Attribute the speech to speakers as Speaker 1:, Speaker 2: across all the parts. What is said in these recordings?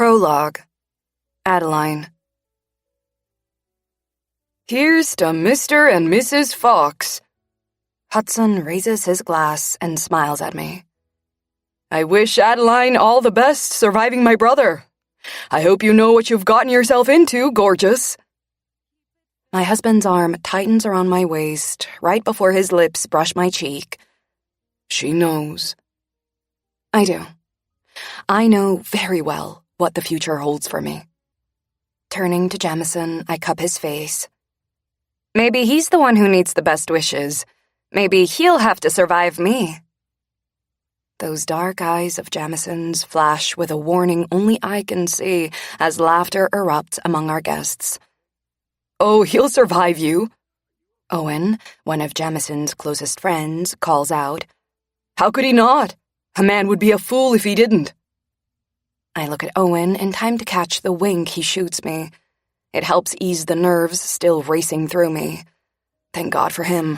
Speaker 1: Prologue. Adeline. Here's to Mr. and Mrs. Fox. Hudson raises his glass and smiles at me. I wish Adeline all the best surviving my brother. I hope you know what you've gotten yourself into, gorgeous. My husband's arm tightens around my waist right before his lips brush my cheek. She knows. I do. I know very well what the future holds for me. Turning to Jamison, I cup his face. Maybe he's the one who needs the best wishes. Maybe he'll have to survive me. Those dark eyes of Jamison's flash with a warning only I can see as laughter erupts among our guests. Oh, he'll survive you. Owen, one of Jamison's closest friends, calls out. How could he not? A man would be a fool if he didn't. I look at Owen in time to catch the wink he shoots me. It helps ease the nerves still racing through me. Thank God for him.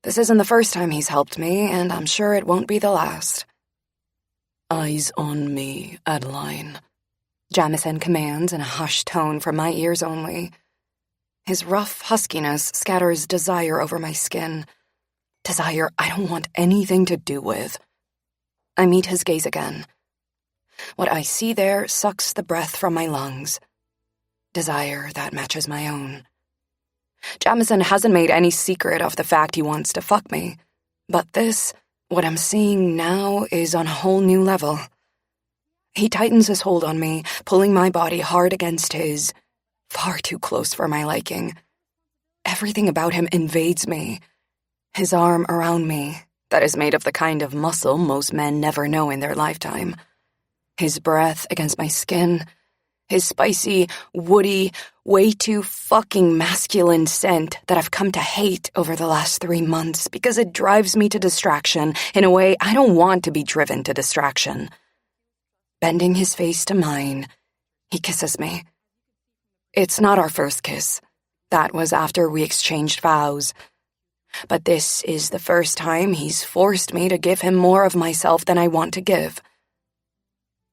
Speaker 1: This isn't the first time he's helped me, and I'm sure it won't be the last. Eyes on me, Adeline, Jamison commands in a hushed tone from my ears only. His rough huskiness scatters desire over my skin. Desire I don't want anything to do with. I meet his gaze again. What I see there sucks the breath from my lungs. Desire that matches my own. Jamison hasn't made any secret of the fact he wants to fuck me, but this, what I'm seeing now, is on a whole new level. He tightens his hold on me, pulling my body hard against his, far too close for my liking. Everything about him invades me. His arm around me, that is made of the kind of muscle most men never know in their lifetime. His breath against my skin. His spicy, woody, way too fucking masculine scent that I've come to hate over the last 3 months because it drives me to distraction in a way I don't want to be driven to distraction. Bending his face to mine, he kisses me. It's not our first kiss. That was after we exchanged vows. But this is the first time he's forced me to give him more of myself than I want to give.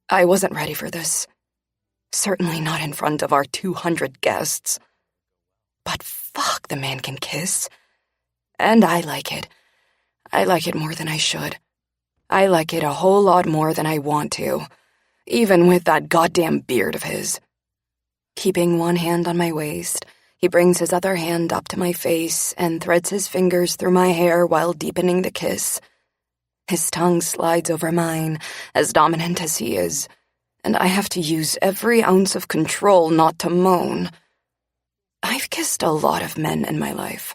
Speaker 1: I wasn't ready for this. Certainly not in front of our 200 guests. But fuck, the man can kiss. And I like it. I like it more than I should. I like it a whole lot more than I want to, even with that goddamn beard of his. Keeping one hand on my waist, he brings his other hand up to my face and threads his fingers through my hair while deepening the kiss. His tongue slides over mine, as dominant as he is, and I have to use every ounce of control not to moan. I've kissed a lot of men in my life,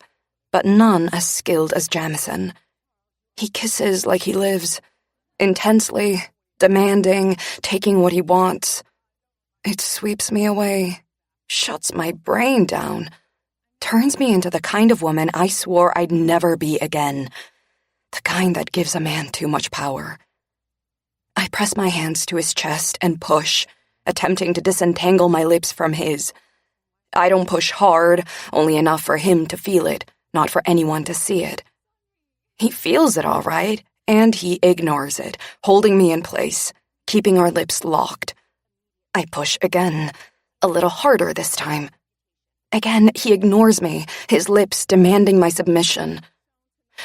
Speaker 1: but none as skilled as Jamison. He kisses like he lives, intensely, demanding, taking what he wants. It sweeps me away, shuts my brain down, turns me into the kind of woman I swore I'd never be again, the kind that gives a man too much power. I press my hands to his chest and push, attempting to disentangle my lips from his. I don't push hard, only enough for him to feel it, not for anyone to see it. He feels it all right, and he ignores it, holding me in place, keeping our lips locked. I push again, a little harder this time. Again, he ignores me, his lips demanding my submission.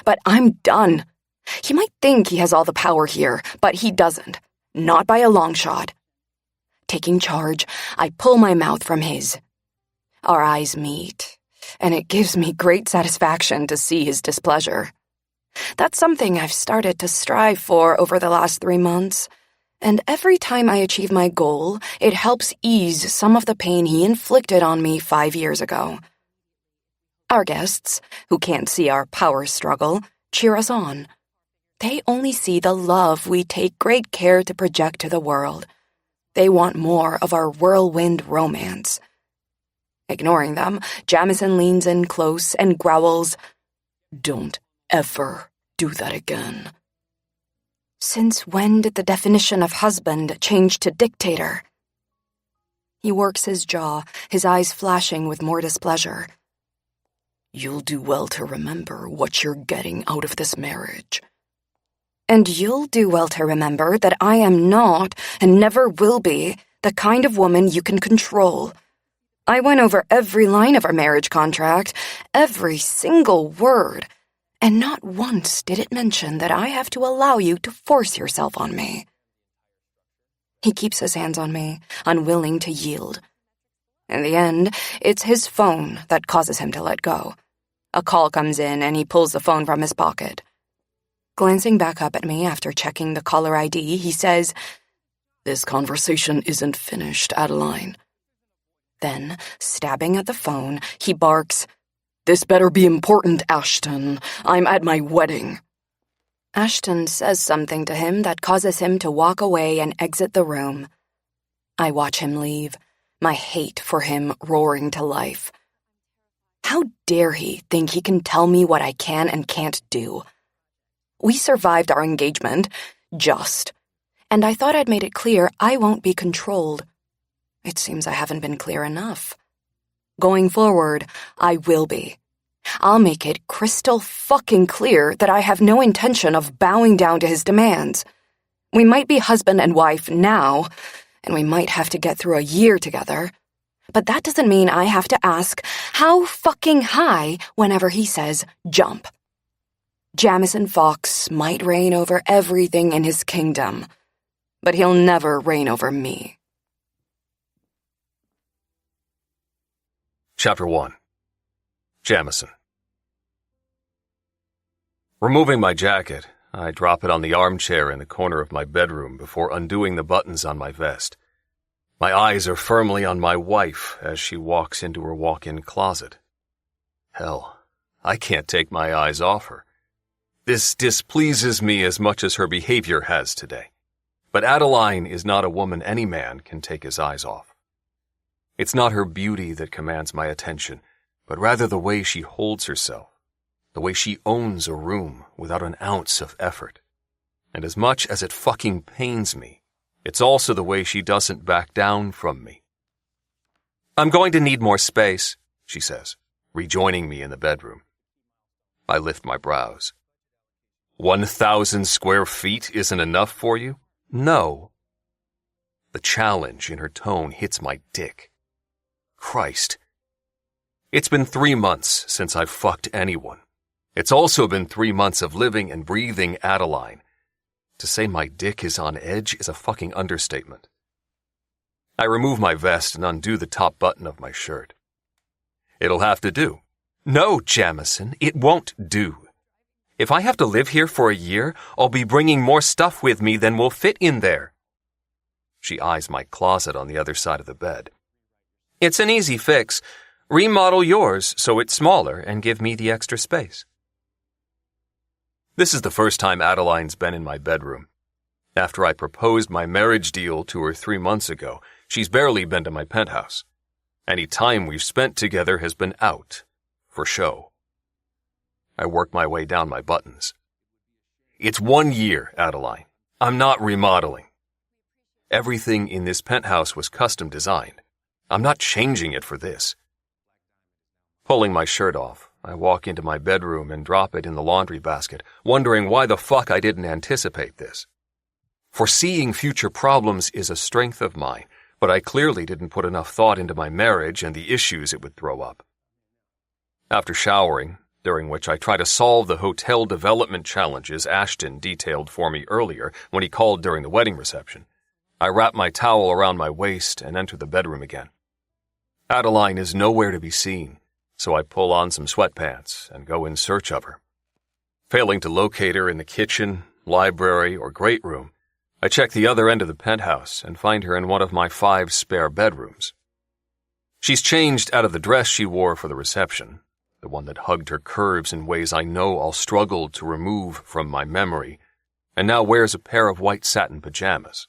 Speaker 1: But I'm done. He might think he has all the power here, but he doesn't. Not by a long shot. Taking charge, I pull my mouth from his. Our eyes meet, and it gives me great satisfaction to see his displeasure. That's something I've started to strive for over the last 3 months, and every time I achieve my goal, it helps ease some of the pain he inflicted on me 5 years ago. Our guests, who can't see our power struggle, cheer us on. They only see the love we take great care to project to the world. They want more of our whirlwind romance. Ignoring them, Jamison leans in close and growls, "Don't ever do that again." Since when did the definition of husband change to dictator? He works his jaw, his eyes flashing with more displeasure. You'll do well to remember what you're getting out of this marriage. And you'll do well to remember that I am not, and never will be, The kind of woman you can control. I went over every line of our marriage contract, every single word, and not once did it mention that I have to allow you to force yourself on me. He keeps his hands on me, unwilling to yield. In the end, it's his phone that causes him to let go. A call comes in and he pulls the phone from his pocket. Glancing back up at me after checking the caller ID, he says, "This conversation isn't finished, Adeline." Then, stabbing at the phone, he barks, "This better be important, Ashton. I'm at my wedding." Ashton says something to him that causes him to walk away and exit the room. I watch him leave, my hate for him roaring to life. How dare he think he can tell me what I can and can't do? We survived our engagement, just, and I thought I'd made it clear I won't be controlled. It seems I haven't been clear enough. Going forward, I will be. I'll make it crystal fucking clear that I have no intention of bowing down to his demands. We might be husband and wife now, and we might have to get through a year together, but that doesn't mean I have to ask how fucking high whenever he says jump. Jamison Fox might reign over everything in his kingdom, but he'll never reign over me.
Speaker 2: Chapter 1. Jamison. Removing my jacket, I drop it on the armchair in the corner of my bedroom before undoing the buttons on my vest. My eyes are firmly on my wife as she walks into her walk-in closet. Hell, I can't take my eyes off her. This displeases me as much as her behavior has today. But Adeline is not a woman any man can take his eyes off. It's not her beauty that commands my attention, but rather the way she holds herself, the way she owns a room without an ounce of effort. And as much as it fucking pains me, it's also the way she doesn't back down from me. "I'm going to need more space," she says, rejoining me in the bedroom. I lift my brows. 1,000 square feet isn't enough for you? No. The challenge in her tone hits my dick. Christ. It's been 3 months since I've fucked anyone. It's also been 3 months of living and breathing Adeline. To say my dick is on edge is a fucking understatement. I remove my vest and undo the top button of my shirt. It'll have to do. No, Jamison, it won't do. If I have to live here for a year, I'll be bringing more stuff with me than will fit in there. She eyes my closet on the other side of the bed. It's an easy fix. Remodel yours so it's smaller and give me the extra space. This is the first time Adeline's been in my bedroom. After I proposed my marriage deal to her 3 months ago, she's barely been to my penthouse. Any time we've spent together has been out, for show. I work my way down my buttons. It's 1 year, Adeline. I'm not remodeling. Everything in this penthouse was custom designed. I'm not changing it for this. Pulling my shirt off, I walk into my bedroom and drop it in the laundry basket, wondering why the fuck I didn't anticipate this. Foreseeing future problems is a strength of mine, but I clearly didn't put enough thought into my marriage and the issues it would throw up. After showering, during which I try to solve the hotel development challenges Ashton detailed for me earlier when he called during the wedding reception, I wrap my towel around my waist and enter the bedroom again. Adeline is nowhere to be seen, so I pull on some sweatpants and go in search of her. Failing to locate her in the kitchen, library, or great room, I check the other end of the penthouse and find her in one of my 5 spare bedrooms. She's changed out of the dress she wore for the reception, the one that hugged her curves in ways I know I'll struggle to remove from my memory, and now wears a pair of white satin pajamas.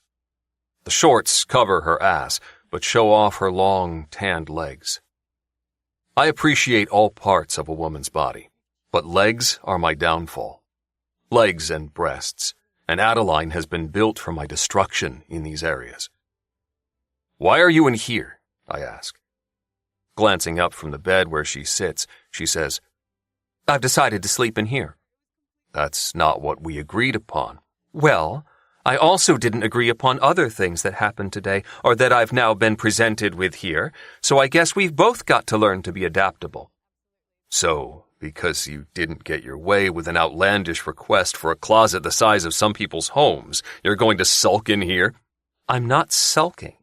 Speaker 2: The shorts cover her ass, but show off her long, tanned legs. I appreciate all parts of a woman's body, but legs are my downfall. Legs and breasts, and Adeline has been built for my destruction in these areas. "Why are you in here?" I ask. Glancing up from the bed where she sits, she says, "I've decided to sleep in here." "That's not what we agreed upon." "Well, I also didn't agree upon other things that happened today, or that I've now been presented with here, so I guess we've both got to learn to be adaptable. So, because you didn't get your way with an outlandish request for a closet the size of some people's homes, you're going to sulk in here? I'm not sulking.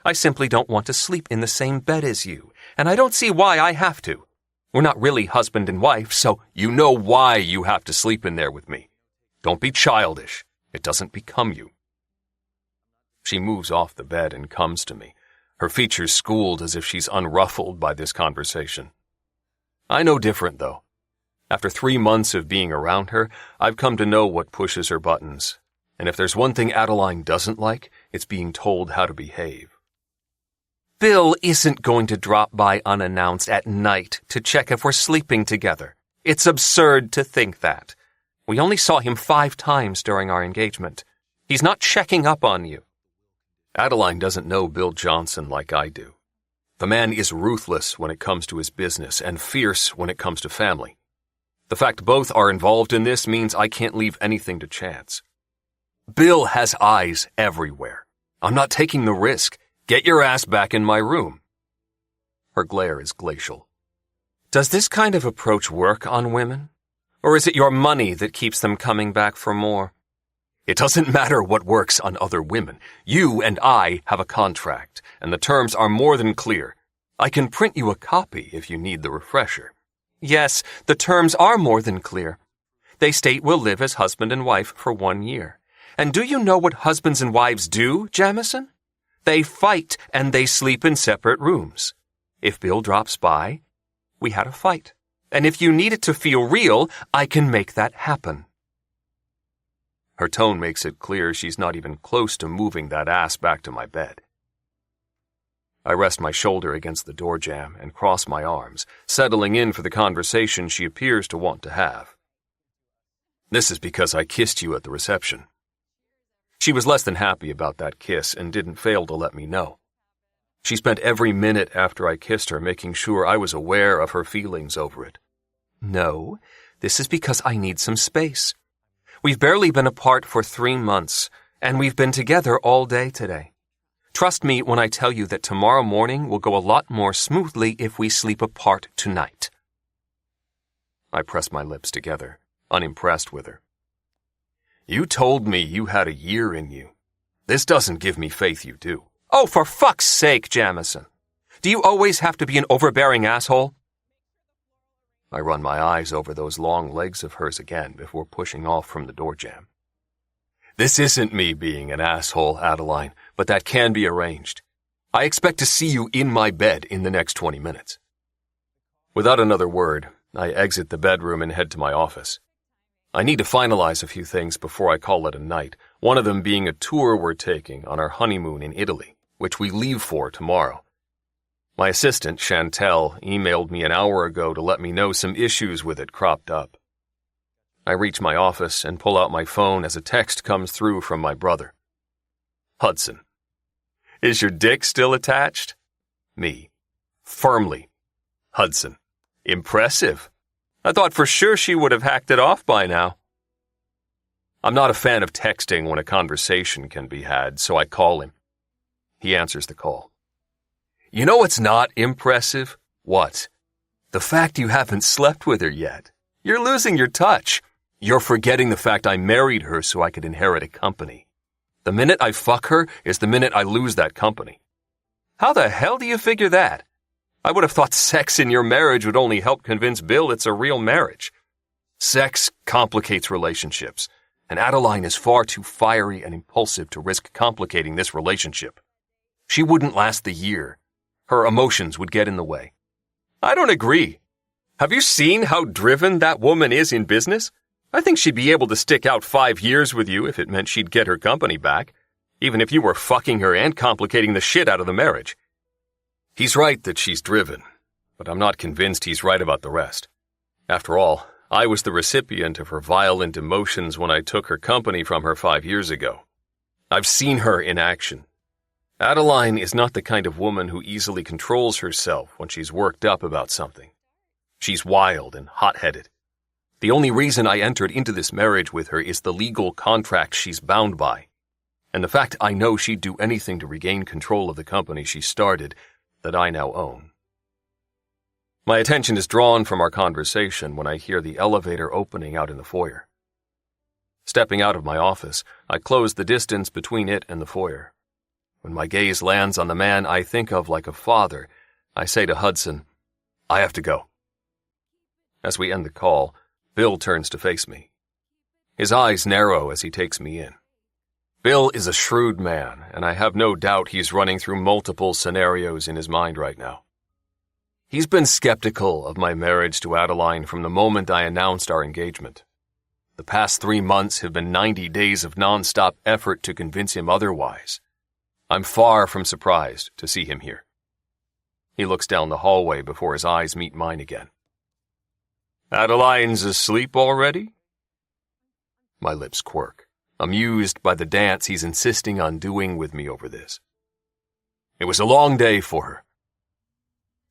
Speaker 2: I simply don't want to sleep in the same bed as you, and I don't see why I have to. We're not really husband and wife, so you know why you have to sleep in there with me. Don't be childish. It doesn't become you. She moves off the bed and comes to me, her features schooled as if she's unruffled by this conversation. I know different, though. After 3 months of being around her, I've come to know what pushes her buttons. And if there's one thing Adeline doesn't like, it's being told how to behave. Bill isn't going to drop by unannounced at night to check if we're sleeping together. It's absurd to think that. We only saw him 5 times during our engagement. He's not checking up on you. Adeline doesn't know Bill Johnson like I do. The man is ruthless when it comes to his business and fierce when it comes to family. The fact both are involved in this means I can't leave anything to chance. Bill has eyes everywhere. I'm not taking the risk. Get your ass back in my room. Her glare is glacial. Does this kind of approach work on women? Or is it your money that keeps them coming back for more? It doesn't matter what works on other women. You and I have a contract, and the terms are more than clear. I can print you a copy if you need the refresher. Yes, the terms are more than clear. They state we'll live as husband and wife for 1 year. And do you know what husbands and wives do, Jamison? They fight and they sleep in separate rooms. If Bill drops by, we had a fight. And if you need it to feel real, I can make that happen. Her tone makes it clear she's not even close to moving that ass back to my bed. I rest my shoulder against the door jamb and cross my arms, settling in for the conversation she appears to want to have. This is because I kissed you at the reception. She was less than happy about that kiss and didn't fail to let me know. She spent every minute after I kissed her making sure I was aware of her feelings over it. No, this is because I need some space. We've barely been apart for 3 months, and we've been together all day today. Trust me when I tell you that tomorrow morning will go a lot more smoothly if we sleep apart tonight. I press my lips together, unimpressed with her. You told me you had a year in you. This doesn't give me faith you do. Oh, for fuck's sake, Jamison. Do you always have to be an overbearing asshole? I run my eyes over those long legs of hers again before pushing off from the door jamb. This isn't me being an asshole, Adeline, but that can be arranged. I expect to see you in my bed in the next 20 minutes. Without another word, I exit the bedroom and head to my office. I need to finalize a few things before I call it a night, one of them being a tour we're taking on our honeymoon in Italy, which we leave for tomorrow. My assistant, Chantel, emailed me an hour ago to let me know some issues with it cropped up. I reach my office and pull out my phone as a text comes through from my brother. Hudson. Is your dick still attached? Me. Firmly. Hudson. Impressive. I thought for sure she would have hacked it off by now. I'm not a fan of texting when a conversation can be had, so I call him. He answers the call. You know what's not impressive? What? The fact you haven't slept with her yet. You're losing your touch. You're forgetting the fact I married her so I could inherit a company. The minute I fuck her is the minute I lose that company. How the hell do you figure that? I would have thought sex in your marriage would only help convince Bill it's a real marriage. Sex complicates relationships, and Adeline is far too fiery and impulsive to risk complicating this relationship. She wouldn't last the year. Her emotions would get in the way. I don't agree. Have you seen how driven that woman is in business? I think she'd be able to stick out 5 years with you if it meant she'd get her company back, even if you were fucking her and complicating the shit out of the marriage. He's right that she's driven, but I'm not convinced he's right about the rest. After all, I was the recipient of her violent emotions when I took her company from her 5 years ago. I've seen her in action. Adeline is not the kind of woman who easily controls herself when she's worked up about something. She's wild and hot-headed. The only reason I entered into this marriage with her is the legal contract she's bound by. and the fact I know she'd do anything to regain control of the company she started that I now own. My attention is drawn from our conversation when I hear the elevator opening out in the foyer. Stepping out of my office, I close the distance between it and the foyer. When my gaze lands on the man I think of like a father, I say to Hudson, "I have to go." As we end the call, Bill turns to face me. His eyes narrow as he takes me in. Bill is a shrewd man, and I have no doubt he's running through multiple scenarios in his mind right now. He's been skeptical of my marriage to Adeline from the moment I announced our engagement. The past 3 months have been 90 days of nonstop effort to convince him otherwise. I'm far from surprised to see him here. He looks down the hallway before his eyes meet mine again. "Adeline's asleep already?" My lips quirk, amused by the dance he's insisting on doing with me over this. "It was a long day for her."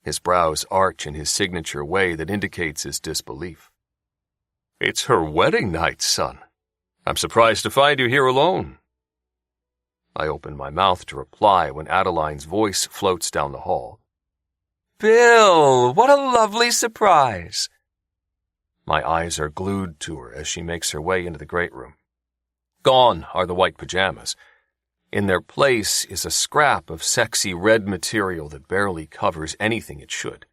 Speaker 2: His brows arch in his signature way that indicates his disbelief. "It's her wedding night, son. I'm surprised to find you here alone." I open my mouth to reply when Adeline's voice floats down the hall.
Speaker 3: "Bill, what a lovely surprise."
Speaker 2: My eyes are glued to her as she makes her way into the great room. Gone are the white pajamas. In their place is a scrap of sexy red material that barely covers anything it should.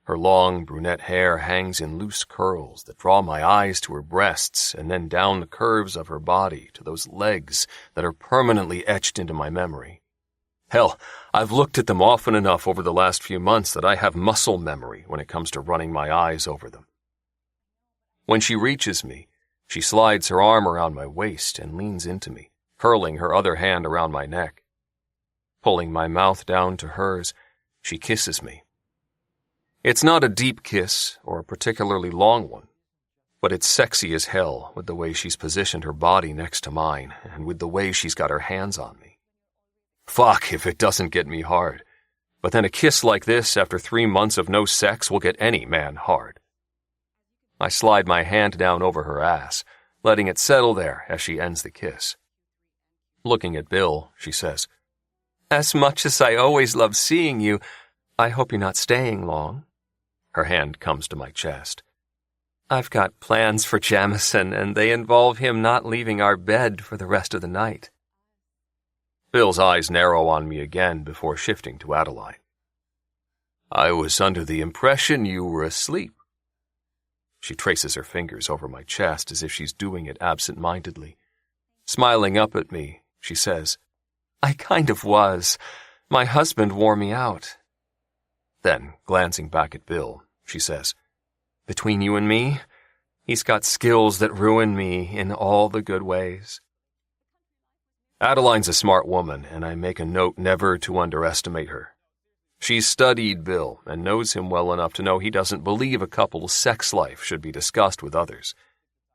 Speaker 2: Her long brunette hair hangs in loose curls that draw my eyes to her breasts and then down the curves of her body to those legs that are permanently etched into my memory. Hell, I've looked at them often enough over the last few months that I have muscle memory when it comes to running my eyes over them. When she reaches me, she slides her arm around my waist and leans into me, curling her other hand around my neck. Pulling my mouth down to hers, she kisses me. It's not a deep kiss or a particularly long one, but it's sexy as hell with the way she's positioned her body next to mine and with the way she's got her hands on me. Fuck if it doesn't get me hard, but then a kiss like this after 3 months of no sex will get any man hard. I slide my hand down over her ass, letting it settle there as she ends the kiss. Looking at Bill, she says,
Speaker 3: "As much as I always love seeing you, I hope you're not staying long."
Speaker 2: Her hand comes to my chest.
Speaker 3: "I've got plans for Jamison, and they involve him not leaving our bed for the rest of the night."
Speaker 2: Bill's eyes narrow on me again before shifting to Adeline. "I was under the impression you were asleep." She traces her fingers over my chest as if she's doing it absent-mindedly. Smiling up at me, she says,
Speaker 3: "I kind of was. My husband wore me out."
Speaker 2: Then, glancing back at Bill, she says,
Speaker 3: "Between you and me, he's got skills that ruin me in all the good ways."
Speaker 2: Adeline's a smart woman, and I make a note never to underestimate her. She's studied Bill and knows him well enough to know he doesn't believe a couple's sex life should be discussed with others.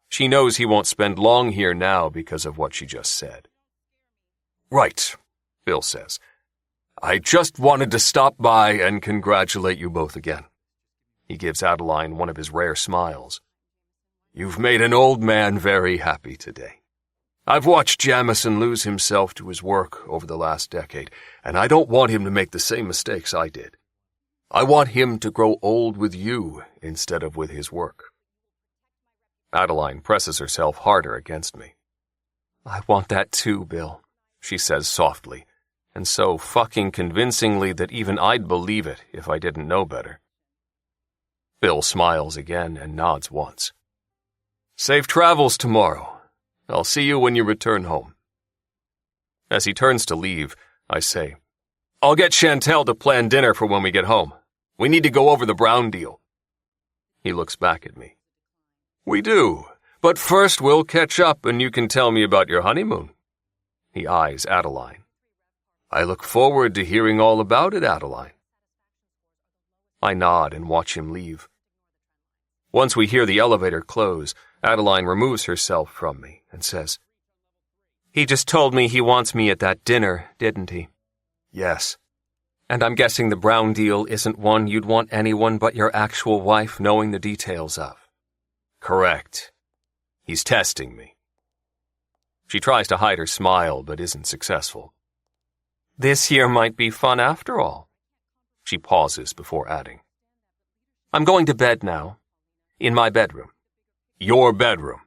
Speaker 2: She knows he won't spend long here now because of what she just said. "Right," Bill says. "I just wanted to stop by and congratulate you both again." He gives Adeline one of his rare smiles. "You've made an old man very happy today. I've watched Jamison lose himself to his work over the last decade, and I don't want him to make the same mistakes I did. I want him to grow old with you instead of with his work." Adeline presses herself harder against me.
Speaker 3: "I want that too, Bill,"
Speaker 2: she says softly, and so fucking convincingly that even I'd believe it if I didn't know better. Bill smiles again and nods once. "Safe travels tomorrow. I'll see you when you return home." As he turns to leave, I say, "I'll get Chantel to plan dinner for when we get home. We need to go over the Brown deal." He looks back at me. "We do, but first we'll catch up and you can tell me about your honeymoon." He eyes Adeline. "I look forward to hearing all about it, Adeline." I nod and watch him leave. Once we hear the elevator close, Adeline removes herself from me and says,
Speaker 3: "He just told me he wants me at that dinner, didn't he?"
Speaker 2: "Yes."
Speaker 3: "And I'm guessing the Brown deal isn't one you'd want anyone but your actual wife knowing the details of."
Speaker 2: "Correct. He's testing me." She tries to hide her smile, but isn't successful.
Speaker 3: This year might be fun after all.
Speaker 2: She pauses before adding,
Speaker 3: I'm going to bed now. In my bedroom.
Speaker 2: Your bedroom.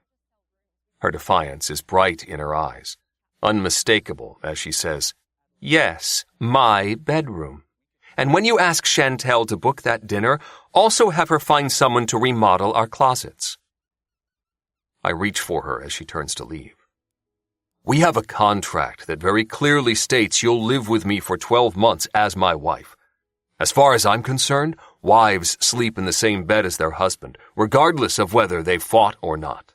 Speaker 3: Her defiance is bright in her eyes, unmistakable as she says, Yes, my bedroom. And when you ask Chantel to book that dinner, also have her find someone to remodel our closets.
Speaker 2: I reach for her as she turns to leave. We have a contract that very clearly states you'll live with me for 12 months as my wife. As far as I'm concerned, wives sleep in the same bed as their husband, regardless of whether they've fought or not.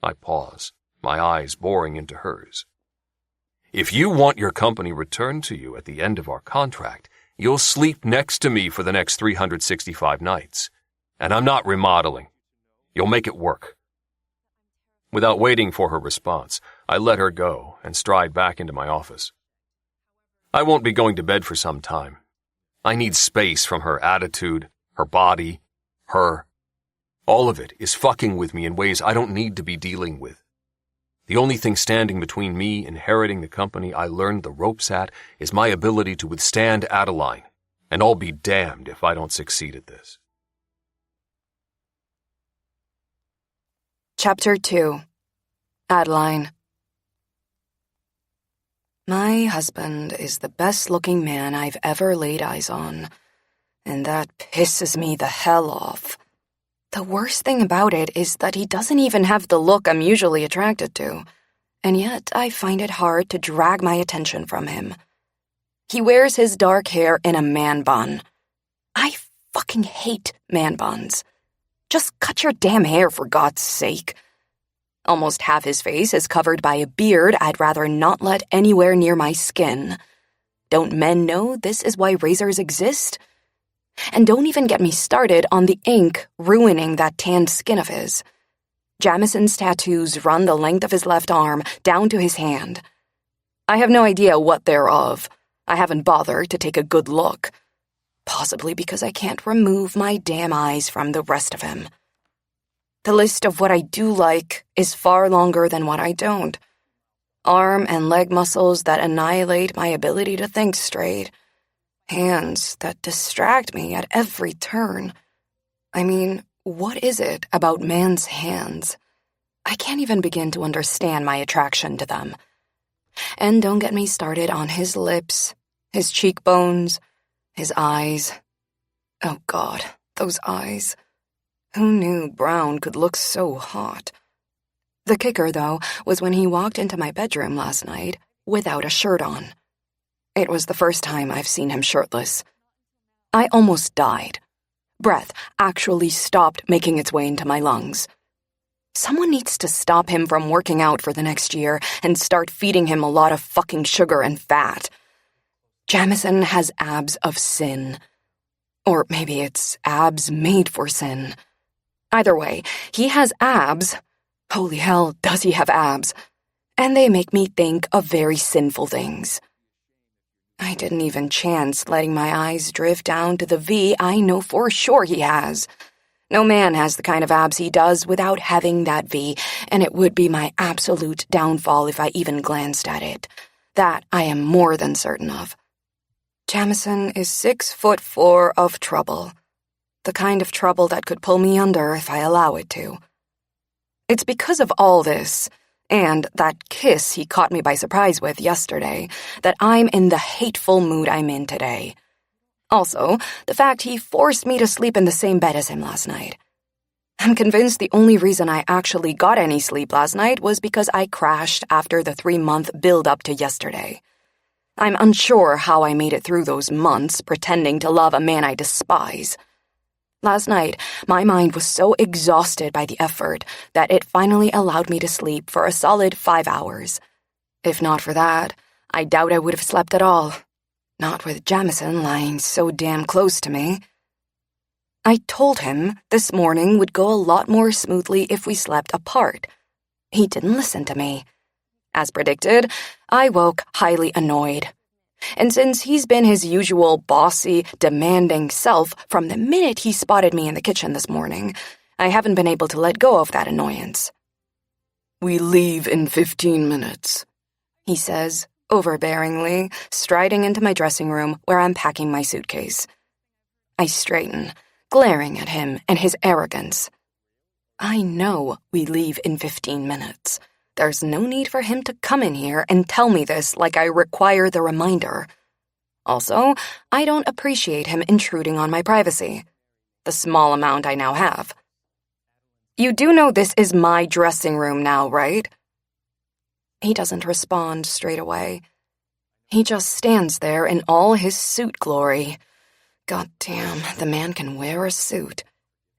Speaker 2: I pause, my eyes boring into hers. If you want your company returned to you at the end of our contract, you'll sleep next to me for the next 365 nights. And I'm not remodeling. You'll make it work. Without waiting for her response, I let her go and stride back into my office. I won't be going to bed for some time. I need space from her attitude, her body, her. All of it is fucking with me in ways I don't need to be dealing with. The only thing standing between me inheriting the company I learned the ropes at is my ability to withstand Adeline, and I'll be damned if I don't succeed at this.
Speaker 1: Chapter 2. Adeline. My husband is the best-looking man I've ever laid eyes on, and that pisses me the hell off. The worst thing about it is that he doesn't even have the look I'm usually attracted to, and yet I find it hard to drag my attention from him. He wears his dark hair in a man bun. I fucking hate man buns. Just cut your damn hair, for God's sake. Almost half his face is covered by a beard I'd rather not let anywhere near my skin. Don't men know this is why razors exist? And don't even get me started on the ink ruining that tanned skin of his. Jamison's tattoos run the length of his left arm down to his hand. I have no idea what they're of. I haven't bothered to take a good look. Possibly because I can't remove my damn eyes from the rest of him. The list of what I do like is far longer than what I don't. Arm and leg muscles that annihilate my ability to think straight. Hands that distract me at every turn. I mean, what is it about man's hands? I can't even begin to understand my attraction to them. And don't get me started on his lips, his cheekbones, his eyes. Oh God, those eyes. Who knew brown could look so hot? The kicker, though, was when he walked into my bedroom last night without a shirt on. It was the first time I've seen him shirtless. I almost died. Breath actually stopped making its way into my lungs. Someone needs to stop him from working out for the next year and start feeding him a lot of fucking sugar and fat. Jamison has abs of sin. Or maybe it's abs made for sin. Either way, he has abs. Holy hell, does he have abs? And they make me think of very sinful things. I didn't even chance letting my eyes drift down to the V I know for sure he has. No man has the kind of abs he does without having that V, and it would be my absolute downfall if I even glanced at it. That I am more than certain of. Jamison is 6'4" of trouble. The kind of trouble that could pull me under if I allow it to. It's because of all this, and that kiss he caught me by surprise with yesterday, that I'm in the hateful mood I'm in today. Also, the fact he forced me to sleep in the same bed as him last night. I'm convinced the only reason I actually got any sleep last night was because I crashed after the 3-month build-up to yesterday. I'm unsure how I made it through those months pretending to love a man I despise. Last night, my mind was so exhausted by the effort that it finally allowed me to sleep for a solid 5 hours. If not for that, I doubt I would have slept at all. Not with Jamison lying so damn close to me. I told him this morning would go a lot more smoothly if we slept apart. He didn't listen to me. As predicted, I woke highly annoyed. And since he's been his usual bossy, demanding self from the minute he spotted me in the kitchen this morning, I haven't been able to let go of that annoyance. We leave in 15 minutes, he says, overbearingly, striding into my dressing room where I'm packing my suitcase. I straighten, glaring at him and his arrogance. I know we leave in 15 minutes. There's no need for him to come in here and tell me this like I require the reminder. Also, I don't appreciate him intruding on my privacy. The small amount I now have. You do know this is my dressing room now, right? He doesn't respond straight away. He just stands there in all his suit glory. Goddamn, the man can wear a suit.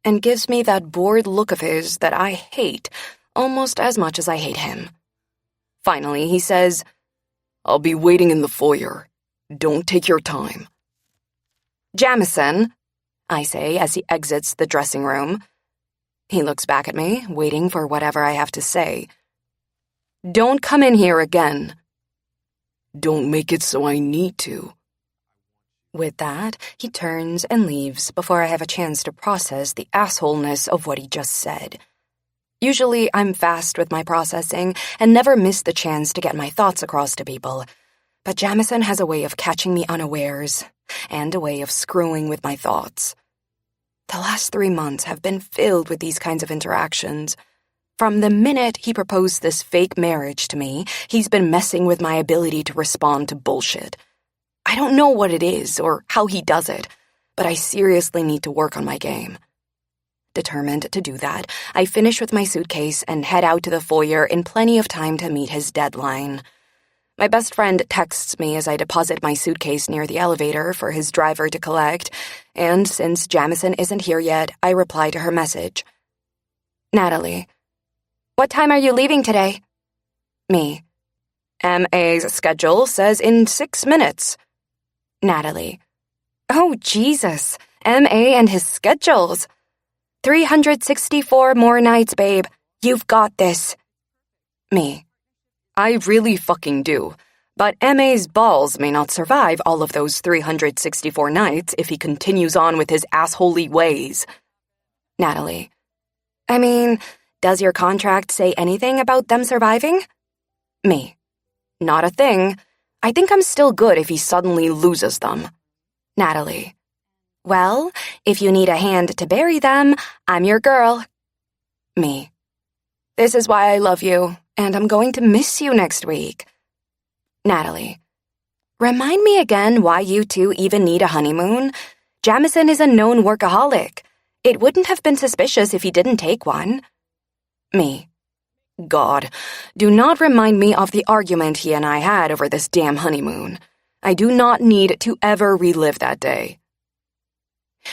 Speaker 1: And gives me that bored look of his that I hate almost as much as I hate him. Finally, he says, I'll be waiting in the foyer. Don't take your time. Jamison, I say as he exits the dressing room. He looks back at me, waiting for whatever I have to say. Don't come in here again. Don't make it so I need to. With that, he turns and leaves before I have a chance to process the assholeness of what he just said. Usually, I'm fast with my processing and never miss the chance to get my thoughts across to people. But Jamison has a way of catching me unawares and a way of screwing with my thoughts. The last 3 months have been filled with these kinds of interactions. From the minute he proposed this fake marriage to me, he's been messing with my ability to respond to bullshit. I don't know what it is or how he does it, but I seriously need to work on my game. Determined to do that, I finish with my suitcase and head out to the foyer in plenty of time to meet his deadline. My best friend texts me as I deposit my suitcase near the elevator for his driver to collect, and since Jamison isn't here yet, I reply to her message. Natalie, what time are you leaving today? Me. MA's schedule says in 6 minutes. Natalie. Oh, Jesus. MA and his schedules. 364 more nights, babe. You've got this. Me. I really fucking do. But MA's balls may not survive all of those 364 nights if he continues on with his assholey ways. Natalie. I mean, does your contract say anything about them surviving? Me. Not a thing. I think I'm still good if he suddenly loses them. Natalie. Well, if you need a hand to bury them, I'm your girl. Me. This is why I love you, and I'm going to miss you next week. Natalie. Remind me again why you two even need a honeymoon. Jamison is a known workaholic. It wouldn't have been suspicious if he didn't take one. Me. God, do not remind me of the argument he and I had over this damn honeymoon. I do not need to ever relive that day.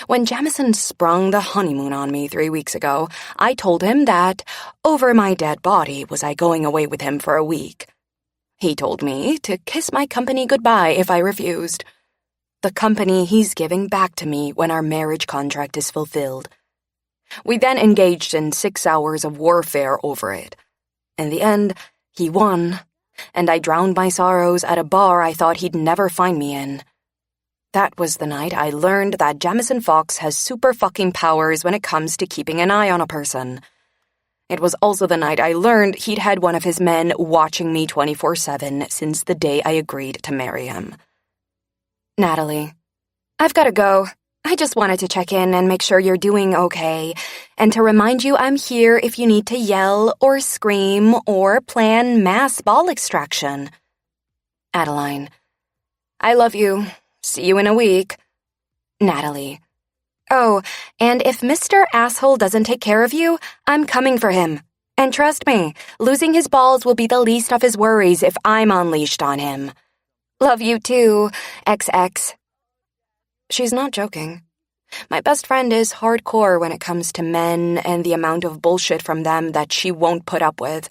Speaker 1: When Jamison sprung the honeymoon on me 3 weeks ago, I told him that over my dead body was I going away with him for a week. He told me to kiss my company goodbye if I refused. The company he's giving back to me when our marriage contract is fulfilled. We then engaged in 6 hours of warfare over it. In the end, he won, and I drowned my sorrows at a bar I thought he'd never find me in. That was the night I learned that Jamison Fox has super fucking powers when it comes to keeping an eye on a person. It was also the night I learned he'd had one of his men watching me 24/7 since the day I agreed to marry him. Natalie, I've gotta go. I just wanted to check in and make sure you're doing okay, and to remind you I'm here if you need to yell or scream or plan mass ball extraction. Adeline, I love you. See you in a week. Natalie, oh, and if Mr. Asshole doesn't take care of you, I'm coming for him. And trust me, losing his balls will be the least of his worries if I'm unleashed on him. Love you too, XX. She's not joking. My best friend is hardcore when it comes to men and the amount of bullshit from them that she won't put up with.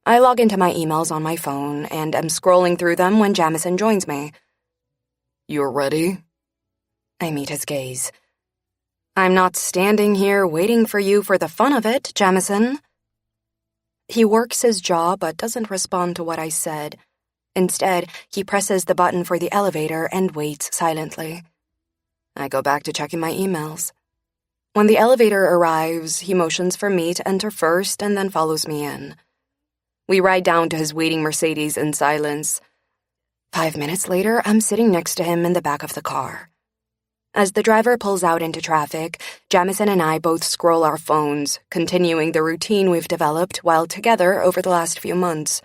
Speaker 1: I log into my emails on my phone and am scrolling through them when Jamison joins me. You're ready? I meet his gaze. I'm not standing here waiting for you for the fun of it, Jamison. He works his jaw but doesn't respond to what I said. Instead, he presses the button for the elevator and waits silently. I go back to checking my emails. When the elevator arrives, he motions for me to enter first and then follows me in. We ride down to his waiting Mercedes in silence. 5 minutes later, I'm sitting next to him in the back of the car. As the driver pulls out into traffic, Jamison and I both scroll our phones, continuing the routine we've developed while together over the last few months.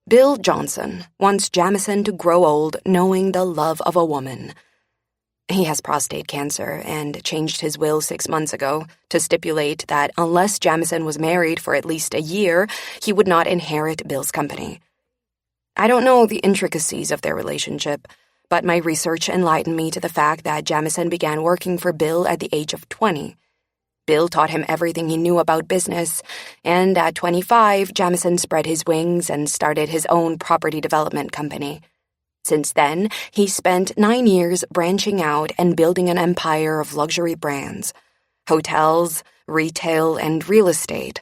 Speaker 1: Bill Johnson wants Jamison to grow old knowing the love of a woman. He has prostate cancer and changed his will 6 months ago to stipulate that unless Jamison was married for at least a year, he would not inherit Bill's company. I don't know the intricacies of their relationship, but my research enlightened me to the fact that Jamison began working for Bill at the age of 20. Bill taught him everything he knew about business, and at 25, Jamison spread his wings and started his own property development company. Since then, he spent 9 years branching out and building an empire of luxury brands, hotels, retail, and real estate,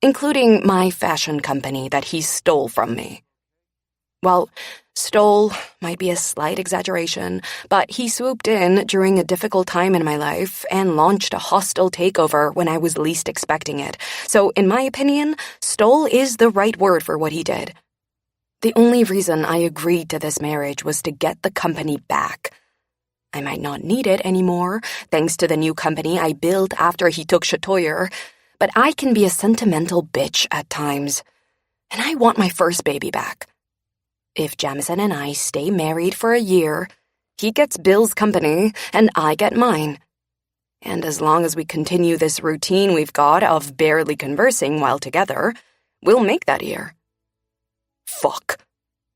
Speaker 1: including my fashion company that he stole from me. Well, stole might be a slight exaggeration, but he swooped in during a difficult time in my life and launched a hostile takeover when I was least expecting it. So, in my opinion, stole is the right word for what he did. The only reason I agreed to this marriage was to get the company back. I might not need it anymore, thanks to the new company I built after he took Chateauer, but I can be a sentimental bitch at times, and I want my first baby back. If Jamison and I stay married for a year, he gets Bill's company and I get mine. And as long as we continue this routine we've got of barely conversing while together, we'll make that year. Fuck,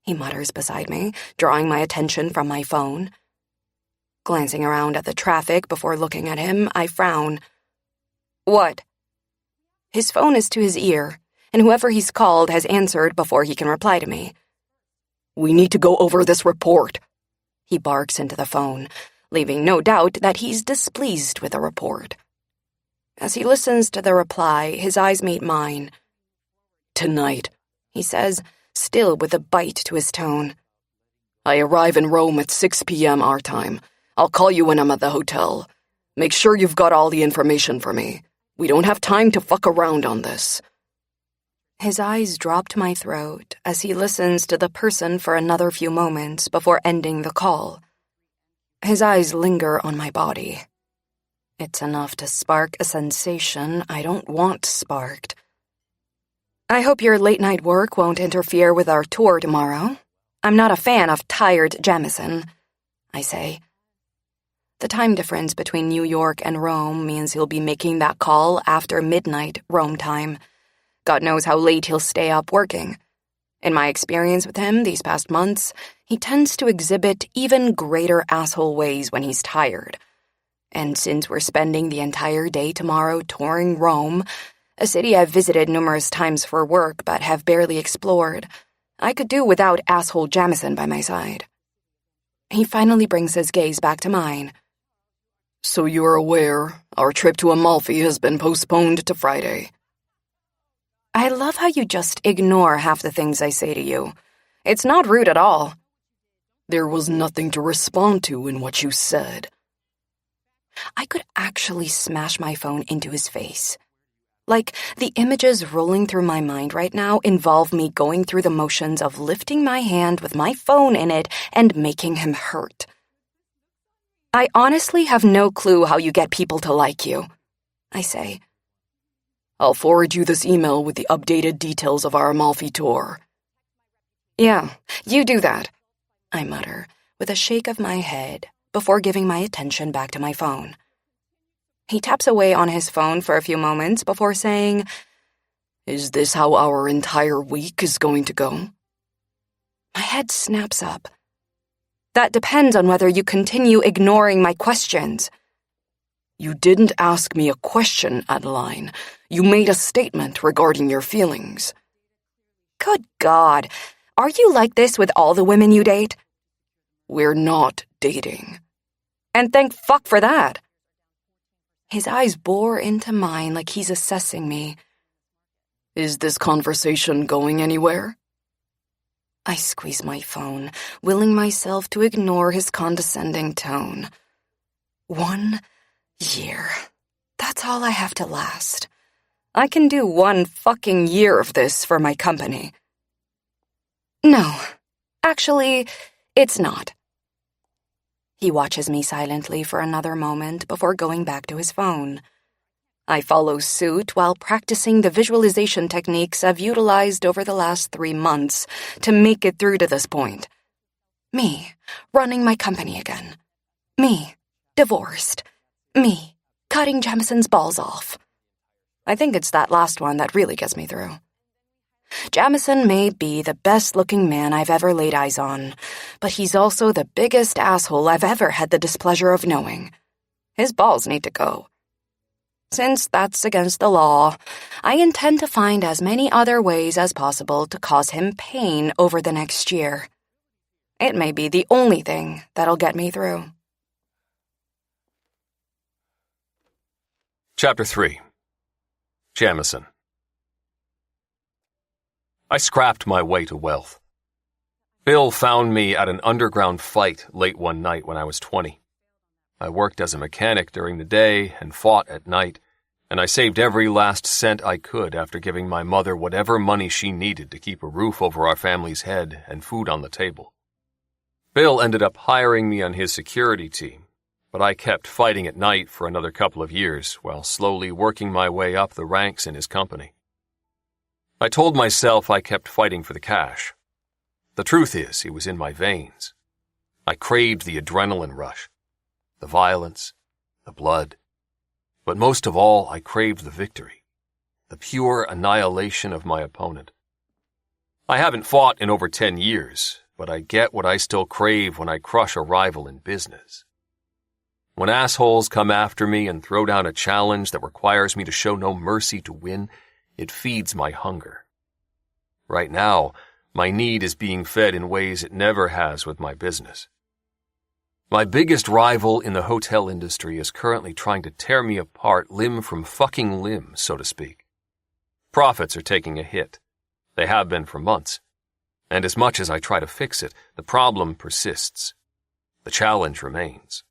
Speaker 1: he mutters beside me, drawing my attention from my phone. Glancing around at the traffic before looking at him, I frown. What? His phone is to his ear, and whoever he's called has answered before he can reply to me. We need to go over this report, he barks into the phone, leaving no doubt that he's displeased with the report. As he listens to the reply, his eyes meet mine. Tonight, he says, still with a bite to his tone. I arrive in Rome at 6 p.m. our time. I'll call you when I'm at the hotel. Make sure you've got all the information for me. We don't have time to fuck around on this. His eyes drop to my throat as he listens to the person for another few moments before ending the call. His eyes linger on my body. It's enough to spark a sensation I don't want sparked. I hope your late-night work won't interfere with our tour tomorrow. I'm not a fan of tired Jamison, I say. The time difference between New York and Rome means he'll be making that call after midnight Rome time. God knows how late he'll stay up working. In my experience with him these past months, he tends to exhibit even greater asshole ways when he's tired. And since we're spending the entire day tomorrow touring Rome, a city I've visited numerous times for work but have barely explored, I could do without asshole Jamison by my side. He finally brings his gaze back to mine. So you're aware, our trip to Amalfi has been postponed to Friday. I love how you just ignore half the things I say to you. It's not rude at all. There was nothing to respond to in what you said. I could actually smash my phone into his face. Like, the images rolling through my mind right now involve me going through the motions of lifting my hand with my phone in it and making him hurt. I honestly have no clue how you get people to like you, I say. I'll forward you this email with the updated details of our Amalfi tour. Yeah, you do that, I mutter, with a shake of my head, before giving my attention back to my phone. He taps away on his phone for a few moments before saying, Is this how our entire week is going to go? My head snaps up. That depends on whether you continue ignoring my questions. You didn't ask me a question, Adeline. You made a statement regarding your feelings. Good God, are you like this with all the women you date? We're not dating. And thank fuck for that. His eyes bore into mine like he's assessing me. Is this conversation going anywhere? I squeeze my phone, willing myself to ignore his condescending tone. 1 year. that's all I have to last. I can do 1 fucking year of this for my company. No, actually, it's not. He watches me silently for another moment before going back to his phone. I follow suit while practicing the visualization techniques I've utilized over the last 3 months to make it through to this point. Me, running my company again. Me, divorced. Me, cutting Jamison's balls off. I think it's that last one that really gets me through. Jamison may be the best-looking man I've ever laid eyes on, but he's also the biggest asshole I've ever had the displeasure of knowing. His balls need to go. Since that's against the law, I intend to find as many other ways as possible to cause him pain over the next year. It may be the only thing that'll get me through.
Speaker 2: Chapter 3. Jamison. I scrapped my way to wealth. Bill found me at an underground fight late one night when I was 20. I worked as a mechanic during the day and fought at night, and I saved every last cent I could after giving my mother whatever money she needed to keep a roof over our family's head and food on the table. Bill ended up hiring me on his security team, but I kept fighting at night for another couple of years while slowly working my way up the ranks in his company. I told myself I kept fighting for the cash. The truth is, it was in my veins. I craved the adrenaline rush, the violence, the blood. But most of all, I craved the victory, the pure annihilation of my opponent. I haven't fought in over 10 years, but I get what I still crave when I crush a rival in business. When assholes come after me and throw down a challenge that requires me to show no mercy to win, it feeds my hunger. Right now, my need is being fed in ways it never has with my business. My biggest rival in the hotel industry is currently trying to tear me apart limb from fucking limb, so to speak. Profits are taking a hit. They have been for months. And as much as I try to fix it, the problem persists. The challenge remains.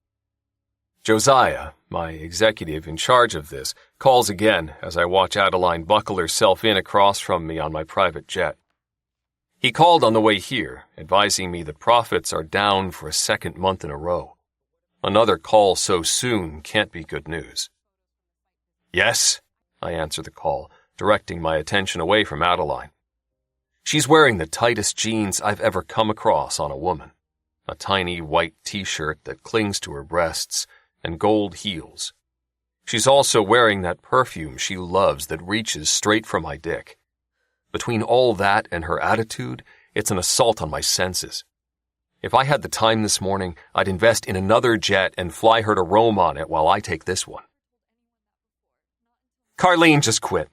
Speaker 2: Josiah, my executive in charge of this, calls again as I watch Adeline buckle herself in across from me on my private jet. He called on the way here, advising me that profits are down for a second month in a row. Another call so soon can't be good news. Yes, I answer the call, directing my attention away from Adeline. She's wearing the tightest jeans I've ever come across on a woman, a tiny white t-shirt that clings to her breasts, and gold heels. She's also wearing that perfume she loves that reaches straight for my dick. Between all that and her attitude, it's an assault on my senses. If I had the time this morning, I'd invest in another jet and fly her to Rome on it while I take this one. Carlene just quit,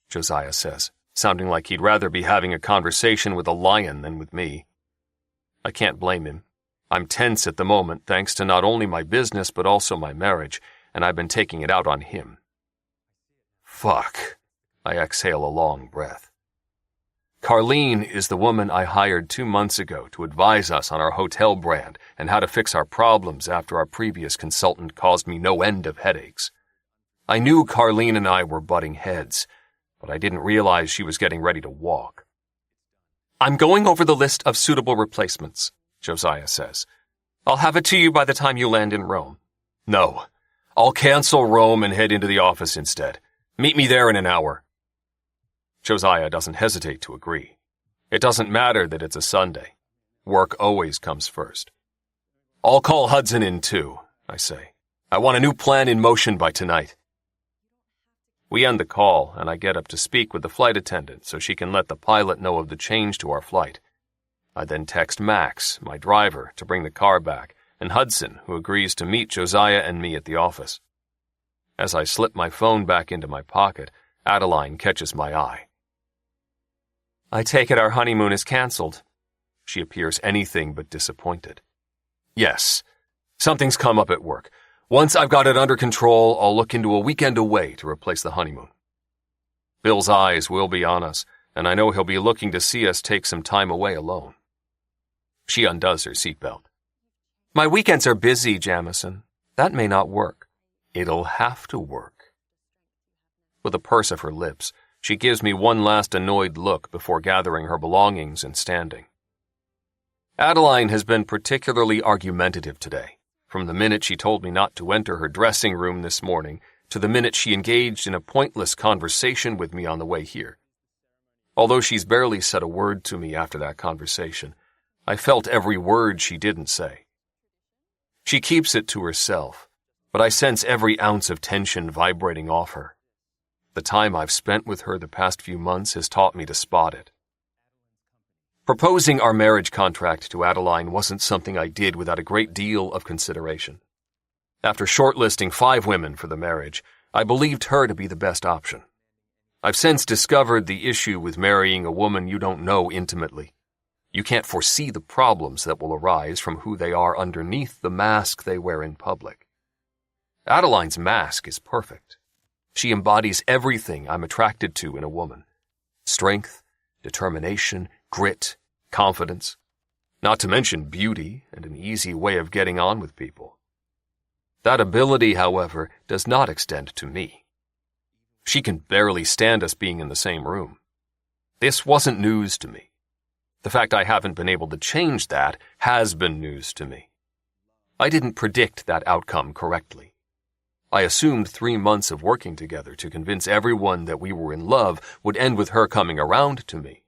Speaker 2: Josiah says, sounding like he'd rather be having a conversation with a lion than with me. I can't blame him. I'm tense at the moment thanks to not only my business but also my marriage, and I've been taking it out on him. Fuck. I exhale a long breath. Carlene is the woman I hired 2 months ago to advise us on our hotel brand and how to fix our problems after our previous consultant caused me no end of headaches. I knew Carlene and I were butting heads, but I didn't realize she was getting ready to walk. I'm going over the list of suitable replacements, Josiah says. I'll have it to you by the time you land in Rome. No, I'll cancel Rome and head into the office instead. Meet me there in an hour. Josiah doesn't hesitate to agree. It doesn't matter that it's a Sunday. Work always comes first. I'll call Hudson in too, I say. I want a new plan in motion by tonight. We end the call, and I get up to speak with the flight attendant so she can let the pilot know of the change to our flight. I then text Max, my driver, to bring the car back, and Hudson, who agrees to meet Josiah and me at the office. As I slip my phone back into my pocket, Adeline catches my eye. I take it our honeymoon is canceled. She appears anything but disappointed. Yes, something's come up at work. Once I've got it under control, I'll look into a weekend away to replace the honeymoon. Bill's eyes will be on us, and I know he'll be looking to see us take some time away alone. She undoes her seatbelt. My weekends are busy, Jamison. That may not work. It'll have to work, With a purse of her lips, she gives me one last annoyed look before gathering her belongings and standing. Adeline has been particularly argumentative today, from the minute she told me not to enter her dressing room this morning to the minute she engaged in a pointless conversation with me on the way here. Although she's barely said a word to me after that conversation, I felt every word she didn't say. She keeps it to herself, but I sense every ounce of tension vibrating off her. The time I've spent with her the past few months has taught me to spot it. Proposing our marriage contract to Adeline wasn't something I did without a great deal of consideration. After shortlisting 5 women for the marriage, I believed her to be the best option. I've since discovered the issue with marrying a woman you don't know intimately. You can't foresee the problems that will arise from who they are underneath the mask they wear in public. Adeline's mask is perfect. She embodies everything I'm attracted to in a woman: strength, determination, grit, confidence, not to mention beauty and an easy way of getting on with people. That ability, however, does not extend to me. She can barely stand us being in the same room. This wasn't news to me. The fact I haven't been able to change that has been news to me. I didn't predict that outcome correctly. I assumed 3 months of working together to convince everyone that we were in love would end with her coming around to me,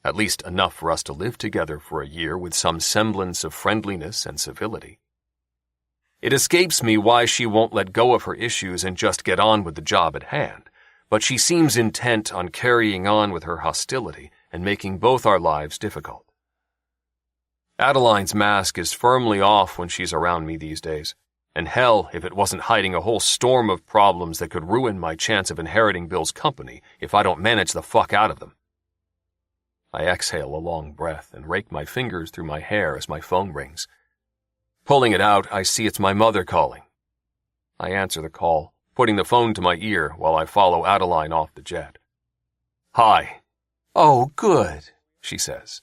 Speaker 2: at least enough for us to live together for a year with some semblance of friendliness and civility. It escapes me why she won't let go of her issues and just get on with the job at hand, but she seems intent on carrying on with her hostility and making both our lives difficult. Adeline's mask is firmly off when she's around me these days, and hell if it wasn't hiding a whole storm of problems that could ruin my chance of inheriting Bill's company if I don't manage the fuck out of them. I exhale a long breath and rake my fingers through my hair as my phone rings. Pulling it out, I see it's my mother calling. I answer the call, putting the phone to my ear while I follow Adeline off the jet. "Hi." "Oh, good," she says.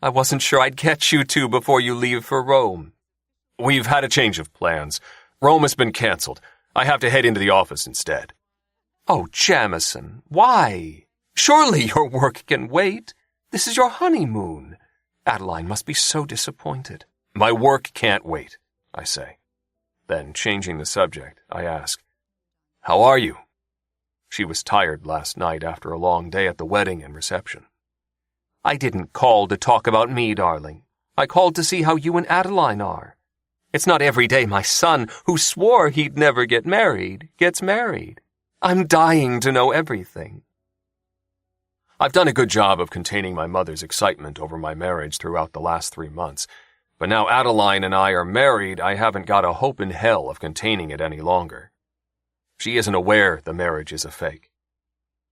Speaker 2: "I wasn't sure I'd catch you two before you leave for Rome." "We've had a change of plans. Rome has been canceled. I have to head into the office instead." "Oh, Jamison, why? Surely your work can wait. This is your honeymoon. Adeline must be so disappointed." "My work can't wait," I say. Then, changing the subject, I ask, "How are you?" She was tired last night after a long day at the wedding and reception. "I didn't call to talk about me, darling. I called to see how you and Adeline are. It's not every day my son, who swore he'd never get married, gets married. I'm dying to know everything." I've done a good job of containing my mother's excitement over my marriage throughout the last 3 months, but now Adeline and I are married, I haven't got a hope in hell of containing it any longer. She isn't aware the marriage is a fake.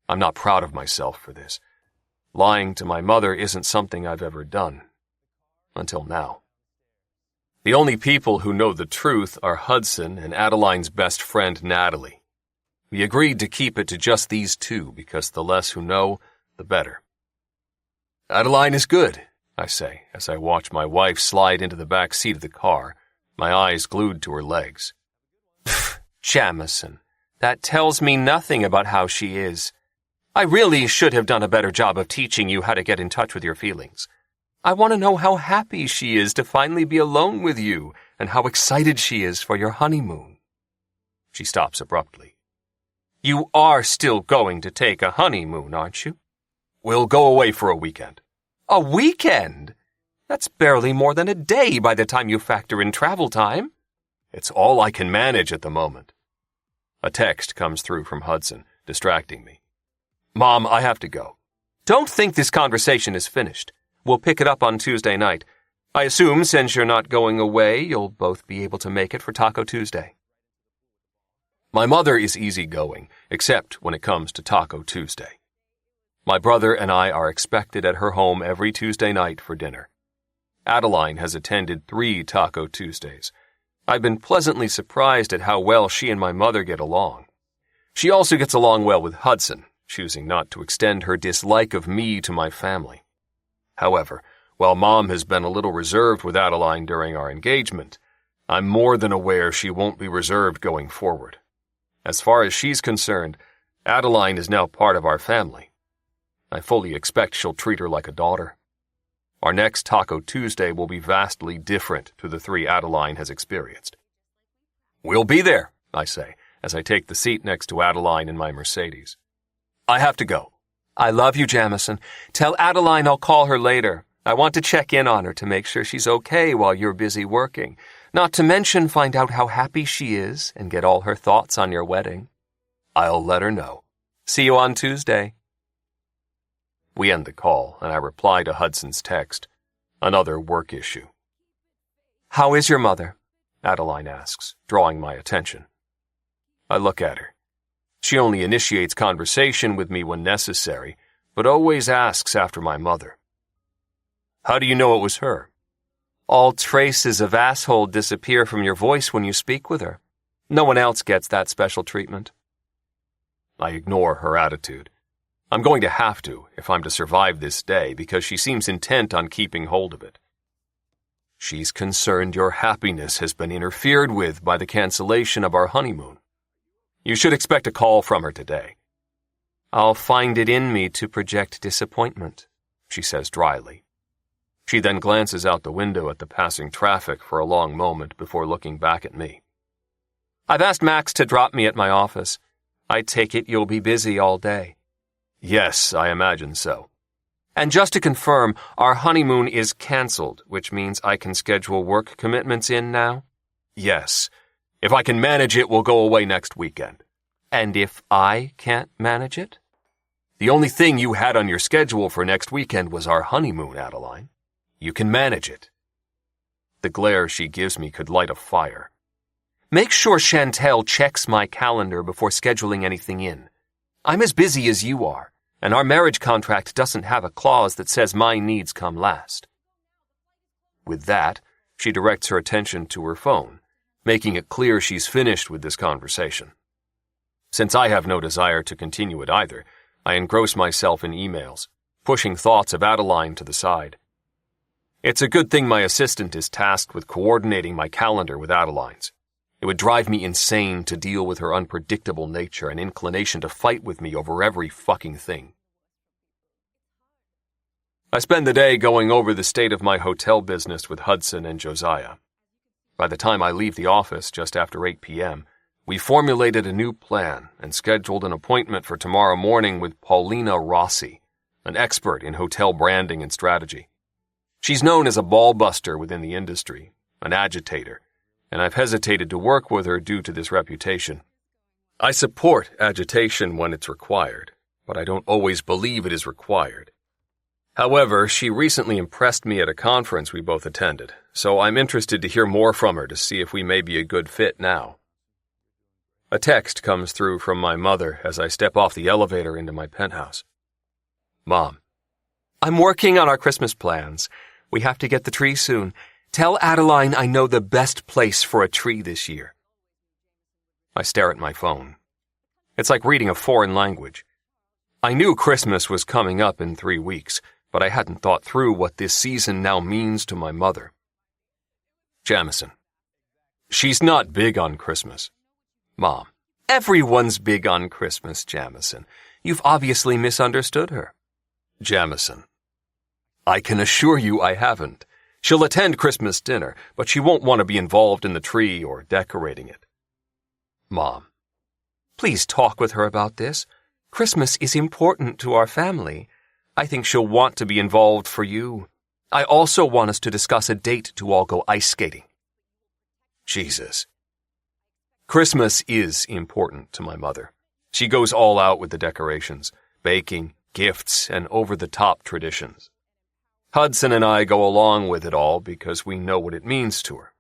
Speaker 2: I'm not proud of myself for this. Lying to my mother isn't something I've ever done. Until now. The only people who know the truth are Hudson and Adeline's best friend, Natalie. We agreed to keep it to just these two because the less who know, the better. "Adeline is good," I say as I watch my wife slide into the back seat of the car, my eyes glued to her legs. "Pfft, Jamison, that tells me nothing about how she is. I really should have done a better job of teaching you how to get in touch with your feelings. I want to know how happy she is to finally be alone with you and how excited she is for your honeymoon." She stops abruptly. "You are still going to take a honeymoon, aren't you?" "We'll go away for a weekend." "A weekend? That's barely more than a day by the time you factor in travel time." "It's all I can manage at the moment." A text comes through from Hudson, distracting me. "Mom, I have to go." "Don't think this conversation is finished. We'll pick it up on Tuesday night. I assume since you're not going away, you'll both be able to make it for Taco Tuesday." My mother is easygoing, except when it comes to Taco Tuesday. My brother and I are expected at her home every Tuesday night for dinner. Adeline has attended 3 Taco Tuesdays. I've been pleasantly surprised at how well she and my mother get along. She also gets along well with Hudson, choosing not to extend her dislike of me to my family. However, while Mom has been a little reserved with Adeline during our engagement, I'm more than aware she won't be reserved going forward. As far as she's concerned, Adeline is now part of our family. I fully expect she'll treat her like a daughter. Our next Taco Tuesday will be vastly different to the 3 Adeline has experienced. We'll be there, I say, as I take the seat next to Adeline in my Mercedes. I have to go. I love you, Jamison. Tell Adeline I'll call her later. I want to check in on her to make sure she's okay while you're busy working. Not to mention find out how happy she is and get all her thoughts on your wedding. I'll let her know. See you on Tuesday. We end the call, and I reply to Hudson's text. Another work issue. How is your mother? Adeline asks, drawing my attention. I look at her. She only initiates conversation with me when necessary, but always asks after my mother. How do you know it was her? All traces of asshole disappear from your voice when you speak with her. No one else gets that special treatment. I ignore her attitude. I'm going to have to if I'm to survive this day because she seems intent on keeping hold of it. She's concerned your happiness has been interfered with by the cancellation of our honeymoon. You should expect a call from her today. I'll find it in me to project disappointment, she says dryly. She then glances out the window at the passing traffic for a long moment before looking back at me. I've asked Max to drop me at my office. I take it you'll be busy all day. Yes, I imagine so. And just to confirm, our honeymoon is cancelled, which means I can schedule work commitments in now? Yes. If I can manage it, we'll go away next weekend. And if I can't manage it? The only thing you had on your schedule for next weekend was our honeymoon, Adeline. You can manage it. The glare she gives me could light a fire. Make sure Chantel checks my calendar before scheduling anything in. I'm as busy as you are, and our marriage contract doesn't have a clause that says my needs come last. With that, she directs her attention to her phone, making it clear she's finished with this conversation. Since I have no desire to continue it either, I engross myself in emails, pushing thoughts of Adeline to the side. It's a good thing my assistant is tasked with coordinating my calendar with Adeline's. It would drive me insane to deal with her unpredictable nature and inclination to fight with me over every fucking thing. I spend the day going over the state of my hotel business with Hudson and Josiah. By the time I leave the office just after 8 p.m., we formulated a new plan and scheduled an appointment for tomorrow morning with Paulina Rossi, an expert in hotel branding and strategy. She's known as a ballbuster within the industry, an agitator, and I've hesitated to work with her due to this reputation. I support agitation when it's required, but I don't always believe it is required. However, she recently impressed me at a conference we both attended, so I'm interested to hear more from her to see if we may be a good fit now. A text comes through from my mother as I step off the elevator into my penthouse. Mom, I'm working on our Christmas plans. We have to get the tree soon. Tell Adeline I know the best place for a tree this year. I stare at my phone. It's like reading a foreign language. I knew Christmas was coming up in 3 weeks, but I hadn't thought through what this season now means to my mother. Jamison. She's not big on Christmas. Mom. Everyone's big on Christmas, Jamison. You've obviously misunderstood her. Jamison. I can assure you I haven't. She'll attend Christmas dinner, but she won't want to be involved in the tree or decorating it. Mom. Please talk with her about this. Christmas is important to our family. I think she'll want to be involved for you. I also want us to discuss a date to all go ice skating. Jesus. Christmas is important to my mother. She goes all out with the decorations, baking, gifts, and over-the-top traditions. Hudson and I go along with it all because we know what it means to her.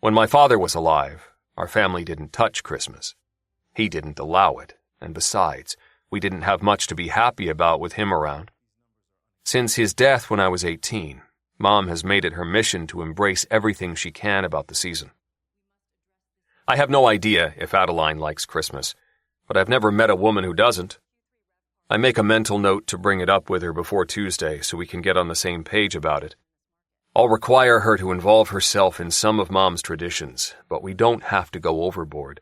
Speaker 2: When my father was alive, our family didn't touch Christmas. He didn't allow it, and besides, we didn't have much to be happy about with him around. Since his death when I was 18, Mom has made it her mission to embrace everything she can about the season. I have no idea if Adeline likes Christmas, but I've never met a woman who doesn't. I make a mental note to bring it up with her before Tuesday so we can get on the same page about it. I'll require her to involve herself in some of Mom's traditions, but we don't have to go overboard.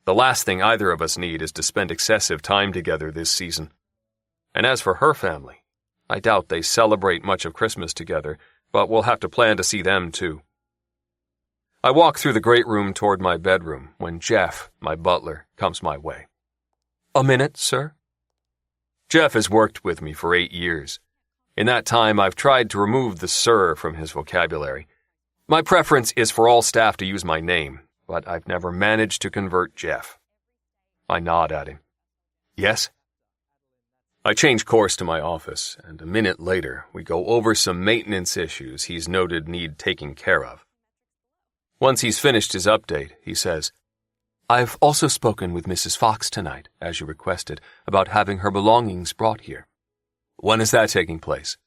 Speaker 2: The last thing either of us need is to spend excessive time together this season. And as for her family, I doubt they celebrate much of Christmas together, but we'll have to plan to see them too. I walk through the great room toward my bedroom when Jeff, my butler, comes my way. "A minute, sir?" Jeff has worked with me for 8 years. In that time, I've tried to remove the sir from his vocabulary. My preference is for all staff to use my name, but I've never managed to convert Jeff. I nod at him. "Yes?" I change course to my office, and a minute later, we go over some maintenance issues he's noted need taking care of. Once he's finished his update, he says, "I've also spoken with Mrs. Fox tonight, as you requested, about having her belongings brought here." "When is that taking place?"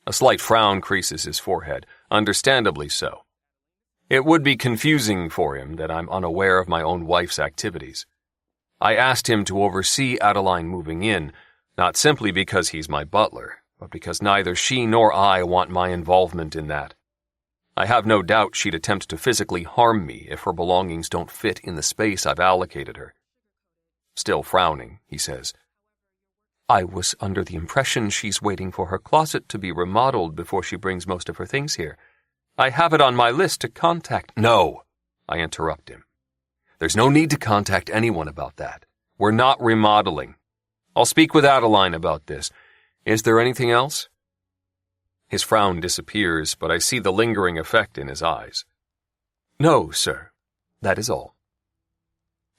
Speaker 2: A slight frown creases his forehead, understandably so. It would be confusing for him that I'm unaware of my own wife's activities. I asked him to oversee Adeline moving in, not simply because he's my butler, but because neither she nor I want my involvement in that. I have no doubt she'd attempt to physically harm me if her belongings don't fit in the space I've allocated her. Still frowning, he says, "I was under the impression she's waiting for her closet to be remodeled before she brings most of her things here. I have it on my list to contact—" "No," I interrupt him. "There's no need to contact anyone about that. We're not remodeling. I'll speak with Adeline about this. Is there anything else?" His frown disappears, but I see the lingering effect in his eyes. "No, sir. That is all."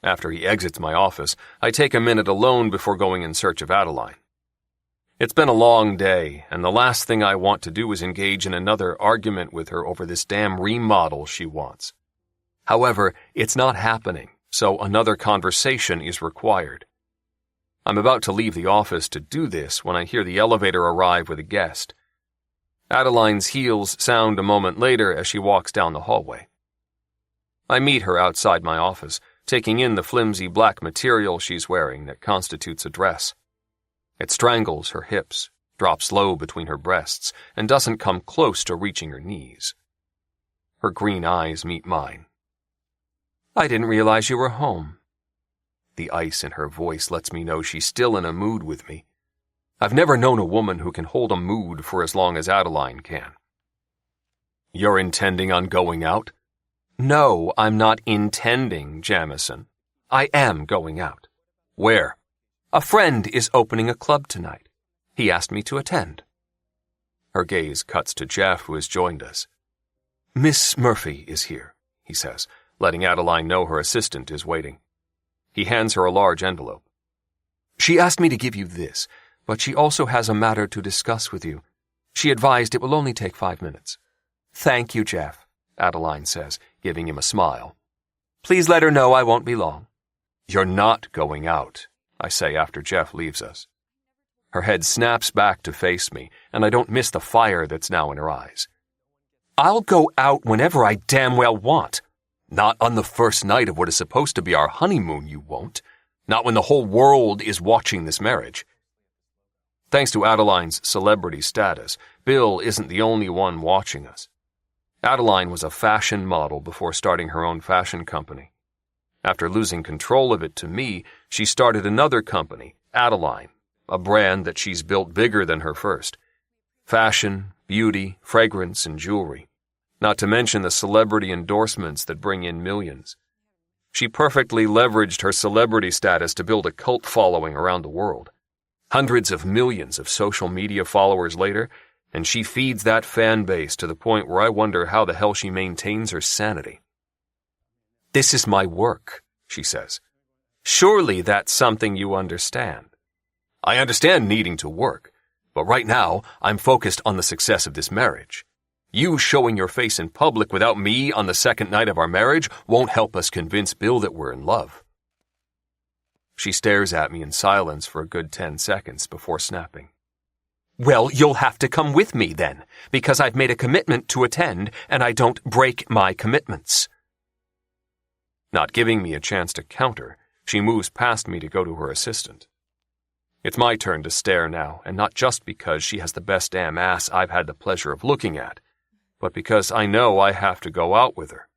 Speaker 2: After he exits my office, I take a minute alone before going in search of Adeline. It's been a long day, and the last thing I want to do is engage in another argument with her over this damn remodel she wants. However, it's not happening, so another conversation is required. I'm about to leave the office to do this when I hear the elevator arrive with a guest. Adeline's heels sound a moment later as she walks down the hallway. I meet her outside my office, taking in the flimsy black material she's wearing that constitutes a dress. It strangles her hips, drops low between her breasts, and doesn't come close to reaching her knees. Her green eyes meet mine. "I didn't realize you were home." The ice in her voice lets me know she's still in a mood with me. I've never known a woman who can hold a mood for as long as Adeline can. "You're intending on going out?" "No, I'm not intending, Jamison. I am going out." "Where?" "A friend is opening a club tonight. He asked me to attend." Her gaze cuts to Jeff, who has joined us. "Miss Murphy is here," he says, letting Adeline know her assistant is waiting. He hands her a large envelope. "She asked me to give you this, but she also has a matter to discuss with you. She advised it will only take 5 minutes." "Thank you, Jeff," Adeline says, giving him a smile. "Please let her know I won't be long." "You're not going out," I say after Jeff leaves us. Her head snaps back to face me, and I don't miss the fire that's now in her eyes. "I'll go out whenever I damn well want." "Not on the first night of what is supposed to be our honeymoon, you won't. Not when the whole world is watching this marriage." Thanks to Adeline's celebrity status, Bill isn't the only one watching us. Adeline was a fashion model before starting her own fashion company. After losing control of it to me, she started another company, Adeline, a brand that she's built bigger than her first. Fashion, beauty, fragrance, and jewelry. Not to mention the celebrity endorsements that bring in millions. She perfectly leveraged her celebrity status to build a cult following around the world. Hundreds of millions of social media followers later, and she feeds that fan base to the point where I wonder how the hell she maintains her sanity. "This is my work," she says. "Surely that's something you understand." "I understand needing to work, but right now I'm focused on the success of this marriage. You showing your face in public without me on the second night of our marriage won't help us convince Bill that we're in love." She stares at me in silence for a good 10 seconds before snapping. "Well, you'll have to come with me then, because I've made a commitment to attend, and I don't break my commitments." Not giving me a chance to counter, she moves past me to go to her assistant. It's my turn to stare now, and not just because she has the best damn ass I've had the pleasure of looking at, but because I know I have to go out with her.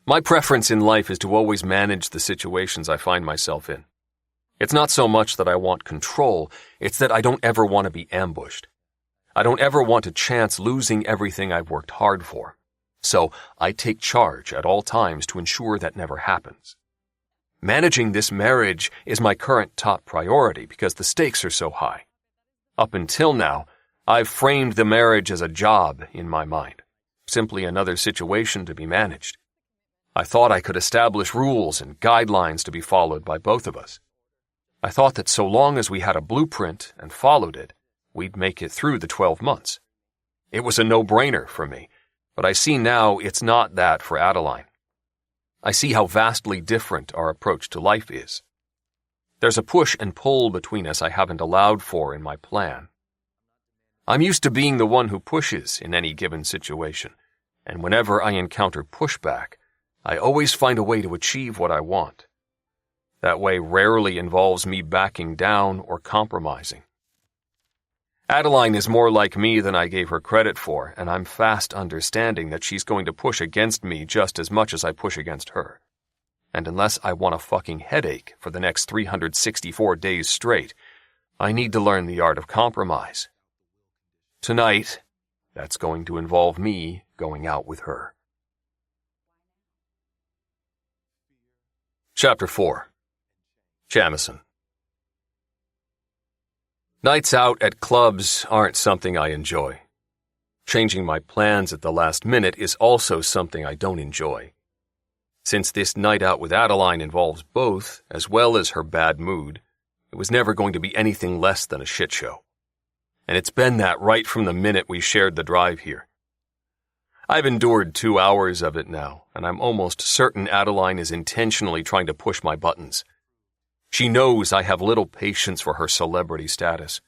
Speaker 2: My preference in life is to always manage the situations I find myself in. It's not so much that I want control, it's that I don't ever want to be ambushed. I don't ever want to chance losing everything I've worked hard for. So I take charge at all times to ensure that never happens. Managing this marriage is my current top priority because the stakes are so high. Up until now, I've framed the marriage as a job in my mind, simply another situation to be managed. I thought I could establish rules and guidelines to be followed by both of us. I thought that so long as we had a blueprint and followed it, we'd make it through the 12 months. It was a no-brainer for me, but I see now it's not that for Adeline. I see how vastly different our approach to life is. There's a push and pull between us I haven't allowed for in my plan. I'm used to being the one who pushes in any given situation, and whenever I encounter pushback, I always find a way to achieve what I want. That way rarely involves me backing down or compromising. Adeline is more like me than I gave her credit for, and I'm fast understanding that she's going to push against me just as much as I push against her. And unless I want a fucking headache for the next 364 days straight, I need to learn the art of compromise. Tonight, that's going to involve me going out with her. Chapter 4. Jamison. Nights out at clubs aren't something I enjoy. Changing my plans at the last minute is also something I don't enjoy. Since this night out with Adeline involves both, as well as her bad mood, it was never going to be anything less than a shit show. And it's been that right from the minute we shared the drive here. I've endured 2 hours of it now, and I'm almost certain Adeline is intentionally trying to push my buttons. She knows I have little patience for her celebrity status.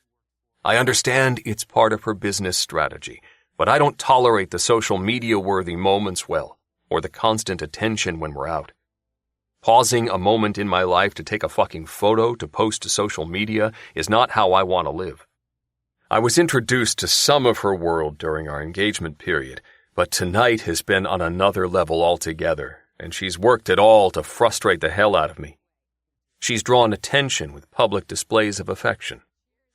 Speaker 2: I understand it's part of her business strategy, but I don't tolerate the social media-worthy moments well, or the constant attention when we're out. Pausing a moment in my life to take a fucking photo to post to social media is not how I want to live. I was introduced to some of her world during our engagement period, but tonight has been on another level altogether, and she's worked it all to frustrate the hell out of me. She's drawn attention with public displays of affection.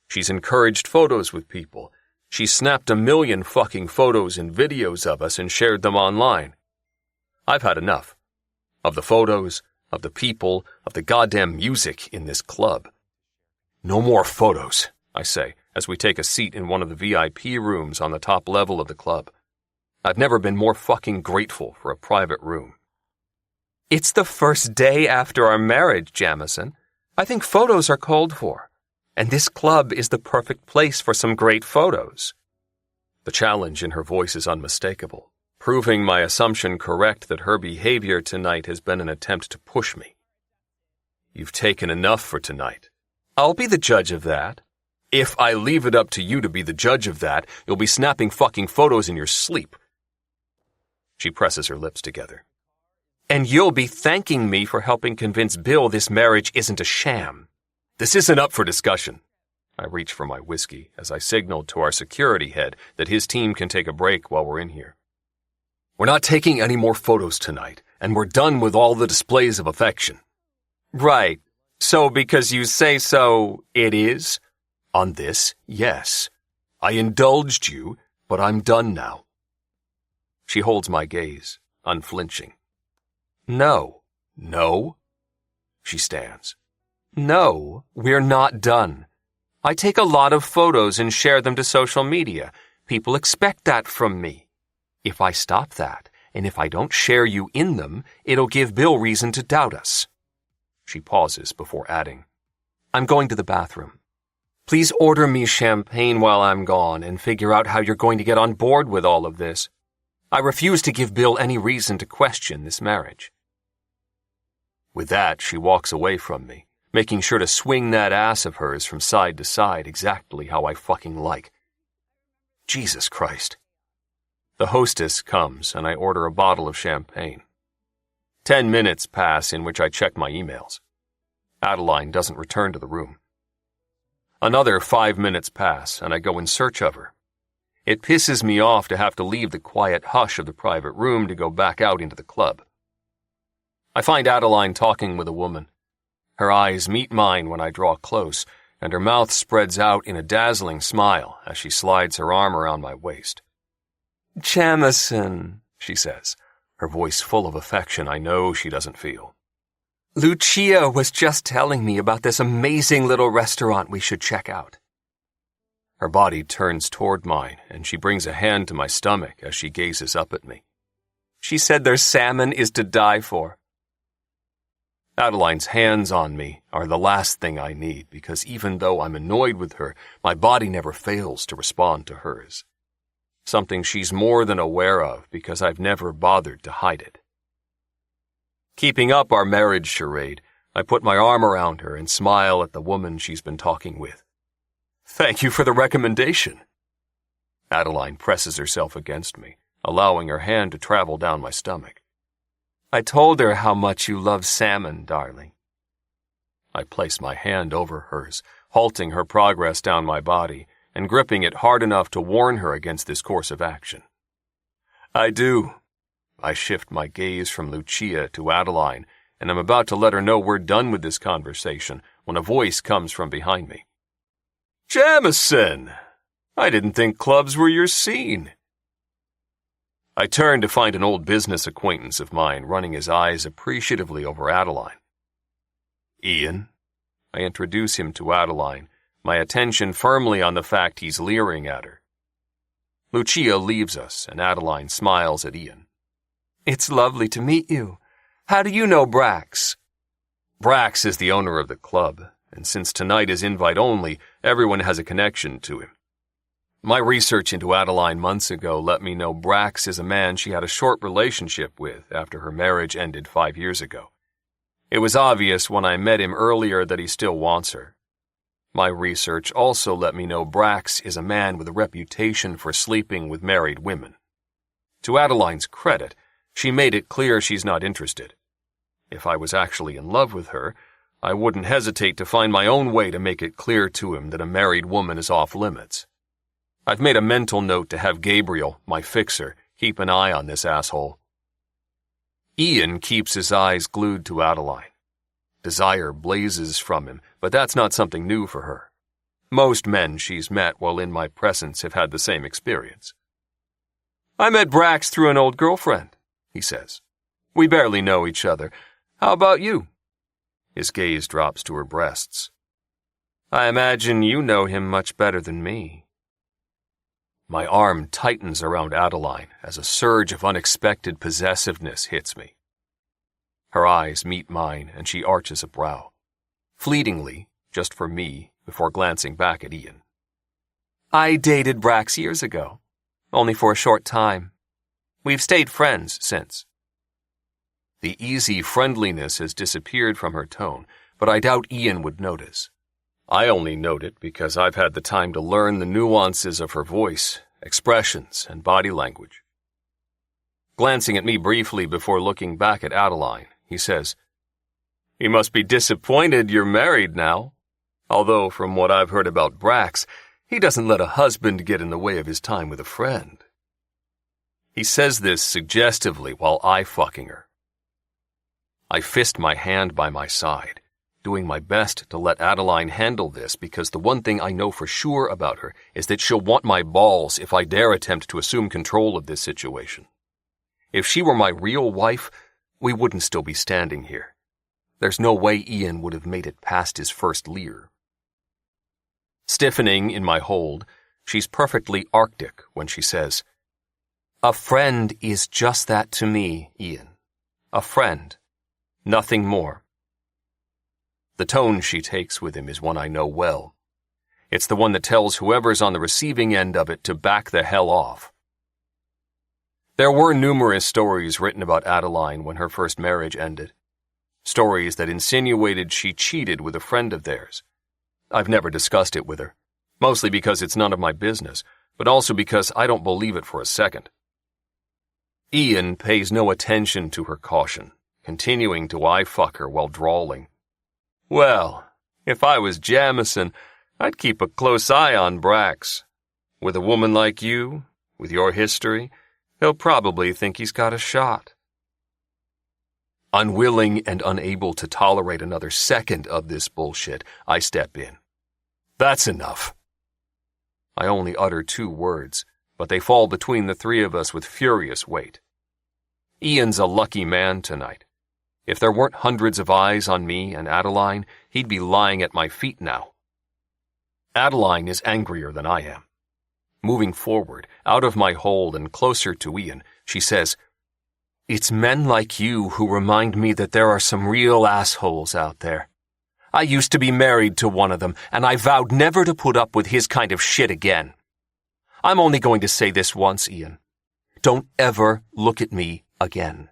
Speaker 2: She's encouraged photos with people. She's snapped 1 million fucking photos and videos of us and shared them online. I've had enough. Of the photos, of the people, of the goddamn music in this club. No more photos, I say, as we take a seat in one of the VIP rooms on the top level of the club. I've never been more fucking grateful for a private room. It's the first day after our marriage, Jamison. I think photos are called for. And this club is the perfect place for some great photos. The challenge in her voice is unmistakable, proving my assumption correct that her behavior tonight has been an attempt to push me. You've taken enough for tonight. I'll be the judge of that. If I leave it up to you to be the judge of that, you'll be snapping fucking photos in your sleep. She presses her lips together. And you'll be thanking me for helping convince Bill this marriage isn't a sham. This isn't up for discussion. I reach for my whiskey as I signaled to our security head that his team can take a break while we're in here. We're not taking any more photos tonight, and we're done with all the displays of affection. Right. So because you say so, it is? On this, yes. I indulged you, but I'm done now. She holds my gaze, unflinching. No. No? She stands. No, we're not done. I take a lot of photos and share them to social media. People expect that from me. If I stop that, and if I don't share you in them, it'll give Bill reason to doubt us. She pauses before adding, I'm going to the bathroom. Please order me champagne while I'm gone and figure out how you're going to get on board with all of this. I refuse to give Bill any reason to question this marriage. With that, she walks away from me, making sure to swing that ass of hers from side to side exactly how I fucking like. Jesus Christ. The hostess comes and I order a bottle of champagne. 10 minutes pass in which I check my emails. Adeline doesn't return to the room. Another 5 minutes pass and I go in search of her. It pisses me off to have to leave the quiet hush of the private room to go back out into the club. I find Adeline talking with a woman. Her eyes meet mine when I draw close, and her mouth spreads out in a dazzling smile as she slides her arm around my waist. "Jamison," she says, her voice full of affection I know she doesn't feel. "Lucia was just telling me about this amazing little restaurant we should check out." Her body turns toward mine, and she brings a hand to my stomach as she gazes up at me. "She said their salmon is to die for." Adeline's hands on me are the last thing I need because even though I'm annoyed with her, my body never fails to respond to hers. Something she's more than aware of because I've never bothered to hide it. Keeping up our marriage charade, I put my arm around her and smile at the woman she's been talking with. "Thank you for the recommendation." Adeline presses herself against me, allowing her hand to travel down my stomach. "I told her how much you love salmon, darling." I place my hand over hers, halting her progress down my body and gripping it hard enough to warn her against this course of action. "I do." I shift my gaze from Lucia to Adeline, and I'm about to let her know we're done with this conversation when a voice comes from behind me. "Jamison! I didn't think clubs were your scene." I turn to find an old business acquaintance of mine running his eyes appreciatively over Adeline. "Ian." I introduce him to Adeline, my attention firmly on the fact he's leering at her. Lucia leaves us, and Adeline smiles at Ian. "It's lovely to meet you. How do you know Brax?" Brax is the owner of the club, and since tonight is invite only, everyone has a connection to him. My research into Adeline months ago let me know Brax is a man she had a short relationship with after her marriage ended 5 years ago. It was obvious when I met him earlier that he still wants her. My research also let me know Brax is a man with a reputation for sleeping with married women. To Adeline's credit, she made it clear she's not interested. If I was actually in love with her, I wouldn't hesitate to find my own way to make it clear to him that a married woman is off limits. I've made a mental note to have Gabriel, my fixer, keep an eye on this asshole. Ian keeps his eyes glued to Adeline. Desire blazes from him, but that's not something new for her. Most men she's met while in my presence have had the same experience. "I met Brax through an old girlfriend," he says. "We barely know each other. How about you?" His gaze drops to her breasts. "I imagine you know him much better than me." My arm tightens around Adeline as a surge of unexpected possessiveness hits me. Her eyes meet mine and she arches a brow. Fleetingly, just for me, before glancing back at Ian. "I dated Brax years ago, only for a short time. We've stayed friends since." The easy friendliness has disappeared from her tone, but I doubt Ian would notice. I only note it because I've had the time to learn the nuances of her voice, expressions, and body language. Glancing at me briefly before looking back at Adeline, he says, "You must be disappointed you're married now. Although, from what I've heard about Brax, he doesn't let a husband get in the way of his time with a friend." He says this suggestively while eye-fucking her. I fist my hand by my side, doing my best to let Adeline handle this because the one thing I know for sure about her is that she'll want my balls if I dare attempt to assume control of this situation. If she were my real wife, we wouldn't still be standing here. There's no way Ian would have made it past his first leer. Stiffening in my hold, she's perfectly arctic when she says, "A friend is just that to me, Ian. A friend. Nothing more." The tone she takes with him is one I know well. It's the one that tells whoever's on the receiving end of it to back the hell off. There were numerous stories written about Adeline when her first marriage ended. Stories that insinuated she cheated with a friend of theirs. I've never discussed it with her, mostly because it's none of my business, but also because I don't believe it for a second. Ian pays no attention to her caution, continuing to eye-fuck her while drawling. "Well, if I was Jamison, I'd keep a close eye on Brax. With a woman like you, with your history, he'll probably think he's got a shot." Unwilling and unable to tolerate another second of this bullshit, I step in. That's enough. I only utter 2 words, but they fall between the 3 of us with furious weight. Ian's a lucky man tonight. If there weren't hundreds of eyes on me and Adeline, he'd be lying at my feet now. Adeline is angrier than I am. Moving forward, out of my hold and closer to Ian, she says, "It's men like you who remind me that there are some real assholes out there. I used to be married to one of them, and I vowed never to put up with his kind of shit again. I'm only going to say this once, Ian. Don't ever look at me again.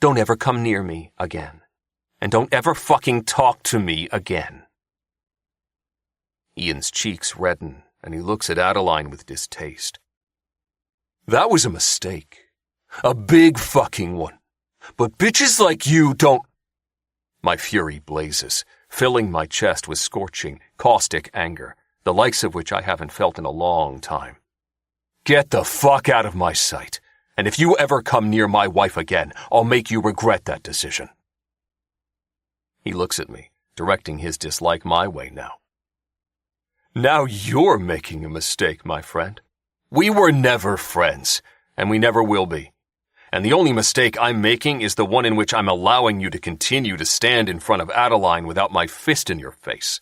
Speaker 2: Don't ever come near me again. And don't ever fucking talk to me again." Ian's cheeks redden, and he looks at Adeline with distaste. "That was a mistake. A big fucking one. But bitches like you don't—" My fury blazes, filling my chest with scorching, caustic anger, the likes of which I haven't felt in a long time. "Get the fuck out of my sight, and if you ever come near my wife again, I'll make you regret that decision." He looks at me, directing his dislike my way now. "Now you're making a mistake, my friend. We were never friends, and we never will be. And the only mistake I'm making is the one in which I'm allowing you to continue to stand in front of Adeline without my fist in your face."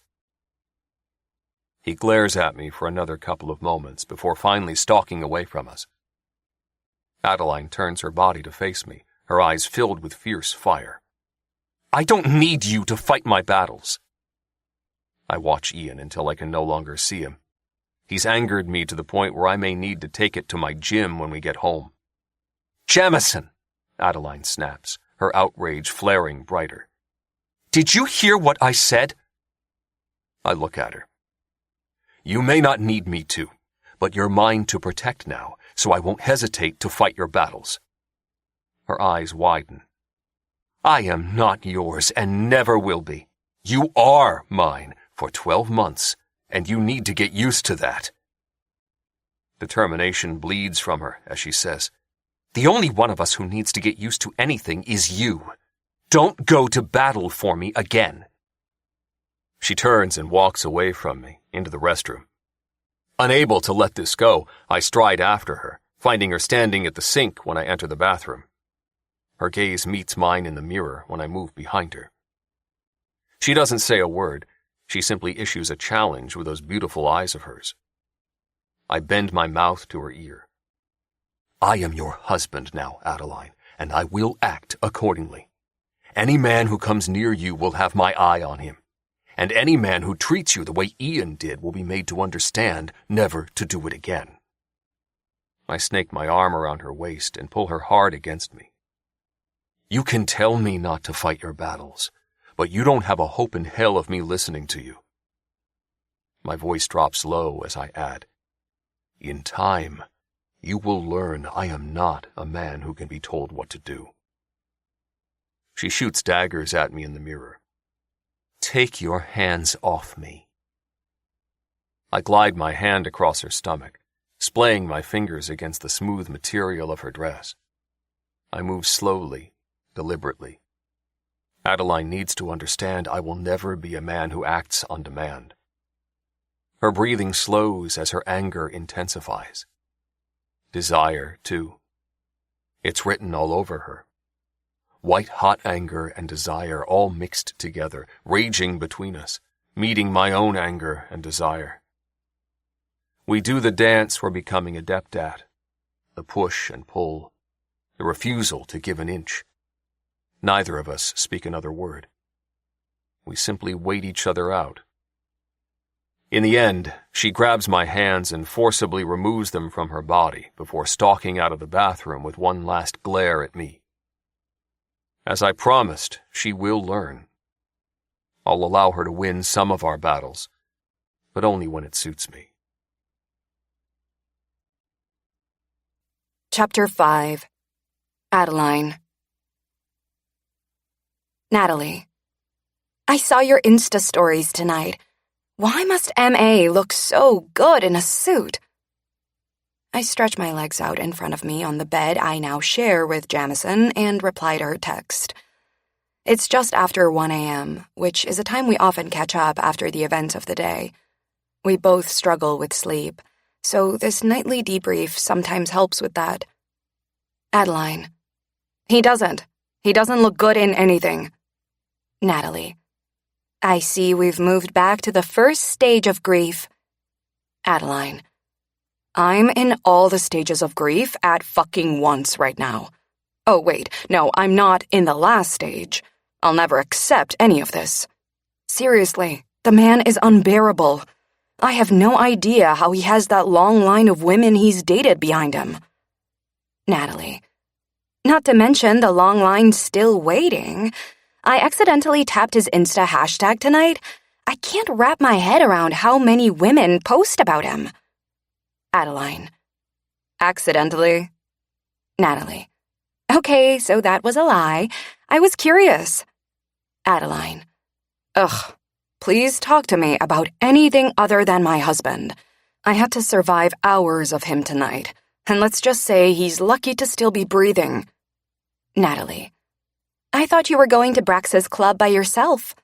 Speaker 2: He glares at me for another couple of moments before finally stalking away from us. Adeline turns her body to face me, her eyes filled with fierce fire. "I don't need you to fight my battles." I watch Ian until I can no longer see him. He's angered me to the point where I may need to take it to my gym when we get home. "Jamison!" Adeline snaps, her outrage flaring brighter. "Did you hear what I said?" I look at her. "You may not need me to, but you're mine to protect now, so I won't hesitate to fight your battles." Her eyes widen. "I am not yours and never will be. You are mine for 12 months, and you need to get used to that." Determination bleeds from her as she says, "The only one of us who needs to get used to anything is you. Don't go to battle for me again." She turns and walks away from me, into the restroom. Unable to let this go, I stride after her, finding her standing at the sink when I enter the bathroom. Her gaze meets mine in the mirror when I move behind her. She doesn't say a word. She simply issues a challenge with those beautiful eyes of hers. I bend my mouth to her ear. "I am your husband now, Adeline, and I will act accordingly. Any man who comes near you will have my eye on him. And any man who treats you the way Ian did will be made to understand never to do it again." I snake my arm around her waist and pull her hard against me. "You can tell me not to fight your battles, but you don't have a hope in hell of me listening to you." My voice drops low as I add, "In time, you will learn I am not a man who can be told what to do." She shoots daggers at me in the mirror. "Take your hands off me." I glide my hand across her stomach, splaying my fingers against the smooth material of her dress. I move slowly, deliberately. Adeline needs to understand I will never be a man who acts on demand. Her breathing slows as her anger intensifies. Desire, too. It's written all over her. White-hot anger and desire all mixed together, raging between us, meeting my own anger and desire. We do the dance we're becoming adept at, the push and pull, the refusal to give an inch. Neither of us speak another word. We simply wait each other out. In the end, she grabs my hands and forcibly removes them from her body before stalking out of the bathroom with one last glare at me. As I promised, she will learn. I'll allow her to win some of our battles, but only when it suits me.
Speaker 1: Chapter 5. Adeline. Natalie. I saw your Insta stories tonight. Why must M.A. look so good in a suit? I stretch my legs out in front of me on the bed I now share with Jamison and reply to her text. It's just after 1 a.m., which is a time we often catch up after the events of the day. We both struggle with sleep, so this nightly debrief sometimes helps with that. Adeline. He doesn't. He doesn't look good in anything. Natalie. I see we've moved back to the first stage of grief. Adeline. I'm in all the stages of grief at fucking once right now. Oh, wait, no, I'm not in the last stage. I'll never accept any of this. Seriously, the man is unbearable. I have no idea how he has that long line of women he's dated behind him. Natalie. Not to mention the long line still waiting. I accidentally tapped his Insta hashtag tonight. I can't wrap my head around how many women post about him. Adeline. Accidentally? Natalie. Okay, so that was a lie. I was curious. Adeline. Ugh. Please talk to me about anything other than my husband. I had to survive hours of him tonight, and let's just say he's lucky to still be breathing. Natalie. I thought you were going to Brax's club by yourself.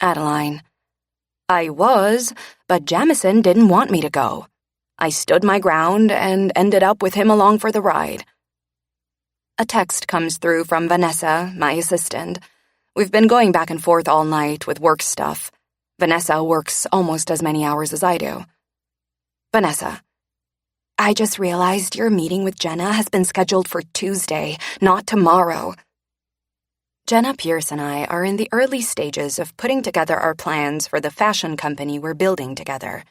Speaker 1: Adeline. I was, but Jamison didn't want me to go. I stood my ground and ended up with him along for the ride. A text comes through from Vanessa, my assistant. We've been going back and forth all night with work stuff. Vanessa works almost as many hours as I do. Vanessa. I just realized your meeting with Jenna has been scheduled for Tuesday, not tomorrow. Jenna Pierce and I are in the early stages of putting together our plans for the fashion company we're building together.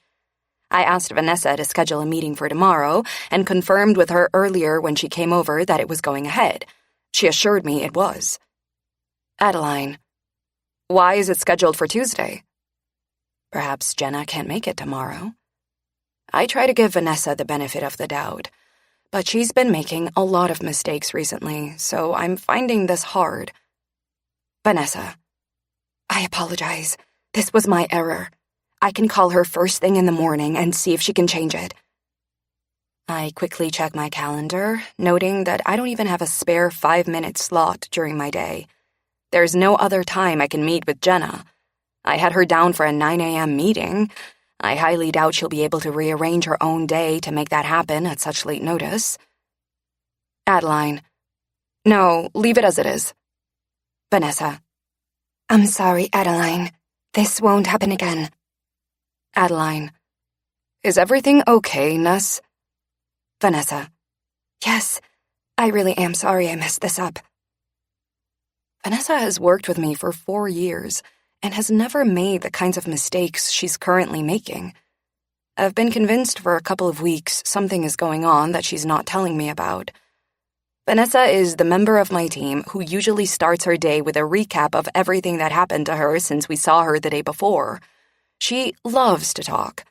Speaker 1: I asked Vanessa to schedule a meeting for tomorrow and confirmed with her earlier when she came over that it was going ahead. She assured me it was. Adeline. Why is it scheduled for Tuesday? Perhaps Jenna can't make it tomorrow. I try to give Vanessa the benefit of the doubt, but she's been making a lot of mistakes recently, so I'm finding this hard. Vanessa. I apologize. This was my error. I can call her first thing in the morning and see if she can change it. I quickly check my calendar, noting that I don't even have a spare 5-minute slot during my day. There's no other time I can meet with Jenna. I had her down for a 9 a.m. meeting. I highly doubt she'll be able to rearrange her own day to make that happen at such late notice. Adeline. No, leave it as it is. Vanessa. I'm sorry, Adeline. This won't happen again. Adeline. Is everything okay, Ness? Vanessa. Yes, I really am sorry I messed this up. Vanessa has worked with me for 4 years and has never made the kinds of mistakes she's currently making. I've been convinced for a couple of weeks something is going on that she's not telling me about. Vanessa is the member of my team who usually starts her day with a recap of everything that happened to her since we saw her the day before. She loves to talk,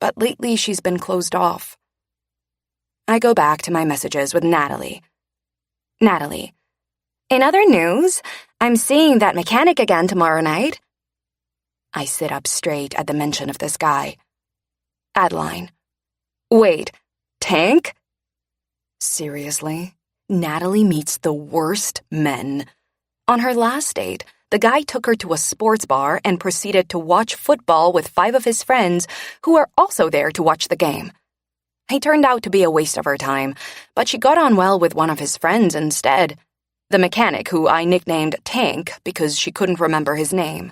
Speaker 1: but lately she's been closed off. I go back to my messages with Natalie. Natalie. In other news, I'm seeing that mechanic again tomorrow night. I sit up straight at the mention of this guy. Adeline. Wait, Tank? Seriously? Natalie meets the worst men. On her last date, the guy took her to a sports bar and proceeded to watch football with 5 of his friends who are also there to watch the game. He turned out to be a waste of her time, but she got on well with one of his friends instead. The mechanic who I nicknamed Tank because she couldn't remember his name.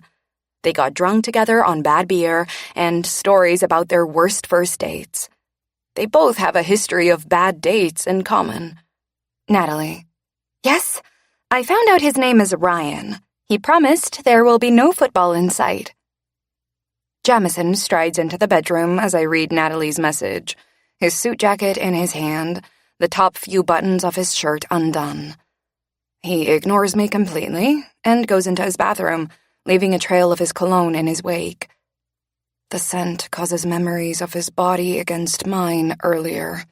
Speaker 1: They got drunk together on bad beer and stories about their worst first dates. They both have a history of bad dates in common. Natalie. Yes, I found out his name is Ryan. He promised there will be no football in sight. Jamison strides into the bedroom as I read Natalie's message, his suit jacket in his hand, the top few buttons of his shirt undone. He ignores me completely and goes into his bathroom, leaving a trail of his cologne in his wake. The scent causes memories of his body against mine earlier,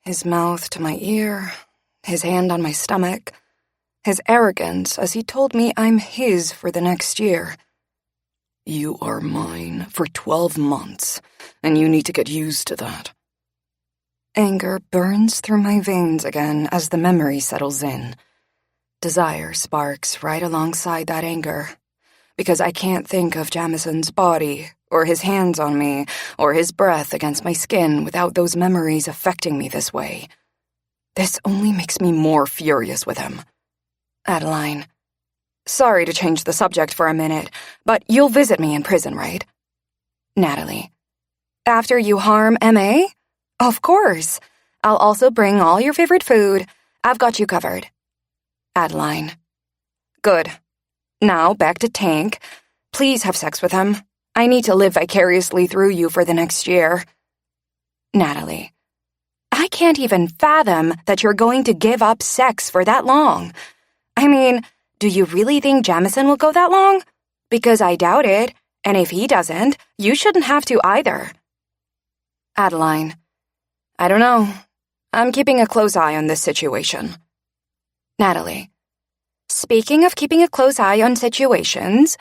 Speaker 1: his mouth to my ear, his hand on my stomach, his arrogance as he told me I'm his for the next year. You are mine for 12 months, and you need to get used to that. Anger burns through my veins again as the memory settles in. Desire sparks right alongside that anger, because I can't think of Jamison's body, or his hands on me, or his breath against my skin without those memories affecting me this way. This only makes me more furious with him. Adeline. Sorry to change the subject for a minute, but you'll visit me in prison, right? Natalie. After you harm M.A.? Of course. I'll also bring all your favorite food. I've got you covered. Adeline. Good. Now, back to Tank. Please have sex with him. I need to live vicariously through you for the next year. Natalie. I can't even fathom that you're going to give up sex for that long. I mean, do you really think Jamison will go that long? Because I doubt it, and if he doesn't, you shouldn't have to either. Adeline. I don't know. I'm keeping a close eye on this situation. Natalie. Speaking of keeping a close eye on situations,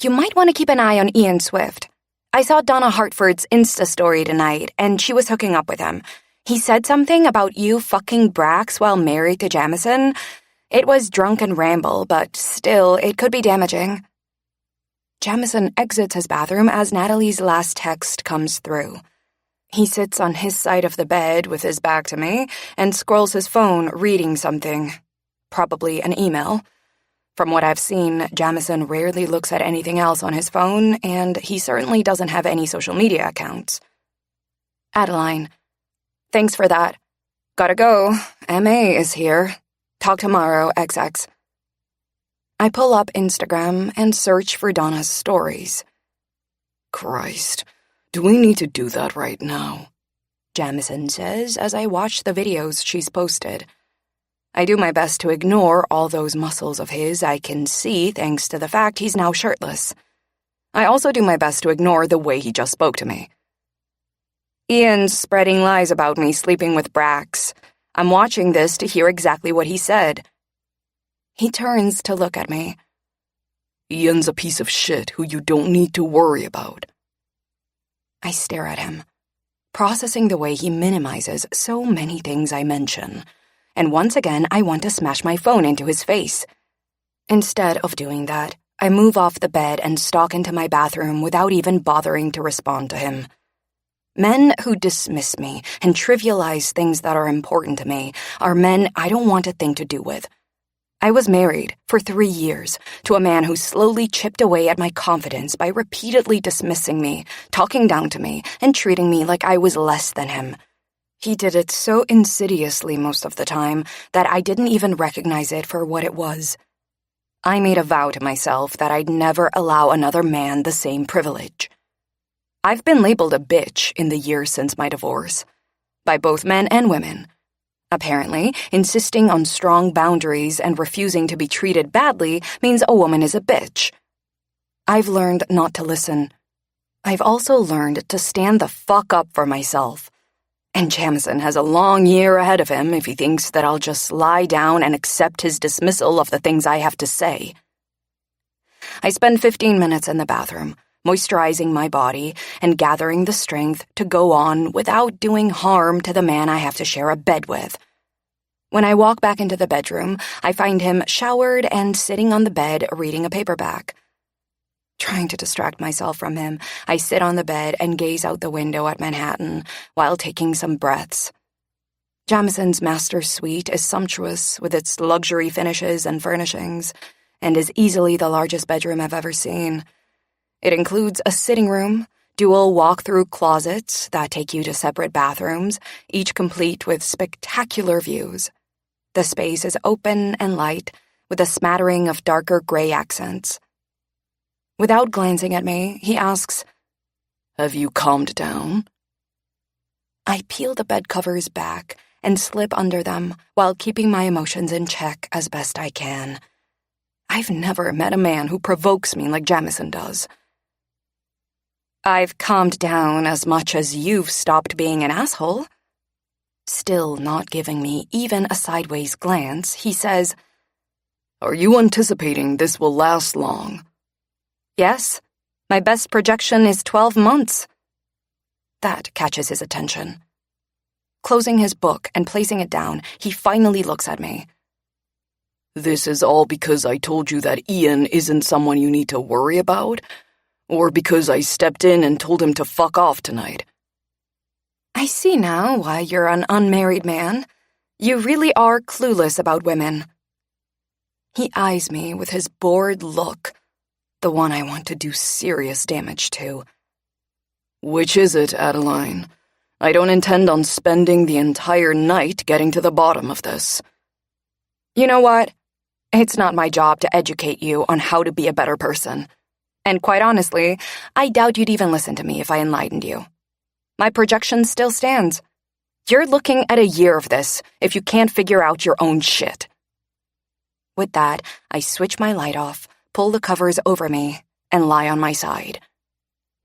Speaker 1: you might want to keep an eye on Ian Swift. I saw Donna Hartford's Insta story tonight, and she was hooking up with him. He said something about you fucking Brax while married to Jamison. It was drunken ramble, but still, it could be damaging. Jamison exits his bathroom as Natalie's last text comes through. He sits on his side of the bed with his back to me and scrolls his phone reading something. Probably an email. From what I've seen, Jamison rarely looks at anything else on his phone, and he certainly doesn't have any social media accounts. Adeline. Thanks for that. Gotta go. M.A. is here. Talk tomorrow, XX. I pull up Instagram and search for Donna's stories.
Speaker 4: Christ, do we need to do that right now?
Speaker 1: Jamison says as I watch the videos she's posted. I do my best to ignore all those muscles of his I can see thanks to the fact he's now shirtless. I also do my best to ignore the way he just spoke to me. Ian's spreading lies about me sleeping with Brax. I'm watching this to hear exactly what he said. He turns to look at me.
Speaker 4: Ian's a piece of shit who you don't need to worry about.
Speaker 1: I stare at him, processing the way he minimizes so many things I mention. And once again, I want to smash my phone into his face. Instead of doing that, I move off the bed and stalk into my bathroom without even bothering to respond to him. Men who dismiss me and trivialize things that are important to me are men I don't want a thing to do with. I was married for 3 years to a man who slowly chipped away at my confidence by repeatedly dismissing me, talking down to me, and treating me like I was less than him. He did it so insidiously most of the time that I didn't even recognize it for what it was. I made a vow to myself that I'd never allow another man the same privilege. I've been labeled a bitch in the years since my divorce, by both men and women. Apparently, insisting on strong boundaries and refusing to be treated badly means a woman is a bitch. I've learned not to listen. I've also learned to stand the fuck up for myself. And Jamison has a long year ahead of him if he thinks that I'll just lie down and accept his dismissal of the things I have to say. I spend 15 minutes in the bathroom, moisturizing my body and gathering the strength to go on without doing harm to the man I have to share a bed with. When I walk back into the bedroom, I find him showered and sitting on the bed reading a paperback. Trying to distract myself from him, I sit on the bed and gaze out the window at Manhattan while taking some breaths. Jamison's master suite is sumptuous with its luxury finishes and furnishings, and is easily the largest bedroom I've ever seen. It includes a sitting room, dual walk-through closets that take you to separate bathrooms, each complete with spectacular views. The space is open and light, with a smattering of darker gray accents. Without glancing at me, he asks,
Speaker 4: Have you calmed down?
Speaker 1: I peel the bed covers back and slip under them while keeping my emotions in check as best I can. I've never met a man who provokes me like Jamison does. I've calmed down as much as you've stopped being an asshole. Still not giving me even a sideways glance, he says,
Speaker 4: Are you anticipating this will last long?
Speaker 1: Yes, my best projection is 12 months. That catches his attention. Closing his book and placing it down, he finally looks at me.
Speaker 4: This is all because I told you that Ian isn't someone you need to worry about? Or because I stepped in and told him to fuck off tonight?
Speaker 1: I see now why you're an unmarried man. You really are clueless about women. He eyes me with his bored look, the one I want to do serious damage to.
Speaker 4: Which is it, Adeline? I don't intend on spending the entire night getting to the bottom of this.
Speaker 1: You know what? It's not my job to educate you on how to be a better person. And quite honestly, I doubt you'd even listen to me if I enlightened you. My projection still stands. You're looking at a year of this if you can't figure out your own shit. With that, I switch my light off, pull the covers over me, and lie on my side.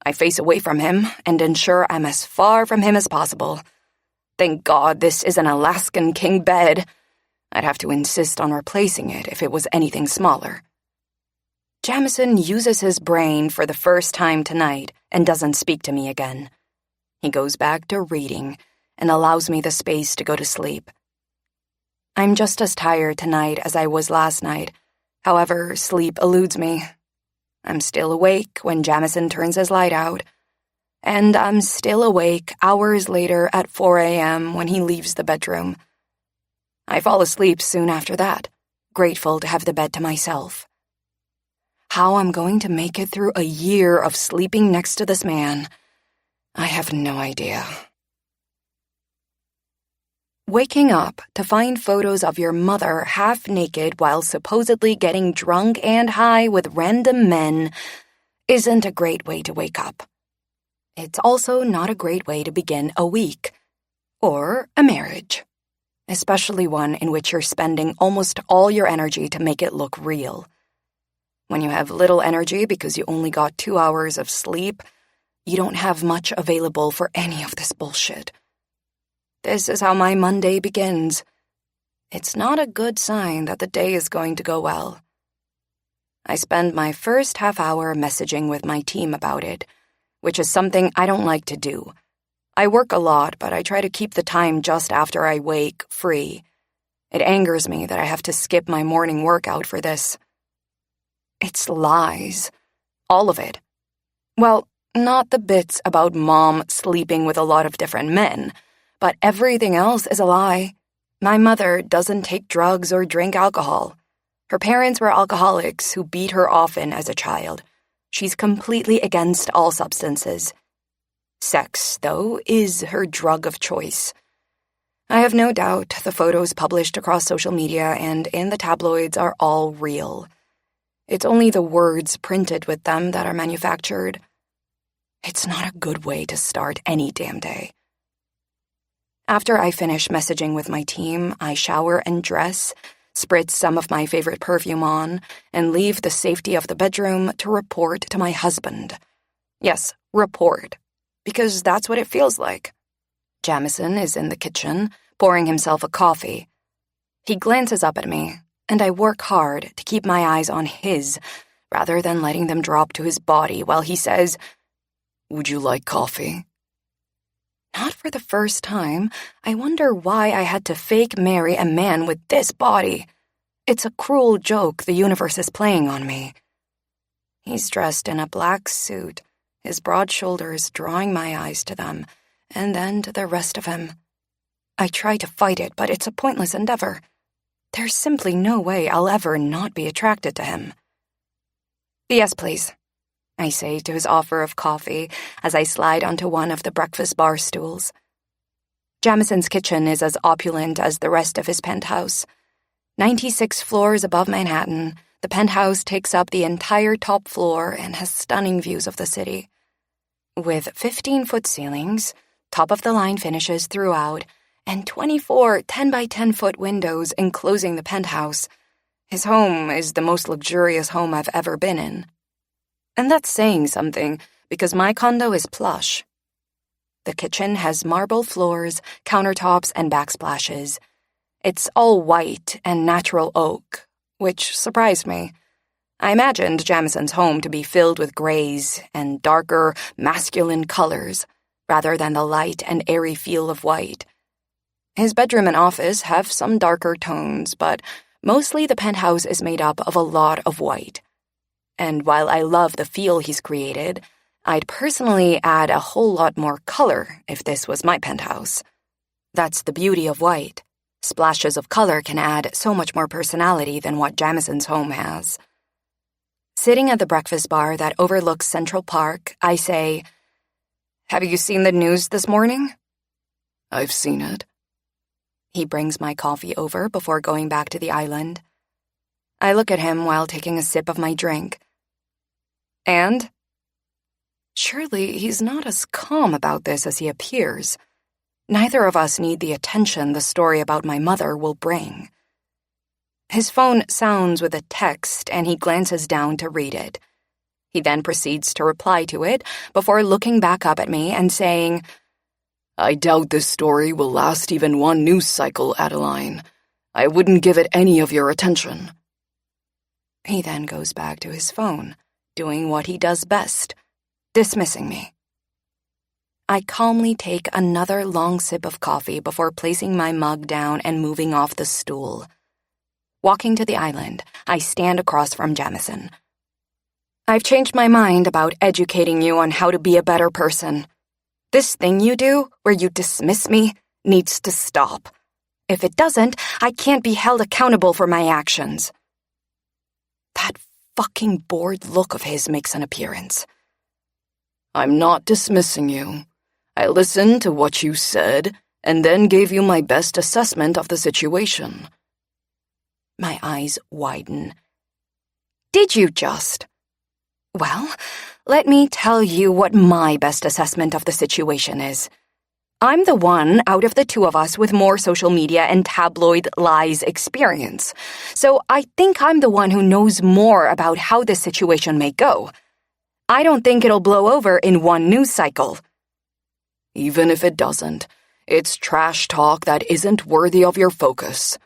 Speaker 1: I face away from him and ensure I'm as far from him as possible. Thank God this is an Alaskan king bed. I'd have to insist on replacing it if it was anything smaller. Jamison uses his brain for the first time tonight and doesn't speak to me again. He goes back to reading and allows me the space to go to sleep. I'm just as tired tonight as I was last night. However, sleep eludes me. I'm still awake when Jamison turns his light out, and I'm still awake hours later at 4 a.m. when he leaves the bedroom. I fall asleep soon after that, grateful to have the bed to myself. How I'm going to make it through a year of sleeping next to this man, I have no idea. Waking up to find photos of your mother half naked while supposedly getting drunk and high with random men isn't a great way to wake up. It's also not a great way to begin a week or a marriage, especially one in which you're spending almost all your energy to make it look real. When you have little energy because you only got 2 hours of sleep, you don't have much available for any of this bullshit. This is how my Monday begins. It's not a good sign that the day is going to go well. I spend my first half hour messaging with my team about it, which is something I don't like to do. I work a lot, but I try to keep the time just after I wake free. It angers me that I have to skip my morning workout for this. It's lies. All of it. Well, not the bits about Mom sleeping with a lot of different men, but everything else is a lie. My mother doesn't take drugs or drink alcohol. Her parents were alcoholics who beat her often as a child. She's completely against all substances. Sex, though, is her drug of choice. I have no doubt the photos published across social media and in the tabloids are all real. It's only the words printed with them that are manufactured. It's not a good way to start any damn day. After I finish messaging with my team, I shower and dress, spritz some of my favorite perfume on, and leave the safety of the bedroom to report to my husband. Yes, report, because that's what it feels like. Jamison is in the kitchen, pouring himself a coffee. He glances up at me, and I work hard to keep my eyes on his, rather than letting them drop to his body while he says,
Speaker 4: "Would you like coffee?"
Speaker 1: Not for the first time, I wonder why I had to fake marry a man with this body. It's a cruel joke the universe is playing on me. He's dressed in a black suit, his broad shoulders drawing my eyes to them, and then to the rest of him. I try to fight it, but it's a pointless endeavor. There's simply no way I'll ever not be attracted to him. "Yes, please," I say to his offer of coffee as I slide onto one of the breakfast bar stools. Jamison's kitchen is as opulent as the rest of his penthouse. 96 floors above Manhattan, the penthouse takes up the entire top floor and has stunning views of the city. With 15-foot ceilings, top-of-the-line finishes throughout, and 24 10-by-10-foot windows enclosing the penthouse, his home is the most luxurious home I've ever been in. And that's saying something, because my condo is plush. The kitchen has marble floors, countertops, and backsplashes. It's all white and natural oak, which surprised me. I imagined Jamison's home to be filled with grays and darker, masculine colors, rather than the light and airy feel of white. His bedroom and office have some darker tones, but Mostly the penthouse is made up of a lot of white. And while I love the feel he's created, I'd personally add a whole lot more color if this was my penthouse. That's the beauty of white. Splashes of color can add so much more personality than what Jamison's home has. Sitting at the breakfast bar that overlooks Central Park, I say, "Have you seen the news this morning?"
Speaker 4: "I've seen it."
Speaker 1: He brings my coffee over before going back to the island. I look at him while taking a sip of my drink. And? Surely he's not as calm about this as he appears. Neither of us need the attention the story about my mother will bring. His phone sounds with a text and he glances down to read it. He then proceeds to reply to it before looking back up at me and saying,
Speaker 4: "I doubt this story will last even one news cycle, Adeline. I wouldn't give it any of your attention."
Speaker 1: He then goes back to his phone, doing what he does best, dismissing me. I calmly take another long sip of coffee before placing my mug down and moving off the stool. Walking to the island, I stand across from Jamison. "I've changed my mind about educating you on how to be a better person. This thing you do, where you dismiss me, needs to stop. If it doesn't, I can't be held accountable for my actions." That fucking bored look of his makes an appearance.
Speaker 4: "I'm not dismissing you. I listened to what you said and then gave you my best assessment of the situation."
Speaker 1: My eyes widen. "Did you just? Well, let me tell you what my best assessment of the situation is. I'm the one out of the two of us with more social media and tabloid lies experience, so I think I'm the one who knows more about how this situation may go. I don't think it'll blow over in one news cycle."
Speaker 4: "Even if it doesn't, it's trash talk that isn't worthy of your focus."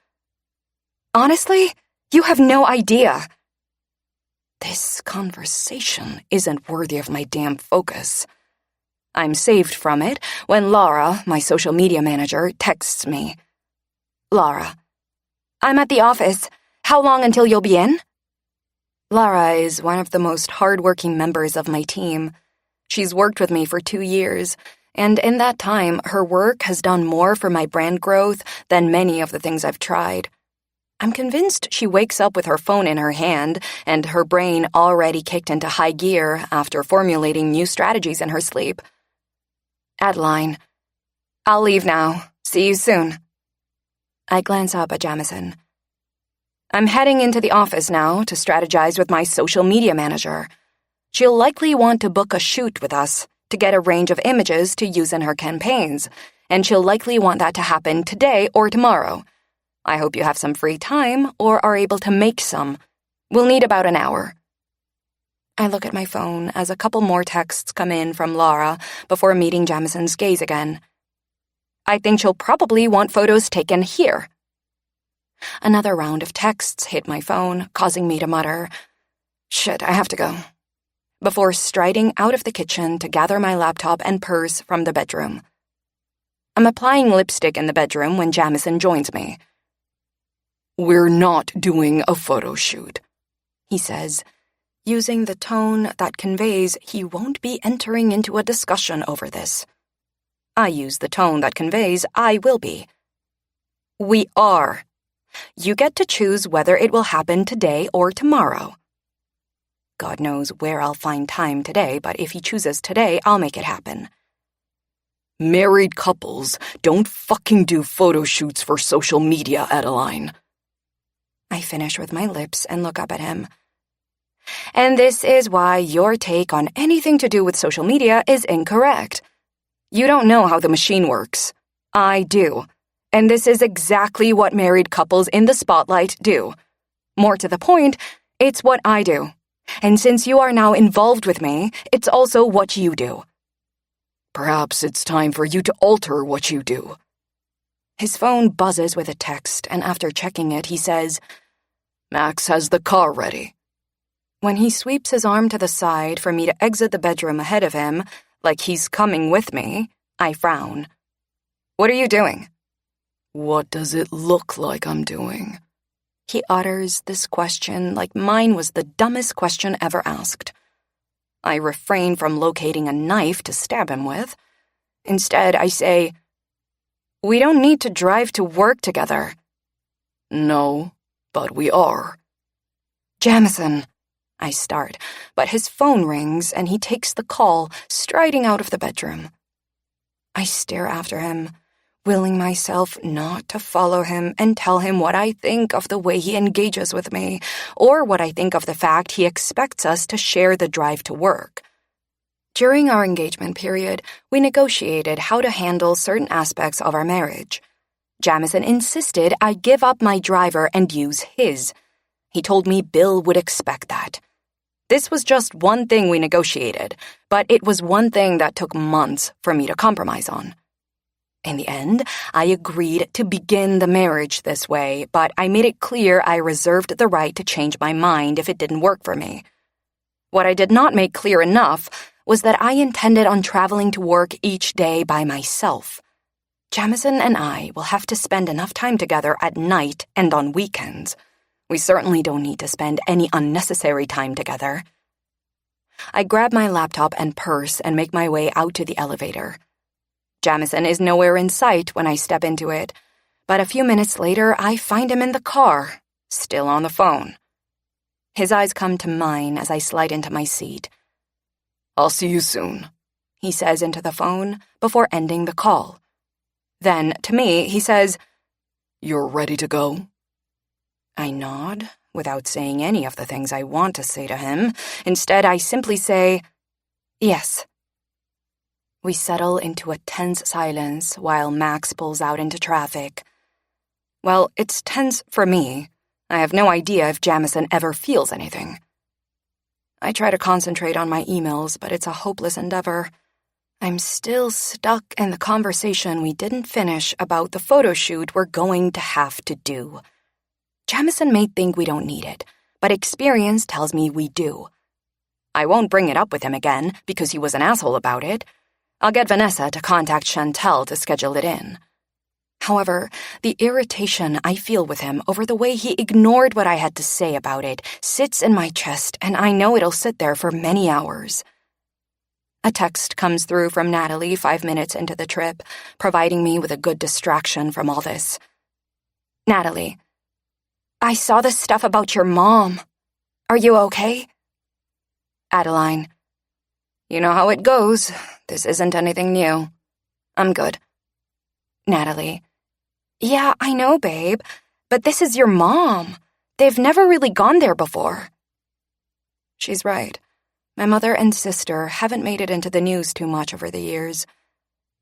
Speaker 1: Honestly, you have no idea. This conversation isn't worthy of my damn focus. I'm saved from it when Laura, my social media manager, texts me. "Laura, I'm at the office. How long until you'll be in?" Laura is one of the most hardworking members of my team. She's worked with me for 2 years, and in that time, her work has done more for my brand growth than many of the things I've tried. I'm convinced she wakes up with her phone in her hand and her brain already kicked into high gear after formulating new strategies in her sleep. "Adeline, I'll leave now. See you soon." I glance up at Jamison. "I'm heading into the office now to strategize with my social media manager. She'll likely want to book a shoot with us to get a range of images to use in her campaigns, and she'll likely want that to happen today or tomorrow. I hope you have some free time or are able to make some. We'll need about an hour." I look at my phone as a couple more texts come in from Laura before meeting Jamison's gaze again. "I think she'll probably want photos taken here." Another round of texts hit my phone, causing me to mutter, "Shit, I have to go," before striding out of the kitchen to gather my laptop and purse from the bedroom. I'm applying lipstick in the bedroom when Jamison joins me.
Speaker 4: "We're not doing a photo shoot,"
Speaker 1: he says, using the tone that conveys he won't be entering into a discussion over this. I use the tone that conveys I will be. "We are. You get to choose whether it will happen today or tomorrow." God knows where I'll find time today, but if he chooses today, I'll make it happen.
Speaker 4: "Married couples don't fucking do photo shoots for social media, Adeline."
Speaker 1: I finish with my lips and look up at him. "And this is why your take on anything to do with social media is incorrect. You don't know how the machine works. I do. And this is exactly what married couples in the spotlight do. More to the point, it's what I do. And since you are now involved with me, it's also what you do."
Speaker 4: "Perhaps it's time for you to alter what you do."
Speaker 1: His phone buzzes with a text, and after checking it, he says,
Speaker 4: "Max has the car ready."
Speaker 1: When he sweeps his arm to the side for me to exit the bedroom ahead of him, like he's coming with me, I frown. "What are you doing?"
Speaker 4: "What does it look like I'm doing?"
Speaker 1: He utters this question like mine was the dumbest question ever asked. I refrain from locating a knife to stab him with. Instead, I say, "We don't need to drive to work together."
Speaker 4: No, but we are.
Speaker 1: "Jamison," I start, but his phone rings and he takes the call, striding out of the bedroom. I stare after him, willing myself not to follow him and tell him what I think of the way he engages with me, or what I think of the fact he expects us to share the drive to work. During our engagement period, we negotiated how to handle certain aspects of our marriage. Jamison insisted I give up my driver and use his. He told me Bill would expect that. This was just one thing we negotiated, but it was one thing that took months for me to compromise on. In the end, I agreed to begin the marriage this way, but I made it clear I reserved the right to change my mind if it didn't work for me. What I did not make clear enough was that I intended on traveling to work each day by myself. Jamison and I will have to spend enough time together at night and on weekends. We certainly don't need to spend any unnecessary time together. I grab my laptop and purse and make my way out to the elevator. Jamison is nowhere in sight when I step into it, but a few minutes later I find him in the car, still on the phone. His eyes come to mine as I slide into my seat.
Speaker 4: "I'll see you soon,"
Speaker 1: he says into the phone before ending the call. Then, to me, he says,
Speaker 4: "You're ready to go?"
Speaker 1: I nod, without saying any of the things I want to say to him. Instead, I simply say, "Yes." We settle into a tense silence while Max pulls out into traffic. Well, it's tense for me. I have no idea if Jamison ever feels anything. I try to concentrate on my emails, but it's a hopeless endeavor. I'm still stuck in the conversation we didn't finish about the photo shoot we're going to have to do. Jamison may think we don't need it, but experience tells me we do. I won't bring it up with him again because he was an asshole about it. I'll get Vanessa to contact Chantel to schedule it in. However, the irritation I feel with him over the way he ignored what I had to say about it sits in my chest, and I know it'll sit there for many hours. A text comes through from Natalie 5 minutes into the trip, providing me with a good distraction from all this. "Natalie, I saw this stuff about your mom. Are you okay?" Adeline, "You know how it goes. This isn't anything new. I'm good." Natalie, "Yeah, I know, babe, but this is your mom. They've never really gone there before." She's right. My mother and sister haven't made it into the news too much over the years.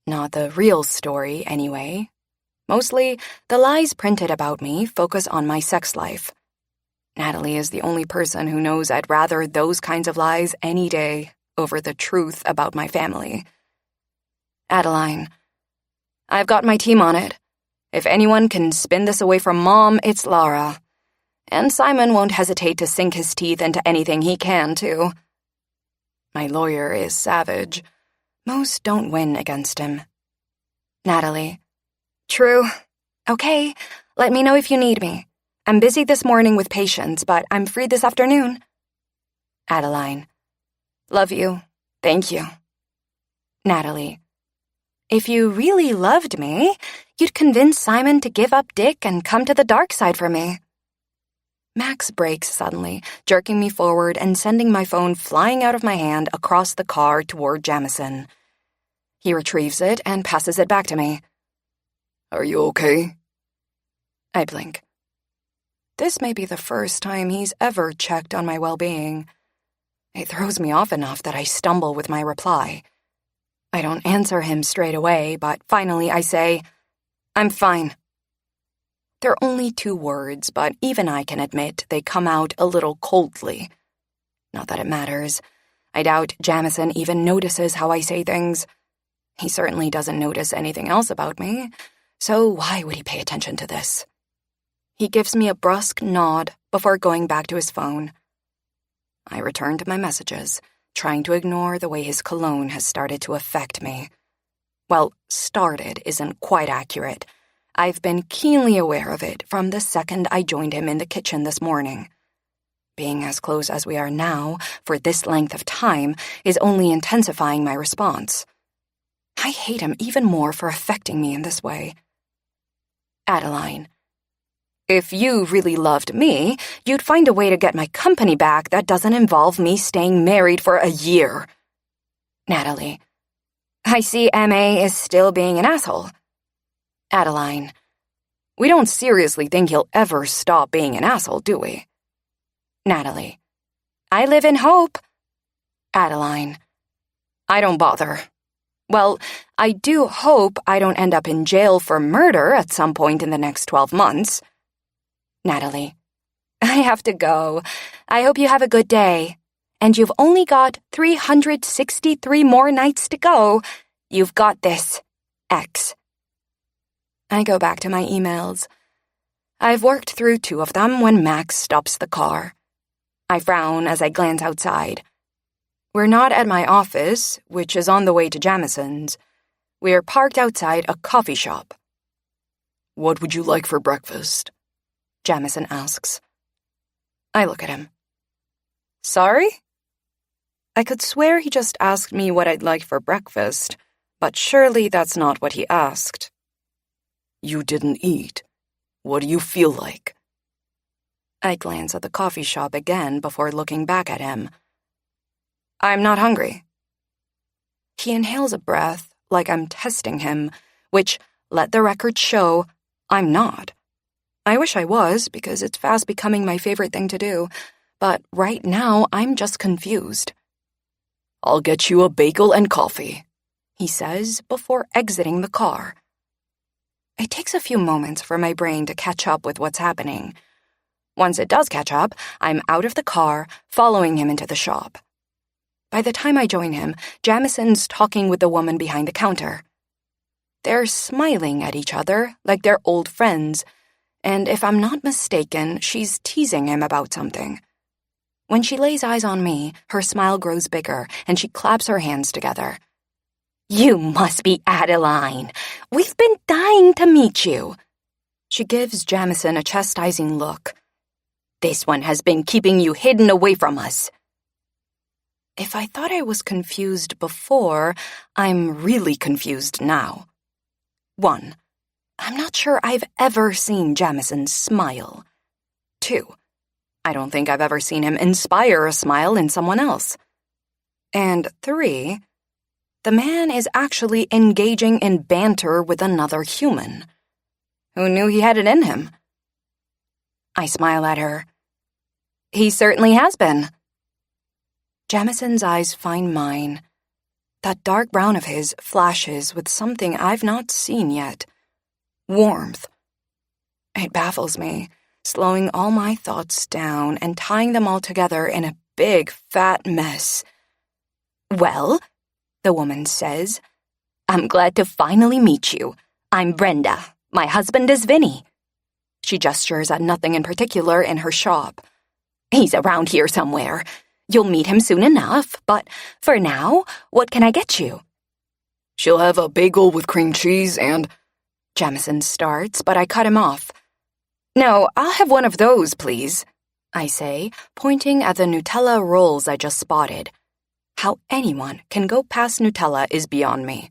Speaker 1: Not the real story, anyway. Mostly, the lies printed about me focus on my sex life. Natalie is the only person who knows I'd rather those kinds of lies any day over the truth about my family. Adeline, "I've got my team on it. If anyone can spin this away from Mom, it's Lara. And Simon won't hesitate to sink his teeth into anything he can, too." My lawyer is savage. Most don't win against him. Natalie, "True. Okay, let me know if you need me. I'm busy this morning with patients, but I'm free this afternoon." Adeline, "Love you. Thank you." Natalie, "If you really loved me, you'd convince Simon to give up Dick and come to the dark side for me." Max brakes suddenly, jerking me forward and sending my phone flying out of my hand across the car toward Jamison. He retrieves it and passes it back to me.
Speaker 4: "Are you okay?"
Speaker 1: I blink. This may be the first time he's ever checked on my well-being. It throws me off enough that I stumble with my reply. I don't answer him straight away, but finally I say, "I'm fine." They're only 2 words, but even I can admit they come out a little coldly. Not that it matters. I doubt Jamison even notices how I say things. He certainly doesn't notice anything else about me, so why would he pay attention to this? He gives me a brusque nod before going back to his phone. I return to my messages, trying to ignore the way his cologne has started to affect me. Well, started isn't quite accurate. I've been keenly aware of it from the second I joined him in the kitchen this morning. Being as close as we are now for this length of time is only intensifying my response. I hate him even more for affecting me in this way. Adeline, if you really loved me, you'd find a way to get my company back that doesn't involve me staying married for a year. Natalie, I see M.A. is still being an asshole. Adeline, we don't seriously think he'll ever stop being an asshole, do we? Natalie, I live in hope. Adeline, I don't bother. Well, I do hope I don't end up in jail for murder at some point in the next 12 months. Natalie, I have to go. I hope you have a good day. And you've only got 363 more nights to go. You've got this. X. I go back to my emails. I've worked through 2 of them when Max stops the car. I frown as I glance outside. We're not at my office, which is on the way to Jamison's. We're parked outside a coffee shop.
Speaker 4: What would you like for breakfast?
Speaker 1: Jamison asks. I look at him. Sorry? I could swear he just asked me what I'd like for breakfast, but surely that's not what he asked.
Speaker 4: You didn't eat. What do you feel like?
Speaker 1: I glance at the coffee shop again before looking back at him. I'm not hungry. He inhales a breath like I'm testing him, which, let the record show, I'm not. I wish I was, because it's fast becoming my favorite thing to do, but right now I'm just confused.
Speaker 4: I'll get you a bagel and coffee,
Speaker 1: he says before exiting the car. It takes a few moments for my brain to catch up with what's happening. Once it does catch up, I'm out of the car, following him into the shop. By the time I join him, Jamison's talking with the woman behind the counter. They're smiling at each other like they're old friends, and if I'm not mistaken, she's teasing him about something. When she lays eyes on me, her smile grows bigger, and she claps her hands together. You must be Adeline. We've been dying to meet you. She gives Jamison a chastising look. This one has been keeping you hidden away from us. If I thought I was confused before, I'm really confused now. 1. I'm not sure I've ever seen Jamison smile. 2. I don't think I've ever seen him inspire a smile in someone else. And 3. The man is actually engaging in banter with another human. Who knew he had it in him? I smile at her. He certainly has been. Jamison's eyes find mine. That dark brown of his flashes with something I've not seen yet. Warmth. It baffles me, slowing all my thoughts down and tying them all together in a big, fat mess. Well, the woman says, I'm glad to finally meet you. I'm Brenda. My husband is Vinny. She gestures at nothing in particular in her shop. He's around here somewhere. You'll meet him soon enough, but for now, what can I get you?
Speaker 4: She'll have a bagel with cream cheese and...
Speaker 1: Jamison starts, but I cut him off. No, I'll have one of those, please, I say, pointing at the Nutella rolls I just spotted. How anyone can go past Nutella is beyond me.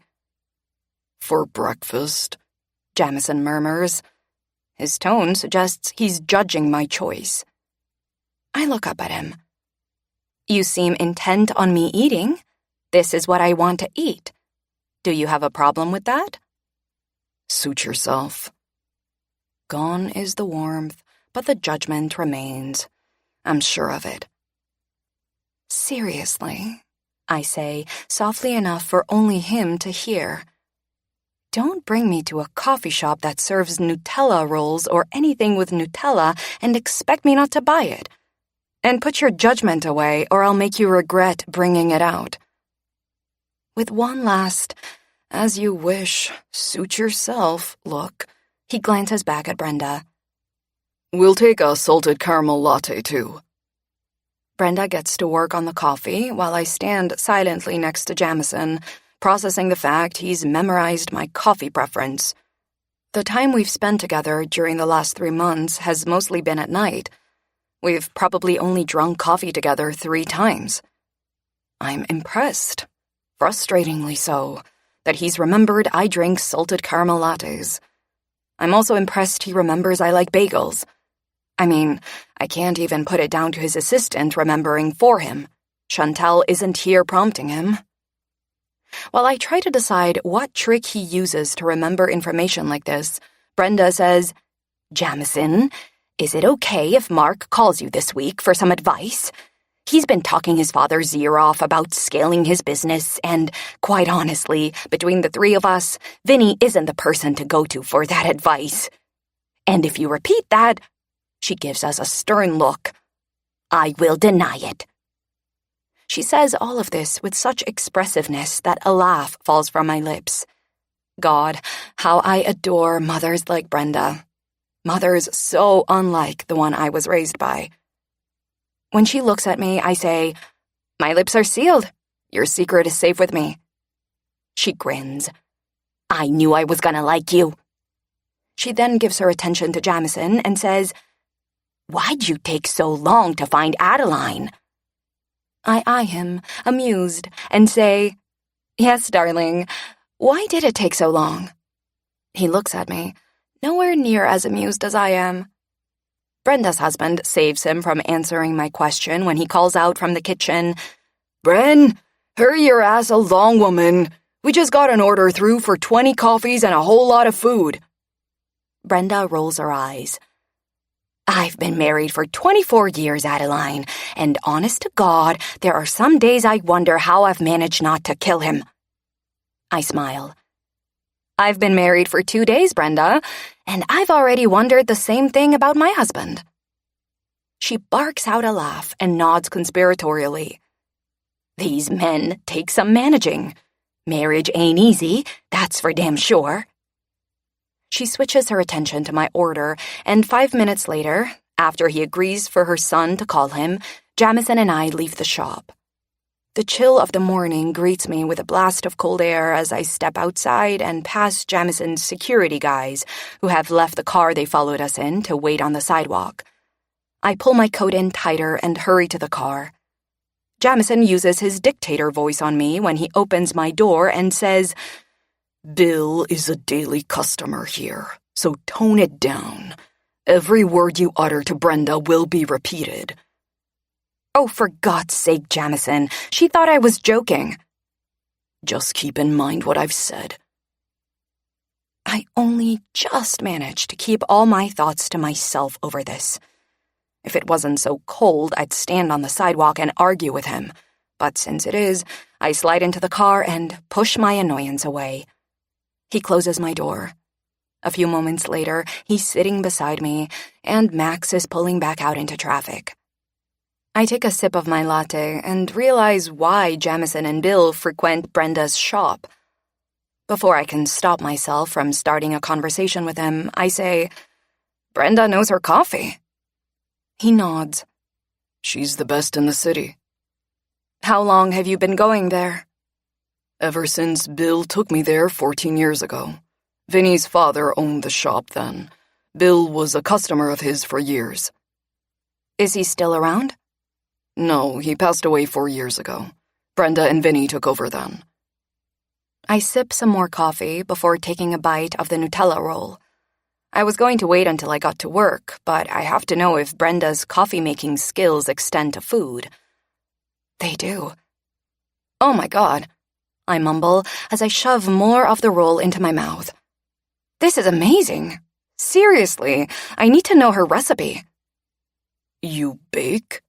Speaker 4: For breakfast?
Speaker 1: Jamison murmurs. His tone suggests he's judging my choice. I look up at him. You seem intent on me eating. This is what I want to eat. Do you have a problem with that?
Speaker 4: Suit yourself.
Speaker 1: Gone is the warmth, but the judgment remains. I'm sure of it. Seriously, I say, softly enough for only him to hear. Don't bring me to a coffee shop that serves Nutella rolls or anything with Nutella and expect me not to buy it. And put your judgment away, or I'll make you regret bringing it out. With one last, as you wish, suit yourself look, he glances back at Brenda.
Speaker 4: We'll take a salted caramel latte, too.
Speaker 1: Brenda gets to work on the coffee while I stand silently next to Jamison, processing the fact he's memorized my coffee preference. The time we've spent together during the last 3 months has mostly been at night. We've probably only drunk coffee together 3 times. I'm impressed, frustratingly so, that he's remembered I drink salted caramel lattes. I'm also impressed he remembers I like bagels. I mean, I can't even put it down to his assistant remembering for him. Chantal isn't here prompting him. While I try to decide what trick he uses to remember information like this, Brenda says, "Jamison, is it okay if Mark calls you this week for some advice? He's been talking his father's ear off about scaling his business, and quite honestly, between the 3 of us, Vinny isn't the person to go to for that advice. And if you repeat that," she gives us a stern look, "I will deny it." She says all of this with such expressiveness that a laugh falls from my lips. God, how I adore mothers like Brenda. Mothers so unlike the one I was raised by. When she looks at me, I say, "My lips are sealed. Your secret is safe with me." She grins. "I knew I was gonna like you." She then gives her attention to Jamison and says, "Why'd you take so long to find Adeline?" I eye him, amused, and say, "Yes, darling. Why did it take so long?" He looks at me, nowhere near as amused as I am. Brenda's husband saves him from answering my question when he calls out from the kitchen, "Bren, hurry your ass along, woman. We just got an order through for 20 coffees and a whole lot of food." Brenda rolls her eyes. "I've been married for 24 years, Adeline, and honest to God, there are some days I wonder how I've managed not to kill him." I smile. "I've been married for 2 days, Brenda, and I've already wondered the same thing about my husband." She barks out a laugh and nods conspiratorially. "These men take some managing. Marriage ain't easy, that's for damn sure." She switches her attention to my order, and 5 minutes later, after he agrees for her son to call him, Jamison and I leave the shop. The chill of the morning greets me with a blast of cold air as I step outside and pass Jamison's security guys, who have left the car they followed us in to wait on the sidewalk. I pull my coat in tighter and hurry to the car. Jamison uses his dictator voice on me when he opens my door and says, "Bill is a daily customer here, so tone it down. Every word you utter to Brenda will be repeated." "Oh, for God's sake, Jamison, she thought I was joking." "Just keep in mind what I've said." I only just managed to keep all my thoughts to myself over this. If it wasn't so cold, I'd stand on the sidewalk and argue with him. But since it is, I slide into the car and push my annoyance away. He closes my door. A few moments later, he's sitting beside me, and Max is pulling back out into traffic. I take a sip of my latte and realize why Jamison and Bill frequent Brenda's shop. Before I can stop myself from starting a conversation with him, I say, "Brenda knows her coffee." He nods. "She's the best in the city." "How long have you been going there?" "Ever since Bill took me there 14 years ago. Vinny's father owned the shop then. Bill was a customer of his for years." "Is he still around?" "No, he passed away 4 years ago. Brenda and Vinny took over then." I sip some more coffee before taking a bite of the Nutella roll. I was going to wait until I got to work, but I have to know if Brenda's coffee-making skills extend to food. They do. "Oh my God," I mumble as I shove more of the roll into my mouth. "This is amazing. Seriously, I need to know her recipe." "You bake?"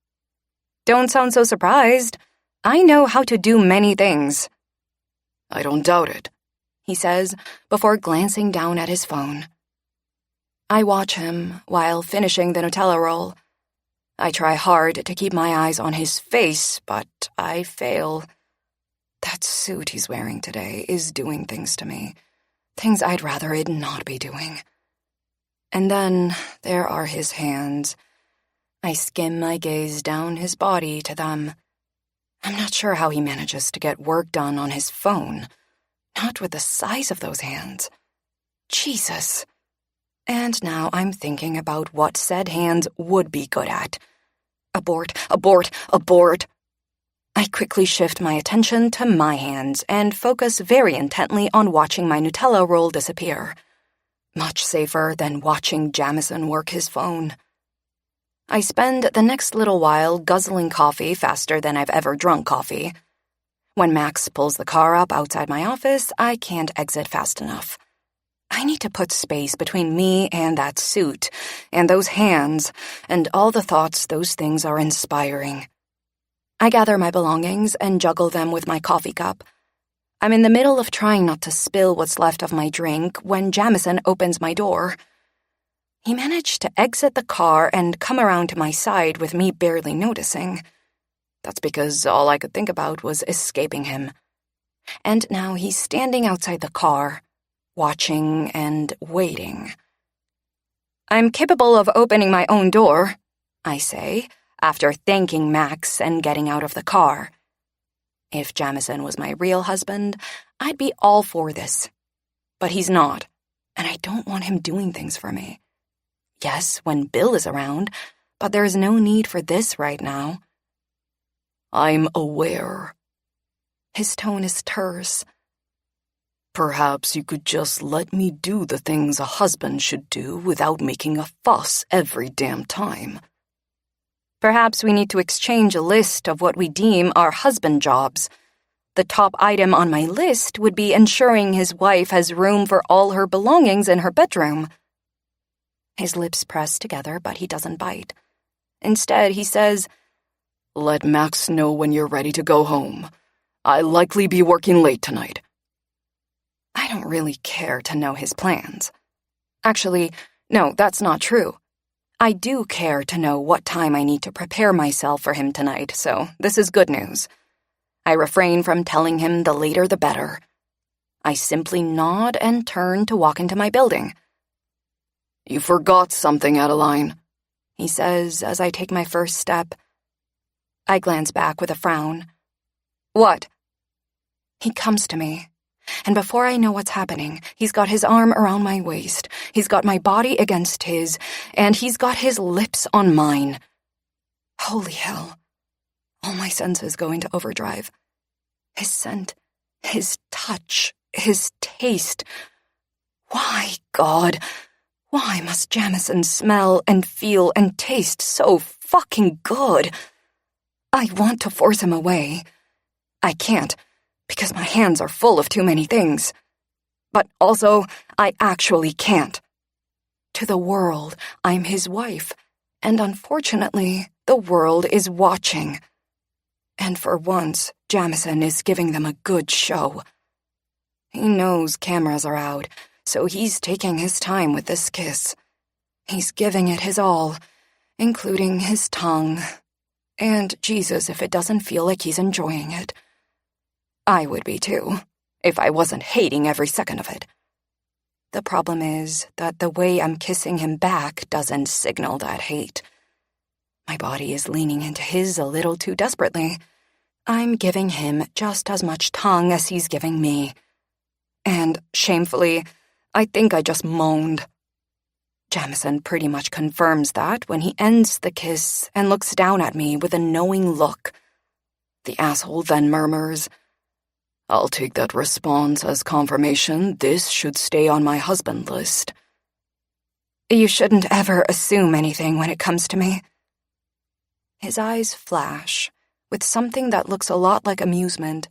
Speaker 1: "Don't sound so surprised. I know how to do many things." "I don't doubt it," he says, before glancing down at his phone. I watch him while finishing the Nutella roll. I try hard to keep my eyes on his face, but I fail. That suit he's wearing today is doing things to me. Things I'd rather it not be doing. And then there are his hands. I skim my gaze down his body to them. I'm not sure how he manages to get work done on his phone. Not with the size of those hands. Jesus. And now I'm thinking about what said hands would be good at. Abort, abort, abort. I quickly shift my attention to my hands and focus very intently on watching my Nutella roll disappear. Much safer than watching Jamison work his phone. I spend the next little while guzzling coffee faster than I've ever drunk coffee. When Max pulls the car up outside my office, I can't exit fast enough. I need to put space between me and that suit, and those hands, and all the thoughts those things are inspiring. I gather my belongings and juggle them with my coffee cup. I'm in the middle of trying not to spill what's left of my drink when Jamison opens my door. He managed to exit the car and come around to my side with me barely noticing. That's because all I could think about was escaping him. And now he's standing outside the car, watching and waiting. I'm capable of opening my own door, I say, after thanking Max and getting out of the car. If Jamison was my real husband, I'd be all for this. But he's not, and I don't want him doing things for me. Yes, when Bill is around, but there's no need for this right now.
Speaker 4: I'm aware.
Speaker 1: His tone is terse.
Speaker 4: Perhaps you could just let me do the things a husband should do without making a fuss every damn time.
Speaker 1: Perhaps we need to exchange a list of what we deem our husband jobs. The top item on my list would be ensuring his wife has room for all her belongings in her bedroom. His lips press together, but he doesn't bite. Instead, he says,
Speaker 4: Let Max know when you're ready to go home. I'll likely be working late tonight.
Speaker 1: I don't really care to know his plans. Actually, no, that's not true. I do care to know what time I need to prepare myself for him tonight, so this is good news. I refrain from telling him the later the better. I simply nod and turn to walk into my building.
Speaker 4: You forgot something, Adeline,
Speaker 1: he says as I take my first step. I glance back with a frown. What? He comes to me. And before I know what's happening, he's got his arm around my waist, he's got my body against his, and he's got his lips on mine. Holy hell. All my senses go into overdrive. His scent, his touch, his taste. Why, God, why must Jamison smell and feel and taste so fucking good? I want to force him away. I can't. Because my hands are full of too many things. But also, I actually can't. To the world, I'm his wife, and unfortunately, the world is watching. And for once, Jamison is giving them a good show. He knows cameras are out, so he's taking his time with this kiss. He's giving it his all, including his tongue. And Jesus, if it doesn't feel like he's enjoying it. I would be too, if I wasn't hating every second of it. The problem is that the way I'm kissing him back doesn't signal that hate. My body is leaning into his a little too desperately. I'm giving him just as much tongue as he's giving me. And, shamefully, I think I just moaned. Jamison pretty much confirms that when he ends the kiss and looks down at me with a knowing look. The asshole then murmurs,
Speaker 4: I'll take that response as confirmation this should stay on my husband list.
Speaker 1: You shouldn't ever assume anything when it comes to me. His eyes flash with something that looks a lot like amusement,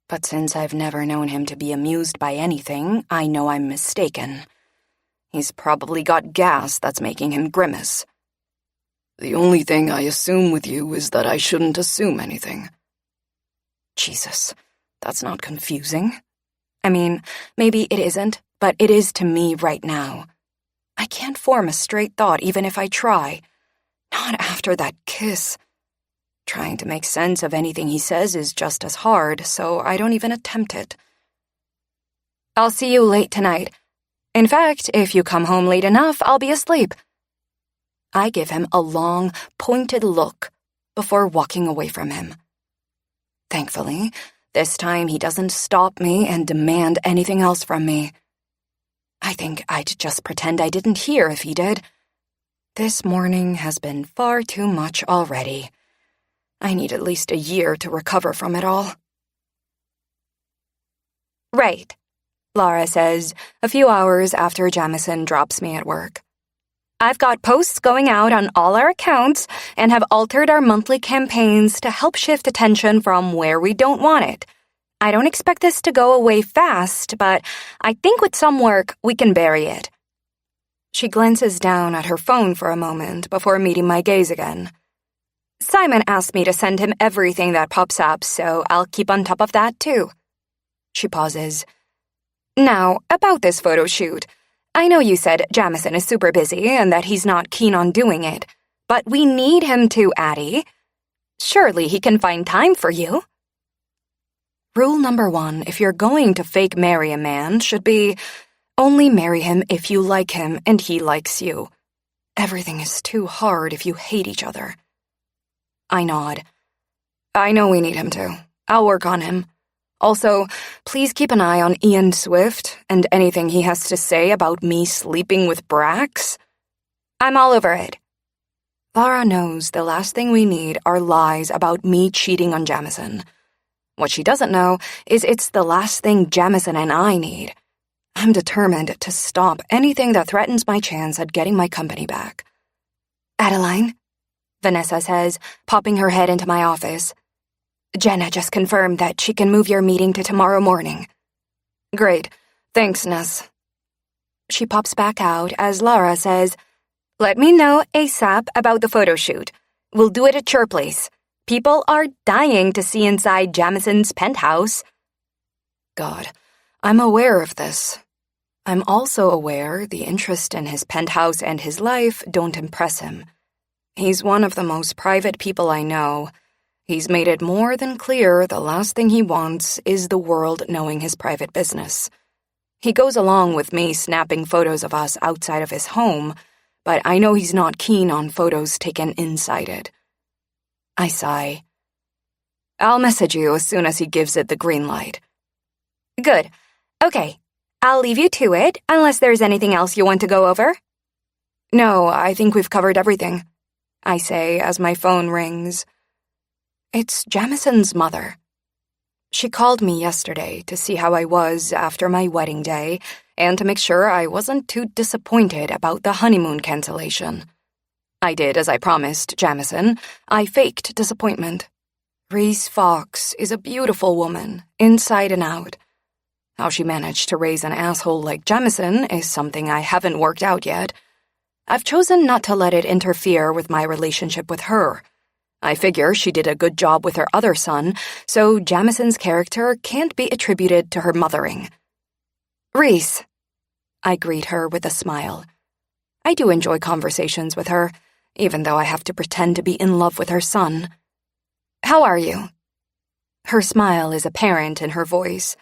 Speaker 1: but since I've never known him to be amused by anything, I know I'm mistaken. He's probably got gas that's making him grimace.
Speaker 4: The only thing I assume with you is that I shouldn't assume anything.
Speaker 1: Jesus. That's not confusing. I mean, maybe it isn't, but it is to me right now. I can't form a straight thought even if I try. Not after that kiss. Trying to make sense of anything he says is just as hard, so I don't even attempt it. I'll see you late tonight. In fact, if you come home late enough, I'll be asleep. I give him a long, pointed look before walking away from him. Thankfully, this time he doesn't stop me and demand anything else from me. I think I'd just pretend I didn't hear if he did. This morning has been far too much already. I need at least a year to recover from it all. Right, Laura says, a few hours after Jamison drops me at work. I've got posts going out on all our accounts and have altered our monthly campaigns to help shift attention from where we don't want it. I don't expect this to go away fast, but I think with some work, we can bury it. She glances down at her phone for a moment before meeting my gaze again. Simon asked me to send him everything that pops up, so I'll keep on top of that too. She pauses. Now, about this photo shoot. I know you said Jamison is super busy and that he's not keen on doing it, but we need him to, Addie. Surely he can find time for you. Rule number 1, if you're going to fake marry a man, should be only marry him if you like him and he likes you. Everything is too hard if you hate each other. I nod. I know we need him to. I'll work on him. Also, please keep an eye on Ian Swift and anything he has to say about me sleeping with Brax. I'm all over it. Laura knows the last thing we need are lies about me cheating on Jamison. What she doesn't know is it's the last thing Jamison and I need. I'm determined to stop anything that threatens my chance at getting my company back. Adeline, Vanessa says, popping her head into my office. Jenna just confirmed that she can move your meeting to tomorrow morning. Great. Thanks, Ness. She pops back out as Laura says, Let me know ASAP about the photo shoot. We'll do it at your place. People are dying to see inside Jamison's penthouse. God, I'm aware of this. I'm also aware the interest in his penthouse and his life don't impress him. He's one of the most private people I know. He's made it more than clear the last thing he wants is the world knowing his private business. He goes along with me snapping photos of us outside of his home, but I know he's not keen on photos taken inside it. I sigh. I'll message you as soon as he gives it the green light. Good. Okay. I'll leave you to it, unless there's anything else you want to go over. No, I think we've covered everything, I say as my phone rings. It's Jamison's mother. She called me yesterday to see how I was after my wedding day and to make sure I wasn't too disappointed about the honeymoon cancellation. I did as I promised Jamison. I faked disappointment. Reese Fox is a beautiful woman, inside and out. How she managed to raise an asshole like Jamison is something I haven't worked out yet. I've chosen not to let it interfere with my relationship with her. I figure she did a good job with her other son, so Jamison's character can't be attributed to her mothering. Reese. I greet her with a smile. I do enjoy conversations with her, even though I have to pretend to be in love with her son. How are you? Her smile is apparent in her voice.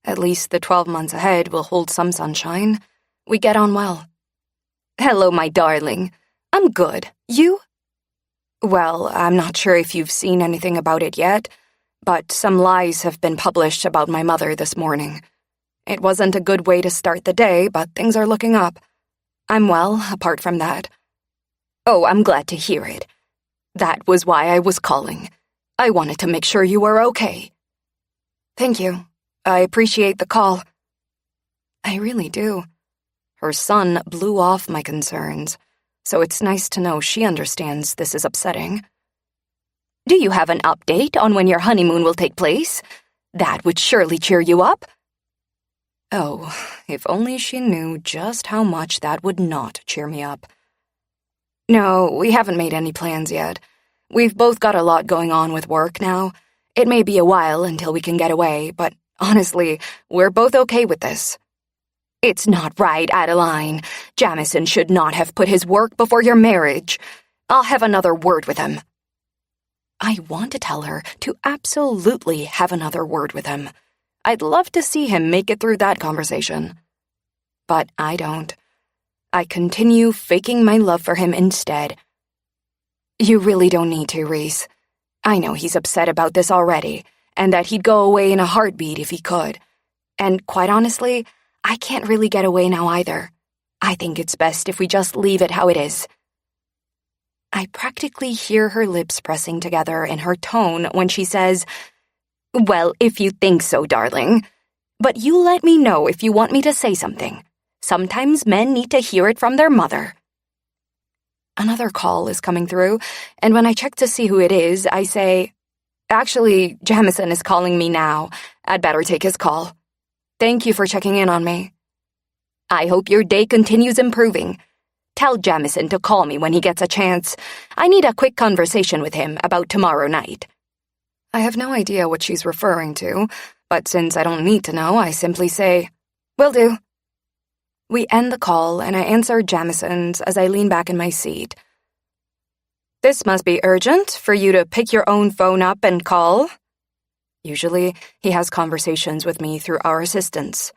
Speaker 1: At least the 12 months ahead will hold some sunshine. We get on well. Hello, my darling. I'm good. You? Well, I'm not sure if you've seen anything about it yet, but some lies have been published about my mother this morning. It wasn't a good way to start the day, but things are looking up. I'm well, apart from that. Oh, I'm glad to hear it. That was why I was calling. I wanted to make sure you were okay. Thank you. I appreciate the call. I really do. Her son blew off my concerns, so it's nice to know she understands this is upsetting. Do you have an update on when your honeymoon will take place? That would surely cheer you up. Oh, if only she knew just how much that would not cheer me up. No, we haven't made any plans yet. We've both got a lot going on with work now. It may be a while until we can get away, but honestly, we're both okay with this. It's not right, Adeline. Jamison should not have put his work before your marriage. I'll have another word with him. I want to tell her to absolutely have another word with him. I'd love to see him make it through that conversation. But I don't. I continue faking my love for him instead. You really don't need to, Reese. I know he's upset about this already, and that he'd go away in a heartbeat if he could. And quite honestly, I can't really get away now either. I think it's best if we just leave it how it is. I practically hear her lips pressing together in her tone when she says, "Well, if you think so, darling. But you let me know if you want me to say something. Sometimes men need to hear it from their mother." Another call is coming through, and when I check to see who it is, I say, "Actually, Jamison is calling me now. I'd better take his call. Thank you for checking in on me. I hope your day continues improving. Tell Jamison to call me when he gets a chance. I need a quick conversation with him about tomorrow night." I have no idea what she's referring to, but since I don't need to know, I simply say, "Will do." We end the call, and I answer Jamison's as I lean back in my seat. "This must be urgent for you to pick your own phone up and call." Usually, he has conversations with me through our assistants.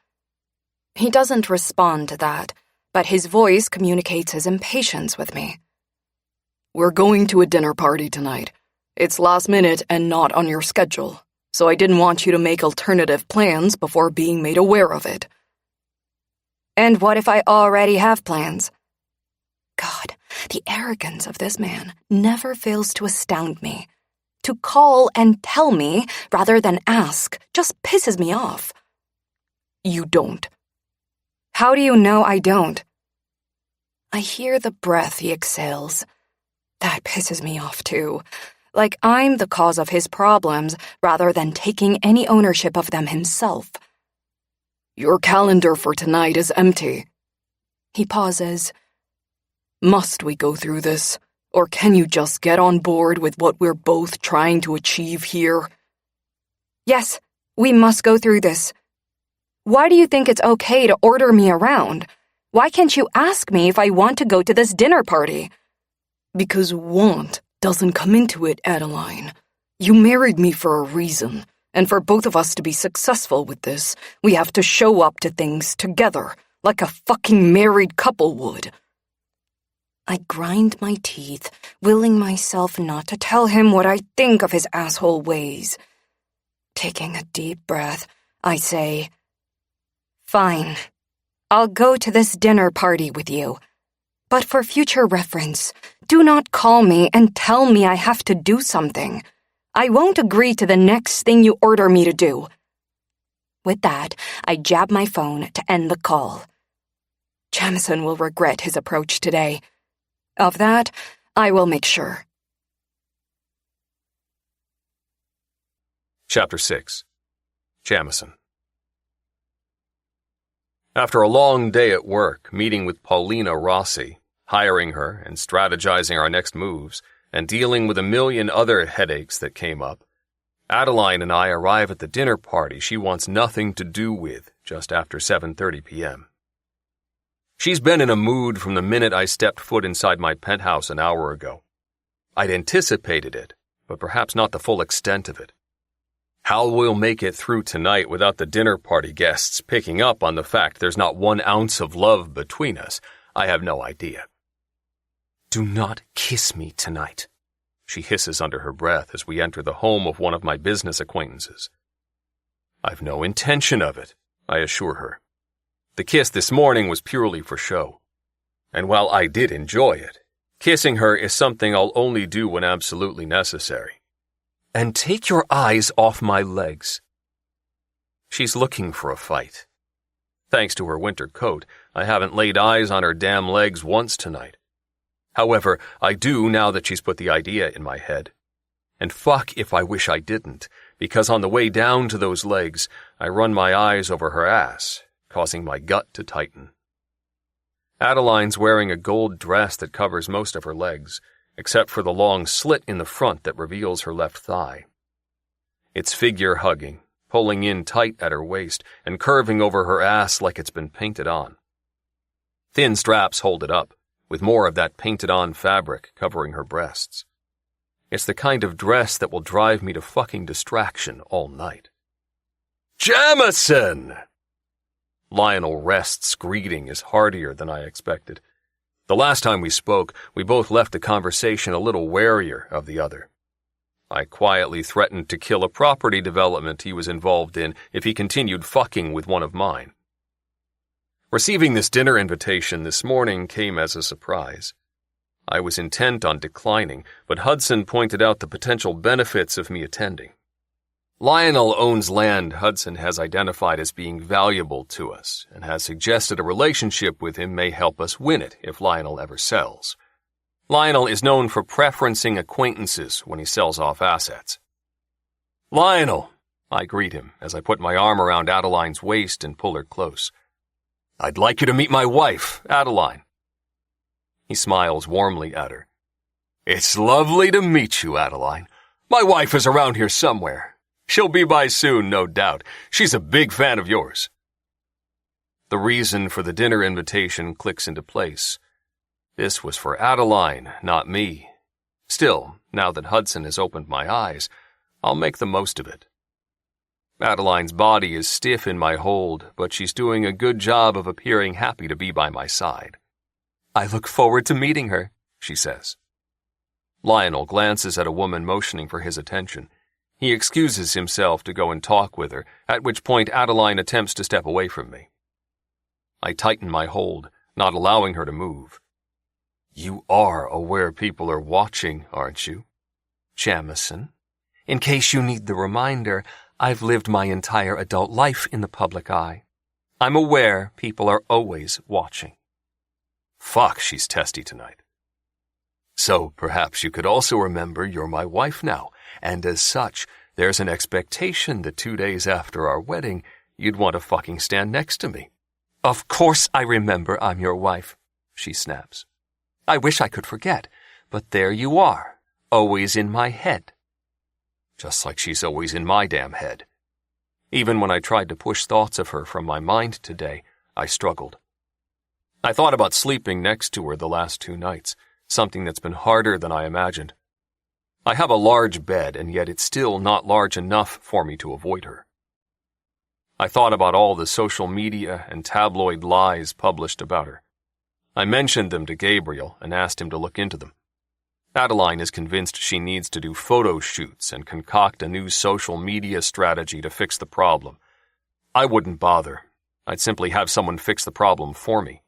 Speaker 1: He doesn't respond to that, but his voice communicates his impatience with me.
Speaker 4: "We're going to a dinner party tonight. It's last minute and not on your schedule, so I didn't want you to make alternative plans before being made aware of it."
Speaker 1: And what if I already have plans? God, the arrogance of this man never fails to astound me. To call and tell me rather than ask just pisses me off.
Speaker 4: "You don't."
Speaker 1: How do you know I don't? I hear the breath he exhales. That pisses me off too. Like I'm the cause of his problems rather than taking any ownership of them himself.
Speaker 4: "Your calendar for tonight is empty."
Speaker 1: He pauses.
Speaker 4: "Must we go through this, or can you just get on board with what we're both trying to achieve here?"
Speaker 1: Yes, we must go through this. Why do you think it's okay to order me around? Why can't you ask me if I want to go to this dinner party?
Speaker 4: "Because want doesn't come into it, Adeline. You married me for a reason, and for both of us to be successful with this, we have to show up to things together, like a fucking married couple would."
Speaker 1: I grind my teeth, willing myself not to tell him what I think of his asshole ways. Taking a deep breath, I say, "Fine. I'll go to this dinner party with you. But for future reference, do not call me and tell me I have to do something. I won't agree to the next thing you order me to do." With that, I jab my phone to end the call. Jamison will regret his approach today. Of that, I will make sure.
Speaker 2: Chapter 6. Jamison. After a long day at work, meeting with Paulina Rossi, hiring her and strategizing our next moves, and dealing with a million other headaches that came up, Adeline and I arrive at the dinner party she wants nothing to do with just after 7:30 p.m. She's been in a mood from the minute I stepped foot inside my penthouse an hour ago. I'd anticipated it, but perhaps not the full extent of it. How we'll make it through tonight without the dinner party guests picking up on the fact there's not 1 ounce of love between us, I have no idea. "Do not kiss me tonight," she hisses under her breath as we enter the home of one of my business acquaintances. "I've no intention of it," I assure her. The kiss this morning was purely for show. And while I did enjoy it, kissing her is something I'll only do when absolutely necessary. "And take your eyes off my legs." She's looking for a fight. Thanks to her winter coat, I haven't laid eyes on her damn legs once tonight. However, I do now that she's put the idea in my head. And fuck if I wish I didn't, because on the way down to those legs, I run my eyes over her ass, causing my gut to tighten. Adeline's wearing a gold dress that covers most of her legs, except for the long slit in the front that reveals her left thigh. It's figure-hugging, pulling in tight at her waist and curving over her ass like it's been painted on. Thin straps hold it up, with more of that painted-on fabric covering her breasts. It's the kind of dress that will drive me to fucking distraction all night. "Jamison!" Lionel Rest's greeting is heartier than I expected. The last time we spoke, we both left the conversation a little warier of the other. I quietly threatened to kill a property development he was involved in if he continued fucking with one of mine. Receiving this dinner invitation this morning came as a surprise. I was intent on declining, but Hudson pointed out the potential benefits of me attending. Lionel owns land Hudson has identified as being valuable to us and has suggested a relationship with him may help us win it if Lionel ever sells. Lionel is known for preferencing acquaintances when he sells off assets. "Lionel," I greet him as I put my arm around Adeline's waist and pull her close. "I'd like you to meet my wife, Adeline." He smiles warmly at her. "It's lovely to meet you, Adeline. My wife is around here somewhere. She'll be by soon, no doubt. She's a big fan of yours." The reason for the dinner invitation clicks into place. This was for Adeline, not me. Still, now that Hudson has opened my eyes, I'll make the most of it. Adeline's body is stiff in my hold, but she's doing a good job of appearing happy to be by my side. "I look forward to meeting her," she says. Lionel glances at a woman motioning for his attention. He excuses himself to go and talk with her, at which point Adeline attempts to step away from me. I tighten my hold, not allowing her to move. "You are aware people are watching, aren't you?" "Jamison, in case you need the reminder, I've lived my entire adult life in the public eye. I'm aware people are always watching." Fuck, she's testy tonight. "So perhaps you could also remember you're my wife now, and as such, there's an expectation that 2 days after our wedding, you'd want to fucking stand next to me." "Of course I remember I'm your wife," she snaps. "I wish I could forget, but there you are, always in my head." Just like she's always in my damn head. Even when I tried to push thoughts of her from my mind today, I struggled. I thought about sleeping next to her the last 2 nights, something that's been harder than I imagined. I have a large bed, and yet it's still not large enough for me to avoid her. I thought about all the social media and tabloid lies published about her. I mentioned them to Gabriel and asked him to look into them. Adeline is convinced she needs to do photo shoots and concoct a new social media strategy to fix the problem. I wouldn't bother. I'd simply have someone fix the problem for me.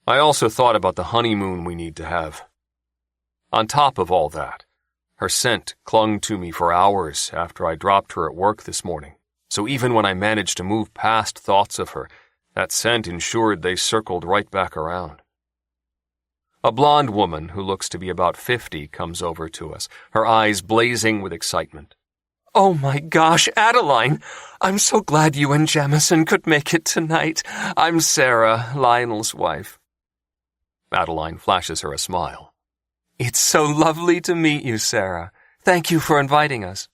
Speaker 2: I also thought about the honeymoon we need to have. On top of all that, her scent clung to me for hours after I dropped her at work this morning, so even when I managed to move past thoughts of her, that scent ensured they circled right back around. A blonde woman who looks to be about 50 comes over to us, her eyes blazing with excitement. "Oh my gosh, Adeline! I'm so glad you and Jamison could make it tonight. I'm Sarah, Lionel's wife." Adeline flashes her a smile. "It's so lovely to meet you, Sarah. Thank you for inviting us."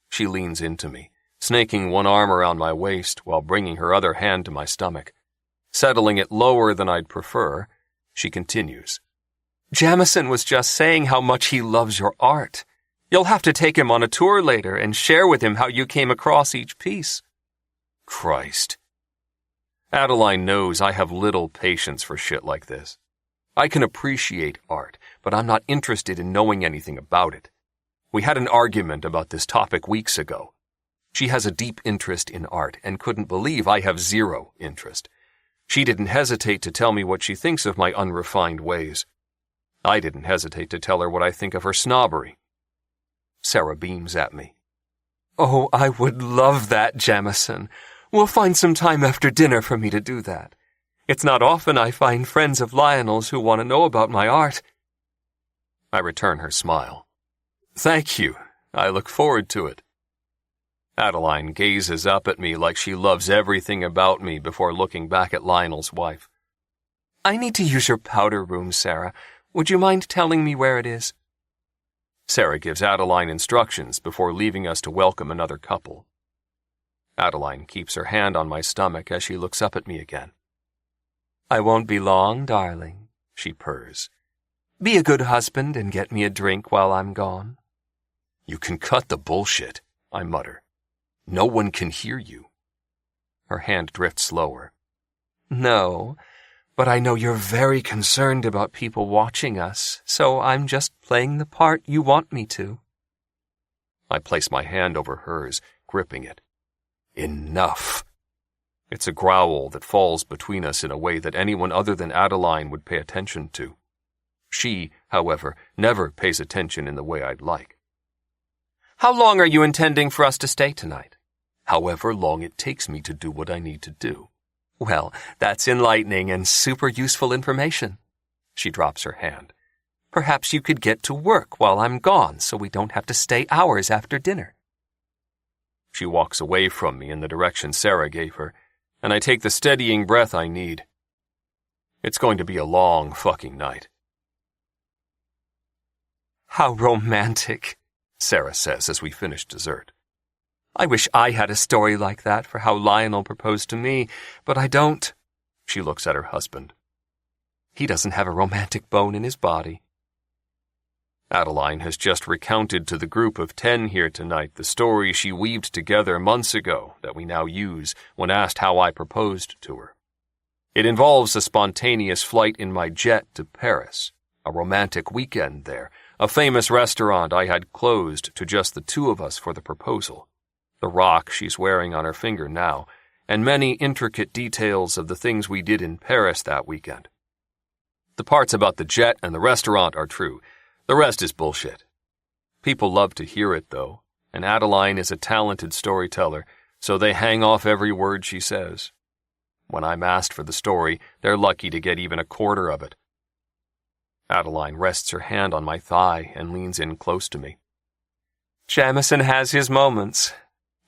Speaker 2: She leans into me, snaking one arm around my waist while bringing her other hand to my stomach. Settling it lower than I'd prefer, she continues. "Jamison was just saying how much he loves your art. You'll have to take him on a tour later and share with him how you came across each piece." Christ. Adeline knows I have little patience for shit like this. I can appreciate art, but I'm not interested in knowing anything about it. We had an argument about this topic weeks ago. She has a deep interest in art and couldn't believe I have zero interest. She didn't hesitate to tell me what she thinks of my unrefined ways. I didn't hesitate to tell her what I think of her snobbery. Sarah beams at me. "Oh, I would love that, Jamison. We'll find some time after dinner for me to do that. It's not often I find friends of Lionel's who want to know about my art." I return her smile. "Thank you. I look forward to it." Adeline gazes up at me like she loves everything about me before looking back at Lionel's wife. "I need to use your powder room, Sarah. Would you mind telling me where it is?" Sarah gives Adeline instructions before leaving us to welcome another couple. Adeline keeps her hand on my stomach as she looks up at me again. "I won't be long, darling," she purrs. "Be a good husband and get me a drink while I'm gone." "You can cut the bullshit," I mutter. "No one can hear you." Her hand drifts lower. "No, but I know you're very concerned about people watching us, so I'm just playing the part you want me to." I place my hand over hers, gripping it. "Enough." It's a growl that falls between us in a way that anyone other than Adeline would pay attention to. She, however, never pays attention in the way I'd like.
Speaker 3: How long are you intending for us to stay tonight?
Speaker 2: However long it takes me to do what I need to do.
Speaker 3: Well, that's enlightening and super useful information. She drops her hand. Perhaps you could get to work while I'm gone so we don't have to stay hours after dinner.
Speaker 2: She walks away from me in the direction Sarah gave her, and I take the steadying breath I need. It's going to be a long fucking night.
Speaker 3: How romantic, Sarah says as we finish dessert. I wish I had a story like that for how Lionel proposed to me, but I don't.
Speaker 2: She looks at her husband.
Speaker 3: He doesn't have a romantic bone in his body.
Speaker 2: Adeline has just recounted to the group of 10 here tonight the story she weaved together months ago that we now use when asked how I proposed to her. It involves a spontaneous flight in my jet to Paris, a romantic weekend there, a famous restaurant I had closed to just the two of us for the proposal, the rock she's wearing on her finger now, and many intricate details of the things we did in Paris that weekend. The parts about the jet and the restaurant are true. The rest is bullshit. People love to hear it, though, and Adeline is a talented storyteller, so they hang off every word she says. When I'm asked for the story, they're lucky to get even a quarter of it. Adeline rests her hand on my thigh and leans in close to me.
Speaker 3: Jamison has his moments.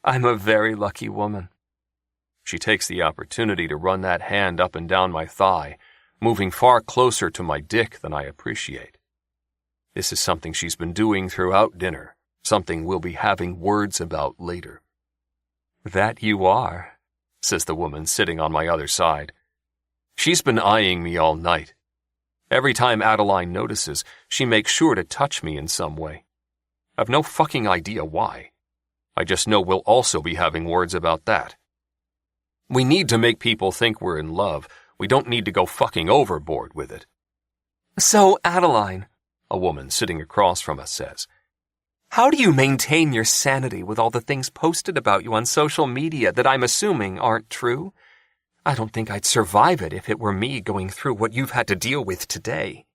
Speaker 3: I'm a very lucky woman.
Speaker 2: She takes the opportunity to run that hand up and down my thigh, moving far closer to my dick than I appreciate. This is something she's been doing throughout dinner, something we'll be having words about later.
Speaker 3: That you are,
Speaker 2: says the woman sitting on my other side. She's been eyeing me all night. Every time Adeline notices, she makes sure to touch me in some way. I've no fucking idea why. I just know we'll also be having words about that. We need to make people think we're in love. We don't need to go fucking overboard with it.
Speaker 3: So, Adeline,
Speaker 2: a woman sitting across from us says,
Speaker 3: how do you maintain your sanity with all the things posted about you on social media that I'm assuming aren't true? I don't think I'd survive it if it were me going through what you've had to deal with today.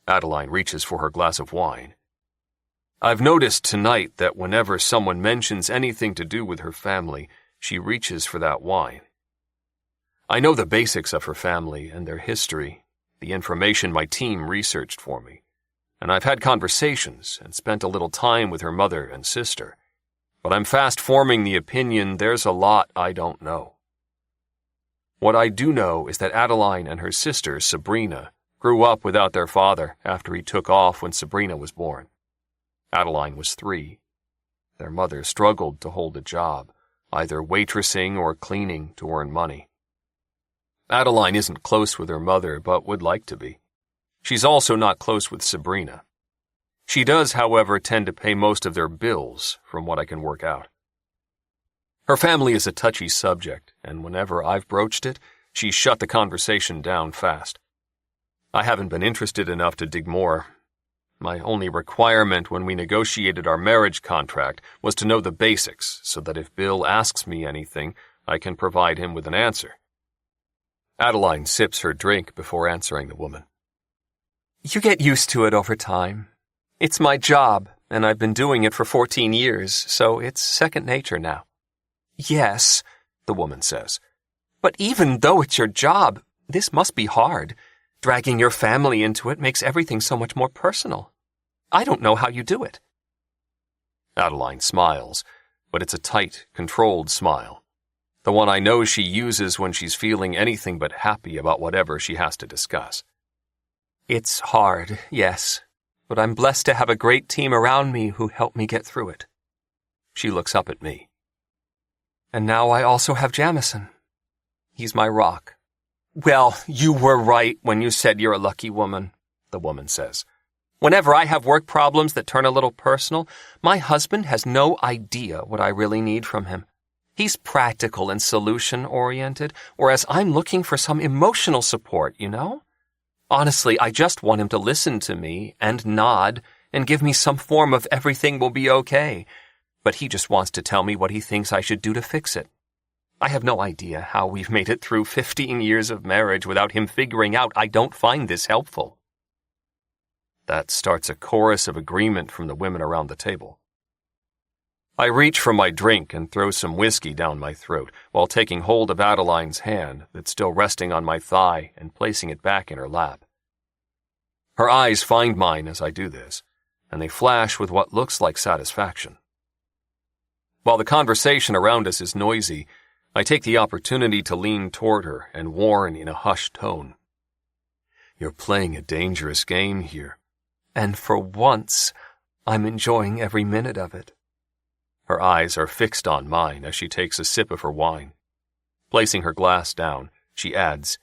Speaker 2: Adeline reaches for her glass of wine. I've noticed tonight that whenever someone mentions anything to do with her family, she reaches for that wine. I know the basics of her family and their history, the information my team researched for me, and I've had conversations and spent a little time with her mother and sister, but I'm fast forming the opinion there's a lot I don't know. What I do know is that Adeline and her sister, Sabrina, grew up without their father after he took off when Sabrina was born. Adeline was 3. Their mother struggled to hold a job, either waitressing or cleaning to earn money. Adeline isn't close with her mother, but would like to be. She's also not close with Sabrina. She does, however, tend to pay most of their bills, from what I can work out. Her family is a touchy subject, and whenever I've broached it, she's shut the conversation down fast. I haven't been interested enough to dig more. My only requirement when we negotiated our marriage contract was to know the basics, so that if Bill asks me anything, I can provide him with an answer. Adeline sips her drink before answering the woman.
Speaker 3: You get used to it over time. It's my job, and I've been doing it for 14 years, so it's second nature now. Yes, the woman says. But even though it's your job, this must be hard. Dragging your family into it makes everything so much more personal. I don't know how you do it.
Speaker 2: Adeline smiles, but it's a tight, controlled smile. The one I know she uses when she's feeling anything but happy about whatever she has to discuss.
Speaker 3: It's hard, yes, but I'm blessed to have a great team around me who help me get through it.
Speaker 2: She looks up at me.
Speaker 3: And now I also have Jamison. He's my rock. Well, you were right when you said you're a lucky woman, the woman says. Whenever I have work problems that turn a little personal, my husband has no idea what I really need from him. He's practical and solution-oriented, whereas I'm looking for some emotional support, you know? Honestly, I just want him to listen to me and nod and give me some form of everything will be okay. But he just wants to tell me what he thinks I should do to fix it. I have no idea how we've made it through 15 years of marriage without him figuring out I don't find this helpful. That starts a chorus of agreement from the women around the table. I reach for my drink and throw some whiskey down my throat while taking hold of Adeline's hand that's still resting on my thigh and placing it back in her lap. Her eyes find mine as I do this, and they flash with what looks like satisfaction. While the conversation around us is noisy, I take the opportunity to lean toward her and warn in a hushed tone. You're playing a dangerous game here, and for once, I'm enjoying every minute of it. Her eyes are fixed on mine as she takes a sip of her wine. Placing her glass down, she adds,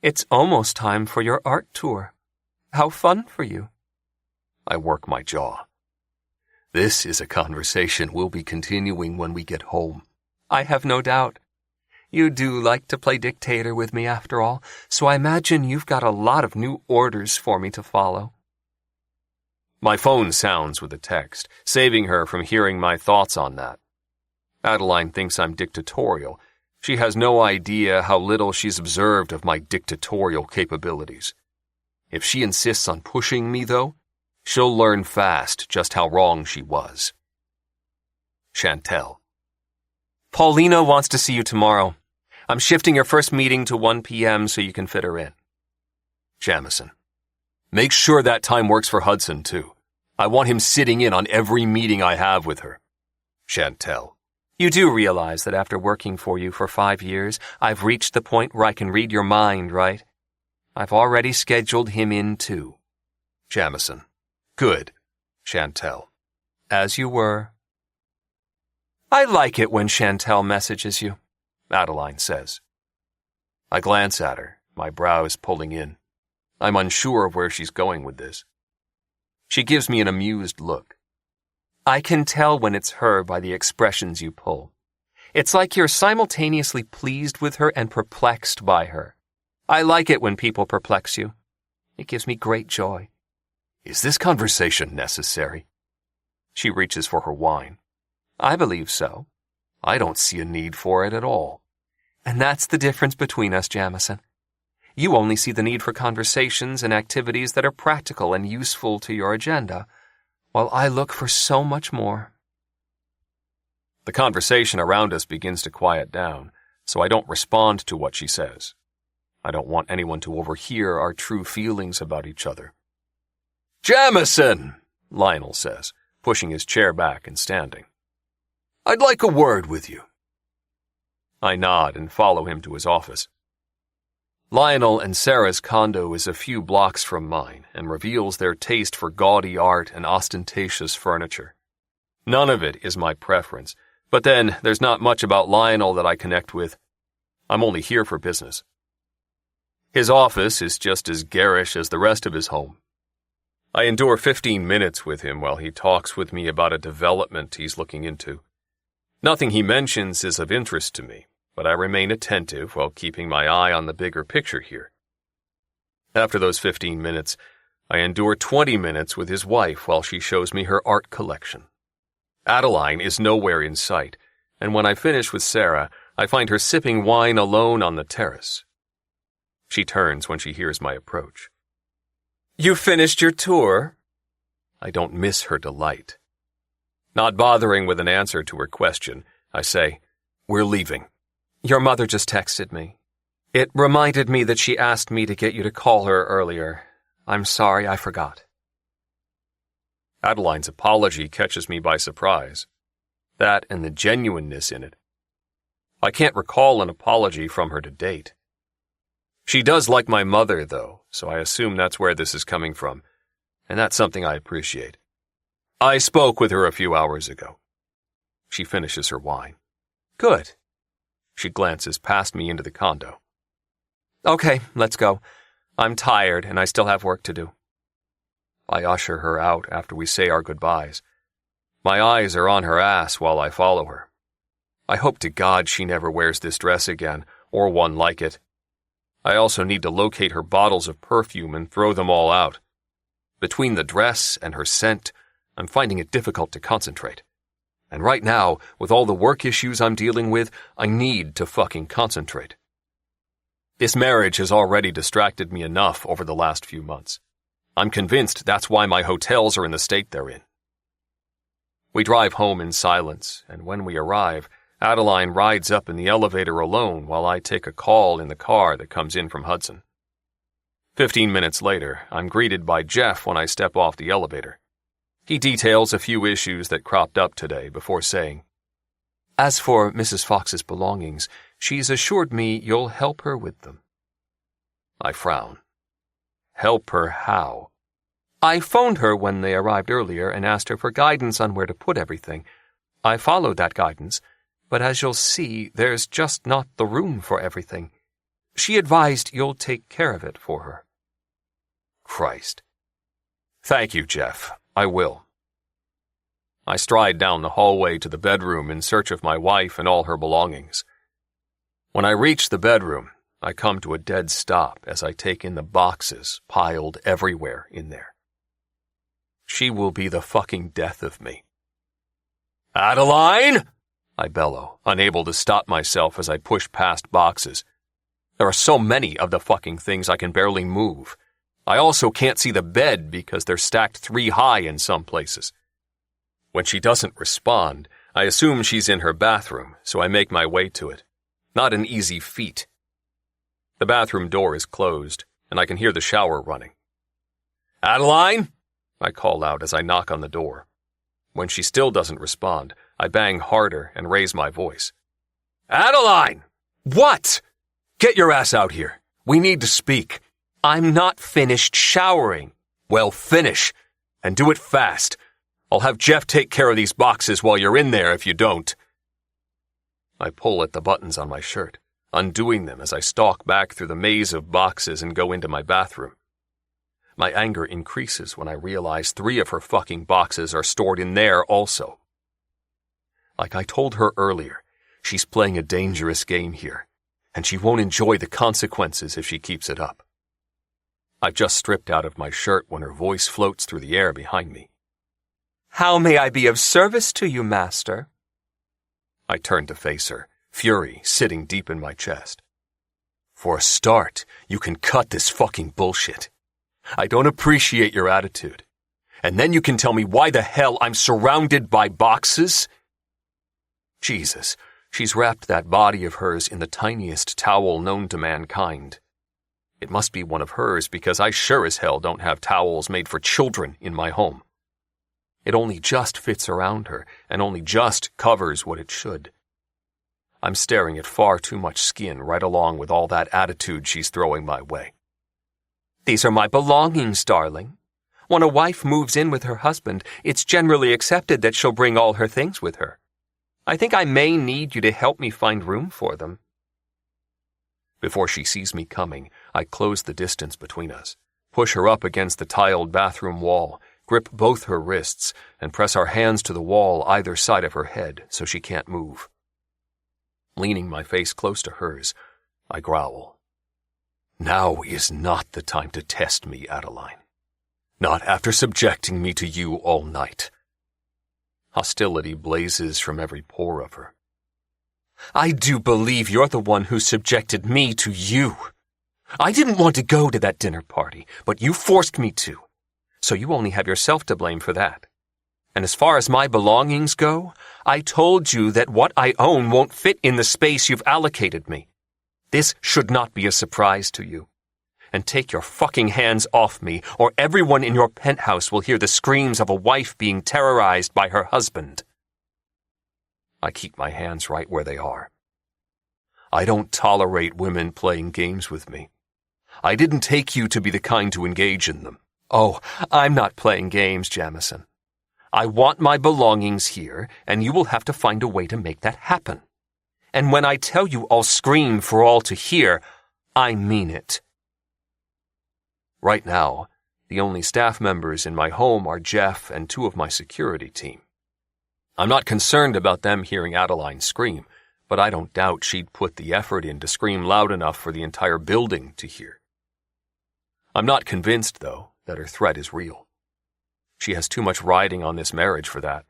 Speaker 3: It's almost time for your art tour. How fun for you. I work my jaw. This is a conversation we'll be continuing when we get home. I have no doubt. You do like to play dictator with me after all, so I imagine you've got a lot of new orders for me to follow. My phone sounds with a text, saving her from hearing my thoughts on that. Adeline thinks I'm dictatorial. She has no idea how little she's observed of my dictatorial capabilities. If she insists on pushing me, though, she'll learn fast just how wrong she was. Chantel. Paulina wants to see you tomorrow. I'm shifting your first meeting to 1 p.m. so you can fit her in. Jamison. Make sure that time works for Hudson, too. I want him sitting in on every meeting I have with her. Chantel. You do realize that after working for you for 5 years, I've reached the point where I can read your mind, right? I've already scheduled him in, too. Jamison. Good. Chantel. As you were. I like it when Chantel messages you, Adeline says. I glance at her, my brows pulling in. I'm unsure of where she's going with this. She gives me an amused look. I can tell when it's her by the expressions you pull. It's like you're simultaneously pleased with her and perplexed by her. I like it when people perplex you. It gives me great joy. Is this conversation necessary? She reaches for her wine. I believe so. I don't see a need for it at all. And that's the difference between us, Jamison. You only see the need for conversations and activities that are practical and useful to your agenda, while I look for so much more. The conversation around us begins to quiet down, so I don't respond to what she says. I don't want anyone to overhear our true feelings about each other. Jamison, Lionel says, pushing his chair back and standing. I'd like a word with you. I nod and follow him to his office. Lionel and Sarah's condo is a few blocks from mine and reveals their taste for gaudy art and ostentatious furniture. None of it is my preference, but then there's not much about Lionel that I connect with. I'm only here for business. His office is just as garish as the rest of his home. I endure 15 minutes with him while he talks with me about a development he's looking into. Nothing he mentions is of interest to me, but I remain attentive while keeping my eye on the bigger picture here. After those 15 minutes, I endure 20 minutes with his wife while she shows me her art collection. Adeline is nowhere in sight, and when I finish with Sarah, I find her sipping wine alone on the terrace. She turns when she hears my approach. You finished your tour? I don't miss her delight. Not bothering with an answer to her question, I say, We're leaving. Your mother just texted me. It reminded me that she asked me to get you to call her earlier. I'm sorry, I forgot. Adeline's apology catches me by surprise. That and the genuineness in it. I can't recall an apology from her to date. She does like my mother, though, so I assume that's where this is coming from, and that's something I appreciate. I spoke with her a few hours ago. She finishes her wine. Good. She glances past me into the condo. Okay, let's go. I'm tired and I still have work to do. I usher her out after we say our goodbyes. My eyes are on her ass while I follow her. I hope to God she never wears this dress again, or one like it. I also need to locate her bottles of perfume and throw them all out. Between the dress and her scent, I'm finding it difficult to concentrate.
Speaker 2: And right now, with all the work issues I'm dealing with, I need to fucking concentrate. This marriage has already distracted me enough over the last few months. I'm convinced that's why my hotels are in the state they're in. We drive home in silence, and when we arrive, Adeline rides up in the elevator alone while I take a call in the car that comes in from Hudson. 15 minutes later, I'm greeted by Jeff when I step off the elevator. He details a few issues that cropped up today before saying, "As for Mrs. Fox's belongings, she's assured me you'll help her with them." I frown. Help her how? I phoned her when they arrived earlier and asked her for guidance on where to put everything. I followed that guidance, but as you'll see, there's just not the room for everything. She advised you'll take care of it for her. Christ. Thank you, Jeff. I will. I stride down the hallway to the bedroom in search of my wife and all her belongings. When I reach the bedroom, I come to a dead stop as I take in the boxes piled everywhere in there. She will be the fucking death of me. Adeline! I bellow, unable to stop myself as I push past boxes. There are so many of the fucking things I can barely move. I also can't see the bed because they're stacked 3 high in some places. When she doesn't respond, I assume she's in her bathroom, so I make my way to it. Not an easy feat. The bathroom door is closed, and I can hear the shower running. Adeline! I call out as I knock on the door. When she still doesn't respond, I bang harder and raise my voice. Adeline! What? Get your ass out here. We need to speak. I'm not finished showering. Well, finish. And do it fast. I'll have Jeff take care of these boxes while you're in there if you don't. I pull at the buttons on my shirt, undoing them as I stalk back through the maze of boxes and go into my bathroom. My anger increases when I realize 3 of her fucking boxes are stored in there also. Like I told her earlier, she's playing a dangerous game here, and she won't enjoy the consequences if she keeps it up. I've just stripped out of my shirt when her voice floats through the air behind me. How may I be of service to you, master? I turn to face her, fury sitting deep in my chest. For a start, you can cut this fucking bullshit. I don't appreciate your attitude. And then you can tell me why the hell I'm surrounded by boxes? Jesus, she's wrapped that body of hers in the tiniest towel known to mankind. It must be one of hers because I sure as hell don't have towels made for children in my home. It only just fits around her and only just covers what it should. I'm staring at far too much skin right along with all that attitude she's throwing my way. These are my belongings, darling. When a wife moves in with her husband, it's generally accepted that she'll bring all her things with her. I think I may need you to help me find room for them. Before she sees me coming, I close the distance between us, push her up against the tiled bathroom wall, grip both her wrists, and press our hands to the wall either side of her head so she can't move. Leaning my face close to hers, I growl. Now is not the time to test me, Adeline. Not after subjecting me to you all night. Hostility blazes from every pore of her. I do believe you're the one who subjected me to you. I didn't want to go to that dinner party, but you forced me to. So you only have yourself to blame for that. And as far as my belongings go, I told you that what I own won't fit in the space you've allocated me. This should not be a surprise to you. And take your fucking hands off me, or everyone in your penthouse will hear the screams of a wife being terrorized by her husband. I keep my hands right where they are. I don't tolerate women playing games with me. I didn't take you to be the kind to engage in them. Oh, I'm not playing games, Jamison. I want my belongings here, and you will have to find a way to make that happen. And when I tell you I'll scream for all to hear, I mean it. Right now, the only staff members in my home are Jeff and 2 of my security team. I'm not concerned about them hearing Adeline scream, but I don't doubt she'd put the effort in to scream loud enough for the entire building to hear. I'm not convinced, though, that her threat is real. She has too much riding on this marriage for that.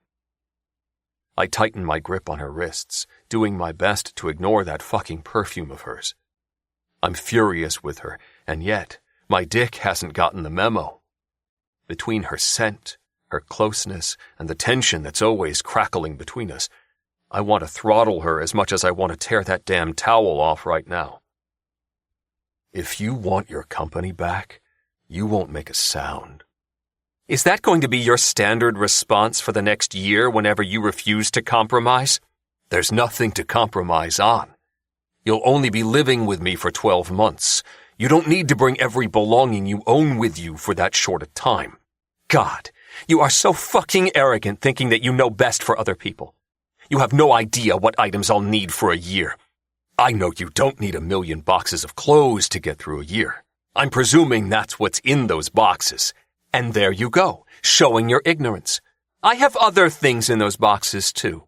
Speaker 2: I tighten my grip on her wrists, doing my best to ignore that fucking perfume of hers. I'm furious with her, and yet my dick hasn't gotten the memo. Between her scent, her closeness, and the tension that's always crackling between us, I want to throttle her as much as I want to tear that damn towel off right now. If you want your company back, you won't make a sound. Is that going to be your standard response for the next year whenever you refuse to compromise? There's nothing to compromise on. You'll only be living with me for 12 months. You don't need to bring every belonging you own with you for that short a time. God, you are so fucking arrogant thinking that you know best for other people. You have no idea what items I'll need for a year. I know you don't need 1 million boxes of clothes to get through a year. I'm presuming that's what's in those boxes. And there you go, showing your ignorance. I have other things in those boxes, too.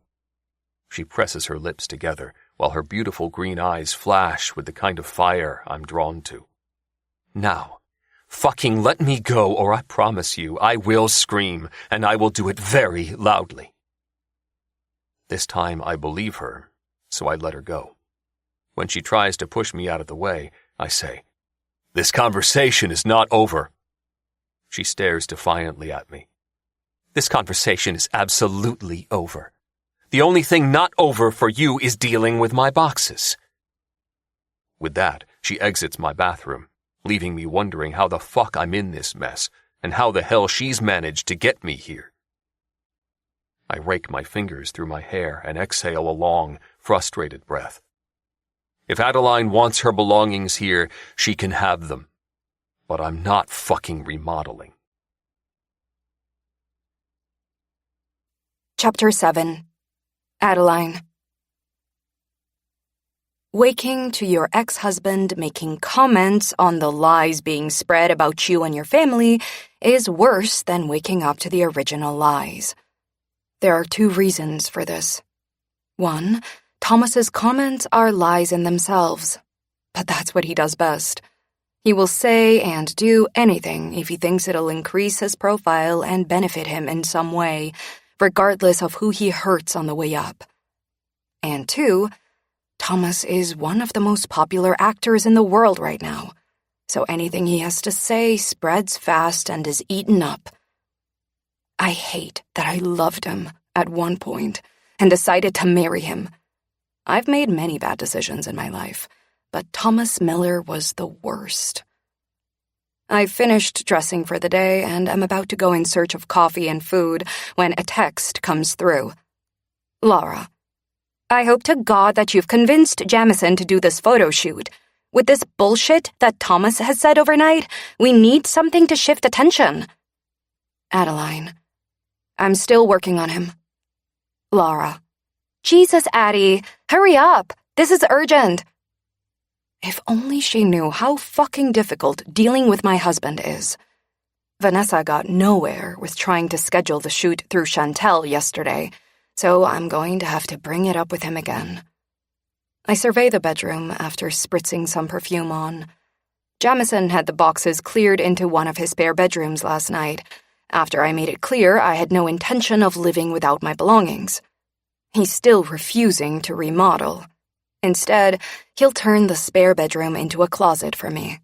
Speaker 2: She presses her lips together, while her beautiful green eyes flash with the kind of fire I'm drawn to. Now, fucking let me go, or I promise you I will scream, and I will do it very loudly. This time I believe her, so I let her go. When she tries to push me out of the way, I say, "This conversation is not over." She stares defiantly at me. This conversation is absolutely over. The only thing not over for you is dealing with my boxes. With that, she exits my bathroom, leaving me wondering how the fuck I'm in this mess, and how the hell she's managed to get me here. I rake my fingers through my hair and exhale a long, frustrated breath. If Adeline wants her belongings here, she can have them. But I'm not fucking remodeling.
Speaker 1: Chapter 7. Adeline. Waking to your ex-husband making comments on the lies being spread about you and your family is worse than waking up to the original lies. There are 2 reasons for this. 1, Thomas's comments are lies in themselves, but that's what he does best. He will say and do anything if he thinks it'll increase his profile and benefit him in some way, regardless of who he hurts on the way up. And 2, Thomas is one of the most popular actors in the world right now, so anything he has to say spreads fast and is eaten up. I hate that I loved him at one point and decided to marry him. I've made many bad decisions in my life, but Thomas Miller was the worst. I finished dressing for the day and am about to go in search of coffee and food when a text comes through. Laura, I hope to God that you've convinced Jamison to do this photo shoot. With this bullshit that Thomas has said overnight, we need something to shift attention. Adeline, I'm still working on him. Laura, Jesus, Addie, hurry up. This is urgent. If only she knew how fucking difficult dealing with my husband is. Vanessa got nowhere with trying to schedule the shoot through Chantel yesterday, so I'm going to have to bring it up with him again. I survey the bedroom after spritzing some perfume on. Jamison had the boxes cleared into one of his spare bedrooms last night, after I made it clear I had no intention of living without my belongings. He's still refusing to remodel. Instead, he'll turn the spare bedroom into a closet for me.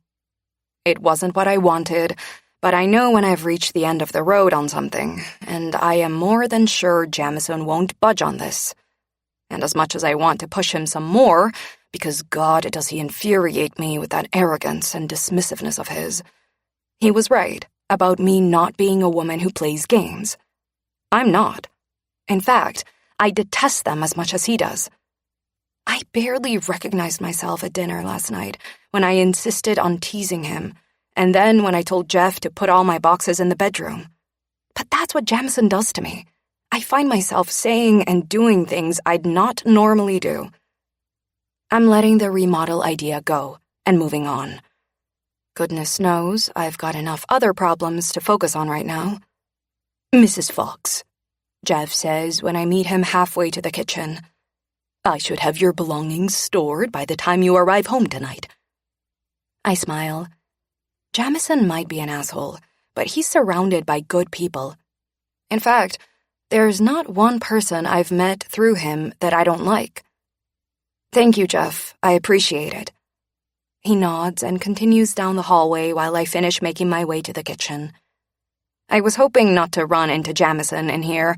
Speaker 1: It wasn't what I wanted, but I know when I've reached the end of the road on something, and I am more than sure Jamison won't budge on this. And as much as I want to push him some more, because God does he infuriate me with that arrogance and dismissiveness of his, he was right about me not being a woman who plays games. I'm not. In fact, I detest them as much as he does. I barely recognized myself at dinner last night when I insisted on teasing him, and then when I told Jeff to put all my boxes in the bedroom. But that's what Jamison does to me. I find myself saying and doing things I'd not normally do. I'm letting the remodel idea go and moving on. Goodness knows I've got enough other problems to focus on right now. Mrs. Fox, Jeff says when I meet him halfway to the kitchen. I should have your belongings stored by the time you arrive home tonight. I smile. Jamison might be an asshole, but he's surrounded by good people. In fact, There's not one person I've met through him that I don't like. Thank you, Jeff. I appreciate it. He nods and continues down the hallway while I finish making my way to the kitchen. I was hoping not to run into Jamison in here,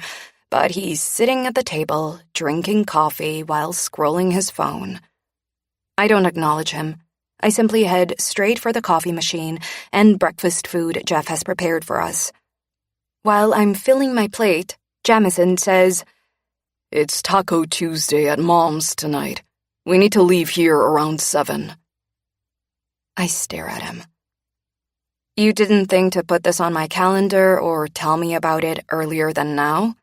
Speaker 1: but he's sitting at the table, drinking coffee while scrolling his phone. I don't acknowledge him. I simply head straight for the coffee machine and breakfast food Jeff has prepared for us. While I'm filling my plate, Jamison says,
Speaker 4: "It's Taco Tuesday at Mom's tonight. We need to leave here around 7.
Speaker 1: I stare at him. You didn't think to put this on my calendar or tell me about it earlier than now?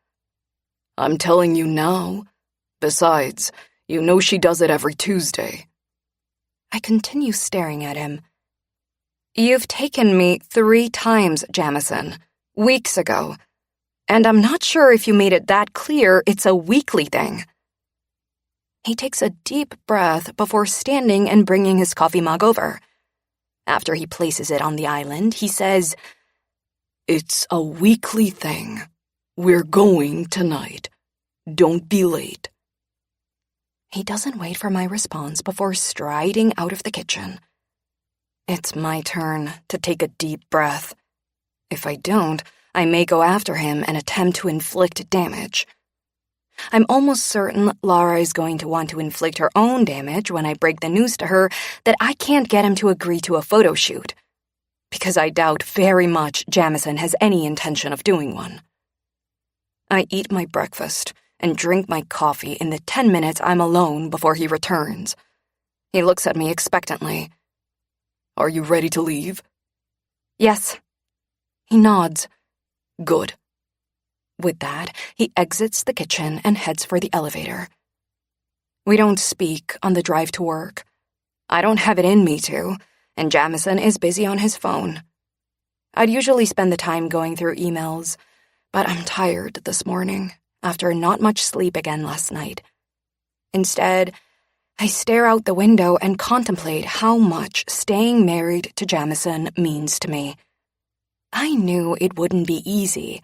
Speaker 4: I'm telling you now. Besides, you know she does it every Tuesday.
Speaker 1: I continue staring at him. You've taken me 3 times, Jamison, weeks ago, and I'm not sure if you made it that clear it's a weekly thing. He takes a deep breath before standing and bringing his coffee mug over. After he places it on the island, he says,
Speaker 4: "It's a weekly thing. We're going tonight. Don't be late."
Speaker 1: He doesn't wait for my response before striding out of the kitchen. It's my turn to take a deep breath. If I don't, I may go after him and attempt to inflict damage. I'm almost certain Laura is going to want to inflict her own damage when I break the news to her that I can't get him to agree to a photo shoot, because I doubt very much Jamison has any intention of doing one. I eat my breakfast and drink my coffee in the 10 minutes I'm alone before he returns. He looks at me expectantly.
Speaker 4: "Are you ready to leave?"
Speaker 1: "Yes." He nods.
Speaker 4: "Good."
Speaker 1: With that, he exits the kitchen and heads for the elevator. We don't speak on the drive to work. I don't have it in me to, and Jamison is busy on his phone. I'd usually spend the time going through emails, but I'm tired this morning after not much sleep again last night. Instead, I stare out the window and contemplate how much staying married to Jamison means to me. I knew it wouldn't be easy,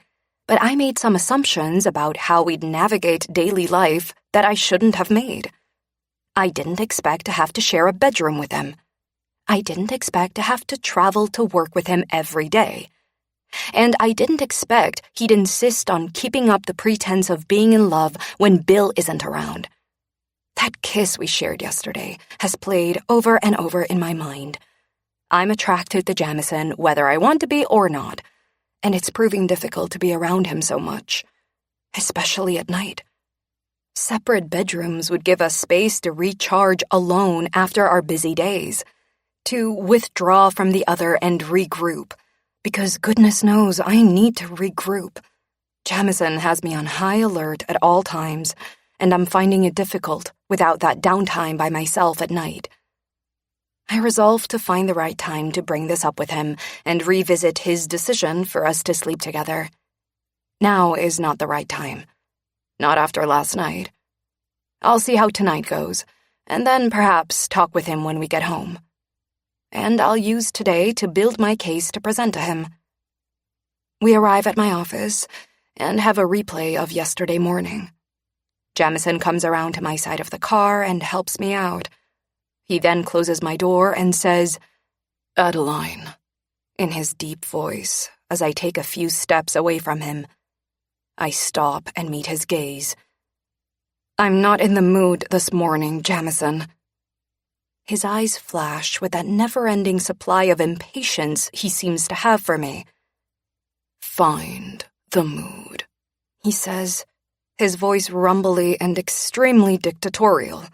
Speaker 1: but I made some assumptions about how we'd navigate daily life that I shouldn't have made. I didn't expect to have to share a bedroom with him. I didn't expect to have to travel to work with him every day. And I didn't expect he'd insist on keeping up the pretense of being in love when Bill isn't around. That kiss we shared yesterday has played over and over in my mind. I'm attracted to Jamison whether I want to be or not, and it's proving difficult to be around him so much, especially at night. Separate bedrooms would give us space to recharge alone after our busy days, to withdraw from the other and regroup, because goodness knows I need to regroup. Jamison has me on high alert at all times, and I'm finding it difficult without that downtime by myself at night. I resolved to find the right time to bring this up with him and revisit his decision for us to sleep together. Now is not the right time. Not after last night. I'll see how tonight goes, and then perhaps talk with him when we get home. And I'll use today to build my case to present to him. We arrive at my office and have a replay of yesterday morning. Jamison comes around to my side of the car and helps me out. He then closes my door and says,
Speaker 4: "Adeline,"
Speaker 1: in his deep voice as I take a few steps away from him. I stop and meet his gaze. "I'm not in the mood this morning, Jamison." His eyes flash with that never-ending supply of impatience he seems to have for me.
Speaker 4: "Find the mood,"
Speaker 1: he says, his voice rumbly and extremely dictatorial.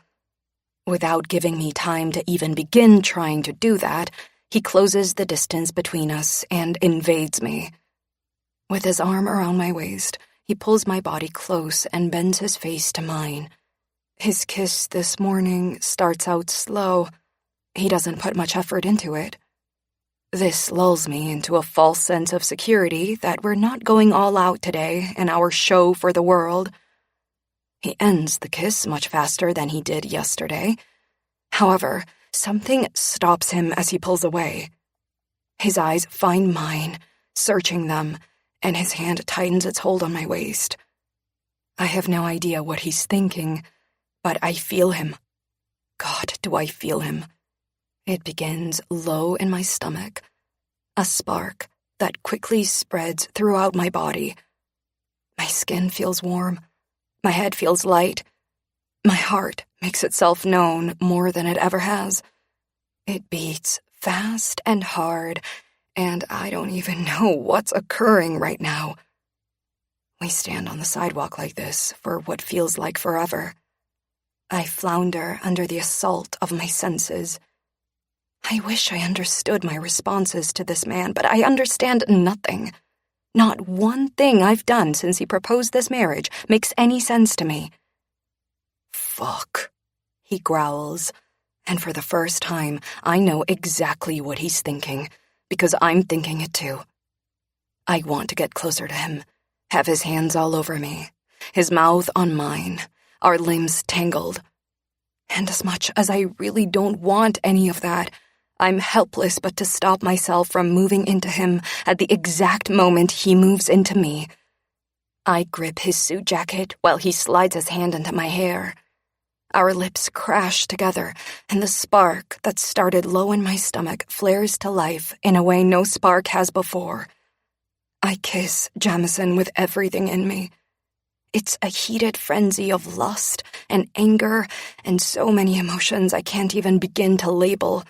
Speaker 1: Without giving me time to even begin trying to do that, he closes the distance between us and invades me. With his arm around my waist, he pulls my body close and bends his face to mine. His kiss this morning starts out slow. He doesn't put much effort into it. This lulls me into a false sense of security that we're not going all out today in our show for the world. He ends the kiss much faster than he did yesterday. However, something stops him as he pulls away. His eyes find mine, searching them, and his hand tightens its hold on my waist.
Speaker 4: I have no idea what he's thinking, but I feel him. God, do I feel him. It begins low in my stomach, a spark that quickly spreads throughout my body. My skin feels warm. My head feels light. My heart makes itself known more than it ever has. It beats fast and hard, and I don't even know what's occurring right now. We stand on the sidewalk like this for what feels like forever. I flounder under the assault of my senses. I wish I understood my responses to this man, but I understand nothing. Not one thing I've done since he proposed this marriage makes any sense to me. Fuck, he growls, and for the first time, I know exactly what he's thinking, because I'm thinking it too. I want to get closer to him, have his hands all over me, his mouth on mine, our limbs tangled. And as much as I really don't want any of that, I'm helpless but to stop myself from moving into him at the exact moment he moves into me. I grip his suit jacket while he slides his hand into my hair. Our lips crash together, and the spark that started low in my stomach flares to life in a way no spark has before. I kiss Jamison with everything in me. It's a heated frenzy of lust and anger and so many emotions I can't even begin to label.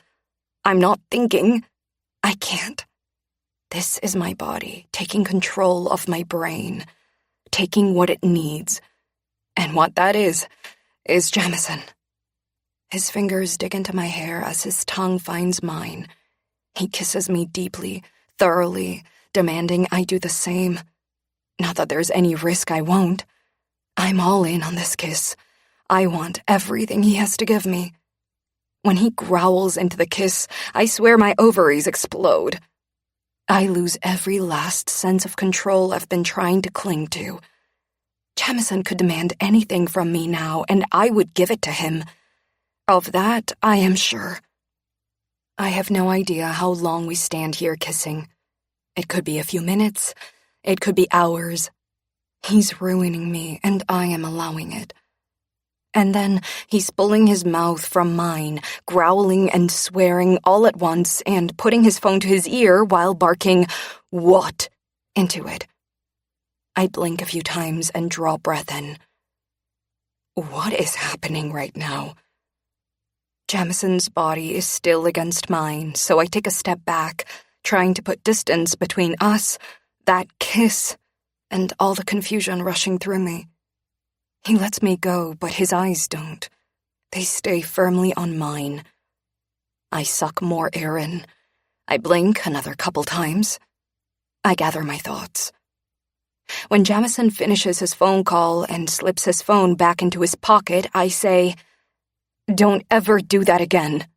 Speaker 4: I'm not thinking. I can't. This is my body taking control of my brain, taking what it needs. And what that is Jamison. His fingers dig into my hair as his tongue finds mine. He kisses me deeply, thoroughly, demanding I do the same. Not that there's any risk I won't. I'm all in on this kiss. I want everything he has to give me. When he growls into the kiss, I swear my ovaries explode. I lose every last sense of control I've been trying to cling to. Jamison could demand anything from me now, and I would give it to him. Of that, I am sure. I have no idea how long we stand here kissing. It could be a few minutes. It could be hours. He's ruining me, and I am allowing it. And then he's pulling his mouth from mine, growling and swearing all at once, and putting his phone to his ear while barking, "What?" into it. I blink a few times and draw breath in. What is happening right now? Jamison's body is still against mine, so I take a step back, trying to put distance between us, that kiss, and all the confusion rushing through me. He lets me go, but his eyes don't. They stay firmly on mine. I suck more air in. I blink another couple times. I gather my thoughts. When Jamison finishes his phone call and slips his phone back into his pocket, I say, "Don't ever do that again."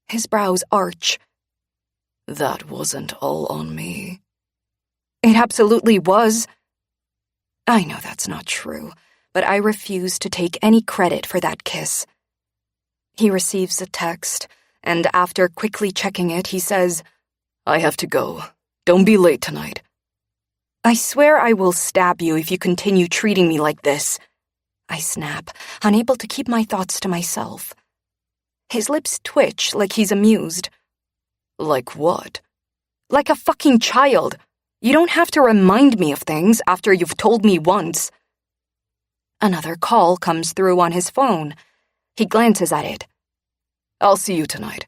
Speaker 4: His brows arch. "That wasn't all on me." It absolutely was. I know that's not true, but I refuse to take any credit for that kiss. He receives a text, and after quickly checking it, he says, "I have to go. Don't be late tonight." I swear I will stab you if you continue treating me like this. I snap, unable to keep my thoughts to myself. His lips twitch like he's amused. Like what? Like a fucking child. You don't have to remind me of things after you've told me once. Another call comes through on his phone. He glances at it. "I'll see you tonight."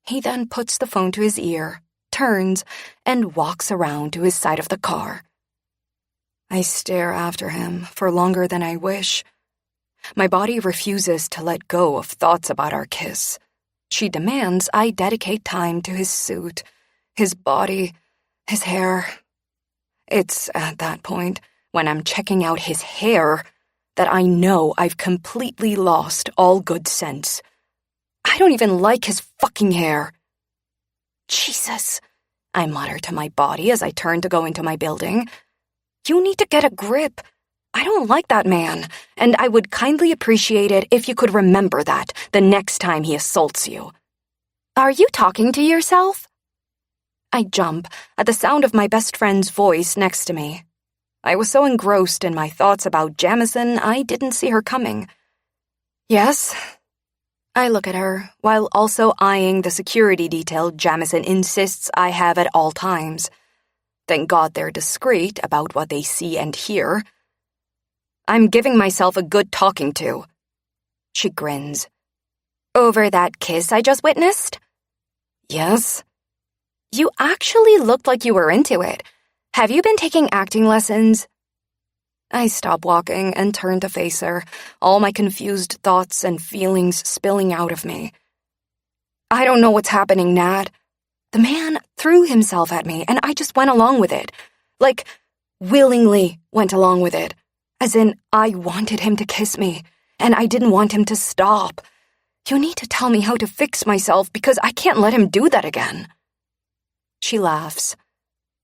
Speaker 4: He then puts the phone to his ear, turns, and walks around to his side of the car. I stare after him for longer than I wish. My body refuses to let go of thoughts about our kiss. She demands I dedicate time to his suit, his body, his hair. It's at that point, when I'm checking out his hair, that I know I've completely lost all good sense. I don't even like his fucking hair. Jesus, I mutter to my body as I turn to go into my building. You need to get a grip. I don't like that man, and I would kindly appreciate it if you could remember that the next time he assaults you. Are you talking to yourself? I jump at the sound of my best friend's voice next to me.
Speaker 1: I was so engrossed in my thoughts about Jamison, I didn't see her coming. Yes? I look at her, while also eyeing the security detail Jamison insists I have at all times. Thank God they're discreet about what they see and hear. I'm giving myself a good talking to. She grins. Over that kiss I just witnessed? Yes. You actually looked like you were into it. Have you been taking acting lessons? I stop walking and turn to face her, all my confused thoughts and feelings spilling out of me. I don't know what's happening, Nat. The man threw himself at me and I just went along with it. Like, willingly went along with it. As in, I wanted him to kiss me, and I didn't want him to stop. You need to tell me how to fix myself because I can't let him do that again. She laughs.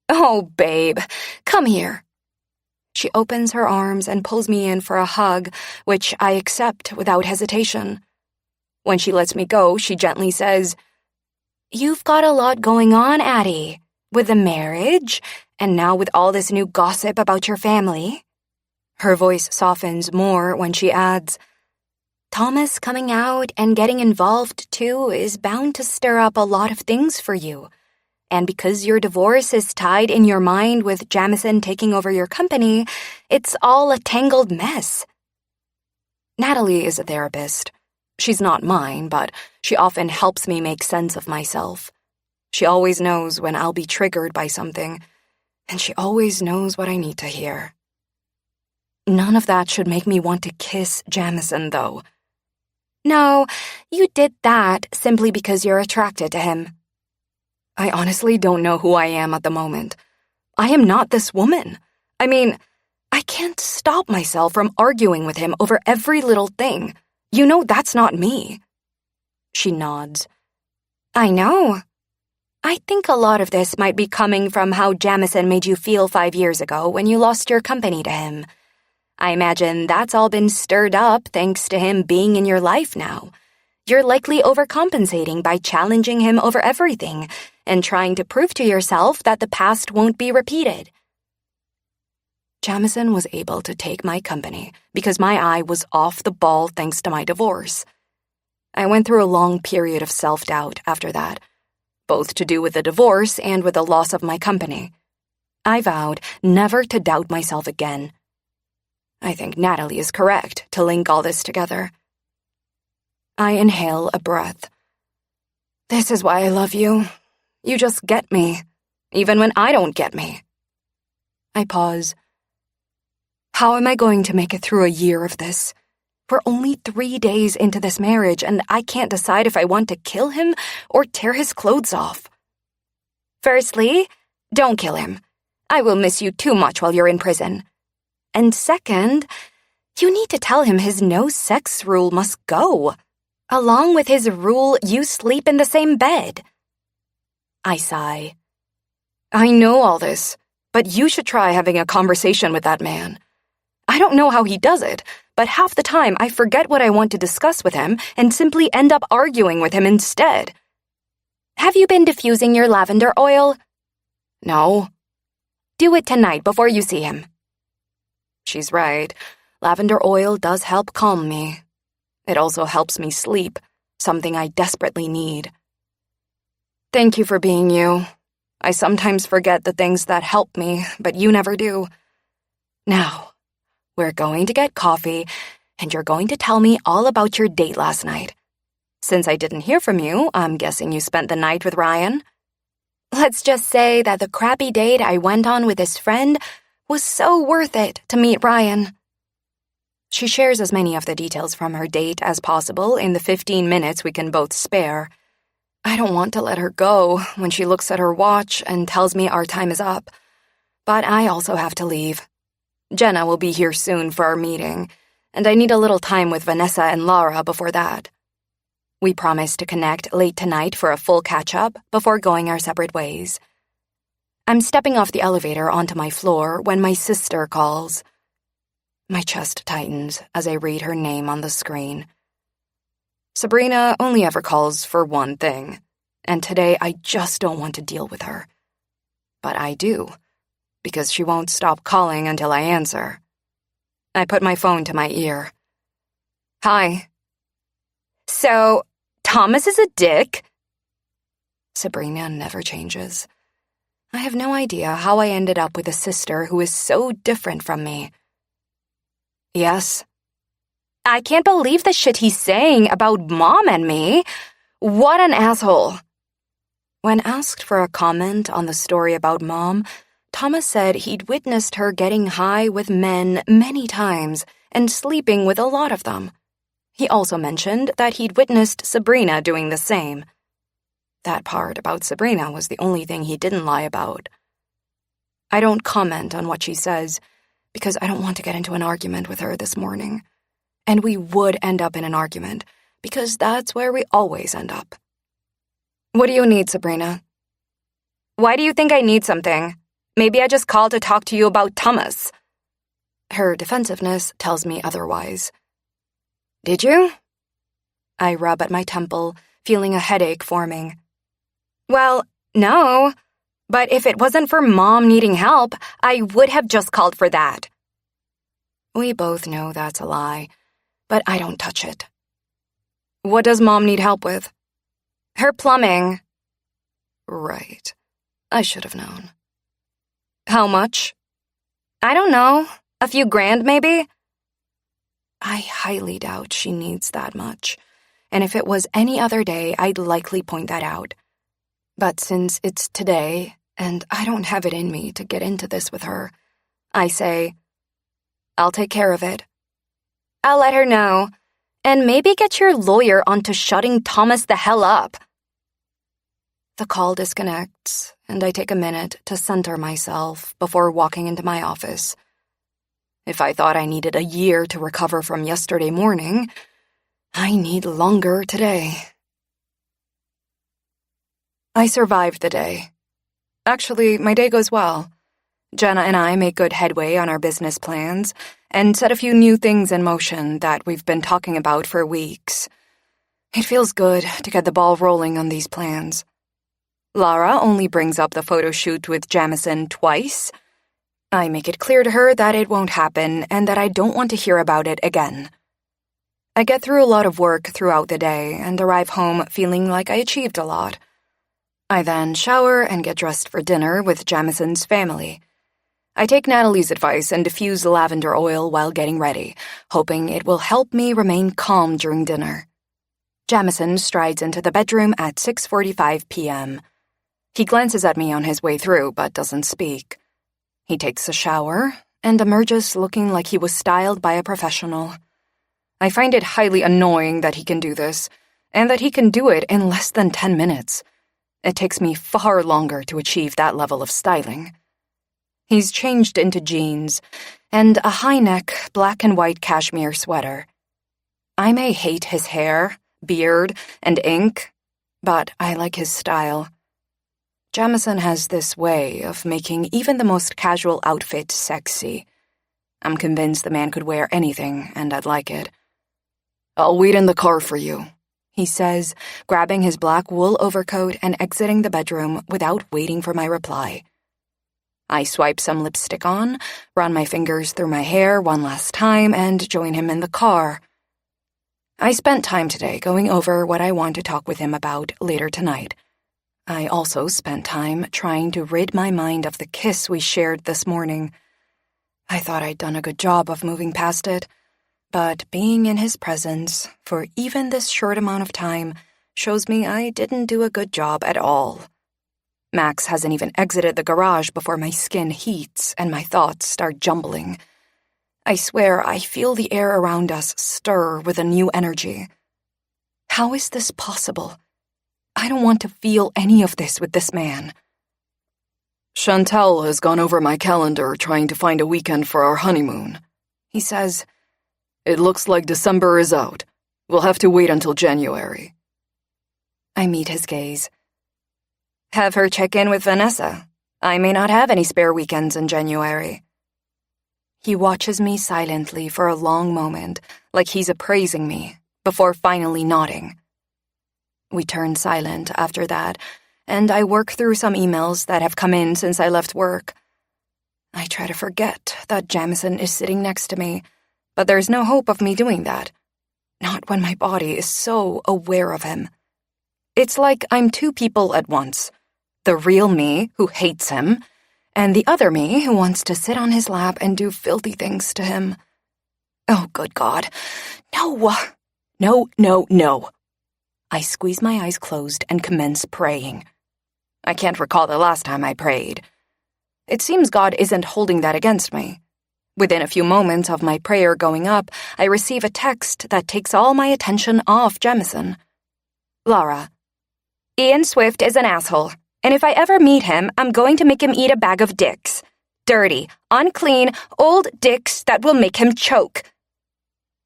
Speaker 1: Oh, babe, come here. She opens her arms and pulls me in for a hug, which I accept without hesitation. When she lets me go, she gently says, You've got a lot going on, Addie, with the marriage, and now with all this new gossip about your family. Her voice softens more when she adds, Thomas coming out and getting involved too is bound to stir up a lot of things for you. And because your divorce is tied in your mind with Jamison taking over your company, it's all a tangled mess. Natalie is a therapist. She's not mine, but she often helps me make sense of myself. She always knows when I'll be triggered by something, and she always knows what I need to hear. None of that should make me want to kiss Jamison, though. No, you did that simply because you're attracted to him. I honestly don't know who I am at the moment. I am not this woman. I mean, I can't stop myself from arguing with him over every little thing. You know that's not me. She nods. I know. I think a lot of this might be coming from how Jamison made you feel 5 years ago when you lost your company to him. I imagine that's all been stirred up thanks to him being in your life now. You're likely overcompensating by challenging him over everything and trying to prove to yourself that the past won't be repeated. Jamison was able to take my company because my eye was off the ball thanks to my divorce. I went through a long period of self-doubt after that, both to do with the divorce and with the loss of my company. I vowed never to doubt myself again. I think Natalie is correct to link all this together. I inhale a breath. This is why I love you. You just get me, even when I don't get me. I pause. How am I going to make it through a year of this? We're only 3 days into this marriage, and I can't decide if I want to kill him or tear his clothes off. Firstly, don't kill him. I will miss you too much while you're in prison. And second, you need to tell him his no-sex rule must go, along with his rule you sleep in the same bed. I sigh. I know all this, but you should try having a conversation with that man. I don't know how he does it, but half the time I forget what I want to discuss with him and simply end up arguing with him instead. Have you been diffusing your lavender oil? No. Do it tonight before you see him. She's right. Lavender oil does help calm me. It also helps me sleep, something I desperately need. Thank you for being you. I sometimes forget the things that help me, but you never do. Now, we're going to get coffee, and you're going to tell me all about your date last night. Since I didn't hear from you, I'm guessing you spent the night with Ryan. Let's just say that the crappy date I went on with his friend was so worth it to meet Ryan. She shares as many of the details from her date as possible in the 15 minutes we can both spare. I don't want to let her go when she looks at her watch and tells me our time is up, but I also have to leave. Jenna will be here soon for our meeting, and I need a little time with Vanessa and Laura before that. We promise to connect late tonight for a full catch-up before going our separate ways. I'm stepping off the elevator onto my floor when my sister calls. My chest tightens as I read her name on the screen. Sabrina only ever calls for one thing, and today I just don't want to deal with her. But I do, because she won't stop calling until I answer. I put my phone to my ear. Hi. So, Thomas is a dick? Sabrina never changes. I have no idea how I ended up with a sister who is so different from me. Yes. I can't believe the shit he's saying about Mom and me. What an asshole. When asked for a comment on the story about Mom, Thomas said he'd witnessed her getting high with men many times and sleeping with a lot of them. He also mentioned that he'd witnessed Sabrina doing the same. That part about Sabrina was the only thing he didn't lie about. I don't comment on what she says because I don't want to get into an argument with her this morning. And we would end up in an argument because that's where we always end up. What do you need, Sabrina? Why do you think I need something? Maybe I just called to talk to you about Thomas. Her defensiveness tells me otherwise. Did you? I rub at my temple, feeling a headache forming. Well, no, but if it wasn't for Mom needing help, I would have just called for that. We both know that's a lie, but I don't touch it. What does Mom need help with? Her plumbing. Right. I should have known. How much? I don't know. A few grand, maybe? I highly doubt she needs that much, and if it was any other day, I'd likely point that out. But since it's today, and I don't have it in me to get into this with her, I say, I'll take care of it. I'll let her know, and maybe get your lawyer onto shutting Thomas the hell up. The call disconnects, and I take a minute to center myself before walking into my office. If I thought I needed a year to recover from yesterday morning, I need longer today. I survived the day. Actually, my day goes well. Jenna and I make good headway on our business plans and set a few new things in motion that we've been talking about for weeks. It feels good to get the ball rolling on these plans. Lara only brings up the photo shoot with Jamison twice. I make it clear to her that it won't happen and that I don't want to hear about it again. I get through a lot of work throughout the day and arrive home feeling like I achieved a lot. I then shower and get dressed for dinner with Jamison's family. I take Natalie's advice and diffuse lavender oil while getting ready, hoping it will help me remain calm during dinner. Jamison strides into the bedroom at 6:45 p.m. He glances at me on his way through but doesn't speak. He takes a shower and emerges looking like he was styled by a professional. I find it highly annoying that he can do this, and that he can do it in less than 10 minutes. It takes me far longer to achieve that level of styling. He's changed into jeans and a high-neck black and white cashmere sweater. I may hate his hair, beard, and ink, but I like his style. Jamison has this way of making even the most casual outfit sexy. I'm convinced the man could wear anything, and I'd like it. I'll wait in the car for you, he says, grabbing his black wool overcoat and exiting the bedroom without waiting for my reply. I swipe some lipstick on, run my fingers through my hair one last time, and join him in the car. I spent time today going over what I want to talk with him about later tonight. I also spent time trying to rid my mind of the kiss we shared this morning. I thought I'd done a good job of moving past it, but being in his presence for even this short amount of time shows me I didn't do a good job at all. Max hasn't even exited the garage before my skin heats and my thoughts start jumbling. I swear I feel the air around us stir with a new energy. How is this possible? I don't want to feel any of this with this man. Chantal has gone over my calendar trying to find a weekend for our honeymoon, he says. It looks like December is out. We'll have to wait until January. I meet his gaze. Have her check in with Vanessa. I may not have any spare weekends in January. He watches me silently for a long moment, like he's appraising me, before finally nodding. We turn silent after that, and I work through some emails that have come in since I left work. I try to forget that Jamison is sitting next to me, but there's no hope of me doing that. Not when my body is so aware of him. It's like I'm two people at once. The real me, who hates him, and the other me, who wants to sit on his lap and do filthy things to him. Oh, good God. No. No, no, no. I squeeze my eyes closed and commence praying. I can't recall the last time I prayed. It seems God isn't holding that against me. Within a few moments of my prayer going up, I receive a text that takes all my attention off Jamison. Laura, Ian Swift is an asshole, and if I ever meet him, I'm going to make him eat a bag of dicks. Dirty, unclean, old dicks that will make him choke.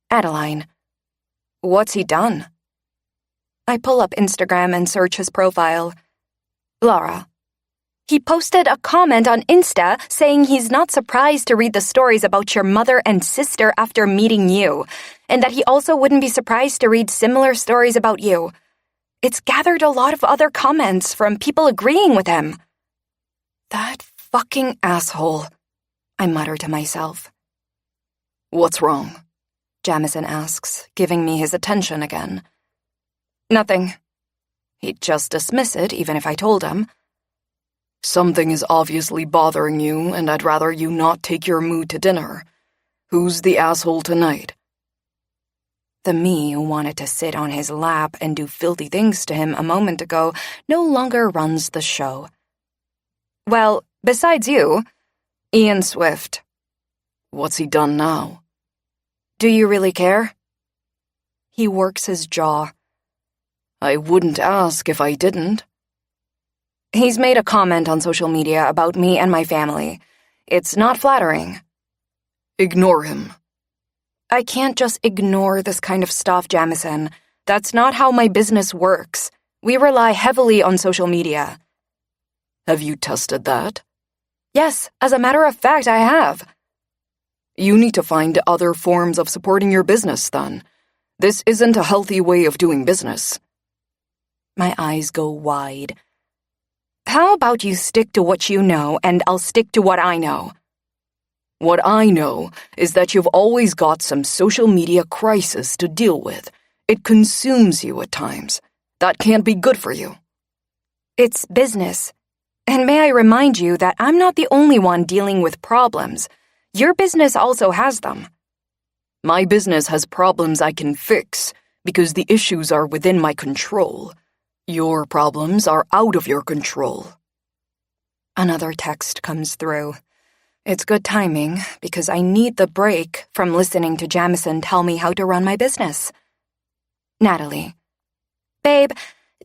Speaker 1: Adeline, what's he done? I pull up Instagram and search his profile. Laura, he posted a comment on Insta saying he's not surprised to read the stories about your mother and sister after meeting you, and that he also wouldn't be surprised to read similar stories about you. It's gathered a lot of other comments from people agreeing with him. That fucking asshole, I mutter to myself. What's wrong? Jamison asks, giving me his attention again. Nothing. He'd just dismiss it even if I told him. Something is obviously bothering you, and I'd rather you not take your mood to dinner. Who's the asshole tonight? The me who wanted to sit on his lap and do filthy things to him a moment ago no longer runs the show. Well, besides you, Ian Swift. What's he done now? Do you really care? He works his jaw. I wouldn't ask if I didn't. He's made a comment on social media about me and my family. It's not flattering. Ignore him. I can't just ignore this kind of stuff, Jamison. That's not how my business works. We rely heavily on social media. Have you tested that? Yes, as a matter of fact, I have. You need to find other forms of supporting your business, then. This isn't a healthy way of doing business. My eyes go wide. How about you stick to what you know, and I'll stick to what I know? What I know is that you've always got some social media crisis to deal with. It consumes you at times. That can't be good for you. It's business. And may I remind you that I'm not the only one dealing with problems. Your business also has them. My business has problems I can fix because the issues are within my control. Your problems are out of your control. Another text comes through. It's good timing because I need the break from listening to Jamison tell me how to run my business. Natalie. Babe,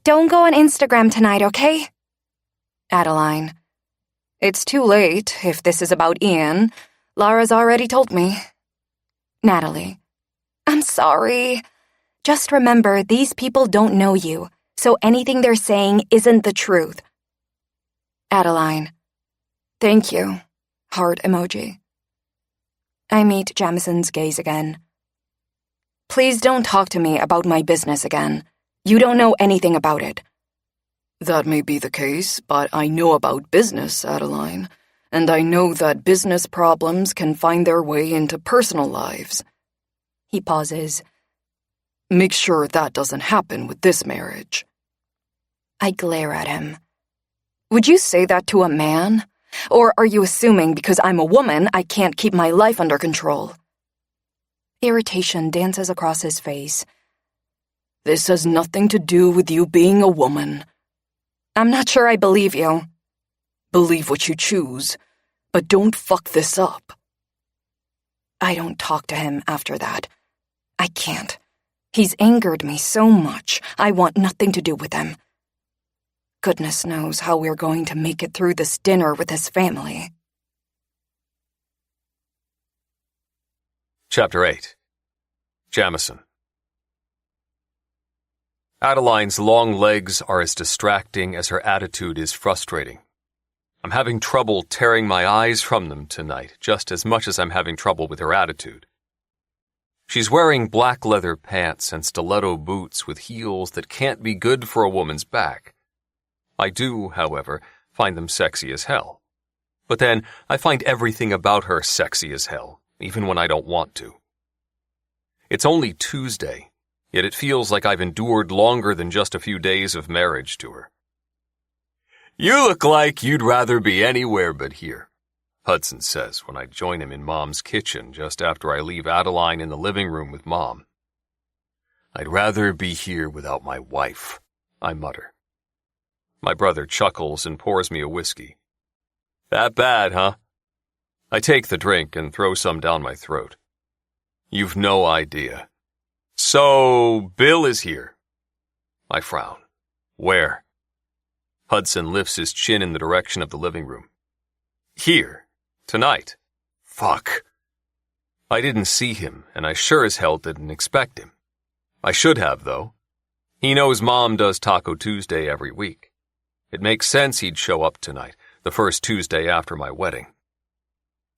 Speaker 1: don't go on Instagram tonight, okay? Adeline. It's too late if this is about Ian. Laura's already told me. Natalie. I'm sorry. Just remember, these people don't know you, so anything they're saying isn't the truth. Adeline. Thank you. Heart emoji. I meet Jamison's gaze again. Please don't talk to me about my business again. You don't know anything about it. That may be the case, but I know about business, Adeline, and I know that business problems can find their way into personal lives. He pauses. Make sure that doesn't happen with this marriage. I glare at him. Would you say that to a man? Or are you assuming because I'm a woman, I can't keep my life under control? Irritation dances across his face. This has nothing to do with you being a woman. I'm not sure I believe you. Believe what you choose, but don't fuck this up. I don't talk to him after that. I can't. He's angered me so much, I want nothing to do with him. Goodness knows how we're going to make it through this dinner with his family.
Speaker 2: Chapter 8. Jamison. Adeline's long legs are as distracting as her attitude is frustrating. I'm having trouble tearing my eyes from them tonight, just as much as I'm having trouble with her attitude. She's wearing black leather pants and stiletto boots with heels that can't be good for a woman's back. I do, however, find them sexy as hell. But then I find everything about her sexy as hell, even when I don't want to. It's only Tuesday, yet it feels like I've endured longer than just a few days of marriage to her. "You look like you'd rather be anywhere but here," Hudson says when I join him in Mom's kitchen just after I leave Adeline in the living room with Mom. "I'd rather be here without my wife," I mutter. My brother chuckles and pours me a whiskey. "That bad, huh?" I take the drink and throw some down my throat. "You've no idea. So, Bill is here." I frown. "Where?" Hudson lifts his chin in the direction of the living room. "Here. Tonight. Fuck." I didn't see him, and I sure as hell didn't expect him. I should have, though. He knows Mom does Taco Tuesday every week. It makes sense he'd show up tonight, the first Tuesday after my wedding.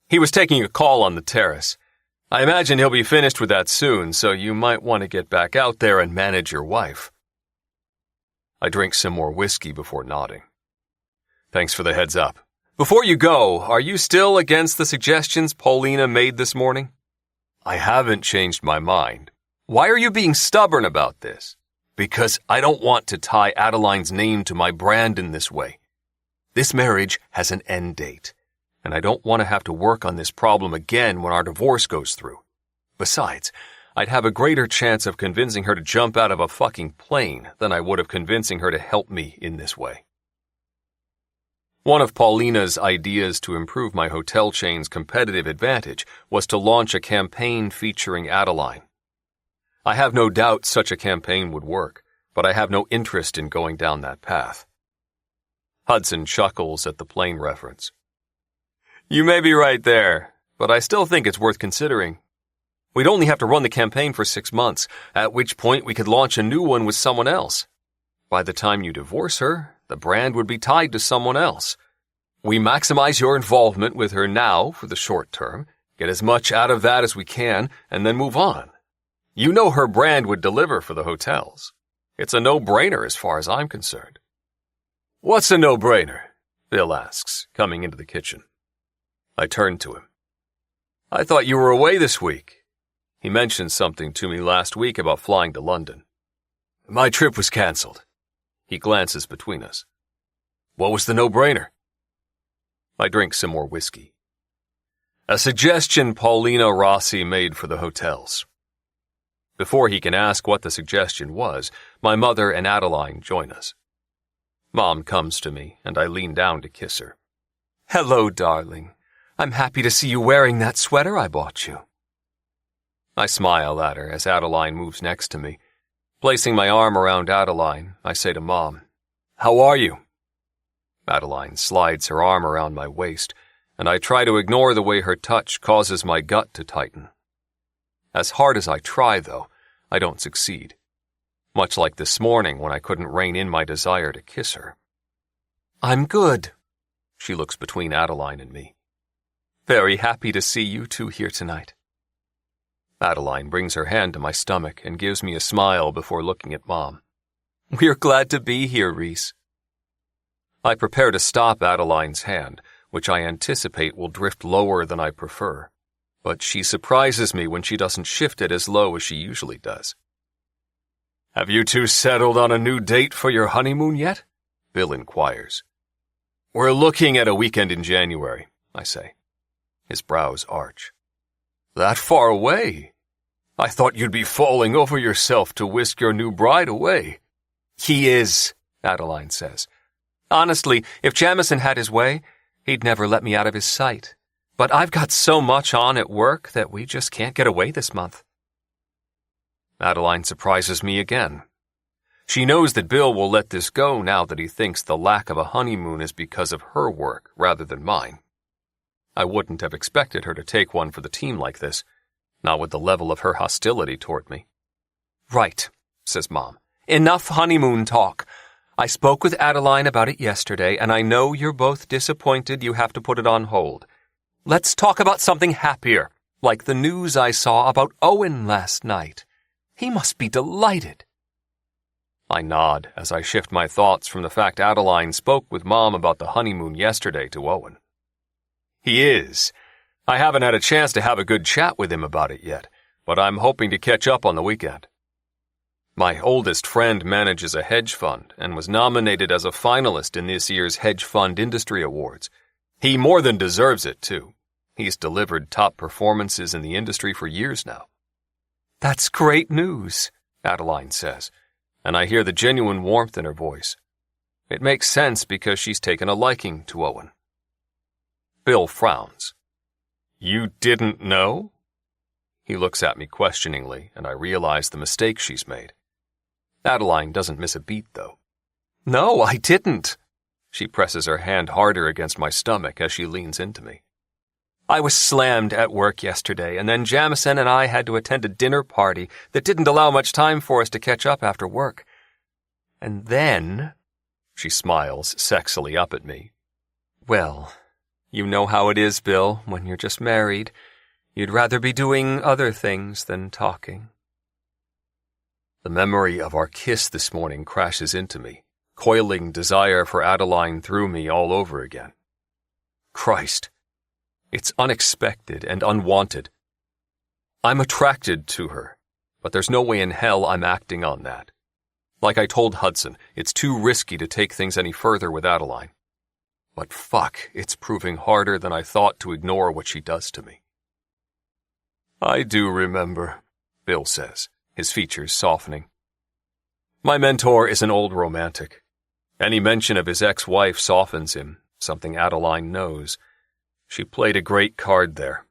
Speaker 2: He was taking a call on the terrace. I imagine he'll be finished with that soon, so you might want to get back out there and manage your wife. I drink some more whiskey before nodding. "Thanks for the heads up. Before you go, are you still against the suggestions Paulina made this morning?" "I haven't changed my mind." "Why are you being stubborn about this?" "Because I don't want to tie Adeline's name to my brand in this way. This marriage has an end date, and I don't want to have to work on this problem again when our divorce goes through. Besides, I'd have a greater chance of convincing her to jump out of a fucking plane than I would of convincing her to help me in this way." One of Paulina's ideas to improve my hotel chain's competitive advantage was to launch a campaign featuring Adeline. I have no doubt such a campaign would work, but I have no interest in going down that path. Hudson chuckles at the plane reference. "You may be right there, but I still think it's worth considering. We'd only have to run the campaign for 6 months, at which point we could launch a new one with someone else. By the time you divorce her, the brand would be tied to someone else. We maximize your involvement with her now for the short term, get as much out of that as we can, and then move on. You know her brand would deliver for the hotels. It's a no-brainer as far as I'm concerned." "What's a no-brainer?" Bill asks, coming into the kitchen. I turn to him. "I thought you were away this week." He mentioned something to me last week about flying to London. "My trip was cancelled." He glances between us. "What was the no-brainer?" I drink some more whiskey. "A suggestion Paulina Rossi made for the hotels." Before he can ask what the suggestion was, my mother and Adeline join us. Mom comes to me, and I lean down to kiss her. "Hello, darling. I'm happy to see you wearing that sweater I bought you." I smile at her as Adeline moves next to me. Placing my arm around Adeline, I say to Mom, "How are you?" Adeline slides her arm around my waist, and I try to ignore the way her touch causes my gut to tighten. As hard as I try, though, I don't succeed. Much like this morning when I couldn't rein in my desire to kiss her. "I'm good." She looks between Adeline and me. "Very happy to see you two here tonight." Adeline brings her hand to my stomach and gives me a smile before looking at Mom. "We're glad to be here, Reese." I prepare to stop Adeline's hand, which I anticipate will drift lower than I prefer. But she surprises me when she doesn't shift it as low as she usually does. "Have you two settled on a new date for your honeymoon yet?" Bill inquires. "We're looking at a weekend in January," I say. His brows arch. "That far away? I thought you'd be falling over yourself to whisk your new bride away." "He is," Adeline says. "Honestly, if Jamison had his way, he'd never let me out of his sight. But I've got so much on at work that we just can't get away this month." Adeline surprises me again. She knows that Bill will let this go now that he thinks the lack of a honeymoon is because of her work rather than mine. I wouldn't have expected her to take one for the team like this, not with the level of her hostility toward me. "Right," says Mom. "Enough honeymoon talk. I spoke with Adeline about it yesterday, and I know you're both disappointed you have to put it on hold. Let's talk about something happier, like the news I saw about Owen last night. He must be delighted." I nod as I shift my thoughts from the fact Adeline spoke with Mom about the honeymoon yesterday to Owen. He is. I haven't had a chance to have a good chat with him about it yet, but I'm hoping to catch up on the weekend. My oldest friend manages a hedge fund and was nominated as a finalist in this year's Hedge Fund Industry Awards. He more than deserves it, too. He's delivered top performances in the industry for years now. That's great news, Adeline says, and I hear the genuine warmth in her voice. It makes sense because she's taken a liking to Owen. Bill frowns. You didn't know? He looks at me questioningly, and I realize the mistake she's made. Adeline doesn't miss a beat, though. No, I didn't. She presses her hand harder against my stomach as she leans into me. I was slammed at work yesterday, and then Jamison and I had to attend a dinner party that didn't allow much time for us to catch up after work. And then, she smiles sexily up at me. Well, you know how it is, Bill, when you're just married. You'd rather be doing other things than talking. The memory of our kiss this morning crashes into me, coiling desire for Adeline through me all over again. Christ, it's unexpected and unwanted. I'm attracted to her, but there's no way in hell I'm acting on that. Like I told Hudson, it's too risky to take things any further with Adeline. But fuck, it's proving harder than I thought to ignore what she does to me. I do remember, Bill says, his features softening. My mentor is an old romantic. Any mention of his ex-wife softens him, something Adeline knows. She played a great card there.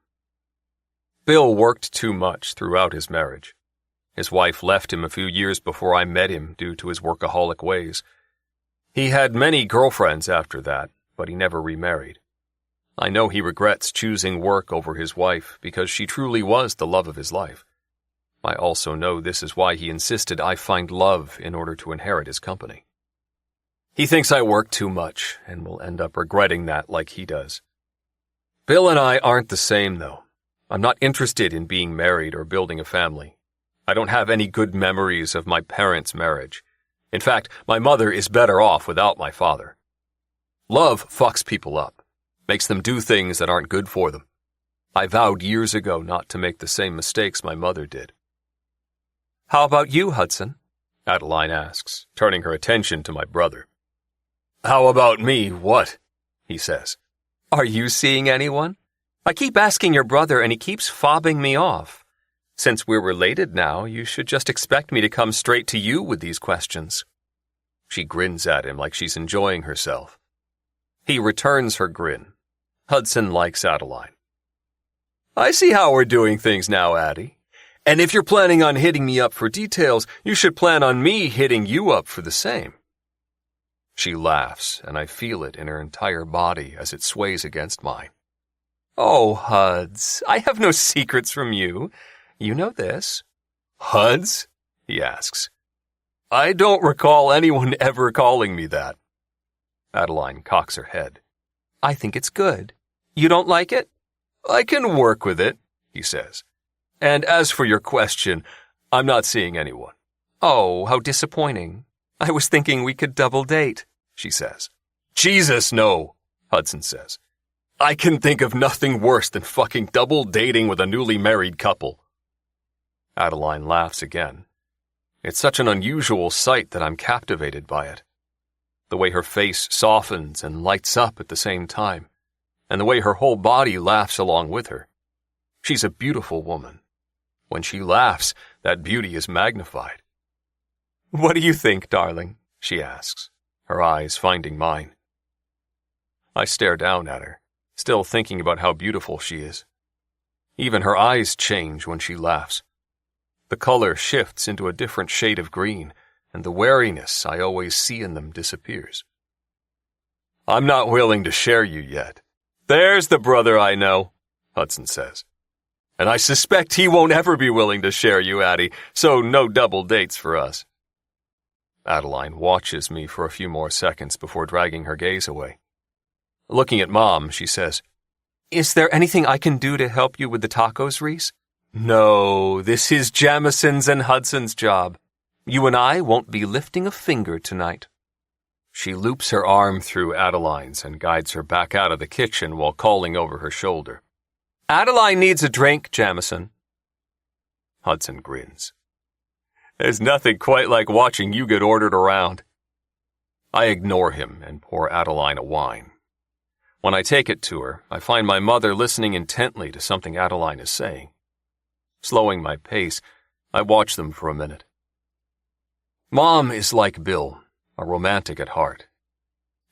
Speaker 2: Bill worked too much throughout his marriage. His wife left him a few years before I met him due to his workaholic ways. He had many girlfriends after that, but he never remarried. I know he regrets choosing work over his wife because she truly was the love of his life. I also know this is why he insisted I find love in order to inherit his company. He thinks I work too much and will end up regretting that like he does. Bill and I aren't the same, though. I'm not interested in being married or building a family. I don't have any good memories of my parents' marriage. In fact, my mother is better off without my father. Love fucks people up, makes them do things that aren't good for them. I vowed years ago not to make the same mistakes my mother did. How about you, Hudson? Adeline asks, turning her attention to my brother. How about me, what? He says. Are you seeing anyone? I keep asking your brother and he keeps fobbing me off. Since we're related now, you should just expect me to come straight to you with these questions. She grins at him like she's enjoying herself. He returns her grin. Hudson likes Adeline. I see how we're doing things now, Addie. And if you're planning on hitting me up for details, you should plan on me hitting you up for the same. She laughs, and I feel it in her entire body as it sways against mine. Oh, Huds, I have no secrets from you. You know this. Huds? He asks. I don't recall anyone ever calling me that. Adeline cocks her head. I think it's good. You don't like it? I can work with it, he says. And as for your question, I'm not seeing anyone. Oh, how disappointing. I was thinking we could double date, she says. Jesus, no, Hudson says. I can think of nothing worse than fucking double dating with a newly married couple. Adeline laughs again. It's such an unusual sight that I'm captivated by it. The way her face softens and lights up at the same time, and the way her whole body laughs along with her. She's a beautiful woman. When she laughs, that beauty is magnified. What do you think, darling? She asks, her eyes finding mine. I stare down at her, still thinking about how beautiful she is. Even her eyes change when she laughs. The color shifts into a different shade of green, and the wariness I always see in them disappears. I'm not willing to share you yet. There's the brother I know, Hudson says. And I suspect he won't ever be willing to share you, Addie, so no double dates for us. Adeline watches me for a few more seconds before dragging her gaze away. Looking at Mom, she says, Is there anything I can do to help you with the tacos, Reese? No, this is Jamison's and Hudson's job. You and I won't be lifting a finger tonight. She loops her arm through Adeline's and guides her back out of the kitchen while calling over her shoulder. Adeline needs a drink, Jamison. Hudson grins. There's nothing quite like watching you get ordered around. I ignore him and pour Adeline a wine. When I take it to her, I find my mother listening intently to something Adeline is saying. Slowing my pace, I watch them for a minute. Mom is like Bill, a romantic at heart.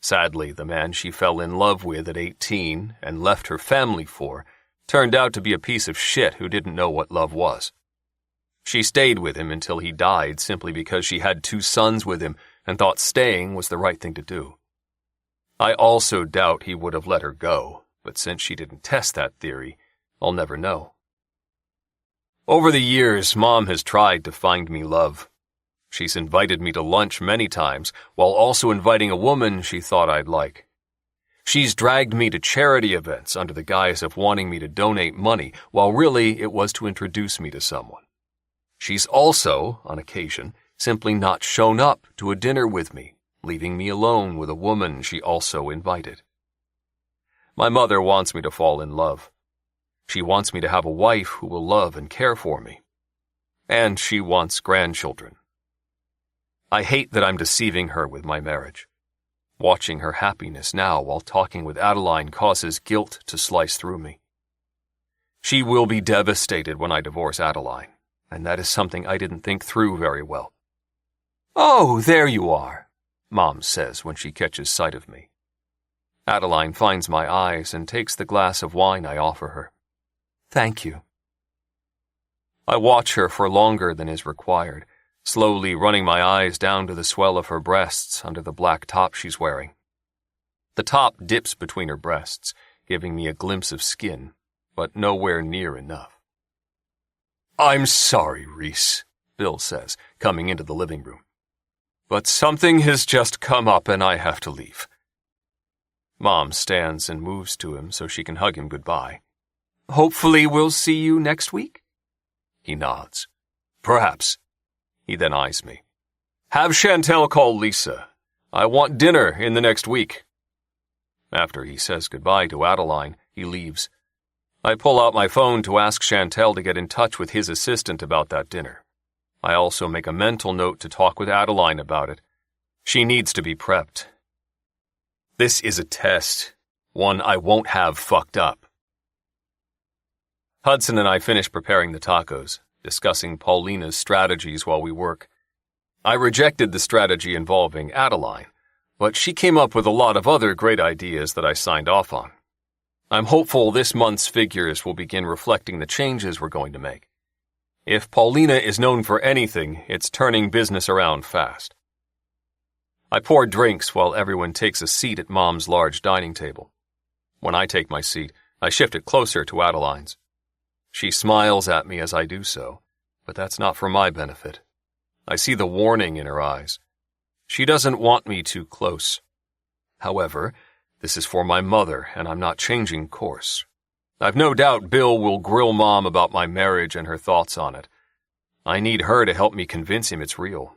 Speaker 2: Sadly, the man she fell in love with at 18 and left her family for turned out to be a piece of shit who didn't know what love was. She stayed with him until he died simply because she had 2 sons with him and thought staying was the right thing to do. I also doubt he would have let her go, but since she didn't test that theory, I'll never know. Over the years, Mom has tried to find me love. She's invited me to lunch many times, while also inviting a woman she thought I'd like. She's dragged me to charity events under the guise of wanting me to donate money, while really it was to introduce me to someone. She's also, on occasion, simply not shown up to a dinner with me, leaving me alone with a woman she also invited. My mother wants me to fall in love. She wants me to have a wife who will love and care for me. And she wants grandchildren. I hate that I'm deceiving her with my marriage. Watching her happiness now while talking with Adeline causes guilt to slice through me. She will be devastated when I divorce Adeline, and that is something I didn't think through very well. Oh, there you are, Mom says when she catches sight of me. Adeline finds my eyes and takes the glass of wine I offer her. Thank you. I watch her for longer than is required, slowly running my eyes down to the swell of her breasts under the black top she's wearing. The top dips between her breasts, giving me a glimpse of skin, but nowhere near enough. I'm sorry, Reese, Bill says, coming into the living room. But something has just come up and I have to leave. Mom stands and moves to him so she can hug him goodbye. Hopefully we'll see you next week? He nods. Perhaps. He then eyes me. Have Chantel call Lisa. I want dinner in the next week. After he says goodbye to Adeline, he leaves. I pull out my phone to ask Chantel to get in touch with his assistant about that dinner. I also make a mental note to talk with Adeline about it. She needs to be prepped. This is a test, one I won't have fucked up. Hudson and I finish preparing the tacos, discussing Paulina's strategies while we work. I rejected the strategy involving Adeline, but she came up with a lot of other great ideas that I signed off on. I'm hopeful this month's figures will begin reflecting the changes we're going to make. If Paulina is known for anything, it's turning business around fast. I pour drinks while everyone takes a seat at Mom's large dining table. When I take my seat, I shift it closer to Adeline's. She smiles at me as I do so, but that's not for my benefit. I see the warning in her eyes. She doesn't want me too close. However, this is for my mother, and I'm not changing course. I've no doubt Bill will grill Mom about my marriage and her thoughts on it. I need her to help me convince him it's real.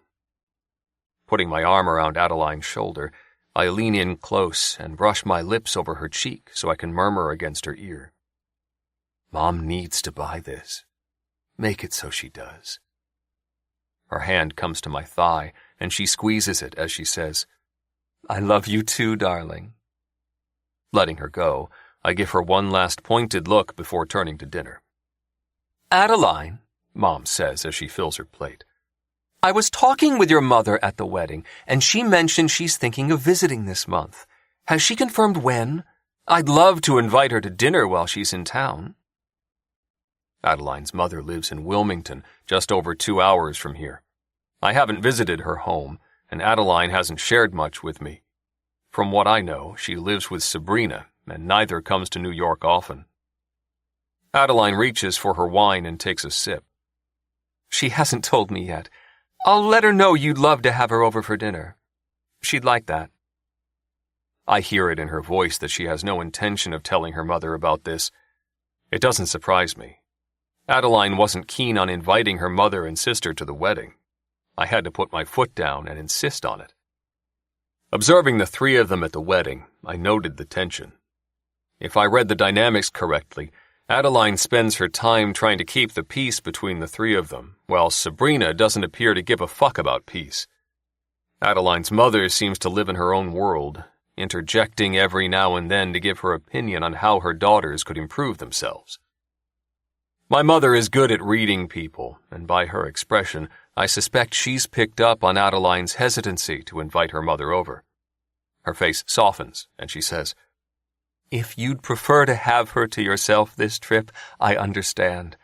Speaker 2: Putting my arm around Adeline's shoulder, I lean in close and brush my lips over her cheek so I can murmur against her ear. Mom needs to buy this. Make it so she does. Her hand comes to my thigh, and she squeezes it as she says, I love you too, darling. Letting her go, I give her one last pointed look before turning to dinner. Adeline, Mom says as she fills her plate, I was talking with your mother at the wedding, and she mentioned she's thinking of visiting this month. Has she confirmed when? I'd love to invite her to dinner while she's in town. Adeline's mother lives in Wilmington, just over 2 hours from here. I haven't visited her home, and Adeline hasn't shared much with me. From what I know, she lives with Sabrina, and neither comes to New York often. Adeline reaches for her wine and takes a sip. She hasn't told me yet. I'll let her know you'd love to have her over for dinner. She'd like that. I hear it in her voice that she has no intention of telling her mother about this. It doesn't surprise me. Adeline wasn't keen on inviting her mother and sister to the wedding. I had to put my foot down and insist on it. Observing the three of them at the wedding, I noted the tension. If I read the dynamics correctly, Adeline spends her time trying to keep the peace between the three of them, while Sabrina doesn't appear to give a fuck about peace. Adeline's mother seems to live in her own world, interjecting every now and then to give her opinion on how her daughters could improve themselves. My mother is good at reading people, and by her expression, I suspect she's picked up on Adeline's hesitancy to invite her mother over. Her face softens, and she says, "If you'd prefer to have her to yourself this trip, I understand.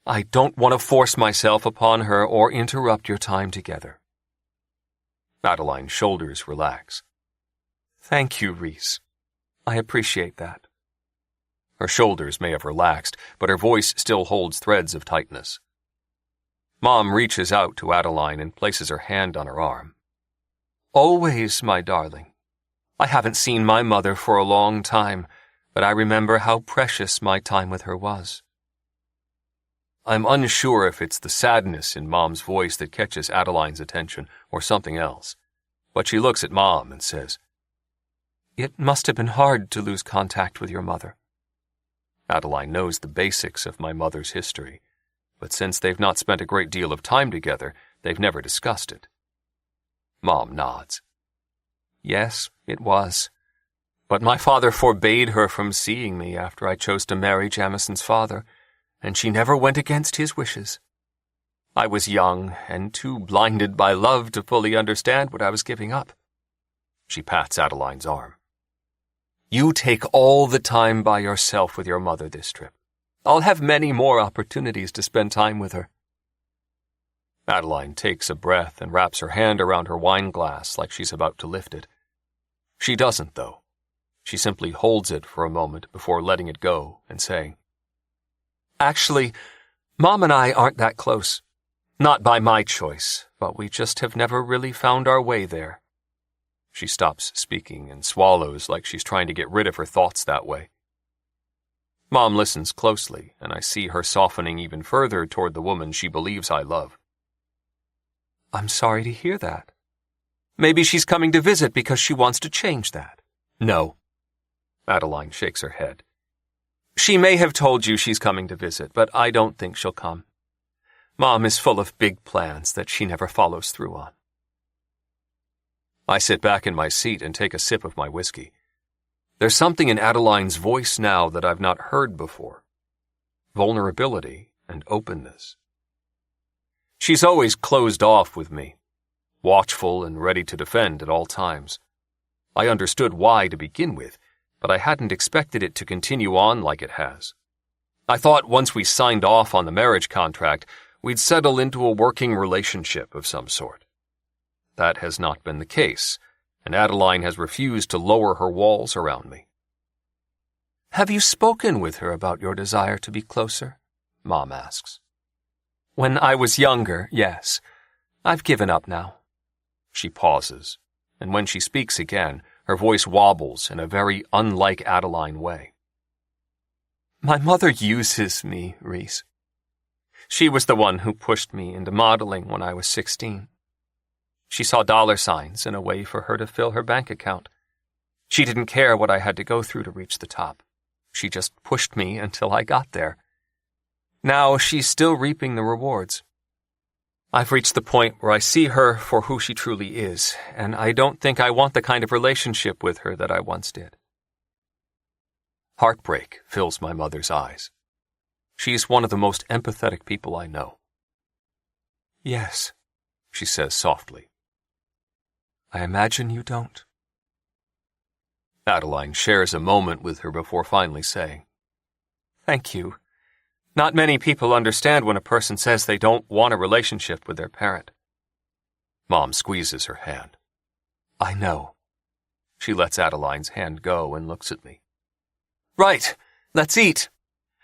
Speaker 2: I don't want to force myself upon her or interrupt your time together." Adeline's shoulders relax. "Thank you, Reese. I appreciate that." Her shoulders may have relaxed, but her voice still holds threads of tightness. Mom reaches out to Adeline and places her hand on her arm. "Always, my darling. I haven't seen my mother for a long time, but I remember how precious my time with her was." I'm unsure if it's the sadness in Mom's voice that catches Adeline's attention or something else, but she looks at Mom and says, "It must have been hard to lose contact with your mother." Adeline knows the basics of my mother's history, but since they've not spent a great deal of time together, they've never discussed it. Mom nods. "Yes, it was. But my father forbade her from seeing me after I chose to marry Jamison's father, and she never went against his wishes. I was young and too blinded by love to fully understand what I was giving up." She pats Adeline's arm. "You take all the time by yourself with your mother this trip. I'll have many more opportunities to spend time with her." Adeline takes a breath and wraps her hand around her wine glass like she's about to lift it. She doesn't, though. She simply holds it for a moment before letting it go and saying, "Actually, Mom and I aren't that close. Not by my choice, but we just have never really found our way there." She stops speaking and swallows like she's trying to get rid of her thoughts that way. Mom listens closely, and I see her softening even further toward the woman she believes I love. "I'm sorry to hear that. Maybe she's coming to visit because she wants to change that." "No." Adeline shakes her head. "She may have told you she's coming to visit, but I don't think she'll come. Mom is full of big plans that she never follows through on." I sit back in my seat and take a sip of my whiskey. There's something in Adeline's voice now that I've not heard before. Vulnerability and openness. She's always closed off with me, watchful and ready to defend at all times. I understood why to begin with, but I hadn't expected it to continue on like it has. I thought once we signed off on the marriage contract, we'd settle into a working relationship of some sort. That has not been the case, and Adeline has refused to lower her walls around me. "Have you spoken with her about your desire to be closer?" Mom asks. "When I was younger, yes. I've given up now." She pauses, and when she speaks again, her voice wobbles in a very unlike Adeline way. "My mother uses me, Reese. She was the one who pushed me into modeling when I was 16. She saw dollar signs in a way for her to fill her bank account. She didn't care what I had to go through to reach the top. She just pushed me until I got there. Now she's still reaping the rewards. I've reached the point where I see her for who she truly is, and I don't think I want the kind of relationship with her that I once did." Heartbreak fills my mother's eyes. She's one of the most empathetic people I know. "Yes," she says softly. "I imagine you don't." Adeline shares a moment with her before finally saying, "Thank you. Not many people understand when a person says they don't want a relationship with their parent." Mom squeezes her hand. "I know." She lets Adeline's hand go and looks at me. "Right, let's eat.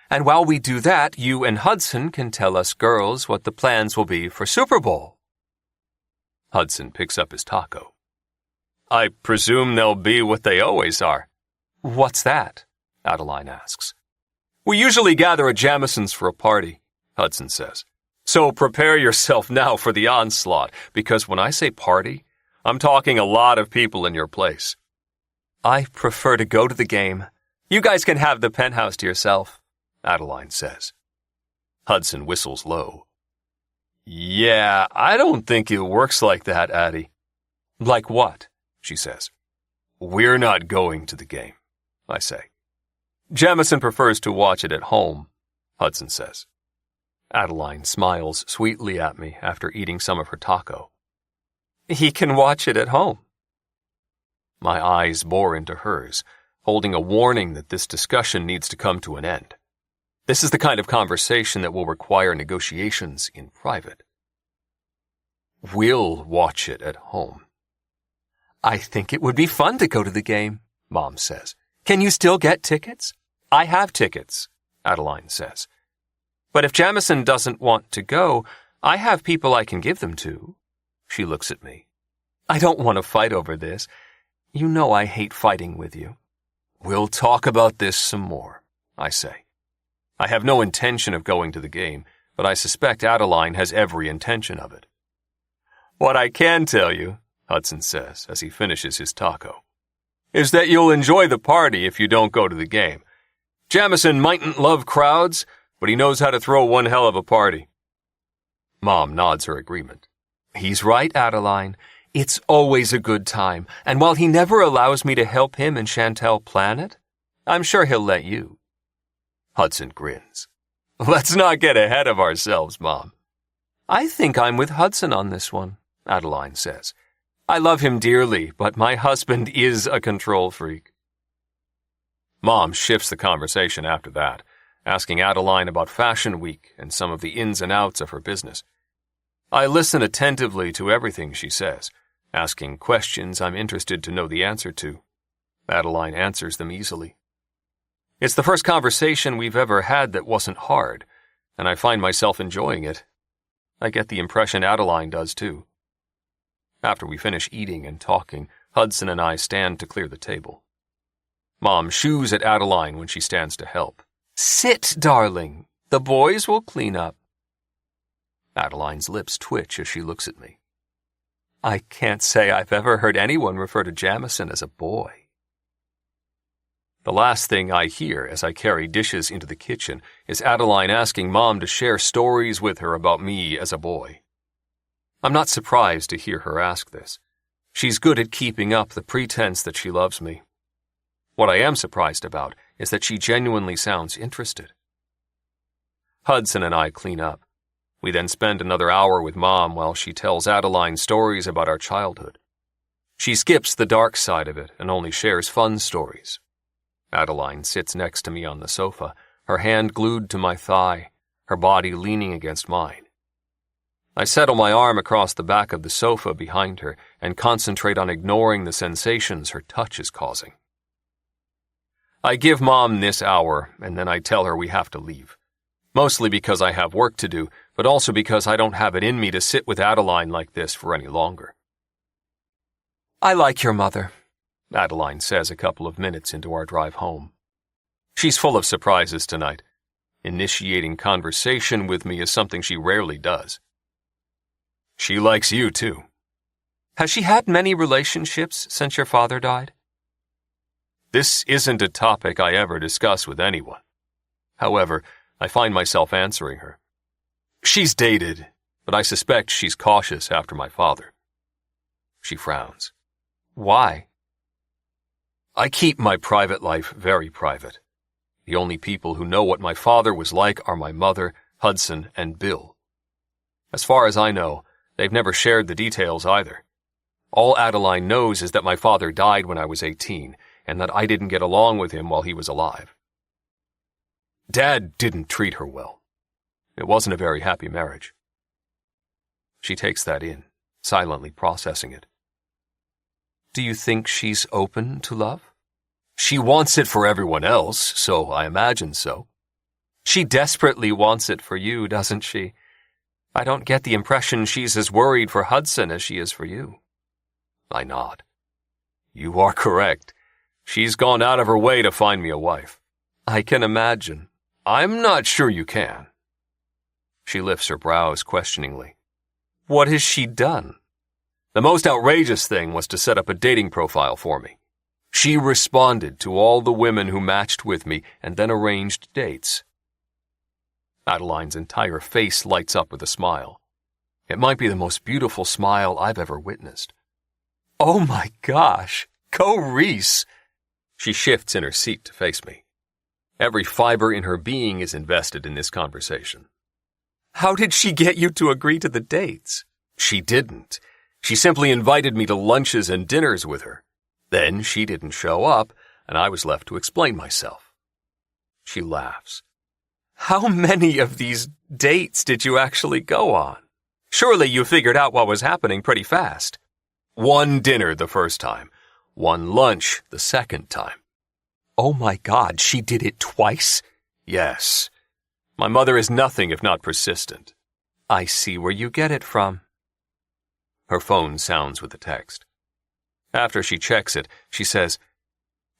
Speaker 2: And while we do that, you and Hudson can tell us girls what the plans will be for Super Bowl." Hudson picks up his taco. "I presume they'll be what they always are." "What's that?" Adeline asks. "We usually gather at Jamison's for a party," Hudson says. "So prepare yourself now for the onslaught, because when I say party, I'm talking a lot of people in your place.
Speaker 3: I prefer to go to the game. You guys can have the penthouse to yourself, Adeline says.
Speaker 2: Hudson whistles low. Yeah, I don't think it works like that, Addie.
Speaker 3: Like what? She says.
Speaker 2: We're not going to the game, I say.
Speaker 3: Jamison prefers to watch it at home,
Speaker 2: Hudson says.
Speaker 3: Adeline smiles sweetly at me after eating some of her taco. He can watch it at home.
Speaker 2: My eyes bore into hers, holding a warning that this discussion needs to come to an end. This is the kind of conversation that will require negotiations in private. We'll watch it at home.
Speaker 3: I think it would be fun to go to the game, Mom says. Can you still get tickets? I have tickets, Adeline says. But if Jamison doesn't want to go, I have people I can give them to. She looks at me. I don't want to fight over this. You know I hate fighting with you.
Speaker 2: We'll talk about this some more, I say. I have no intention of going to the game, but I suspect Adeline has every intention of it.
Speaker 3: What I can tell you, Hudson says as he finishes his taco,
Speaker 2: is that you'll enjoy the party if you don't go to the game. Jamison mightn't love crowds, but he knows how to throw one hell of a party.
Speaker 3: Mom nods her agreement. He's right, Adeline. It's always a good time, and while he never allows me to help him and Chantel plan it, I'm sure he'll let you.
Speaker 2: Hudson grins. Let's not get ahead of ourselves, Mom.
Speaker 3: I think I'm with Hudson on this one, Adeline says. I love him dearly, but my husband is a control freak.
Speaker 2: Mom shifts the conversation after that, asking Adeline about Fashion Week and some of the ins and outs of her business. I listen attentively to everything she says, asking questions I'm interested to know the answer to. Adeline answers them easily. It's the first conversation we've ever had that wasn't hard, and I find myself enjoying it. I get the impression Adeline does too. After we finish eating and talking, Hudson and I stand to clear the table. Mom shoos at Adeline when she stands to help.
Speaker 3: Sit, darling. The boys will clean up.
Speaker 2: Adeline's lips twitch as she looks at me.
Speaker 3: I can't say I've ever heard anyone refer to Jamison as a boy.
Speaker 2: The last thing I hear as I carry dishes into the kitchen is Adeline asking Mom to share stories with her about me as a boy. I'm not surprised to hear her ask this. She's good at keeping up the pretense that she loves me. What I am surprised about is that she genuinely sounds interested. Hudson and I clean up. We then spend another hour with Mom while she tells Adeline stories about our childhood. She skips the dark side of it and only shares fun stories. Adeline sits next to me on the sofa, her hand glued to my thigh, her body leaning against mine. I settle my arm across the back of the sofa behind her and concentrate on ignoring the sensations her touch is causing. I give Mom this hour, and then I tell her we have to leave. Mostly because I have work to do, but also because I don't have it in me to sit with Adeline like this for any longer.
Speaker 3: I like your mother,
Speaker 2: Adeline says a couple of minutes into our drive home. She's full of surprises tonight. Initiating conversation with me is something she rarely does. She likes you, too.
Speaker 3: Has she had many relationships since your father died?
Speaker 2: This isn't a topic I ever discuss with anyone. However, I find myself answering her. She's dated, but I suspect she's cautious after my father. She frowns.
Speaker 3: Why?
Speaker 2: I keep my private life very private. The only people who know what my father was like are my mother, Hudson, and Bill. As far as I know, they've never shared the details either. All Adeline knows is that my father died when I was 18, and that I didn't get along with him while he was alive. Dad didn't treat her well. It wasn't a very happy marriage. She takes that in, silently processing it.
Speaker 3: Do you think she's open to love?
Speaker 2: She wants it for everyone else, so I imagine so.
Speaker 3: She desperately wants it for you, doesn't she? I don't get the impression she's as worried for Hudson as she is for you.
Speaker 2: I nod. You are correct. She's gone out of her way to find me a wife.
Speaker 3: I can imagine.
Speaker 2: I'm not sure you can. She lifts her brows questioningly.
Speaker 3: What has she done?
Speaker 2: The most outrageous thing was to set up a dating profile for me. She responded to all the women who matched with me and then arranged dates. Adeline's entire face lights up with a smile. It might be the most beautiful smile I've ever witnessed. Oh my gosh, go Reese! She shifts in her seat to face me. Every fiber in her being is invested in this conversation. How did she get you to agree to the dates? She didn't. She simply invited me to lunches and dinners with her. Then she didn't show up, and I was left to explain myself. She laughs. How many of these dates did you actually go on? Surely you figured out what was happening pretty fast. One dinner the first time, one lunch the second time. Oh my God, she did it twice? Yes. My mother is nothing if not persistent. I see where you get it from. Her phone sounds with a text. After she checks it, she says,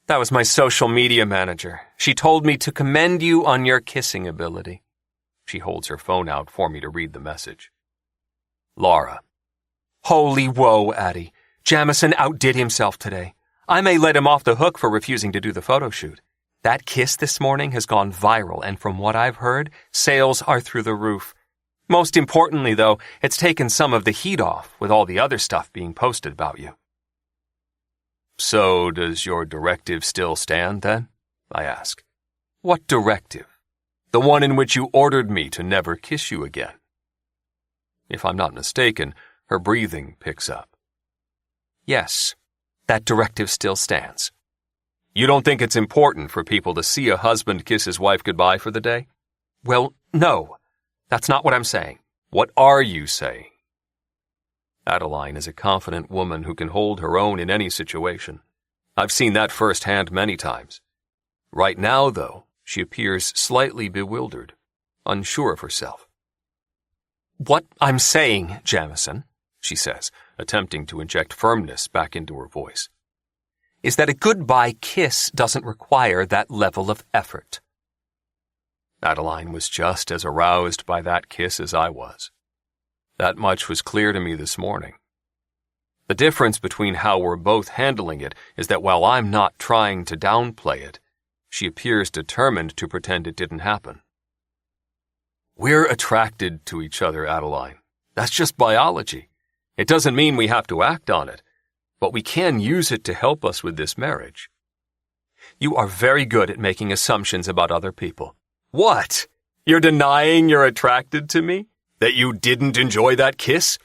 Speaker 2: "That was my social media manager. She told me to commend you on your kissing ability." She holds her phone out for me to read the message. Laura. Holy whoa, Addie. Jamison outdid himself today. I may let him off the hook for refusing to do the photo shoot. That kiss this morning has gone viral, and from what I've heard, sales are through the roof. Most importantly, though, it's taken some of the heat off with all the other stuff being posted about you. So, does your directive still stand, then? I ask. What directive? The one in which you ordered me to never kiss you again. If I'm not mistaken, her breathing picks up. Yes, that directive still stands. You don't think it's important for people to see a husband kiss his wife goodbye for the day? Well, no, that's not what I'm saying. What are you saying? Adeline is a confident woman who can hold her own in any situation. I've seen that firsthand many times. Right now, though, she appears slightly bewildered, unsure of herself. What I'm saying, Jamison, she says, attempting to inject firmness back into her voice, is that a goodbye kiss doesn't require that level of effort. Adeline was just as aroused by that kiss as I was. That much was clear to me this morning. The difference between how we're both handling it is that while I'm not trying to downplay it, she appears determined to pretend it didn't happen. We're attracted to each other, Adeline. That's just biology. It doesn't mean we have to act on it, but we can use it to help us with this marriage. You are very good at making assumptions about other people. What? You're denying you're attracted to me? That you didn't enjoy that kiss?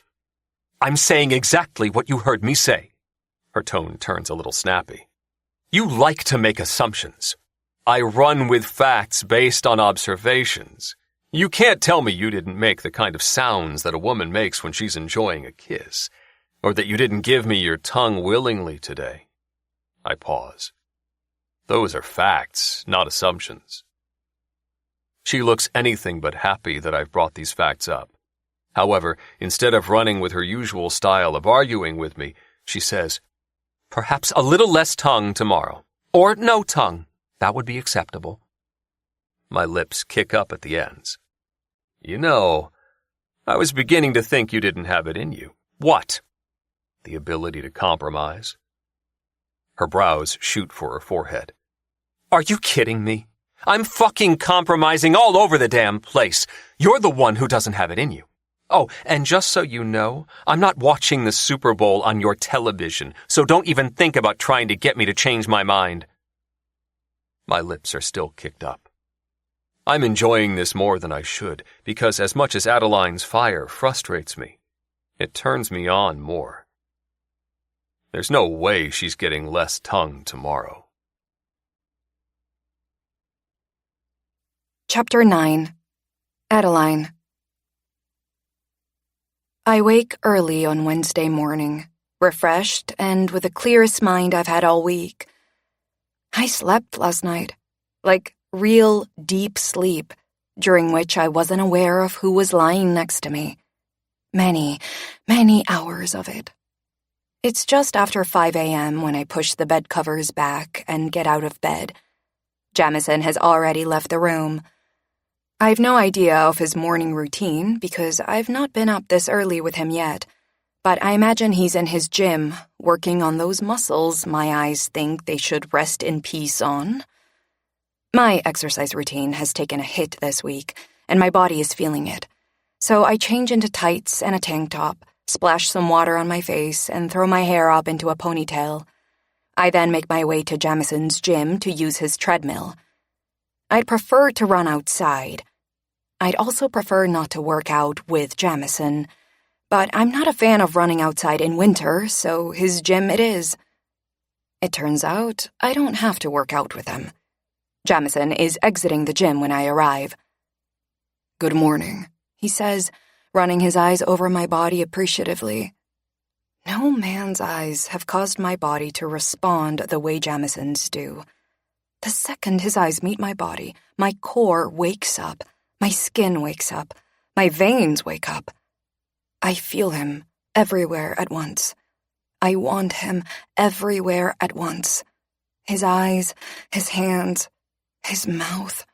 Speaker 2: I'm saying exactly what you heard me say. Her tone turns a little snappy. You like to make assumptions. I run with facts based on observations. You can't tell me you didn't make the kind of sounds that a woman makes when she's enjoying a kiss, or that you didn't give me your tongue willingly today. I pause. Those are facts, not assumptions. She looks anything but happy that I've brought these facts up. However, instead of running with her usual style of arguing with me, she says, "Perhaps a little less tongue tomorrow. Or no tongue. That would be acceptable." My lips kick up at the ends. You know, I was beginning to think you didn't have it in you. What? The ability to compromise? Her brows shoot for her forehead. Are you kidding me? I'm fucking compromising all over the damn place. You're the one who doesn't have it in you. Oh, and just so you know, I'm not watching the Super Bowl on your television, so don't even think about trying to get me to change my mind. My lips are still kicked up. I'm enjoying this more than I should, because as much as Adeline's fire frustrates me, it turns me on more. There's no way she's getting less tongue tomorrow.
Speaker 1: Chapter 9. Adeline. I wake early on Wednesday morning, refreshed and with the clearest mind I've had all week. I slept last night, like real deep sleep, during which I wasn't aware of who was lying next to me. Many, many hours of it. It's just after 5 a.m. when I push the bed covers back and get out of bed. Jamison has already left the room. I've no idea of his morning routine because I've not been up this early with him yet, But I imagine he's in his gym, working on those muscles my eyes think they should rest in peace on. My exercise routine has taken a hit this week, and my body is feeling it. So I change into tights and a tank top, splash some water on my face, and throw my hair up into a ponytail. I then make my way to Jamison's gym to use his treadmill. I'd prefer to run outside. I'd also prefer not to work out with Jamison, but I'm not a fan of running outside in winter, so his gym it is. It turns out I don't have to work out with him. Jamison is exiting the gym when I arrive.
Speaker 4: "Good morning," he says, running his eyes over my body appreciatively. No man's eyes have caused my body to respond the way Jamison's do. The second his eyes meet my body, my core wakes up, my skin wakes up, my veins wake up. I feel him everywhere at once. I want him everywhere at once. His eyes, his hands, his mouth.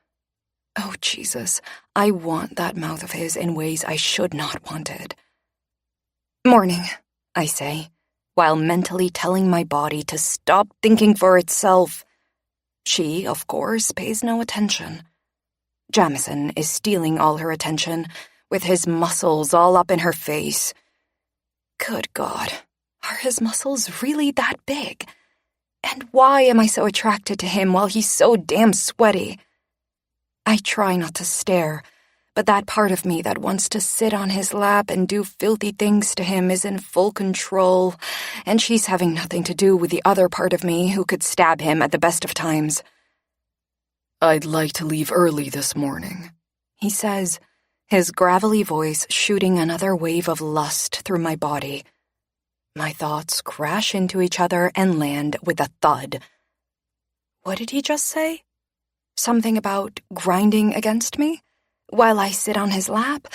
Speaker 4: Oh, Jesus, I want that mouth of his in ways I should not want it. "Morning," I say, while mentally telling my body to stop thinking for itself. She, of course, pays no attention. Jamison is stealing all her attention, with his muscles all up in her face. Good God, are his muscles really that big? And why am I so attracted to him while he's so damn sweaty? I try not to stare, but that part of me that wants to sit on his lap and do filthy things to him is in full control, and she's having nothing to do with the other part of me who could stab him at the best of times.
Speaker 1: "I'd like to leave early this morning,"
Speaker 4: he says, his gravelly voice shooting another wave of lust through my body. My thoughts crash into each other and land with a thud. What did he just say? Something about grinding against me? While I sit on his lap,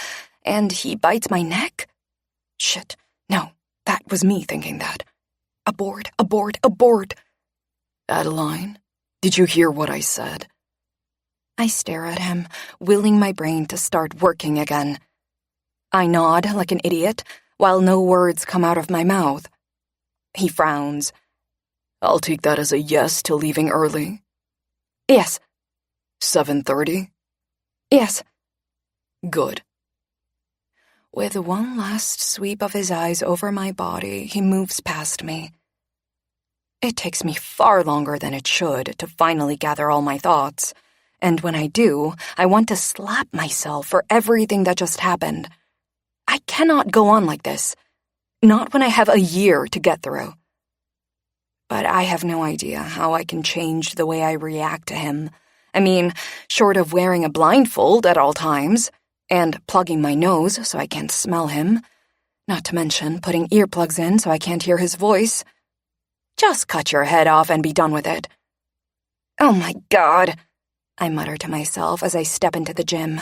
Speaker 4: and he bites my neck? Shit, no, that was me thinking that. Abort, abort, abort.
Speaker 1: "Adeline, did you hear what I said?"
Speaker 4: I stare at him, willing my brain to start working again. I nod like an idiot, while no words come out of my mouth. He frowns.
Speaker 1: "I'll take that as a yes to leaving early."
Speaker 4: "Yes."
Speaker 1: 7:30?
Speaker 4: "Yes."
Speaker 1: "Good."
Speaker 4: With one last sweep of his eyes over my body, he moves past me. It takes me far longer than it should to finally gather all my thoughts, and when I do, I want to slap myself for everything that just happened. I cannot go on like this, not when I have a year to get through. But I have no idea how I can change the way I react to him. I mean, short of wearing a blindfold at all times, and plugging my nose so I can't smell him, not to mention putting earplugs in so I can't hear his voice. Just cut your head off and be done with it. Oh my God, I mutter to myself as I step into the gym.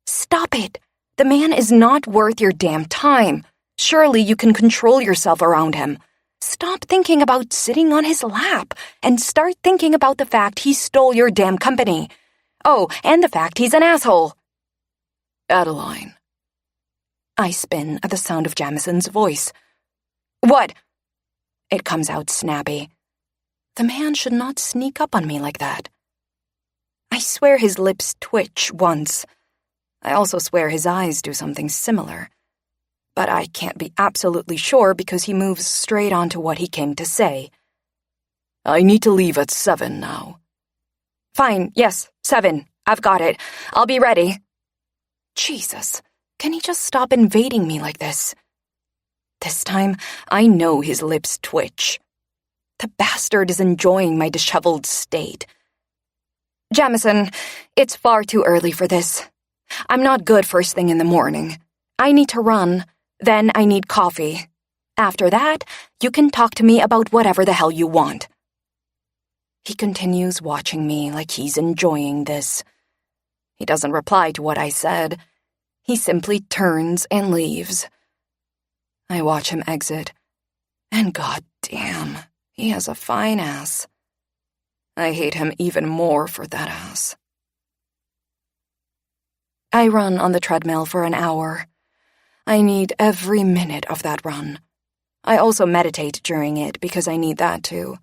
Speaker 4: Stop it! The man is not worth your damn time. Surely you can control yourself around him. Stop thinking about sitting on his lap and start thinking about the fact he stole your damn company. Oh, and the fact he's an asshole.
Speaker 1: "Adeline."
Speaker 4: I spin at the sound of Jamison's voice. "What?" It comes out snappy. The man should not sneak up on me like that. I swear his lips twitch once. I also swear his eyes do something similar. But I can't be absolutely sure because he moves straight on to what he came to say.
Speaker 1: "I need to leave at 7 now."
Speaker 4: Fine, yes, 7. I've got it. I'll be ready. Jesus, can he just stop invading me like this? This time, I know his lips twitch. The bastard is enjoying my disheveled state. Jamison, it's far too early for this. I'm not good first thing in the morning. I need to run. Then I need coffee. After that, you can talk to me about whatever the hell you want. He continues watching me like he's enjoying this. He doesn't reply to what I said. He simply turns and leaves. I watch him exit, and goddamn, he has a fine ass. I hate him even more for that ass. I run on the treadmill for an hour.
Speaker 1: I need every minute of that run. I also meditate during it because I need that too.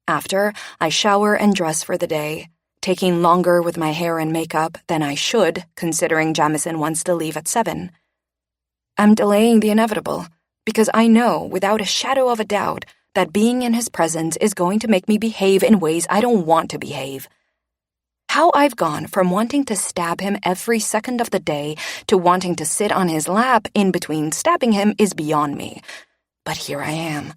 Speaker 1: After, I shower and dress for the day, taking longer with my hair and makeup than I should, considering Jamison wants to leave at 7. I'm delaying the inevitable because I know, without a shadow of a doubt, that being in his presence is going to make me behave in ways I don't want to behave. How I've gone from wanting to stab him every second of the day to wanting to sit on his lap in between stabbing him is beyond me. But here I am.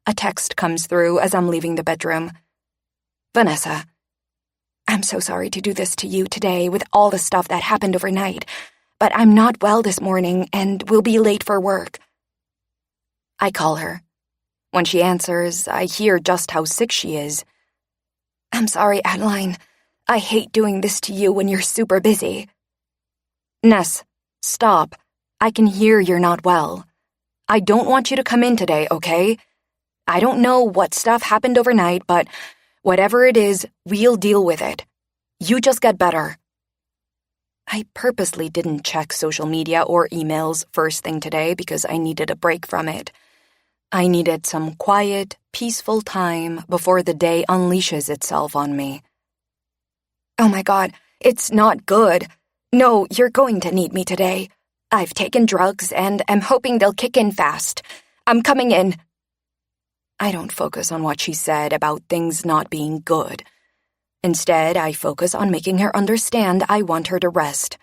Speaker 1: A text comes through as I'm leaving the bedroom. Vanessa, I'm so sorry to do this to you today with all the stuff that happened overnight, but I'm not well this morning and will be late for work. I call her. When she answers, I hear just how sick she is. I'm sorry, Adeline. I hate doing this to you when you're super busy. Ness, stop. I can hear you're not well. I don't want you to come in today, okay? I don't know what stuff happened overnight, but whatever it is, we'll deal with it. You just get better. I purposely didn't check social media or emails first thing today because I needed a break from it. I needed some quiet, peaceful time before the day unleashes itself on me. Oh my God, it's not good. No, you're going to need me today. I've taken drugs and am hoping they'll kick in fast. I'm coming in. I don't focus on what she said about things not being good. Instead, I focus on making her understand I want her to rest.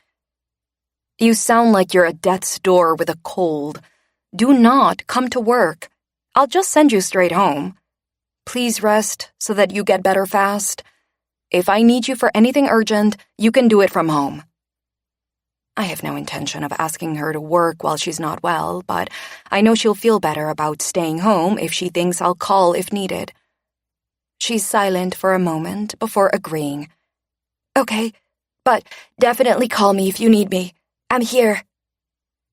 Speaker 1: You sound like you're at death's door with a cold. Do not come to work. I'll just send you straight home. Please rest so that you get better fast. If I need you for anything urgent, you can do it from home. I have no intention of asking her to work while she's not well, but I know she'll feel better about staying home if she thinks I'll call if needed. She's silent for a moment before agreeing. Okay, but definitely call me if you need me. I'm here.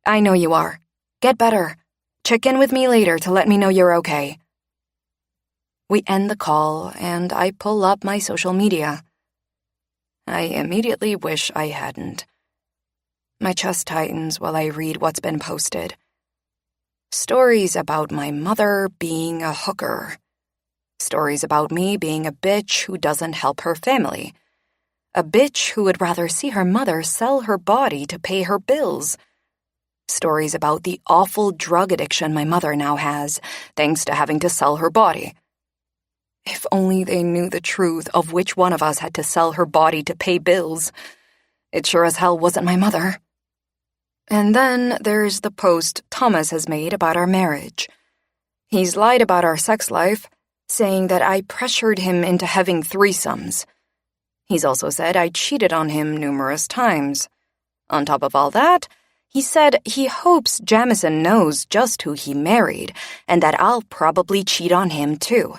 Speaker 1: I know you are. Get better. Check in with me later to let me know you're okay. We end the call, and I pull up my social media. I immediately wish I hadn't. My chest tightens while I read what's been posted. Stories about my mother being a hooker. Stories about me being a bitch who doesn't help her family. A bitch who would rather see her mother sell her body to pay her bills. Stories about the awful drug addiction my mother now has, thanks to having to sell her body. If only they knew the truth of which one of us had to sell her body to pay bills. It sure as hell wasn't my mother. And then there's the post Thomas has made about our marriage. He's lied about our sex life, saying that I pressured him into having threesomes. He's also said I cheated on him numerous times. On top of all that, he said he hopes Jamison knows just who he married and that I'll probably cheat on him too.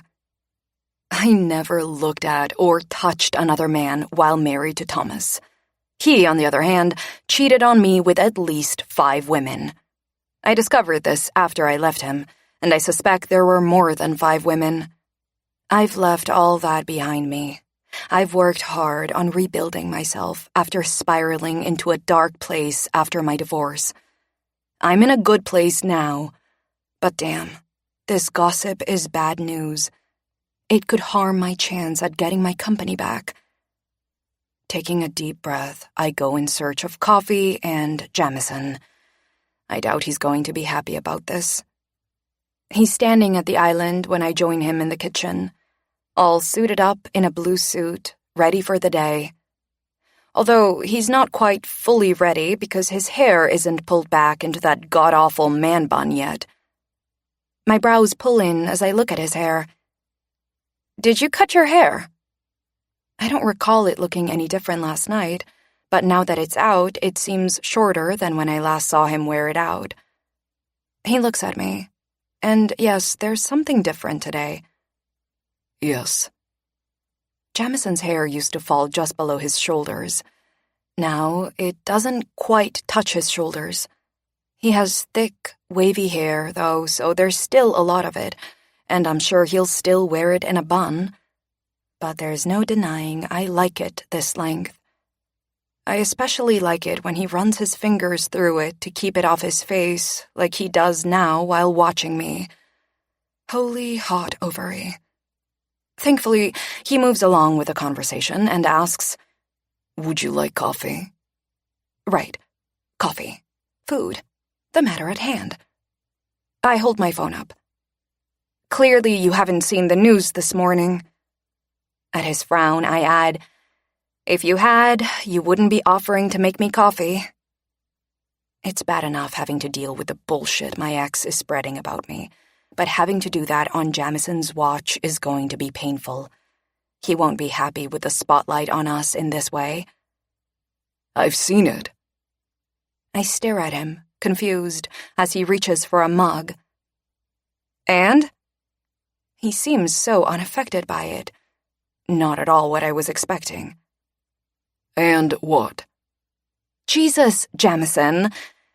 Speaker 1: I never looked at or touched another man while married to Thomas. He, on the other hand, cheated on me with at least 5 women. I discovered this after I left him, and I suspect there were more than 5 women. I've left all that behind me. I've worked hard on rebuilding myself after spiraling into a dark place after my divorce. I'm in a good place now, but damn, this gossip is bad news. It could harm my chance at getting my company back. Taking a deep breath, I go in search of coffee and Jamison. I doubt he's going to be happy about this. He's standing at the island when I join him in the kitchen, all suited up in a blue suit, ready for the day. Although he's not quite fully ready because his hair isn't pulled back into that god-awful man bun yet. My brows pull in as I look at his hair. Did you cut your hair? I don't recall it looking any different last night, but now that it's out, it seems shorter than when I last saw him wear it out. He looks at me, and yes, there's something different today.
Speaker 4: Yes.
Speaker 1: Jamison's hair used to fall just below his shoulders. Now, it doesn't quite touch his shoulders. He has thick, wavy hair, though, so there's still a lot of it, and I'm sure he'll still wear it in a bun. But there's no denying I like it this length. I especially like it when he runs his fingers through it to keep it off his face, like he does now while watching me. Holy hot ovary. Thankfully, he moves along with the conversation and asks, "Would you like coffee?" Right. Coffee. Food. The matter at hand. I hold my phone up. "Clearly you haven't seen the news this morning." At his frown, I add, "If you had, you wouldn't be offering to make me coffee." It's bad enough having to deal with the bullshit my ex is spreading about me, but having to do that on Jamison's watch is going to be painful. He won't be happy with the spotlight on us in this way.
Speaker 4: "I've seen it."
Speaker 1: I stare at him, confused, as he reaches for a mug. "And?" He seems so unaffected by it. Not at all what I was expecting.
Speaker 4: "And what?"
Speaker 1: Jesus, Jamison.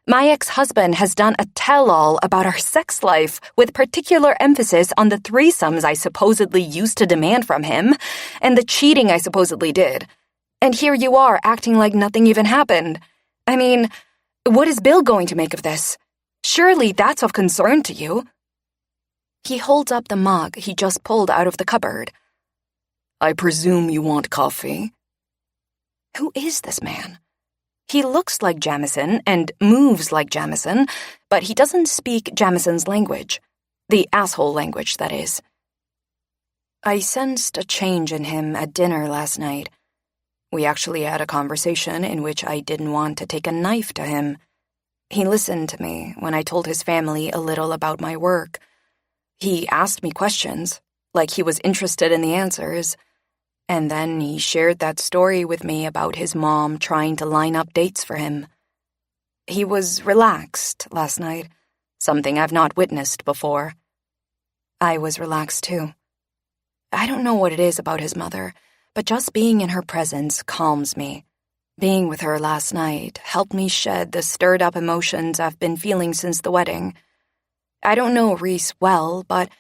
Speaker 1: My ex-husband has done a tell-all about our sex life, with particular emphasis on the threesomes I supposedly used to demand from him, and the cheating I supposedly did. And here you are acting like nothing even happened. I mean, what is Bill going to make of this? Surely that's of concern to you." He holds up the mug he just pulled out of the cupboard.
Speaker 4: "I presume you want coffee?"
Speaker 1: Who is this man? He looks like Jamison and moves like Jamison, but he doesn't speak Jamison's language. The asshole language, that is. I sensed a change in him at dinner last night. We actually had a conversation in which I didn't want to take a knife to him. He listened to me when I told his family a little about my work. He asked me questions, like he was interested in the answers, and then he shared that story with me about his mom trying to line up dates for him. He was relaxed last night, something I've not witnessed before. I was relaxed too. I don't know what it is about his mother, but just being in her presence calms me. Being with her last night helped me shed the stirred-up emotions I've been feeling since the wedding. I don't know Reese well, but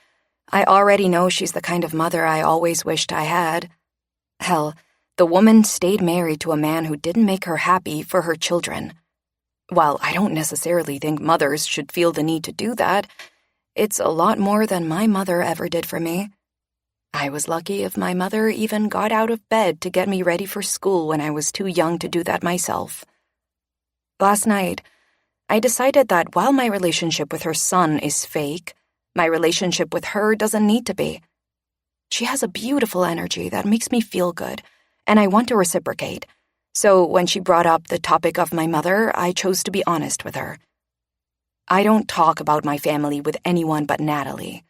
Speaker 1: I already know she's the kind of mother I always wished I had. Hell, the woman stayed married to a man who didn't make her happy for her children. While I don't necessarily think mothers should feel the need to do that, it's a lot more than my mother ever did for me. I was lucky if my mother even got out of bed to get me ready for school when I was too young to do that myself. Last night, I decided that while my relationship with her son is fake, my relationship with her doesn't need to be. She has a beautiful energy that makes me feel good, and I want to reciprocate. So when she brought up the topic of my mother, I chose to be honest with her. I don't talk about my family with anyone but Natalie.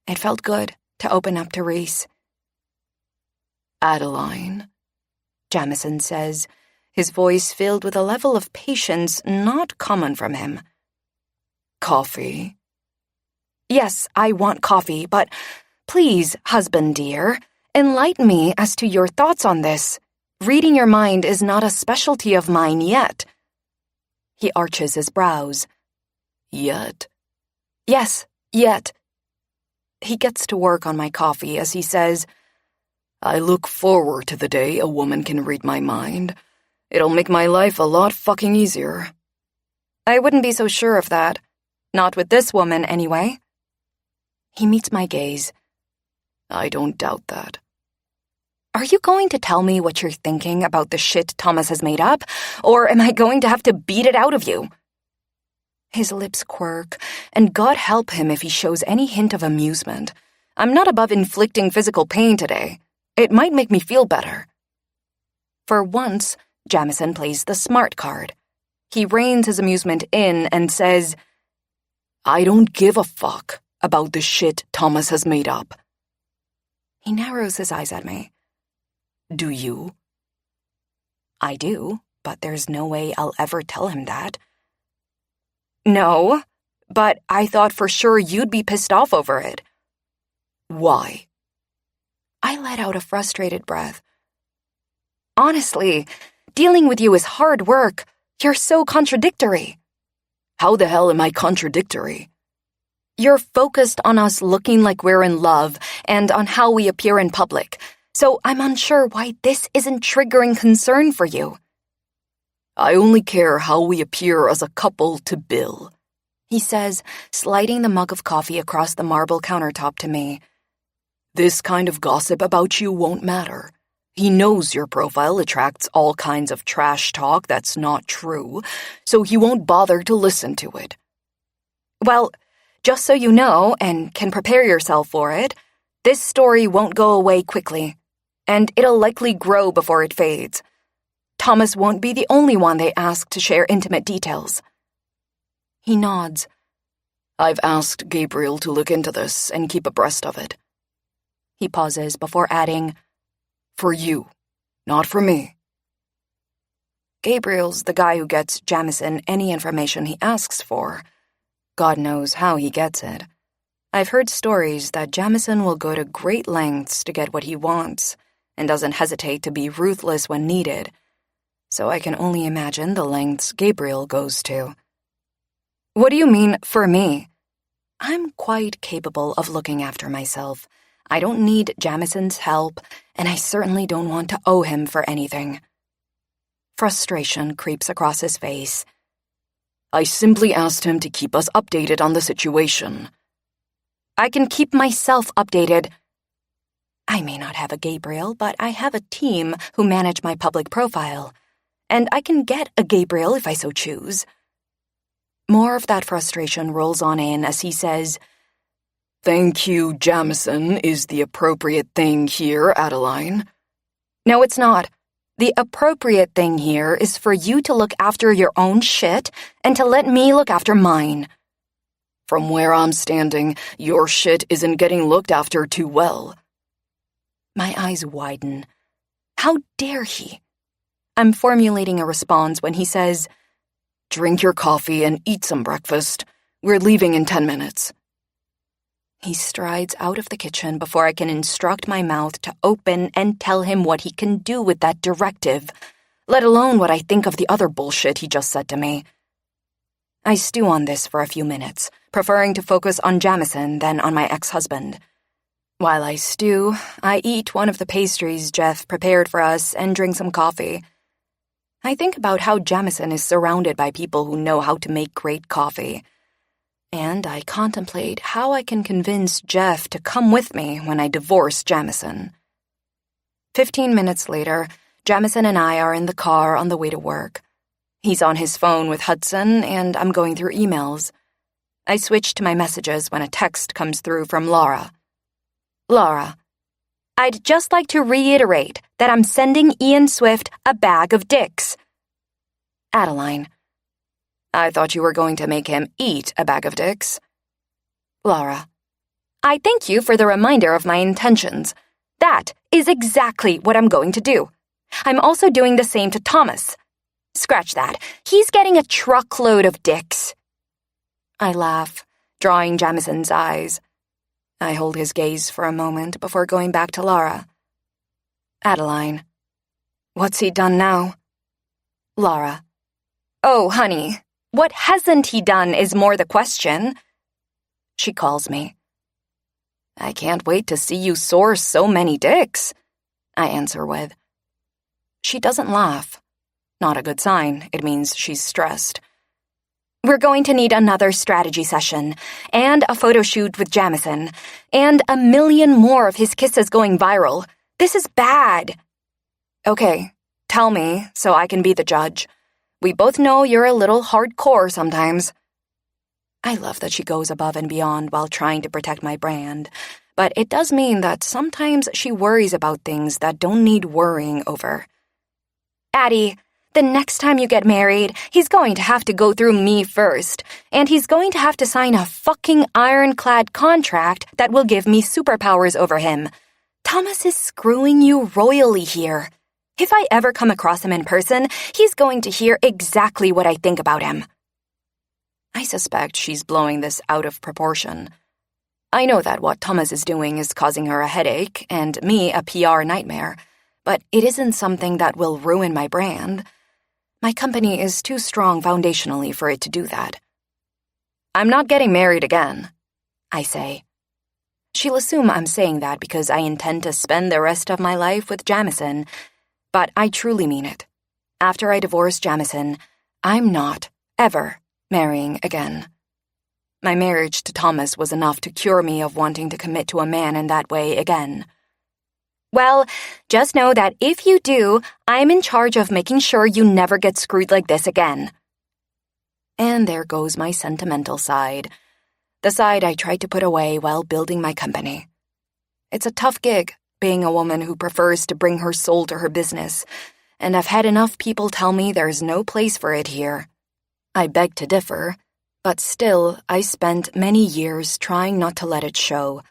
Speaker 1: It felt good to open up to Reese.
Speaker 4: "Adeline,"
Speaker 1: Jamison says, his voice filled with a level of patience not common from him.
Speaker 4: "Coffee?"
Speaker 1: "Yes, I want coffee, but please, husband dear, enlighten me as to your thoughts on this. Reading your mind is not a specialty of mine yet." He arches his brows.
Speaker 4: "Yet?"
Speaker 1: "Yes, yet." He gets to work on my coffee as he says,
Speaker 4: "I look forward to the day a woman can read my mind. It'll make my life a lot fucking easier."
Speaker 1: I wouldn't be so sure of that. Not with this woman, anyway. He meets my gaze.
Speaker 4: "I don't doubt that."
Speaker 1: Are you going to tell me what you're thinking about the shit Thomas has made up, or am I going to have to beat it out of you? His lips quirk, and God help him if he shows any hint of amusement. I'm not above inflicting physical pain today. It might make me feel better. For once, Jamison plays the smart card. He reins his amusement in and says,
Speaker 4: "I don't give a fuck about the shit Thomas has made up."
Speaker 1: He narrows his eyes at me.
Speaker 4: "Do you?"
Speaker 1: I do, but there's no way I'll ever tell him that. No, but I thought for sure you'd be pissed off over it.
Speaker 4: "Why?"
Speaker 1: I let out a frustrated breath. Honestly, dealing with you is hard work. You're so contradictory.
Speaker 4: "How the hell am I contradictory?"
Speaker 1: You're focused on us looking like we're in love and on how we appear in public, so I'm unsure why this isn't triggering concern for you.
Speaker 4: I only care how we appear as a couple to Bill," he says, sliding the mug of coffee across the marble countertop to me. "This kind of gossip about you won't matter. He knows your profile attracts all kinds of trash talk that's not true, so he won't bother to listen to it."
Speaker 1: Well, just so you know and can prepare yourself for it, this story won't go away quickly, and it'll likely grow before it fades. Thomas won't be the only one they ask to share intimate details.
Speaker 4: He nods. "I've asked Gabriel to look into this and keep abreast of it." He pauses before adding, "For you, not for me." Gabriel's the guy who gets Jamison any information he asks for. God knows how he gets it. I've heard stories that Jamison will go to great lengths to get what he wants and doesn't hesitate to be ruthless when needed, so I can only imagine the lengths Gabriel goes to.
Speaker 1: What do you mean, for me?
Speaker 4: I'm quite capable of looking after myself. I don't need Jamison's help, and I certainly don't want to owe him for anything. Frustration creeps across his face. "I simply asked him to keep us updated on the situation."
Speaker 1: I can keep myself updated.
Speaker 4: I may not have a Gabriel, but I have a team who manage my public profile, and I can get a Gabriel if I so choose. More of that frustration rolls on in as he says, "Thank you, Jamison, is the appropriate thing here, Adeline."
Speaker 1: No, it's not. The appropriate thing here is for you to look after your own shit and to let me look after mine.
Speaker 4: From where I'm standing, your shit isn't getting looked after too well. My eyes widen. How dare he? I'm formulating a response when he says, "Drink your coffee and eat some breakfast. We're leaving in 10 minutes. He strides out of the kitchen before I can instruct my mouth to open and tell him what he can do with that directive, let alone what I think of the other bullshit he just said to me. I stew on this for a few minutes, preferring to focus on Jamison than on my ex-husband. While I stew, I eat one of the pastries Jeff prepared for us and drink some coffee. I think about how Jamison is surrounded by people who know how to make great coffee, and I contemplate how I can convince Jeff to come with me when I divorce Jamison. 15 minutes later, Jamison and I are in the car on the way to work. He's on his phone with Hudson, and I'm going through emails. I switch to my messages when a text comes through from Laura.
Speaker 1: Laura, I'd just like to reiterate that I'm sending Ian Swift a bag of dicks.
Speaker 4: Adeline, I thought you were going to make him eat a bag of dicks.
Speaker 1: Laura, I thank you for the reminder of my intentions. That is exactly what I'm going to do. I'm also doing the same to Thomas. Scratch that. He's getting a truckload of dicks.
Speaker 4: I laugh, drawing Jamison's eyes. I hold his gaze for a moment before going back to Laura.
Speaker 1: Adeline, what's he done now?
Speaker 4: Laura,
Speaker 1: oh, honey, what hasn't he done is more the question.
Speaker 4: She calls me. I can't wait to see you source so many dicks, I answer with. She doesn't laugh. Not a good sign. It means she's stressed.
Speaker 1: We're going to need another strategy session, and a photo shoot with Jamison, and a million more of his kisses going viral. This is bad.
Speaker 4: Okay, tell me so I can be the judge. We both know you're a little hardcore sometimes. I love that she goes above and beyond while trying to protect my brand, but it does mean that sometimes she worries about things that don't need worrying over.
Speaker 1: Addie, the next time you get married, he's going to have to go through me first, and he's going to have to sign a fucking ironclad contract that will give me superpowers over him. Thomas is screwing you royally here. If I ever come across him in person, he's going to hear exactly what I think about him.
Speaker 4: I suspect she's blowing this out of proportion. I know that what Thomas is doing is causing her a headache and me a PR nightmare, but it isn't something that will ruin my brand. My company is too strong foundationally for it to do that. I'm not getting married again, I say. She'll assume I'm saying that because I intend to spend the rest of my life with Jamison, but I truly mean it.
Speaker 1: After I divorce Jamison, I'm not, ever, marrying again. My marriage to Thomas was enough to cure me of wanting to commit to a man in that way again. Well, just know that if you do, I'm in charge of making sure you never get screwed like this again. And there goes my sentimental side, the side I tried to put away while building my company. It's a tough gig, being a woman who prefers to bring her soul to her business, and I've had enough people tell me there's no place for it here. I beg to differ, but still, I spent many years trying not to let it show.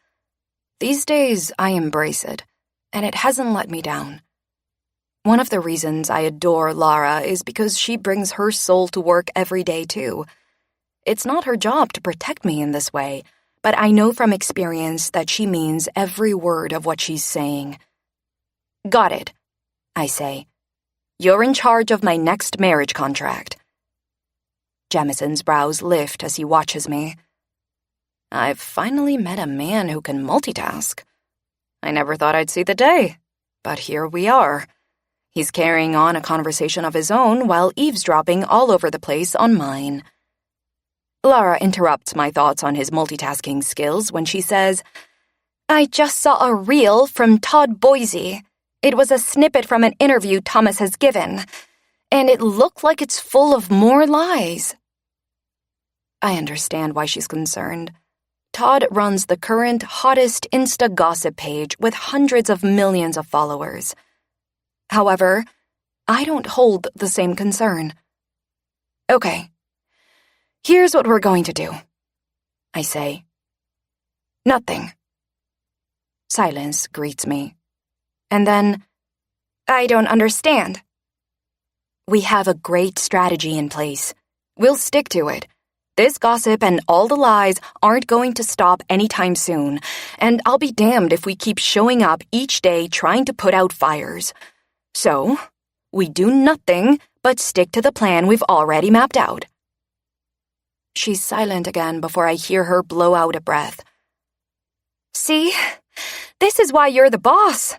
Speaker 1: These days, I embrace it, and it hasn't let me down. One of the reasons I adore Lara is because she brings her soul to work every day, too. It's not her job to protect me in this way, but I know from experience that she means every word of what she's saying. Got it, I say. You're in charge of my next marriage contract. Jamison's brows lift as he watches me. I've finally met a man who can multitask. I never thought I'd see the day, but here we are. He's carrying on a conversation of his own while eavesdropping all over the place on mine. Lara interrupts my thoughts on his multitasking skills when she says, I just saw a reel from Todd Boise. It was a snippet from an interview Thomas has given, and it looked like it's full of more lies. I understand why she's concerned. Todd runs the current hottest Insta gossip page with hundreds of millions of followers. However, I don't hold the same concern. Okay, here's what we're going to do, I say. Nothing. Silence greets me. And then, I don't understand. We have a great strategy in place. We'll stick to it. This gossip and all the lies aren't going to stop anytime soon, and I'll be damned if we keep showing up each day trying to put out fires. So, we do nothing but stick to the plan we've already mapped out. She's silent again before I hear her blow out a breath. See? This is why you're the boss.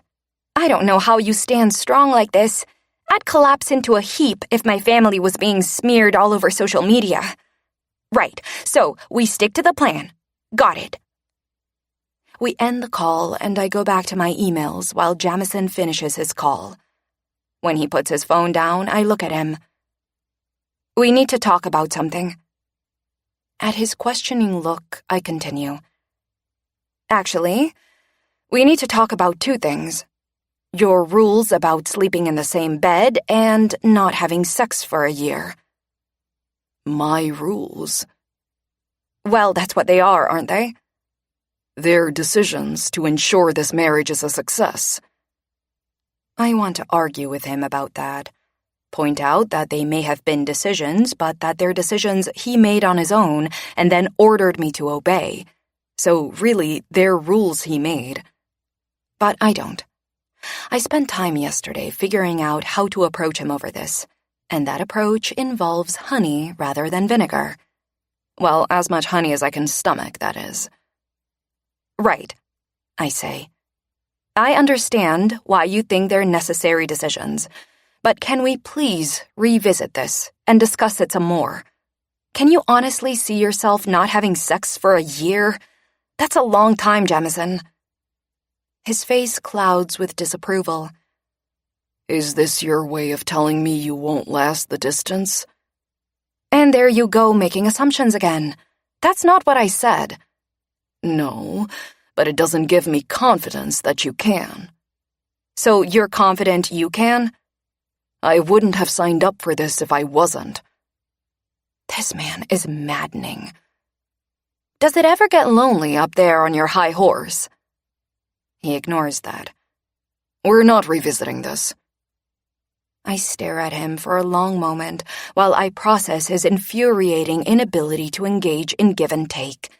Speaker 1: I don't know how you stand strong like this. I'd collapse into a heap if my family was being smeared all over social media. Right, so we stick to the plan. Got it. We end the call and I go back to my emails while Jamison finishes his call. When he puts his phone down, I look at him. We need to talk about something. At his questioning look, I continue. Actually, we need to talk about two things. Your rules about sleeping in the same bed and not having sex for a year.
Speaker 4: My rules?
Speaker 1: Well, that's what they are, aren't they?
Speaker 4: They're decisions to ensure this marriage is a success.
Speaker 1: I want to argue with him about that. Point out that they may have been decisions, but that they're decisions he made on his own and then ordered me to obey. So really, they're rules he made. But I don't. I spent time yesterday figuring out how to approach him over this, and that approach involves honey rather than vinegar. Well, as much honey as I can stomach, that is. Right, I say. I understand why you think they're necessary decisions, but can we please revisit this and discuss it some more? Can you honestly see yourself not having sex for a year? That's a long time, Jamison. His face clouds with disapproval.
Speaker 4: Is this your way of telling me you won't last the distance?
Speaker 1: And there you go making assumptions again. That's not what I said.
Speaker 4: No, but it doesn't give me confidence that you can.
Speaker 1: So you're confident you can?
Speaker 4: I wouldn't have signed up for this if I wasn't.
Speaker 1: This man is maddening. Does it ever get lonely up there on your high horse? He ignores that.
Speaker 4: We're not revisiting this.
Speaker 1: I stare at him for a long moment while I process his infuriating inability to engage in give and take.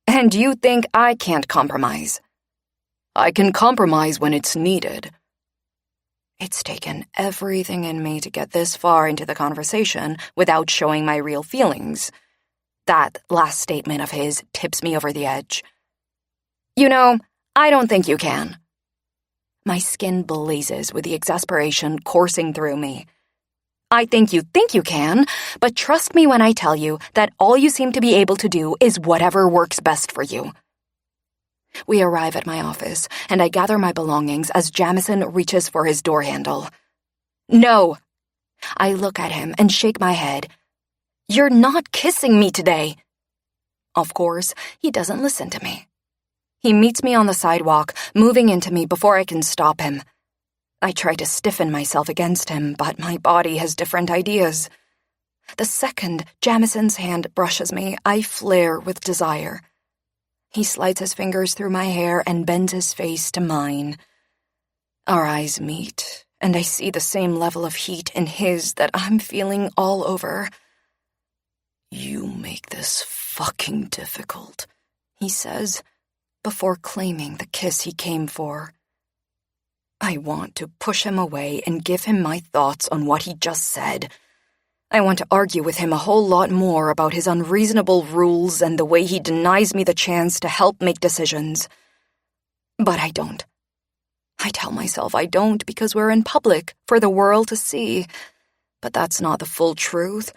Speaker 1: And you think I can't compromise?
Speaker 4: I can compromise when it's needed.
Speaker 1: It's taken everything in me to get this far into the conversation without showing my real feelings. That last statement of his tips me over the edge. You know, I don't think you can.
Speaker 4: My skin blazes with the exasperation coursing through me. I think you can, but trust me when I tell you that all you seem to be able to do is whatever works best for you. We arrive at my office, and I gather my belongings as Jamison reaches for his door handle. No! I look at him and shake my head. You're not kissing me today! Of course, he doesn't listen to me. He meets me on the sidewalk, moving into me before I can stop him. I try to stiffen myself against him, but my body has different ideas. The second Jamison's hand brushes me, I flare with desire. He slides his fingers through my hair and bends his face to mine. Our eyes meet, and I see the same level of heat in his that I'm feeling all over. You make this fucking difficult, he says, before claiming the kiss he came for. I want to push him away and give him my thoughts on what he just said. I want to argue with him a whole lot more about his unreasonable rules and the way he denies me the chance to help make decisions. But I don't. I tell myself I don't because we're in public for the world to see. But that's not the full truth.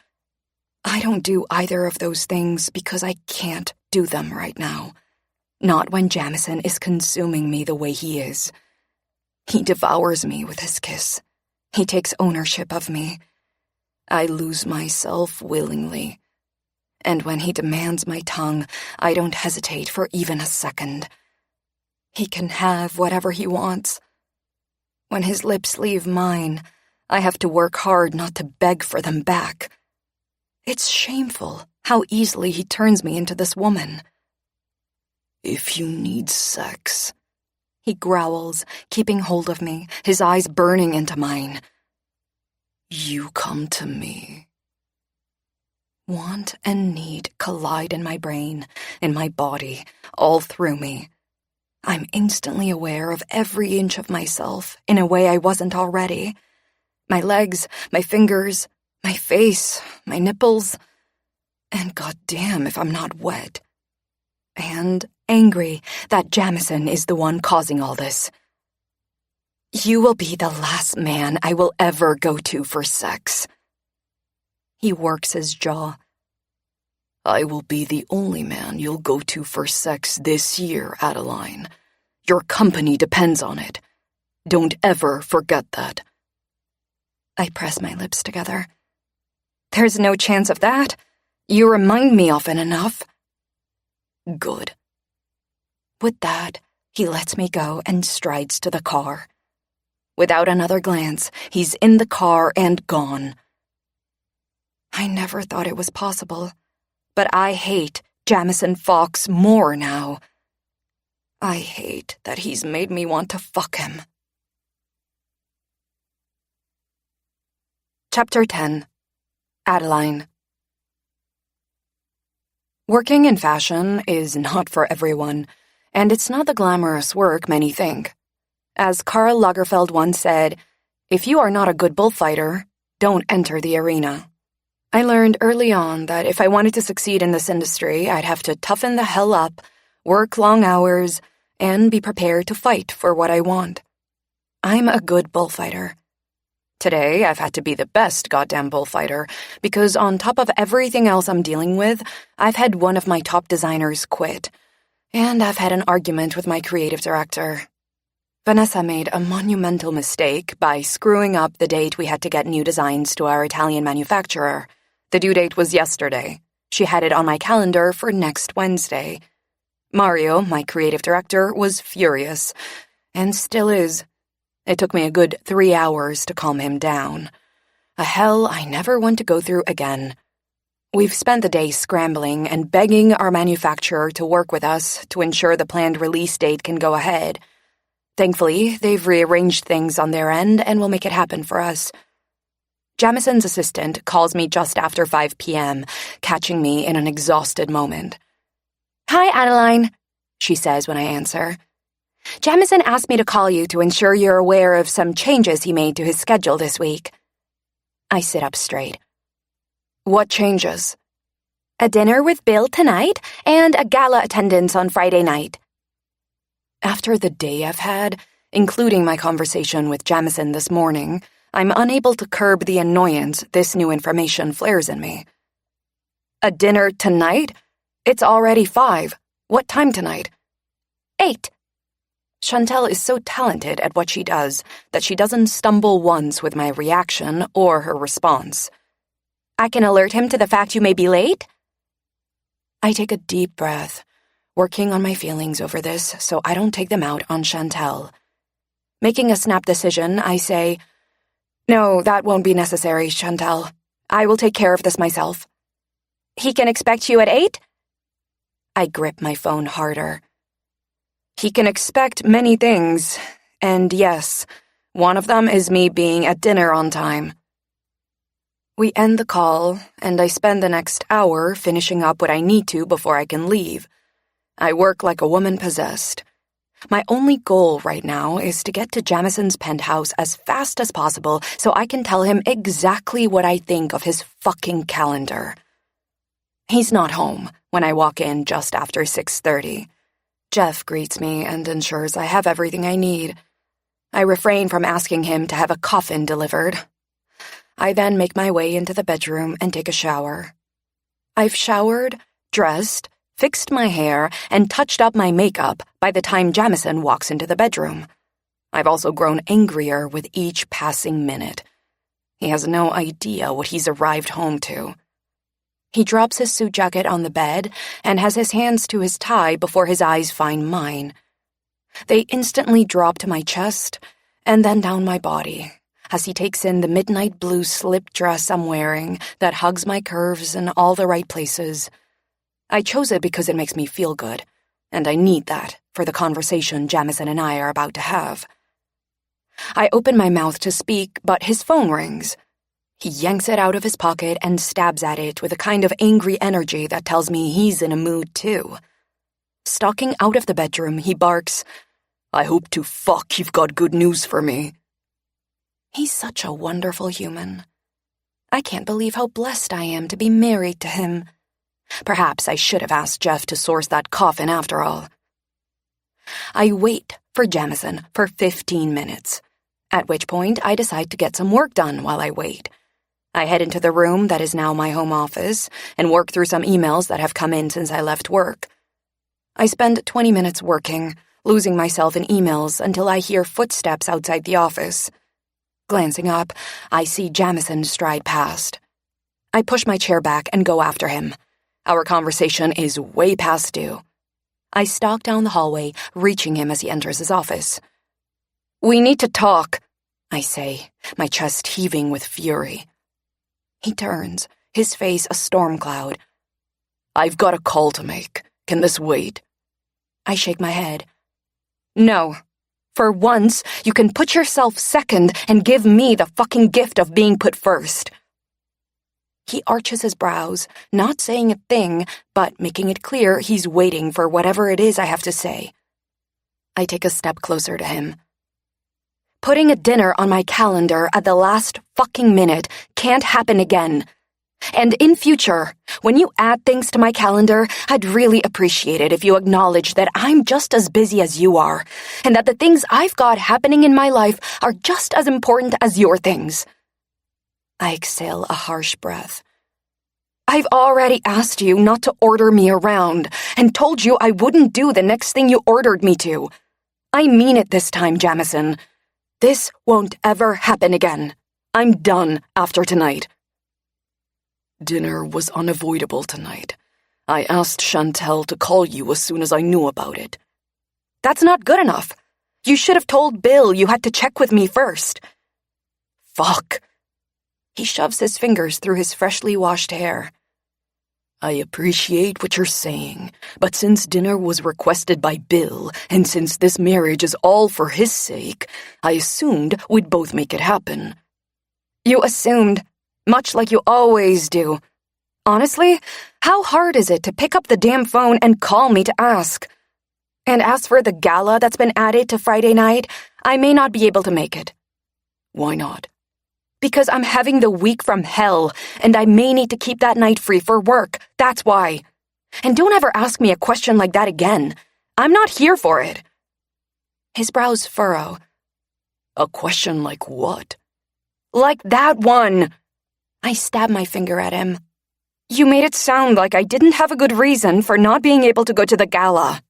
Speaker 4: I don't do either of those things because I can't do them right now. Not when Jamison is consuming me the way he is. He devours me with his kiss. He takes ownership of me. I lose myself willingly. And when he demands my tongue, I don't hesitate for even a second. He can have whatever he wants. When his lips leave mine, I have to work hard not to beg for them back. It's shameful how easily he turns me into this woman. If you need sex, he growls, keeping hold of me, his eyes burning into mine. You come to me. Want and need collide in my brain, in my body, all through me. I'm instantly aware of every inch of myself in a way I wasn't already. My legs, my fingers, my face, my nipples, and goddamn if I'm not wet. And angry that Jamison is the one causing all this. You will be the last man I will ever go to for sex. He works his jaw. I will be the only man you'll go to for sex this year, Adeline. Your company depends on it. Don't ever forget that. I press my lips together. There's no chance of that. You remind me often enough. Good. With that, he lets me go and strides to the car. Without another glance, he's in the car and gone. I never thought it was possible, but I hate Jamison Fox more now. I hate that he's made me want to fuck him. Chapter 10. Adeline. Working in fashion is not for everyone, and it's not the glamorous work many think. As Karl Lagerfeld once said, if you are not a good bullfighter, don't enter the arena. I learned early on that if I wanted to succeed in this industry, I'd have to toughen the hell up, work long hours, and be prepared to fight for what I want. I'm a good bullfighter. Today, I've had to be the best goddamn bullfighter because on top of everything else I'm dealing with, I've had one of my top designers quit, and I've had an argument with my creative director. Vanessa made a monumental mistake by screwing up the date we had to get new designs to our Italian manufacturer. The due date was yesterday. She had it on my calendar for next Wednesday. Mario, my creative director, was furious, and still is. It took me a good 3 hours to calm him down. A hell I never want to go through again. We've spent the day scrambling and begging our manufacturer to work with us to ensure the planned release date can go ahead. Thankfully, they've rearranged things on their end and will make it happen for us. Jamison's assistant calls me just after 5 p.m., catching me in an exhausted moment. Hi, Adeline, she says when I answer. Jamison asked me to call you to ensure you're aware of some changes he made to his schedule this week. I sit up straight. What changes? A dinner with Bill tonight and a gala attendance on Friday night. After the day I've had,
Speaker 1: Including my conversation with Jamison this morning, I'm unable to curb the annoyance this new information flares in me. A dinner tonight? It's already 5. What time tonight? 8. Chantel is so talented at what she does that she doesn't stumble once with my reaction or her response. I can alert him to the fact you may be late? I take a deep breath, working on my feelings over this so I don't take them out on Chantel. Making a snap decision, I say, "No, that won't be necessary, Chantel. I will take care of this myself." He can expect you at 8? I grip my phone harder. He can expect many things, and yes, one of them is me being at dinner on time. We end the call, and I spend the next hour finishing up what I need to before I can leave. I work like a woman possessed. My only goal right now is to get to Jamison's penthouse as fast as possible so I can tell him exactly what I think of his fucking calendar. He's not home when I walk in just after 6:30. Jeff greets me and ensures I have everything I need. I refrain from asking him to have a coffin delivered. I then make my way into the bedroom and take a shower. I've showered, dressed, fixed my hair, and touched up my makeup by the time Jamison walks into the bedroom. I've also grown angrier with each passing minute. He has no idea what he's arrived home to. He drops his suit jacket on the bed and has his hands to his tie before his eyes find mine. They instantly drop to my chest and then down my body as he takes in the midnight blue slip dress I'm wearing that hugs my curves in all the right places. I chose it because it makes me feel good, and I need that for the conversation Jamison and I are about to have. I open my mouth to speak, but his phone rings. He yanks it out of his pocket and stabs at it with a kind of angry energy that tells me he's in a mood too. Stalking out of the bedroom, he barks, "I hope to fuck you've got good news for me." He's such a wonderful human. I can't believe how blessed I am to be married to him. Perhaps I should have asked Jeff to source that coffin after all. I wait for Jamison for 15 minutes, at which point I decide to get some work done while I wait. I head into the room that is now my home office and work through some emails that have come in since I left work. I spend 20 minutes working, losing myself in emails until I hear footsteps outside the office. Glancing up, I see Jamison stride past. I push my chair back and go after him. Our conversation is way past due. I stalk down the hallway, reaching him as he enters his office. "We need to talk," I say, my chest heaving with fury. He turns, his face a storm cloud. "I've got a call to make. Can this wait?" I shake my head. "No. For once, you can put yourself second and give me the fucking gift of being put first." He arches his brows, not saying a thing, but making it clear he's waiting for whatever it is I have to say. I take a step closer to him. Putting a dinner on my calendar at the last fucking minute can't happen again. And in future, when you add things to my calendar, I'd really appreciate it if you acknowledge that I'm just as busy as you are, and that the things I've got happening in my life are just as important as your things. I exhale a harsh breath. I've already asked you not to order me around, and told you I wouldn't do the next thing you ordered me to. I mean it this time, Jamison. This won't ever happen again. I'm done after tonight. Dinner was unavoidable tonight. I asked Chantel to call you as soon as I knew about it. That's not good enough. You should have told Bill you had to check with me first. Fuck. He shoves his fingers through his freshly washed hair. I appreciate what you're saying, but since dinner was requested by Bill, and since this marriage is all for his sake, I assumed we'd both make it happen. You assumed, much like you always do. Honestly, how hard is it to pick up the damn phone and call me to ask? And as for the gala that's been added to Friday night, I may not be able to make it. Why not? Because I'm having the week from hell, and I may need to keep that night free for work. That's why. And don't ever ask me a question like that again. I'm not here for it.
Speaker 4: His brows furrow.
Speaker 1: A question like what?
Speaker 4: Like that one! I stab my finger at him. You made it sound like I didn't have a good reason for not being able to go to the gala.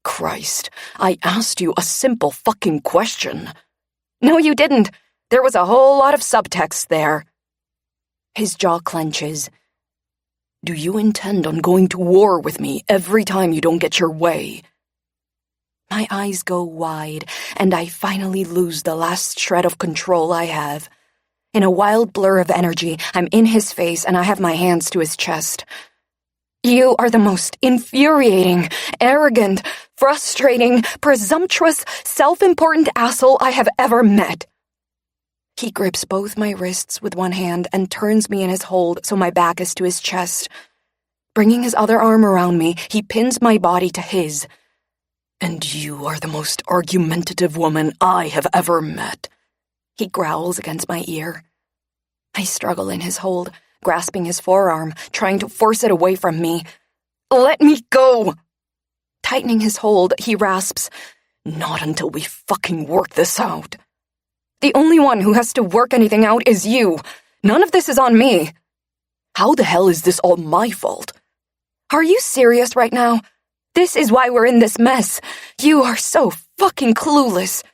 Speaker 1: Christ, I asked you a simple fucking question.
Speaker 4: No, you didn't. There was a whole lot of subtext there. His jaw clenches.
Speaker 1: Do you intend on going to war with me every time you don't get your way?
Speaker 4: My eyes go wide, and I finally lose the last shred of control I have. In a wild blur of energy, I'm in his face and I have my hands to his chest. You are the most infuriating, arrogant, frustrating, presumptuous, self-important asshole I have ever met. He grips both my wrists with one hand and turns me in his hold so my back is to his chest. Bringing his other arm around me, he pins my body to his.
Speaker 1: And you are the most argumentative woman I have ever met.
Speaker 4: He growls against my ear. I struggle in his hold, grasping his forearm, trying to force it away from me. Let me go! Tightening his hold, he rasps,
Speaker 1: Not until we fucking work this out.
Speaker 4: The only one who has to work anything out is you. None of this is on me.
Speaker 1: How the hell is this all my fault?
Speaker 4: Are you serious right now? This is why we're in this mess. You are so fucking clueless.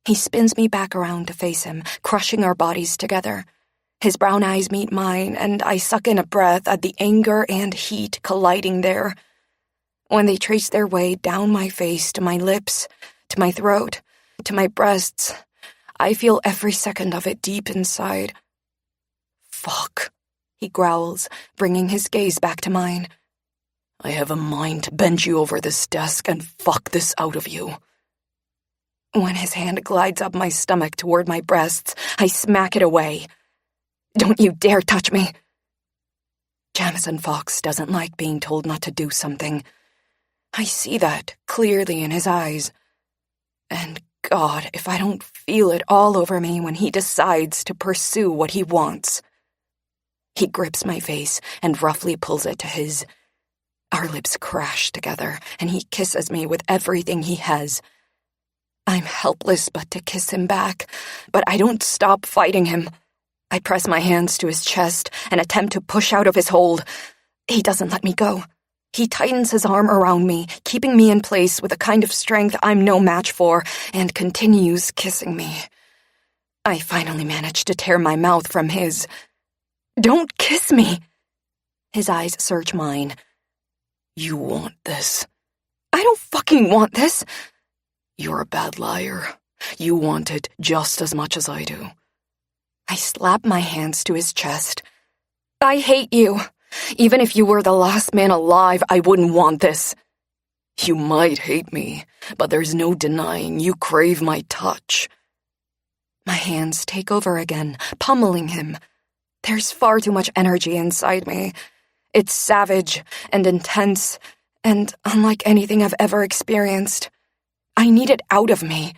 Speaker 4: He spins me back around to face him, crushing our bodies together. His brown eyes meet mine, and I suck in a breath at the anger and heat colliding there. When they trace their way down my face to my lips, to my throat, to my breasts, I feel every second of it deep inside.
Speaker 1: Fuck,
Speaker 4: he growls, bringing his gaze back to mine.
Speaker 1: I have a mind to bend you over this desk and fuck this out of you.
Speaker 4: When his hand glides up my stomach toward my breasts, I smack it away. Don't you dare touch me. Jamison Fox doesn't like being told not to do something. I see that clearly in his eyes. And God, if I don't feel it all over me when he decides to pursue what he wants. He grips my face and roughly pulls it to his. Our lips crash together, and he kisses me with everything he has. I'm helpless but to kiss him back, but I don't stop fighting him. I press my hands to his chest and attempt to push out of his hold. He doesn't let me go. He tightens his arm around me, keeping me in place with a kind of strength I'm no match for, and continues kissing me. I finally manage to tear my mouth from his. Don't kiss me! His eyes search mine.
Speaker 1: You want this.
Speaker 4: I don't fucking want this.
Speaker 1: You're a bad liar. You want it just as much as I do.
Speaker 4: I slap my hands to his chest. I hate you. Even if you were the last man alive, I wouldn't want this.
Speaker 1: You might hate me, but there's no denying you crave my touch.
Speaker 4: My hands take over again, pummeling him. There's far too much energy inside me. It's savage and intense and unlike anything I've ever experienced. I need it out of me.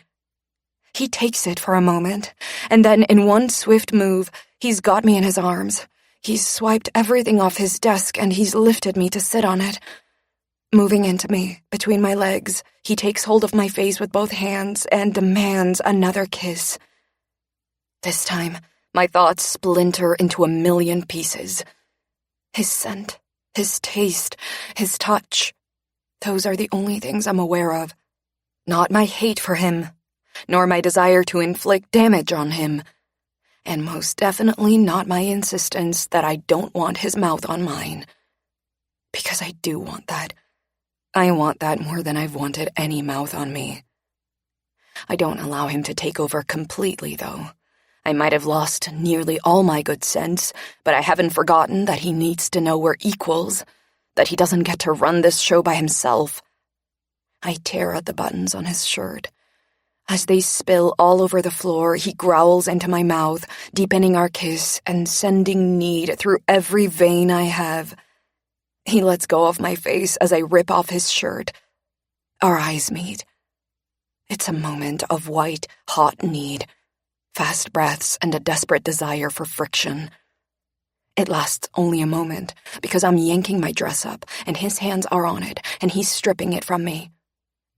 Speaker 4: He takes it for a moment, and then in one swift move, he's got me in his arms. He's swiped everything off his desk and he's lifted me to sit on it. Moving into me, between my legs, he takes hold of my face with both hands and demands another kiss. This time, my thoughts splinter into a million pieces. His scent, his taste, his touch. Those are the only things I'm aware of. Not my hate for him, nor my desire to inflict damage on him. And most definitely not my insistence that I don't want his mouth on mine. Because I do want that. I want that more than I've wanted any mouth on me. I don't allow him to take over completely, though. I might have lost nearly all my good sense, but I haven't forgotten that he needs to know we're equals, that he doesn't get to run this show by himself. I tear at the buttons on his shirt. As they spill all over the floor, he growls into my mouth, deepening our kiss and sending need through every vein I have. He lets go of my face as I rip off his shirt. Our eyes meet. It's a moment of white, hot need, fast breaths and a desperate desire for friction. It lasts only a moment, because I'm yanking my dress up, and his hands are on it, and he's stripping it from me.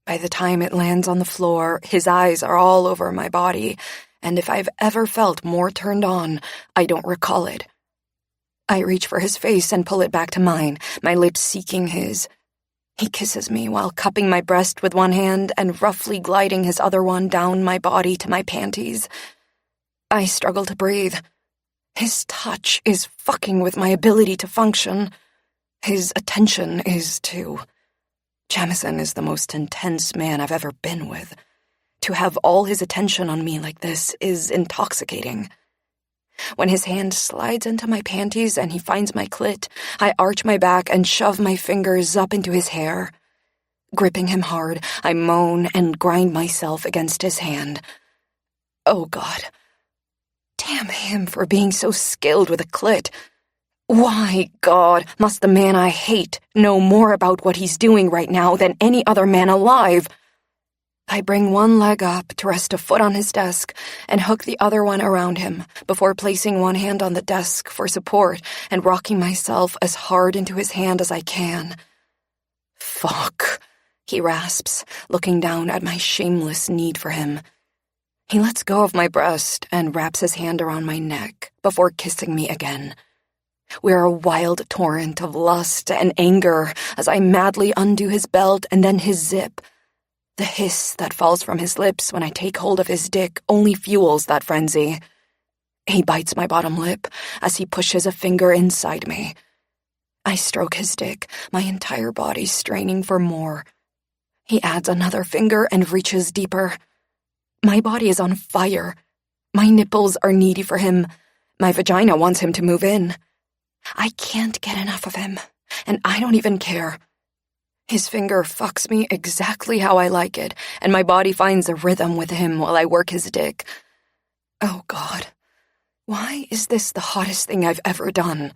Speaker 4: By the time it lands on the floor, his eyes are all over my body, and if I've ever felt more turned on, I don't recall it. I reach for his face and pull it back to mine, my lips seeking his. He kisses me while cupping my breast with one hand and roughly gliding his other one down my body to my panties. I struggle to breathe. His touch is fucking with my ability to function. His attention is too. Jamison is the most intense man I've ever been with. To have all his attention on me like this is intoxicating. When his hand slides into my panties and he finds my clit, I arch my back and shove my fingers up into his hair. Gripping him hard, I moan and grind myself against his hand. Oh, God. Damn him for being so skilled with a clit. Why, God, must the man I hate know more about what he's doing right now than any other man alive? I bring one leg up to rest a foot on his desk and hook the other one around him before placing one hand on the desk for support and rocking myself as hard into his hand as I can. Fuck, he rasps, looking down at my shameless need for him. He lets go of my breast and wraps his hand around my neck before kissing me again. We're a wild torrent of lust and anger as I madly undo his belt and then his zip. The hiss that falls from his lips when I take hold of his dick only fuels that frenzy. He bites my bottom lip as he pushes a finger inside me. I stroke his dick, my entire body straining for more. He adds another finger and reaches deeper. My body is on fire. My nipples are needy for him. My vagina wants him to move in. I can't get enough of him, and I don't even care. His finger fucks me exactly how I like it, and my body finds a rhythm with him while I work his dick. Oh, God. Why is this the hottest thing I've ever done?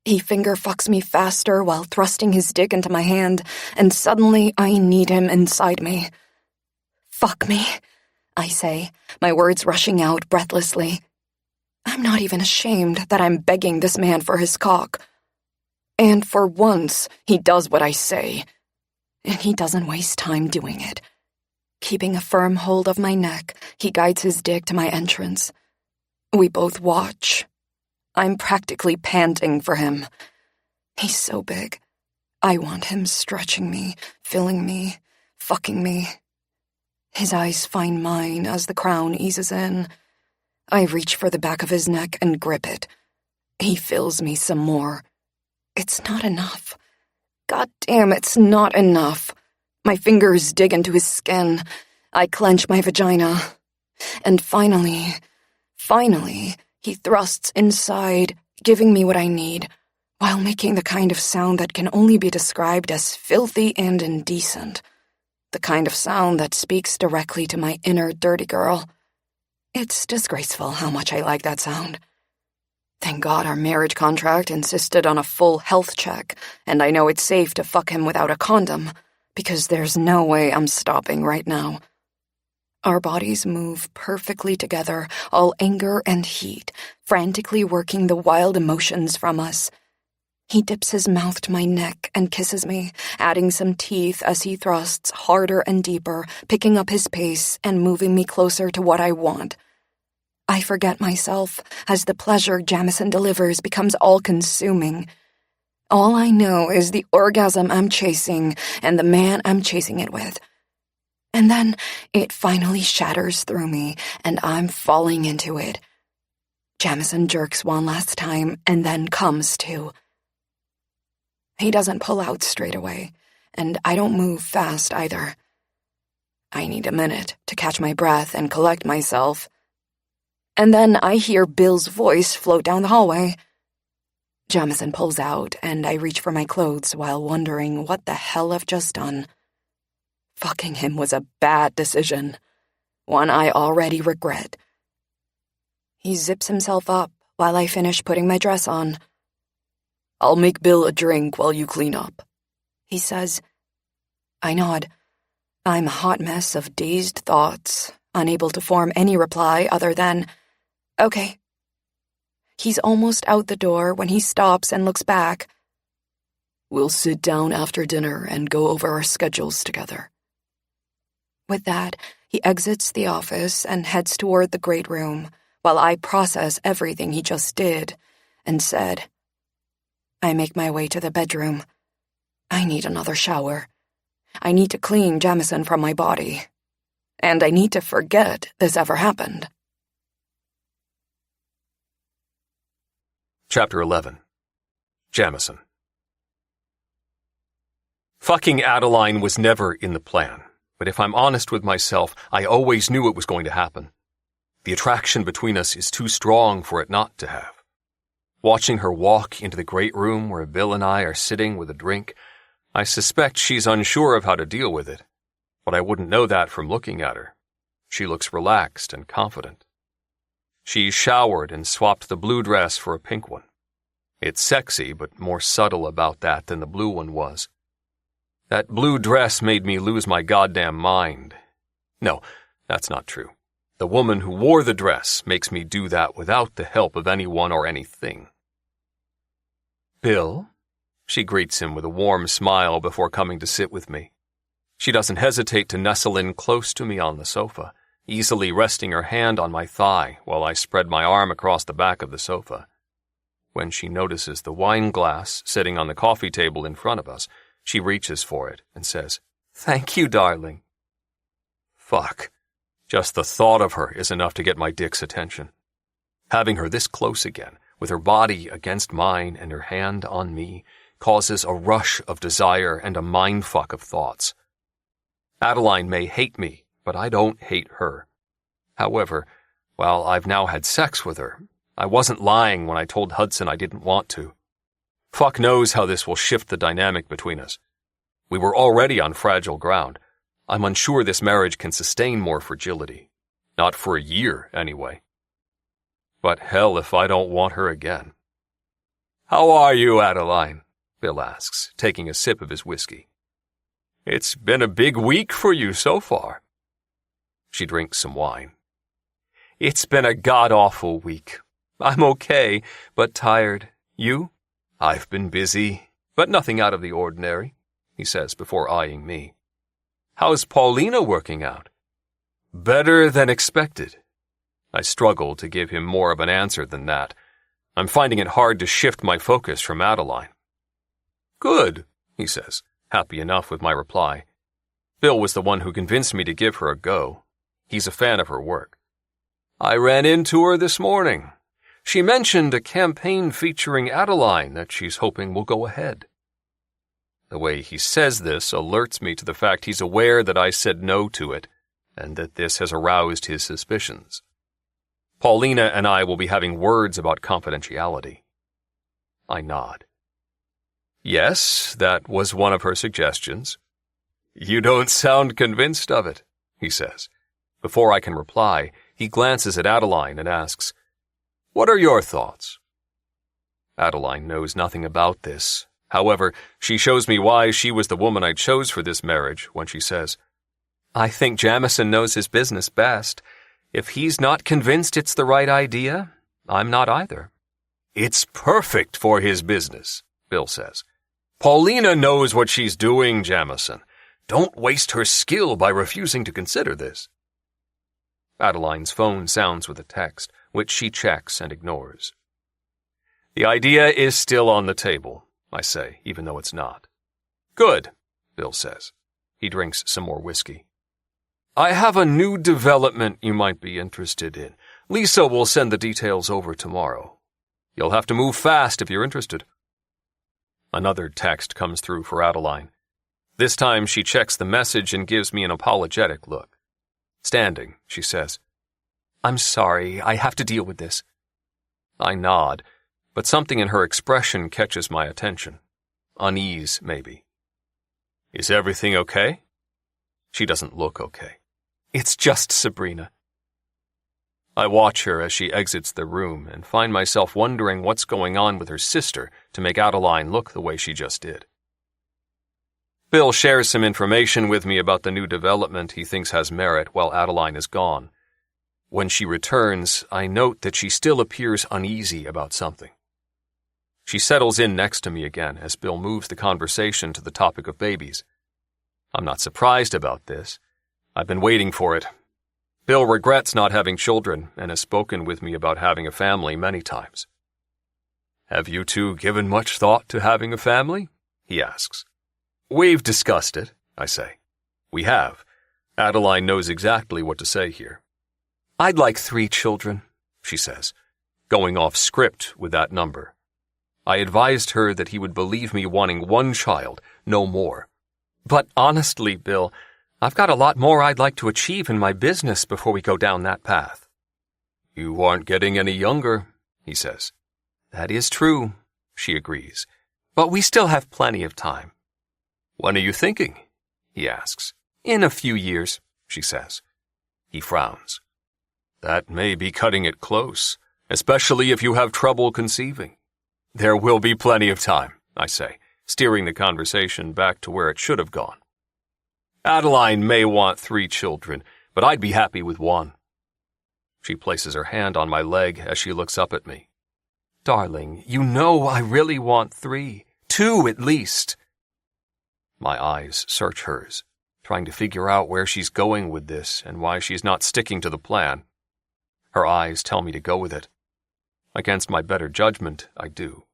Speaker 4: He finger fucks me faster while thrusting his dick into my hand, and suddenly I need him inside me. Fuck me, I say, my words rushing out breathlessly. I'm not even ashamed that I'm begging this man for his cock. And for once, he does what I say. And he doesn't waste time doing it. Keeping a firm hold of my neck, he guides his dick to my entrance. We both watch. I'm practically panting for him. He's so big. I want him stretching me, filling me, fucking me. His eyes find mine as the crown eases in. I reach for the back of his neck and grip it. He fills me some more. It's not enough. God damn, it's not enough. My fingers dig into his skin. I clench my vagina. And finally, he thrusts inside, giving me what I need, while making the kind of sound that can only be described as filthy and indecent. The kind of sound that speaks directly to my inner dirty girl. It's disgraceful how much I like that sound. Thank God our marriage contract insisted on a full health check, and I know it's safe to fuck him without a condom, because there's no way I'm stopping right now. Our bodies move perfectly together, all anger and heat, frantically working the wild emotions from us. He dips his mouth to my neck and kisses me, adding some teeth as he thrusts harder and deeper, picking up his pace and moving me closer to what I want. I forget myself as the pleasure Jamison delivers becomes all-consuming. All I know is the orgasm I'm chasing and the man I'm chasing it with. And then it finally shatters through me, and I'm falling into it. Jamison jerks one last time and then comes to. He doesn't pull out straight away, and I don't move fast either. I need a minute to catch my breath and collect myself. And then I hear Bill's voice float down the hallway. Jamison pulls out, and I reach for my clothes while wondering what the hell I've just done. Fucking him was a bad decision, one I already regret. He zips himself up while I finish putting my dress on. "I'll make Bill a drink while you clean up," he says. I nod. I'm a hot mess of dazed thoughts, unable to form any reply other than, "Okay." He's almost out the door when he stops and looks back. "We'll sit down after dinner and go over our schedules together,"
Speaker 1: With that, he exits the office and heads toward the great room, while I process everything he just did, and said, I make my way to the bedroom. I need another shower. I need to clean Jamison from my body. And I need to forget this ever happened.
Speaker 2: Chapter 11. Jamison. Fucking Adeline was never in the plan, but if I'm honest with myself, I always knew it was going to happen. The attraction between us is too strong for it not to have. Watching her walk into the great room where Bill and I are sitting with a drink, I suspect she's unsure of how to deal with it, but I wouldn't know that from looking at her. She looks relaxed and confident. She showered and swapped the blue dress for a pink one. It's sexy, but more subtle about that than the blue one was. That blue dress made me lose my goddamn mind. No, that's not true. The woman who wore the dress makes me do that without the help of anyone or anything. Bill? She greets him with a warm smile before coming to sit with me. She doesn't hesitate to nestle in close to me on the sofa, easily resting her hand on my thigh while I spread my arm across the back of the sofa. When she notices the wine glass sitting on the coffee table in front of us, she reaches for it and says, Thank you, darling. Fuck. Just the thought of her is enough to get my dick's attention. Having her this close again, with her body against mine and her hand on me, causes a rush of desire and a mindfuck of thoughts. Adeline may hate me, but I don't hate her. However, while I've now had sex with her, I wasn't lying when I told Hudson I didn't want to. Fuck knows how this will shift the dynamic between us. We were already on fragile ground. I'm unsure this marriage can sustain more fragility. Not for a year, anyway. But hell if I don't want her again. How are you, Adeline? Bill asks, taking a sip of his whiskey. It's been a big week for you so far. She drinks some wine. It's been a god-awful week. I'm okay, but tired. You? I've been busy, but nothing out of the ordinary, he says before eyeing me. How's Paulina working out? Better than expected. I struggle to give him more of an answer than that. I'm finding it hard to shift my focus from Adeline. Good, he says, happy enough with my reply. Bill was the one who convinced me to give her a go. He's a fan of her work. I ran into her this morning. She mentioned a campaign featuring Adeline that she's hoping will go ahead. The way he says this alerts me to the fact he's aware that I said no to it, and that this has aroused his suspicions. Paulina and I will be having words about confidentiality. I nod. Yes, that was one of her suggestions. You don't sound convinced of it, he says. Before I can reply, he glances at Adeline and asks, What are your thoughts? Adeline knows nothing about this. However, she shows me why she was the woman I chose for this marriage when she says, I think Jamison knows his business best. If he's not convinced it's the right idea, I'm not either. It's perfect for his business, Bill says. Paulina knows what she's doing, Jamison. Don't waste her skill by refusing to consider this. Adeline's phone sounds with a text, which she checks and ignores. The idea is still on the table, I say, even though it's not. Good, Bill says. He drinks some more whiskey. I have a new development you might be interested in. Lisa will send the details over tomorrow. You'll have to move fast if you're interested. Another text comes through for Adeline. This time she checks the message and gives me an apologetic look. Standing, she says, I'm sorry, I have to deal with this. I nod, but something in her expression catches my attention. Unease, maybe. Is everything okay? She doesn't look okay. It's just Sabrina. I watch her as she exits the room and find myself wondering what's going on with her sister to make Adeline look the way she just did. Bill shares some information with me about the new development he thinks has merit while Adeline is gone. When she returns, I note that she still appears uneasy about something. She settles in next to me again as Bill moves the conversation to the topic of babies. I'm not surprised about this. I've been waiting for it. Bill regrets not having children and has spoken with me about having a family many times. Have you two given much thought to having a family? He asks. We've discussed it, I say. We have. Adeline knows exactly what to say here. I'd like 3 children, she says, going off script with that number. I advised her that he would believe me wanting 1 child, no more. But honestly, Bill, I've got a lot more I'd like to achieve in my business before we go down that path. You aren't getting any younger, he says. That is true, she agrees, but we still have plenty of time. When are you thinking? He asks. In a few years, she says. He frowns. That may be cutting it close, especially if you have trouble conceiving. There will be plenty of time, I say, steering the conversation back to where it should have gone. Adeline may want 3 children, but I'd be happy with 1. She places her hand on my leg as she looks up at me. Darling, you know I really want 3. 2 at least. My eyes search hers, trying to figure out where she's going with this and why she's not sticking to the plan. Her eyes tell me to go with it. Against my better judgment, I do.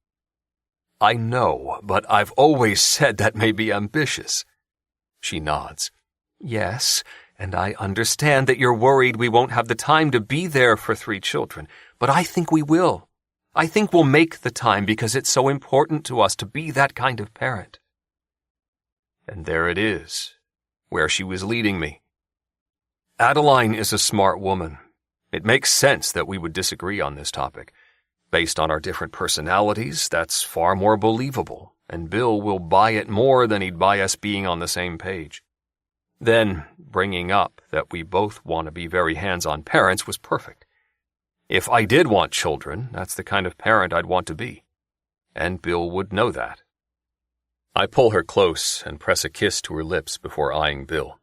Speaker 2: I know, but I've always said that may be ambitious. She nods. Yes, and I understand that you're worried we won't have the time to be there for 3 children, but I think we will. I think we'll make the time because it's so important to us to be that kind of parent. And there it is, where she was leading me. Adeline is a smart woman. It makes sense that we would disagree on this topic. Based on our different personalities, that's far more believable, and Bill will buy it more than he'd buy us being on the same page. Then, bringing up that we both want to be very hands-on parents was perfect. If I did want children, that's the kind of parent I'd want to be. And Bill would know that. I pull her close and press a kiss to her lips before eyeing Bill.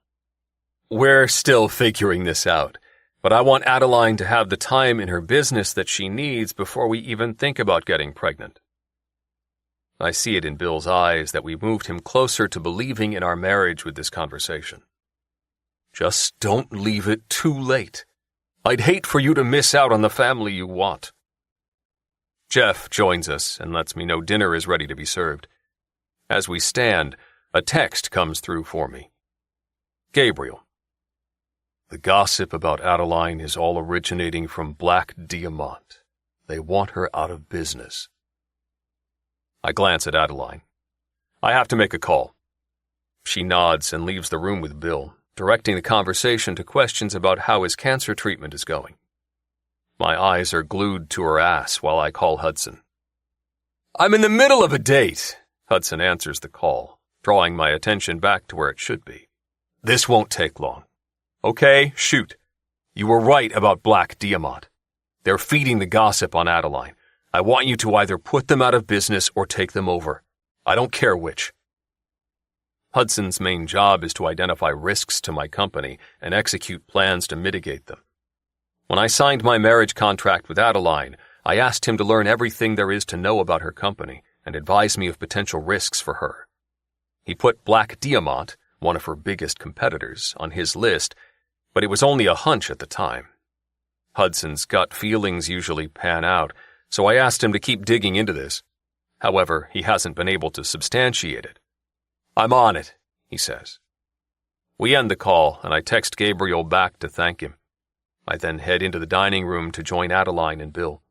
Speaker 2: We're still figuring this out, but I want Adeline to have the time in her business that she needs before we even think about getting pregnant. I see it in Bill's eyes that we moved him closer to believing in our marriage with this conversation. Just don't leave it too late. I'd hate for you to miss out on the family you want. Jeff joins us and lets me know dinner is ready to be served. As we stand, a text comes through for me. Gabriel. The gossip about Adeline is all originating from Black Diamant. They want her out of business. I glance at Adeline. I have to make a call. She nods and leaves the room with Bill, directing the conversation to questions about how his cancer treatment is going. My eyes are glued to her ass while I call Hudson. I'm in the middle of a date, Hudson answers the call, drawing my attention back to where it should be. This won't take long. Okay, shoot. You were right about Black Diamant. They're feeding the gossip on Adeline. I want you to either put them out of business or take them over. I don't care which. Hudson's main job is to identify risks to my company and execute plans to mitigate them. When I signed my marriage contract with Adeline, I asked him to learn everything there is to know about her company and advise me of potential risks for her. He put Black Diamant, one of her biggest competitors, on his list, but it was only a hunch at the time. Hudson's gut feelings usually pan out, so I asked him to keep digging into this. However, he hasn't been able to substantiate it. I'm on it, he says. We end the call, and I text Gabriel back to thank him. I then head into the dining room to join Adeline and Bill.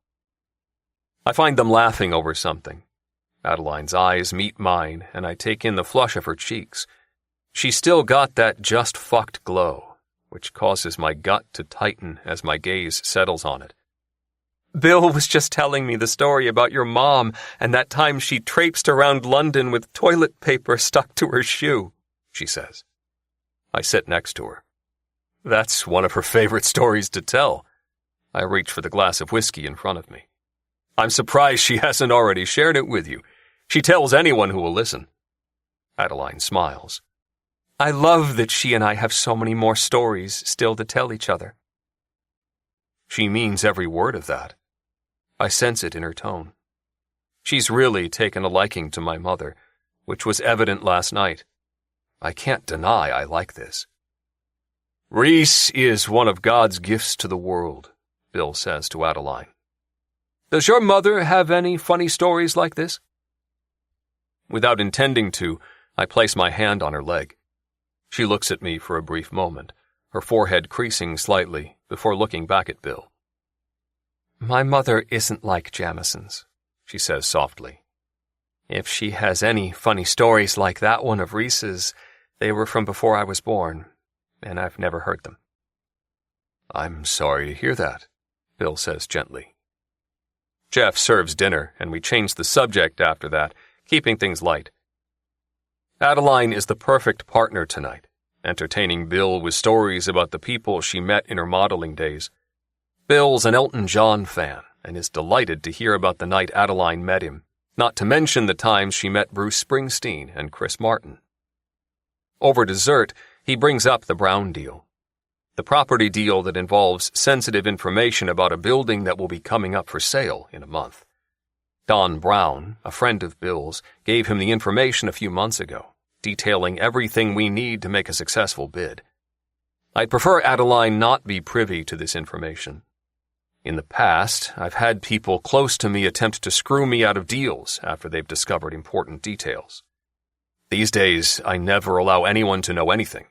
Speaker 2: I find them laughing over something. Adeline's eyes meet mine, and I take in the flush of her cheeks. She's still got that just fucked glow, which causes my gut to tighten as my gaze settles on it. Bill was just telling me the story about your mom and that time she traipsed around London with toilet paper stuck to her shoe, she says. I sit next to her. That's one of her favorite stories to tell. I reach for the glass of whiskey in front of me. I'm surprised she hasn't already shared it with you. She tells anyone who will listen. Adeline smiles. I love that she and I have so many more stories still to tell each other. She means every word of that. I sense it in her tone. She's really taken a liking to my mother, which was evident last night. I can't deny I like this. Reese is one of God's gifts to the world, Bill says to Adeline. Does your mother have any funny stories like this? Without intending to, I place my hand on her leg. She looks at me for a brief moment, her forehead creasing slightly, before looking back at Bill. My mother isn't like Jamison's, she says softly. If she has any funny stories like that one of Reese's, they were from before I was born, and I've never heard them. I'm sorry to hear that, Bill says gently. Jeff serves dinner, and we change the subject after that, keeping things light. Adeline is the perfect partner tonight, entertaining Bill with stories about the people she met in her modeling days. Bill's an Elton John fan and is delighted to hear about the night Adeline met him, not to mention the times she met Bruce Springsteen and Chris Martin. Over dessert, he brings up the Brown deal, the property deal that involves sensitive information about a building that will be coming up for sale in a month. Don Brown, a friend of Bill's, gave him the information a few months ago, detailing everything we need to make a successful bid. I'd prefer Adeline not be privy to this information. In the past, I've had people close to me attempt to screw me out of deals after they've discovered important details. These days, I never allow anyone to know anything.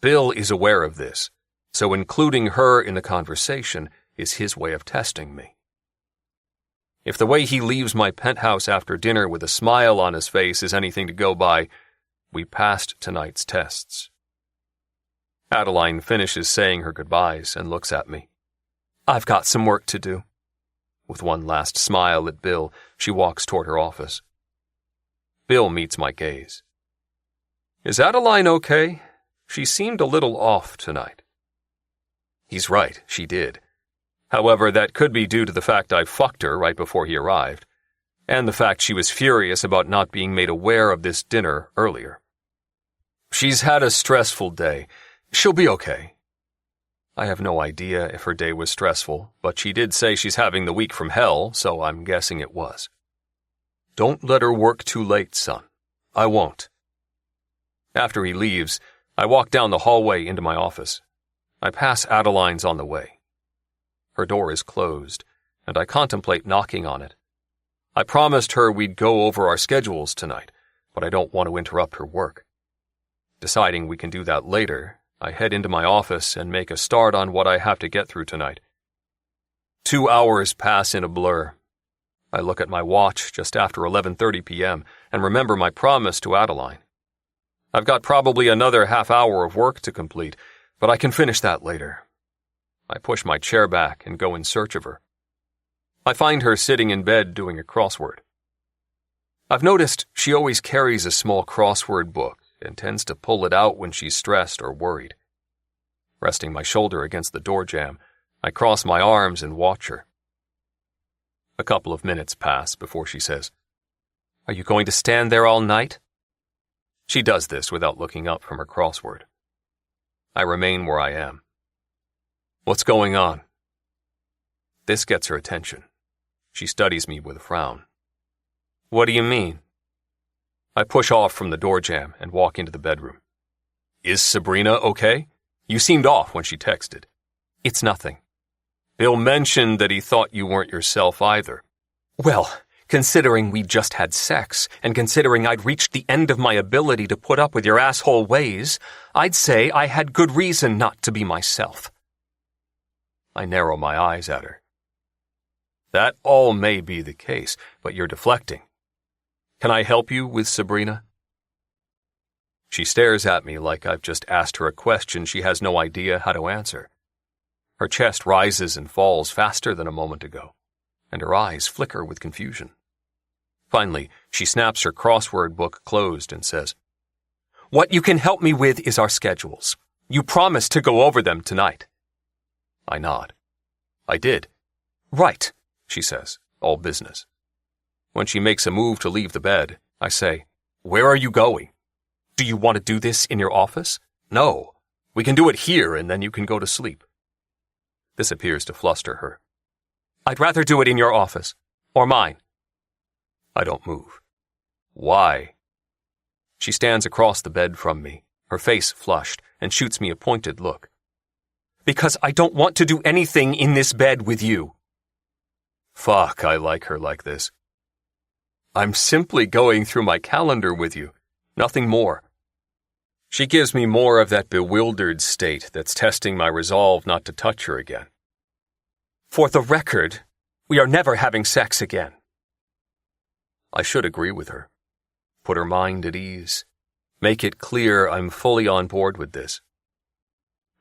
Speaker 2: Bill is aware of this, so including her in the conversation is his way of testing me. If the way he leaves my penthouse after dinner with a smile on his face is anything to go by, we passed tonight's tests. Adeline finishes saying her goodbyes and looks at me. I've got some work to do. With one last smile at Bill, she walks toward her office. Bill meets my gaze. Is Adeline okay? She seemed a little off tonight. He's right, she did. However, that could be due to the fact I fucked her right before he arrived, and the fact she was furious about not being made aware of this dinner earlier. She's had a stressful day. She'll be okay. I have no idea if her day was stressful, but she did say she's having the week from hell, so I'm guessing it was. Don't let her work too late, son. I won't. After he leaves, I walk down the hallway into my office. I pass Adeline's on the way. Her door is closed, and I contemplate knocking on it. I promised her we'd go over our schedules tonight, but I don't want to interrupt her work. Deciding we can do that later, I head into my office and make a start on what I have to get through tonight. 2 hours pass in a blur. I look at my watch just after 11:30 p.m. and remember my promise to Adeline. I've got probably another half hour of work to complete, but I can finish that later. I push my chair back and go in search of her. I find her sitting in bed doing a crossword. I've noticed she always carries a small crossword book and tends to pull it out when she's stressed or worried. Resting my shoulder against the door jamb, I cross my arms and watch her. A couple of minutes pass before she says, "Are you going to stand there all night?" She does this without looking up from her crossword. I remain where I am. What's going on? This gets her attention. She studies me with a frown. What do you mean? I push off from the door jamb and walk into the bedroom. Is Sabrina okay? You seemed off when she texted. It's nothing. Bill mentioned that he thought you weren't yourself either. Well, considering we just had sex, and considering I'd reached the end of my ability to put up with your asshole ways, I'd say I had good reason not to be myself. I narrow my eyes at her. That all may be the case, but you're deflecting. Can I help you with Sabrina? She stares at me like I've just asked her a question she has no idea how to answer. Her chest rises and falls faster than a moment ago, and her eyes flicker with confusion. Finally, she snaps her crossword book closed and says, What you can help me with is our schedules. You promised to go over them tonight. I nod. I did. Right, she says, all business. When she makes a move to leave the bed, I say, Where are you going? Do you want to do this in your office? No. We can do it here and then you can go to sleep. This appears to fluster her. I'd rather do it in your office. Or mine. I don't move. Why? She stands across the bed from me, her face flushed, and shoots me a pointed look.
Speaker 3: Because I don't want to do anything in this bed with you. Fuck, I like her like this. I'm simply going through my calendar with you, nothing more. She gives me more of that bewildered state that's testing my resolve not to touch her again. For the record, we are never having sex again. I should agree with her. Put her mind at ease. Make it clear I'm fully on board with this.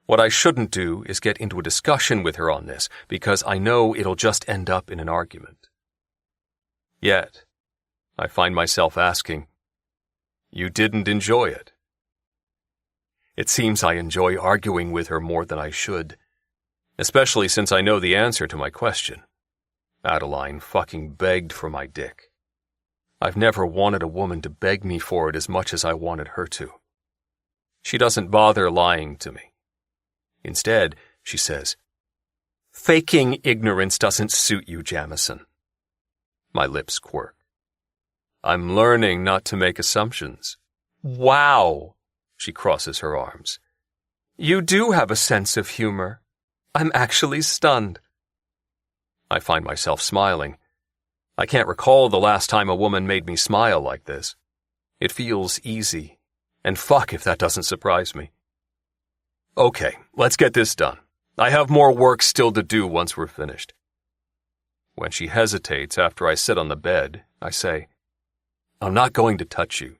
Speaker 3: What I shouldn't do is get into a discussion with her on this, because I know it'll just end up in an argument. Yet, I find myself asking, you didn't enjoy it? It seems I enjoy arguing with her more than I should, especially since I know the answer to my question. Adeline fucking begged for my dick. I've never wanted a woman to beg me for it as much as I wanted her to. She doesn't bother lying to me. Instead, she says, "Faking ignorance doesn't suit you, Jamison." My lips quirk. I'm learning not to make assumptions. Wow! She crosses her arms. You do have a sense of humor. I'm actually stunned. I find myself smiling. I can't recall the last time a woman made me smile like this. It feels easy, and fuck if that doesn't surprise me. Okay, let's get this done. I have more work still to do once we're finished. When she hesitates after I sit on the bed, I say, I'm not going to touch you.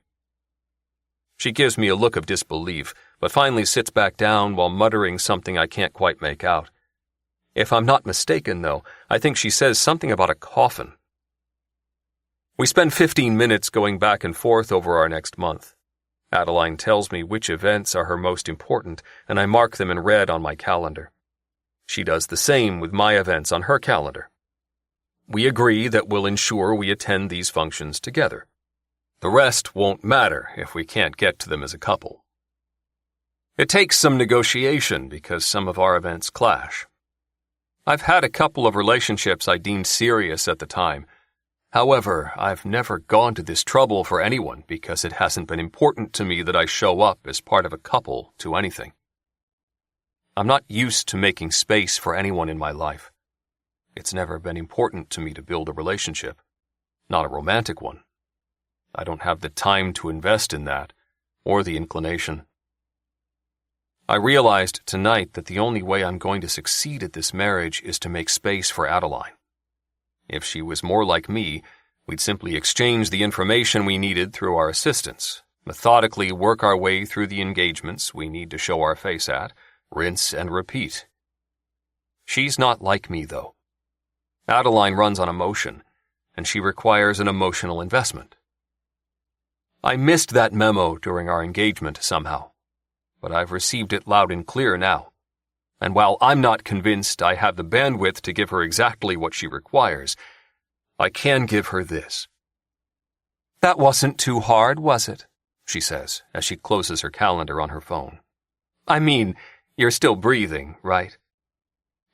Speaker 3: She gives me a look of disbelief, but finally sits back down while muttering something I can't quite make out. If I'm not mistaken, though, I think she says something about a coffin. We spend 15 minutes going back and forth over our next month. Adeline tells me which events are her most important, and I mark them in red on my calendar. She does the same with my events on her calendar. We agree that we'll ensure we attend these functions together. The rest won't matter if we can't get to them as a couple. It takes some negotiation because some of our events clash. I've had a couple of relationships I deemed serious at the time. However, I've never gone to this trouble for anyone because it hasn't been important to me that I show up as part of a couple to anything. I'm not used to making space for anyone in my life. It's never been important to me to build a relationship, not a romantic one. I don't have the time to invest in that, or the inclination. I realized tonight that the only way I'm going to succeed at this marriage is to make space for Adeline. If she was more like me, we'd simply exchange the information we needed through our assistants, methodically work our way through the engagements we need to show our face at, rinse and repeat. She's not like me, though. Adeline runs on emotion, and she requires an emotional investment. I missed that memo during our engagement somehow, but I've received it loud and clear now. And while I'm not convinced I have the bandwidth to give her exactly what she requires, I can give her this. That wasn't too hard, was it? She says as she closes her calendar on her phone. I mean, you're still breathing, right?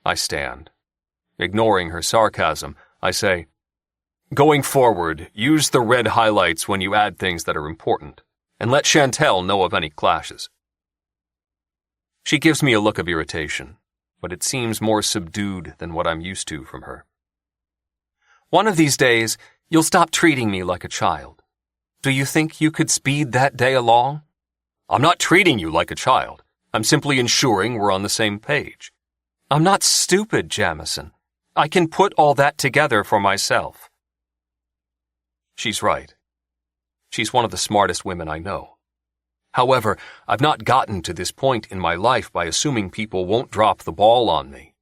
Speaker 3: I stand. Ignoring her sarcasm, I say, going forward, use the red highlights when you add things that are important, and let Chantel know of any clashes. She gives me a look of irritation, but it seems more subdued than what I'm used to from her. One of these days, you'll stop treating me like a child. Do you think you could speed that day along? I'm not treating you like a child. I'm simply ensuring we're on the same page. I'm not stupid, Jamison. I can put all that together for myself. She's right. She's one of the smartest women I know. However, I've not gotten to this point in my life by assuming people won't drop the ball on me.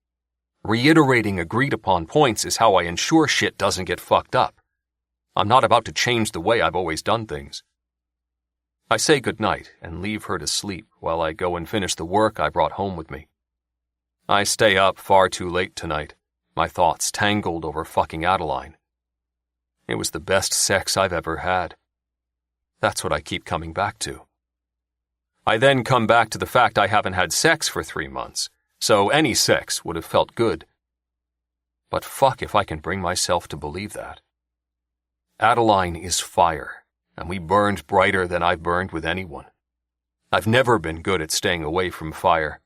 Speaker 3: Reiterating agreed-upon points is how I ensure shit doesn't get fucked up. I'm not about to change the way I've always done things. I say goodnight and leave her to sleep while I go and finish the work I brought home with me. I stay up far too late tonight, my thoughts tangled over fucking Adeline. It was the best sex I've ever had. That's what I keep coming back to. I then come back to the fact I haven't had sex for 3 months, so any sex would have felt good. But fuck if I can bring myself to believe that. Adeline is fire, and we burned brighter than I've burned with anyone. I've never been good at staying away from fire.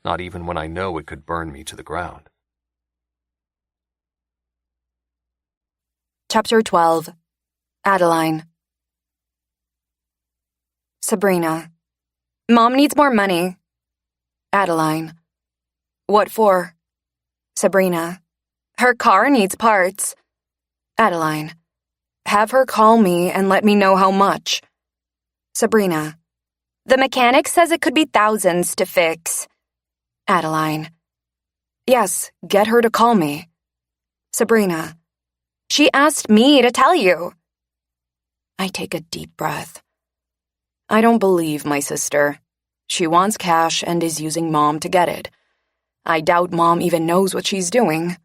Speaker 2: not even when I know it could burn me to the ground.
Speaker 1: Chapter 12. Adeline. Sabrina. Mom needs more money. Adeline. What for? Sabrina. Her car needs parts. Adeline. Have her call me and let me know how much. Sabrina. The mechanic says it could be thousands to fix. Adeline. Yes, get her to call me. Sabrina. She asked me to tell you. I take a deep breath. I don't believe my sister. She wants cash and is using Mom to get it. I doubt Mom even knows what she's doing.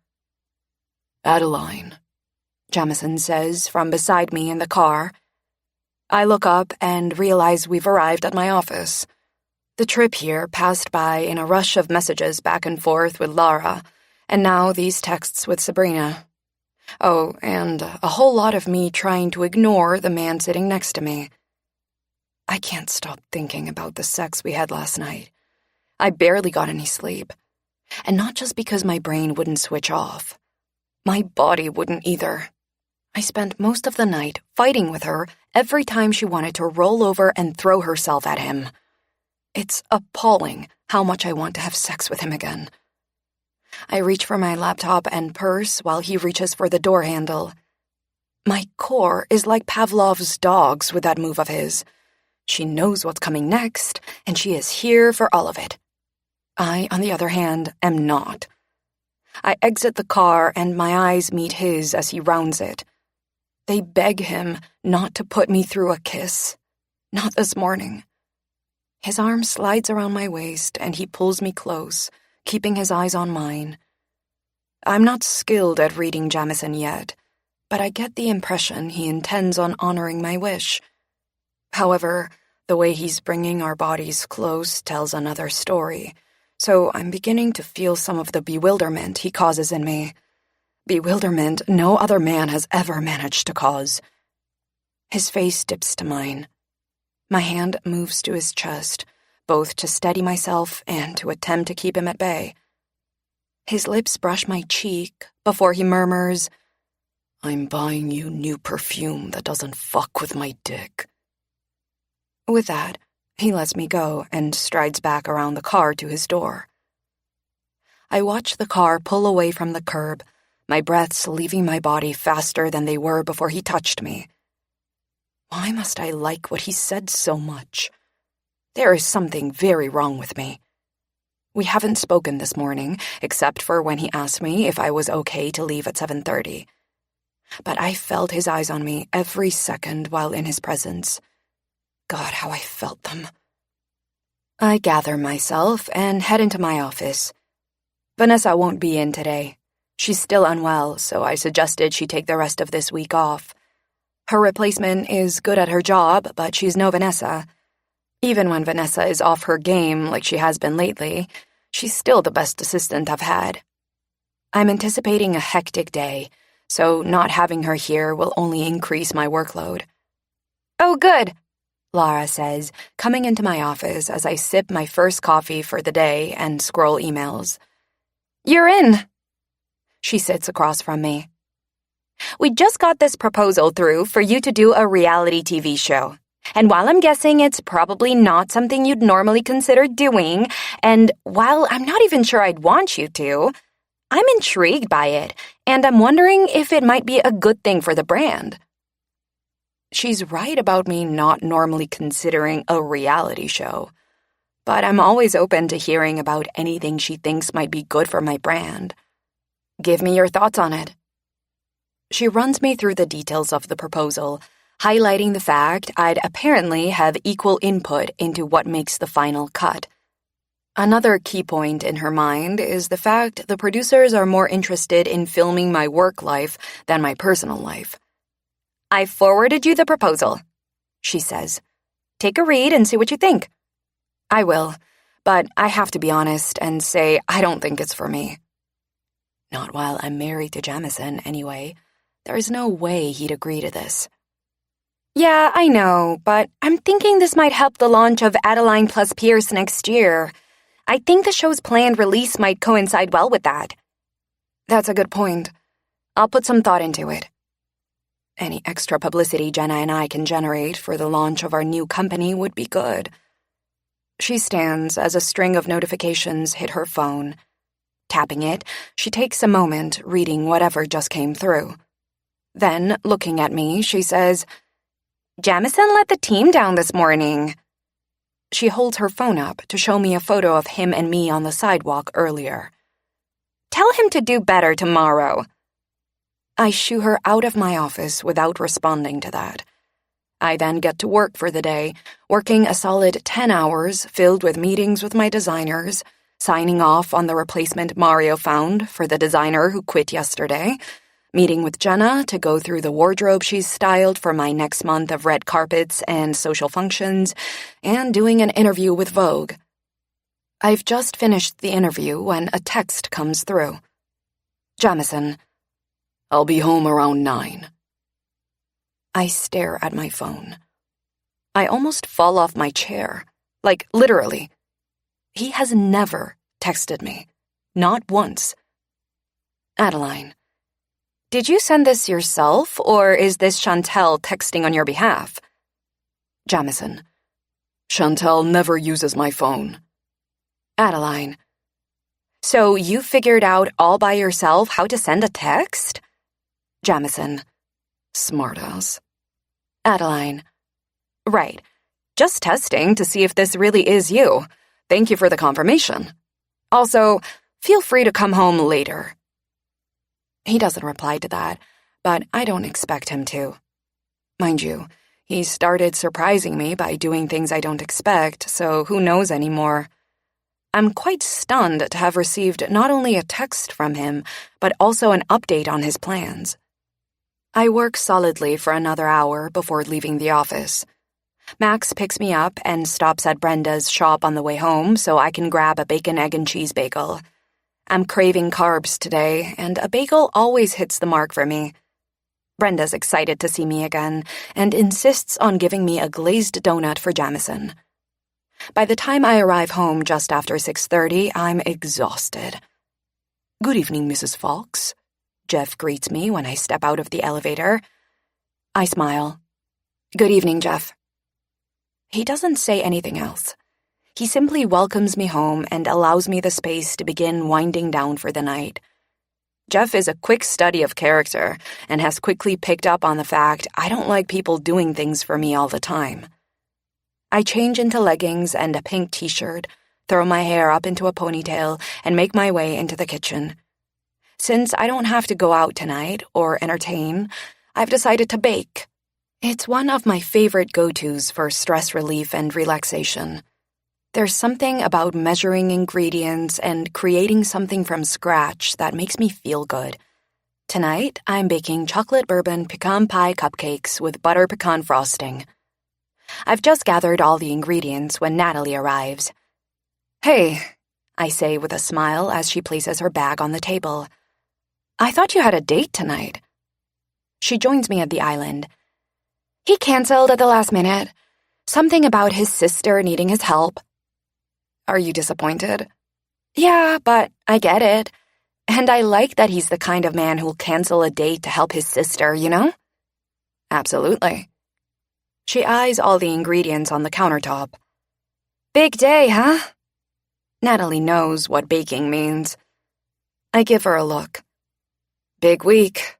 Speaker 1: Adeline, Jamison says from beside me in the car. I look up and realize we've arrived at my office. The trip here passed by in a rush of messages back and forth with Lara, and now these texts with Sabrina. Oh, and a whole lot of me trying to ignore the man sitting next to me. I can't stop thinking about the sex we had last night. I barely got any sleep. And not just because my brain wouldn't switch off. My body wouldn't either. I spent most of the night fighting with her every time she wanted to roll over and throw herself at him. It's appalling how much I want to have sex with him again. I reach for my laptop and purse while he reaches for the door handle. My core is like Pavlov's dog's with that move of his. She knows what's coming next, and she is here for all of it. I, on the other hand, am not. I exit the car and my eyes meet his as he rounds it. They beg him not to put me through a kiss. Not this morning. His arm slides around my waist and he pulls me close, keeping his eyes on mine. I'm not skilled at reading Jamison yet, but I get the impression he intends on honoring my wish. However, the way he's bringing our bodies close tells another story, so I'm beginning to feel some of the bewilderment he causes in me. Bewilderment no other man has ever managed to cause. His face dips to mine. My hand moves to his chest, both to steady myself and to attempt to keep him at bay. His lips brush my cheek before he murmurs, "I'm buying you new perfume that doesn't fuck with my dick." With that, he lets me go and strides back around the car to his door. I watch the car pull away from the curb, my breaths leaving my body faster than they were before he touched me. Why must I like what he said so much? There is something very wrong with me. We haven't spoken this morning, except for when he asked me if I was okay to leave at 7:30. But I felt his eyes on me every second while in his presence. God, how I felt them. I gather myself and head into my office. Vanessa won't be in today. She's still unwell, so I suggested she take the rest of this week off. Her replacement is good at her job, but she's no Vanessa. Even when Vanessa is off her game like she has been lately, she's still the best assistant I've had. I'm anticipating a hectic day, so not having her here will only increase my workload. "Oh, good," Lara says, coming into my office as I sip my first coffee for the day and scroll emails. "You're in." She sits across from me. "We just got this proposal through for you to do a reality TV show. And while I'm guessing it's probably not something you'd normally consider doing, and while I'm not even sure I'd want you to, I'm intrigued by it, and I'm wondering if it might be a good thing for the brand." She's right about me not normally considering a reality show, but I'm always open to hearing about anything she thinks might be good for my brand. Give me your thoughts on it. She runs me through the details of the proposal, highlighting the fact I'd apparently have equal input into what makes the final cut. Another key point in her mind is the fact the producers are more interested in filming my work life than my personal life. "I forwarded you the proposal," she says. "Take a read and see what you think." I will, but I have to be honest and say I don't think it's for me. Not while I'm married to Jamison, anyway. There is no way he'd agree to this. "Yeah, I know, but I'm thinking this might help the launch of Adeline plus Pierce next year. I think the show's planned release might coincide well with that.
Speaker 4: That's a good point. I'll put some thought into it. Any extra publicity Jenna and I can generate for the launch of our new company would be good. She stands as a string of notifications hit her phone. Tapping it, she takes a moment reading whatever just came through. Then, looking at me, she says,
Speaker 1: Jamison let the team down this morning.
Speaker 4: She holds her phone up to show me a photo of him and me on the sidewalk earlier.
Speaker 1: Tell him to do better tomorrow.
Speaker 4: I shoo her out of my office without responding to that. I then get to work for the day, working a solid 10 hours filled with meetings with my designers, signing off on the replacement Mario found for the designer who quit yesterday, meeting with Jenna to go through the wardrobe she's styled for my next month of red carpets and social functions, and doing an interview with Vogue. I've just finished the interview when a text comes through. Jamison, I'll be home around 9. I stare at my phone. I almost fall off my chair. Like, literally. He has never texted me. Not once. Adeline,
Speaker 1: did you send this yourself, or is this Chantel texting on your behalf?
Speaker 4: Jamison, Chantel never uses my phone.
Speaker 1: Adeline, so you figured out all by yourself how to send a text?
Speaker 4: Jamison, smartass.
Speaker 1: Adeline, right. Just testing to see if this really is you. Thank you for the confirmation. Also, feel free to come home later.
Speaker 4: He doesn't reply to that, but I don't expect him to. Mind you, he started surprising me by doing things I don't expect, so who knows anymore. I'm quite stunned to have received not only a text from him, but also an update on his plans. I work solidly for another hour before leaving the office. Max picks me up and stops at Brenda's shop on the way home so I can grab a bacon, egg, and cheese bagel. I'm craving carbs today, and a bagel always hits the mark for me. Brenda's excited to see me again and insists on giving me a glazed donut for Jamison. By the time I arrive home just after 6:30, I'm exhausted. "Good evening, Mrs. Fox." Jeff greets me when I step out of the elevator. I smile. "Good evening, Jeff." He doesn't say anything else. He simply welcomes me home and allows me the space to begin winding down for the night. Jeff is a quick study of character and has quickly picked up on the fact I don't like people doing things for me all the time. I change into leggings and a pink t-shirt, throw my hair up into a ponytail, and make my way into the kitchen. Since I don't have to go out tonight or entertain, I've decided to bake. It's one of my favorite go-tos for stress relief and relaxation. There's something about measuring ingredients and creating something from scratch that makes me feel good. Tonight, I'm baking chocolate bourbon pecan pie cupcakes with butter pecan frosting. I've just gathered all the ingredients when Natalie arrives. "Hey," I say with a smile as she places her bag on the table. "I thought you had a date tonight." She joins me at the island. "He canceled at the last minute. Something about his sister needing his help." "Are you disappointed?" "Yeah, but I get it. And I like that he's the kind of man who'll cancel a date to help his sister, you know?" "Absolutely." She eyes all the ingredients on the countertop. "Big day, huh?" Natalie knows what baking means. I give her a look. "Big week."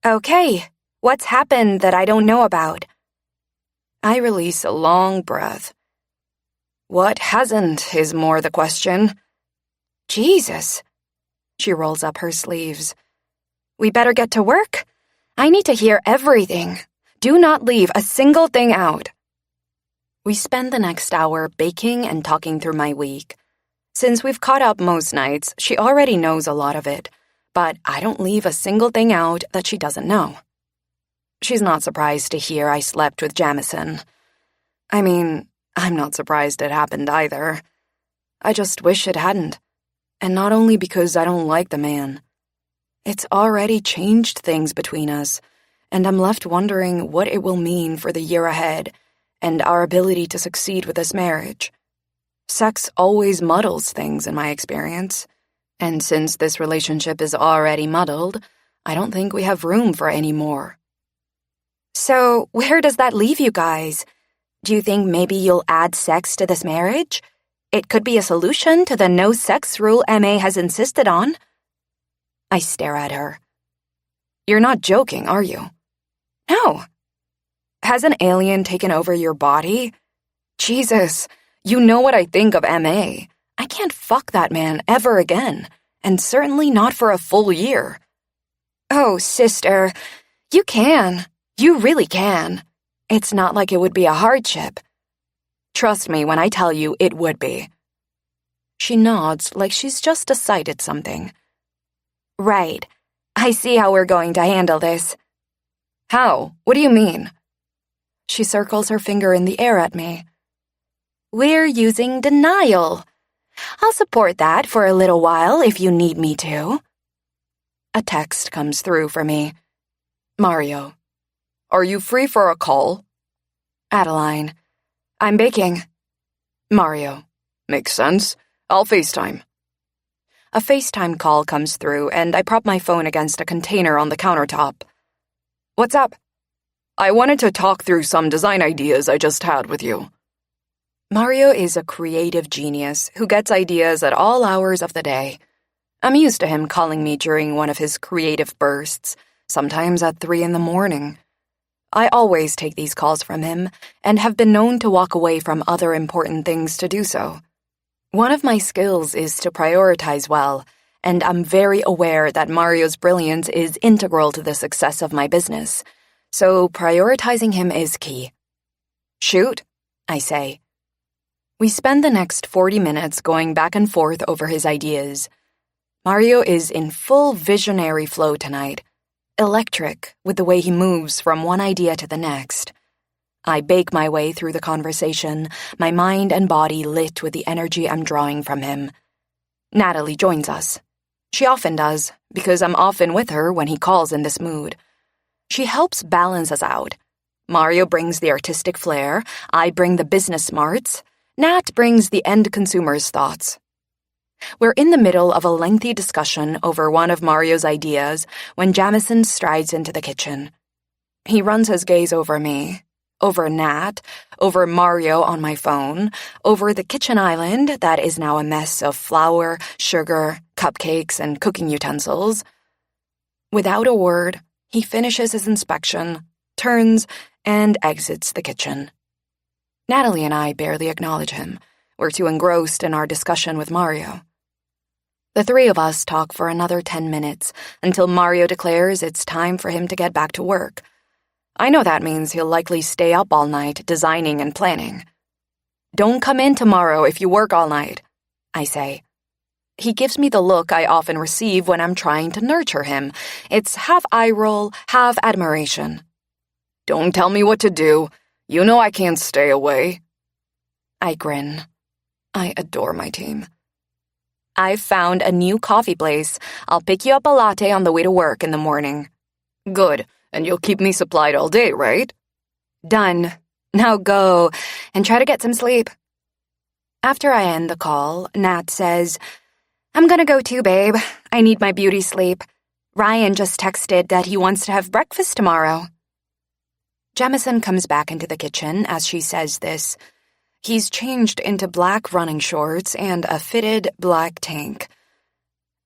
Speaker 4: "Okay, what's happened that I don't know about?" I release a long breath. "What hasn't is more the question." "Jesus." She rolls up her sleeves. "We better get to work. I need to hear everything. Do not leave a single thing out." We spend the next hour baking and talking through my week. Since we've caught up most nights, she already knows a lot of it, but I don't leave a single thing out that she doesn't know. She's not surprised to hear I slept with Jamison. I mean, I'm not surprised it happened either. I just wish it hadn't. And not only because I don't like the man. It's already changed things between us, and I'm left wondering what it will mean for the year ahead and our ability to succeed with this marriage.
Speaker 1: Sex always muddles things in my experience. And since this relationship is already muddled, I don't think we have room for any more.
Speaker 5: So, where does that leave you guys? Do you think maybe you'll add sex to this marriage? It could be a solution to the no-sex rule MA has insisted on.
Speaker 1: I stare at her. You're not joking, are you?
Speaker 5: No.
Speaker 1: Has an alien taken over your body? Jesus, you know what I think of MA. I can't fuck that man ever again, and certainly not for a full year.
Speaker 5: Oh, sister, you can. You really can. It's not like it would be a hardship.
Speaker 1: Trust me when I tell you it would be. She nods like she's just decided something.
Speaker 5: Right. I see how we're going to handle this.
Speaker 1: How? What do you mean? She circles her finger in the air at me.
Speaker 5: We're using denial. I'll support that for a little while if you need me to.
Speaker 1: A text comes through for me. Mario. Are you free for a call?
Speaker 5: Adeline. I'm baking.
Speaker 1: Mario. Makes sense. I'll FaceTime. A FaceTime call comes through and I prop my phone against a container on the countertop. What's up? I wanted to talk through some design ideas I just had with you. Mario is a creative genius who gets ideas at all hours of the day. I'm used to him calling me during one of his creative bursts, sometimes at 3 a.m. I always take these calls from him and have been known to walk away from other important things to do so. One of my skills is to prioritize well, and I'm very aware that Mario's brilliance is integral to the success of my business, so prioritizing him is key. Shoot, I say. We spend the next 40 minutes going back and forth over his ideas. Mario is in full visionary flow tonight, electric with the way he moves from one idea to the next. I bake my way through the conversation, my mind and body lit with the energy I'm drawing from him. Natalie joins us. She often does, because I'm often with her when he calls in this mood. She helps balance us out. Mario brings the artistic flair, I bring the business smarts, Nat brings the end consumer's thoughts. We're in the middle of a lengthy discussion over one of Mario's ideas when Jamison strides into the kitchen. He runs his gaze over me, over Nat, over Mario on my phone, over the kitchen island that is now a mess of flour, sugar, cupcakes, and cooking utensils. Without a word, he finishes his inspection, turns, and exits the kitchen. Natalie and I barely acknowledge him. We're too engrossed in our discussion with Mario. The three of us talk for another 10 minutes until Mario declares it's time for him to get back to work. I know that means he'll likely stay up all night designing and planning. Don't come in tomorrow if you work all night, I say. He gives me the look I often receive when I'm trying to nurture him. It's half eye roll, half admiration. Don't tell me what to do. You know I can't stay away. I grin. I adore my team. I've found a new coffee place. I'll pick you up a latte on the way to work in the morning. Good, and you'll keep me supplied all day, right?
Speaker 5: Done. Now go, and try to get some sleep.
Speaker 1: After I end the call, Nat says,
Speaker 5: I'm gonna go too, babe. I need my beauty sleep. Ryan just texted that he wants to have breakfast tomorrow.
Speaker 1: Jamison comes back into the kitchen as she says this. He's changed into black running shorts and a fitted black tank.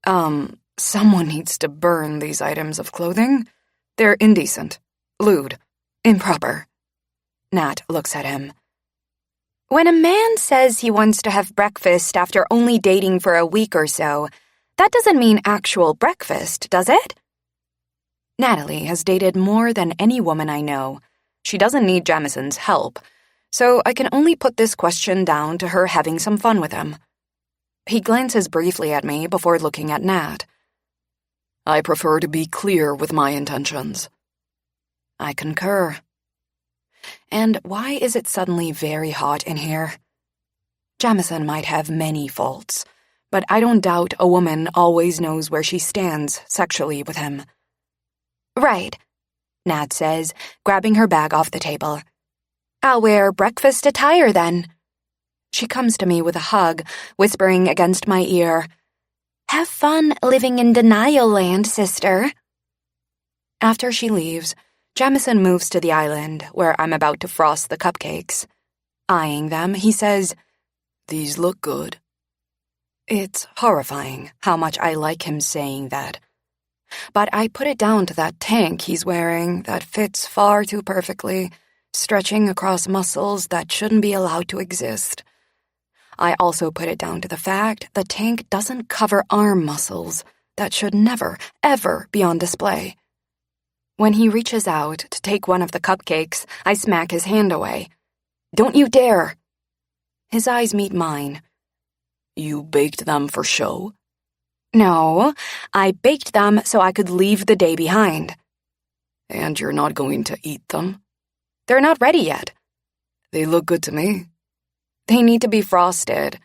Speaker 1: Someone needs to burn these items of clothing. They're indecent, lewd, improper. Nat looks at him.
Speaker 5: When a man says he wants to have breakfast after only dating for a week or so, that doesn't mean actual breakfast, does it?
Speaker 1: Natalie has dated more than any woman I know. She doesn't need Jamison's help, so I can only put this question down to her having some fun with him. He glances briefly at me before looking at Nat. I prefer to be clear with my intentions. I concur. And why is it suddenly very hot in here? Jamison might have many faults, but I don't doubt a woman always knows where she stands sexually with him.
Speaker 5: Right,
Speaker 1: Nat says, grabbing her bag off the table.
Speaker 5: I'll wear breakfast attire then. She comes to me with a hug, whispering against my ear, "Have fun living in denial land, sister." After she leaves, Jamison moves to the island where I'm about to frost the cupcakes. Eyeing them, he says,
Speaker 4: "These look good."
Speaker 1: It's horrifying how much I like him saying that. But I put it down to that tank he's wearing that fits far too perfectly, stretching across muscles that shouldn't be allowed to exist. I also put it down to the fact the tank doesn't cover arm muscles that should never, ever be on display. When he reaches out to take one of the cupcakes, I smack his hand away. "Don't you dare!" His eyes meet mine.
Speaker 4: "You baked them for show?"
Speaker 1: "No, I baked them so I could leave the day behind."
Speaker 4: "And you're not going to eat them?"
Speaker 1: "They're not ready yet."
Speaker 4: "They look good to me."
Speaker 1: "They need to be frosted."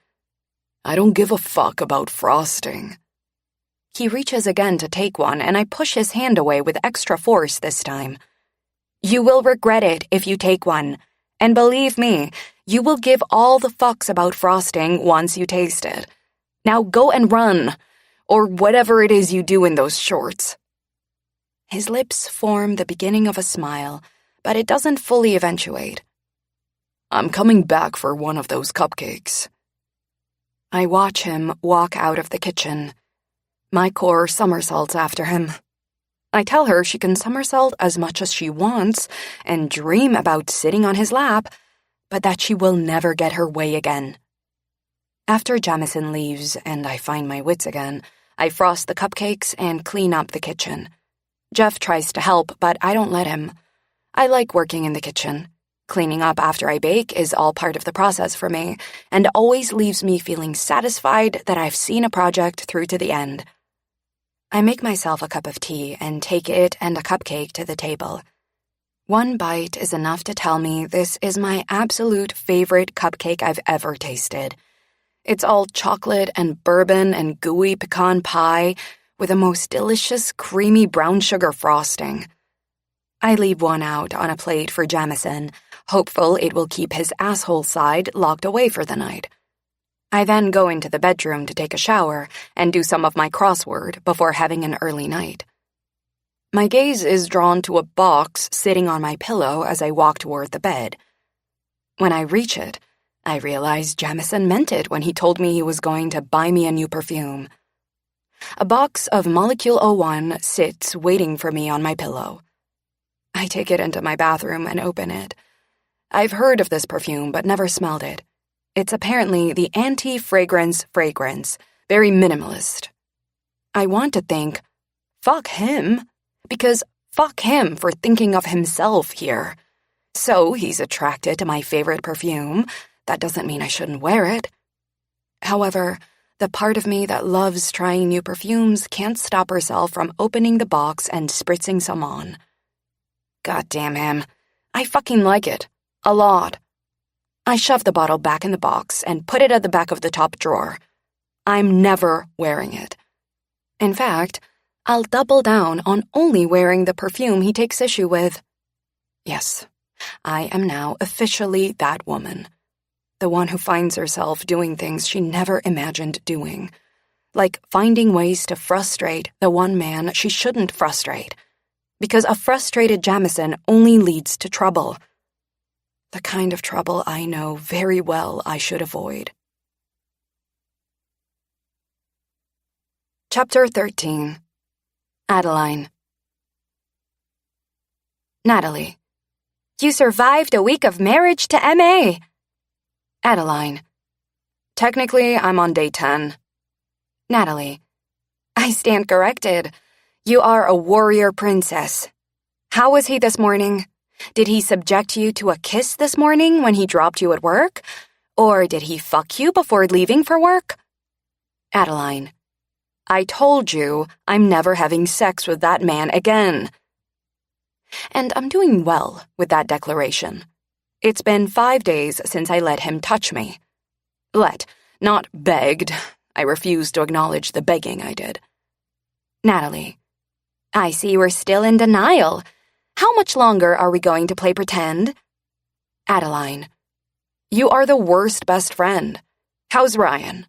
Speaker 4: "I don't give a fuck about frosting."
Speaker 1: He reaches again to take one, and I push his hand away with extra force this time. "You will regret it if you take one. And believe me, you will give all the fucks about frosting once you taste it. Now go and run, or whatever it is you do in those shorts." His lips form the beginning of a smile, but it doesn't fully eventuate.
Speaker 4: "I'm coming back for one of those cupcakes."
Speaker 1: I watch him walk out of the kitchen. My core somersaults after him. I tell her she can somersault as much as she wants and dream about sitting on his lap, but that she will never get her way again. After Jamison leaves and I find my wits again, I frost the cupcakes and clean up the kitchen. Jeff tries to help, but I don't let him. I like working in the kitchen. Cleaning up after I bake is all part of the process for me, and always leaves me feeling satisfied that I've seen a project through to the end. I make myself a cup of tea and take it and a cupcake to the table. One bite is enough to tell me this is my absolute favorite cupcake I've ever tasted. It's all chocolate and bourbon and gooey pecan pie with a most delicious creamy brown sugar frosting. I leave one out on a plate for Jamison, hopeful it will keep his asshole side locked away for the night. I then go into the bedroom to take a shower and do some of my crossword before having an early night. My gaze is drawn to a box sitting on my pillow as I walk toward the bed. When I reach it, I realize Jamison meant it when he told me he was going to buy me a new perfume. A box of Molecule 01 sits waiting for me on my pillow. I take it into my bathroom and open it. I've heard of this perfume but never smelled it. It's apparently the anti-fragrance fragrance, very minimalist. I want to think, fuck him, because fuck him for thinking of himself here. So he's attracted to my favorite perfume. That doesn't mean I shouldn't wear it. However, the part of me that loves trying new perfumes can't stop herself from opening the box and spritzing some on. God damn him. I fucking like it. A lot. I shove the bottle back in the box and put it at the back of the top drawer. I'm never wearing it. In fact, I'll double down on only wearing the perfume he takes issue with. Yes, I am now officially that woman. The one who finds herself doing things she never imagined doing. Like finding ways to frustrate the one man she shouldn't frustrate. Because a frustrated Jamison only leads to trouble. The kind of trouble I know very well I should avoid. Chapter 13. Adeline. Natalie. You survived a week of marriage to M.A. Adeline. Technically, I'm on day 10. Natalie. I stand corrected. You are a warrior princess. How was he this morning? Did he subject you to a kiss this morning when he dropped you at work? Or did he fuck you before leaving for work? Adeline. I told you I'm never having sex with that man again. And I'm doing well with that declaration. It's been 5 days since I let him touch me. Not begged. I refuse to acknowledge the begging I did. Natalie. I see we're still in denial. How much longer are we going to play pretend? Adeline. You are the worst best friend. How's Ryan?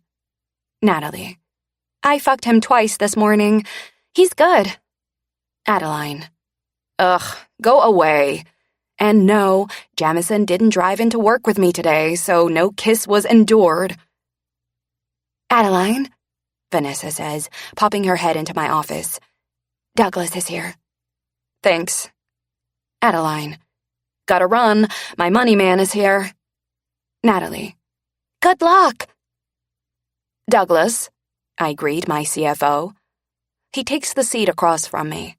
Speaker 5: Natalie. I fucked him twice this morning. He's good. Adeline.
Speaker 1: Ugh, go away.
Speaker 5: And no, Jamison didn't drive into work with me today, so no kiss was endured. Adeline, Vanessa says, popping her head into my office. Douglas is here.
Speaker 1: Thanks.
Speaker 5: Adeline.
Speaker 1: Gotta run. My money man is here.
Speaker 5: Natalie. Good luck.
Speaker 1: Douglas,
Speaker 5: I greet my CFO. He takes the seat across from me.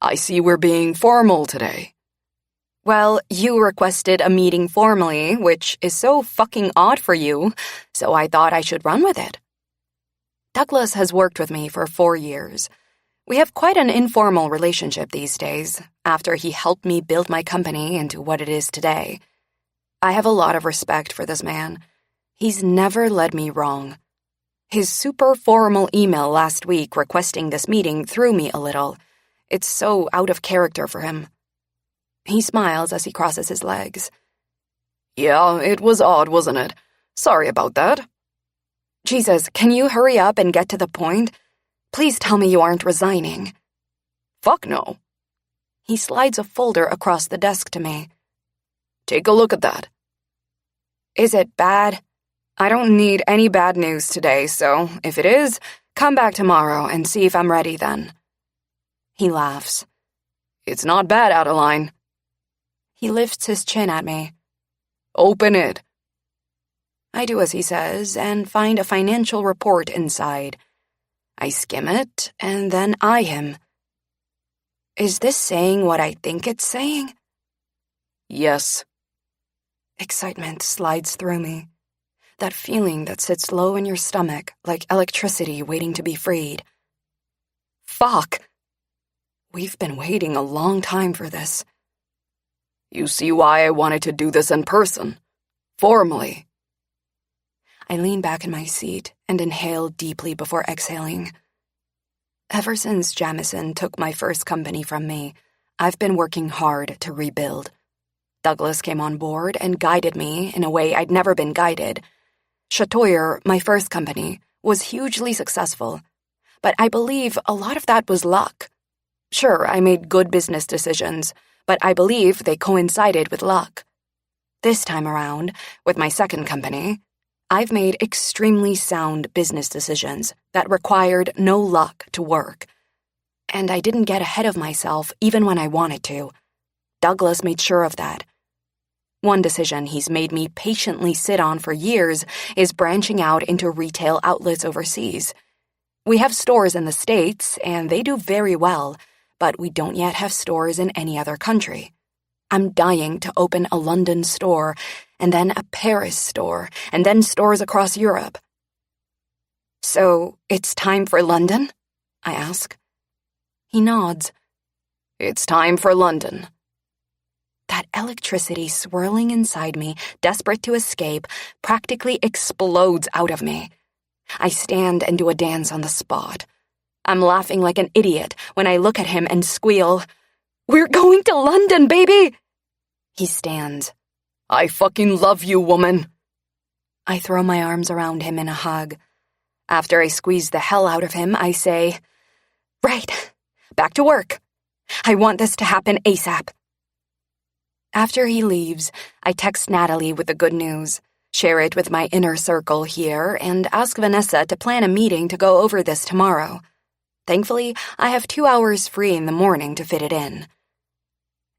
Speaker 1: I see we're being formal today.
Speaker 5: Well, you requested a meeting formally, which is so fucking odd for you, so I thought I should run with it. Douglas has worked with me for 4 years. We have quite an informal relationship these days, after he helped me build my company into what it is today. I have a lot of respect for this man. He's never led me wrong. His super formal email last week requesting this meeting threw me a little. It's so out of character for him. He smiles as he crosses his legs.
Speaker 1: Yeah, it was odd, wasn't it? Sorry about that.
Speaker 5: Jesus, can you hurry up and get to the point? Please tell me you aren't resigning.
Speaker 1: Fuck no.
Speaker 5: He slides a folder across the desk to me.
Speaker 1: Take a look at that.
Speaker 5: Is it bad?
Speaker 1: I don't need any bad news today, so if it is, come back tomorrow and see if I'm ready then.
Speaker 5: He laughs.
Speaker 1: It's not bad, Adeline.
Speaker 5: He lifts his chin at me.
Speaker 1: Open it.
Speaker 5: I do as he says and find a financial report inside. I skim it and then eye him. Is this saying what I think it's saying?
Speaker 1: Yes.
Speaker 5: Excitement slides through me. That feeling that sits low in your stomach like electricity waiting to be freed.
Speaker 1: Fuck.
Speaker 5: We've been waiting a long time for this.
Speaker 1: You see why I wanted to do this in person. Formally.
Speaker 5: I lean back in my seat and inhale deeply before exhaling. Ever since Jamison took my first company from me, I've been working hard to rebuild. Douglas came on board and guided me in a way I'd never been guided. Chatoyer, my first company, was hugely successful, but I believe a lot of that was luck. Sure, I made good business decisions, but I believe they coincided with luck. This time around, with my second company, I've made extremely sound business decisions that required no luck to work. And I didn't get ahead of myself even when I wanted to. Douglas made sure of that. One decision he's made me patiently sit on for years is branching out into retail outlets overseas. We have stores in the States, and they do very well, but we don't yet have stores in any other country. I'm dying to open a London store, and then a Paris store, and then stores across Europe. So, it's time for London? I ask. He nods.
Speaker 1: It's time for London.
Speaker 5: That electricity swirling inside me, desperate to escape, practically explodes out of me. I stand and do a dance on the spot. I'm laughing like an idiot when I look at him and squeal, "We're going to London, baby!" He stands.
Speaker 1: I fucking love you, woman.
Speaker 5: I throw my arms around him in a hug. After I squeeze the hell out of him, I say, "Right, back to work. I want this to happen ASAP." After he leaves, I text Natalie with the good news, share it with my inner circle here, and ask Vanessa to plan a meeting to go over this tomorrow. Thankfully, I have 2 hours free in the morning to fit it in.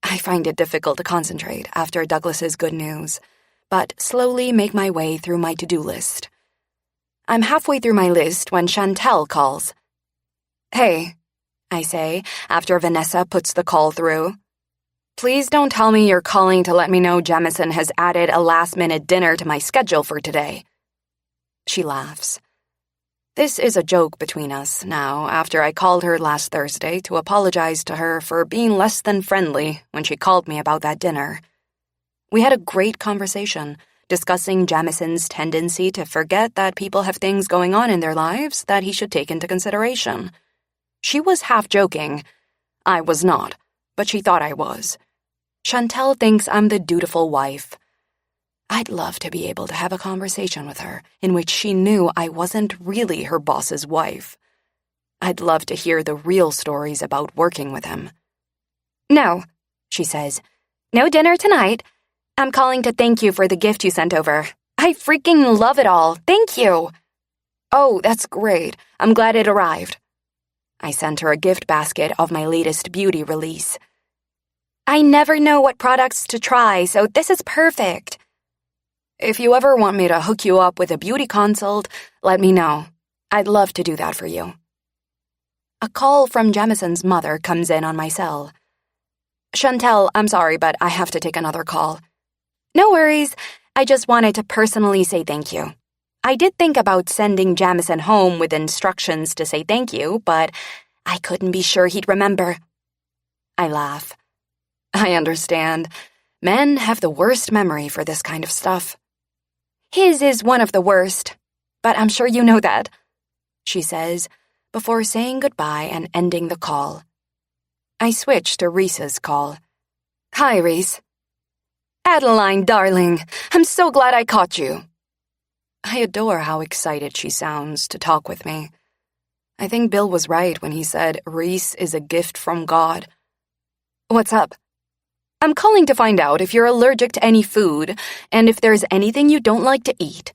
Speaker 5: I find it difficult to concentrate after Douglas's good news, but slowly make my way through my to-do list. I'm halfway through my list when Chantel calls. "Hey," I say, after Vanessa puts the call through. "Please don't tell me you're calling to let me know Jamison has added a last-minute dinner to my schedule for today." She laughs. This is a joke between us now after I called her last Thursday to apologize to her for being less than friendly when she called me about that dinner. We had a great conversation, discussing Jamison's tendency to forget that people have things going on in their lives that he should take into consideration. She was half joking. I was not, but she thought I was. Chantel thinks I'm the dutiful wife. I'd love to be able to have a conversation with her in which she knew I wasn't really her boss's wife. I'd love to hear the real stories about working with him. "No," she says. "No dinner tonight. I'm calling to thank you for the gift you sent over. I freaking love it all. Thank you." "Oh, that's great. I'm glad it arrived." I sent her a gift basket of my latest beauty release. "I never know what products to try, so this is perfect." "If you ever want me to hook you up with a beauty consult, let me know. I'd love to do that for you." A call from Jamison's mother comes in on my cell. "Chantel, I'm sorry, but I have to take another call." "No worries. I just wanted to personally say thank you. I did think about sending Jamison home with instructions to say thank you, but I couldn't be sure he'd remember." I laugh. I understand. Men have the worst memory for this kind of stuff. "His is one of the worst, but I'm sure you know that," she says, before saying goodbye and ending the call. I switch to Reese's call. "Hi, Reese." "Adeline, darling, I'm so glad I caught you." I adore how excited she sounds to talk with me. I think Bill was right when he said Reese is a gift from God. "What's up?" "I'm calling to find out if you're allergic to any food and if there's anything you don't like to eat.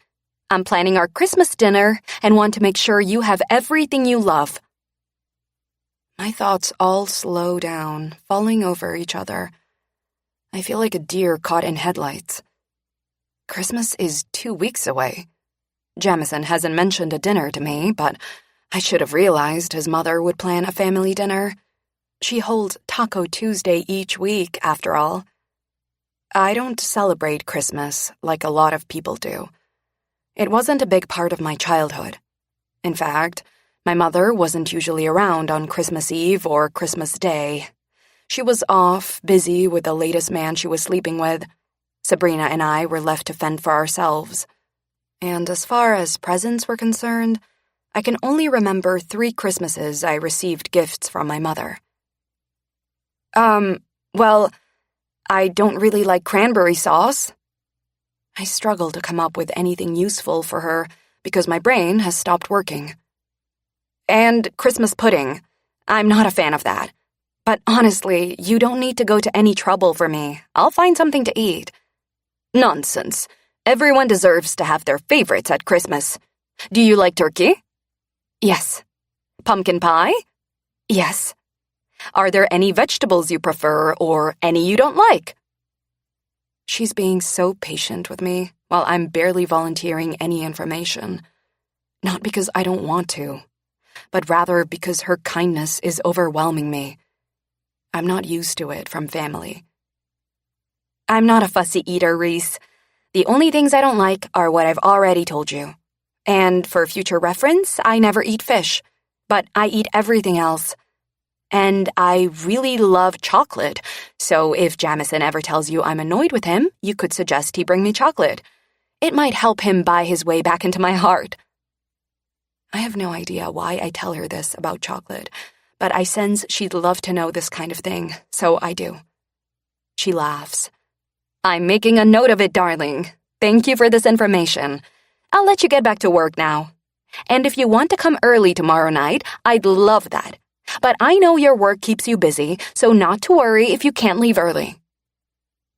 Speaker 5: I'm planning our Christmas dinner and want to make sure you have everything you love." My thoughts all slow down, falling over each other. I feel like a deer caught in headlights. Christmas is 2 weeks away. Jamison hasn't mentioned a dinner to me, but I should have realized his mother would plan a family dinner. She holds Taco Tuesday each week, after all. I don't celebrate Christmas like a lot of people do. It wasn't a big part of my childhood. In fact, my mother wasn't usually around on Christmas Eve or Christmas Day. She was off, busy with the latest man she was sleeping with. Sabrina and I were left to fend for ourselves. And as far as presents were concerned, I can only remember 3 Christmases I received gifts from my mother. Well, I don't really like cranberry sauce." I struggle to come up with anything useful for her because my brain has stopped working. "And Christmas pudding. I'm not a fan of that. But honestly, you don't need to go to any trouble for me. I'll find something to eat." "Nonsense. Everyone deserves to have their favorites at Christmas. Do you like turkey?" "Yes." "Pumpkin pie?" "Yes." "Are there any vegetables you prefer or any you don't like?" She's being so patient with me while I'm barely volunteering any information. Not because I don't want to, but rather because her kindness is overwhelming me. I'm not used to it from family. "I'm not a fussy eater, Reese. The only things I don't like are what I've already told you. And for future reference, I never eat fish, but I eat everything else. And I really love chocolate, so if Jamison ever tells you I'm annoyed with him, you could suggest he bring me chocolate. It might help him buy his way back into my heart." I have no idea why I tell her this about chocolate, but I sense she'd love to know this kind of thing, so I do. She laughs. "I'm making a note of it, darling. Thank you for this information. I'll let you get back to work now. And if you want to come early tomorrow night, I'd love that. But I know your work keeps you busy, so not to worry if you can't leave early."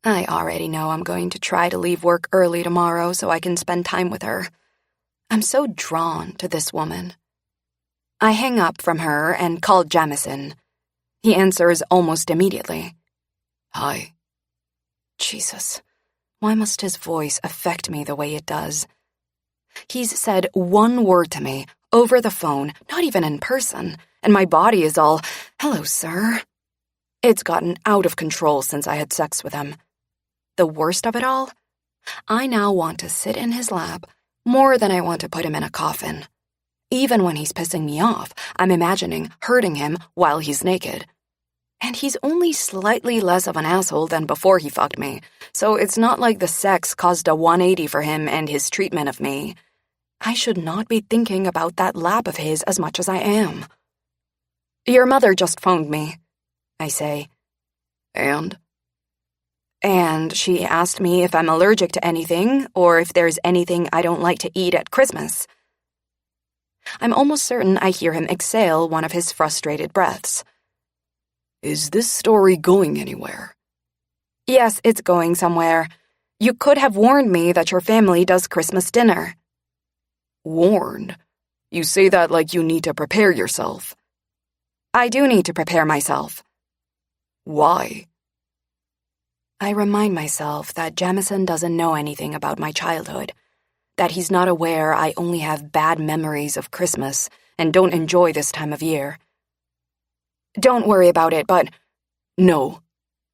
Speaker 5: I already know I'm going to try to leave work early tomorrow so I can spend time with her. I'm so drawn to this woman. I hang up from her and call Jamison. He answers almost immediately. "Hi." Jesus, why must his voice affect me the way it does? He's said one word to me, over the phone, not even in person, and my body is all, "Hello, sir." It's gotten out of control since I had sex with him. The worst of it all? I now want to sit in his lap more than I want to put him in a coffin. Even when he's pissing me off, I'm imagining hurting him while he's naked. And he's only slightly less of an asshole than before he fucked me, so it's not like the sex caused a 180 for him and his treatment of me. I should not be thinking about that lap of his as much as I am. "Your mother just phoned me," I say. "And?" And she asked me if I'm allergic to anything or if there's anything I don't like to eat at Christmas. I'm almost certain I hear him exhale one of his frustrated breaths.
Speaker 1: Is this story going anywhere?
Speaker 5: Yes, it's going somewhere. You could have warned me that your family does Christmas dinner.
Speaker 1: Warned? You say that like you need to prepare yourself.
Speaker 5: I do need to prepare myself.
Speaker 1: Why?
Speaker 5: I remind myself that Jamison doesn't know anything about my childhood, that he's not aware I only have bad memories of Christmas and don't enjoy this time of year. Don't worry about it, but...
Speaker 1: No.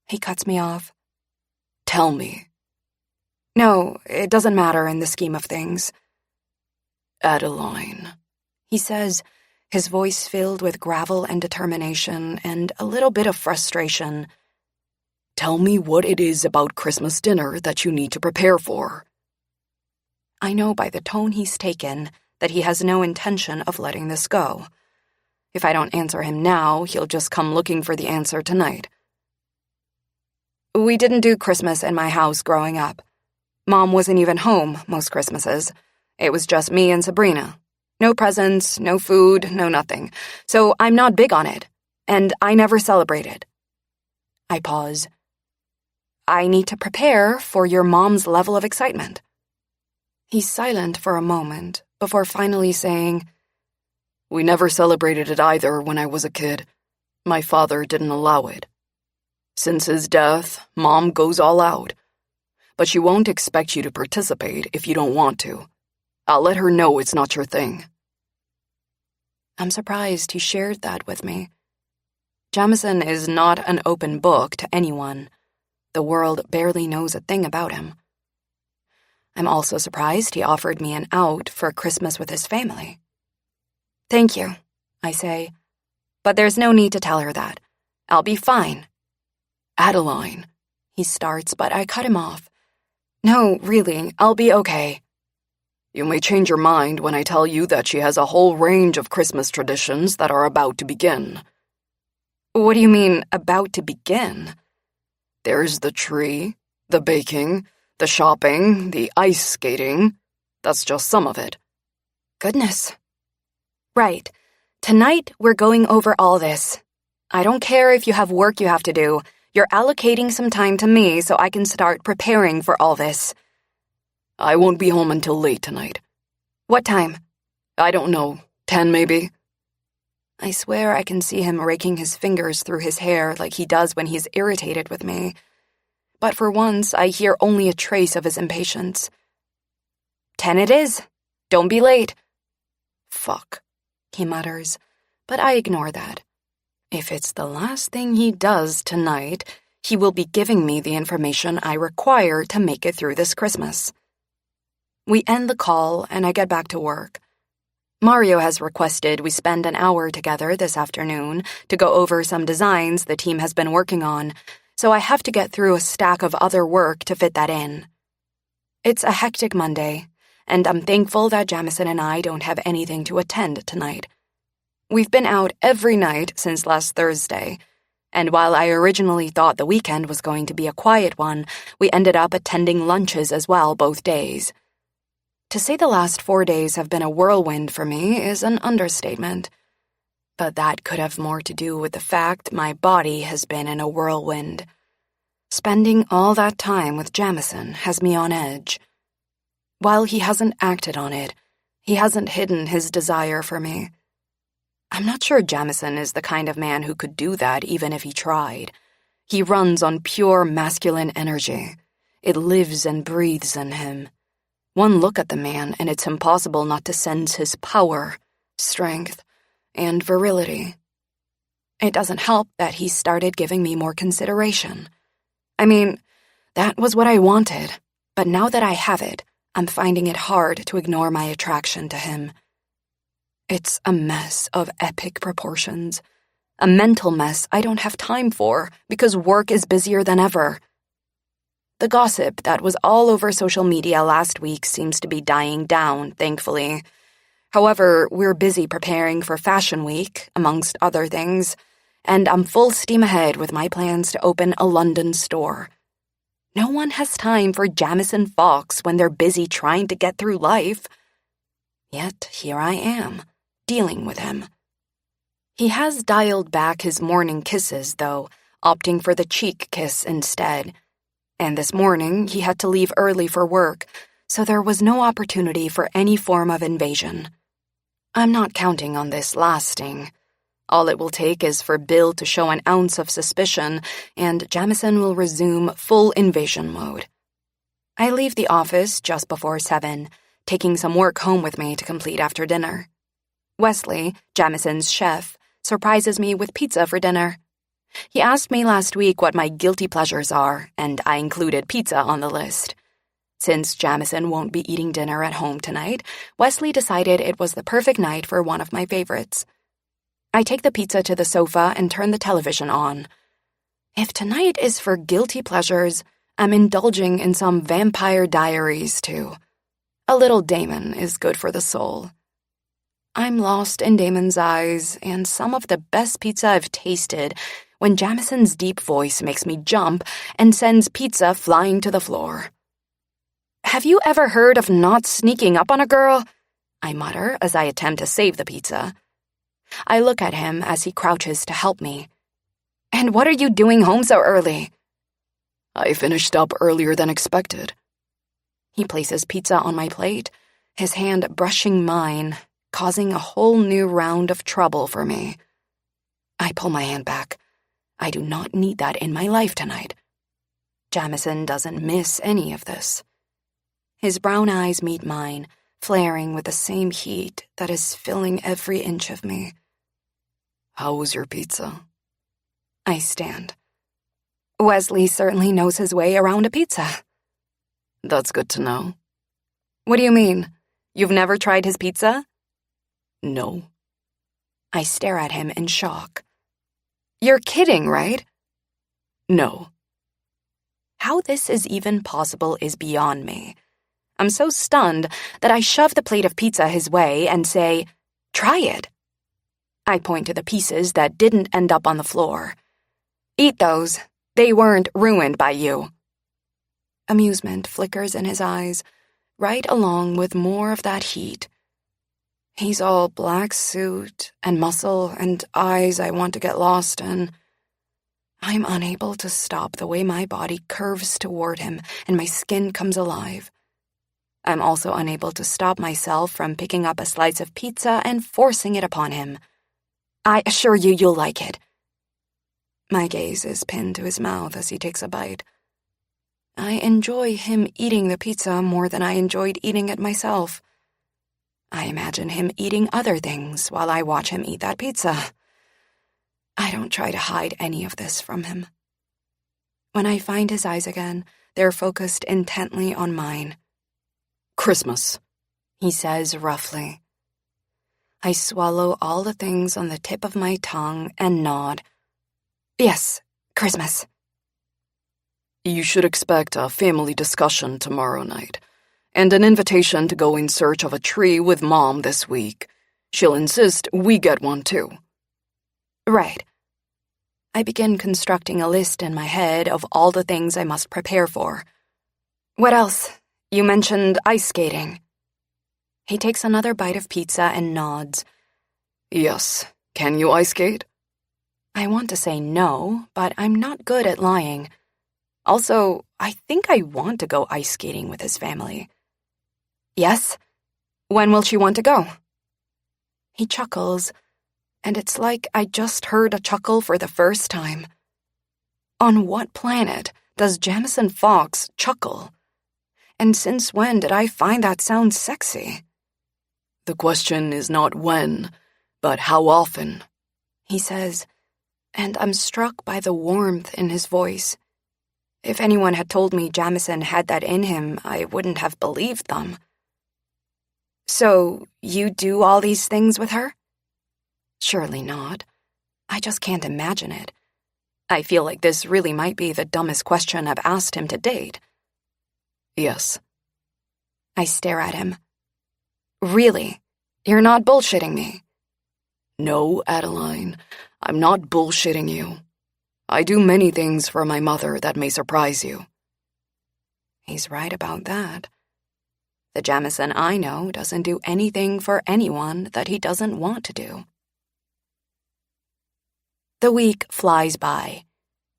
Speaker 5: He cuts me off.
Speaker 1: Tell me.
Speaker 5: No, it doesn't matter in the scheme of things.
Speaker 1: Adeline,
Speaker 5: he says, his voice filled with gravel and determination and a little bit of frustration.
Speaker 1: Tell me what it is about Christmas dinner that you need to prepare for.
Speaker 5: I know by the tone he's taken that he has no intention of letting this go. If I don't answer him now, he'll just come looking for the answer tonight. We didn't do Christmas in my house growing up. Mom wasn't even home most Christmases. It was just me and Sabrina. No presents, no food, no nothing. So I'm not big on it, and I never celebrated. I pause. I need to prepare for your mom's level of excitement. He's silent for a moment before finally saying,
Speaker 1: We never celebrated it either when I was a kid. My father didn't allow it. Since his death, Mom goes all out. But she won't expect you to participate if you don't want to. I'll let her know it's not your thing.
Speaker 5: I'm surprised he shared that with me. Jamison is not an open book to anyone. The world barely knows a thing about him. I'm also surprised he offered me an out for Christmas with his family. Thank you, I say. But there's no need to tell her that. I'll be fine.
Speaker 1: Adeline,
Speaker 5: he starts, but I cut him off. No, really, I'll be okay.
Speaker 1: You may change your mind when I tell you that she has a whole range of Christmas traditions that are about to begin.
Speaker 5: What do you mean, about to begin?
Speaker 1: There's the tree, the baking, the shopping, the ice skating. That's just some of it.
Speaker 5: Goodness. Right. Tonight, we're going over all this. I don't care if you have work you have to do. You're allocating some time to me so I can start preparing for all this.
Speaker 1: I won't be home until late tonight.
Speaker 5: What time?
Speaker 1: I don't know. 10 maybe?
Speaker 5: I swear I can see him raking his fingers through his hair like he does when he's irritated with me. But for once, I hear only a trace of his impatience. 10 it is. Don't be late.
Speaker 1: Fuck,
Speaker 5: he mutters, but I ignore that. If it's the last thing he does tonight, he will be giving me the information I require to make it through this Christmas. We end the call and I get back to work. Mario has requested we spend an hour together this afternoon to go over some designs the team has been working on, so I have to get through a stack of other work to fit that in. It's a hectic Monday, and I'm thankful that Jamison and I don't have anything to attend tonight. We've been out every night since last Thursday, and while I originally thought the weekend was going to be a quiet one, we ended up attending lunches as well both days. To say the last 4 days have been a whirlwind for me is an understatement, but that could have more to do with the fact my body has been in a whirlwind. Spending all that time with Jamison has me on edge. While he hasn't acted on it, he hasn't hidden his desire for me. I'm not sure Jamison is the kind of man who could do that even if he tried. He runs on pure masculine energy. It lives and breathes in him. One look at the man and it's impossible not to sense his power, strength, and virility. It doesn't help that he started giving me more consideration. I mean, that was what I wanted, but now that I have it, I'm finding it hard to ignore my attraction to him. It's a mess of epic proportions. A mental mess I don't have time for because work is busier than ever. The gossip that was all over social media last week seems to be dying down, thankfully. However, we're busy preparing for Fashion Week, amongst other things, and I'm full steam ahead with my plans to open a London store. No one has time for Jamison Fox when they're busy trying to get through life. Yet here I am, dealing with him. He has dialed back his morning kisses, though, opting for the cheek kiss instead. And this morning, he had to leave early for work, so there was no opportunity for any form of invasion. I'm not counting on this lasting. All it will take is for Bill to show an ounce of suspicion, and Jamison will resume full invasion mode. I leave the office just before 7, taking some work home with me to complete after dinner. Wesley, Jamison's chef, surprises me with pizza for dinner. He asked me last week what my guilty pleasures are, and I included pizza on the list. Since Jamison won't be eating dinner at home tonight, Wesley decided it was the perfect night for one of my favorites. I take the pizza to the sofa and turn the television on. If tonight is for guilty pleasures, I'm indulging in some Vampire Diaries, too. A little Damon is good for the soul. I'm lost in Damon's eyes, and some of the best pizza I've tasted when Jamison's deep voice makes me jump and sends pizza flying to the floor. "Have you ever heard of not sneaking up on a girl?" I mutter as I attempt to save the pizza. I look at him as he crouches to help me. "And what are you doing home so early?"
Speaker 1: "I finished up earlier than expected."
Speaker 5: He places pizza on my plate, his hand brushing mine, causing a whole new round of trouble for me. I pull my hand back. I do not need that in my life tonight. Jamison doesn't miss any of this. His brown eyes meet mine, flaring with the same heat that is filling every inch of me.
Speaker 1: "How was your pizza?"
Speaker 5: I stand. Wesley certainly knows his way around a pizza.
Speaker 1: "That's good to know."
Speaker 5: "What do you mean? You've never tried his pizza?"
Speaker 1: "No."
Speaker 5: I stare at him in shock. "You're kidding, right?"
Speaker 1: "No."
Speaker 5: How this is even possible is beyond me. I'm so stunned that I shove the plate of pizza his way and say, "Try it." I point to the pieces that didn't end up on the floor. "Eat those. They weren't ruined by you." Amusement flickers in his eyes, right along with more of that heat. He's all black suit and muscle and eyes I want to get lost in. I'm unable to stop the way my body curves toward him and my skin comes alive. I'm also unable to stop myself from picking up a slice of pizza and forcing it upon him. "I assure you you'll like it." My gaze is pinned to his mouth as he takes a bite. I enjoy him eating the pizza more than I enjoyed eating it myself. I imagine him eating other things while I watch him eat that pizza. I don't try to hide any of this from him. When I find his eyes again, they're focused intently on mine.
Speaker 1: "Christmas,"
Speaker 5: he says roughly. I swallow all the things on the tip of my tongue and nod. "Yes, Christmas."
Speaker 1: "You should expect a family discussion tomorrow night, and an invitation to go in search of a tree with Mom this week. She'll insist we get one too."
Speaker 5: "Right." I begin constructing a list in my head of all the things I must prepare for. "What else? You mentioned ice skating." He takes another bite of pizza and nods.
Speaker 1: "Yes. Can you ice skate?"
Speaker 5: I want to say no, but I'm not good at lying. Also, I think I want to go ice skating with his family. "Yes? When will she want to go?" He chuckles, and it's like I just heard a chuckle for the first time. On what planet does Jamison Fox chuckle? And since when did I find that sound sexy?
Speaker 1: "The question is not when, but how often,"
Speaker 5: he says, and I'm struck by the warmth in his voice. If anyone had told me Jamison had that in him, I wouldn't have believed them. "So, you do all these things with her?" Surely not. I just can't imagine it. I feel like this really might be the dumbest question I've asked him to date.
Speaker 1: "Yes."
Speaker 5: I stare at him. "Really? You're not bullshitting me?"
Speaker 1: "No, Adeline, I'm not bullshitting you. I do many things for my mother that may surprise you."
Speaker 5: He's right about that. The Jamison I know doesn't do anything for anyone that he doesn't want to do. The week flies by.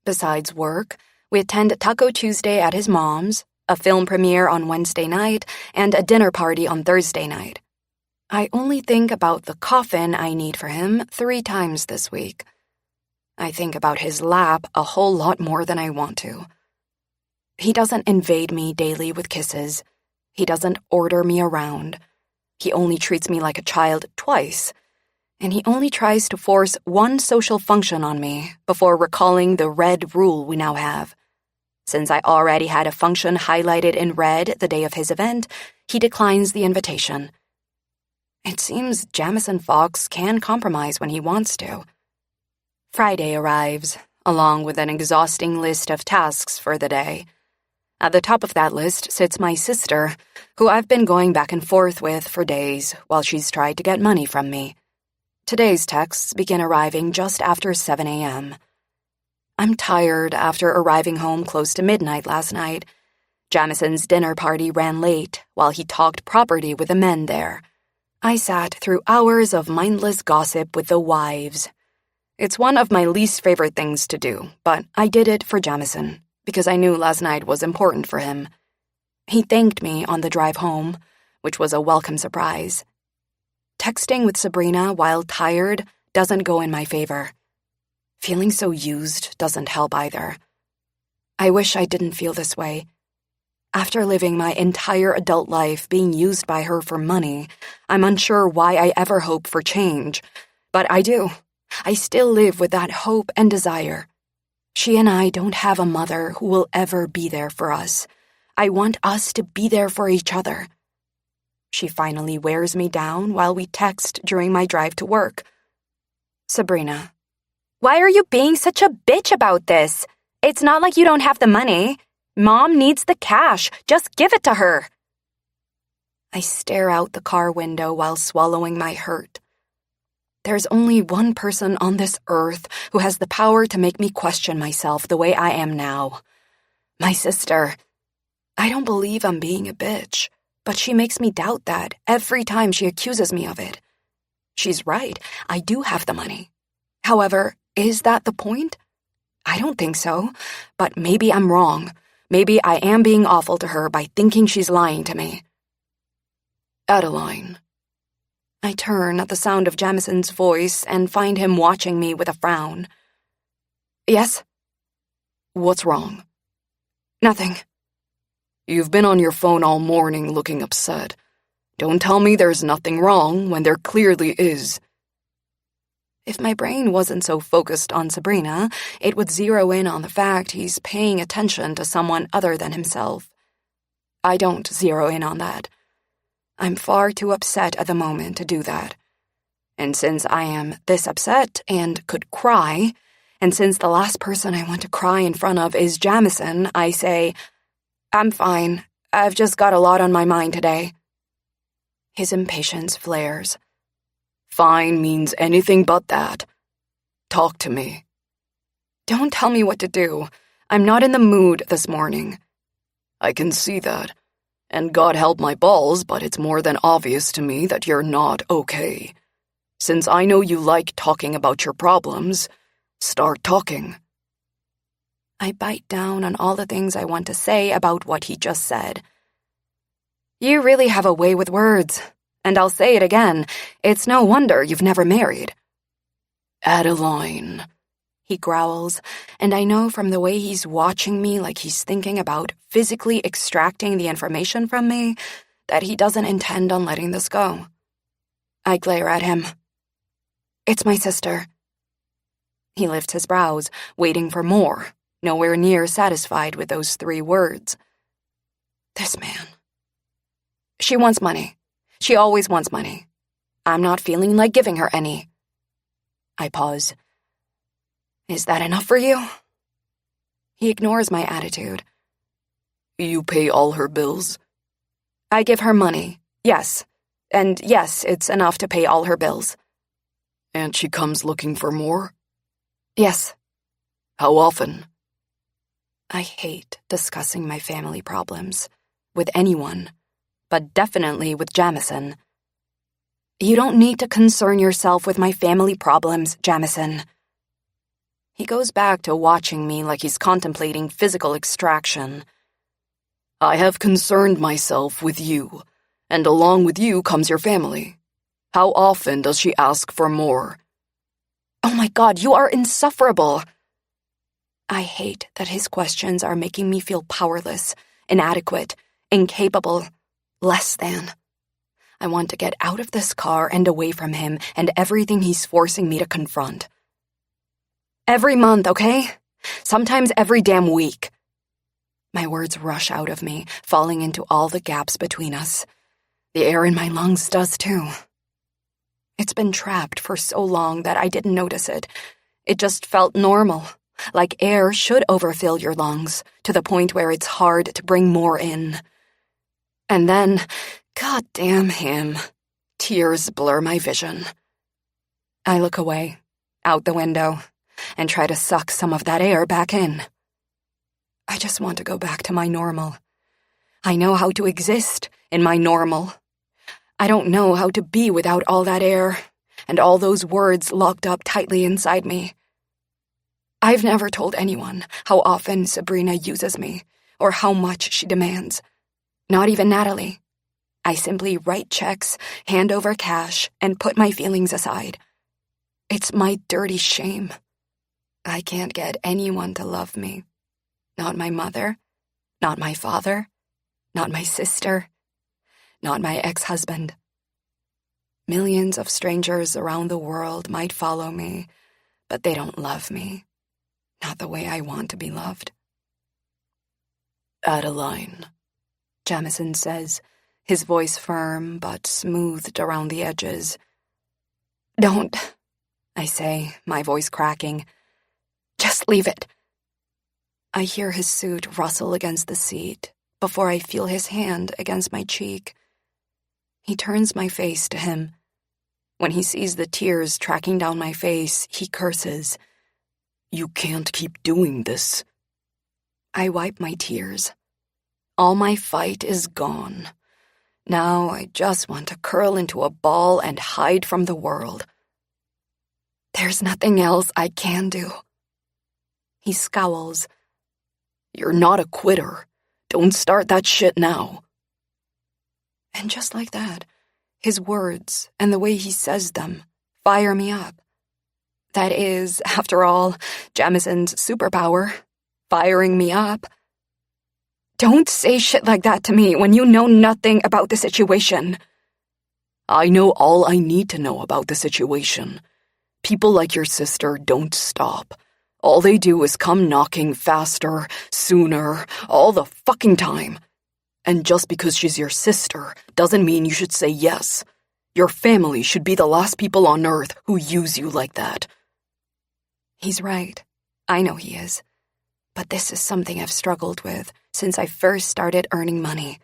Speaker 5: Besides work, we attend Taco Tuesday at his mom's, a film premiere on Wednesday night, and a dinner party on Thursday night. I only think about the coffin I need for him 3 times this week. I think about his lap a whole lot more than I want to. He doesn't invade me daily with kisses. He doesn't order me around. He only treats me like a child twice. And he only tries to force one social function on me before recalling the red rule we now have. Since I already had a function highlighted in red the day of his event, he declines the invitation. It seems Jamison Fox can compromise when he wants to. Friday arrives, along with an exhausting list of tasks for the day. At the top of that list sits my sister, who I've been going back and forth with for days while she's tried to get money from me. Today's texts begin arriving just after 7 a.m. I'm tired after arriving home close to midnight last night. Jamison's dinner party ran late while he talked property with the men there. I sat through hours of mindless gossip with the wives. It's one of my least favorite things to do, but I did it for Jamison, because I knew last night was important for him. He thanked me on the drive home, which was a welcome surprise. Texting with Sabrina while tired doesn't go in my favor. Feeling so used doesn't help either. I wish I didn't feel this way. After living my entire adult life being used by her for money, I'm unsure why I ever hope for change. But I do. I still live with that hope and desire. She and I don't have a mother who will ever be there for us. I want us to be there for each other. She finally wears me down while we text during my drive to work. Sabrina. Why are you being such a bitch about this? It's not like you don't have the money. Mom needs the cash. Just give it to her. I stare out the car window while swallowing my hurt. There's only one person on this earth who has the power to make me question myself the way I am now. My sister. I don't believe I'm being a bitch, but she makes me doubt that every time she accuses me of it. She's right. I do have the money. However, is that the point? I don't think so, but maybe I'm wrong. Maybe I am being awful to her by thinking she's lying to me.
Speaker 1: Adeline.
Speaker 5: I turn at the sound of Jamison's voice and find him watching me with a frown. Yes?
Speaker 1: What's wrong?
Speaker 5: Nothing.
Speaker 1: You've been on your phone all morning looking upset. Don't tell me there's nothing wrong when there clearly is.
Speaker 5: If my brain wasn't so focused on Sabrina, it would zero in on the fact he's paying attention to someone other than himself. I don't zero in on that. I'm far too upset at the moment to do that. And since I am this upset and could cry, and since the last person I want to cry in front of is Jamison, I say, I'm fine. I've just got a lot on my mind today. His impatience flares.
Speaker 1: Fine means anything but that. Talk to me.
Speaker 5: Don't tell me what to do. I'm not in the mood this morning.
Speaker 1: I can see that. And God help my balls, but it's more than obvious to me that you're not okay. Since I know you like talking about your problems, start talking.
Speaker 5: I bite down on all the things I want to say about what he just said. You really have a way with words. And I'll say it again, it's no wonder you've never married.
Speaker 1: Adeline,
Speaker 5: he growls, and I know from the way he's watching me like he's thinking about physically extracting the information from me that he doesn't intend on letting this go. I glare at him. It's my sister. He lifts his brows, waiting for more, nowhere near satisfied with those 3 words. This man. She wants money. She always wants money. I'm not feeling like giving her any. I pause. Is that enough for you? He ignores my attitude.
Speaker 1: You pay all her bills?
Speaker 5: I give her money, yes. And yes, it's enough to pay all her bills.
Speaker 1: And she comes looking for more?
Speaker 5: Yes.
Speaker 1: How often?
Speaker 5: I hate discussing my family problems with anyone, but definitely with Jamison. You don't need to concern yourself with my family problems, Jamison. He goes back to watching me like he's contemplating physical extraction.
Speaker 1: I have concerned myself with you, and along with you comes your family. How often does she ask for more?
Speaker 5: Oh my God, you are insufferable. I hate that his questions are making me feel powerless, inadequate, incapable, less than. I want to get out of this car and away from him and everything he's forcing me to confront. Every month, okay? Sometimes every damn week. My words rush out of me, falling into all the gaps between us. The air in my lungs does too. It's been trapped for so long that I didn't notice it. It just felt normal, like air should overfill your lungs to the point where it's hard to bring more in. And then, goddamn him, tears blur my vision. I look away, out the window, and try to suck some of that air back in. I just want to go back to my normal. I know how to exist in my normal. I don't know how to be without all that air and all those words locked up tightly inside me. I've never told anyone how often Sabrina uses me or how much she demands. Not even Natalie. I simply write checks, hand over cash, and put my feelings aside. It's my dirty shame. I can't get anyone to love me. Not my mother, not my father, not my sister, not my ex-husband. Millions of strangers around the world might follow me, but they don't love me. Not the way I want to be loved.
Speaker 1: Adeline,
Speaker 5: Jamison says, his voice firm but smoothed around the edges. Don't, I say, my voice cracking. Just leave it. I hear his suit rustle against the seat before I feel his hand against my cheek. He turns my face to him. When he sees the tears tracking down my face, he curses.
Speaker 1: You can't keep doing this.
Speaker 5: I wipe my tears. All my fight is gone. Now I just want to curl into a ball and hide from the world. There's nothing else I can do. He scowls.
Speaker 1: You're not a quitter. Don't start that shit now.
Speaker 5: And just like that, his words and the way he says them fire me up. That is, after all, Jamison's superpower, firing me up. Don't say shit like that to me when you know nothing about the situation.
Speaker 1: I know all I need to know about the situation. People like your sister don't stop. All they do is come knocking faster, sooner, all the fucking time. And just because she's your sister doesn't mean you should say yes. Your family should be the last people on earth who use you like that.
Speaker 5: He's right. I know he is. But this is something I've struggled with since I first started earning money.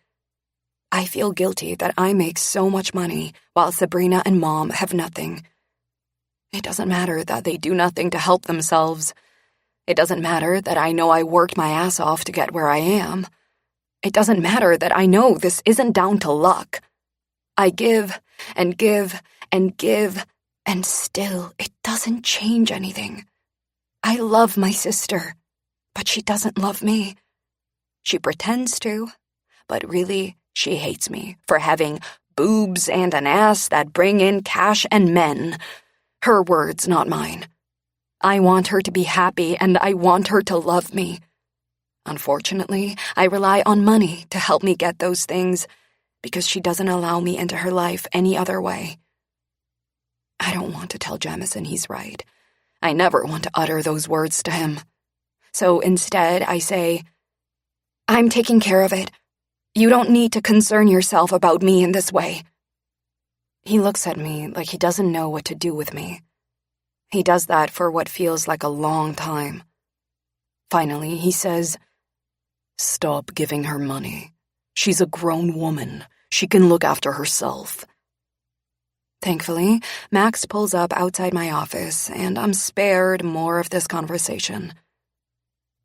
Speaker 5: I feel guilty that I make so much money while Sabrina and Mom have nothing. It doesn't matter that they do nothing to help themselves. It doesn't matter that I know I worked my ass off to get where I am. It doesn't matter that I know this isn't down to luck. I give and give and give, and still it doesn't change anything. I love my sister, but she doesn't love me. She pretends to, but really she hates me for having boobs and an ass that bring in cash and men. Her words, not mine. I want her to be happy and I want her to love me. Unfortunately, I rely on money to help me get those things because she doesn't allow me into her life any other way. I don't want to tell Jamison he's right. I never want to utter those words to him. So instead, I say, I'm taking care of it. You don't need to concern yourself about me in this way. He looks at me like he doesn't know what to do with me. He does that for what feels like a long time. Finally, he says,
Speaker 1: Stop giving her money. She's a grown woman. She can look after herself.
Speaker 5: Thankfully, Max pulls up outside my office, and I'm spared more of this conversation.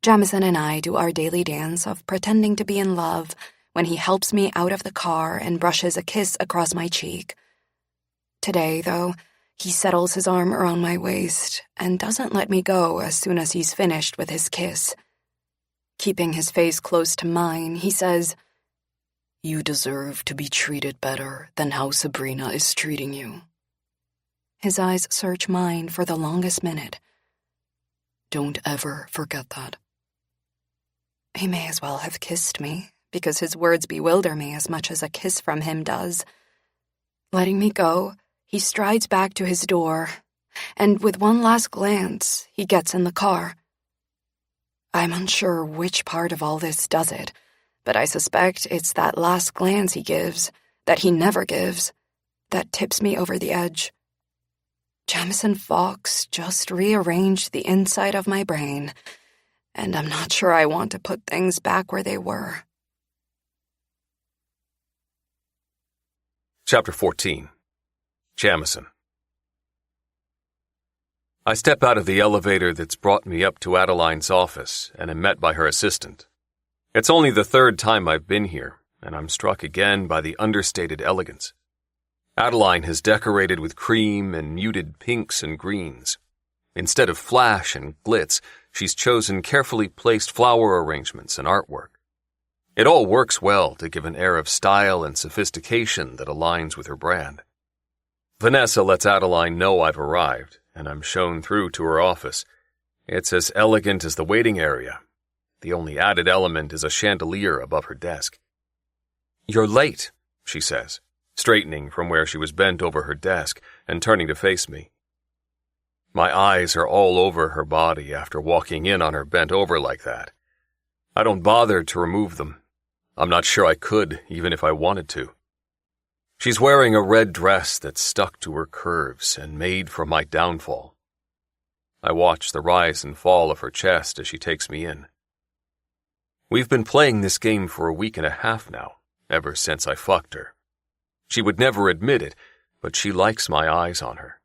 Speaker 5: Jamison and I do our daily dance of pretending to be in love when he helps me out of the car and brushes a kiss across my cheek. Today, though, he settles his arm around my waist and doesn't let me go as soon as he's finished with his kiss. Keeping his face close to mine, he says,
Speaker 4: "You deserve to be treated better than how Sabrina is treating you."
Speaker 5: His eyes search mine for the longest minute.
Speaker 4: "Don't ever forget that."
Speaker 5: He may as well have kissed me, because his words bewilder me as much as a kiss from him does. Letting me go, he strides back to his door, and with one last glance, he gets in the car. I'm unsure which part of all this does it, but I suspect it's that last glance he gives, that he never gives, that tips me over the edge. Jamison Fox just rearranged the inside of my brain, and I'm not sure I want to put things back where they were.
Speaker 2: Chapter 14. Jamison. I step out of the elevator that's brought me up to Adeline's office and am met by her assistant. It's only the third time I've been here, and I'm struck again by the understated elegance. Adeline has decorated with cream and muted pinks and greens. Instead of flash and glitz, she's chosen carefully placed flower arrangements and artwork. It all works well to give an air of style and sophistication that aligns with her brand. Vanessa lets Adeline know I've arrived, and I'm shown through to her office. It's as elegant as the waiting area. The only added element is a chandelier above her desk. "You're late," she says, straightening from where she was bent over her desk and turning to face me. My eyes are all over her body after walking in on her bent over like that. I don't bother to remove them. I'm not sure I could, even if I wanted to. She's wearing a red dress that's stuck to her curves and made for my downfall. I watch the rise and fall of her chest as she takes me in. We've been playing this game for a week and a half now, ever since I fucked her. She would never admit it, but she likes my eyes on her.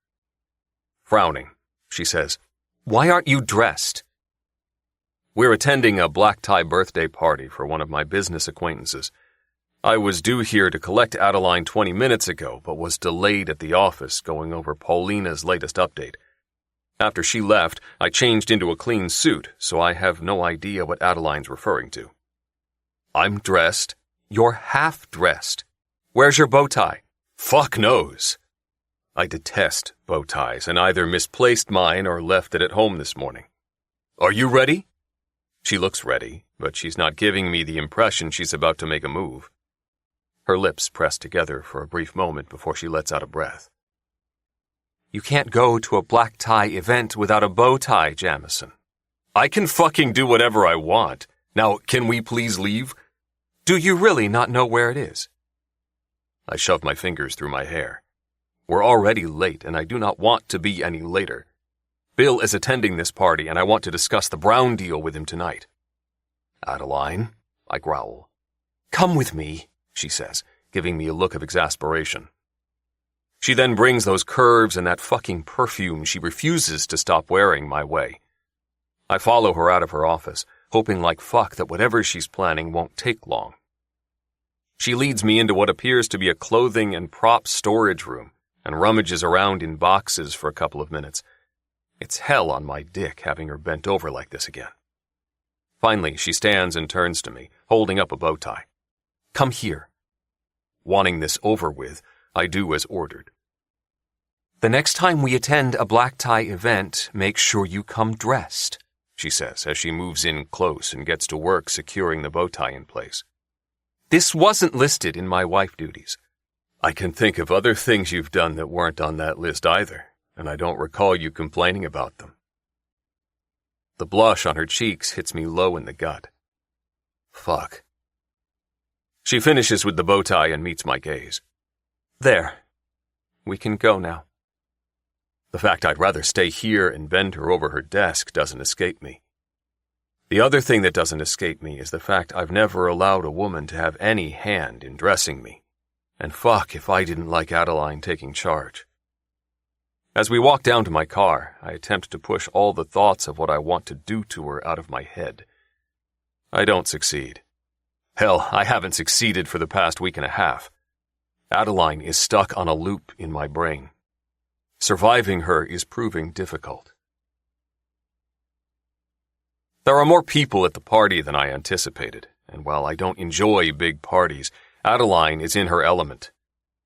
Speaker 2: Frowning, she says, "Why aren't you dressed?" We're attending a black-tie birthday party for one of my business acquaintances. I was due here to collect Adeline 20 minutes ago, but was delayed at the office going over Paulina's latest update. After she left, I changed into a clean suit, so I have no idea what Adeline's referring to. "I'm dressed. You're half-dressed. Where's your bow tie?" "Fuck knows." I detest bow ties and either misplaced mine or left it at home this morning. "Are you ready?" She looks ready, but she's not giving me the impression she's about to make a move. Her lips press together for a brief moment before she lets out a breath. "You can't go to a black tie event without a bow tie, Jamison." "I can fucking do whatever I want. Now, can we please leave?" "Do you really not know where it is?" I shove my fingers through my hair. We're already late, and I do not want to be any later. Bill is attending this party, and I want to discuss the Brown deal with him tonight. "Adeline," I growl. "Come with me," she says, giving me a look of exasperation. She then brings those curves and that fucking perfume she refuses to stop wearing my way. I follow her out of her office, hoping like fuck that whatever she's planning won't take long. She leads me into what appears to be a clothing and props storage room and rummages around in boxes for a couple of minutes. It's hell on my dick having her bent over like this again. Finally, she stands and turns to me, holding up a bow tie. "Come here." Wanting this over with, I do as ordered. "The next time we attend a black tie event, make sure you come dressed," she says as she moves in close and gets to work securing the bow tie in place. "This wasn't listed in my wife duties." "I can think of other things you've done that weren't on that list either, and I don't recall you complaining about them." The blush on her cheeks hits me low in the gut. Fuck. She finishes with the bow tie and meets my gaze. "There. We can go now." The fact I'd rather stay here and bend her over her desk doesn't escape me. The other thing that doesn't escape me is the fact I've never allowed a woman to have any hand in dressing me. And fuck if I didn't like Adeline taking charge. As we walk down to my car, I attempt to push all the thoughts of what I want to do to her out of my head, I don't succeed. Hell, I haven't succeeded for the past week and a half. Adeline is stuck on a loop in my brain. Surviving her is proving difficult. There are more people at the party than I anticipated, and while I don't enjoy big parties, Adeline is in her element.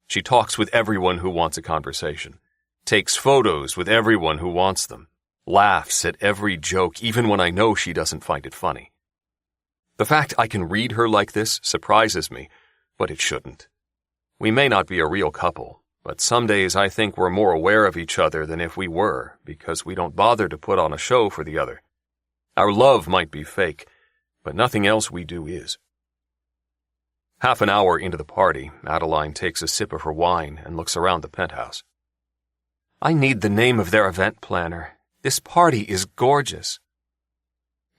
Speaker 2: She talks with everyone who wants a conversation, takes photos with everyone who wants them, laughs at every joke even when I know she doesn't find it funny. The fact I can read her like this surprises me, but it shouldn't. We may not be a real couple, but some days I think we're more aware of each other than if we were, because we don't bother to put on a show for the other. Our love might be fake, but nothing else we do is. Half an hour into the party, Adeline takes a sip of her wine and looks around the penthouse. I need the name of their event planner. This party is gorgeous.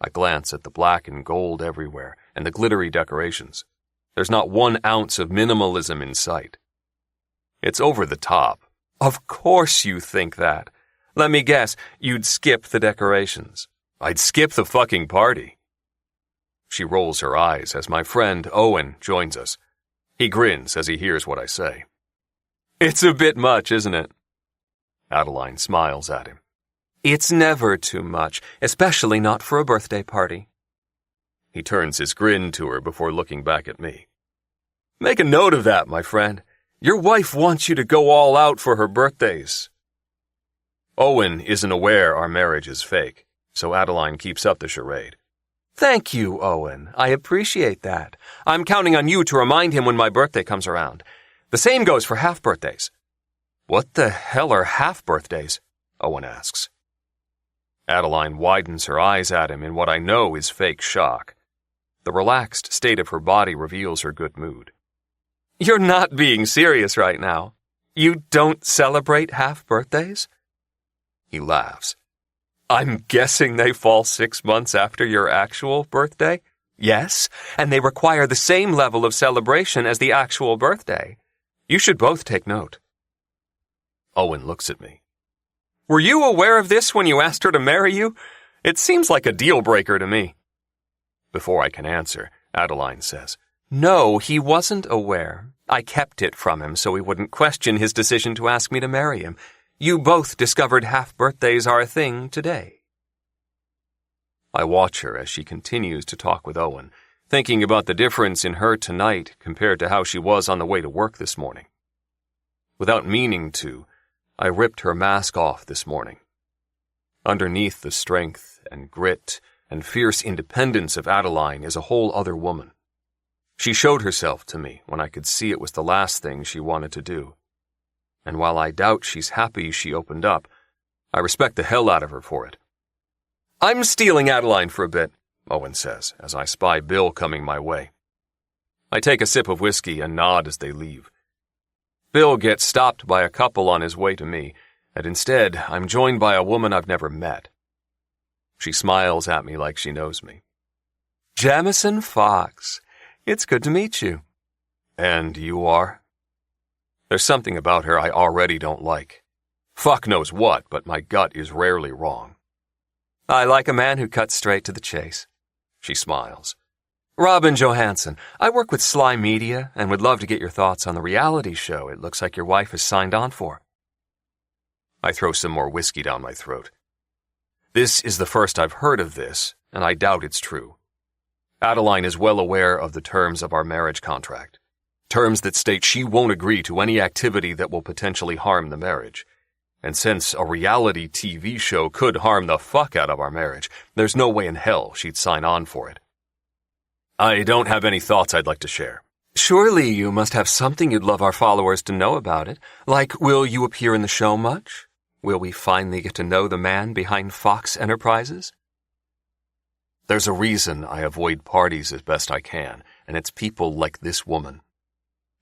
Speaker 2: I glance at the black and gold everywhere and the glittery decorations. There's not 1 ounce of minimalism in sight. It's over the top. Of course you think that. Let me guess, you'd skip the decorations. I'd skip the fucking party. She rolls her eyes as my friend Owen joins us. He grins as he hears what I say. It's a bit much, isn't it? Adeline smiles at him. It's never too much, especially not for a birthday party. He turns his grin to her before looking back at me. Make a note of that, my friend. Your wife wants you to go all out for her birthdays. Owen isn't aware our marriage is fake, so Adeline keeps up the charade. Thank you, Owen. I appreciate that. I'm counting on you to remind him when my birthday comes around. The same goes for half-birthdays. What the hell are half-birthdays? Owen asks. Adeline widens her eyes at him in what I know is fake shock. The relaxed state of her body reveals her good mood. You're not being serious right now. You don't celebrate half-birthdays? He laughs. I'm guessing they fall 6 months after your actual birthday? Yes, and they require the same level of celebration as the actual birthday. You should both take note. Owen looks at me. Were you aware of this when you asked her to marry you? It seems like a deal-breaker to me. Before I can answer, Adeline says, No, he wasn't aware. I kept it from him so he wouldn't question his decision to ask me to marry him. You both discovered half-birthdays are a thing today. I watch her as she continues to talk with Owen, thinking about the difference in her tonight compared to how she was on the way to work this morning. Without meaning to, I ripped her mask off this morning. Underneath the strength and grit and fierce independence of Adeline is a whole other woman. She showed herself to me when I could see it was the last thing she wanted to do. And while I doubt she's happy she opened up, I respect the hell out of her for it. I'm stealing Adeline for a bit, Owen says, as I spy Bill coming my way. I take a sip of whiskey and nod as they leave. Bill gets stopped by a couple on his way to me, and instead I'm joined by a woman I've never met. She smiles at me like she knows me. Jamison Fox, it's good to meet you. And you are? There's something about her I already don't like. Fuck knows what, but my gut is rarely wrong. I like a man who cuts straight to the chase. She smiles. Robin Johansson, I work with Sly Media and would love to get your thoughts on the reality show it looks like your wife has signed on for. I throw some more whiskey down my throat. This is the first I've heard of this, and I doubt it's true. Adeline is well aware of the terms of our marriage contract. Terms that state she won't agree to any activity that will potentially harm the marriage. And since a reality TV show could harm the fuck out of our marriage, there's no way in hell she'd sign on for it. I don't have any thoughts I'd like to share. Surely you must have something you'd love our followers to know about it. Like, will you appear in the show much? Will we finally get to know the man behind Fox Enterprises? There's a reason I avoid parties as best I can, and it's people like this woman.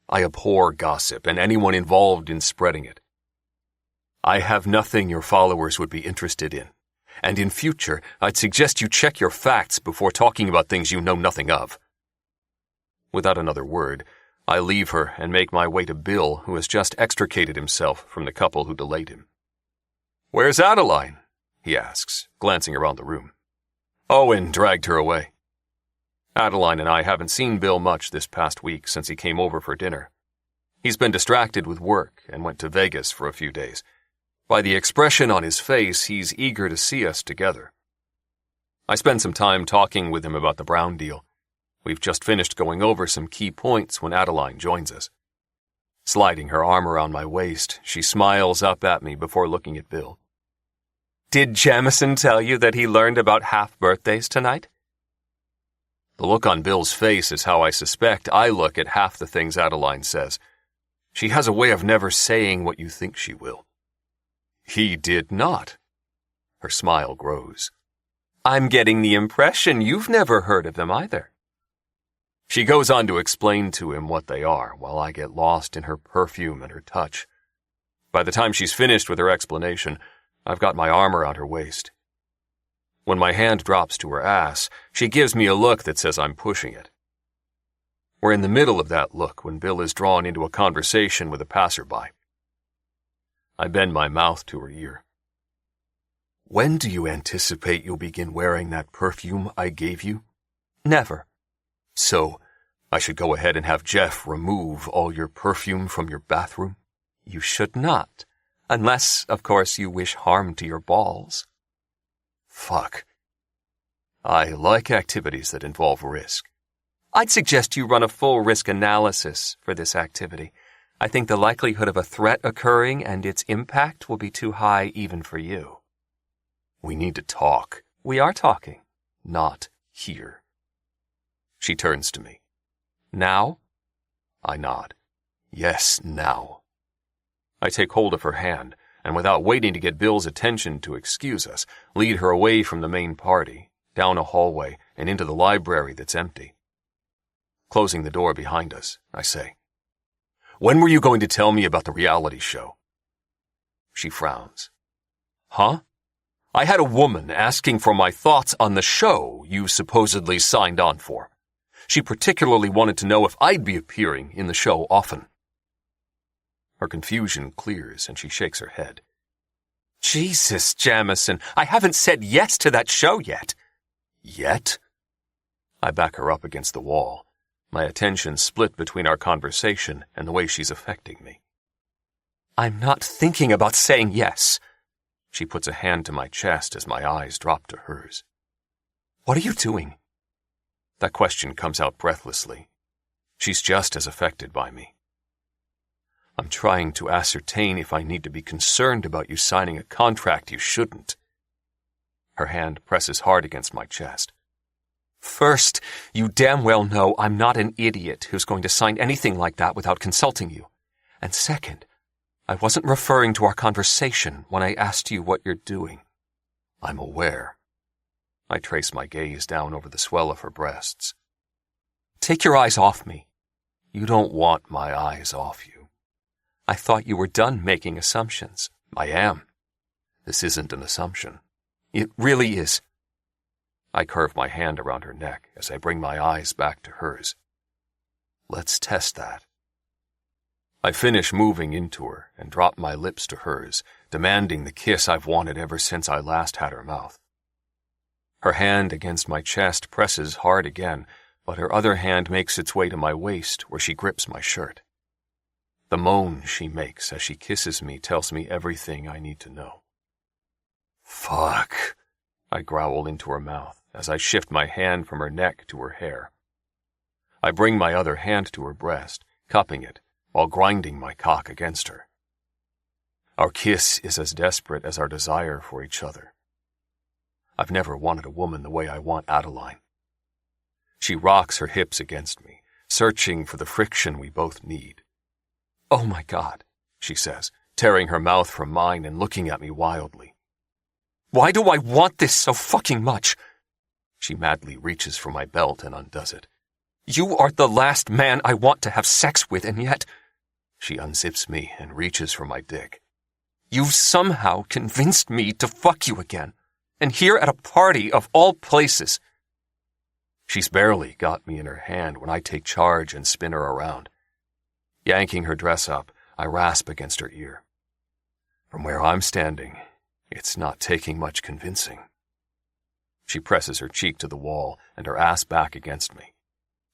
Speaker 2: I abhor gossip and anyone involved in spreading it. I have nothing your followers would be interested in, and in future, I'd suggest you check your facts before talking about things you know nothing of. Without another word, I leave her and make my way to Bill, who has just extricated himself from the couple who delayed him. Where's Adeline? He asks, glancing around the room. Owen dragged her away. Adeline and I haven't seen Bill much this past week since he came over for dinner. He's been distracted with work and went to Vegas for a few days. By the expression on his face, he's eager to see us together. I spend some time talking with him about the Brown deal. We've just finished going over some key points when Adeline joins us. Sliding her arm around my waist, she smiles up at me before looking at Bill. "Did Jamison tell you that he learned about half-birthdays tonight?" The look on Bill's face is how I suspect I look at half the things Adeline says. She has a way of never saying what you think she will. "He did not." Her smile grows. "I'm getting the impression you've never heard of them either." She goes on to explain to him what they are, while I get lost in her perfume and her touch. By the time she's finished with her explanation, I've got my arm around her waist. When my hand drops to her ass, she gives me a look that says I'm pushing it. We're in the middle of that look when Bill is drawn into a conversation with a passerby. I bend my mouth to her ear. "When do you anticipate you'll begin wearing that perfume I gave you?" "Never." "So, I should go ahead and have Jeff remove all your perfume from your bathroom?" "You should not, unless, of course, you wish harm to your balls." Fuck. I like activities that involve risk. "I'd suggest you run a full risk analysis for this activity. I think the likelihood of a threat occurring and its impact will be too high even for you." "We need to talk." "We are talking." "Not here." She turns to me. "Now?" I nod. "Yes, now." I take hold of her hand, and without waiting to get Bill's attention to excuse us, lead her away from the main party, down a hallway, and into the library that's empty. Closing the door behind us, I say, "When were you going to tell me about the reality show?" She frowns. "Huh? I had a woman asking for my thoughts on the show you supposedly signed on for. She particularly wanted to know if I'd be appearing in the show often." Her confusion clears and she shakes her head. "Jesus, Jamison, I haven't said yes to that show yet." "Yet?" I back her up against the wall, my attention split between our conversation and the way she's affecting me. "I'm not thinking about saying yes." She puts a hand to my chest as my eyes drop to hers. "What are you doing?" That question comes out breathlessly. She's just as affected by me. "I'm trying to ascertain if I need to be concerned about you signing a contract you shouldn't." Her hand presses hard against my chest. "First, you damn well know I'm not an idiot who's going to sign anything like that without consulting you. And second, I wasn't referring to our conversation when I asked you what you're doing." "I'm aware." I trace my gaze down over the swell of her breasts. "Take your eyes off me." "You don't want my eyes off you." "I thought you were done making assumptions." "I am." "This isn't an assumption." "It really is." I curve my hand around her neck as I bring my eyes back to hers. "Let's test that." I finish moving into her and drop my lips to hers, demanding the kiss I've wanted ever since I last had her mouth. Her hand against my chest presses hard again, but her other hand makes its way to my waist where she grips my shirt. The moan she makes as she kisses me tells me everything I need to know. "Fuck," I growl into her mouth as I shift my hand from her neck to her hair. I bring my other hand to her breast, cupping it, while grinding my cock against her. Our kiss is as desperate as our desire for each other. I've never wanted a woman the way I want Adeline. She rocks her hips against me, searching for the friction we both need. "Oh my God," she says, tearing her mouth from mine and looking at me wildly. "Why do I want this so fucking much?" She madly reaches for my belt and undoes it. "You are the last man I want to have sex with, and yet—" She unzips me and reaches for my dick. "You've somehow convinced me to fuck you again, and here at a party of all places." She's barely got me in her hand when I take charge and spin her around. Yanking her dress up, I rasp against her ear. From where I'm standing, it's not taking much convincing. She presses her cheek to the wall and her ass back against me.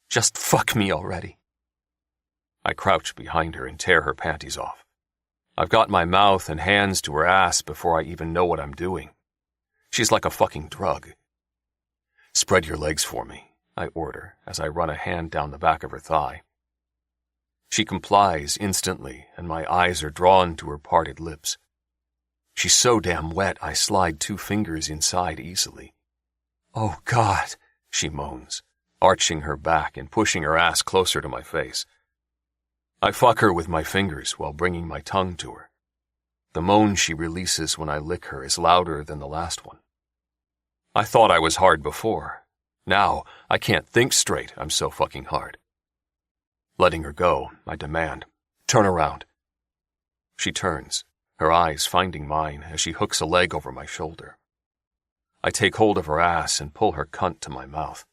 Speaker 2: Just fuck me already. I crouch behind her and tear her panties off. I've got my mouth and hands to her ass before I even know what I'm doing. She's like a fucking drug. Spread your legs for me, I order as I run a hand down the back of her thigh. She complies instantly, and my eyes are drawn to her parted lips. She's so damn wet I slide 2 fingers inside easily. Oh God, she moans, arching her back and pushing her ass closer to my face. I fuck her with my fingers while bringing my tongue to her. The moan she releases when I lick her is louder than the last one. I thought I was hard before. Now, I can't think straight, I'm so fucking hard. Letting her go, I demand, turn around. She turns, her eyes finding mine as she hooks a leg over my shoulder. I take hold of her ass and pull her cunt to my mouth.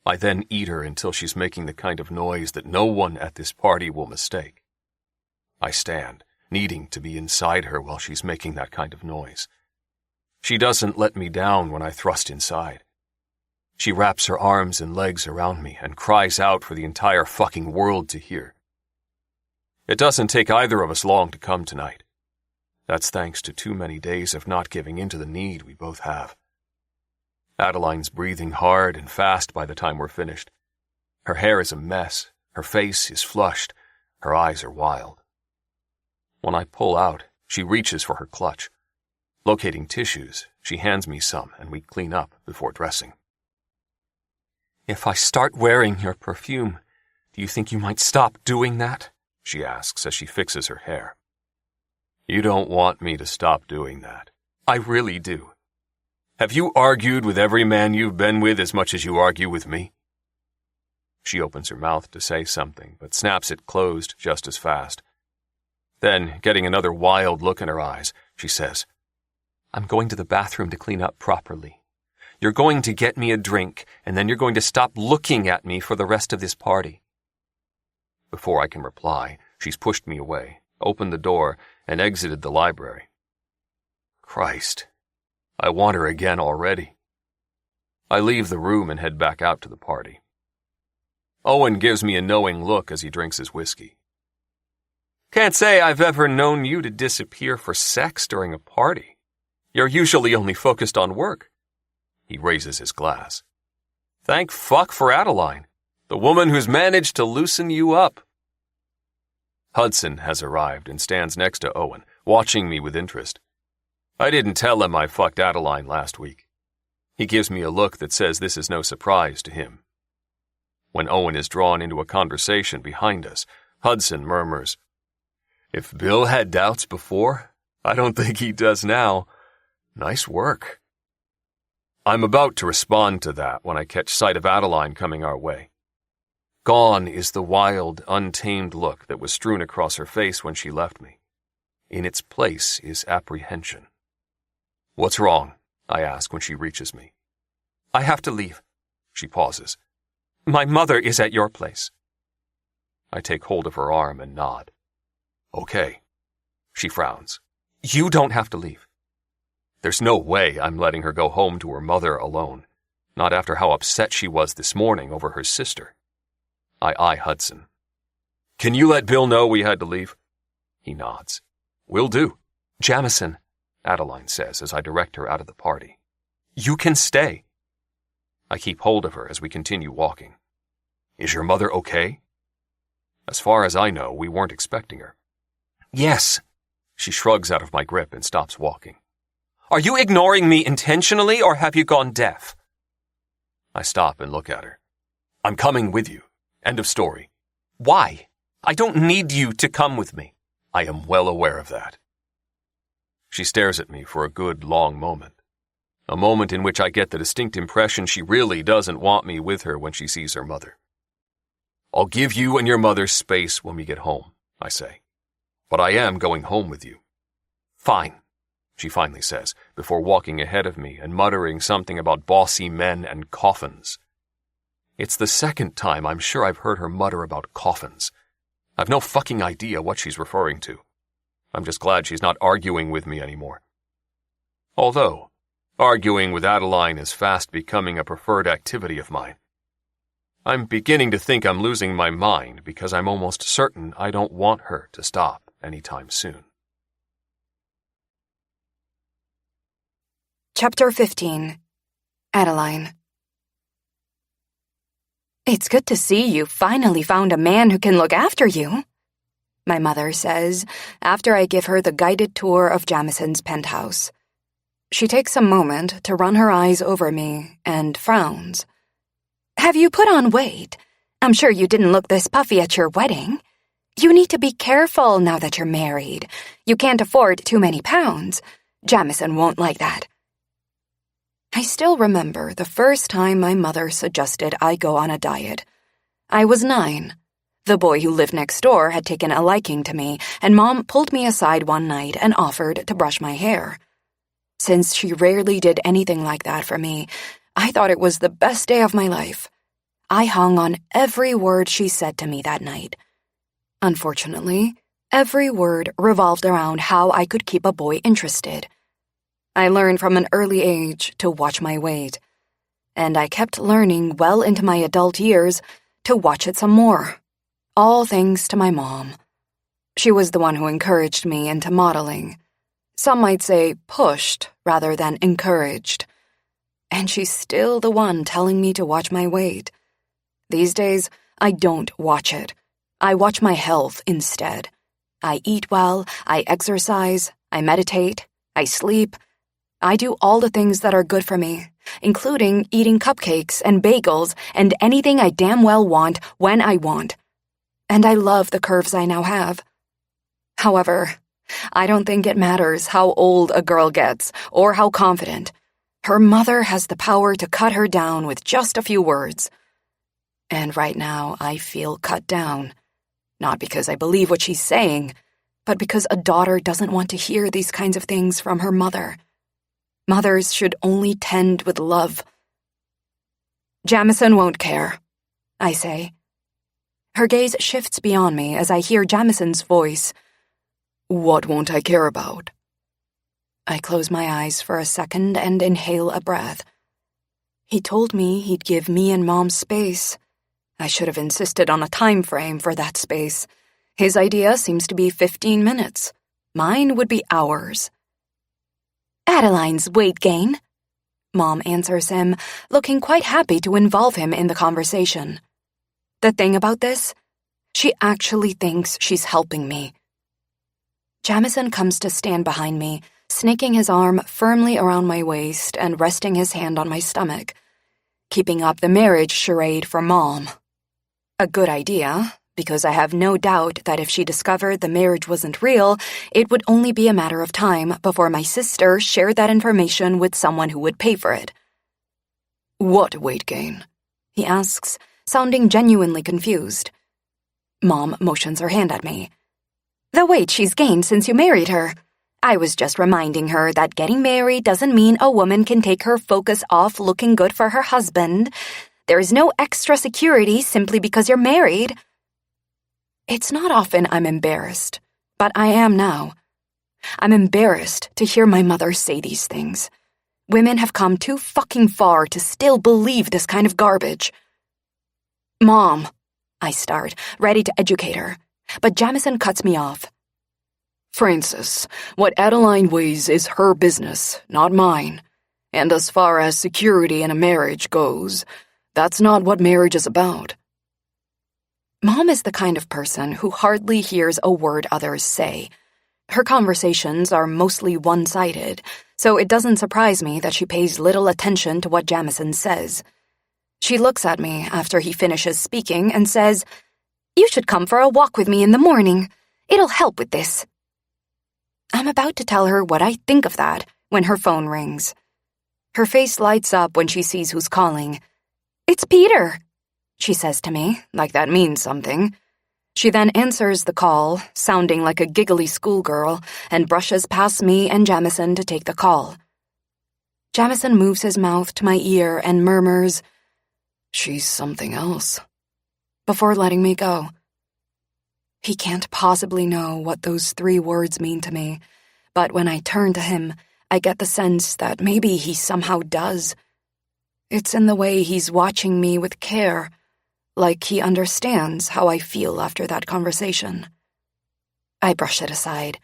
Speaker 2: I then eat her until she's making the kind of noise that no one at this party will mistake. I stand, needing to be inside her while she's making that kind of noise. She doesn't let me down when I thrust inside. She wraps her arms and legs around me and cries out for the entire fucking world to hear. It doesn't take either of us long to come tonight. That's thanks to too many days of not giving in to the need we both have. Adeline's breathing hard and fast by the time we're finished. Her hair is a mess, her face is flushed, her eyes are wild. When I pull out, she reaches for her clutch. Locating tissues, she hands me some and we clean up before dressing. If I start wearing your perfume, do you think you might stop doing that? She asks as she fixes her hair. You don't want me to stop doing that. I really do. Have you argued with every man you've been with as much as you argue with me? She opens her mouth to say something, but snaps it closed just as fast. Then, getting another wild look in her eyes, she says, I'm going to the bathroom to clean up properly. You're going to get me a drink, and then you're going to stop looking at me for the rest of this party. Before I can reply, she's pushed me away, opened the door, and exited the library. Christ, I want her again already. I leave the room and head back out to the party. Owen gives me a knowing look as he drinks his whiskey. Can't say I've ever known you to disappear for sex during a party. You're usually only focused on work. He raises his glass. Thank fuck for Adeline, the woman who's managed to loosen you up. Hudson has arrived and stands next to Owen, watching me with interest. I didn't tell him I fucked Adeline last week. He gives me a look that says this is no surprise to him. When Owen is drawn into a conversation behind us, Hudson murmurs, If Bill had doubts before, I don't think he does now. Nice work. I'm about to respond to that when I catch sight of Adeline coming our way. Gone is the wild, untamed look that was strewn across her face when she left me. In its place is apprehension. What's wrong? I ask when she reaches me. I have to leave. She pauses. My mother is at your place. I take hold of her arm and nod. Okay. She frowns. You don't have to leave. There's no way I'm letting her go home to her mother alone, not after how upset she was this morning over her sister. I eye Hudson. Can you let Bill know we had to leave? He nods. Will do. Jamison, Adeline says as I direct her out of the party. You can stay. I keep hold of her as we continue walking. Is your mother okay? As far as I know, we weren't expecting her. Yes. She shrugs out of my grip and stops walking. Are you ignoring me intentionally or have you gone deaf? I stop and look at her. I'm coming with you. End of story. Why? I don't need you to come with me. I am well aware of that. She stares at me for a good long moment. A moment in which I get the distinct impression she really doesn't want me with her when she sees her mother. I'll give you and your mother space when we get home, I say. But I am going home with you. Fine, she finally says, before walking ahead of me and muttering something about bossy men and coffins. It's the second time I'm sure I've heard her mutter about coffins. I've no fucking idea what she's referring to. I'm just glad she's not arguing with me anymore. Although, Arguing with Adeline is fast becoming a preferred activity of mine. I'm beginning to think I'm losing my mind because I'm almost certain I don't want her to stop anytime soon.
Speaker 5: Chapter 15. Adeline. It's good to see you finally found a man who can look after you, my mother says after I give her the guided tour of Jamison's penthouse. She takes a moment to run her eyes over me and frowns. Have you put on weight? I'm sure you didn't look this puffy at your wedding. You need to be careful now that you're married. You can't afford too many pounds. Jamison won't like that. I still remember the first time my mother suggested I go on a diet. I was 9. The boy who lived next door had taken a liking to me, and Mom pulled me aside one night and offered to brush my hair. Since she rarely did anything like that for me, I thought it was the best day of my life. I hung on every word she said to me that night. Unfortunately, every word revolved around how I could keep a boy interested. I learned from an early age to watch my weight, and I kept learning well into my adult years to watch it some more, all thanks to my mom. She was the one who encouraged me into modeling. Some might say pushed rather than encouraged. And she's still the one telling me to watch my weight. These days, I don't watch it. I watch my health instead. I eat well, I exercise, I meditate, I sleep. I do all the things that are good for me, including eating cupcakes and bagels and anything I damn well want when I want. And I love the curves I now have. However, I don't think it matters how old a girl gets or how confident. Her mother has the power to cut her down with just a few words. And right now, I feel cut down. Not because I believe what she's saying, but because a daughter doesn't want to hear these kinds of things from her mother. Mothers should only tend with love. Jamison won't care, I say. Her gaze shifts beyond me as I hear Jamison's voice. What won't I care about? I close my eyes for a second and inhale a breath. He told me he'd give me and Mom space. I should have insisted on a time frame for that space. His idea seems to be 15 minutes. Mine would be hours. Adeline's weight gain, Mom answers him, looking quite happy to involve him in the conversation. The thing about this, she actually thinks she's helping me. Jamison comes to stand behind me, snaking his arm firmly around my waist and resting his hand on my stomach, keeping up the marriage charade for Mom. A good idea, because I have no doubt that if she discovered the marriage wasn't real, it would only be a matter of time before my sister shared that information with someone who would pay for it. What weight gain? He asks, sounding genuinely confused. Mom motions her hand at me. The weight she's gained since you married her. I was just reminding her that getting married doesn't mean a woman can take her focus off looking good for her husband. There is no extra security simply because you're married. It's not often I'm embarrassed, but I am now. I'm embarrassed to hear my mother say these things. Women have come too fucking far to still believe this kind of garbage. Mom, I start, ready to educate her, but Jamison cuts me off. Frances, what Adeline weighs is her business, not mine. And as far as security in a marriage goes, that's not what marriage is about. Mom is the kind of person who hardly hears a word others say. Her conversations are mostly one-sided, so it doesn't surprise me that she pays little attention to what Jamison says. She looks at me after he finishes speaking and says, You should come for a walk with me in the morning. It'll help with this. I'm about to tell her what I think of that when her phone rings. Her face lights up when she sees who's calling. It's Peter, she says to me, like that means something. She then answers the call, sounding like a giggly schoolgirl, and brushes past me and Jamison to take the call. Jamison moves his mouth to my ear and murmurs, She's something else, before letting me go. He can't possibly know what those 3 words mean to me, but when I turn to him,
Speaker 4: I get the sense that maybe he somehow does. It's in the way he's watching me with care, like he understands how I feel after that conversation. I brush it aside.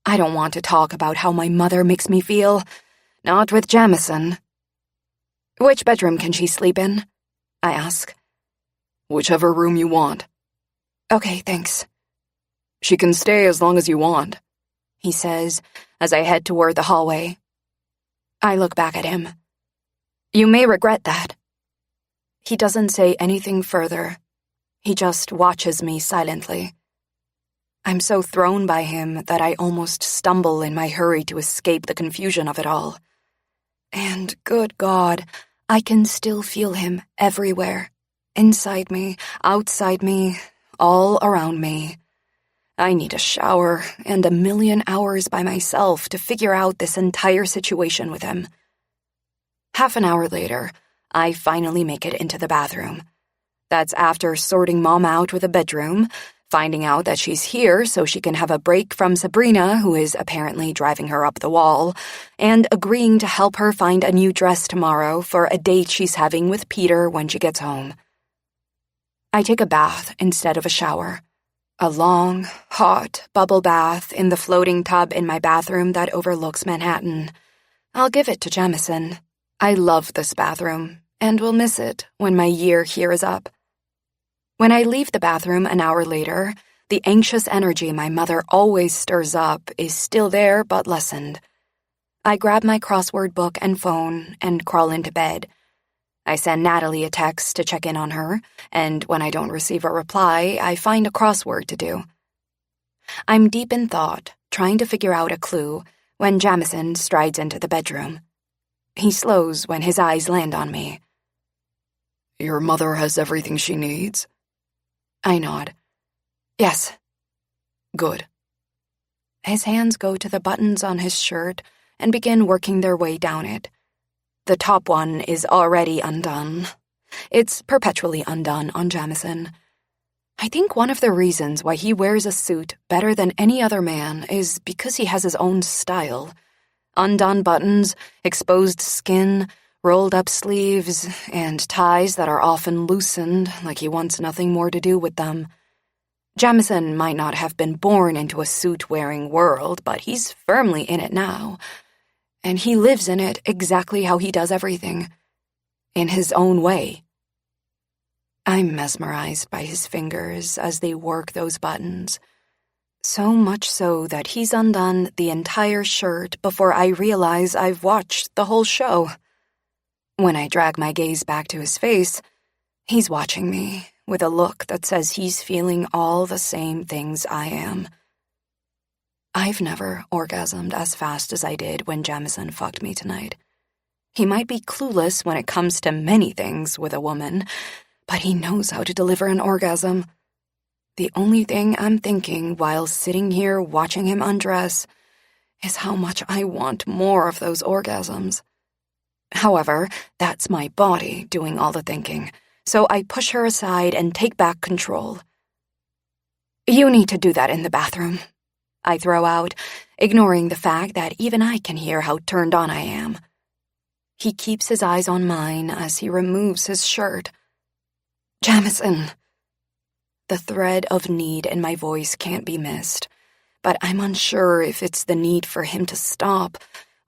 Speaker 4: I don't want to talk about how my mother makes me feel. Not with Jamison. Which bedroom can she sleep in? I ask.
Speaker 1: Whichever room you want.
Speaker 4: Okay, thanks.
Speaker 1: She can stay as long as you want,
Speaker 4: he says as I head toward the hallway. I look back at him. You may regret that. He doesn't say anything further. He just watches me silently. I'm so thrown by him that I almost stumble in my hurry to escape the confusion of it all. And, good God, I can still feel him everywhere. Inside me, outside me, all around me. I need a shower and 1,000,000 hours by myself to figure out this entire situation with him. Half an hour later, I finally make it into the bathroom. That's after sorting Mom out with a bedroom, finding out that she's here so she can have a break from Sabrina, who is apparently driving her up the wall, and agreeing to help her find a new dress tomorrow for a date she's having with Peter when she gets home. I take a bath instead of a shower. A long, hot bubble bath in the floating tub in my bathroom that overlooks Manhattan. I'll give it to Jamison. I love this bathroom, and will miss it when my year here is up. When I leave the bathroom an hour later, the anxious energy my mother always stirs up is still there but lessened. I grab my crossword book and phone and crawl into bed. I send Natalie a text to check in on her, and when I don't receive a reply, I find a crossword to do. I'm deep in thought, trying to figure out a clue, when Jamison strides into the bedroom. He slows when his eyes land on me.
Speaker 1: Your mother has everything she needs?
Speaker 4: I nod. Yes.
Speaker 1: Good.
Speaker 4: His hands go to the buttons on his shirt and begin working their way down it. The top one is already undone. It's perpetually undone on Jamison. I think one of the reasons why he wears a suit better than any other man is because he has his own style. Undone buttons, exposed skin, rolled-up sleeves, and ties that are often loosened like he wants nothing more to do with them. Jamison might not have been born into a suit-wearing world, but he's firmly in it now. And he lives in it exactly how he does everything. In his own way. I'm mesmerized by his fingers as they work those buttons. So much so that he's undone the entire shirt before I realize I've watched the whole show. When I drag my gaze back to his face, he's watching me with a look that says he's feeling all the same things I am. I've never orgasmed as fast as I did when Jamison fucked me tonight. He might be clueless when it comes to many things with a woman, but he knows how to deliver an orgasm. The only thing I'm thinking while sitting here watching him undress is how much I want more of those orgasms. However, that's my body doing all the thinking, so I push her aside and take back control. You need to do that in the bathroom, I throw out, ignoring the fact that even I can hear how turned on I am. He keeps his eyes on mine as he removes his shirt. Jamison. The thread of need in my voice can't be missed, but I'm unsure if it's the need for him to stop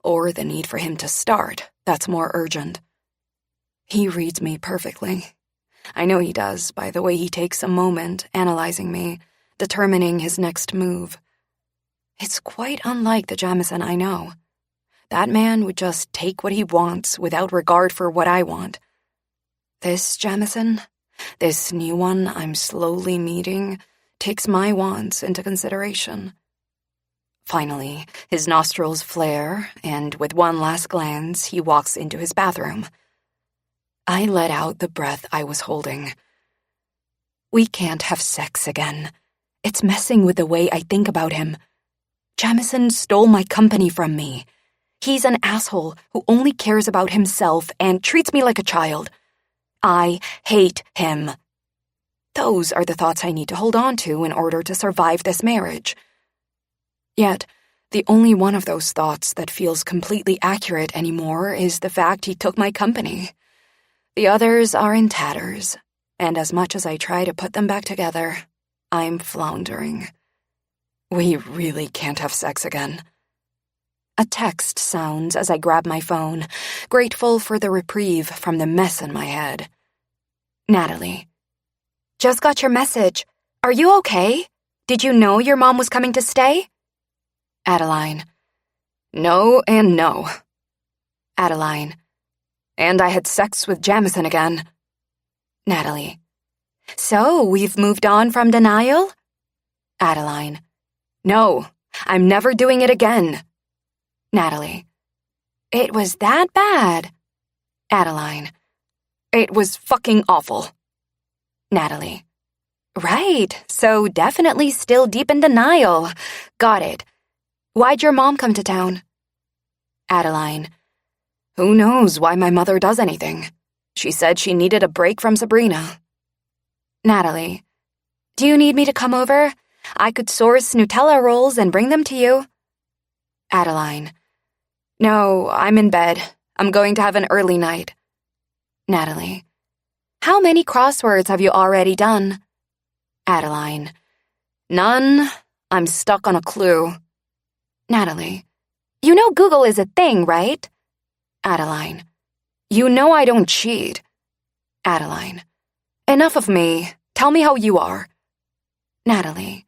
Speaker 4: or the need for him to start that's more urgent. He reads me perfectly. I know he does by the way he takes a moment analyzing me, determining his next move. It's quite unlike the Jamison I know. That man would just take what he wants without regard for what I want. This Jamison, this new one I'm slowly meeting, takes my wants into consideration. Finally, his nostrils flare, and with one last glance, he walks into his bathroom. I let out the breath I was holding. We can't have sex again. It's messing with the way I think about him. Jamison stole my company from me. He's an asshole who only cares about himself and treats me like a child. I hate him. Those are the thoughts I need to hold on to in order to survive this marriage. Yet,
Speaker 1: The only one of those thoughts that feels completely accurate anymore is the fact he took my company. The others are in tatters, and as much as I try to put them back together, I'm floundering. We really can't have sex again. A text sounds as I grab my phone, grateful for the reprieve from the mess in my head. Natalie. Just got your message. Are you okay? Did you know your mom was coming to stay? Adeline. No and no. Adeline. And I had sex with Jamison again. Natalie. So, we've moved on from denial? Adeline. No, I'm never doing it again. Natalie. It was that bad. Adeline. It was fucking awful. Natalie. Right, so definitely still deep in denial. Got it. Why'd your mom come to town? Adeline. Who knows why my mother does anything? She said she needed a break from Sabrina. Natalie. Do you need me to come over? I could source Nutella rolls and bring them to you. Adeline. No, I'm in bed. I'm going to have an early night. Natalie. How many crosswords have you already done? Adeline. None. I'm stuck on a clue. Natalie. You know Google is a thing, right? Adeline. You know I don't cheat. Adeline. Enough of me. Tell me how you are. Natalie.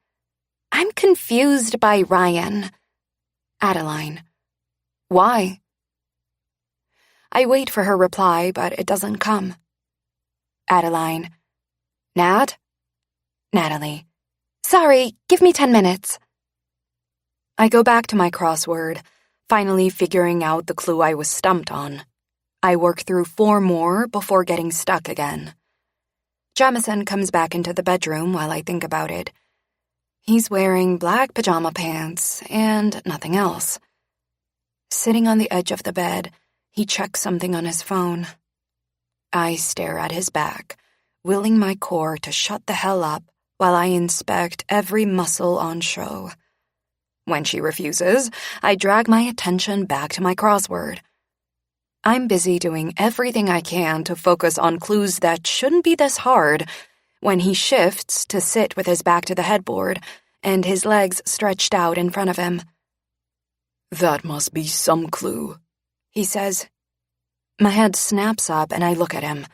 Speaker 1: I'm confused by Ryan. Adeline. Why? I wait for her reply, but it doesn't come. Adeline. Nat? Natalie. Sorry, give me 10 minutes. I go back to my crossword, finally figuring out the clue I was stumped on. I work through 4 more before getting stuck again. Jamison comes back into the bedroom while I think about it. He's wearing black pajama pants and nothing else. Sitting on the edge of the bed, he checks something on his phone. I stare at his back, willing my core to shut the hell up while I inspect every muscle on show. When she refuses, I drag my attention back to my crossword. I'm busy doing everything I can to focus on clues that shouldn't be this hard when he shifts to sit with his back to the headboard and his legs stretched out in front of him. That must be some clue, he says. My head snaps up and I look at him.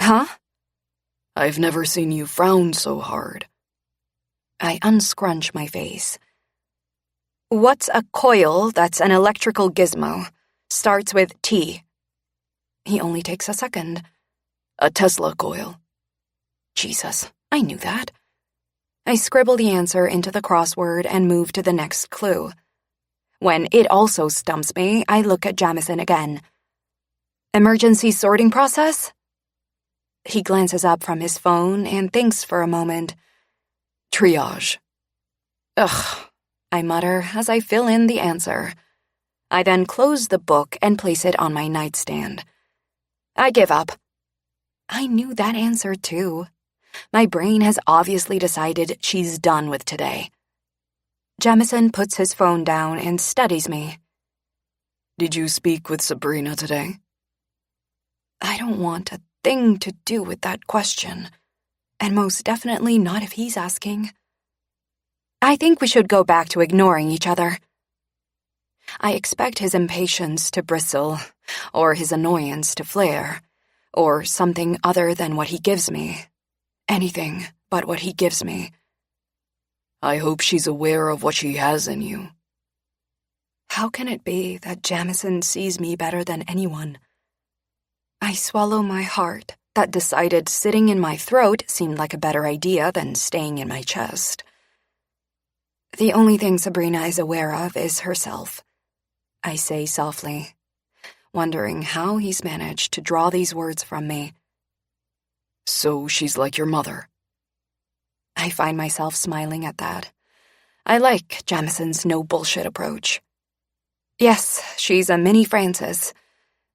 Speaker 1: Huh? I've never seen you frown so hard. I unscrunch my face. What's a coil that's an electrical gizmo? Starts with T. He only takes a second. A Tesla coil. Jesus, I knew that. I scribble the answer into the crossword and move to the next clue. When it also stumps me, I look at Jamison again. Emergency sorting process? He glances up from his phone and thinks for a moment. Triage. Ugh, I mutter as I fill in the answer. I then close the book and place it on my nightstand. I give up. I knew that answer too. My brain has obviously decided she's done with today. Jamison puts his phone down and studies me. Did you speak with Sabrina today? I don't want a thing to do with that question, and most definitely not if he's asking. I think we should go back to ignoring each other. I expect his impatience to bristle, or his annoyance to flare, or something other than what he gives me. Anything but what he gives me. I hope she's aware of what she has in you. How can it be that Jamison sees me better than anyone? I swallow my heart that decided sitting in my throat seemed like a better idea than staying in my chest. The only thing Sabrina is aware of is herself, I say softly, wondering how he's managed to draw these words from me. So she's like your mother. I find myself smiling at that. I like Jamison's no-bullshit approach. Yes, she's a mini Frances,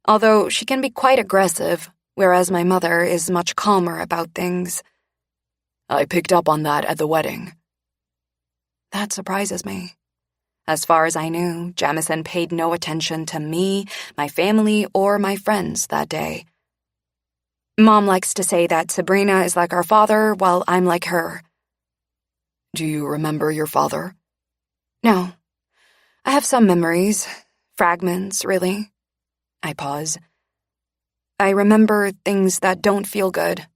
Speaker 1: although she can be quite aggressive, whereas my mother is much calmer about things. I picked up on that at the wedding. That surprises me.
Speaker 5: As far as I knew, Jamison paid no attention to me, my family, or my friends that day. Mom likes to say that Sabrina is like our father while I'm like her.
Speaker 1: Do you remember your father?
Speaker 5: No. I have some memories. Fragments, really. I pause. I remember things that don't feel good,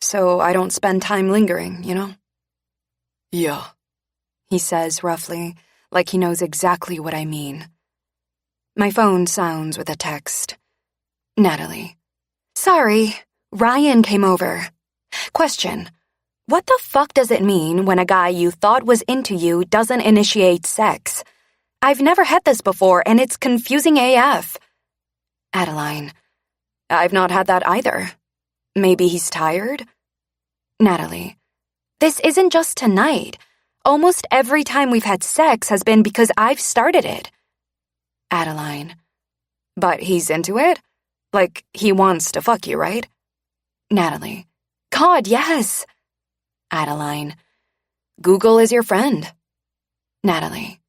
Speaker 5: so I don't spend time lingering, you know?
Speaker 1: Yeah,
Speaker 5: He says roughly, like he knows exactly what I mean. My phone sounds with a text. Natalie. Sorry, Ryan came over. Question. What the fuck does it mean when a guy you thought was into you doesn't initiate sex? I've never had this before, and it's confusing AF. Adeline. I've not had that either. Maybe he's tired? Natalie. This isn't just tonight. Almost every time we've had sex has been because I've started it. Adeline. But he's into it? Like, he wants to fuck you, right? Natalie. God, yes. Adeline. Google is your friend. Natalie.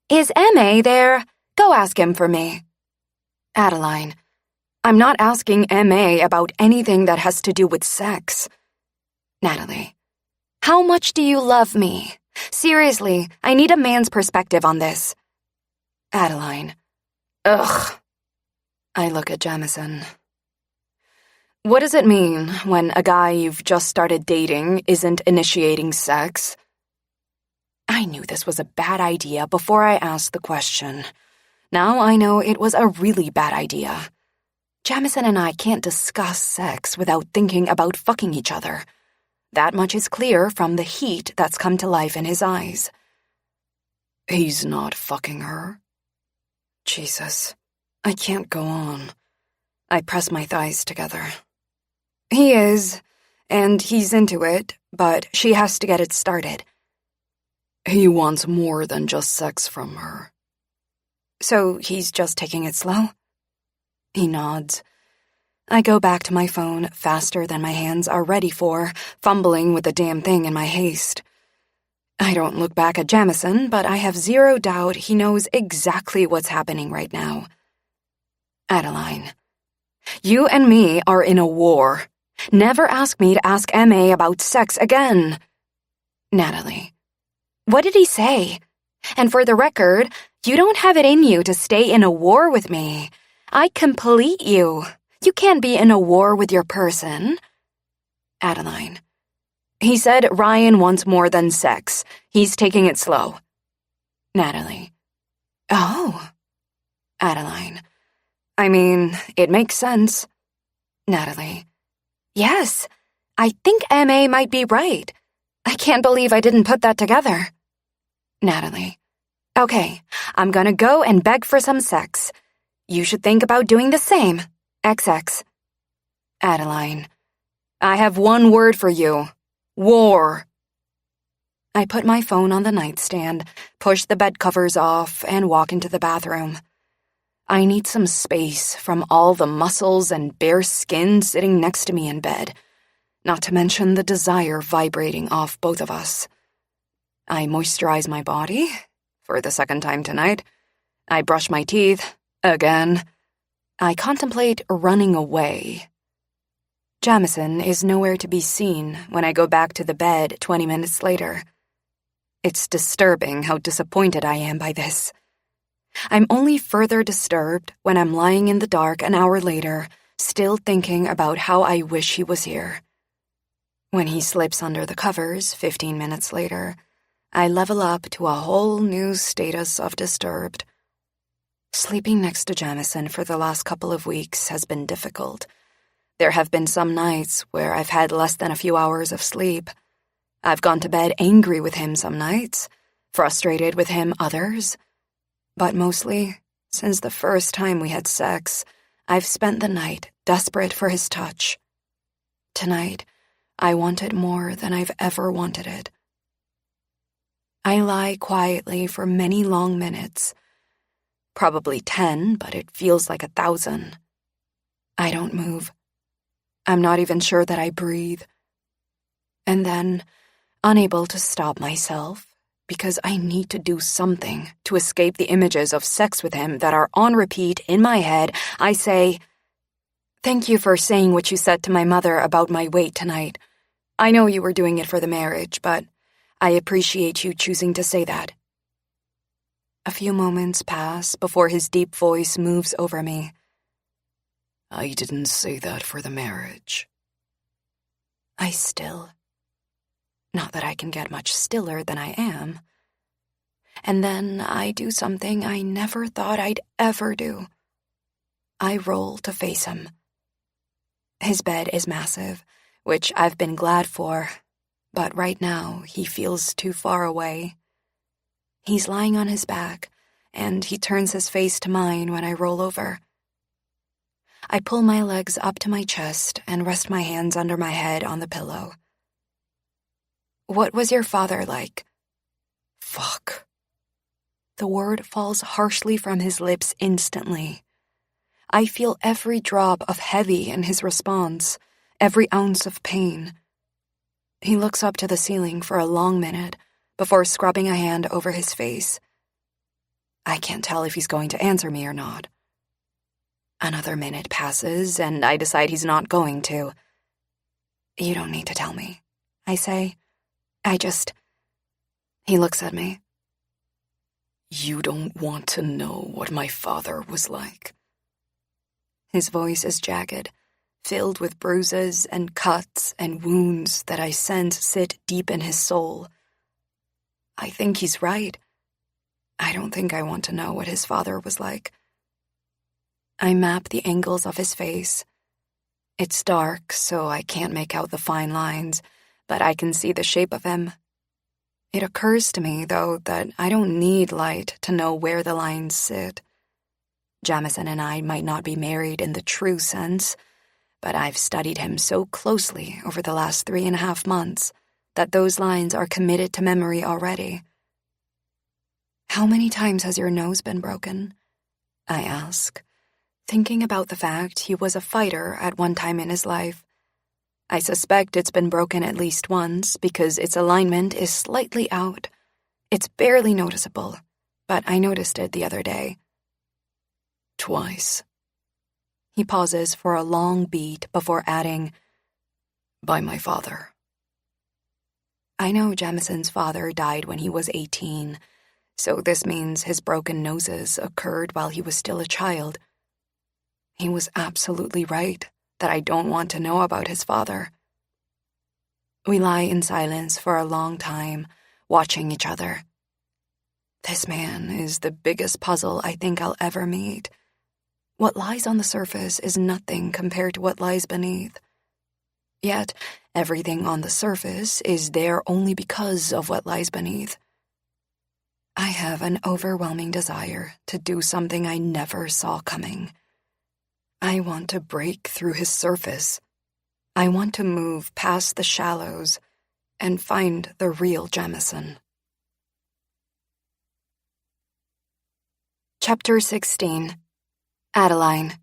Speaker 5: Is M.A. there? Go ask him for me. Adeline. I'm not asking M.A. about anything that has to do with sex. Natalie. How much do you love me? Seriously, I need a man's perspective on this. Adeline. Ugh. I look at Jamison. What does it mean when a guy you've just started dating isn't initiating sex? I knew this was a bad idea before I asked the question. Now I know it was a really bad idea. Jamison and I can't discuss sex without thinking about fucking each other. That much is clear from the heat that's come to life in his eyes.
Speaker 1: He's not fucking her. Jesus, I can't go on.
Speaker 5: I press my thighs together. He is, and he's into it, but she has to get it started.
Speaker 1: He wants more than just sex from her.
Speaker 5: So he's just taking it slow? He nods. I go back to my phone faster than my hands are ready for, fumbling with the damn thing in my haste. I don't look back at Jamison, but I have zero doubt he knows exactly what's happening right now. Adeline. You and me are in a war. Never ask me to ask M.A. about sex again. Natalie. What did he say? And for the record, you don't have it in you to stay in a war with me. I complete you. You can't be in a war with your person. Adeline. He said Ryan wants more than sex. He's taking it slow. Natalie. Oh. Adeline. I mean, it makes sense. Natalie. Yes, I think M.A. might be right. I can't believe I didn't put that together. Natalie. Okay, I'm gonna go and beg for some sex. You should think about doing the same. XX. Adeline. I have one word for you. War. I put my phone on the nightstand, push the bed covers off, and walk into the bathroom. I need some space from all the muscles and bare skin sitting next to me in bed, not to mention the desire vibrating off both of us. I moisturize my body, for the second time tonight. I brush my teeth, again. I contemplate running away. Jamison is nowhere to be seen when I go back to the bed 20 minutes later. It's disturbing how disappointed I am by this. I'm only further disturbed when I'm lying in the dark an hour later, still thinking about how I wish he was here. When he slips under the covers 15 minutes later, I level up to a whole new status of disturbed. Sleeping next to Jamison for the last couple of weeks has been difficult. There have been some nights where I've had less than a few hours of sleep. I've gone to bed angry with him some nights, frustrated with him others. But mostly, since the first time we had sex, I've spent the night desperate for his touch. Tonight, I want it more than I've ever wanted it. I lie quietly for many long minutes. Probably 10, but it feels like 1,000. I don't move. I'm not even sure that I breathe. And then, unable to stop myself,
Speaker 4: because I need to do something to escape the images of sex with him that are on repeat in my head, I say, "Thank you for saying what you said to my mother about my weight tonight. I know you were doing it for the marriage, but I appreciate you choosing to say that." A few moments pass before his deep voice moves over me.
Speaker 1: "I didn't say that for the marriage."
Speaker 4: I still. Not that I can get much stiller than I am. And then I do something I never thought I'd ever do. I roll to face him. His bed is massive, which I've been glad for, but right now he feels too far away. He's lying on his back, and he turns his face to mine when I roll over. I pull my legs up to my chest and rest my hands under my head on the pillow. "What was your father like?"
Speaker 1: Fuck.
Speaker 4: The word falls harshly from his lips instantly. I feel every drop of heavy in his response, every ounce of pain. He looks up to the ceiling for a long minute before scrubbing a hand over his face. I can't tell if he's going to answer me or not. Another minute passes, and I decide he's not going to. "You don't need to tell me," I say. He looks at me.
Speaker 1: "You don't want to know what my father was like."
Speaker 4: His voice is jagged, filled with bruises and cuts and wounds that I sense sit deep in his soul. I think he's right. I don't think I want to know what his father was like. I map the angles of his face. It's dark, so I can't make out the fine lines, but I can see the shape of him. It occurs to me, though, that I don't need light to know where the lines sit. Jamison and I might not be married in the true sense, but I've studied him so closely over the last 3.5 months that those lines are committed to memory already. "How many times has your nose been broken?" I ask, thinking about the fact he was a fighter at one time in his life. I suspect it's been broken at least once because its alignment is slightly out. It's barely noticeable, but I noticed it the other day.
Speaker 1: "Twice."
Speaker 4: He pauses for a long beat before adding,
Speaker 1: "By my father."
Speaker 4: I know Jamison's father died when he was 18, so this means his broken noses occurred while he was still a child. He was absolutely right that I don't want to know about his father. We lie in silence for a long time, watching each other. This man is the biggest puzzle I think I'll ever meet. What lies on the surface is nothing compared to what lies beneath. Yet, everything on the surface is there only because of what lies beneath. I have an overwhelming desire to do something I never saw coming. I want to break through his surface. I want to move past the shallows and find the real Jamison. Chapter 16. Adeline.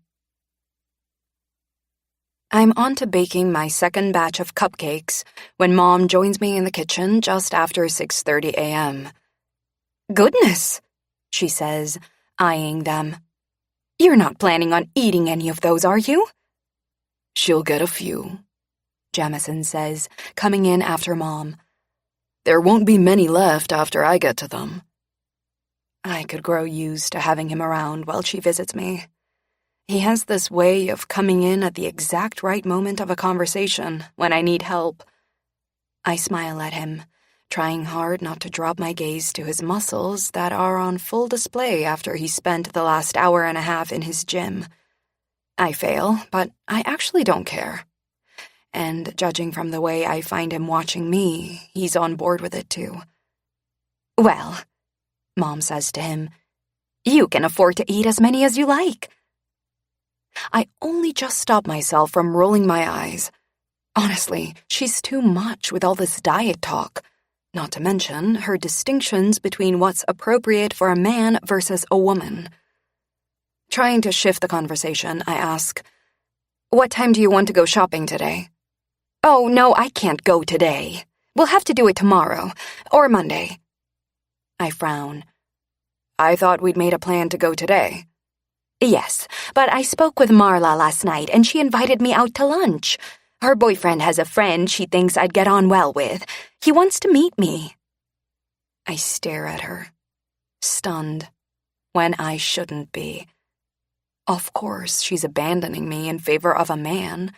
Speaker 4: I'm on to baking my second batch of cupcakes when Mom joins me in the kitchen just after 6:30 a.m. "Goodness," she says, eyeing them. "You're not planning on eating any of those, are you?"
Speaker 1: "She'll get a few,"
Speaker 4: Jamison says, coming in after Mom.
Speaker 1: "There won't be many left after I get to them."
Speaker 4: I could grow used to having him around while she visits me. He has this way of coming in at the exact right moment of a conversation when I need help. I smile at him, trying hard not to drop my gaze to his muscles that are on full display after he spent the last hour and a half in his gym. I fail, but I actually don't care. And judging from the way I find him watching me, he's on board with it too. "Well," Mom says to him, "you can afford to eat as many as you like." I only just stop myself from rolling my eyes. Honestly, she's too much with all this diet talk. Not to mention her distinctions between what's appropriate for a man versus a woman. Trying to shift the conversation, I ask, "What time do you want to go shopping today?" "Oh, no, I can't go today. We'll have to do it tomorrow, or Monday."
Speaker 5: I frown.
Speaker 1: I thought we'd made a plan to go today.
Speaker 5: Yes, but I spoke with Marla last night and she invited me out to lunch. Her boyfriend has a friend she thinks I'd get on well with. He wants to meet me.
Speaker 1: I stare at her, stunned, when I shouldn't be. Of course, she's abandoning me in favor of a man.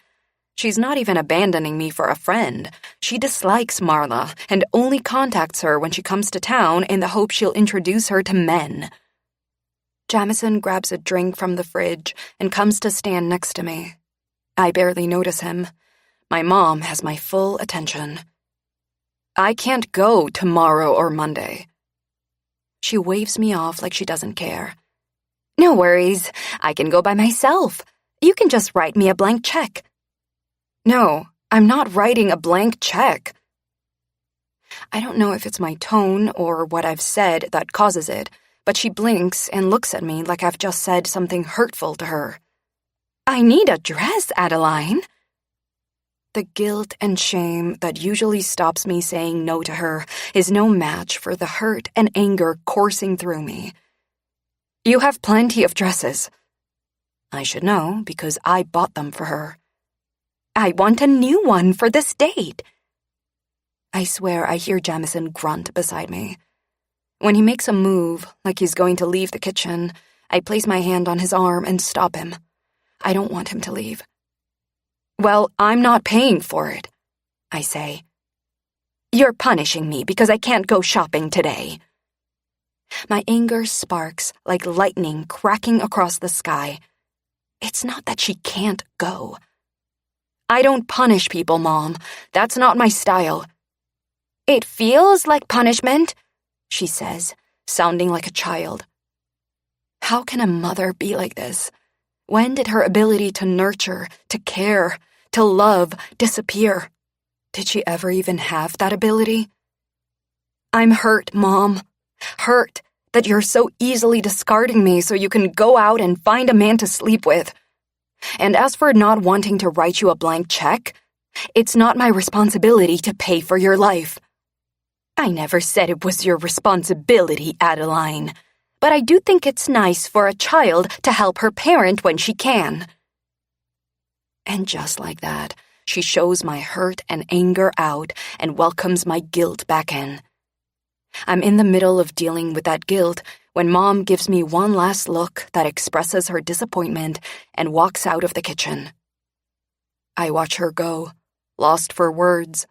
Speaker 1: She's not even abandoning me for a friend. She dislikes Marla and only contacts her when she comes to town in the hope she'll introduce her to men. Jamison grabs a drink from the fridge and comes to stand next to me. I barely notice him. My mom has my full attention. I can't go tomorrow or Monday. She waves me off like she doesn't care.
Speaker 5: No worries. I can go by myself. You can just write me a blank check.
Speaker 1: No, I'm not writing a blank check. I don't know if it's my tone or what I've said that causes it, but she blinks and looks at me like I've just said something hurtful to her.
Speaker 5: I need a dress, Adeline.
Speaker 1: The guilt and shame that usually stops me saying no to her is no match for the hurt and anger coursing through me. You have plenty of dresses. I should know because I bought them for her.
Speaker 5: I want a new one for this date.
Speaker 1: I swear I hear Jamison grunt beside me. When he makes a move, like he's going to leave the kitchen, I place my hand on his arm and stop him. I don't want him to leave. Well, I'm not paying for it, I say.
Speaker 5: You're punishing me because I can't go shopping today.
Speaker 1: My anger sparks like lightning cracking across the sky. It's not that she can't go. I don't punish people, Mom. That's not my style.
Speaker 5: It feels like punishment,
Speaker 1: she says, sounding like a child. How can a mother be like this? When did her ability to nurture, to care, to love disappear? Did she ever even have that ability? I'm hurt, Mom. Hurt that you're so easily discarding me so you can go out and find a man to sleep with. And as for not wanting to write you a blank check, it's not my responsibility to pay for your life.
Speaker 5: I never said it was your responsibility, Adeline. But I do think it's nice for a child to help her parent when she can.
Speaker 1: And just like that, she shows my hurt and anger out and welcomes my guilt back in. I'm in the middle of dealing with that guilt when Mom gives me one last look that expresses her disappointment and walks out of the kitchen. I watch her go, lost for words.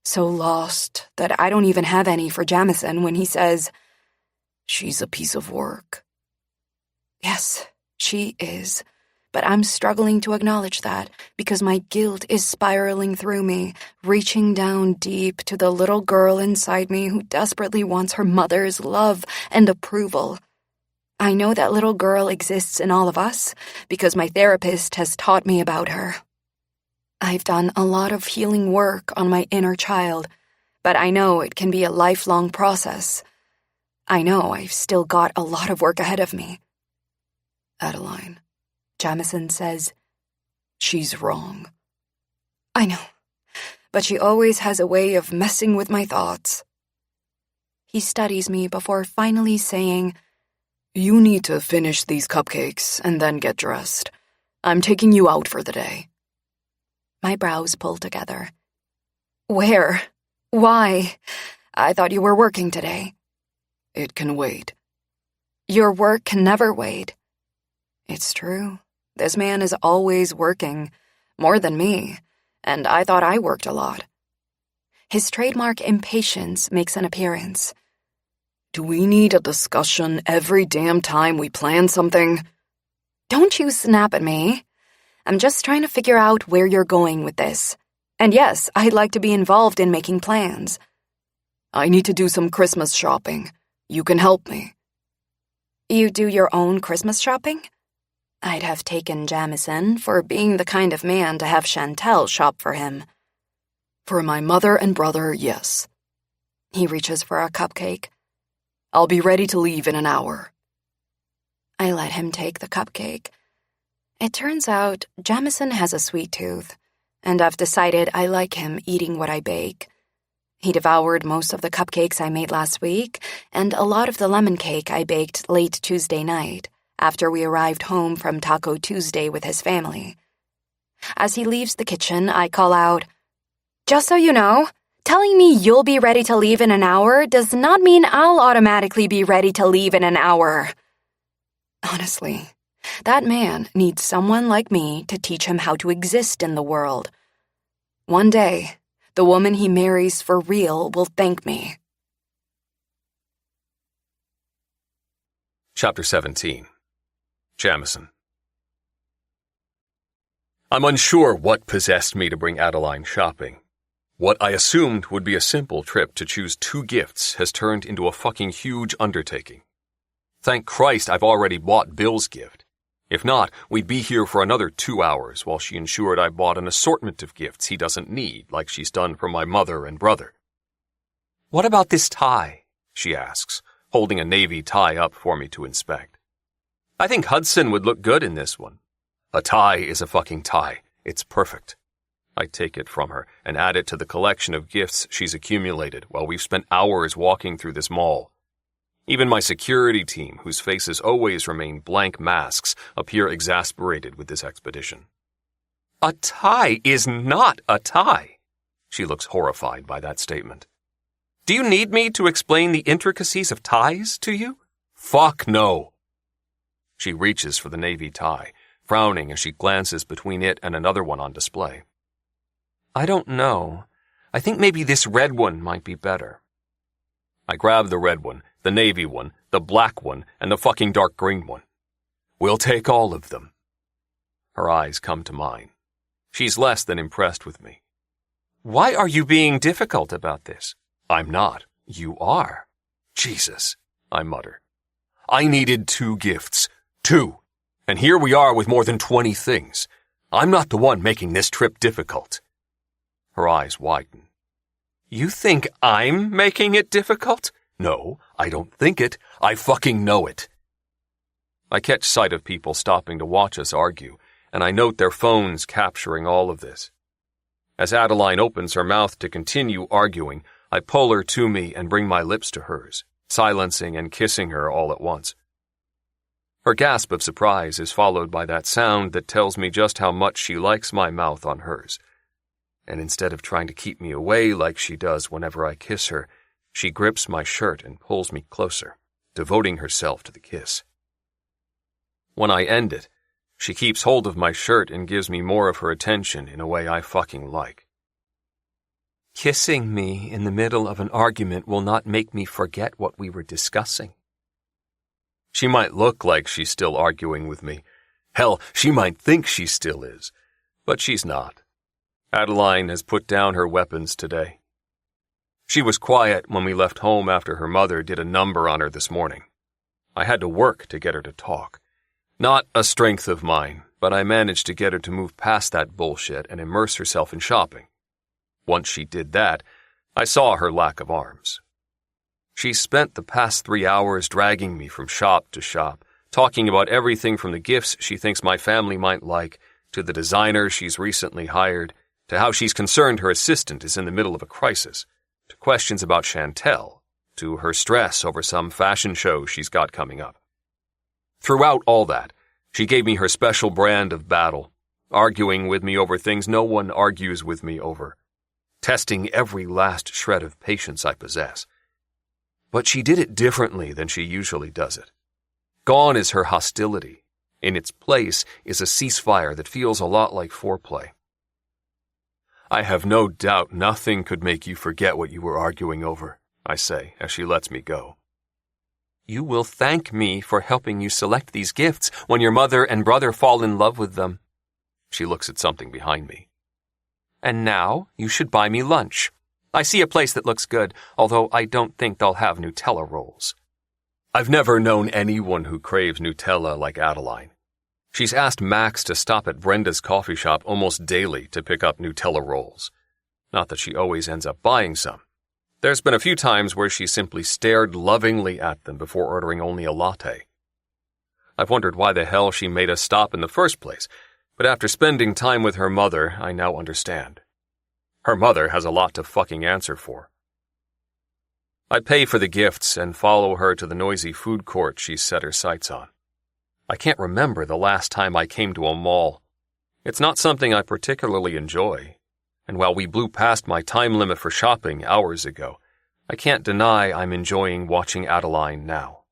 Speaker 1: So lost that I don't even have any for Jamison when he says, "She's a piece of work." Yes, she is, but I'm struggling to acknowledge that because my guilt is spiraling through me, reaching down deep to the little girl inside me who desperately wants her mother's love and approval. I know that little girl exists in all of us because my therapist has taught me about her. I've done a lot of healing work on my inner child, but I know it can be a lifelong process. I know I've still got a lot of work ahead of me. Adeline, Jamison says, she's wrong. I know, but she always has a way of messing with my thoughts. He studies me before finally saying, "You need to finish these cupcakes and then get dressed. I'm taking you out for the day." My brows pull together. Where? Why? I thought you were working today. It can wait. Your work can never wait. It's true. This man is always working, more than me, and I thought I worked a lot. His trademark impatience makes an appearance. Do we need a discussion every damn time we plan something? Don't you snap at me. I'm just trying to figure out where you're going with this. And yes, I'd like to be involved in making plans. I need to do some Christmas shopping. You can help me. You do your own Christmas shopping? I'd have taken Jamison for being the kind of man to have Chantel shop for him. For my mother and brother, yes. He reaches for a cupcake. I'll be ready to leave in an hour. I let him take the cupcake. It turns out Jamison has a sweet tooth, and I've decided I like him eating what I bake.
Speaker 5: He devoured most of the cupcakes I made last week and a lot of the lemon cake I baked late Tuesday night after we arrived home from Taco Tuesday with his family. As he leaves the kitchen, I call out, "Just so you know, telling me you'll be ready to leave in an hour does not mean I'll automatically be ready to leave in an hour." Honestly, that man needs someone like me to teach him how to exist in the world. One day, the woman he marries for real will thank me.
Speaker 2: Chapter 17. Jamison. I'm unsure what possessed me to bring Adeline shopping. What I assumed would be a simple trip to choose 2 gifts has turned into a fucking huge undertaking. Thank Christ I've already bought Bill's gift. If not, we'd be here for another 2 hours while she ensured I bought an assortment of gifts he doesn't need, like she's done for my mother and brother. "What about this tie?" she asks, holding a navy tie up for me to inspect. "I think Hudson would look good in this one." "A tie is a fucking tie. It's perfect." I take it from her and add it to the collection of gifts she's accumulated while we've spent hours walking through this mall. Even my security team, whose faces always remain blank masks, appear exasperated with this expedition. "A tie is not a tie." She looks horrified by that statement. "Do you need me to explain the intricacies of ties to you?" "Fuck no." She reaches for the navy tie, frowning as she glances between it and another one on display. "I don't know. I think maybe this red one might be better." I grab the red one, the navy one, the black one, and the fucking dark green one. "We'll take all of them." Her eyes come to mine. She's less than impressed with me. "Why are you being difficult about this?" "I'm not. You are." "Jesus," I mutter. "I needed 2 gifts. 2. And here we are with more than 20 things. I'm not the one making this trip difficult." Her eyes widen. "You think I'm making it difficult?" "No, I don't think it. I fucking know it." I catch sight of people stopping to watch us argue, and I note their phones capturing all of this. As Adeline opens her mouth to continue arguing, I pull her to me and bring my lips to hers, silencing and kissing her all at once. Her gasp of surprise is followed by that sound that tells me just how much she likes my mouth on hers. And instead of trying to keep me away like she does whenever I kiss her, she grips my shirt and pulls me closer, devoting herself to the kiss. When I end it, she keeps hold of my shirt and gives me more of her attention in a way I fucking like. "Kissing me in the middle of an argument will not make me forget what we were discussing." She might look like she's still arguing with me. Hell, she might think she still is, but she's not. Adeline has put down her weapons today. She was quiet when we left home after her mother did a number on her this morning. I had to work to get her to talk. Not a strength of mine, but I managed to get her to move past that bullshit and immerse herself in shopping. Once she did that, I saw her lack of arms. She spent the past 3 hours dragging me from shop to shop, talking about everything from the gifts she thinks my family might like, to the designer she's recently hired, to how she's concerned her assistant is in the middle of a crisis, to questions about Chantel, to her stress over some fashion show she's got coming up. Throughout all that, she gave me her special brand of battle, arguing with me over things no one argues with me over, testing every last shred of patience I possess. But she did it differently than she usually does it. Gone is her hostility. In its place is a ceasefire that feels a lot like foreplay. "I have no doubt nothing could make you forget what you were arguing over," I say as she lets me go. "You will thank me for helping you select these gifts when your mother and brother fall in love with them." She looks at something behind me. "And now you should buy me lunch. I see a place that looks good, although I don't think they'll have Nutella rolls." I've never known anyone who craves Nutella like Adeline. She's asked Max to stop at Brenda's coffee shop almost daily to pick up Nutella rolls. Not that she always ends up buying some. There's been a few times where she simply stared lovingly at them before ordering only a latte. I've wondered why the hell she made us stop in the first place, but after spending time with her mother, I now understand. Her mother has a lot to fucking answer for. I pay for the gifts and follow her to the noisy food court she's set her sights on. I can't remember the last time I came to a mall. It's not something I particularly enjoy, and while we blew past my time limit for shopping hours ago, I can't deny I'm enjoying watching Adeline now.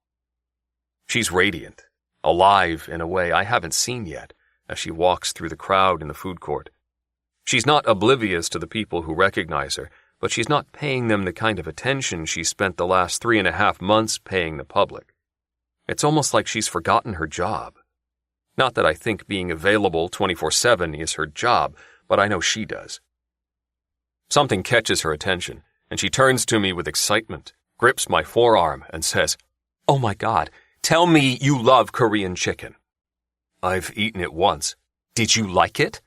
Speaker 2: She's radiant, alive in a way I haven't seen yet as she walks through the crowd in the food court. She's not oblivious to the people who recognize her, but she's not paying them the kind of attention she spent the last 3.5 months paying the public. It's almost like she's forgotten her job. Not that I think being available 24/7 is her job, but I know she does. Something catches her attention, and she turns to me with excitement, grips my forearm, and says, "Oh my God, tell me you love Korean chicken." "I've eaten it once." "Did you like it?"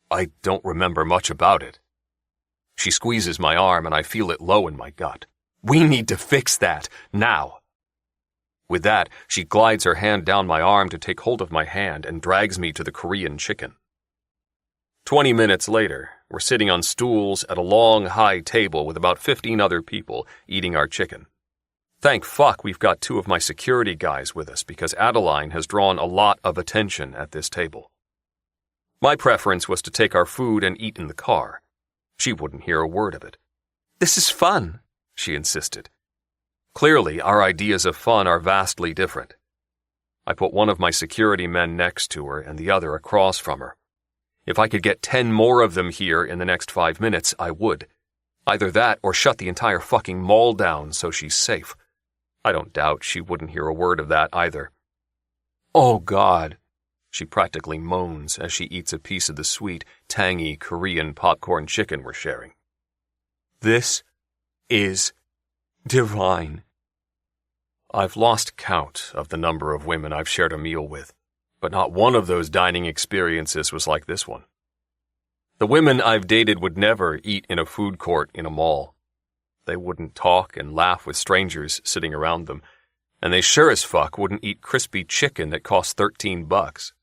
Speaker 2: "I don't remember much about it." She squeezes my arm, and I feel it low in my gut. "We need to fix that, now." With that, she glides her hand down my arm to take hold of my hand and drags me to the Korean chicken. 20 minutes later, we're sitting on stools at a long, high table with about 15 other people eating our chicken. Thank fuck we've got 2 of my security guys with us because Adeline has drawn a lot of attention at this table. My preference was to take our food and eat in the car. She wouldn't hear a word of it. "This is fun," she insisted. Clearly, our ideas of fun are vastly different. I put one of my security men next to her and the other across from her. If I could get 10 more of them here in the next 5 minutes, I would. Either that or shut the entire fucking mall down so she's safe. I don't doubt she wouldn't hear a word of that either. "Oh God," she practically moans as she eats a piece of the sweet, tangy Korean popcorn chicken we're sharing. "This is divine." I've lost count of the number of women I've shared a meal with, but not one of those dining experiences was like this one. The women I've dated would never eat in a food court in a mall. They wouldn't talk and laugh with strangers sitting around them, and they sure as fuck wouldn't eat crispy chicken that costs $13.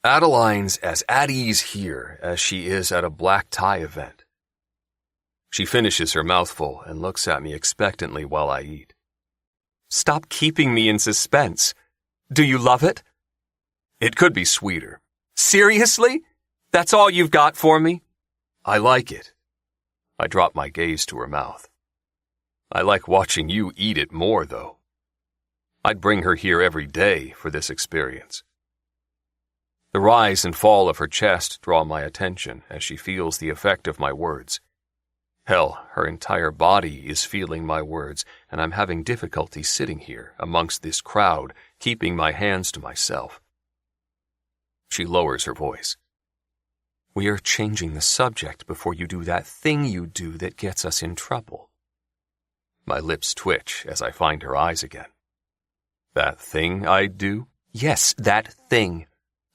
Speaker 2: Adeline's as at ease here as she is at a black tie event. She finishes her mouthful and looks at me expectantly while I eat. "Stop keeping me in suspense. Do you love it?" "It could be sweeter." "Seriously? That's all you've got for me?" "I like it." I drop my gaze to her mouth. "I like watching you eat it more, though. I'd bring her here every day for this experience." The rise and fall of her chest draw my attention as she feels the effect of my words. Hell, her entire body is feeling my words, and I'm having difficulty sitting here amongst this crowd, keeping my hands to myself. She lowers her voice. "We are changing the subject before you do that thing you do that gets us in trouble." My lips twitch as I find her eyes again. "That thing I do?" "Yes, that thing.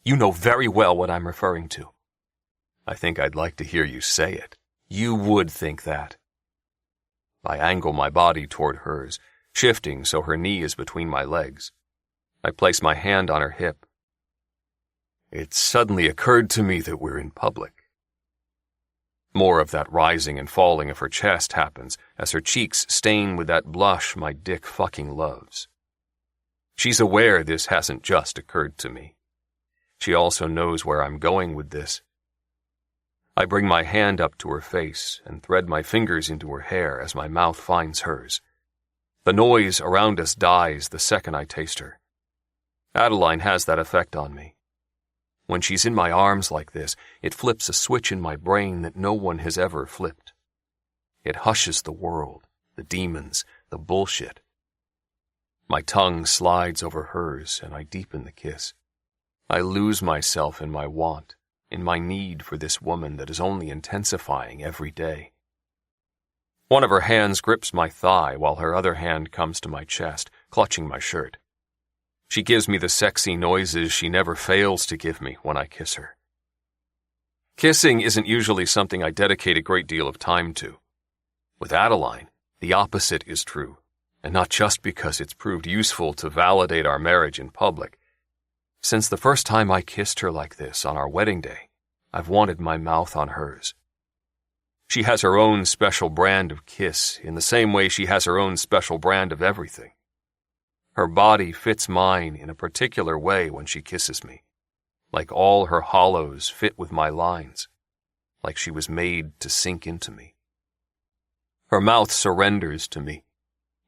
Speaker 2: You know very well what I'm referring to." "I think I'd like to hear you say it." "You would think that." I angle my body toward hers, shifting so her knee is between my legs. I place my hand on her hip. "It suddenly occurred to me that we're in public." More of that rising and falling of her chest happens as her cheeks stain with that blush my dick fucking loves. She's aware this hasn't just occurred to me. She also knows where I'm going with this. I bring my hand up to her face and thread my fingers into her hair as my mouth finds hers. The noise around us dies the second I taste her. Adeline has that effect on me. When she's in my arms like this, it flips a switch in my brain that no one has ever flipped. It hushes the world, the demons, the bullshit. My tongue slides over hers and I deepen the kiss. I lose myself in my want, in my need for this woman that is only intensifying every day. One of her hands grips my thigh while her other hand comes to my chest, clutching my shirt. She gives me the sexy noises she never fails to give me when I kiss her. Kissing isn't usually something I dedicate a great deal of time to. With Adeline, the opposite is true, and not just because it's proved useful to validate our marriage in public. Since the first time I kissed her like this on our wedding day, I've wanted my mouth on hers. She has her own special brand of kiss in the same way she has her own special brand of everything. Her body fits mine in a particular way when she kisses me, like all her hollows fit with my lines, like she was made to sink into me. Her mouth surrenders to me.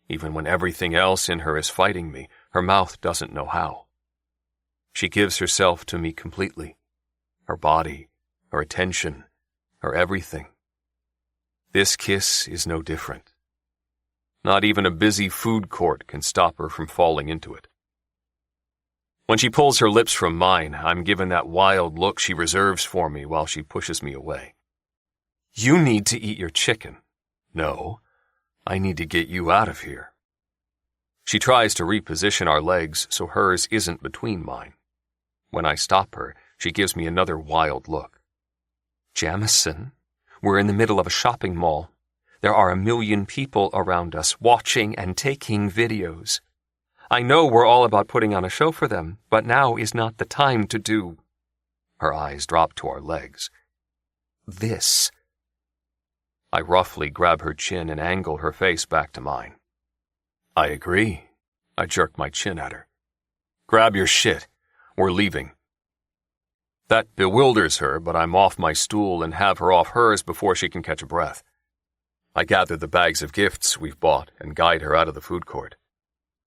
Speaker 2: Even when everything else in her is fighting me, her mouth doesn't know how. She gives herself to me completely. Her body, her attention, her everything. This kiss is no different. Not even a busy food court can stop her from falling into it. When she pulls her lips from mine, I'm given that wild look she reserves for me while she pushes me away. You need to eat your chicken. No, I need to get you out of here. She tries to reposition our legs so hers isn't between mine. When I stop her, she gives me another wild look. Jamison, we're in the middle of a shopping mall. There are 1 million people around us watching and taking videos. I know we're all about putting on a show for them, but now is not the time to do. Her eyes drop to our legs. This. I roughly grab her chin and angle her face back to mine. I agree. I jerk my chin at her. Grab your shit. We're leaving. That bewilders her, but I'm off my stool and have her off hers before she can catch a breath. I gather the bags of gifts we've bought and guide her out of the food court.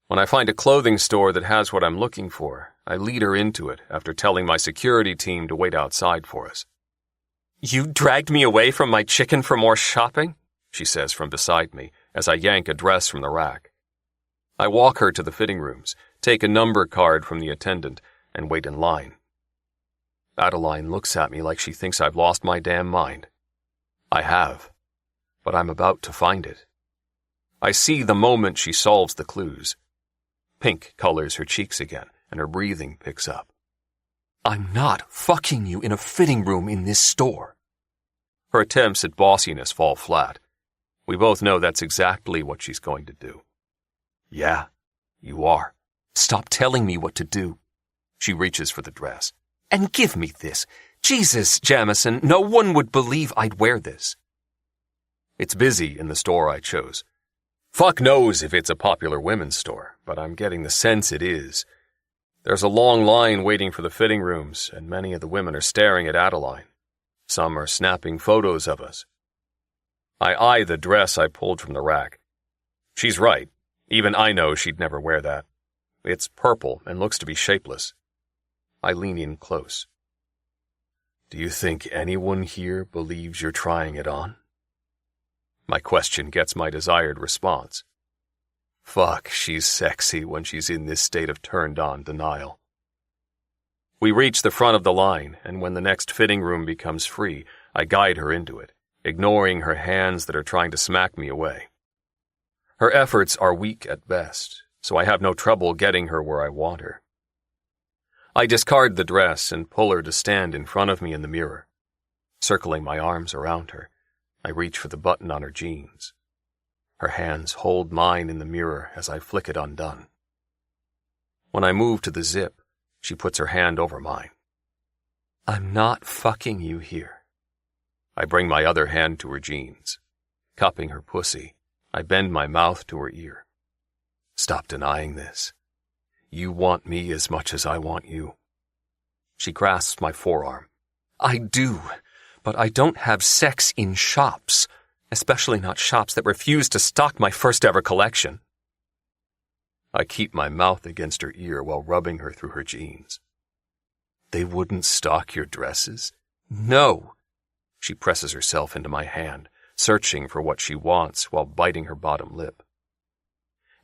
Speaker 2: When I find a clothing store that has what I'm looking for, I lead her into it after telling my security team to wait outside for us. You dragged me away from my chicken for more shopping? She says from beside me as I yank a dress from the rack. I walk her to the fitting rooms, take a number card from the attendant, and wait in line. Adeline looks at me like she thinks I've lost my damn mind. I have, but I'm about to find it. I see the moment she solves the clues. Pink colors her cheeks again, and her breathing picks up. I'm not fucking you in a fitting room in this store. Her attempts at bossiness fall flat. We both know that's exactly what she's going to do. Yeah, you are. Stop telling me what to do. She reaches for the dress. And give me this. Jesus, Jamison, no one would believe I'd wear this. It's busy in the store I chose. Fuck knows if it's a popular women's store, but I'm getting the sense it is. There's a long line waiting for the fitting rooms, and many of the women are staring at Adeline. Some are snapping photos of us. I eye the dress I pulled from the rack. She's right. Even I know she'd never wear that. It's purple and looks to be shapeless. I lean in close. Do you think anyone here believes you're trying it on? My question gets my desired response. Fuck, she's sexy when she's in this state of turned-on denial. We reach the front of the line, and when the next fitting room becomes free, I guide her into it, ignoring her hands that are trying to smack me away. Her efforts are weak at best, so I have no trouble getting her where I want her. I discard the dress and pull her to stand in front of me in the mirror. Circling my arms around her, I reach for the button on her jeans. Her hands hold mine in the mirror as I flick it undone. When I move to the zip, she puts her hand over mine. I'm not fucking you here. I bring my other hand to her jeans. Cupping her pussy, I bend my mouth to her ear. Stop denying this. You want me as much as I want you. She grasps my forearm. I do, but I don't have sex in shops, especially not shops that refuse to stock my first ever collection. I keep my mouth against her ear while rubbing her through her jeans. They wouldn't stock your dresses? No. She presses herself into my hand, searching for what she wants while biting her bottom lip.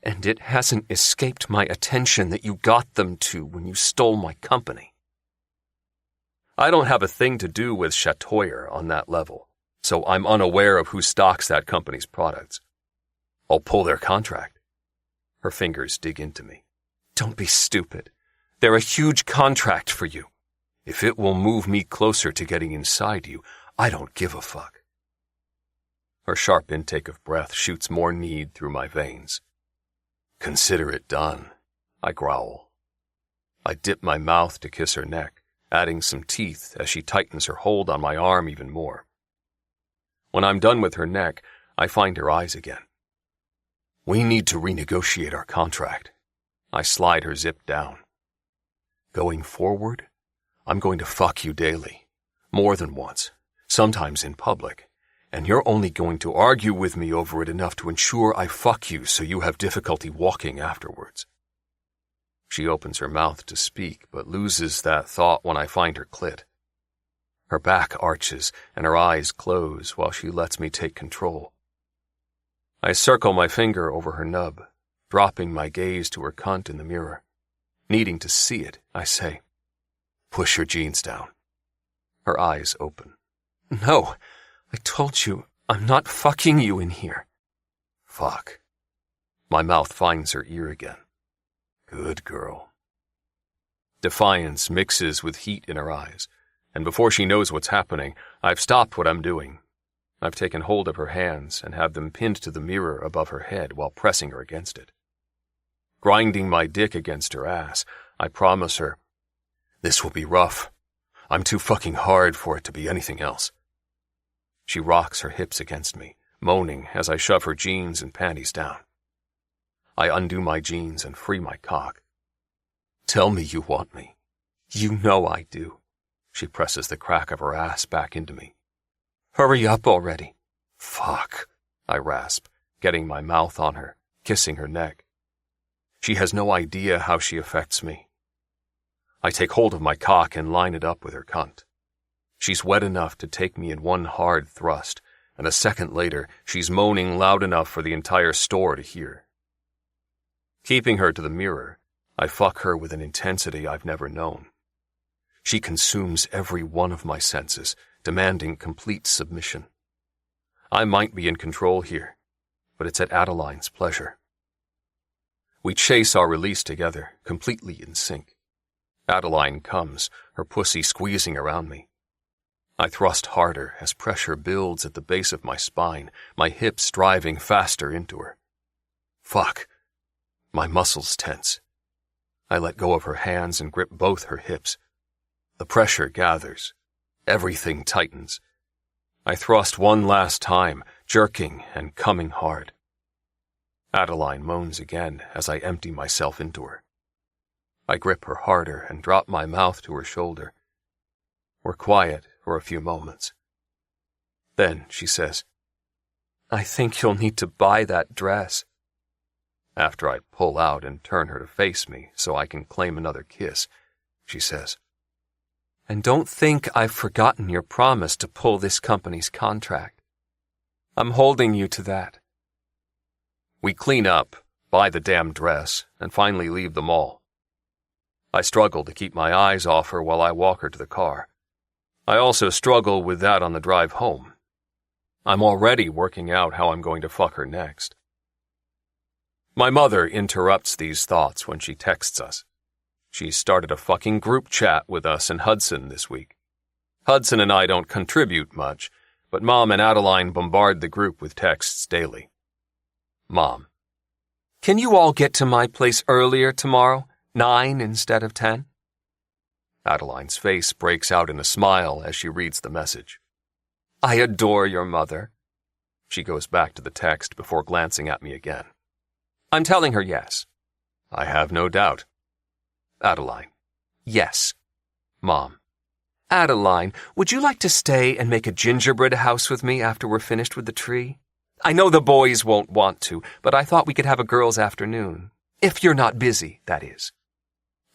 Speaker 2: And it hasn't escaped my attention that you got them to when you stole my company. I don't have a thing to do with Chatoyer on that level, so I'm unaware of who stocks that company's products. I'll pull their contract. Her fingers dig into me. Don't be stupid. They're a huge contract for you. If it will move me closer to getting inside you, I don't give a fuck. Her sharp intake of breath shoots more need through my veins. Consider it done, I growl. I dip my mouth to kiss her neck, adding some teeth as she tightens her hold on my arm even more. When I'm done with her neck, I find her eyes again. We need to renegotiate our contract. I slide her zip down. Going forward, I'm going to fuck you daily. More than once, sometimes in public. And you're only going to argue with me over it enough to ensure I fuck you so you have difficulty walking afterwards. She opens her mouth to speak, but loses that thought when I find her clit. Her back arches and her eyes close while she lets me take control. I circle my finger over her nub, dropping my gaze to her cunt in the mirror. Needing to see it, I say, "Push your jeans down." Her eyes open. "No, I told you, I'm not fucking you in here." Fuck. My mouth finds her ear again. Good girl. Defiance mixes with heat in her eyes, and before she knows what's happening, I've stopped what I'm doing. I've taken hold of her hands and have them pinned to the mirror above her head while pressing her against it. Grinding my dick against her ass, I promise her, "This will be rough. I'm too fucking hard for it to be anything else." She rocks her hips against me, moaning as I shove her jeans and panties down. I undo my jeans and free my cock. "Tell me you want me. You know I do." She presses the crack of her ass back into me. "Hurry up already." "Fuck," I rasp, getting my mouth on her, kissing her neck. She has no idea how she affects me. I take hold of my cock and line it up with her cunt. She's wet enough to take me in one hard thrust, and a second later, she's moaning loud enough for the entire store to hear. Keeping her to the mirror, I fuck her with an intensity I've never known. She consumes every one of my senses, demanding complete submission. I might be in control here, but it's at Adeline's pleasure. We chase our release together, completely in sync. Adeline comes, her pussy squeezing around me. I thrust harder as pressure builds at the base of my spine, my hips driving faster into her. Fuck. My muscles tense. I let go of her hands and grip both her hips. The pressure gathers. Everything tightens. I thrust one last time, jerking and coming hard. Adeline moans again as I empty myself into her. I grip her harder and drop my mouth to her shoulder. We're quiet for a few moments. Then she says, "I think you'll need to buy that dress." After I pull out and turn her to face me so I can claim another kiss, she says, "And don't think I've forgotten your promise to pull this company's contract. I'm holding you to that." We clean up, buy the damn dress, and finally leave the mall. I struggle to keep my eyes off her while I walk her to the car. I also struggle with that on the drive home. I'm already working out how I'm going to fuck her next. My mother interrupts these thoughts when she texts us. She started a fucking group chat with us and Hudson this week. Hudson and I don't contribute much, but Mom and Adeline bombard the group with texts daily. Mom: "Can you all get to my place earlier tomorrow, 9 instead of 10? Adeline's face breaks out in a smile as she reads the message. "I adore your mother." She goes back to the text before glancing at me again. I'm telling her yes. I have no doubt. Adeline: "Yes." Mom: "Adeline, would you like to stay and make a gingerbread house with me after we're finished with the tree? I know the boys won't want to, but I thought we could have a girls' afternoon. If you're not busy, that is."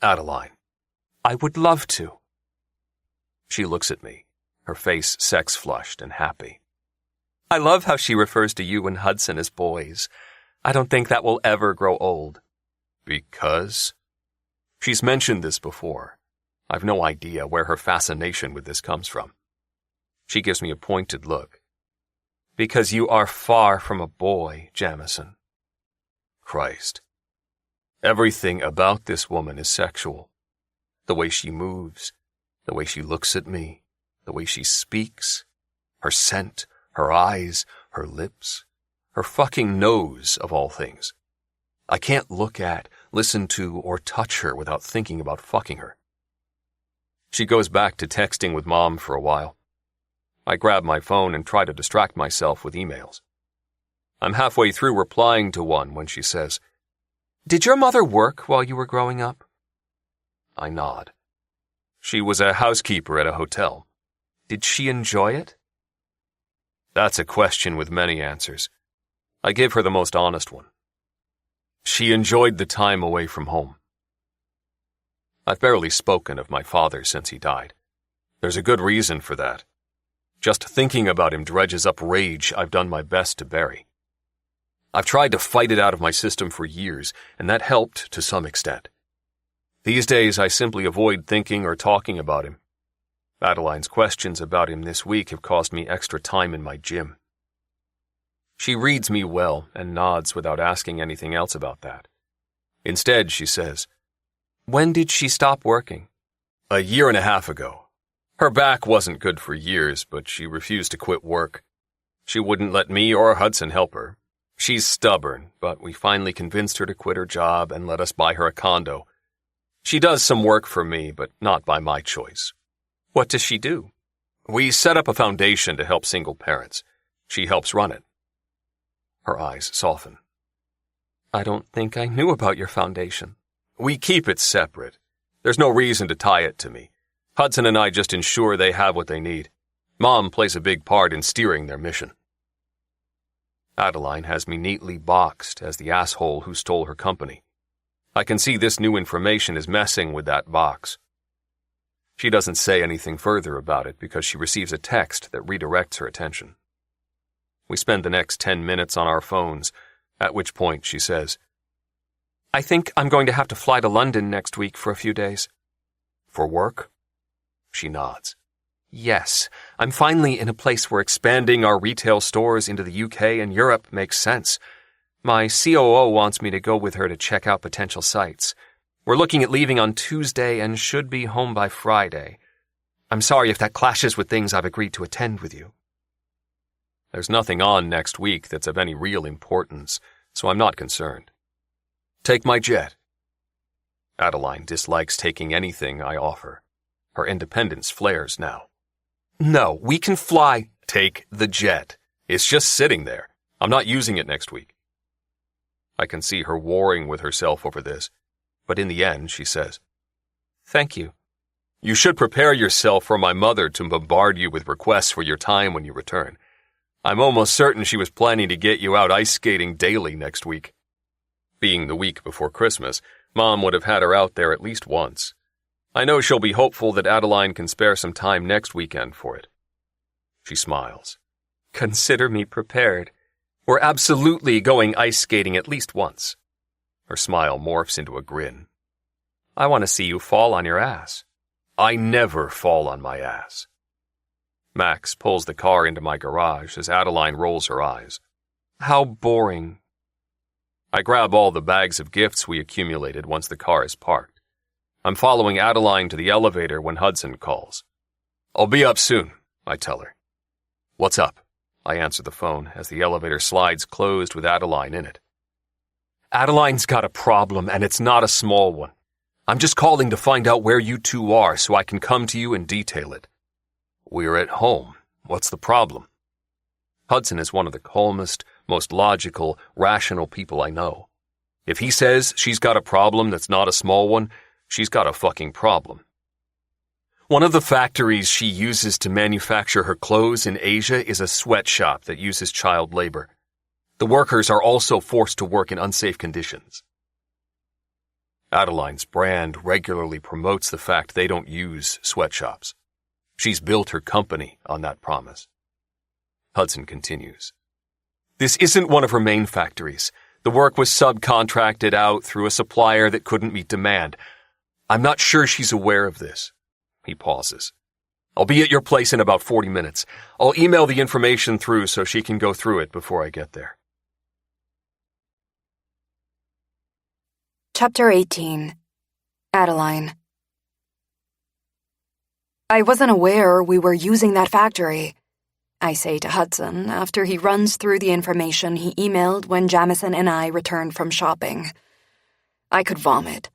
Speaker 2: Adeline: "I would love to." She looks at me, her face sex-flushed and happy. I love how she refers to you and Hudson as boys. I don't think that will ever grow old. Because? She's mentioned this before. I've no idea where her fascination with this comes from. She gives me a pointed look. Because you are far from a boy, Jamison. Christ. Everything about this woman is sexual. The way she moves, the way she looks at me, the way she speaks, her scent, her eyes, her lips, her fucking nose, of all things. I can't look at, listen to, or touch her without thinking about fucking her. She goes back to texting with Mom for a while. I grab my phone and try to distract myself with emails. I'm halfway through replying to one when she says, "Did your mother work while you were growing up?" I nod. She was a housekeeper at a hotel. Did she enjoy it? That's a question with many answers. I give her the most honest one. She enjoyed the time away from home. I've barely spoken of my father since he died. There's a good reason for that. Just thinking about him dredges up rage I've done my best to bury. I've tried to fight it out of my system for years, and that helped to some extent. These days, I simply avoid thinking or talking about him. Adeline's questions about him this week have cost me extra time in my gym. She reads me well and nods without asking anything else about that. Instead, she says, "When did she stop working?" "A year and a half ago. Her back wasn't good for years, but she refused to quit work. She wouldn't let me or Hudson help her. She's stubborn, but we finally convinced her to quit her job and let us buy her a condo. She does some work for me, but not by my choice." "What does she do?" "We set up a foundation to help single parents. She helps run it." Her eyes soften. "I don't think I knew about your foundation." "We keep it separate. There's no reason to tie it to me. Hudson and I just ensure they have what they need. Mom plays a big part in steering their mission." Adeline has me neatly boxed as the asshole who stole her company. I can see this new information is messing with that box. She doesn't say anything further about it because she receives a text that redirects her attention. We spend the next 10 minutes on our phones, at which point she says, "I think I'm going to have to fly to London next week for a few days." "For work?" She nods. "Yes, I'm finally in a place where expanding our retail stores into the UK and Europe makes sense. My COO wants me to go with her to check out potential sites. We're looking at leaving on Tuesday and should be home by Friday. I'm sorry if that clashes with things I've agreed to attend with you." There's nothing on next week that's of any real importance, so I'm not concerned. "Take my jet." Adeline dislikes taking anything I offer. Her independence flares now. "No, we can fly." "Take the jet. It's just sitting there. I'm not using it next week." I can see her warring with herself over this, but in the end she says, "Thank you." "You should prepare yourself for my mother to bombard you with requests for your time when you return. I'm almost certain she was planning to get you out ice skating daily next week." Being the week before Christmas, Mom would have had her out there at least once. I know she'll be hopeful that Adeline can spare some time next weekend for it. She smiles. "Consider me prepared. We're absolutely going ice skating at least once." Her smile morphs into a grin. "I want to see you fall on your ass." "I never fall on my ass." Max pulls the car into my garage as Adeline rolls her eyes. "How boring." I grab all the bags of gifts we accumulated once the car is parked. I'm following Adeline to the elevator when Hudson calls. "I'll be up soon," I tell her. "What's up?" I answer the phone as the elevator slides closed with Adeline in it. "Adeline's got a problem, and it's not a small one. I'm just calling to find out where you two are so I can come to you and detail it." "We're at home. What's the problem?" Hudson is one of the calmest, most logical, rational people I know. If he says she's got a problem that's not a small one, she's got a fucking problem. One of the factories she uses to manufacture her clothes in Asia is a sweatshop that uses child labor. The workers are also forced to work in unsafe conditions. Adeline's brand regularly promotes the fact they don't use sweatshops. She's built her company on that promise. Hudson continues. "This isn't one of her main factories. The work was subcontracted out through a supplier that couldn't meet demand. I'm not sure she's aware of this." He pauses. "I'll be at your place in about 40 minutes. I'll email the information through so she can go through it before I get there."
Speaker 5: Chapter 18. Adeline. "I wasn't aware we were using that factory," I say to Hudson after he runs through the information he emailed when Jamison and I returned from shopping. I could vomit.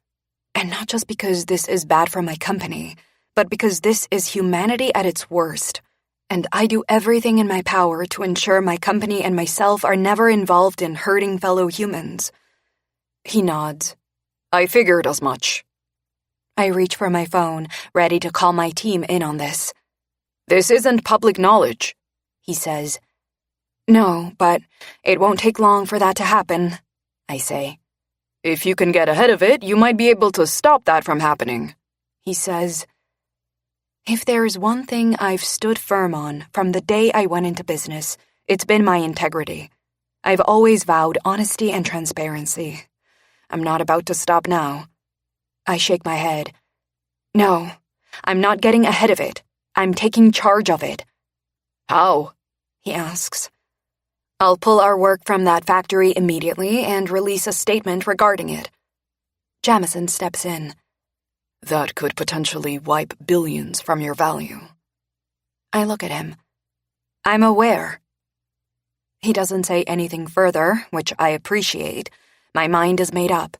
Speaker 5: And not just because this is bad for my company, but because this is humanity at its worst. and I do everything in my power to ensure my company and myself are never involved in hurting fellow humans. He nods.
Speaker 1: I figured as much.
Speaker 5: I reach for my phone, ready to call my team in on this.
Speaker 1: This isn't public knowledge,
Speaker 5: he says. No, but it won't take long for that to happen, I say.
Speaker 1: If you can get ahead of it, you might be able to stop that from happening,
Speaker 5: he says. If there's one thing I've stood firm on from the day I went into business, it's been my integrity. I've always vowed honesty and transparency. I'm not about to stop now. I shake my head. No, I'm not getting ahead of it. I'm taking charge of it.
Speaker 1: How?
Speaker 5: He asks. I'll pull our work from that factory immediately and release a statement regarding it. Jamison steps in.
Speaker 1: That could potentially wipe billions from your value.
Speaker 5: I look at him. I'm aware. He doesn't say anything further, which I appreciate. My mind is made up.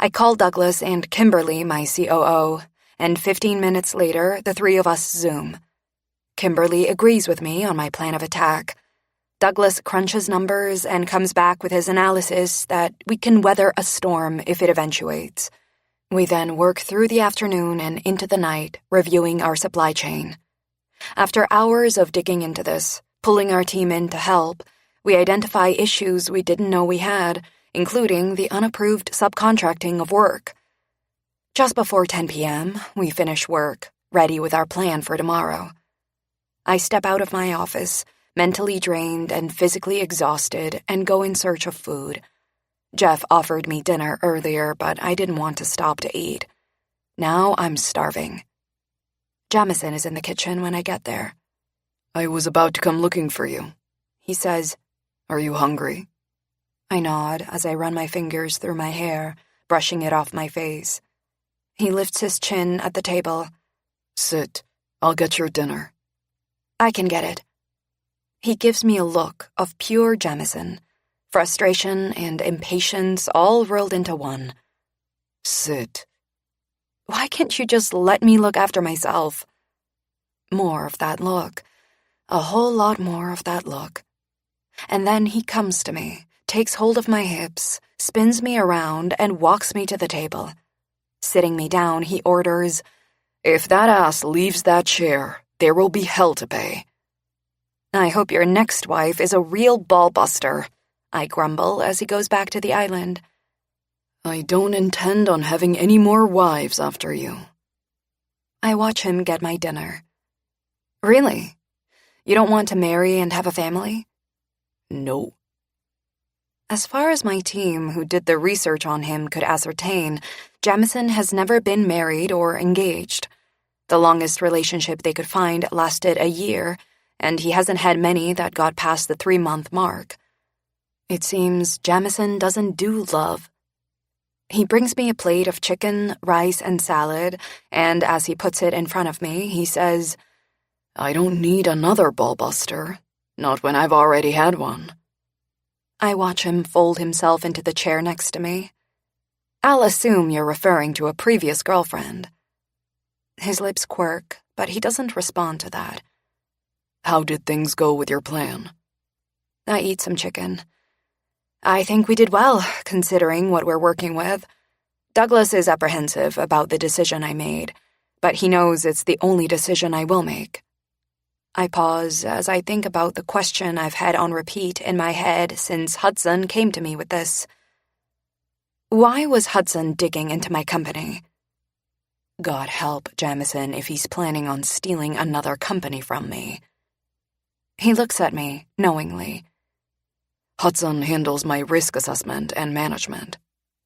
Speaker 5: I call Douglas and Kimberly, my COO, and 15 minutes later, the three of us Zoom. Kimberly agrees with me on my plan of attack. Douglas crunches numbers and comes back with his analysis that we can weather a storm if it eventuates. We then work through the afternoon and into the night, reviewing our supply chain. After hours of digging into this, pulling our team in to help, we identify issues we didn't know we had, including the unapproved subcontracting of work. Just before 10 p.m., we finish work, ready with our plan for tomorrow. I step out of my office, mentally drained and physically exhausted, and go in search of food. Jeff offered me dinner earlier, but I didn't want to stop to eat. Now I'm starving. Jamison is in the kitchen when I get there.
Speaker 1: I was about to come looking for you,
Speaker 5: he says.
Speaker 1: Are you hungry?
Speaker 5: I nod as I run my fingers through my hair, brushing it off my face. He lifts his chin at the table.
Speaker 1: Sit. I'll get your dinner.
Speaker 5: I can get it. He gives me a look of pure Jamison, frustration and impatience all rolled into one.
Speaker 1: Sit.
Speaker 5: Why can't you just let me look after myself? More of that look. A whole lot more of that look. And then he comes to me, takes hold of my hips, spins me around, and walks me to the table. Sitting me down, he orders,
Speaker 1: If that ass leaves that chair, there will be hell to pay.
Speaker 5: I hope your next wife is a real ballbuster, I grumble as he goes back to the island.
Speaker 1: I don't intend on having any more wives after you.
Speaker 5: I watch him get my dinner. Really? You don't want to marry and have a family?
Speaker 1: No.
Speaker 5: As far as my team who did the research on him could ascertain, Jamison has never been married or engaged. The longest relationship they could find lasted a year, and he hasn't had many that got past the 3-month mark. It seems Jamison doesn't do love. He brings me a plate of chicken, rice, and salad, and as he puts it in front of me, he says,
Speaker 1: I don't need another ballbuster, not when I've already had one.
Speaker 5: I watch him fold himself into the chair next to me. I'll assume you're referring to a previous girlfriend. His lips quirk, but he doesn't respond to that.
Speaker 1: How did things go with your plan?
Speaker 5: I eat some chicken. I think we did well, considering what we're working with. Douglas is apprehensive about the decision I made, but he knows it's the only decision I will make. I pause as I think about the question I've had on repeat in my head since Hudson came to me with this. Why was Hudson digging into my company? God help Jamison if he's planning on stealing another company from me. He looks at me, knowingly.
Speaker 1: Hudson handles my risk assessment and management.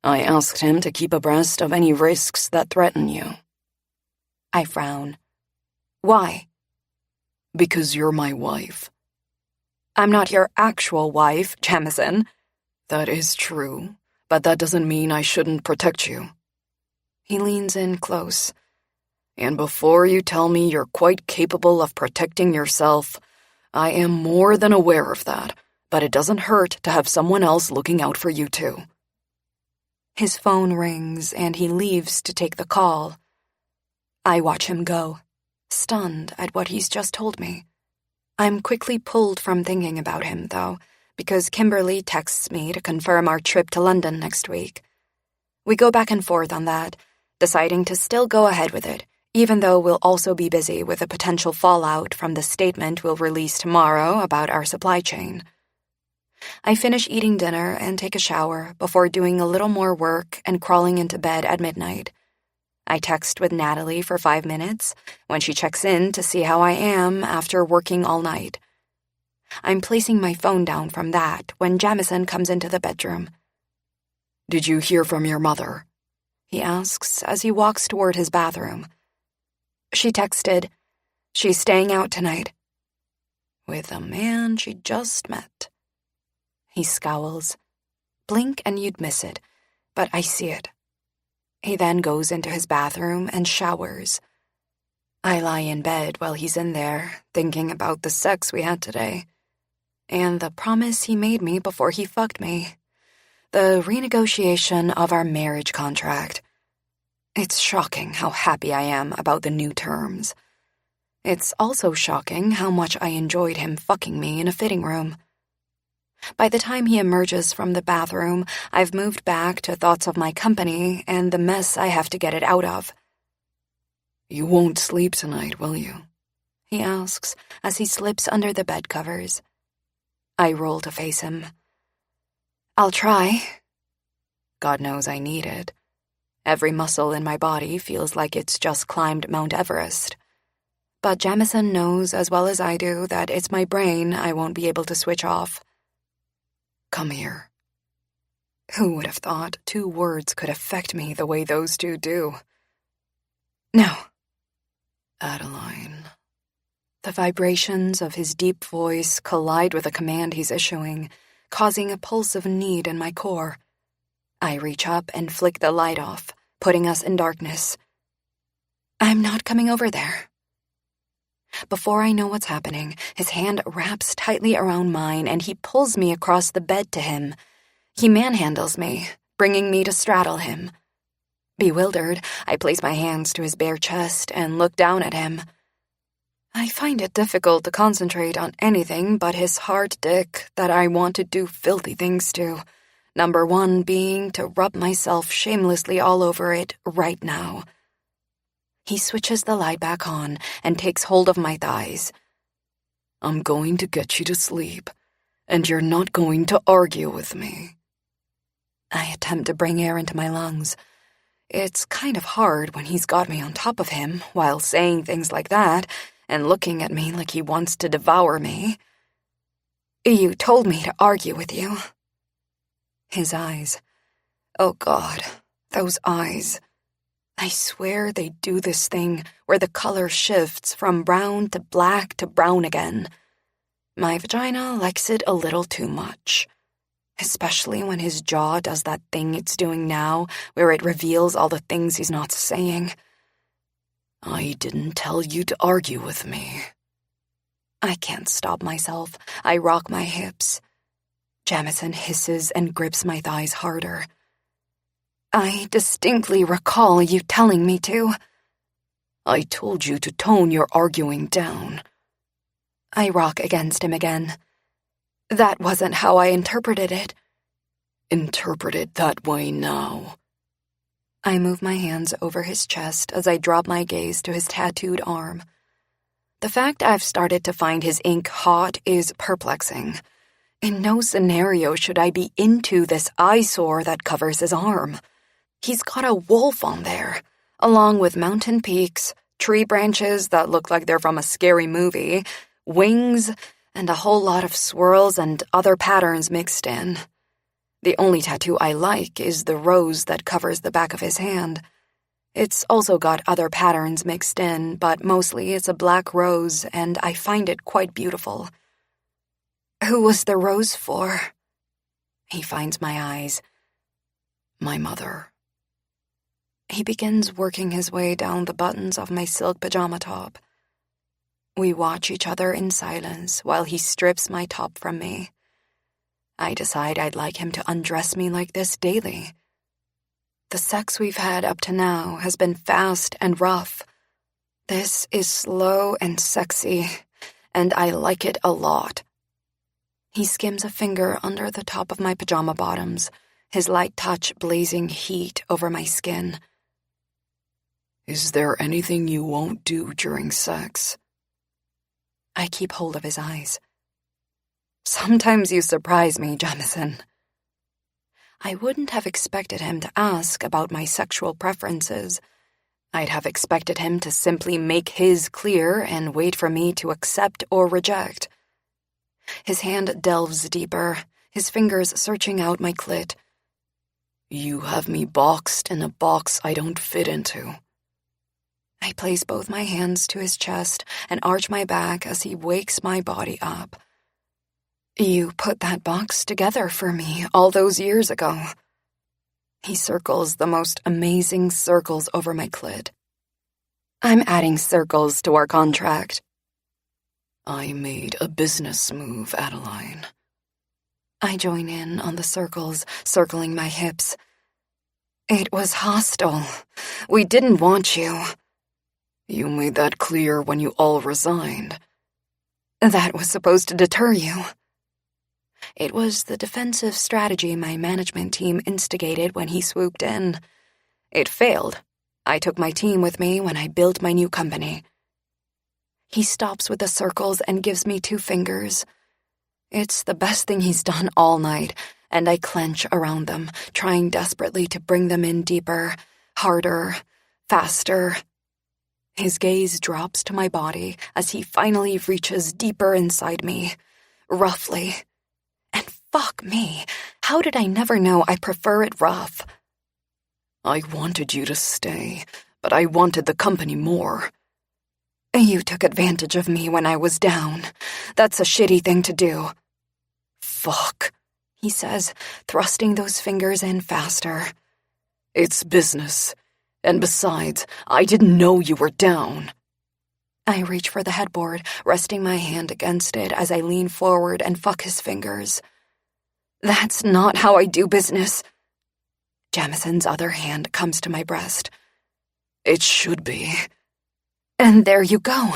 Speaker 1: I asked him to keep abreast of any risks that threaten you.
Speaker 5: I frown. Why?
Speaker 1: Because you're my wife.
Speaker 5: I'm not your actual wife, Jamison.
Speaker 1: That is true, but that doesn't mean I shouldn't protect you.
Speaker 5: He leans in close.
Speaker 1: And before you tell me you're quite capable of protecting yourself, I am more than aware of that, but it doesn't hurt to have someone else looking out for you too.
Speaker 5: His phone rings and he leaves to take the call. I watch him go, stunned at what he's just told me. I'm quickly pulled from thinking about him, though, because Kimberly texts me to confirm our trip to London next week. We go back and forth on that, deciding to still go ahead with it, even though we'll also be busy with a potential fallout from the statement we'll release tomorrow about our supply chain. I finish eating dinner and take a shower before doing a little more work and crawling into bed at midnight. I text with Natalie for 5 minutes when she checks in to see how I am after working all night. I'm placing my phone down from that when Jamison comes into the bedroom.
Speaker 1: "Did you hear from your mother?"
Speaker 5: he asks as he walks toward his bathroom. She texted, "She's staying out tonight." With a man she just met. He scowls. Blink and you'd miss it, but I see it. He then goes into his bathroom and showers. I lie in bed while he's in there, thinking about the sex we had today. And the promise he made me before he fucked me. The renegotiation of our marriage contract. It's shocking how happy I am about the new terms. It's also shocking how much I enjoyed him fucking me in a fitting room. By the time he emerges from the bathroom, I've moved back to thoughts of my company and the mess I have to get it out of.
Speaker 1: "You won't sleep tonight, will you?"
Speaker 5: he asks as he slips under the bed covers. I roll to face him. "I'll try." God knows I need it. Every muscle in my body feels like it's just climbed Mount Everest. But Jamison knows as well as I do that it's my brain I won't be able to switch off.
Speaker 1: "Come here."
Speaker 5: Who would have thought 2 words could affect me the way those 2 do? No.
Speaker 1: "Adeline."
Speaker 5: The vibrations of his deep voice collide with the command he's issuing, causing a pulse of need in my core. I reach up and flick the light off, putting us in darkness. "I'm not coming over there." Before I know what's happening, his hand wraps tightly around mine and he pulls me across the bed to him. He manhandles me, bringing me to straddle him. Bewildered, I place my hands to his bare chest and look down at him. I find it difficult to concentrate on anything but his hard dick that I want to do filthy things to. Number 1 being to rub myself shamelessly all over it right now. He switches the light back on and takes hold of my thighs.
Speaker 1: "I'm going to get you to sleep, and you're not going to argue with me."
Speaker 5: I attempt to bring air into my lungs. It's kind of hard when he's got me on top of him while saying things like that and looking at me like he wants to devour me. "You told me to argue with you." His eyes. Oh God, those eyes. I swear they do this thing where the color shifts from brown to black to brown again. My vagina likes it a little too much. Especially when his jaw does that thing it's doing now, where it reveals all the things he's not saying.
Speaker 1: "I didn't tell you to argue with me."
Speaker 5: I can't stop myself. I rock my hips. Jamison hisses and grips my thighs harder. "I distinctly recall you telling me to."
Speaker 1: "I told you to tone your arguing down."
Speaker 5: I rock against him again. That wasn't how I interpreted it.
Speaker 1: "Interpret it that way now."
Speaker 5: I move my hands over his chest as I drop my gaze to his tattooed arm. The fact I've started to find his ink hot is perplexing. In no scenario should I be into this eyesore that covers his arm. He's got a wolf on there, along with mountain peaks, tree branches that look like they're from a scary movie, wings, and a whole lot of swirls and other patterns mixed in. The only tattoo I like is the rose that covers the back of his hand. It's also got other patterns mixed in, but mostly it's a black rose, and I find it quite beautiful. "Who was the rose for?" He finds my eyes.
Speaker 1: "My mother."
Speaker 5: He begins working his way down the buttons of my silk pajama top. We watch each other in silence while he strips my top from me. I decide I'd like him to undress me like this daily. The sex we've had up to now has been fast and rough. This is slow and sexy,
Speaker 1: and I like it a lot. He skims a finger under the top of my pajama bottoms, his light touch blazing heat over my skin.
Speaker 4: Is there anything you won't do during sex?
Speaker 1: I keep hold of his eyes. Sometimes you surprise me, Jamison. I wouldn't have expected him to ask about my sexual preferences. I'd have expected him to simply make his clear and wait for me to accept or reject. His hand delves deeper, his fingers searching out my clit.
Speaker 4: You have me boxed in a box I don't fit into.
Speaker 1: I place both my hands to his chest and arch my back as he wakes my body up. You put that box together for me all those years ago. He circles the most amazing circles over my clit. I'm adding circles to our contract.
Speaker 4: I made a business move, Adeline.
Speaker 1: I join in on the circles, circling my hips. It was hostile. We didn't want you.
Speaker 4: You made that clear when you all resigned.
Speaker 1: That was supposed to deter you. It was the defensive strategy my management team instigated when he swooped in. It failed. I took my team with me when I built my new company. He stops with the circles and gives me 2 fingers. It's the best thing he's done all night, and I clench around them, trying desperately to bring them in deeper, harder, faster. His gaze drops to my body as he finally reaches deeper inside me, roughly. And fuck me, how did I never know I prefer it rough?
Speaker 4: I wanted you to stay, but I wanted the company more.
Speaker 1: You took advantage of me when I was down. That's a shitty thing to do.
Speaker 4: Fuck,
Speaker 1: he says, thrusting those fingers in faster.
Speaker 4: It's business. And besides, I didn't know you were down.
Speaker 1: I reach for the headboard, resting my hand against it as I lean forward and fuck his fingers. That's not how I do business. Jamison's other hand comes to my breast.
Speaker 4: It should be.
Speaker 1: And there you go.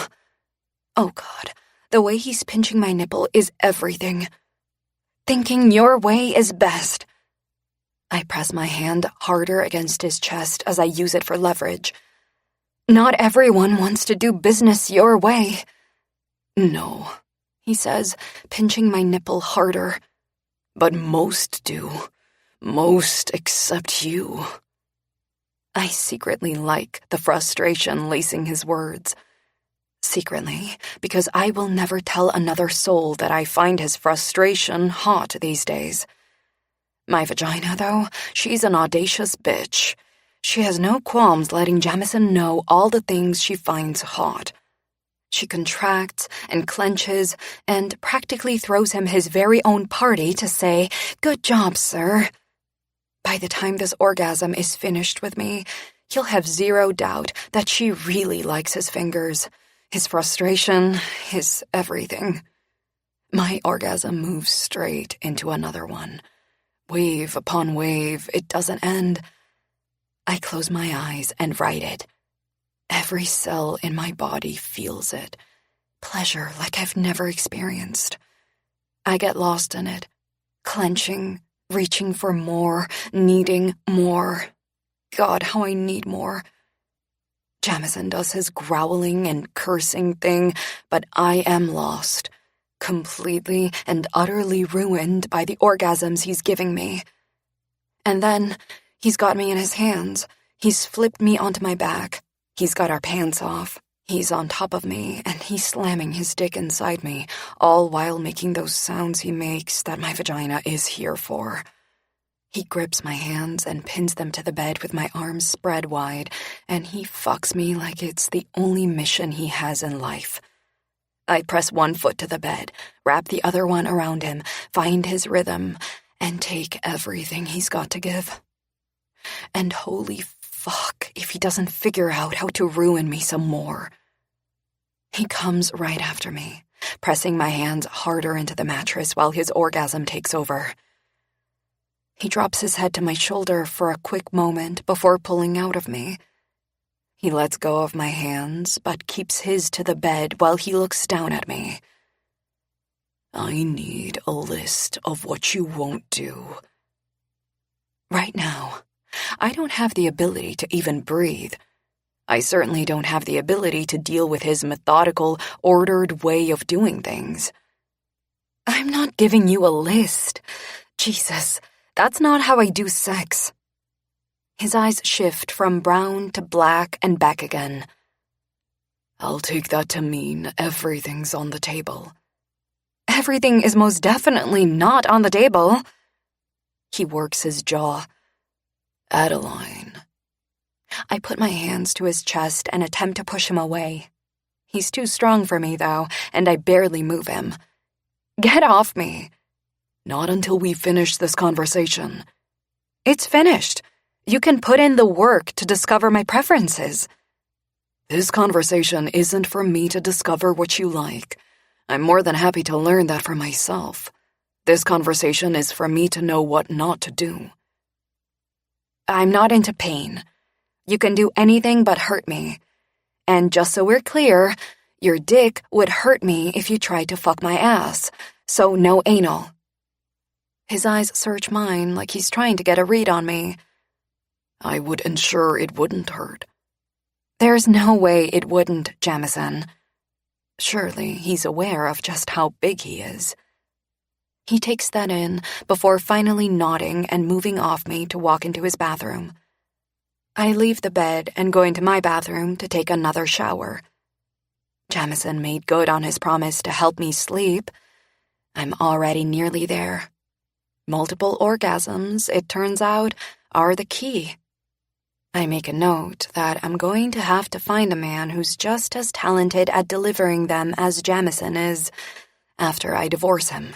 Speaker 1: Oh God, the way he's pinching my nipple is everything. Thinking your way is best. I press my hand harder against his chest as I use it for leverage. Not everyone wants to do business your way.
Speaker 4: No,
Speaker 1: he says, pinching my nipple harder.
Speaker 4: But most do. Most except you.
Speaker 1: I secretly like the frustration lacing his words. Secretly, because I will never tell another soul that I find his frustration hot these days. My vagina, though, she's an audacious bitch. She has no qualms letting Jamison know all the things she finds hot. She contracts and clenches and practically throws him his very own party to say, "Good job, sir." By the time this orgasm is finished with me, he'll have zero doubt that she really likes his fingers, his frustration, his everything. My orgasm moves straight into another one. Wave upon wave, it doesn't end. I close my eyes and write it. Every cell in my body feels it. Pleasure like I've never experienced. I get lost in it, clenching, reaching for more, needing more. God, how I need more. Jamison does his growling and cursing thing, but I am lost, completely and utterly ruined by the orgasms he's giving me. And then, he's got me in his hands. He's flipped me onto my back. He's got our pants off. He's on top of me, and he's slamming his dick inside me, all while making those sounds he makes that my vagina is here for. He grips my hands and pins them to the bed with my arms spread wide, and he fucks me like it's the only mission he has in life. I press one foot to the bed, wrap the other one around him, find his rhythm, and take everything he's got to give. And holy fuck if he doesn't figure out how to ruin me some more. He comes right after me, pressing my hands harder into the mattress while his orgasm takes over. He drops his head to my shoulder for a quick moment before pulling out of me. He lets go of my hands, but keeps his to the bed while he looks down at me,
Speaker 4: I need a list of what you won't do.
Speaker 1: Right now, I don't have the ability to even breathe. I certainly don't have the ability to deal with his methodical, ordered way of doing things. I'm not giving you a list. Jesus, that's not how I do sex. His eyes shift from brown to black and back again.
Speaker 4: I'll take that to mean everything's on the table.
Speaker 1: Everything is most definitely not on the table.
Speaker 4: He works his jaw. Adeline.
Speaker 1: I put my hands to his chest and attempt to push him away. He's too strong for me, though, and I barely move him. Get off me.
Speaker 4: Not until we finish this conversation.
Speaker 1: It's finished. You can put in the work to discover my preferences.
Speaker 4: This conversation isn't for me to discover what you like. I'm more than happy to learn that for myself. This conversation is for me to know what not to do.
Speaker 1: I'm not into pain. You can do anything but hurt me. And just so we're clear, your dick would hurt me if you tried to fuck my ass, so no anal. His eyes search mine like he's trying to get a read on me.
Speaker 4: I would ensure it wouldn't hurt.
Speaker 1: There's no way it wouldn't, Jamison. Surely he's aware of just how big he is. He takes that in before finally nodding and moving off me to walk into his bathroom. I leave the bed and go into my bathroom to take another shower. Jamison made good on his promise to help me sleep. I'm already nearly there. Multiple orgasms, it turns out, are the key. I make a note that I'm going to have to find a man who's just as talented at delivering them as Jamison is after I divorce him.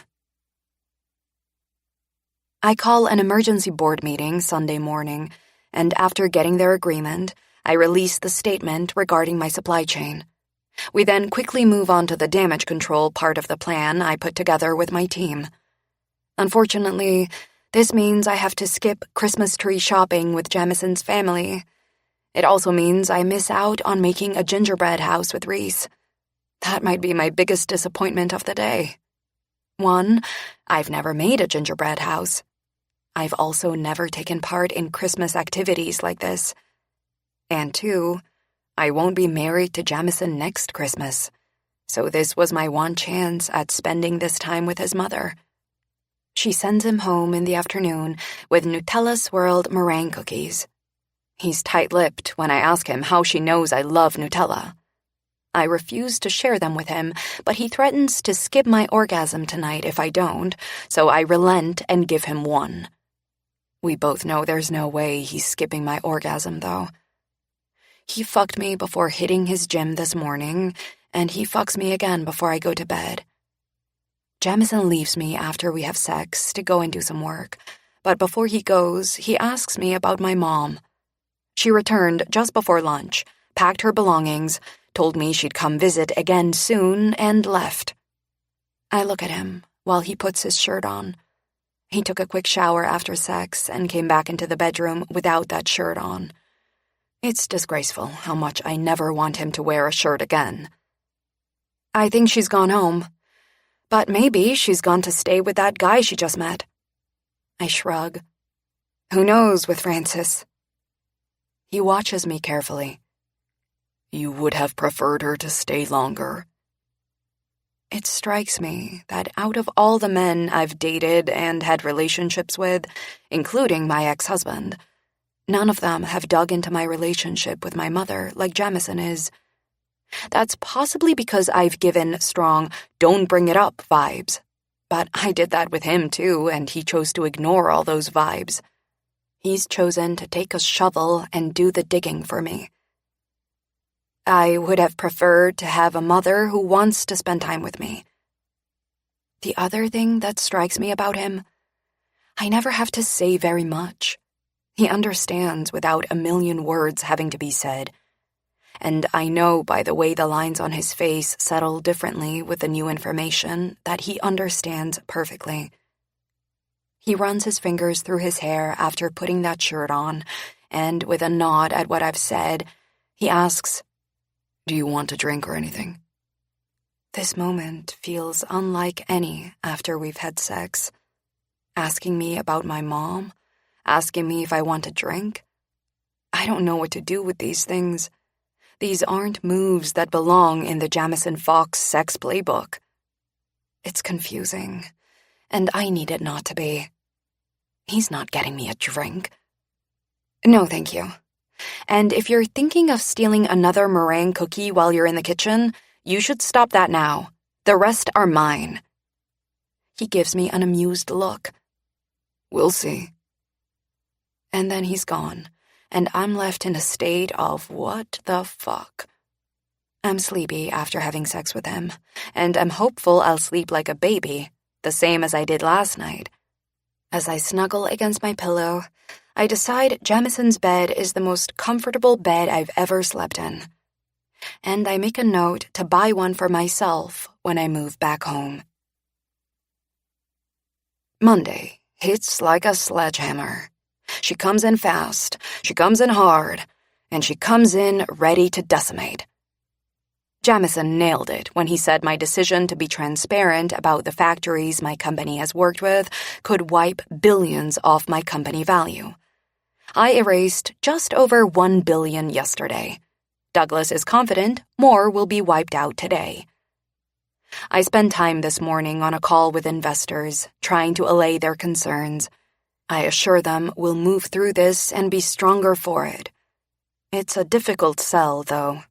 Speaker 1: I call an emergency board meeting Sunday morning, and after getting their agreement, I release the statement regarding my supply chain. We then quickly move on to the damage control part of the plan I put together with my team. Unfortunately, this means I have to skip Christmas tree shopping with Jamison's family. It also means I miss out on making a gingerbread house with Reese. That might be my biggest disappointment of the day. 1, I've never made a gingerbread house. I've also never taken part in Christmas activities like this. And 2, I won't be married to Jamison next Christmas, so this was my one chance at spending this time with his mother. She sends him home in the afternoon with Nutella-swirled meringue cookies. He's tight-lipped when I ask him how she knows I love Nutella. I refuse to share them with him, but he threatens to skip my orgasm tonight if I don't, so I relent and give him one. We both know there's no way he's skipping my orgasm, though. He fucked me before hitting his gym this morning, and he fucks me again before I go to bed. Jamison leaves me after we have sex to go and do some work, but before he goes, he asks me about my mom. She returned just before lunch, packed her belongings, told me she'd come visit again soon, and left. I look at him while he puts his shirt on. He took a quick shower after sex and came back into the bedroom without that shirt on. It's disgraceful how much I never want him to wear a shirt again. I think she's gone home. But maybe she's gone to stay with that guy she just met. I shrug. Who knows with Francis? He watches me carefully.
Speaker 4: You would have preferred her to stay longer.
Speaker 1: It strikes me that out of all the men I've dated and had relationships with, including my ex-husband, none of them have dug into my relationship with my mother like Jamison is. That's possibly because I've given strong, don't bring it up vibes. But I did that with him too, and he chose to ignore all those vibes. He's chosen to take a shovel and do the digging for me. I would have preferred to have a mother who wants to spend time with me. The other thing that strikes me about him, I never have to say very much. He understands without a million words having to be said. And I know by the way the lines on his face settle differently with the new information that he understands perfectly. He runs his fingers through his hair after putting that shirt on, and with a nod at what I've said, he asks,
Speaker 4: Do you want a drink or anything?
Speaker 5: This moment feels unlike any after we've had sex. Asking me about my mom, asking me if I want a drink. I don't know what to do with these things. These aren't moves that belong in the Jamison Fox sex playbook. It's confusing, and I need it not to be. He's not getting me a drink. No, thank you. And if you're thinking of stealing another meringue cookie while you're in the kitchen, you should stop that now. The rest are mine. He gives me an amused look.
Speaker 1: We'll see.
Speaker 5: And then he's gone, and I'm left in a state of what the fuck. I'm sleepy after having sex with him, and I'm hopeful I'll sleep like a baby, the same as I did last night. As I snuggle against my pillow, I decide Jamison's bed is the most comfortable bed I've ever slept in. And I make a note to buy one for myself when I move back home.
Speaker 1: Monday hits like a sledgehammer. She comes in fast, she comes in hard, and she comes in ready to decimate. Jamison nailed it when he said my decision to be transparent about the factories my company has worked with could wipe billions off my company value. I erased just over $1 billion yesterday. Douglas is confident more will be wiped out today. I spent time this morning on a call with investors, trying to allay their concerns. I assure them we'll move through this and be stronger for it. It's a difficult sell, though.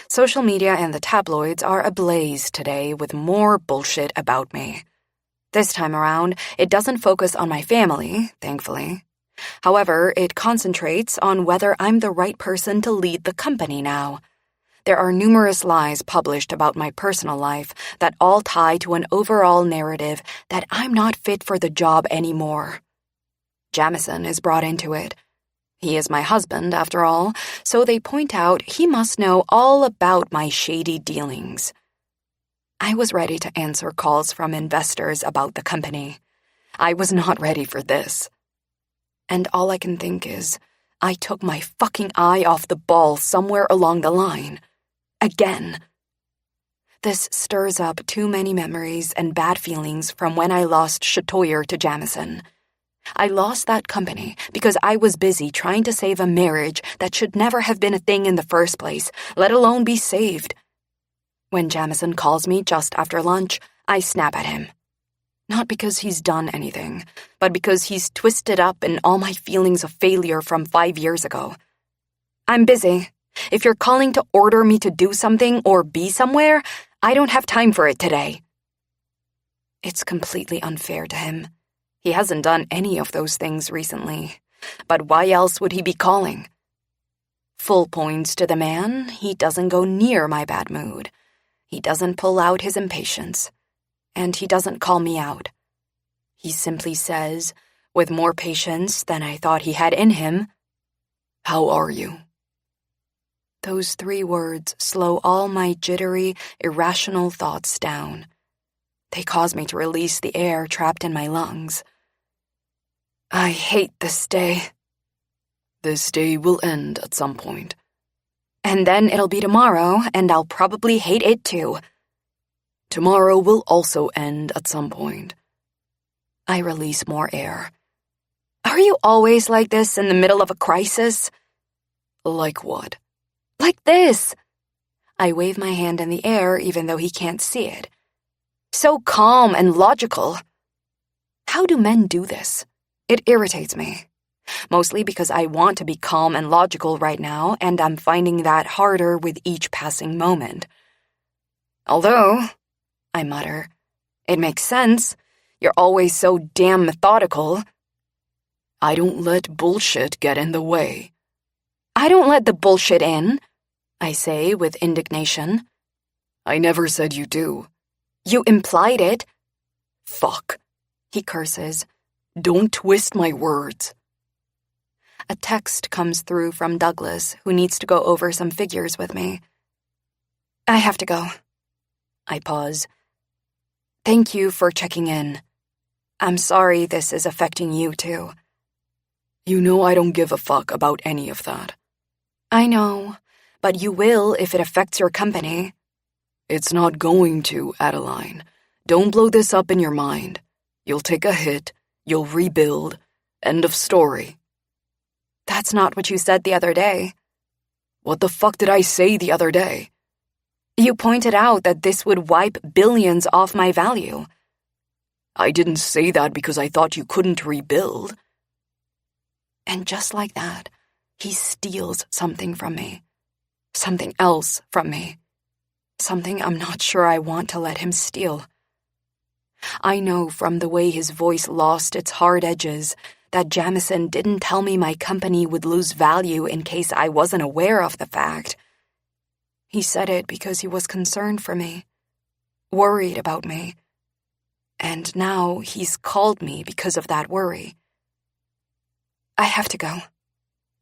Speaker 1: Social media and the tabloids are ablaze today with more bullshit about me. This time around, it doesn't focus on my family, thankfully. However, it concentrates on whether I'm the right person to lead the company now. There are numerous lies published about my personal life that all tie to an overall narrative that I'm not fit for the job anymore. Jamison is brought into it. He is my husband, after all, so they point out he must know all about my shady dealings. I was ready to answer calls from investors about the company. I was not ready for this. And all I can think is, I took my fucking eye off the ball somewhere along the line. Again. This stirs up too many memories and bad feelings from when I lost Chatoyer to Jamison. I lost that company because I was busy trying to save a marriage that should never have been a thing in the first place, let alone be saved. When Jamison calls me just after lunch, I snap at him. Not because he's done anything, but because he's twisted up in all my feelings of failure from 5 years ago. I'm busy. If you're calling to order me to do something or be somewhere, I don't have time for it today. It's completely unfair to him. He hasn't done any of those things recently, but why else would he be calling? Full points to the man, he doesn't go near my bad mood. He doesn't pull out his impatience, and he doesn't call me out. He simply says, with more patience than I thought he had in him, "How are you?" Those 3 words slow all my jittery, irrational thoughts down. They cause me to release the air trapped in my lungs. I hate this day. This day will end at some point.
Speaker 5: And then it'll be tomorrow, and I'll probably hate it too.
Speaker 1: Tomorrow will also end at some point.
Speaker 5: I release more air. Are you always like this in the middle of a crisis?
Speaker 1: Like what?
Speaker 5: Like this. I wave my hand in the air even though he can't see it. So calm and logical. How do men do this? It irritates me. Mostly because I want to be calm and logical right now, and I'm finding that harder with each passing moment. Although, I mutter, it makes sense. You're always so damn methodical.
Speaker 1: I don't let bullshit get in the way.
Speaker 5: I don't let the bullshit in, I say with indignation.
Speaker 1: I never said you do.
Speaker 5: You implied it.
Speaker 1: Fuck,
Speaker 5: he curses.
Speaker 1: Don't twist my words.
Speaker 5: A text comes through from Douglas, who needs to go over some figures with me. I have to go. I pause. Thank you for checking in. I'm sorry this is affecting you too.
Speaker 1: You know I don't give a fuck about any of that.
Speaker 5: I know, but you will if it affects your company.
Speaker 4: It's not going to, Adeline. Don't blow this up in your mind. You'll take a hit, you'll rebuild. End of story.
Speaker 5: That's not what you said the other day.
Speaker 4: What the fuck did I say the other day?
Speaker 5: You pointed out that this would wipe billions off my value.
Speaker 4: I didn't say that because I thought you couldn't rebuild.
Speaker 5: And just like that, he steals something from me. Something else from me. Something I'm not sure I want to let him steal. I know from the way his voice lost its hard edges that Jamison didn't tell me my company would lose value in case I wasn't aware of the fact. He said it because he was concerned for me, worried about me. And now he's called me because of that worry. I have to go,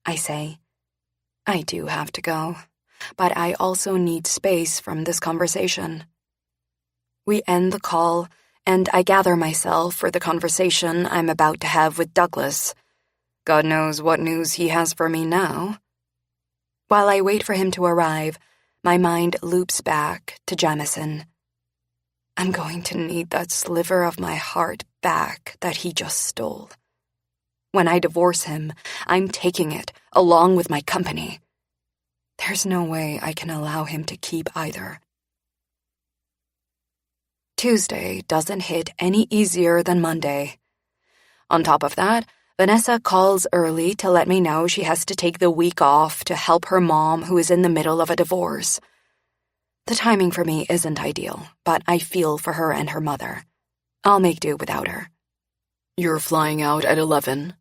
Speaker 5: I say. I do have to go, but I also need space from this conversation. We end the call, and I gather myself for the conversation I'm about to have with Douglas. God knows what news he has for me now. While I wait for him to arrive, my mind loops back to Jamison. I'm going to need that sliver of my heart back that he just stole. When I divorce him, I'm taking it along with my company. There's no way I can allow him to keep either. Tuesday doesn't hit any easier than Monday. On top of that, Vanessa calls early to let me know she has to take the week off to help her mom who is in the middle of a divorce. The timing for me isn't ideal, but I feel for her and her mother. I'll make do without her.
Speaker 4: You're flying out at 11,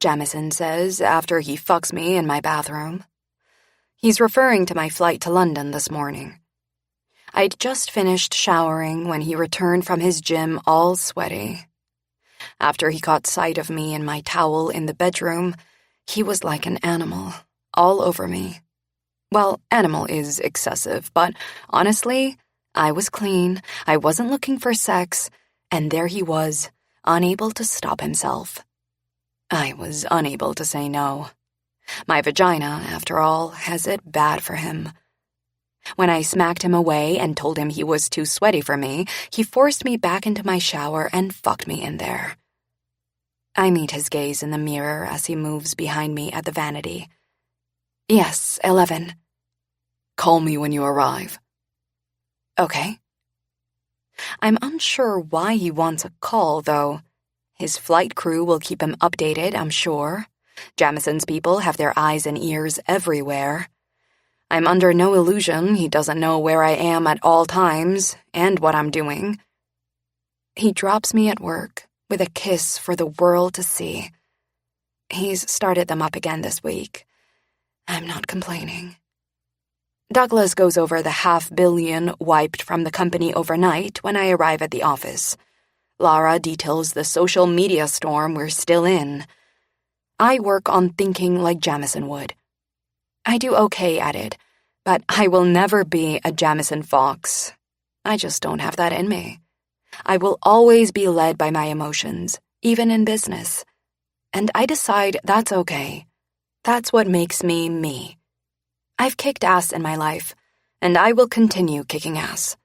Speaker 5: Jamison says after he fucks me in my bathroom. He's referring to my flight to London this morning. I'd just finished showering when he returned from his gym all sweaty. After he caught sight of me in my towel in the bedroom, he was like an animal, all over me. Well, animal is excessive, but honestly, I was clean, I wasn't looking for sex, and there he was, unable to stop himself. I was unable to say no. My vagina, after all, has it bad for him. When I smacked him away and told him he was too sweaty for me, he forced me back into my shower and fucked me in there. I meet his gaze in the mirror as he moves behind me at the vanity. Yes, 11.
Speaker 4: Call me when you arrive.
Speaker 5: Okay. I'm unsure why he wants a call, though. His flight crew will keep him updated, I'm sure. Jamison's people have their eyes and ears everywhere. I'm under no illusion he doesn't know where I am at all times and what I'm doing. He drops me at work with a kiss for the world to see. He's started them up again this week. I'm not complaining. Douglas goes over the $500 million wiped from the company overnight when I arrive at the office. Lara details the social media storm we're still in. I work on thinking like Jamison would. I do okay at it, but I will never be a Jamison Fox. I just don't have that in me. I will always be led by my emotions, even in business. And I decide that's okay. That's what makes me me. I've kicked ass in my life, and I will continue kicking ass.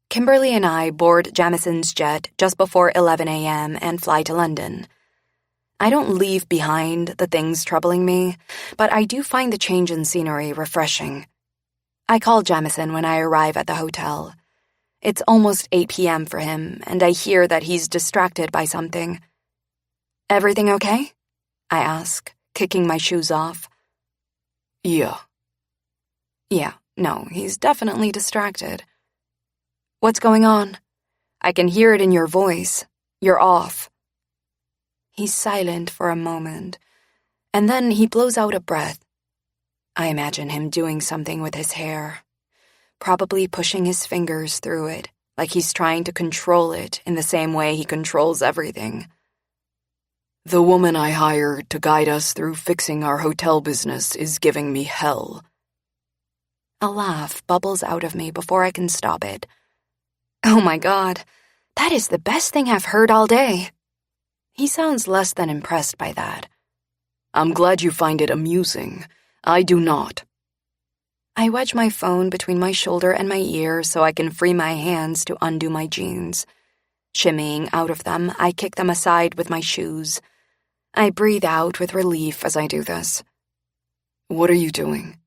Speaker 5: Kimberly and I board Jamison's jet just before 11 a.m. and fly to London. I don't leave behind the things troubling me, but I do find the change in scenery refreshing. I call Jamison when I arrive at the hotel. It's almost 8 p.m. for him, and I hear that he's distracted by something. Everything okay? I ask, kicking my shoes off.
Speaker 4: Yeah.
Speaker 5: Yeah, no, he's definitely distracted. What's going on? I can hear it in your voice. You're off. He's silent for a moment, and then he blows out a breath. I imagine him doing something with his hair, probably pushing his fingers through it, like he's trying to control it in the same way he controls everything.
Speaker 4: The woman I hired to guide us through fixing our hotel business is giving me hell.
Speaker 5: A laugh bubbles out of me before I can stop it. Oh my God, that is the best thing I've heard all day. He sounds less than impressed by that.
Speaker 4: I'm glad you find it amusing. I do not.
Speaker 5: I wedge my phone between my shoulder and my ear so I can free my hands to undo my jeans. Shimmying out of them, I kick them aside with my shoes. I breathe out with relief as I do this.
Speaker 1: What are you doing?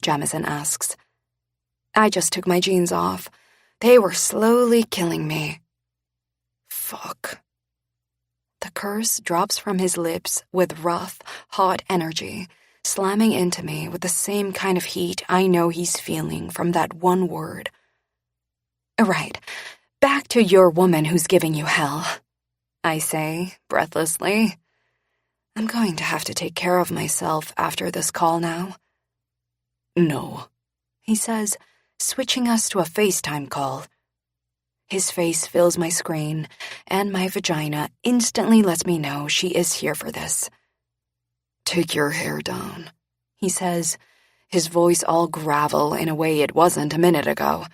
Speaker 5: Jamison asks. I just took my jeans off. They were slowly killing me.
Speaker 1: Fuck.
Speaker 5: The curse drops from his lips with rough, hot energy, slamming into me with the same kind of heat I know he's feeling from that one word. Right, back to your woman who's giving you hell, I say, breathlessly. I'm going to have to take care of myself after this call now.
Speaker 1: No,
Speaker 5: he says, switching us to a FaceTime call. His face fills my screen, and my vagina instantly lets me know she is here for this.
Speaker 1: Take your hair down,
Speaker 5: he says, his voice all gravel in a way it wasn't a minute ago.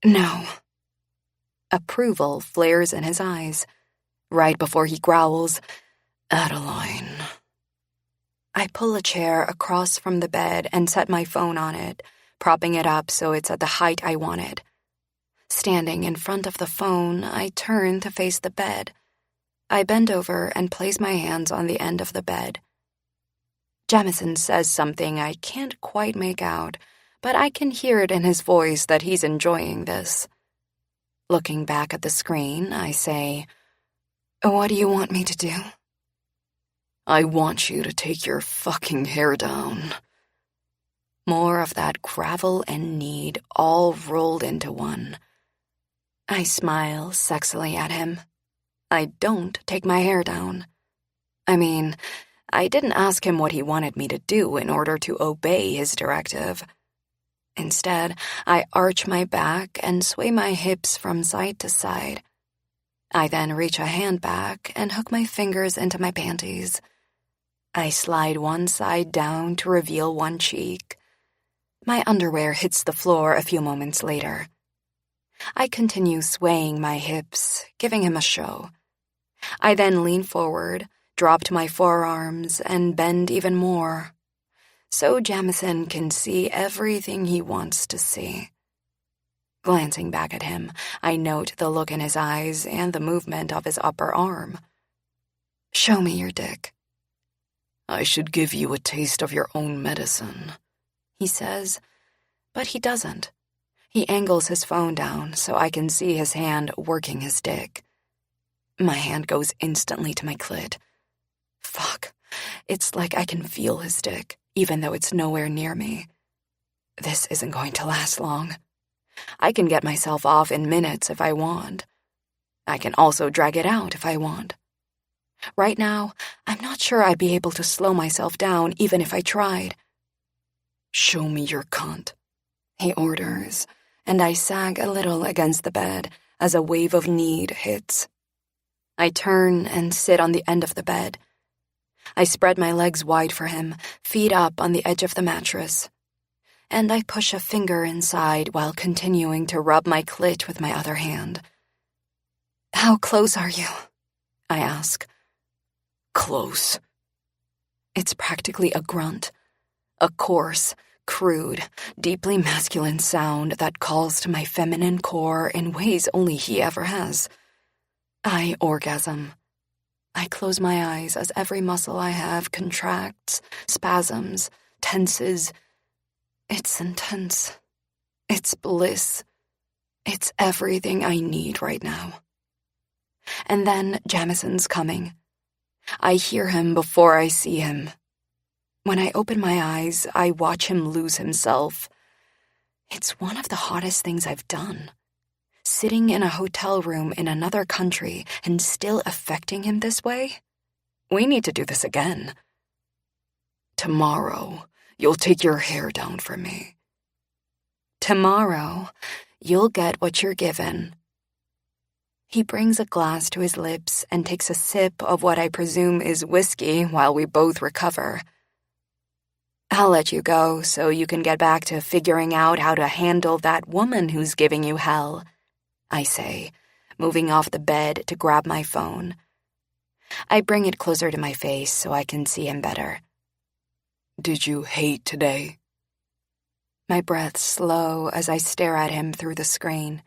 Speaker 5: No. Approval flares in his eyes, right before he growls,
Speaker 1: Adeline.
Speaker 5: I pull a chair across from the bed and set my phone on it, propping it up so it's at the height I want it. Standing in front of the phone, I turn to face the bed. I bend over and place my hands on the end of the bed. Jamison says something I can't quite make out, but I can hear it in his voice that he's enjoying this. Looking back at the screen, I say, "What do you want me to do?"
Speaker 1: I want you to take your fucking hair down.
Speaker 5: More of that gravel and need all rolled into one. I smile sexily at him. I don't take my hair down. I mean, I didn't ask him what he wanted me to do in order to obey his directive. Instead, I arch my back and sway my hips from side to side. I then reach a hand back and hook my fingers into my panties. I slide one side down to reveal one cheek. My underwear hits the floor a few moments later. I continue swaying my hips, giving him a show. I then lean forward, drop to my forearms, and bend even more, so Jamison can see everything he wants to see. Glancing back at him, I note the look in his eyes and the movement of his upper arm. Show me your dick.
Speaker 1: I should give you a taste of your own medicine,
Speaker 5: he says, but he doesn't. He angles his phone down so I can see his hand working his dick. My hand goes instantly to my clit. Fuck, it's like I can feel his dick, even though it's nowhere near me. This isn't going to last long. I can get myself off in minutes if I want. I can also drag it out if I want. Right now, I'm not sure I'd be able to slow myself down even if I tried.
Speaker 1: Show me your cunt,
Speaker 5: he orders, and I sag a little against the bed as a wave of need hits. I turn and sit on the end of the bed. I spread my legs wide for him, feet up on the edge of the mattress. And I push a finger inside while continuing to rub my clit with my other hand. How close are you? I ask.
Speaker 1: Close.
Speaker 5: It's practically a grunt, a coarse, crude, deeply masculine sound that calls to my feminine core in ways only he ever has. I orgasm. I close my eyes as every muscle I have contracts, spasms, tenses. It's intense. It's bliss. It's everything I need right now. And then Jamison's coming. I hear him before I see him. When I open my eyes, I watch him lose himself. It's one of the hottest things I've done. Sitting in a hotel room in another country and still affecting him this way? We need to do this again.
Speaker 1: Tomorrow, you'll take your hair down for me.
Speaker 5: Tomorrow, you'll get what you're given. He brings a glass to his lips and takes a sip of what I presume is whiskey while we both recover. I'll let you go so you can get back to figuring out how to handle that woman who's giving you hell, I say, moving off the bed to grab my phone. I bring it closer to my face so I can see him better.
Speaker 1: Did you hate today?
Speaker 5: my breath slow as I stare at him through the screen.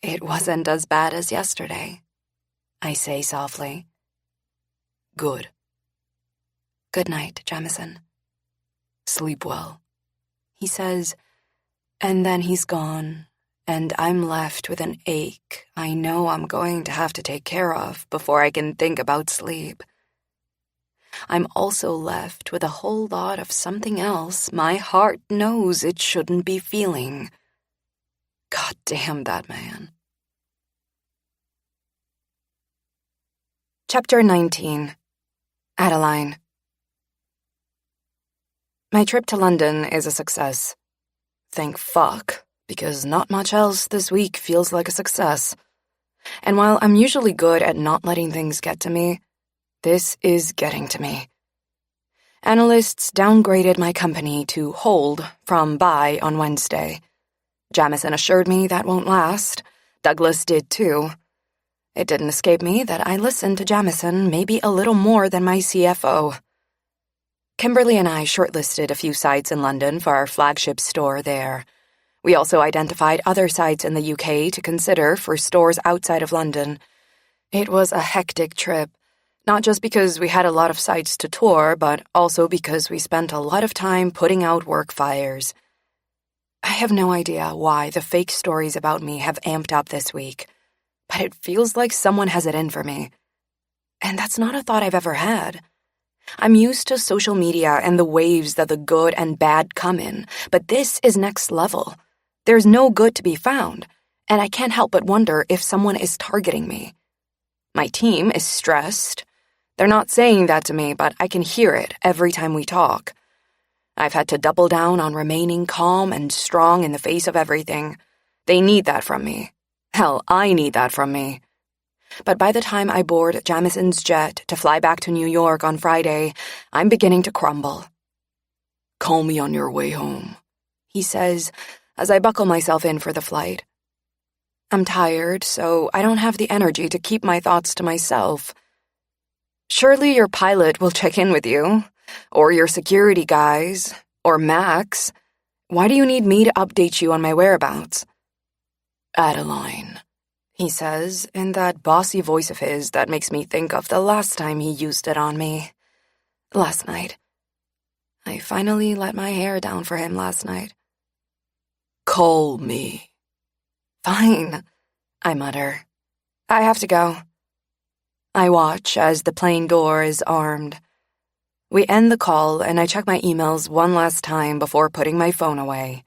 Speaker 5: It wasn't as bad as yesterday, I say softly.
Speaker 1: Good.
Speaker 5: Good night, Jamison.
Speaker 1: Sleep well,
Speaker 5: He says, and then he's gone, and I'm left with an ache I know I'm going to have to take care of before I can think about sleep. I'm also left with a whole lot of something else my heart knows it shouldn't be feeling. God damn that man. Chapter 19. Adeline. My trip to London is a success. Thank fuck, because not much else this week feels like a success. And while I'm usually good at not letting things get to me, this is getting to me. Analysts downgraded my company to hold from buy on Wednesday. Jamison assured me that won't last. Douglas did too. It didn't escape me that I listened to Jamison maybe a little more than my CFO. Kimberly and I shortlisted a few sites in London for our flagship store there. We also identified other sites in the UK to consider for stores outside of London. It was a hectic trip, not just because we had a lot of sites to tour, but also because we spent a lot of time putting out work fires. I have no idea why the fake stories about me have amped up this week, but it feels like someone has it in for me. And that's not a thought I've ever had. I'm used to social media and the waves that the good and bad come in, but this is next level. There's no good to be found, and I can't help but wonder if someone is targeting me. My team is stressed. They're not saying that to me, but I can hear it every time we talk. I've had to double down on remaining calm and strong in the face of everything. They need that from me. Hell, I need that from me. But by the time I board Jamison's jet to fly back to New York on Friday, I'm beginning to crumble.
Speaker 1: Call me on your way home,
Speaker 5: he says as I buckle myself in for the flight. I'm tired, so I don't have the energy to keep my thoughts to myself. Surely your pilot will check in with you, or your security guys, or Max. Why do you need me to update you on my whereabouts?
Speaker 1: Adeline,
Speaker 5: he says in that bossy voice of his that makes me think of the last time he used it on me. Last night. I finally let my hair down for him last night.
Speaker 1: Call me.
Speaker 5: Fine, I mutter. I have to go. I watch as the plane door is armed. We end the call and I check my emails one last time before putting my phone away.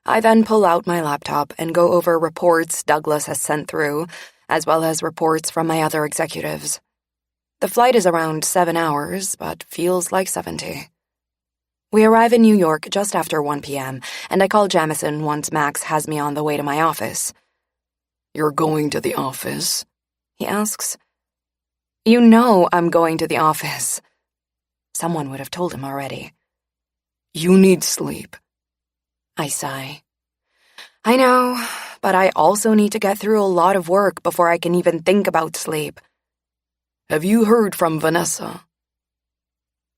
Speaker 5: I then pull out my laptop and go over reports Douglas has sent through, as well as reports from my other executives. The flight is around 7 hours, but feels like 70. We arrive in New York just after 1 p.m., and I call Jamison once Max has me on the way to my office.
Speaker 1: You're going to the office?
Speaker 5: He asks. You know I'm going to the office. Someone would have told him already.
Speaker 1: You need sleep.
Speaker 5: I sigh. I know, but I also need to get through a lot of work before I can even think about sleep.
Speaker 1: Have you heard from Vanessa?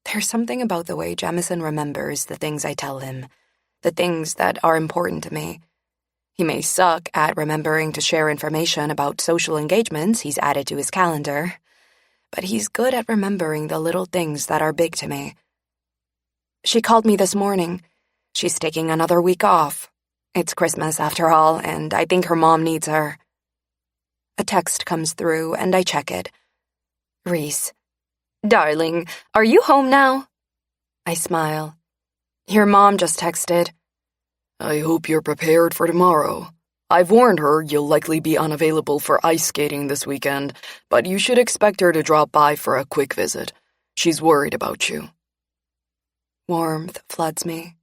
Speaker 5: There's something about the way Jamison remembers the things I tell him, the things that are important to me. He may suck at remembering to share information about social engagements he's added to his calendar, but he's good at remembering the little things that are big to me. She called me this morning. She's taking another week off. It's Christmas after all, and I think her mom needs her. A text comes through, and I check it. Reese. Darling, are you home now? I smile. Your mom just texted.
Speaker 1: I hope you're prepared for tomorrow. I've warned her you'll likely be unavailable for ice skating this weekend, but you should expect her to drop by for a quick visit. She's worried about you.
Speaker 5: Warmth floods me.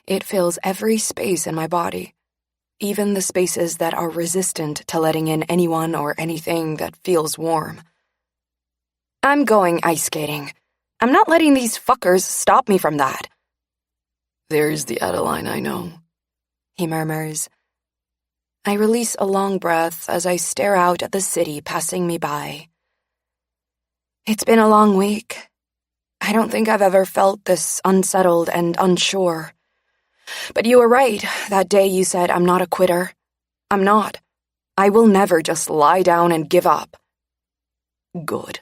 Speaker 5: It fills every space in my body, even the spaces that are resistant to letting in anyone or anything that feels warm. I'm going ice skating. I'm not letting these fuckers stop me from that.
Speaker 1: There's the Adeline I know,
Speaker 5: he murmurs. I release a long breath as I stare out at the city passing me by. It's been a long week. I don't think I've ever felt this unsettled and unsure.
Speaker 4: But you were right. That day you said I'm not a quitter. I'm not. I will never just lie down and give up. Good,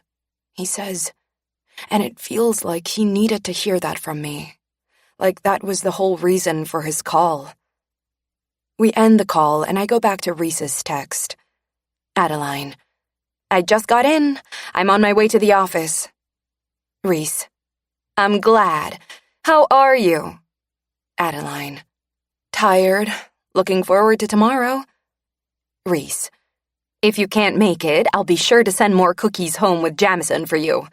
Speaker 4: he says, and it feels like he needed to hear that from me. Like that was the whole reason for his call. We end the call and I go back to Reese's text. Adeline, I just got in. I'm on my way to the office. Reese, I'm glad. How are you? Adeline, tired. Looking forward to tomorrow. Reese, if you can't make it, I'll be sure to send more cookies home with Jamison for you.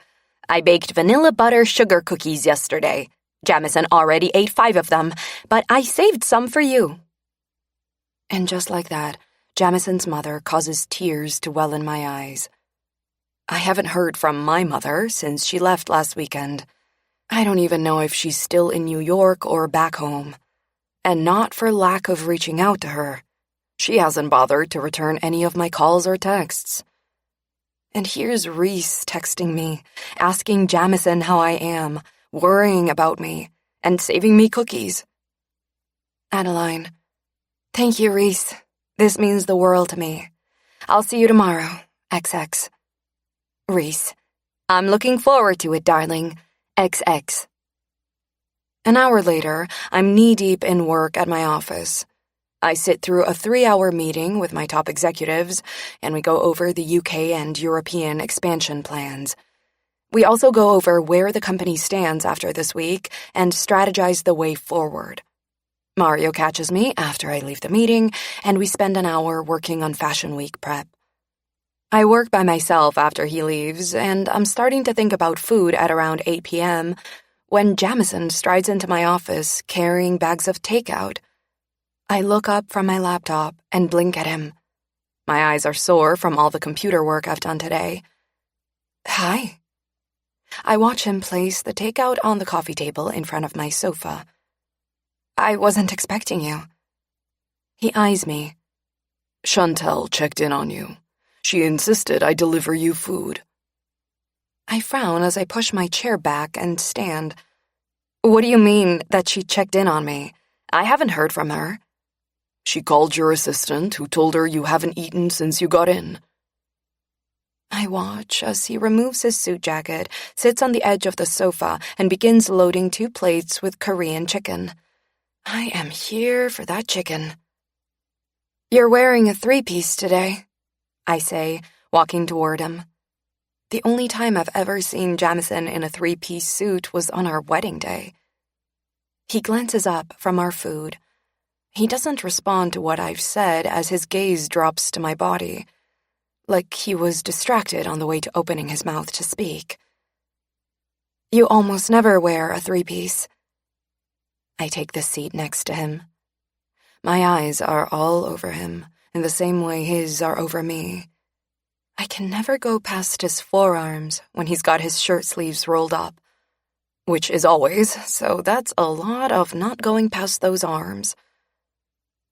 Speaker 4: I baked vanilla butter sugar cookies yesterday. Jamison already ate 5 of them, but I saved some for you. And just like that, Jamison's mother causes tears to well in my eyes. I haven't heard from my mother since she left last weekend. I don't even know if she's still in New York or back home. And not for lack of reaching out to her. She hasn't bothered to return any of my calls or texts. And here's Reese texting me, asking Jamison how I am, worrying about me, and saving me cookies. Adeline, thank you, Reese. This means the world to me. I'll see you tomorrow. XX. Reese, I'm looking forward to it, darling. XX. An hour later, I'm knee-deep in work at my office. I sit through a 3-hour meeting with my top executives, and we go over the UK and European expansion plans. We also go over where the company stands after this week and strategize the way forward. Mario catches me after I leave the meeting, and we spend an hour working on Fashion Week prep. I work by myself after he leaves, and I'm starting to think about food at around 8 p.m. when Jamison strides into my office carrying bags of takeout. I look up from my laptop and blink at him. My eyes are sore from all the computer work I've done today. Hi. I watch him place the takeout on the coffee table in front of my sofa. I wasn't expecting you. He eyes me.
Speaker 1: Chantel checked in on you. She insisted I deliver you food.
Speaker 4: I frown as I push my chair back and stand. What do you mean that she checked in on me? I haven't heard from her.
Speaker 1: She called your assistant, who told her you haven't eaten since you got in.
Speaker 4: I watch as he removes his suit jacket, sits on the edge of the sofa, and begins loading 2 plates with Korean chicken. I am here for that chicken. You're wearing a 3-piece today, I say, walking toward him. The only time I've ever seen Jamison in a 3-piece suit was on our wedding day. He glances up from our food. He doesn't respond to what I've said as his gaze drops to my body, like he was distracted on the way to opening his mouth to speak. You almost never wear a 3-piece. I take the seat next to him. My eyes are all over him, in the same way his are over me. I can never go past his forearms when he's got his shirt sleeves rolled up, which is always, so that's a lot of not going past those arms.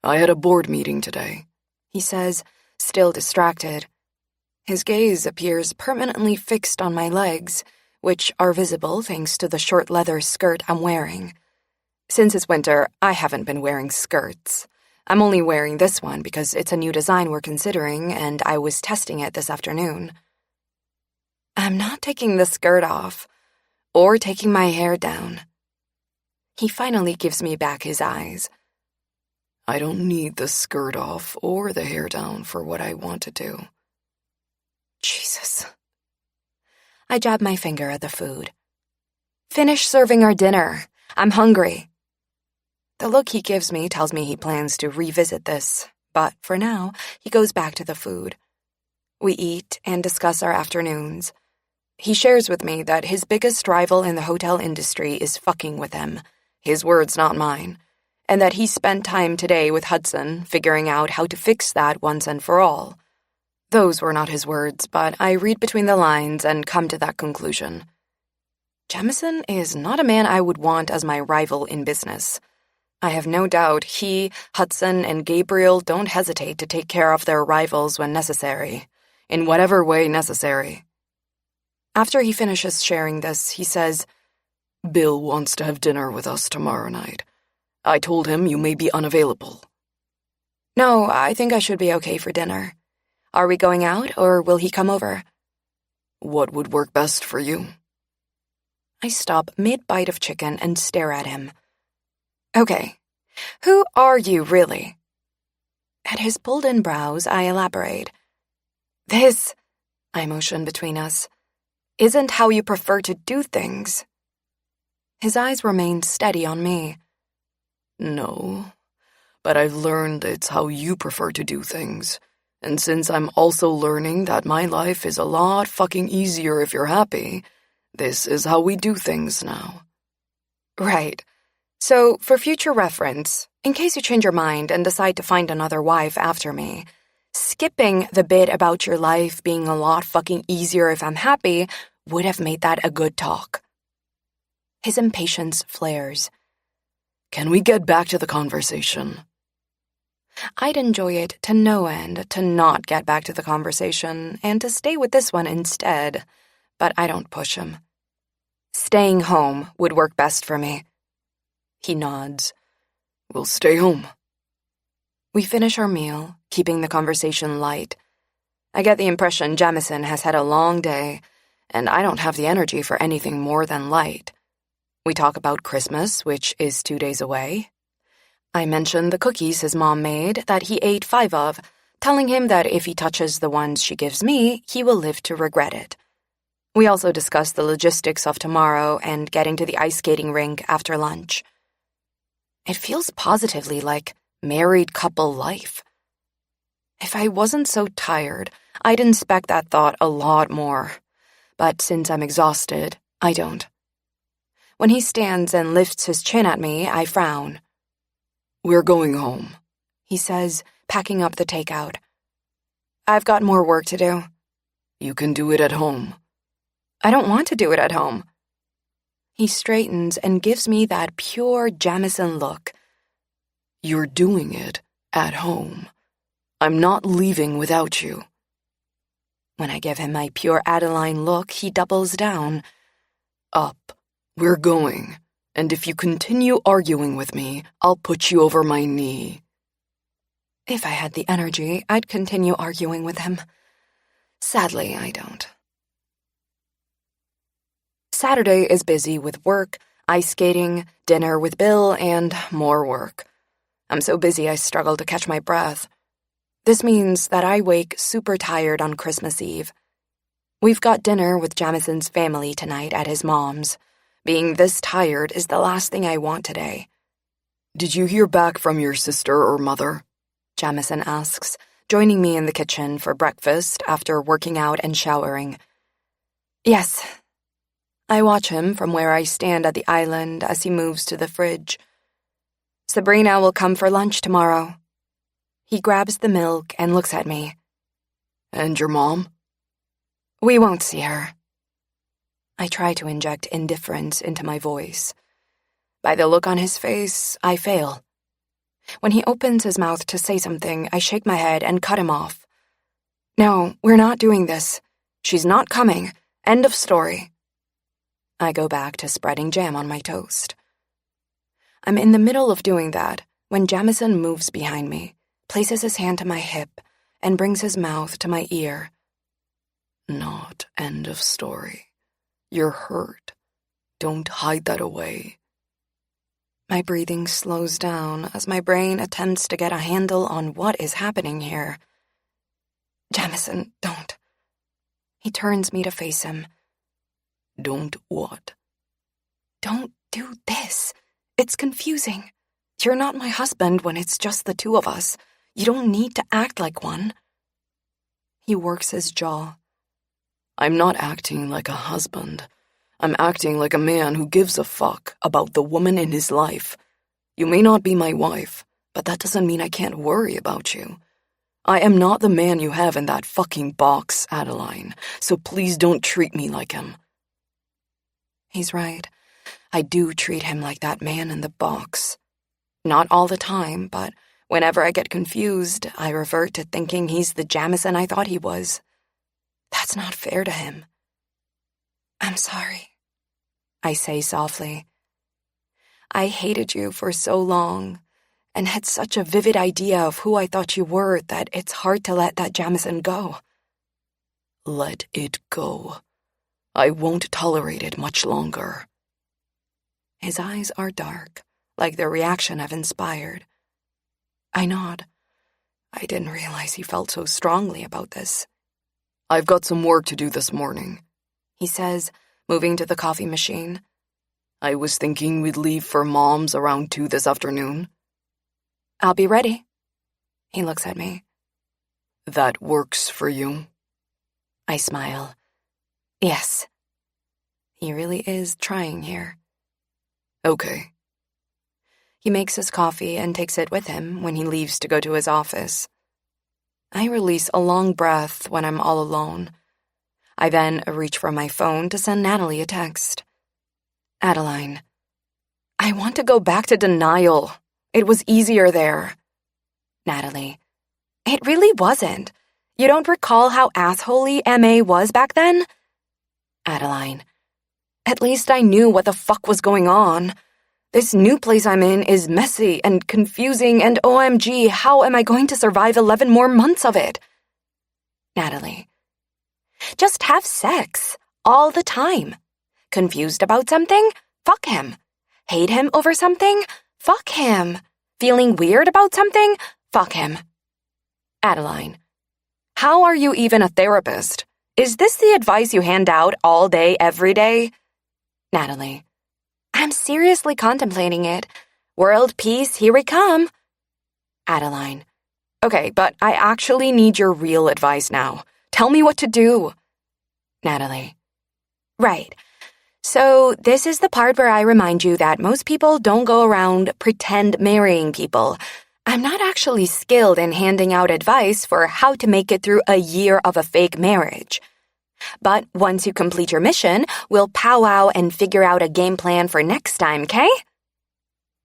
Speaker 1: I had a board meeting today,
Speaker 4: he says, still distracted. His gaze appears permanently fixed on my legs, which are visible thanks to the short leather skirt I'm wearing. Since it's winter, I haven't been wearing skirts. I'm only wearing this one because it's a new design we're considering, and I was testing it this afternoon. I'm not taking the skirt off, or taking my hair down. He finally gives me back his eyes.
Speaker 1: I don't need the skirt off or the hair down for what I want to do.
Speaker 4: Jesus. I jab my finger at the food. Finish serving our dinner. I'm hungry. The look he gives me tells me he plans to revisit this, but for now, he goes back to the food. We eat and discuss our afternoons. He shares with me that his biggest rival in the hotel industry is fucking with him. His words, not mine. And that he spent time today with Hudson figuring out how to fix that once and for all. Those were not his words, but I read between the lines and come to that conclusion. Jamison is not a man I would want as my rival in business. I have no doubt he, Hudson, and Gabriel don't hesitate to take care of their rivals when necessary, in whatever way necessary. After he finishes sharing this, he says,
Speaker 1: Bill wants to have dinner with us tomorrow night. I told him you may be unavailable.
Speaker 5: No, I think I should be okay for dinner. Are we going out, or will he come over?
Speaker 1: What would work best for you?
Speaker 5: I stop mid-bite of chicken and stare at him. Okay, who are you, really? At his pulled-in brows, I elaborate. This, I motion between us, isn't how you prefer to do things. His eyes remain steady on me.
Speaker 1: No, but I've learned it's how you prefer to do things. And since I'm also learning that my life is a lot fucking easier if you're happy, this is how we do things now.
Speaker 5: Right. So, for future reference, in case you change your mind and decide to find another wife after me, skipping the bit about your life being a lot fucking easier if I'm happy would have made that a good talk. His impatience flares.
Speaker 1: Can we get back to the conversation?
Speaker 5: I'd enjoy it to no end to not get back to the conversation and to stay with this one instead, but I don't push him. Staying home would work best for me. He nods.
Speaker 1: We'll stay home.
Speaker 5: We finish our meal, keeping the conversation light. I get the impression Jamison has had a long day, and I don't have the energy for anything more than light. We talk about Christmas, which is 2 days away. I mention the cookies his mom made that he ate 5 of, telling him that if he touches the ones she gives me, he will live to regret it. We also discuss the logistics of tomorrow and getting to the ice skating rink after lunch. It feels positively like married couple life. If I wasn't so tired, I'd inspect that thought a lot more. But since I'm exhausted, I don't. When he stands and lifts his chin at me, I frown.
Speaker 1: We're going home,
Speaker 5: he says, packing up the takeout. I've got more work to do.
Speaker 1: You can do it at home.
Speaker 5: I don't want to do it at home. He straightens and gives me that pure Jamison look.
Speaker 1: You're doing it at home. I'm not leaving without you.
Speaker 5: When I give him my pure Adeline look, he doubles down.
Speaker 1: Up. We're going. And if you continue arguing with me, I'll put you over my knee.
Speaker 5: If I had the energy, I'd continue arguing with him. Sadly, I don't. Saturday is busy with work, ice skating, dinner with Bill, and more work. I'm so busy I struggle to catch my breath. This means that I wake super tired on Christmas Eve. We've got dinner with Jamison's family tonight at his mom's. Being this tired is the last thing I want today.
Speaker 1: Did you hear back from your sister or mother?
Speaker 5: Jamison asks, joining me in the kitchen for breakfast after working out and showering. Yes. I watch him from where I stand at the island as he moves to the fridge. Sabrina will come for lunch tomorrow. He grabs the milk and looks at me.
Speaker 1: And your mom?
Speaker 5: We won't see her. I try to inject indifference into my voice. By the look on his face, I fail. When he opens his mouth to say something, I shake my head and cut him off. No, we're not doing this. She's not coming. End of story. I go back to spreading jam on my toast. I'm in the middle of doing that when Jamison moves behind me, places his hand to my hip, and brings his mouth to my ear.
Speaker 1: Not end of story. You're hurt. Don't hide that away.
Speaker 5: My breathing slows down as my brain attempts to get a handle on what is happening here. Jamison, don't. He turns me to face him.
Speaker 1: Don't what?
Speaker 5: Don't do this. It's confusing. You're not my husband when it's just the two of us. You don't need to act like one. He works his jaw.
Speaker 1: I'm not acting like a husband. I'm acting like a man who gives a fuck about the woman in his life. You may not be my wife, but that doesn't mean I can't worry about you. I am not the man you have in that fucking box, Adeline, so please don't treat me like him.
Speaker 5: He's right. I do treat him like that man in the box. Not all the time, but whenever I get confused, I revert to thinking he's the Jamison I thought he was. That's not fair to him. I'm sorry, I say softly. I hated you for so long and had such a vivid idea of who I thought you were that it's hard to let that Jamison go.
Speaker 4: Let it go. I won't tolerate it much longer.
Speaker 5: His eyes are dark, like the reaction I've inspired. I nod. I didn't realize he felt so strongly about this.
Speaker 4: I've got some work to do this morning,
Speaker 5: he says, moving to the coffee machine.
Speaker 4: I was thinking we'd leave for Mom's around 2 this afternoon.
Speaker 5: I'll be ready. He looks at me.
Speaker 4: That works for you?
Speaker 5: I smile. Yes. He really is trying here.
Speaker 4: Okay.
Speaker 5: He makes his coffee and takes it with him when he leaves to go to his office. I release a long breath when I'm all alone. I then reach for my phone to send Natalie a text. Adeline, I want to go back to denial. It was easier there. Natalie, it really wasn't. You don't recall how assholey MA was back then? Adeline, at least I knew what the fuck was going on. This new place I'm in is messy and confusing, and OMG, how am I going to survive 11 more months of it? Natalie, just have sex all the time. Confused about something? Fuck him. Hate him over something? Fuck him. Feeling weird about something? Fuck him. Adeline, how are you even a therapist? Is this the advice you hand out all day, every day? Natalie, I'm seriously contemplating it. World peace, here we come. Adeline, okay, but I actually need your real advice now. Tell me what to do. Natalie, right. So this is the part where I remind you that most people don't go around pretend marrying people. I'm not actually skilled in handing out advice for how to make it through a year of a fake marriage. But once you complete your mission, we'll powwow and figure out a game plan for next time, okay?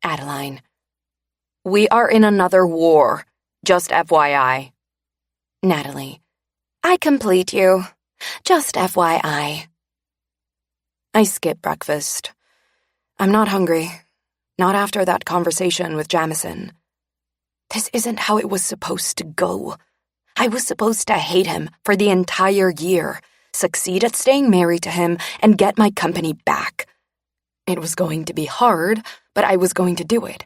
Speaker 5: Adeline, we are in another war. Just FYI. Natalie, I complete you. Just FYI. I skip breakfast. I'm not hungry. Not after that conversation with Jamison. This isn't how it was supposed to go. I was supposed to hate him for the entire year, succeed at staying married to him, and get my company back. It was going to be hard, but I was going to do it.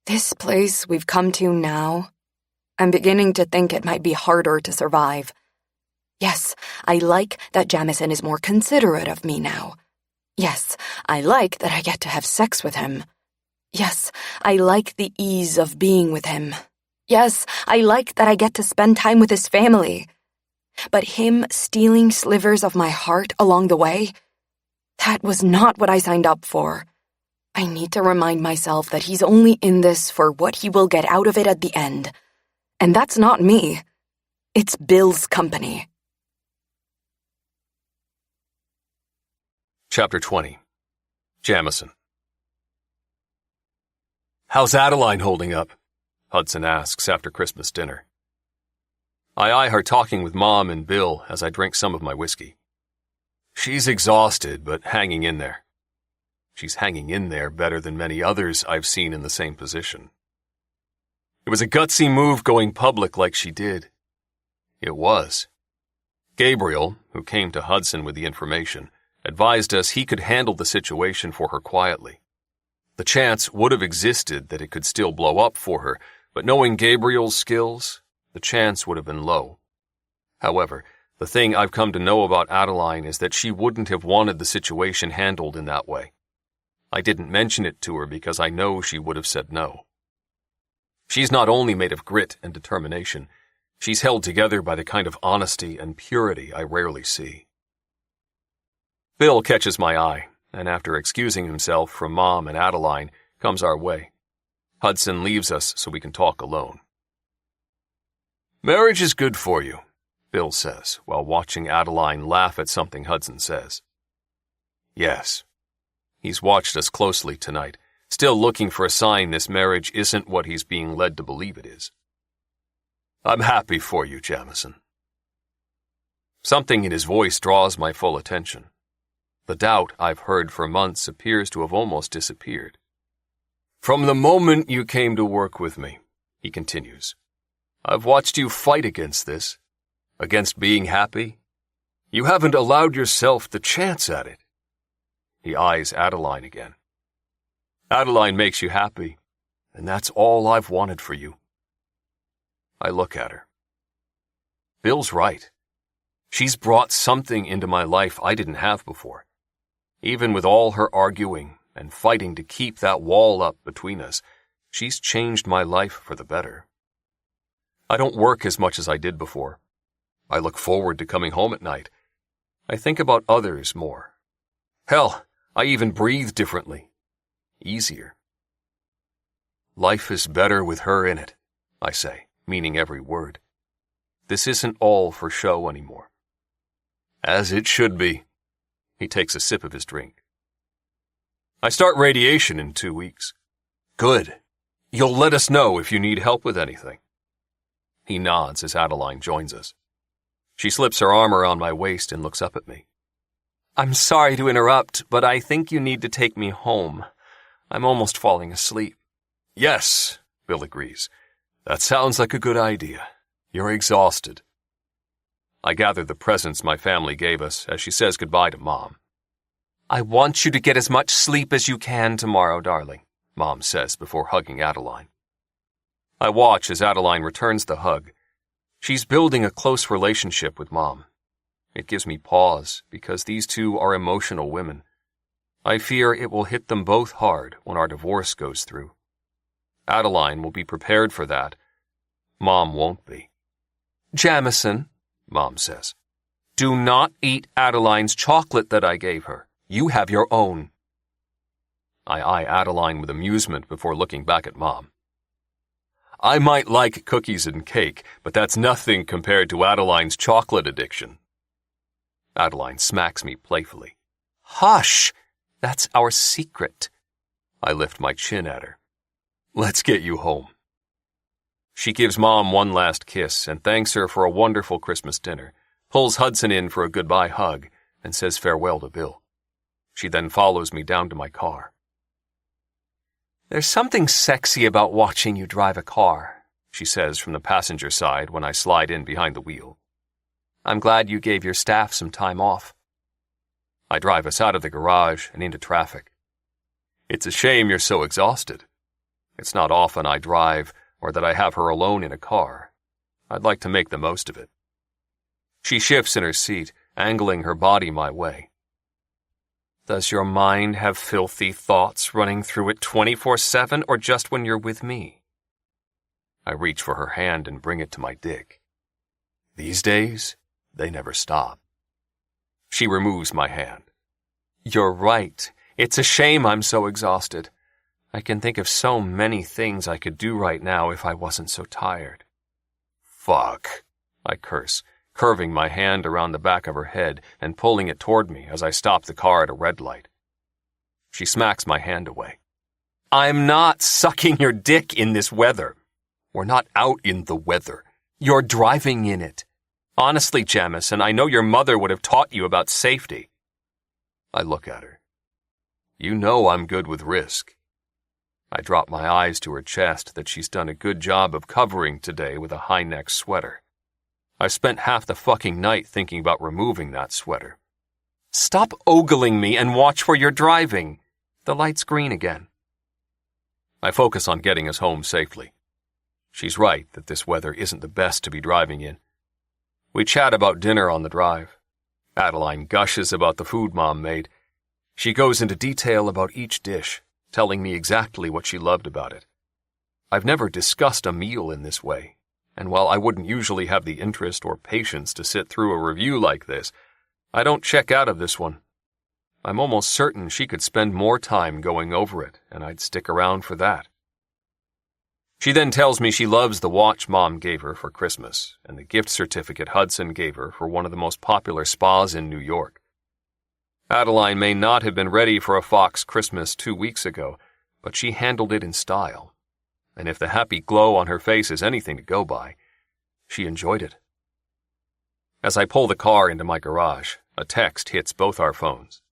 Speaker 5: This place we've come to now, I'm beginning to think it might be harder to survive. Yes, I like that Jamison is more considerate of me now. Yes, I like that I get to have sex with him. Yes, I like the ease of being with him. Yes, I like that I get to spend time with his family. But him stealing slivers of my heart along the way, that was not what I signed up for. I need to remind myself that he's only in this for what he will get out of it at the end. And that's not me. It's Bill's company.
Speaker 2: Chapter 20. Jamison. How's Adeline holding up? Hudson asks after Christmas dinner. I eye her talking with Mom and Bill as I drink some of my whiskey. She's exhausted, but hanging in there. She's hanging in there better than many others I've seen in the same position. It was a gutsy move going public like she did. It was. Gabriel, who came to Hudson with the information, advised us he could handle the situation for her quietly. The chance would have existed that it could still blow up for her, but knowing Gabriel's skills, the chance would have been low. However, the thing I've come to know about Adeline is that she wouldn't have wanted the situation handled in that way. I didn't mention it to her because I know she would have said no. She's not only made of grit and determination, she's held together by the kind of honesty and purity I rarely see. Bill catches my eye, and after excusing himself from Mom and Adeline, comes our way. Hudson leaves us so we can talk alone. Marriage is good for you, Bill says, while watching Adeline laugh at something Hudson says. Yes. He's watched us closely tonight, still looking for a sign this marriage isn't what he's being led to believe it is. I'm happy for you, Jamison. Something in his voice draws my full attention. The doubt I've heard for months appears to have almost disappeared. From the moment you came to work with me, he continues, I've watched you fight against this, against being happy. You haven't allowed yourself the chance at it. He eyes Adeline again. Adeline makes you happy, and that's all I've wanted for you. I look at her. Bill's right. She's brought something into my life I didn't have before. Even with all her arguing and fighting to keep that wall up between us, she's changed my life for the better. I don't work as much as I did before. I look forward to coming home at night. I think about others more. Hell, I even breathe differently. Easier. Life is better with her in it, I say, meaning every word. This isn't all for show anymore. As it should be. He takes a sip of his drink. I start radiation in 2 weeks. Good. You'll let us know if you need help with anything. He nods as Adeline joins us. She slips her arm around my waist and looks up at me. I'm sorry to interrupt, but I think you need to take me home. I'm almost falling asleep. Yes, Bill agrees. That sounds like a good idea. You're exhausted. I gather the presents my family gave us as she says goodbye to Mom. I want you to get as much sleep as you can tomorrow, darling, Mom says before hugging Adeline. I watch as Adeline returns the hug. She's building a close relationship with Mom. It gives me pause because these two are emotional women. I fear it will hit them both hard when our divorce goes through. Adeline will be prepared for that. Mom won't be. Jamison, Mom says, do not eat Adeline's chocolate that I gave her. You have your own. I eye Adeline with amusement before looking back at Mom. I might like cookies and cake, but that's nothing compared to Adeline's chocolate addiction. Adeline smacks me playfully. Hush! That's our secret. I lift my chin at her. Let's get you home. She gives Mom one last kiss and thanks her for a wonderful Christmas dinner, pulls Hudson in for a goodbye hug, and says farewell to Bill. She then follows me down to my car. There's something sexy about watching you drive a car, she says from the passenger side when I slide in behind the wheel. I'm glad you gave your staff some time off. I drive us out of the garage and into traffic. It's a shame you're so exhausted. It's not often I drive or that I have her alone in a car. I'd like to make the most of it. She shifts in her seat, angling her body my way. Does your mind have filthy thoughts running through it 24/7 or just when you're with me? I reach for her hand and bring it to my dick. These days, they never stop. She removes my hand. You're right. It's a shame I'm so exhausted. I can think of so many things I could do right now if I wasn't so tired. Fuck, I curse, curving my hand around the back of her head and pulling it toward me as I stop the car at a red light. She smacks my hand away. I'm not sucking your dick in this weather. We're not out in the weather. You're driving in it. Honestly, Jamison, I know your mother would have taught you about safety. I look at her. You know I'm good with risk. I drop my eyes to her chest that she's done a good job of covering today with a high-neck sweater. I've spent half the fucking night thinking about removing that sweater. Stop ogling me and watch where you're driving. The light's green again. I focus on getting us home safely. She's right that this weather isn't the best to be driving in. We chat about dinner on the drive. Adeline gushes about the food Mom made. She goes into detail about each dish, telling me exactly what she loved about it. I've never discussed a meal in this way, and while I wouldn't usually have the interest or patience to sit through a review like this, I don't check out of this one. I'm almost certain she could spend more time going over it, and I'd stick around for that. She then tells me she loves the watch Mom gave her for Christmas and the gift certificate Hudson gave her for one of the most popular spas in New York. Adeline may not have been ready for a Fox Christmas 2 weeks ago, but she handled it in style. And if the happy glow on her face is anything to go by, she enjoyed it. As I pull the car into my garage, a text hits both our phones.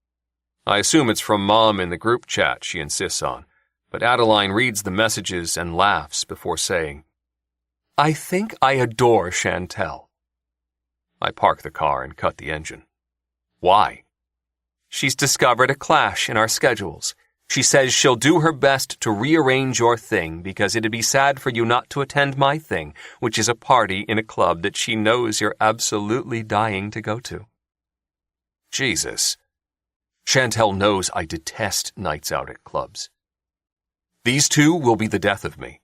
Speaker 2: I assume it's from Mom in the group chat she insists on, But Adeline reads the messages and laughs before saying, "I think I adore Chantel." I park the car and cut the engine. Why? She's discovered a clash in our schedules. She says she'll do her best to rearrange your thing because it'd be sad for you not to attend my thing, which is a party in a club that she knows you're absolutely dying to go to. Jesus. Chantel knows I detest nights out at clubs. These two will be the death of me.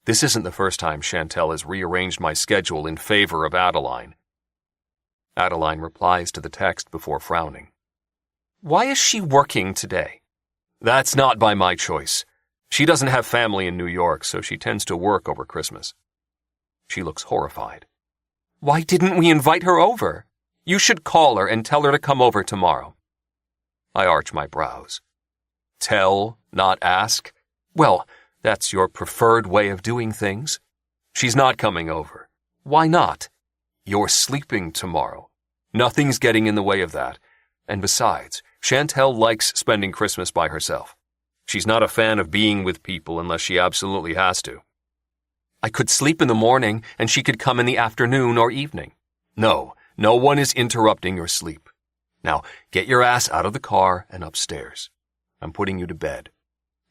Speaker 2: This isn't the first time Chantel has rearranged my schedule in favor of Adeline. Adeline replies to the text before frowning. Why is she working today? That's not by my choice. She doesn't have family in New York, so she tends to work over Christmas. She looks horrified. Why didn't we invite her over? You should call her and tell her to come over tomorrow. I arch my brows. Tell, not ask? Well, that's your preferred way of doing things. She's not coming over. Why not? You're sleeping tomorrow. Nothing's getting in the way of that. And besides, Chantel likes spending Christmas by herself. She's not a fan of being with people unless she absolutely has to. I could sleep in the morning and she could come in the afternoon or evening. No one is interrupting your sleep. Now, get your ass out of the car and upstairs. I'm putting you to bed.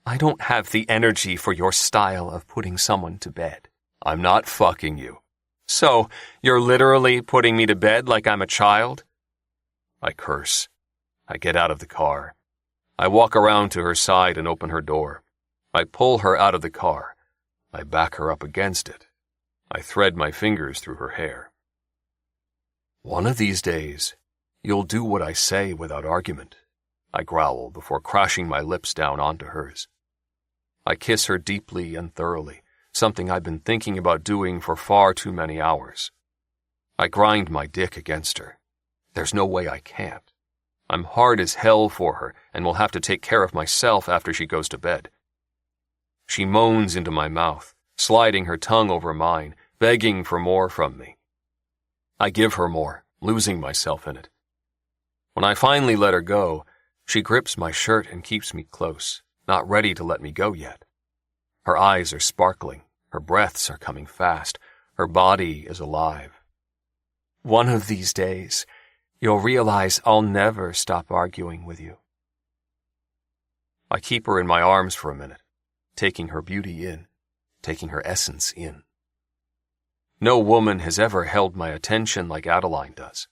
Speaker 2: I don't have the energy for your style of putting someone to bed. I'm not fucking you. So, you're literally putting me to bed like I'm a child? I curse. I get out of the car. I walk around to her side and open her door. I pull her out of the car. I back her up against it. I thread my fingers through her hair. One of these days, you'll do what I say without argument, I growl before crashing my lips down onto hers. I kiss her deeply and thoroughly, something I've been thinking about doing for far too many hours. I grind my dick against her. There's no way I can't. I'm hard as hell for her and will have to take care of myself after she goes to bed. She moans into my mouth, sliding her tongue over mine, begging for more from me. I give her more, losing myself in it. When I finally let her go, she grips my shirt and keeps me close, not ready to let me go yet. Her eyes are sparkling, her breaths are coming fast, her body is alive. One of these days, you'll realize I'll never stop arguing with you. I keep her in my arms for a minute, taking her beauty in, taking her essence in. No woman has ever held my attention like Adeline does.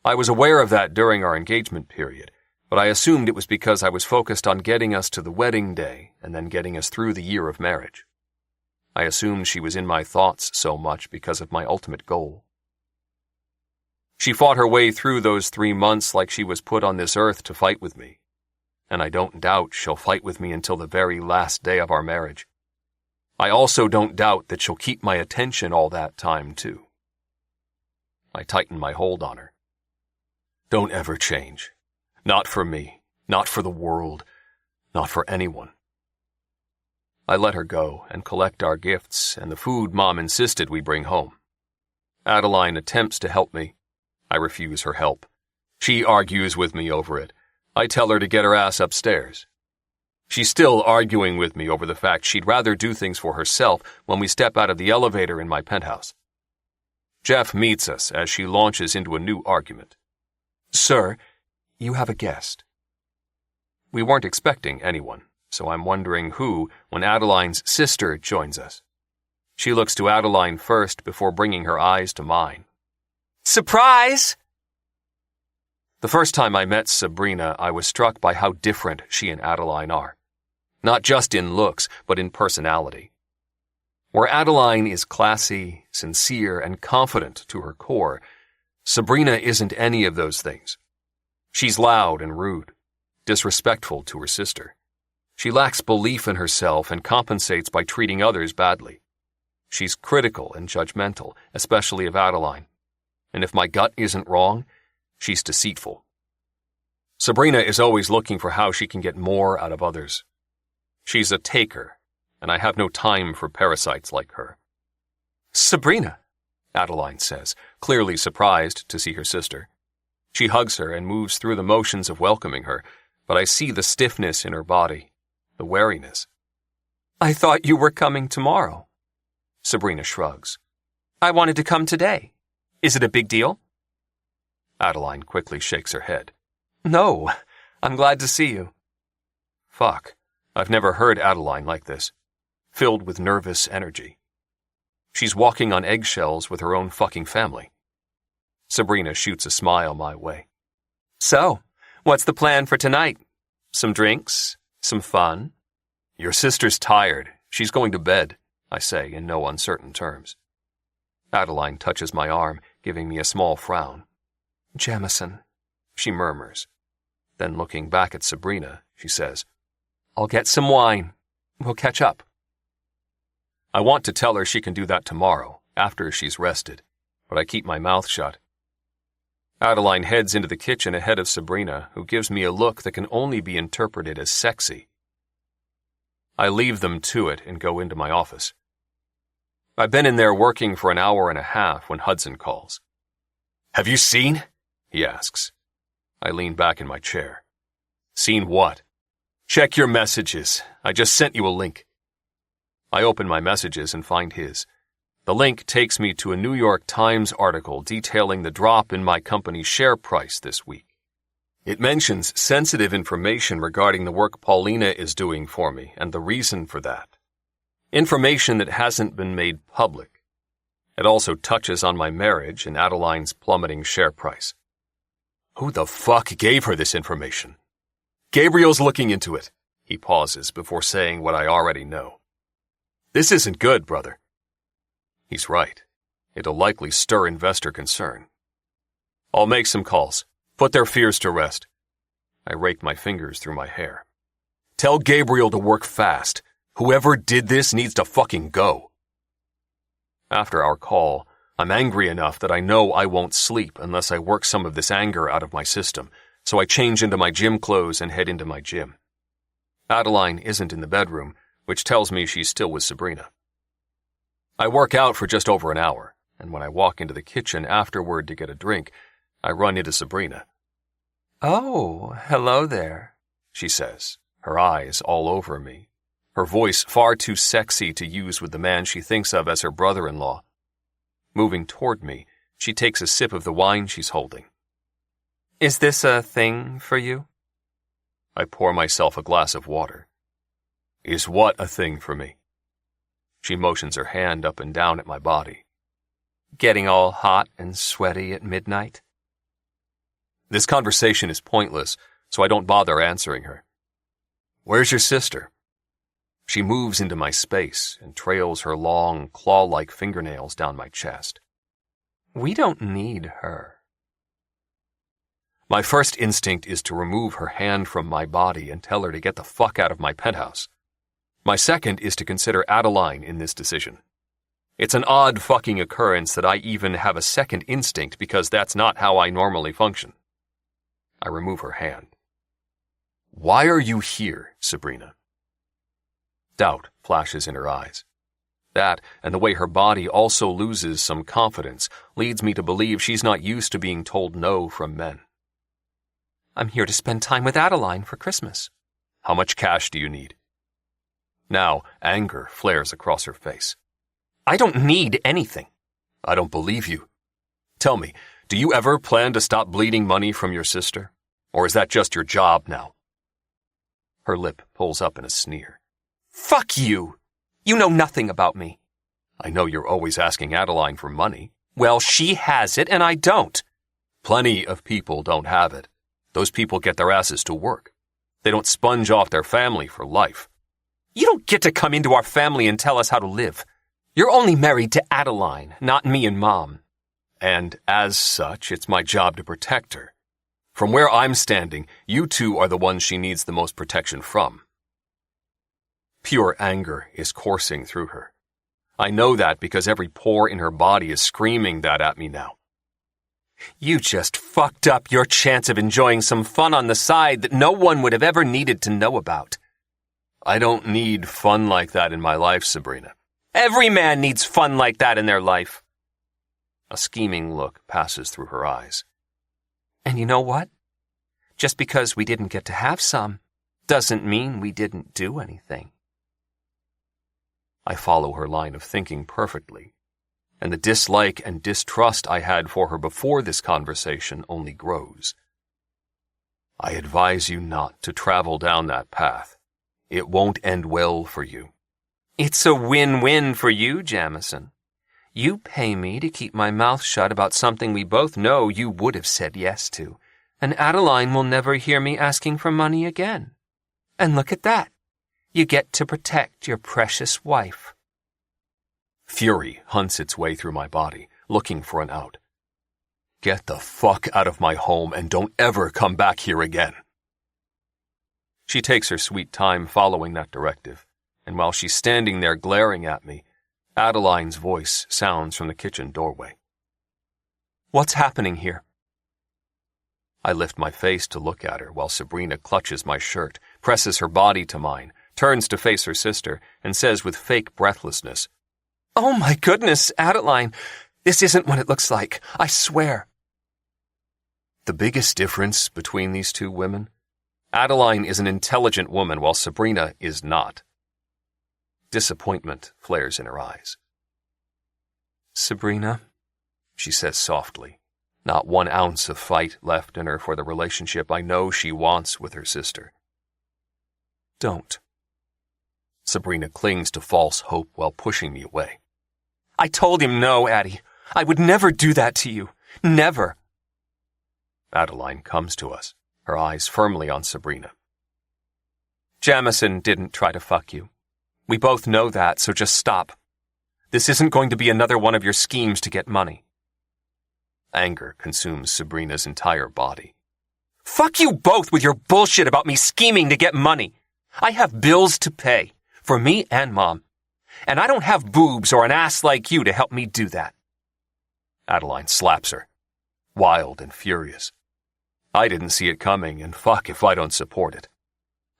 Speaker 2: I was aware of that during our engagement period, but I assumed it was because I was focused on getting us to the wedding day and then getting us through the year of marriage. I assumed she was in my thoughts so much because of my ultimate goal. She fought her way through those 3 months like she was put on this earth to fight with me, and I don't doubt she'll fight with me until the very last day of our marriage. I also don't doubt that she'll keep my attention all that time, too. I tighten my hold on her. Don't ever change. Not for me, not for the world, not for anyone. I let her go and collect our gifts and the food Mom insisted we bring home. Adeline attempts to help me. I refuse her help. She argues with me over it. I tell her to get her ass upstairs. She's still arguing with me over the fact she'd rather do things for herself when we step out of the elevator in my penthouse. Jeff meets us as she launches into a new argument. Sir, you have a guest. We weren't expecting anyone, so I'm wondering who when Adeline's sister joins us. She looks to Adeline first before bringing her eyes to mine. Surprise! The first time I met Sabrina, I was struck by how different she and Adeline are. Not just in looks, but in personality. Where Adeline is classy, sincere, and confident to her core, Sabrina isn't any of those things. She's loud and rude, disrespectful to her sister. She lacks belief in herself and compensates by treating others badly. She's critical and judgmental, especially of Adeline. And if my gut isn't wrong, she's deceitful. Sabrina is always looking for how she can get more out of others. She's a taker, and I have no time for parasites like her. Sabrina, Adeline says, clearly surprised to see her sister. She hugs her and moves through the motions of welcoming her, but I see the stiffness in her body. the wariness. I thought you were coming tomorrow. Sabrina shrugs. I wanted to come today. Is it a big deal? Adeline quickly shakes her head. No, I'm glad to see you. Fuck, I've never heard Adeline like this, filled with nervous energy. She's walking on eggshells with her own fucking family. Sabrina shoots a smile my way. So, what's the plan for tonight? Some drinks? Some fun? Your sister's tired. She's going to bed, I say in no uncertain terms. Adeline touches my arm, giving me a small frown. Jamison, she murmurs. Then looking back at Sabrina, she says, I'll get some wine. We'll catch up. I want to tell her she can do that tomorrow, after she's rested, but I keep my mouth shut. Adeline heads into the kitchen ahead of Sabrina, who gives me a look that can only be interpreted as sexy. I leave them to it and go into my office. I've been in there working for an hour and a half when Hudson calls. Have you seen? He asks. I lean back in my chair. Seen what? Check your messages. I just sent you a link. I open my messages and find his. The link takes me to a New York Times article detailing the drop in my company's share price this week. It mentions sensitive information regarding the work Paulina is doing for me and the reason for that. Information that hasn't been made public. It also touches on my marriage and Adeline's plummeting share price. Who the fuck gave her this information? Gabriel's looking into it. He pauses before saying what I already know. This isn't good, brother. He's right. It'll likely stir investor concern. I'll make some calls. Put their fears to rest. I rake my fingers through my hair. Tell Gabriel to work fast. Whoever did this needs to fucking go. After our call, I'm angry enough that I know I won't sleep unless I work some of this anger out of my system, so I change into my gym clothes and head into my gym. Adeline isn't in the bedroom, which tells me she's still with Sabrina. I work out for just over an hour, and when I walk into the kitchen afterward to get a drink, I run into Sabrina. Oh, hello there, she says, her eyes all over me, her voice far too sexy to use with the man she thinks of as her brother-in-law. Moving toward me, she takes a sip of the wine she's holding. Is this a thing for you? I pour myself a glass of water. Is what a thing for me? She motions her hand up and down at my body. Getting all hot and sweaty at midnight? This conversation is pointless, so I don't bother answering her. Where's your sister? She moves into my space and trails her long, claw-like fingernails down my chest. We don't need her. My first instinct is to remove her hand from my body and tell her to get the fuck out of my penthouse. My second is to consider Adeline in this decision. It's an odd fucking occurrence that I even have a second instinct because that's not how I normally function. I remove her hand. Why are you here, Sabrina? Doubt flashes in her eyes. That, and the way her body also loses some confidence, leads me to believe she's not used to being told no from men. I'm here to spend time with Adeline for Christmas. How much cash do you need? Now, anger flares across her face. I don't need anything. I don't believe you. Tell me, do you ever plan to stop bleeding money from your sister? Or is that just your job now? Her lip pulls up in a sneer. Fuck you! You know nothing about me. I know you're always asking Adeline for money. Well, she has it and I don't. Plenty of people don't have it. Those people get their asses to work. They don't sponge off their family for life. You don't get to come into our family and tell us how to live. You're only married to Adeline, not me and Mom. And as such, it's my job to protect her. From where I'm standing, you two are the ones she needs the most protection from. Pure anger is coursing through her. I know that because every pore in her body is screaming that at me now. You just fucked up your chance of enjoying some fun on the side that no one would have ever needed to know about. I don't need fun like that in my life, Sabrina. Every man needs fun like that in their life. A scheming look passes through her eyes. And you know what? Just because we didn't get to have some,
Speaker 3: doesn't mean we didn't do anything. I follow her line of thinking perfectly, and the dislike and distrust I had for her before this conversation only grows. I advise you not to travel down that path. It won't end well for you. It's a win-win for you, Jamison. You pay me to keep my mouth shut about something we both know you would have said yes to, and Adeline will never hear me asking for money again. And look at that. You get to protect your precious wife.
Speaker 2: Fury hunts its way through my body, looking for an out. Get the fuck out of my home and don't ever come back here again. She takes her sweet time following that directive, and while she's standing there glaring at me, Adeline's voice sounds from the kitchen doorway.
Speaker 3: What's happening here?
Speaker 2: I lift my face to look at her while Sabrina clutches my shirt, presses her body to mine, turns to face her sister, and says with fake breathlessness,
Speaker 3: Oh my goodness, Adeline, this isn't what it looks like, I swear.
Speaker 2: The biggest difference between these two women? Adeline is an intelligent woman while Sabrina is not. Disappointment flares in her eyes.
Speaker 3: Sabrina,
Speaker 2: she says softly, not 1 ounce of fight left in her for the relationship I know she wants with her sister.
Speaker 3: Don't.
Speaker 2: Sabrina clings to false hope while pushing me away.
Speaker 3: I told him no, Addie. I would never do that to you. Never.
Speaker 2: Adeline comes to us, her eyes firmly on Sabrina.
Speaker 3: Jamison didn't try to fuck you. We both know that, so just stop. This isn't going to be another one of your schemes to get money.
Speaker 2: Anger consumes Sabrina's entire body.
Speaker 3: Fuck you both with your bullshit about me scheming to get money. I have bills to pay, for me and Mom. And I don't have boobs or an ass like you to help me do that.
Speaker 2: Adeline slaps her, wild and furious. I didn't see it coming, and fuck if I don't support it.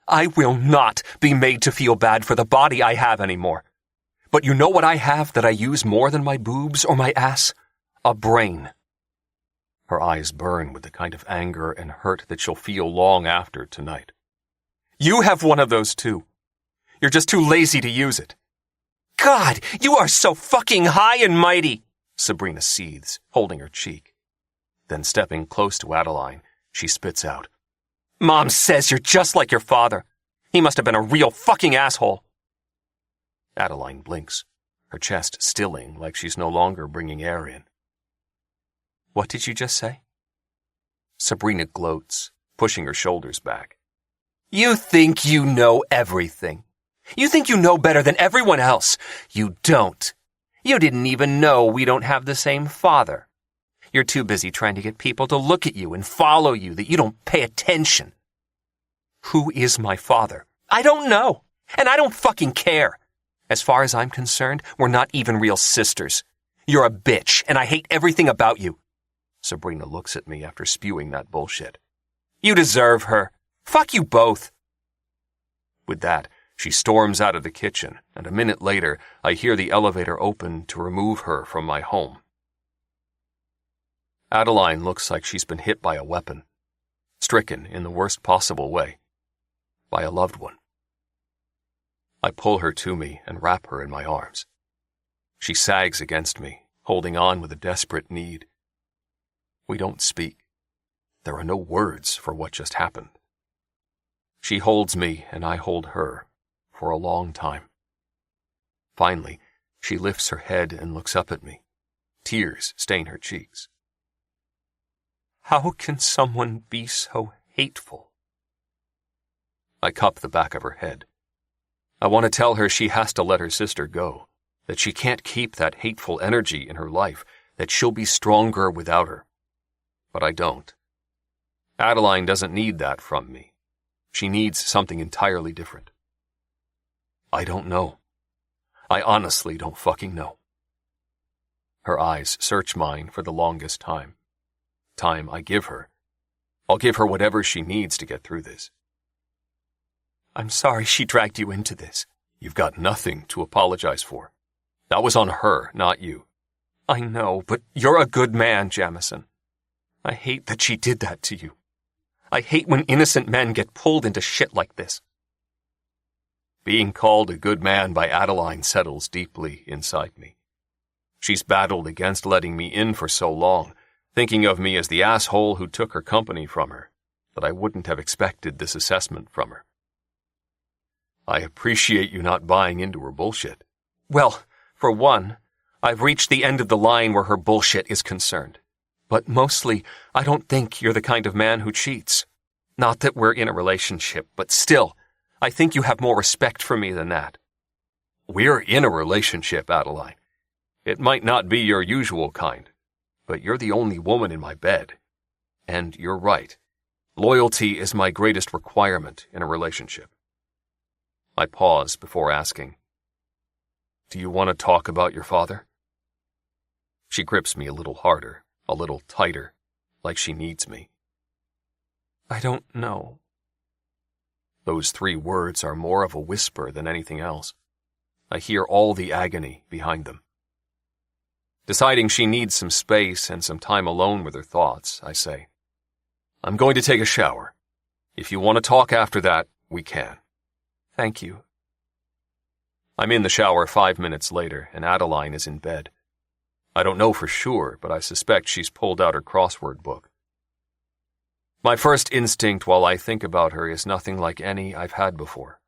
Speaker 3: I will not be made to feel bad for the body I have anymore. But you know what I have that I use more than my boobs or my ass? A brain.
Speaker 2: Her eyes burn with the kind of anger and hurt that she'll feel long after tonight.
Speaker 3: You have one of those too. You're just too lazy to use it. God, you are so fucking high and mighty,
Speaker 2: Sabrina seethes, holding her cheek. Then stepping close to Adeline, she spits out.
Speaker 3: Mom says you're just like your father. He must have been a real fucking asshole.
Speaker 2: Adeline blinks, her chest stilling like she's no longer bringing air in.
Speaker 3: What did you just say?
Speaker 2: Sabrina gloats, pushing her shoulders back.
Speaker 3: You think you know everything. You think you know better than everyone else. You don't. You didn't even know we don't have the same father. You're too busy trying to get people to look at you and follow you that you don't pay attention. Who is my father? I don't know. And I don't fucking care. As far as I'm concerned, we're not even real sisters. You're a bitch, and I hate everything about you.
Speaker 2: Sabrina looks at me after spewing that bullshit.
Speaker 3: You deserve her. Fuck you both.
Speaker 2: With that, she storms out of the kitchen, and a minute later, I hear the elevator open to remove her from my home. Adeline looks like she's been hit by a weapon, stricken in the worst possible way, by a loved one. I pull her to me and wrap her in my arms. She sags against me, holding on with a desperate need. We don't speak. There are no words for what just happened. She holds me and I hold her for a long time. Finally, she lifts her head and looks up at me. Tears stain her cheeks.
Speaker 3: How can someone be so hateful?
Speaker 2: I cup the back of her head. I want to tell her she has to let her sister go, that she can't keep that hateful energy in her life, that she'll be stronger without her. But I don't. Adeline doesn't need that from me. She needs something entirely different. I don't know. I honestly don't fucking know. Her eyes search mine for the longest time. Time I give her. I'll give her whatever she needs to get through this.
Speaker 3: I'm sorry she dragged you into this.
Speaker 2: You've got nothing to apologize for. That was on her, not you.
Speaker 3: I know, but you're a good man, Jamison. I hate that she did that to you.
Speaker 2: I hate when innocent men get pulled into shit like this. Being called a good man by Adeline settles deeply inside me. She's battled against letting me in for so long, thinking of me as the asshole who took her company from her, that I wouldn't have expected this assessment from her. I appreciate you not buying into her bullshit. Well, for one, I've reached the end of the line where her bullshit is concerned. But mostly, I don't think you're the kind of man who cheats. Not that we're in a relationship, but still, I think you have more respect for me than that. We're in a relationship, Adeline. It might not be your usual kind, but you're the only woman in my bed. And you're right. Loyalty is my greatest requirement in a relationship. I pause before asking, do you want to talk about your father? She grips me a little harder, a little tighter, like she needs me. I don't know. Those 3 words are more of a whisper than anything else. I hear all the agony behind them. Deciding she needs some space and some time alone with her thoughts, I say, I'm going to take a shower. If you want to talk after that, we can. Thank you. I'm in the shower 5 minutes later, and Adeline is in bed. I don't know for sure, but I suspect she's pulled out her crossword book. My first instinct while I think about her is nothing like any I've had before.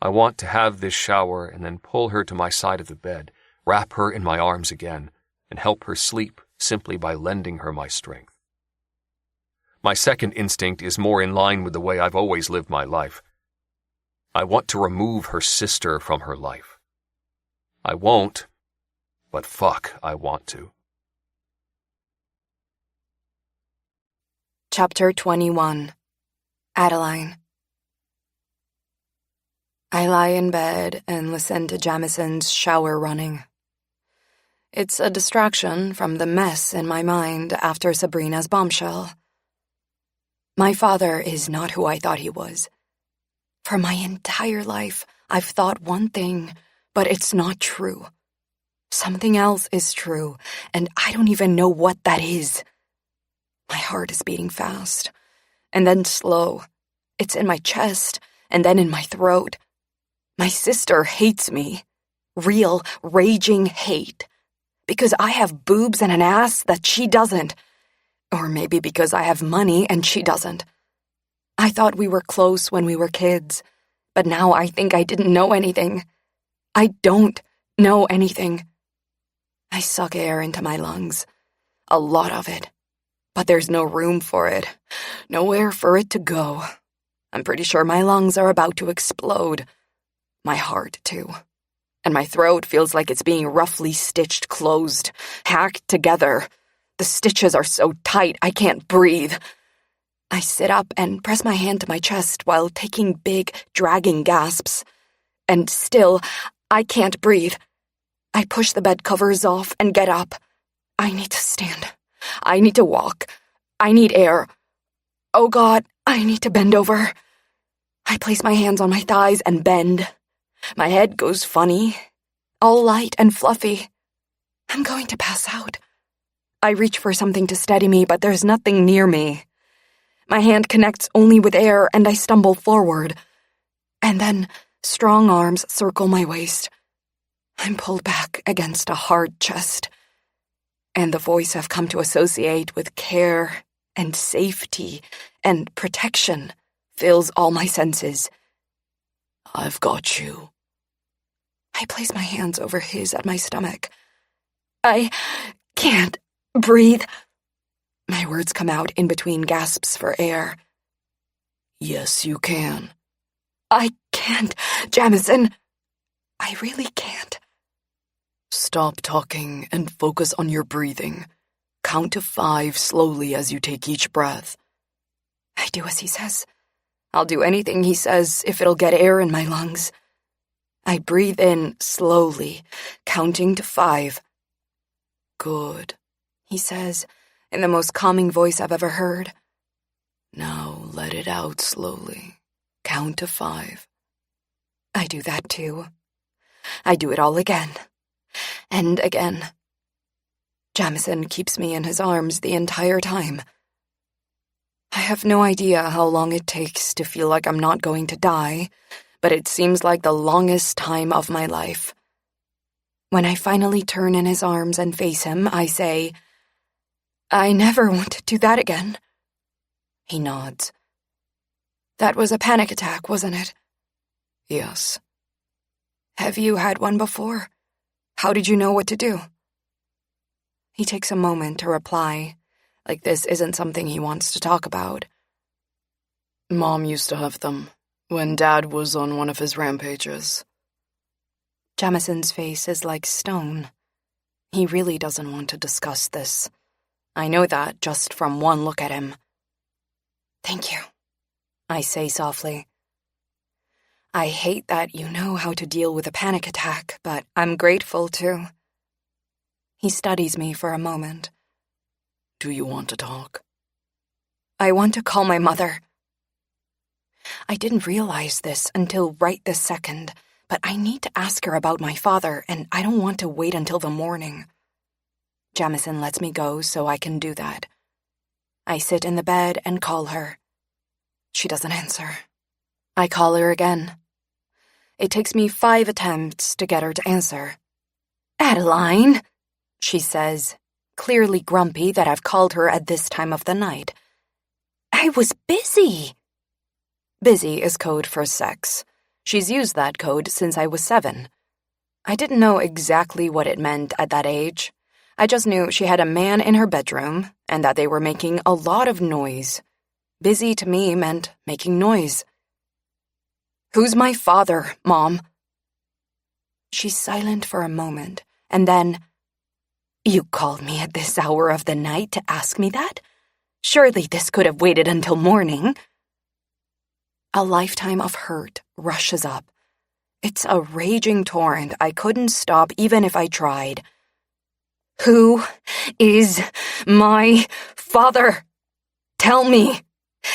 Speaker 2: I want to have this shower and then pull her to my side of the bed, wrap her in my arms again, and help her sleep simply by lending her my strength. My second instinct is more in line with the way I've always lived my life. I want to remove her sister from her life. I won't, but fuck, I want to.
Speaker 5: Chapter 21. Adeline. I lie in bed and listen to Jamison's shower running. It's a distraction from the mess in my mind after Sabrina's bombshell. My father is not who I thought he was. For my entire life, I've thought one thing, but it's not true. Something else is true, and I don't even know what that is. My heart is beating fast, and then slow. It's in my chest, and then in my throat. My sister hates me. Real, raging hate. Because I have boobs and an ass that she doesn't. Or maybe because I have money and she doesn't. I thought we were close when we were kids, but now I think I didn't know anything. I don't know anything. I suck air into my lungs. A lot of it. But there's no room for it. Nowhere for it to go. I'm pretty sure my lungs are about to explode. My heart, too. And my throat feels like it's being roughly stitched closed, hacked together. The stitches are so tight I can't breathe. I sit up and press my hand to my chest while taking big, dragging gasps. And still, I can't breathe. I push the bed covers off and get up. I need to stand. I need to walk. I need air. Oh God, I need to bend over. I place my hands on my thighs and bend. My head goes funny, all light and fluffy. I'm going to pass out. I reach for something to steady me, but there's nothing near me. My hand connects only with air, and I stumble forward. And then strong arms circle my waist. I'm pulled back against a hard chest. And the voice I've come to associate with care and safety and protection fills all my senses. I've got you. I place my hands over his at my stomach. I can't breathe. My words come out in between gasps for air. Yes, you can. I can't, Jamison. I really can't. Stop talking and focus on your breathing. Count to 5 slowly as you take each breath. I do as he says. I'll do anything he says if it'll get air in my lungs. I breathe in slowly, counting to 5. Good, he says, in the most calming voice I've ever heard. Now let it out slowly. Count to 5. I do that too. I do it all again. And again. Jamison keeps me in his arms the entire time.
Speaker 1: I have no idea how long it takes to feel like I'm not going to die, but it seems like the longest time of my life. When I finally turn in his arms and face him, I say, "I never want to do that again." He nods. "That was a panic attack, wasn't it?" "Yes." "Have you had one before? How did you know what to do?" He takes a moment to reply, like this isn't something he wants to talk about. "Mom used to have them when Dad was on one of his rampages." Jamison's face is like stone. He really doesn't want to discuss this. I know that just from one look at him. "Thank you," I say softly. I hate that you know how to deal with a panic attack, but I'm grateful too. He studies me for a moment. "Do you want to talk?" "I want to call my mother." I didn't realize this until right this second, but I need to ask her about my father, and I don't want to wait until the morning. Jamison lets me go so I can do that. I sit in the bed and call her. She doesn't answer. I call her again. It takes me 5 attempts to get her to answer. "Adeline," she says, clearly grumpy that I've called her at this time of the night. "I was busy." Busy is code for sex. She's used that code since I was 7. I didn't know exactly what it meant at that age. I just knew she had a man in her bedroom and that they were making a lot of noise. Busy to me meant making noise. "Who's my father, Mom?" She's silent for a moment, and then, "You called me at this hour of the night to ask me that? Surely this could have waited until morning." A lifetime of hurt rushes up. It's a raging torrent I couldn't stop even if I tried. "Who is my father? Tell me,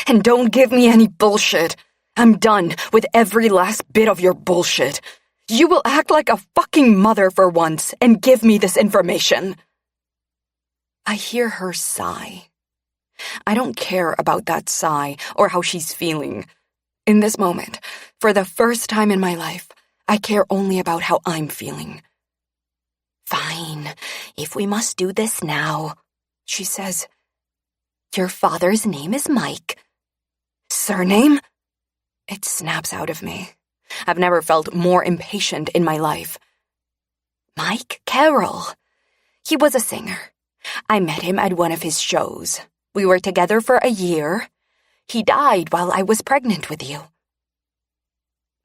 Speaker 1: and don't give me any bullshit. I'm done with every last bit of your bullshit. You will act like a fucking mother for once and give me this information." I hear her sigh. I don't care about that sigh or how she's feeling. In this moment, for the first time in my life, I care only about how I'm feeling. "Fine, if we must do this now," she says. "Your father's name is Mike." "Surname?" It snaps out of me. I've never felt more impatient in my life. "Mike Carroll. He was a singer. I met him at one of his shows. We were together for a year. He died while I was pregnant with you."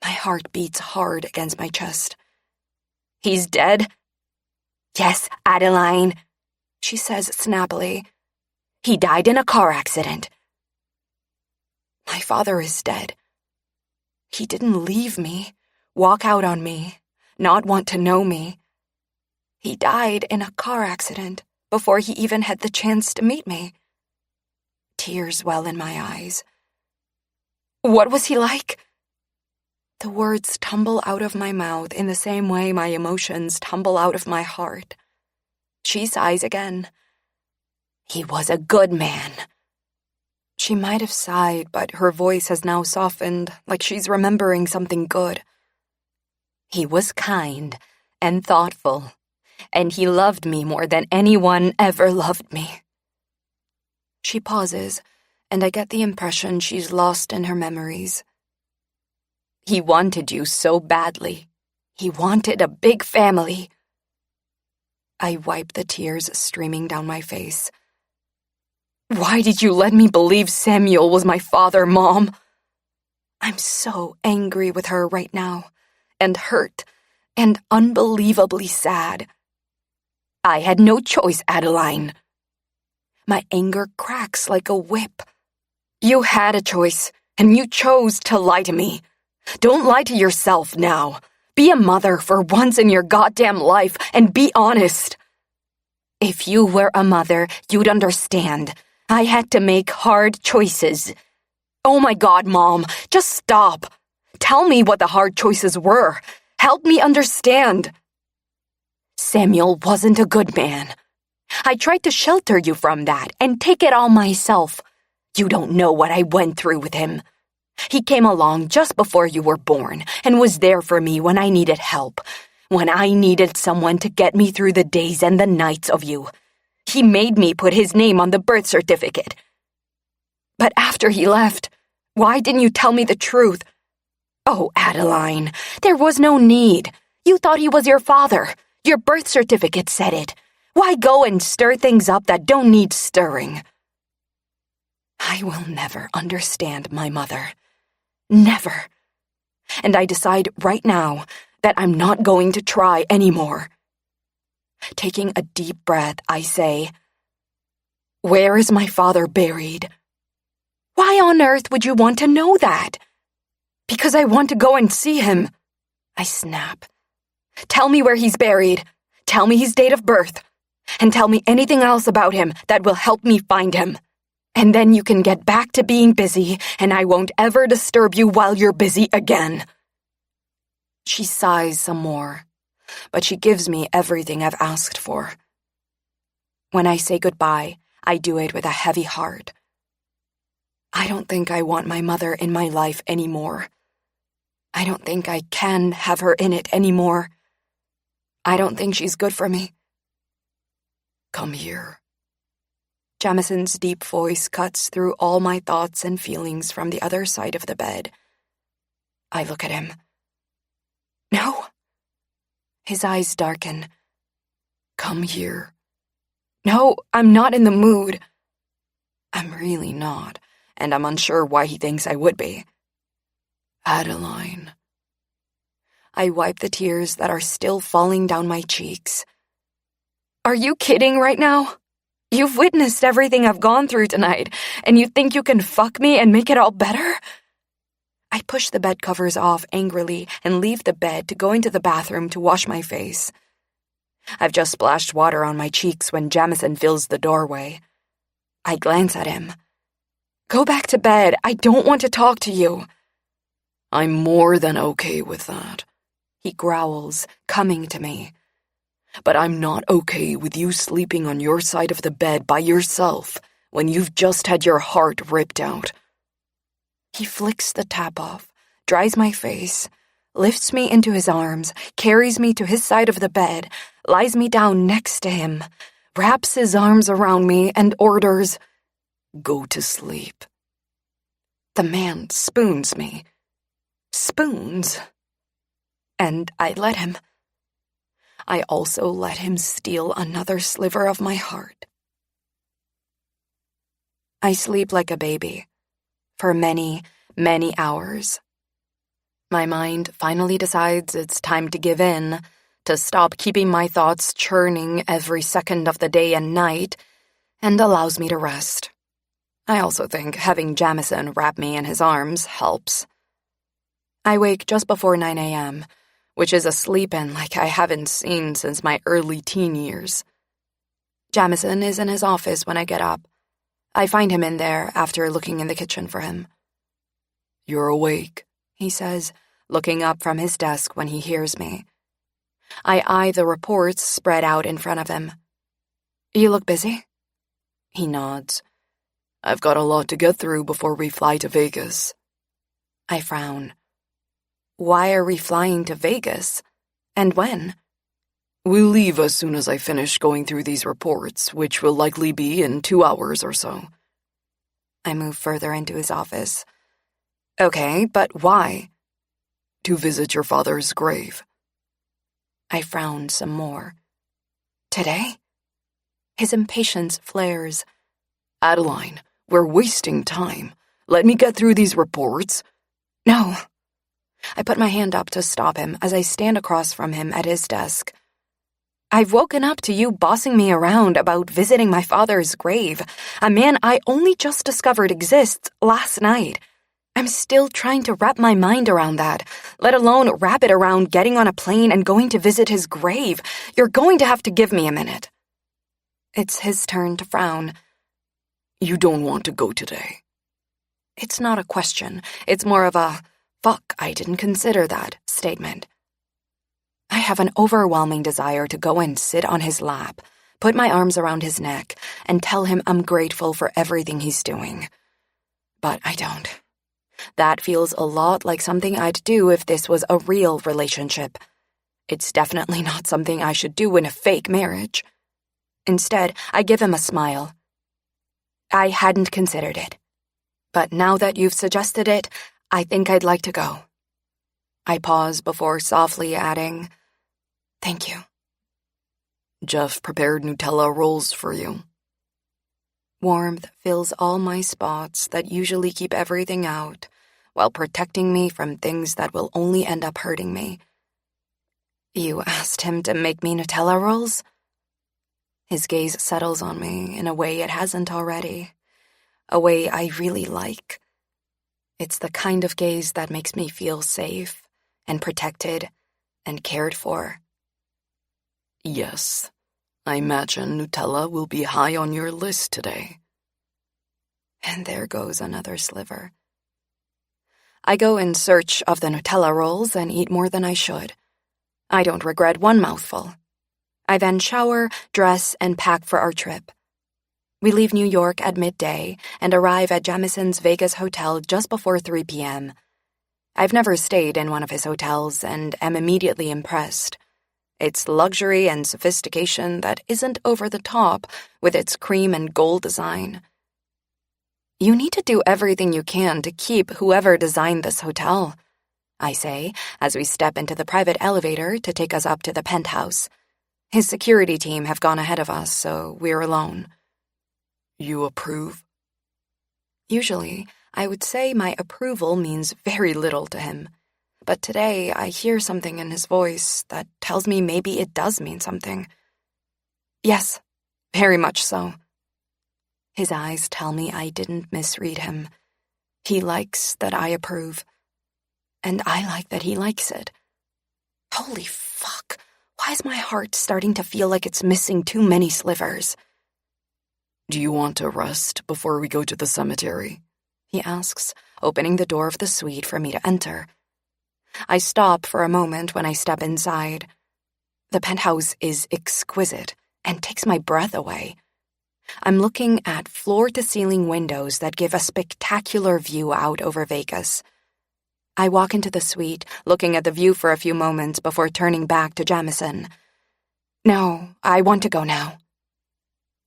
Speaker 1: My heart beats hard against my chest. "He's dead?" "Yes, Adeline," she says snappily. "He died in a car accident." My father is dead. He didn't leave me, walk out on me, not want to know me. He died in a car accident before he even had the chance to meet me. Tears well in my eyes. "What was he like?" The words tumble out of my mouth in the same way my emotions tumble out of my heart. She sighs again. "He was a good man." She might have sighed, but her voice has now softened, like she's remembering something good. "He was kind and thoughtful, and he loved me more than anyone ever loved me." She pauses, and I get the impression she's lost in her memories. "He wanted you so badly. He wanted a big family." I wipe the tears streaming down my face. "Why did you let me believe Samuel was my father, Mom?" I'm so angry with her right now, and hurt, and unbelievably sad. "I had no choice, Adeline." My anger cracks like a whip. "You had a choice, and you chose to lie to me. Don't lie to yourself now. Be a mother for once in your goddamn life, and be honest." "If you were a mother, you'd understand. I had to make hard choices." "Oh my God, Mom, just stop. Tell me what the hard choices were. Help me understand." "Samuel wasn't a good man. I tried to shelter you from that and take it all myself.
Speaker 4: You don't know what I went through with him. He came along just before you were born and was there for me when I needed help, when I needed someone to get me through the days and the nights of you. He made me put his name on the birth certificate. But after he left, why didn't you tell me the truth? Oh, Adeline, there was no need. You thought he was your father. Your birth certificate said it. Why go and stir things up that don't need stirring? I will never understand my mother. Never. And I decide right now that I'm not going to try anymore. Taking a deep breath, I say, "Where is my father buried?" Why on earth would you want to know that? Because I want to go and see him. I snap. Tell me where he's buried. Tell me his date of birth. And tell me anything else about him that will help me find him. And then you can get back to being busy, and I won't ever disturb you while you're busy again. She sighs some more, but she gives me everything I've asked for. When I say goodbye, I do it with a heavy heart. I don't think I want my mother in my life anymore. I don't think I can have her in it anymore. I don't think she's good for me. Come here. Jamison's deep voice cuts through all my thoughts and feelings from the other side of the bed. I look at him. No. His eyes darken. Come here. No, I'm not in the mood. I'm really not, and I'm unsure why he thinks I would be. Adeline. I wipe the tears that are still falling down my cheeks. Are you kidding right now? You've witnessed everything I've gone through tonight, and you think you can fuck me and make it all better? I push the bed covers off angrily and leave the bed to go into the bathroom to wash my face. I've just splashed water on my cheeks when Jamison fills the doorway. I glance at him. Go back to bed. I don't want to talk to you. I'm more than okay with that, he growls, coming to me. But I'm not okay with you sleeping on your side of the bed by yourself when you've just had your heart ripped out. He flicks the tap off, dries my face, lifts me into his arms, carries me to his side of the bed, lies me down next to him, wraps his arms around me and orders, "Go to sleep." The man spoons me. Spoons. And I let him. I also let him steal another sliver of my heart. I sleep like a baby for many, many hours. My mind finally decides it's time to give in, to stop keeping my thoughts churning every second of the day and night, and allows me to rest. I also think having Jamison wrap me in his arms helps. I wake just before 9 a.m., which is a sleep-in like I haven't seen since my early teen years. Jamison is in his office when I get up. I find him in there after looking in the kitchen for him. You're awake, he says, looking up from his desk when he hears me. I eye the reports spread out in front of him. You look busy? He nods. I've got a lot to get through before we fly to Vegas. I frown. Why are we flying to Vegas? And when? We'll leave as soon as I finish going through these reports, which will likely be in 2 hours or so. I move further into his office. Okay, but why? To visit your father's grave. I frown some more. Today? His impatience flares. Adeline, we're wasting time. Let me get through these reports. No. I put my hand up to stop him as I stand across from him at his desk. I've woken up to you bossing me around about visiting my father's grave, a man I only just discovered exists last night. I'm still trying to wrap my mind around that, let alone wrap it around getting on a plane and going to visit his grave. You're going to have to give me a minute. It's his turn to frown. You don't want to go today. It's not a question. It's more of a, "Fuck, I didn't consider that" statement. I have an overwhelming desire to go and sit on his lap, put my arms around his neck, and tell him I'm grateful for everything he's doing.
Speaker 5: But I don't. That feels a lot like something I'd do if this was a real relationship. It's definitely not something I should do in a fake marriage. Instead, I give him a smile. I hadn't considered it. But now that you've suggested it, I think I'd like to go. I pause before softly adding, "Thank you."
Speaker 1: Jeff prepared Nutella rolls for you.
Speaker 5: Warmth fills all my spots that usually keep everything out, while protecting me from things that will only end up hurting me. You asked him to make me Nutella rolls? His gaze settles on me in a way it hasn't already, a way I really like. It's the kind of gaze that makes me feel safe and protected and cared for.
Speaker 1: Yes, I imagine Nutella will be high on your list today.
Speaker 5: And there goes another sliver. I go in search of the Nutella rolls and eat more than I should. I don't regret one mouthful. I then shower, dress, and pack for our trip. We leave New York at midday and arrive at Jamison's Vegas hotel just before 3 p.m. I've never stayed in one of his hotels and am immediately impressed. It's luxury and sophistication that isn't over the top with its cream and gold design. You need to do everything you can to keep whoever designed this hotel, I say as we step into the private elevator to take us up to the penthouse. His security team have gone ahead of us, so we're alone.
Speaker 1: You approve?
Speaker 5: Usually, I would say my approval means very little to him. But today, I hear something in his voice that tells me maybe it does mean something. Yes, very much so. His eyes tell me I didn't misread him. He likes that I approve. And I like that he likes it. Holy fuck. Why is my heart starting to feel like it's missing too many slivers?
Speaker 1: Do you want to rest before we go to the cemetery?
Speaker 5: He asks, opening the door of the suite for me to enter. I stop for a moment when I step inside. The penthouse is exquisite and takes my breath away. I'm looking at floor-to-ceiling windows that give a spectacular view out over Vegas. I walk into the suite, looking at the view for a few moments before turning back to Jamison. No, I want to go now.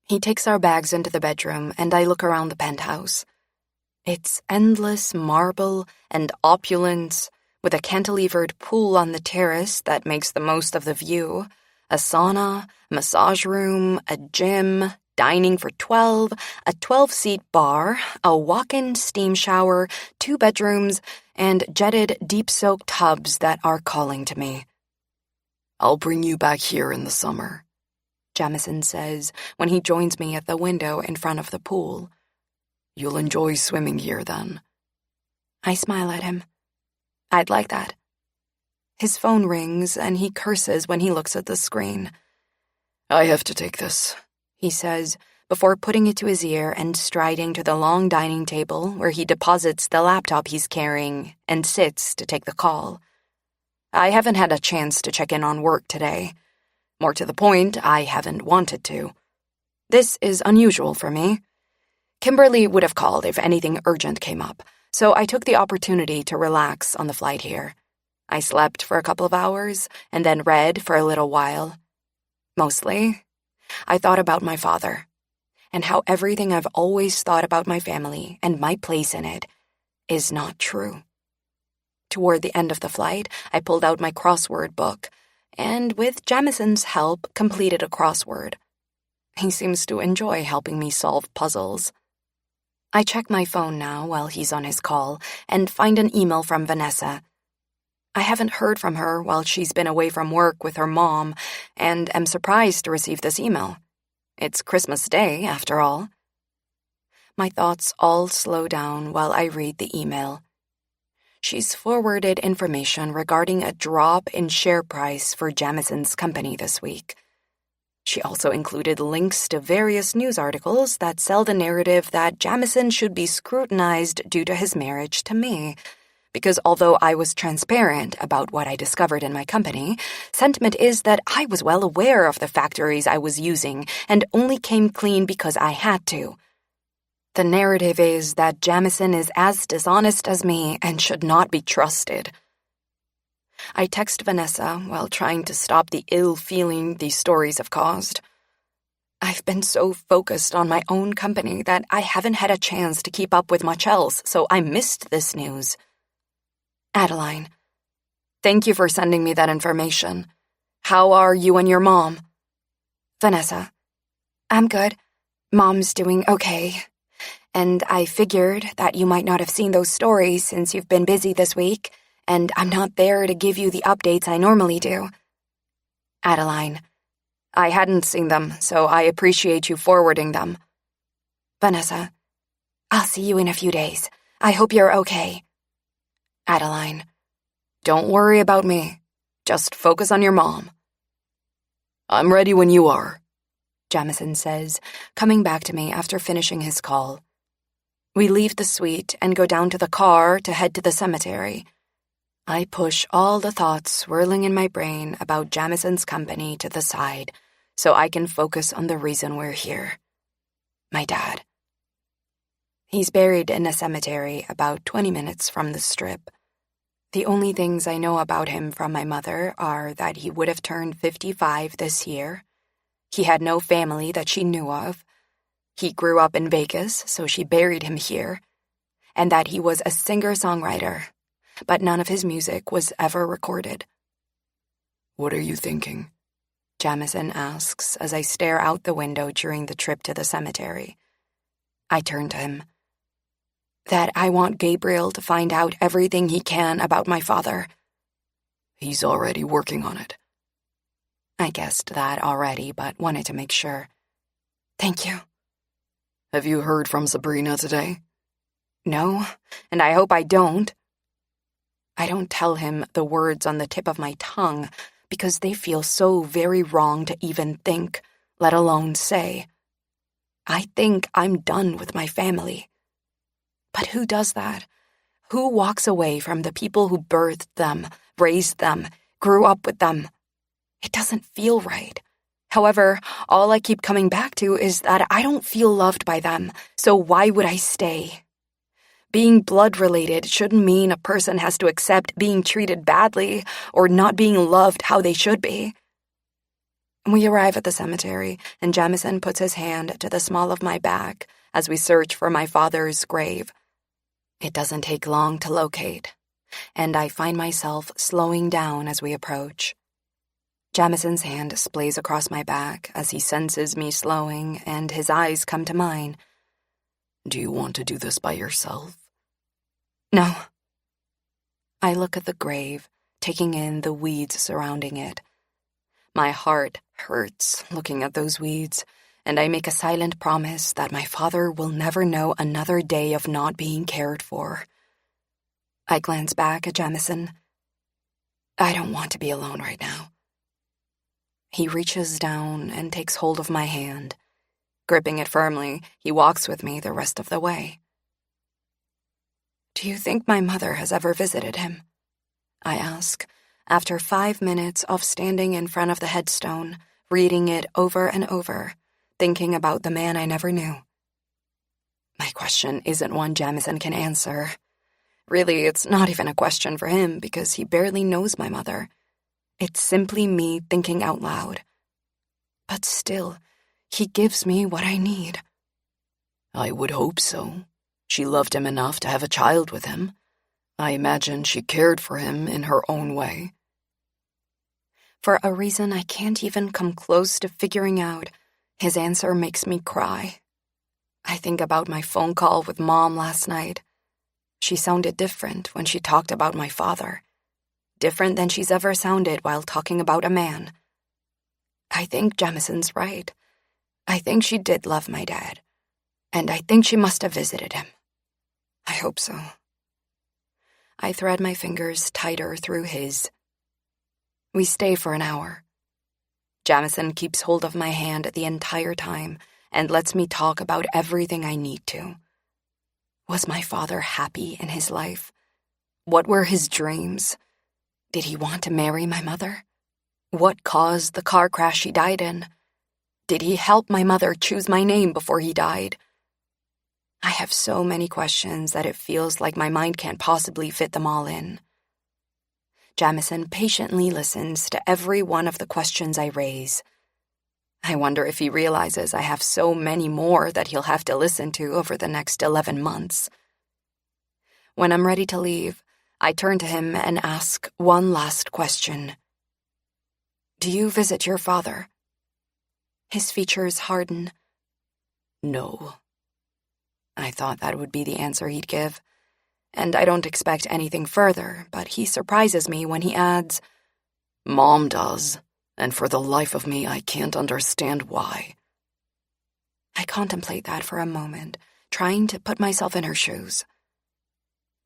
Speaker 5: He takes our bags into the bedroom, and I look around the penthouse. It's endless marble and opulence, with a cantilevered pool on the terrace that makes the most of the view, a sauna, massage room, a gym, dining for 12, a 12-seat bar, a walk-in steam shower, 2 bedrooms, and jetted deep-soaked tubs that are calling to me.
Speaker 1: I'll bring you back here in the summer,
Speaker 5: Jamison says when he joins me at the window in front of the pool.
Speaker 1: You'll enjoy swimming here then.
Speaker 5: I smile at him. I'd like that. His phone rings and he curses when he looks at the screen.
Speaker 1: I have to take this,
Speaker 5: he says, before putting it to his ear and striding to the long dining table where he deposits the laptop he's carrying and sits to take the call. I haven't had a chance to check in on work today. More to the point, I haven't wanted to. This is unusual for me. Kimberly would have called if anything urgent came up, so I took the opportunity to relax on the flight here. I slept for a couple of hours and then read for a little while. Mostly, I thought about my father and how everything I've always thought about my family and my place in it is not true. Toward the end of the flight, I pulled out my crossword book and, with Jamison's help, completed a crossword. He seems to enjoy helping me solve puzzles. I check my phone now while he's on his call and find an email from Vanessa. I haven't heard from her while she's been away from work with her mom and am surprised to receive this email. It's Christmas Day, after all. My thoughts all slow down while I read the email. She's forwarded information regarding a drop in share price for Jamison's company this week. She also included links to various news articles that sell the narrative that Jamison should be scrutinized due to his marriage to me. Because although I was transparent about what I discovered in my company, sentiment is that I was well aware of the factories I was using and only came clean because I had to.
Speaker 1: The narrative is that Jamison is as dishonest as me and should not be trusted. I text Vanessa while trying to stop the ill feeling these stories have caused. I've been so focused on my own company that I haven't had a chance to keep up with much else, so I missed this news. Adeline, thank you for sending me that information. How are you and your mom? Vanessa, I'm good. Mom's doing okay. And I figured that you might not have seen those stories since you've been busy this week, and I'm not there to give you the updates I normally do. Adeline, I hadn't seen them, so I appreciate you forwarding them. Vanessa, I'll see you in a few days. I hope you're okay. Adeline, don't worry about me. Just focus on your mom. I'm ready when you are, Jamison says, coming back to me after finishing his call. We leave the suite and go down to the car to head to the cemetery. I push all the thoughts swirling in my brain about Jamison's company to the side so I can focus on the reason we're here. My dad. He's buried in a cemetery about 20 minutes from the Strip. The only things I know about him from my mother are that he would have turned 55 this year. He had no family that she knew of. He grew up in Vegas, so she buried him here. And that he was a singer-songwriter, but none of his music was ever recorded. What are you thinking? Jamison asks as I stare out the window during the trip to the cemetery. I turn to him. That I want Gabriel to find out everything he can about my father. He's already working on it. I guessed that already, but wanted to make sure. Thank you. Have you heard from Sabrina today? No, and I hope I don't. I don't tell him the words on the tip of my tongue because they feel so very wrong to even think, let alone say. I think I'm done with my family. But who does that? Who walks away from the people who birthed them, raised them, grew up with them? It doesn't feel right. However, all I keep coming back to is that I don't feel loved by them, so why would I stay? Being blood-related shouldn't mean a person has to accept being treated badly or not being loved how they should be. We arrive at the cemetery, and Jamison puts his hand to the small of my back as we search for my father's grave. It doesn't take long to locate, and I find myself slowing down as we approach. Jamison's hand splays across my back as he senses me slowing, and his eyes come to mine. Do you want to do this by yourself? No. I look at the grave, taking in the weeds surrounding it. My heart hurts looking at those weeds, and I make a silent promise that my father will never know another day of not being cared for. I glance back at Jamison. I don't want to be alone right now. He reaches down and takes hold of my hand. Gripping it firmly, he walks with me the rest of the way. Do you think my mother has ever visited him? I ask, after 5 minutes of standing in front of the headstone, reading it over and over, thinking about the man I never knew. My question isn't one Jamison can answer. Really, it's not even a question for him because he barely knows my mother. It's simply me thinking out loud. But still, he gives me what I need. I would hope so. She loved him enough to have a child with him. I imagine she cared for him in her own way. For a reason I can't even come close to figuring out, his answer makes me cry. I think about my phone call with Mom last night. She sounded different when she talked about my father. Different than she's ever sounded while talking about a man. I think Jamison's right. I think she did love my dad. And I think she must have visited him. I hope so. I thread my fingers tighter through his. We stay for an hour. Jamison keeps hold of my hand the entire time and lets me talk about everything I need to. Was my father happy in his life? What were his dreams? Did he want to marry my mother? What caused the car crash he died in? Did he help my mother choose my name before he died?
Speaker 5: I have so many questions that it feels like my mind can't possibly fit them all in. Jamison patiently listens to every one of the questions I raise. I wonder if he realizes I have so many more that he'll have to listen to over the next 11 months. When I'm ready to leave, I turn to him and ask one last question. Do you visit your father? His features harden. No. I thought that would be the answer he'd give, and I don't expect anything further, but he surprises me when he adds,
Speaker 4: Mom does, and for the life of me, I can't understand why.
Speaker 5: I contemplate that for a moment, trying to put myself in her shoes.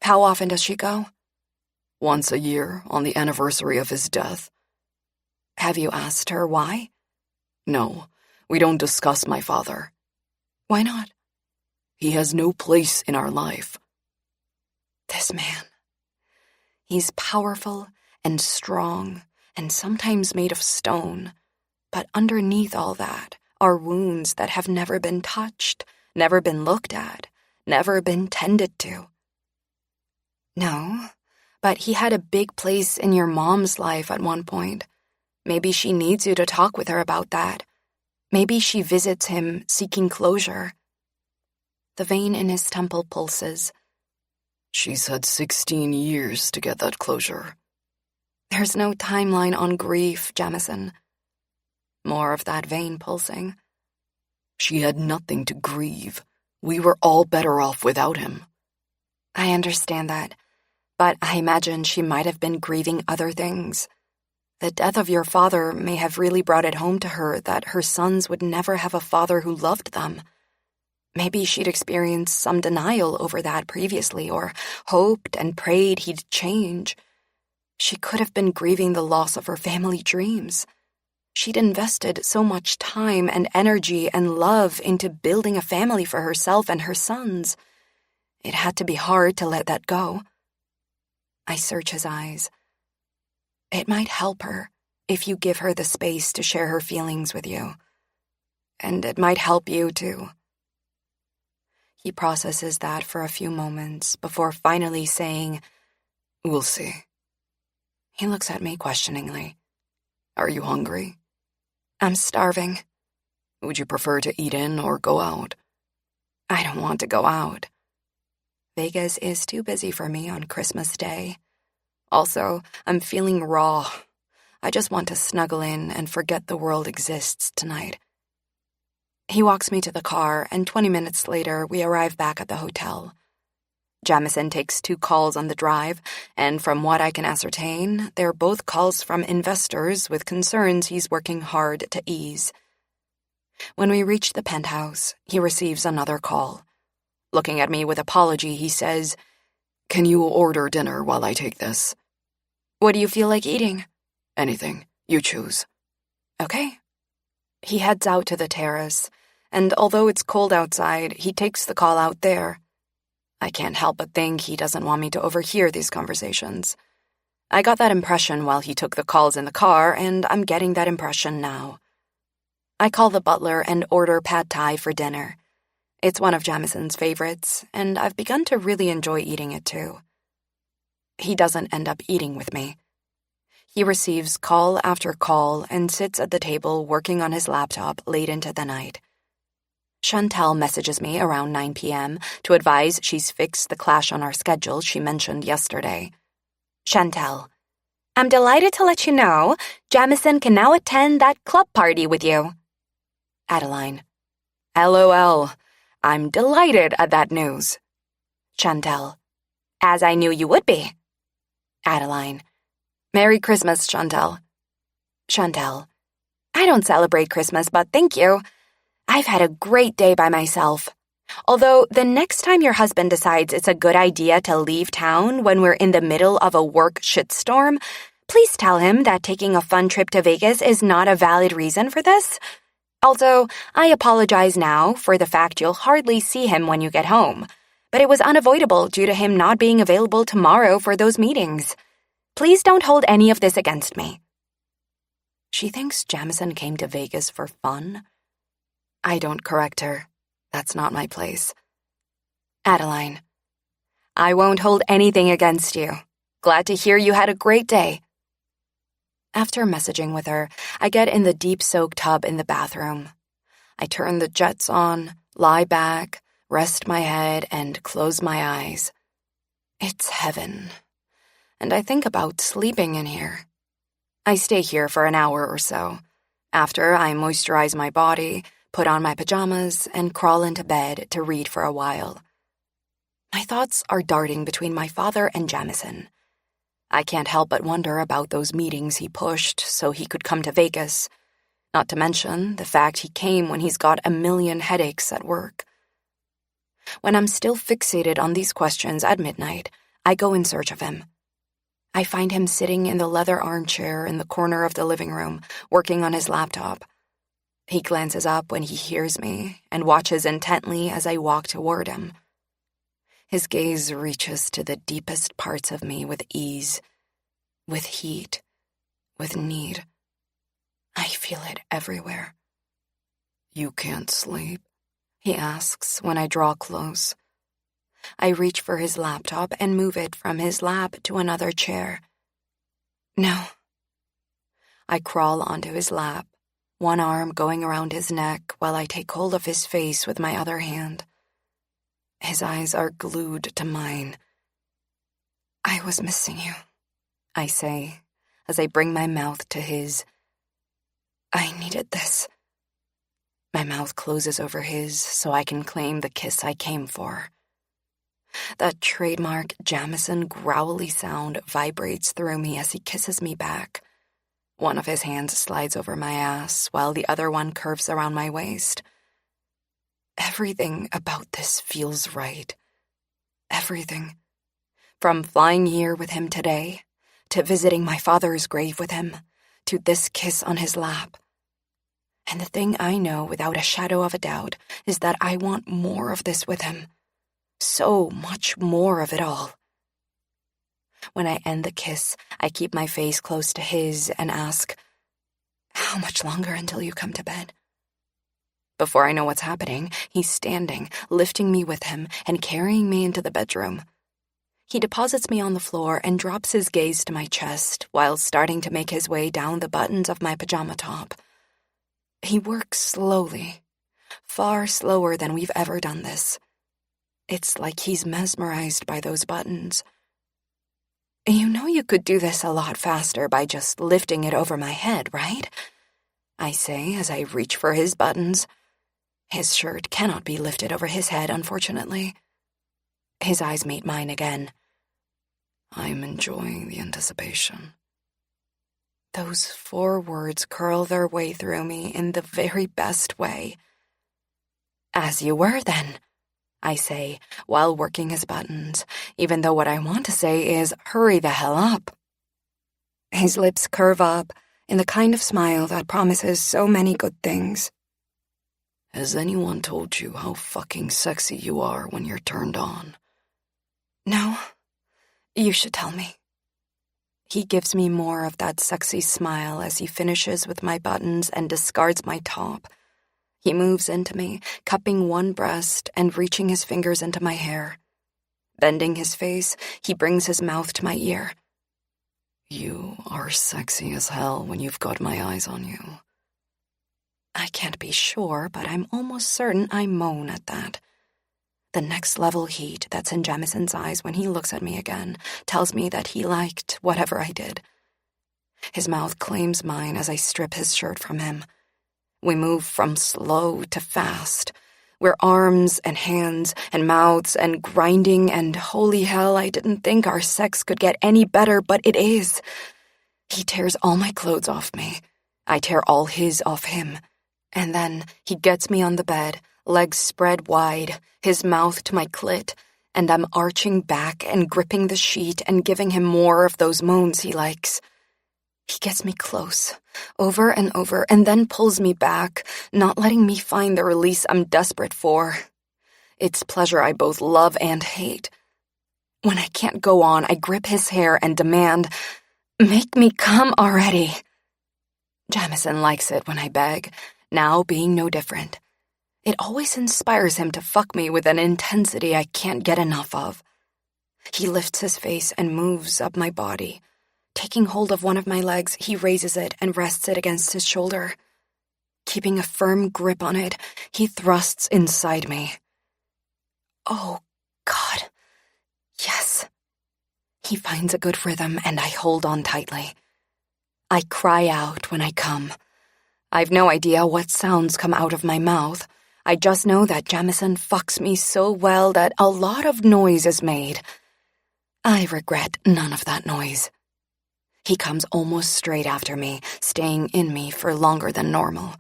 Speaker 5: How often does she go?
Speaker 4: Once a year, on the anniversary of his death.
Speaker 5: Have you asked her why?
Speaker 4: No, we don't discuss my father.
Speaker 5: Why not?
Speaker 4: He has no place in our life.
Speaker 5: This man. He's powerful and strong and sometimes made of stone, but underneath all that are wounds that have never been touched, never been looked at, never been tended to. No, but he had a big place in your mom's life at one point. Maybe she needs you to talk with her about that. Maybe she visits him seeking closure. The vein in his temple pulses.
Speaker 4: She's had 16 years to get that closure.
Speaker 5: There's no timeline on grief, Jamison. More of that vein pulsing.
Speaker 4: She had nothing to grieve. We were all better off without him.
Speaker 5: I understand that, but I imagine she might have been grieving other things. The death of your father may have really brought it home to her that her sons would never have a father who loved them. Maybe she'd experienced some denial over that previously, or hoped and prayed he'd change. She could have been grieving the loss of her family dreams. She'd invested so much time and energy and love into building a family for herself and her sons. It had to be hard to let that go. I search his eyes. It might help her if you give her the space to share her feelings with you. And it might help you, too. He processes that for a few moments before finally saying,
Speaker 4: We'll see.
Speaker 5: He looks at me questioningly.
Speaker 4: Are you hungry?
Speaker 5: I'm starving.
Speaker 4: Would you prefer to eat in or go out?
Speaker 5: I don't want to go out. Vegas is too busy for me on Christmas Day. Also, I'm feeling raw. I just want to snuggle in and forget the world exists tonight. He walks me to the car, and 20 minutes later, we arrive back at the hotel. Jamison takes 2 calls on the drive, and from what I can ascertain, they're both calls from investors with concerns he's working hard to ease. When we reach the penthouse, he receives another call. Looking at me with apology, he says,
Speaker 4: Can you order dinner while I take this?
Speaker 5: What do you feel like eating?
Speaker 4: Anything. You choose.
Speaker 5: Okay. He heads out to the terrace, and although it's cold outside, he takes the call out there. I can't help but think he doesn't want me to overhear these conversations. I got that impression while he took the calls in the car, and I'm getting that impression now. I call the butler and order pad thai for dinner. It's one of Jamison's favorites, and I've begun to really enjoy eating it too. He doesn't end up eating with me. He receives call after call and sits at the table working on his laptop late into the night. Chantel messages me around 9 p.m. to advise she's fixed the clash on our schedule she mentioned yesterday. Chantel, I'm delighted to let you know Jamison can now attend that club party with you. Adeline, LOL, I'm delighted at that news. Chantel, as I knew you would be. Adeline, Merry Christmas, Chantel. Chantel, I don't celebrate Christmas, but thank you. I've had a great day by myself. Although the next time your husband decides it's a good idea to leave town when we're in the middle of a work shitstorm, please tell him that taking a fun trip to Vegas is not a valid reason for this. Also, I apologize now for the fact you'll hardly see him when you get home, but it was unavoidable due to him not being available tomorrow for those meetings. Please don't hold any of this against me. She thinks Jamison came to Vegas for fun. I don't correct her. That's not my place. Adeline. I won't hold anything against you. Glad to hear you had a great day. After messaging with her, I get in the deep soak tub in the bathroom. I turn the jets on, lie back, rest my head, and close my eyes. It's heaven. And I think about sleeping in here. I stay here for an hour or so. After, I moisturize my body, put on my pajamas, and crawl into bed to read for a while. My thoughts are darting between my father and Jamison. I can't help but wonder about those meetings he pushed so he could come to Vegas, not to mention the fact he came when he's got a million headaches at work. When I'm still fixated on these questions at midnight, I go in search of him. I find him sitting in the leather armchair in the corner of the living room, working on his laptop. He glances up when he hears me and watches intently as I walk toward him. His gaze reaches to the deepest parts of me with ease, with heat, with need. I feel it everywhere.
Speaker 1: You can't sleep?
Speaker 5: He asks when I draw close. I reach for his laptop and move it from his lap to another chair. No. I crawl onto his lap, one arm going around his neck while I take hold of his face with my other hand. His eyes are glued to mine. I was missing you, I say, as I bring my mouth to his. I needed this. My mouth closes over his so I can claim the kiss I came for. That trademark Jamison growly sound vibrates through me as he kisses me back. One of his hands slides over my ass while the other one curves around my waist. Everything about this feels right. Everything. From flying here with him today, to visiting my father's grave with him, to this kiss on his lap. And the thing I know without a shadow of a doubt is that I want more of this with him. So much more of it all. When I end the kiss, I keep my face close to his and ask, "How much longer until you come to bed?" Before I know what's happening, he's standing, lifting me with him and carrying me into the bedroom. He deposits me on the floor and drops his gaze to my chest while starting to make his way down the buttons of my pajama top. He works slowly, far slower than we've ever done this. It's like he's mesmerized by those buttons. You know you could do this a lot faster by just lifting it over my head, right? I say as I reach for his buttons. His shirt cannot be lifted over his head, unfortunately. His eyes meet mine again.
Speaker 1: I'm enjoying the anticipation.
Speaker 5: Those 4 words curl their way through me in the very best way. As you were, then, I say, while working his buttons, even though what I want to say is, hurry the hell up. His lips curve up in the kind of smile that promises so many good things.
Speaker 1: Has anyone told you how fucking sexy you are when you're turned on?
Speaker 5: No, you should tell me. He gives me more of that sexy smile as he finishes with my buttons and discards my top. He moves into me, cupping one breast and reaching his fingers into my hair. Bending his face, he brings his mouth to my ear.
Speaker 1: You are sexy as hell when you've got my eyes on you.
Speaker 5: I can't be sure, but I'm almost certain I moan at that. The next level heat that's in Jamison's eyes when he looks at me again tells me that he liked whatever I did. His mouth claims mine as I strip his shirt from him. We move from slow to fast. We're arms and hands and mouths and grinding, and holy hell, I didn't think our sex could get any better, but it is. He tears all my clothes off me. I tear all his off him. And then he gets me on the bed, legs spread wide, his mouth to my clit, and I'm arching back and gripping the sheet and giving him more of those moans he likes. He gets me close, over and over, and then pulls me back, not letting me find the release I'm desperate for. It's pleasure I both love and hate. When I can't go on, I grip his hair and demand, "Make me come already." Jamison likes it when I beg, now being no different. It always inspires him to fuck me with an intensity I can't get enough of. He lifts his face and moves up my body. Taking hold of one of my legs, he raises it and rests it against his shoulder. Keeping a firm grip on it, he thrusts inside me. Oh, God. Yes. He finds a good rhythm and I hold on tightly. I cry out when I come. I've no idea what sounds come out of my mouth. I just know that Jamison fucks me so well that a lot of noise is made. I regret none of that noise. He comes almost straight after me, staying in me for longer than normal.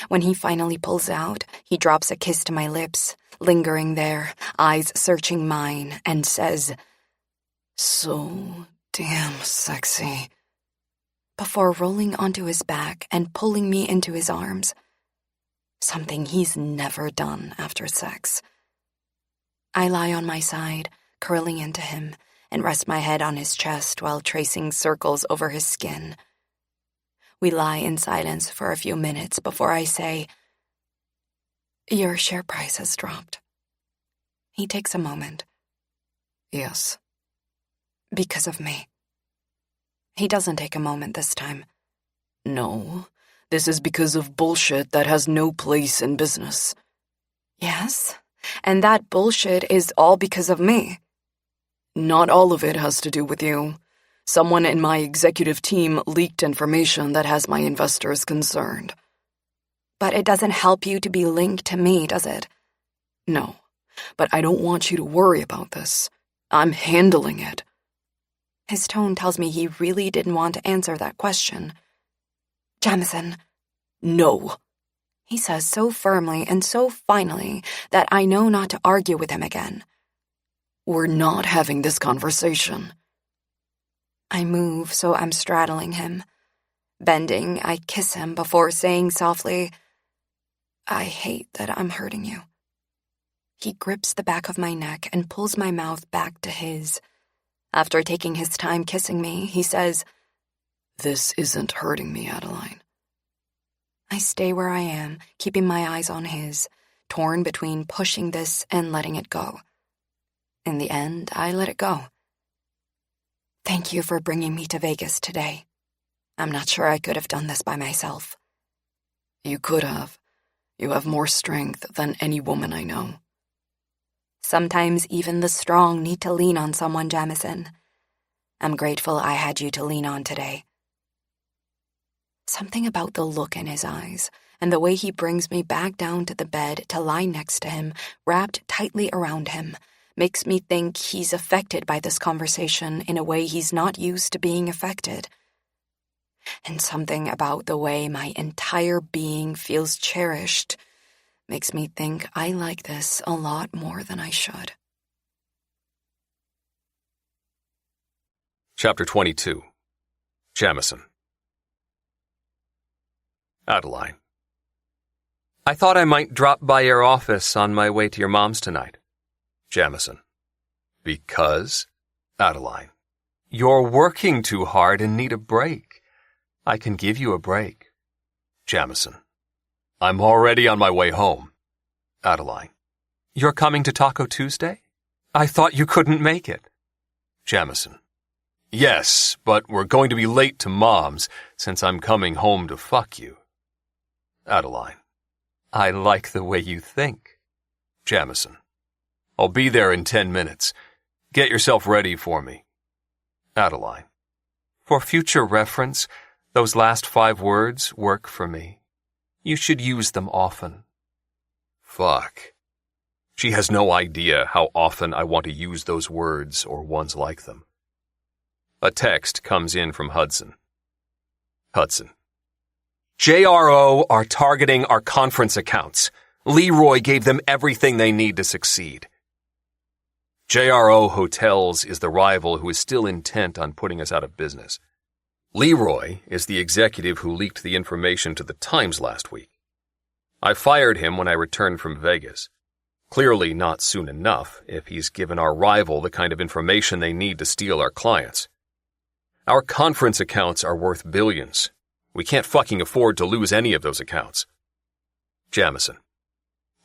Speaker 5: When he finally pulls out, he drops a kiss to my lips, lingering there, eyes searching mine, and says, "So damn sexy," before rolling onto his back and pulling me into his arms. Something he's never done after sex. I lie on my side, curling into him, and rest my head on his chest while tracing circles over his skin. We lie in silence for a few minutes before I say, "Your share price has dropped." He takes a moment.
Speaker 1: Yes.
Speaker 5: Because of me. He doesn't take a moment this time.
Speaker 1: No, this is because of bullshit that has no place in business.
Speaker 5: Yes, and that bullshit is all because of me.
Speaker 1: Not all of it has to do with you. Someone in my executive team leaked information that has my investors concerned.
Speaker 5: But it doesn't help you to be linked to me, does it?
Speaker 1: No, but I don't want you to worry about this. I'm handling it.
Speaker 5: His tone tells me he really didn't want to answer that question. Jamison.
Speaker 1: No,
Speaker 5: He says so firmly and so finally that I know not to argue with him again.
Speaker 1: We're not having this conversation.
Speaker 5: I move so I'm straddling him. Bending, I kiss him before saying softly, "I hate that I'm hurting you." He grips the back of my neck and pulls my mouth back to his. After taking his time kissing me, he says,
Speaker 1: "This isn't hurting me, Adeline."
Speaker 5: I stay where I am, keeping my eyes on his, torn between pushing this and letting it go. In the end, I let it go. Thank you for bringing me to Vegas today. I'm not sure I could have done this by myself.
Speaker 1: You could have. You have more strength than any woman I know.
Speaker 5: Sometimes even the strong need to lean on someone, Jamison. I'm grateful I had you to lean on today. Something about the look in his eyes and the way he brings me back down to the bed to lie next to him, wrapped tightly around him, makes me think he's affected by this conversation in a way he's not used to being affected. And something about the way my entire being feels cherished makes me think I like this a lot more than I should.
Speaker 2: Chapter 22. Jamison. Adeline. I thought I might drop by your office on my way to your mom's tonight. Jamison. Because? Adeline. You're working too hard and need a break. I can give you a break. Jamison. I'm already on my way home. Adeline. You're coming to Taco Tuesday? I thought you couldn't make it. Jamison. Yes, but we're going to be late to Mom's since I'm coming home to fuck you. Adeline. I like the way you think. Jamison. I'll be there in 10 minutes. Get yourself ready for me. Adeline. For future reference, those last 5 words work for me. You should use them often. Fuck. She has no idea how often I want to use those words or ones like them. A text comes in from Hudson. Hudson. JRO are targeting our conference accounts. Leroy gave them everything they need to succeed. JRO Hotels is the rival who is still intent on putting us out of business. Leroy is the executive who leaked the information to the Times last week. I fired him when I returned from Vegas. Clearly not soon enough if he's given our rival the kind of information they need to steal our clients. Our conference accounts are worth billions. We can't fucking afford to lose any of those accounts. Jamison.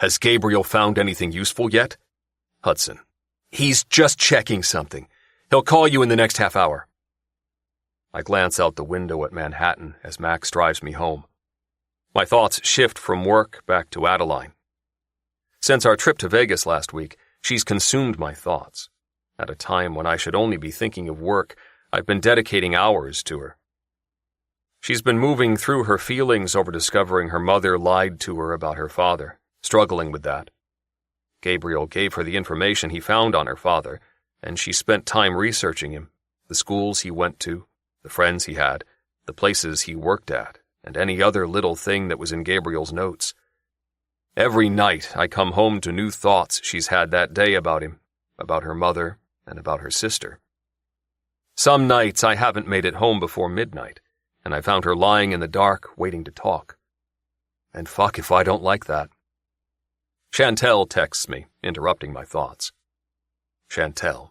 Speaker 2: Has Gabriel found anything useful yet? Hudson. He's just checking something. He'll call you in the next half hour. I glance out the window at Manhattan as Max drives me home. My thoughts shift from work back to Adeline. Since our trip to Vegas last week, she's consumed my thoughts. At a time when I should only be thinking of work, I've been dedicating hours to her. She's been moving through her feelings over discovering her mother lied to her about her father, struggling with that. Gabriel gave her the information he found on her father, and she spent time researching him, the schools he went to, the friends he had, the places he worked at, and any other little thing that was in Gabriel's notes. Every night I come home to new thoughts she's had that day about him, about her mother, and about her sister. Some nights I haven't made it home before midnight, and I found her lying in the dark waiting to talk. And fuck if I don't like that. Chantel texts me, interrupting my thoughts. Chantel.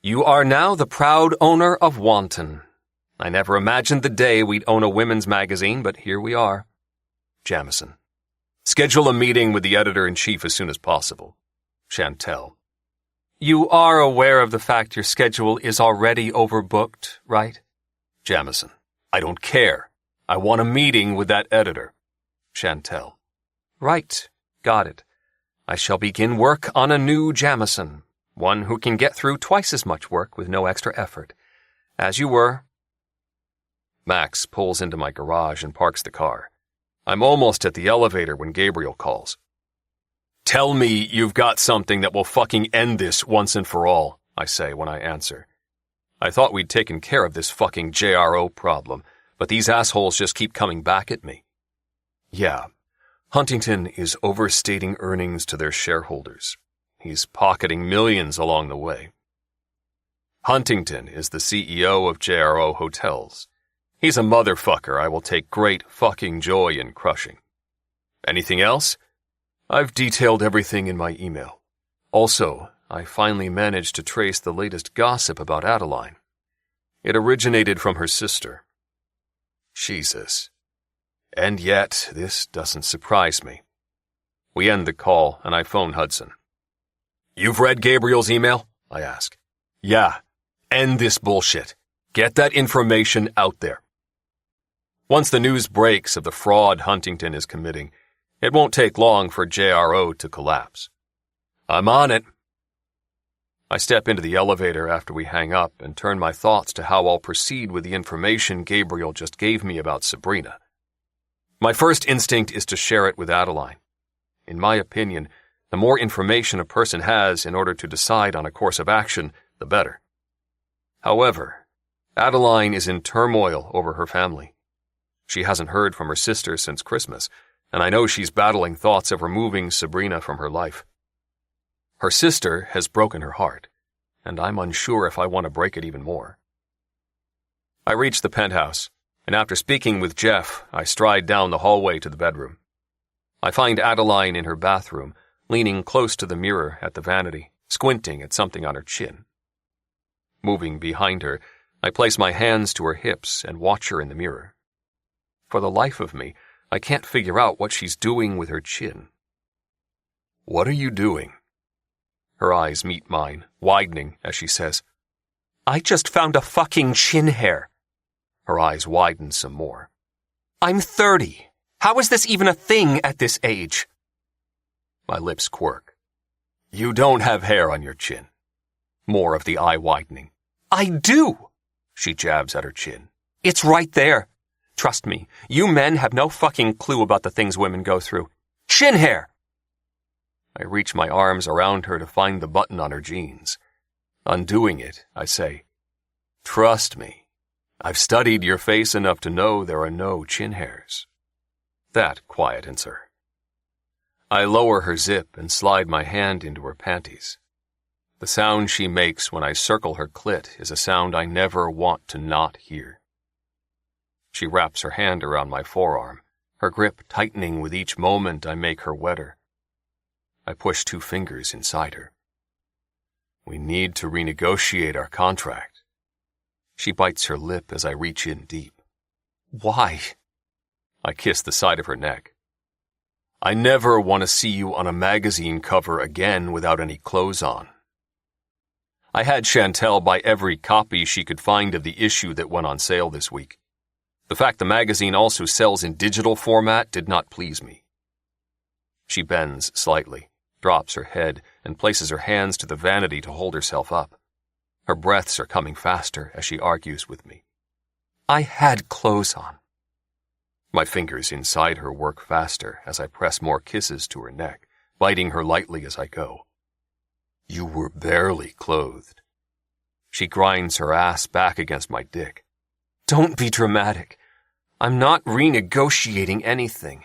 Speaker 2: You are now the proud owner of Wanton. I never imagined the day we'd own a women's magazine, but here we are. Jamison. Schedule a meeting with the editor-in-chief as soon as possible. Chantel. You are aware of the fact your schedule is already overbooked, right? Jamison. I don't care. I want a meeting with that editor. Chantel. Right. Got it. I shall begin work on a new Jamison, one who can get through twice as much work with no extra effort. As you were. Max pulls into my garage and parks the car. I'm almost at the elevator when Gabriel calls. Tell me you've got something that will fucking end this once and for all, I say when I answer. I thought we'd taken care of this fucking JRO problem, but these assholes just keep coming back at me. Yeah, Huntington is overstating earnings to their shareholders. He's pocketing millions along the way. Huntington is the CEO of JRO Hotels. He's a motherfucker I will take great fucking joy in crushing. Anything else? I've detailed everything in my email. Also, I finally managed to trace the latest gossip about Adeline. It originated from her sister. Jesus. And yet, this doesn't surprise me. We end the call, and I phone Hudson. You've read Gabriel's email? I ask. Yeah. End this bullshit. Get that information out there. Once the news breaks of the fraud Huntington is committing, it won't take long for JRO to collapse. I'm on it. I step into the elevator after we hang up and turn my thoughts to how I'll proceed with the information Gabriel just gave me about Sabrina. My first instinct is to share it with Adeline. In my opinion, the more information a person has in order to decide on a course of action, the better. However, Adeline is in turmoil over her family. She hasn't heard from her sister since Christmas, and I know she's battling thoughts of removing Sabrina from her life. Her sister has broken her heart, and I'm unsure if I want to break it even more. I reach the penthouse, and after speaking with Jeff, I stride down the hallway to the bedroom. I find Adeline in her bathroom, leaning close to the mirror at the vanity, squinting at something on her chin. Moving behind her, I place my hands to her hips and watch her in the mirror. For the life of me, I can't figure out what she's doing with her chin. What are you doing? Her eyes meet mine, widening as she says, I just found a fucking chin hair. Her eyes widen some more. I'm 30. How is this even a thing at this age? My lips quirk. You don't have hair on your chin. More of the eye widening. I do! She jabs at her chin. It's right there. Trust me, you men have no fucking clue about the things women go through. Chin hair! I reach my arms around her to find the button on her jeans. Undoing it, I say, Trust me. I've studied your face enough to know there are no chin hairs. That quietens her. I lower her zip and slide my hand into her panties. The sound she makes when I circle her clit is a sound I never want to not hear. She wraps her hand around my forearm, her grip tightening with each moment I make her wetter. I push 2 fingers inside her. We need to renegotiate our contract. She bites her lip as I reach in deep. Why? I kiss the side of her neck. I never want to see you on a magazine cover again without any clothes on. I had Chantel buy every copy she could find of the issue that went on sale this week. The fact the magazine also sells in digital format did not please me. She bends slightly, drops her head, and places her hands to the vanity to hold herself up. Her breaths are coming faster as she argues with me. I had clothes on. My fingers inside her work faster as I press more kisses to her neck, biting her lightly as I go. You were barely clothed. She grinds her ass back against my dick. Don't be dramatic. I'm not renegotiating anything.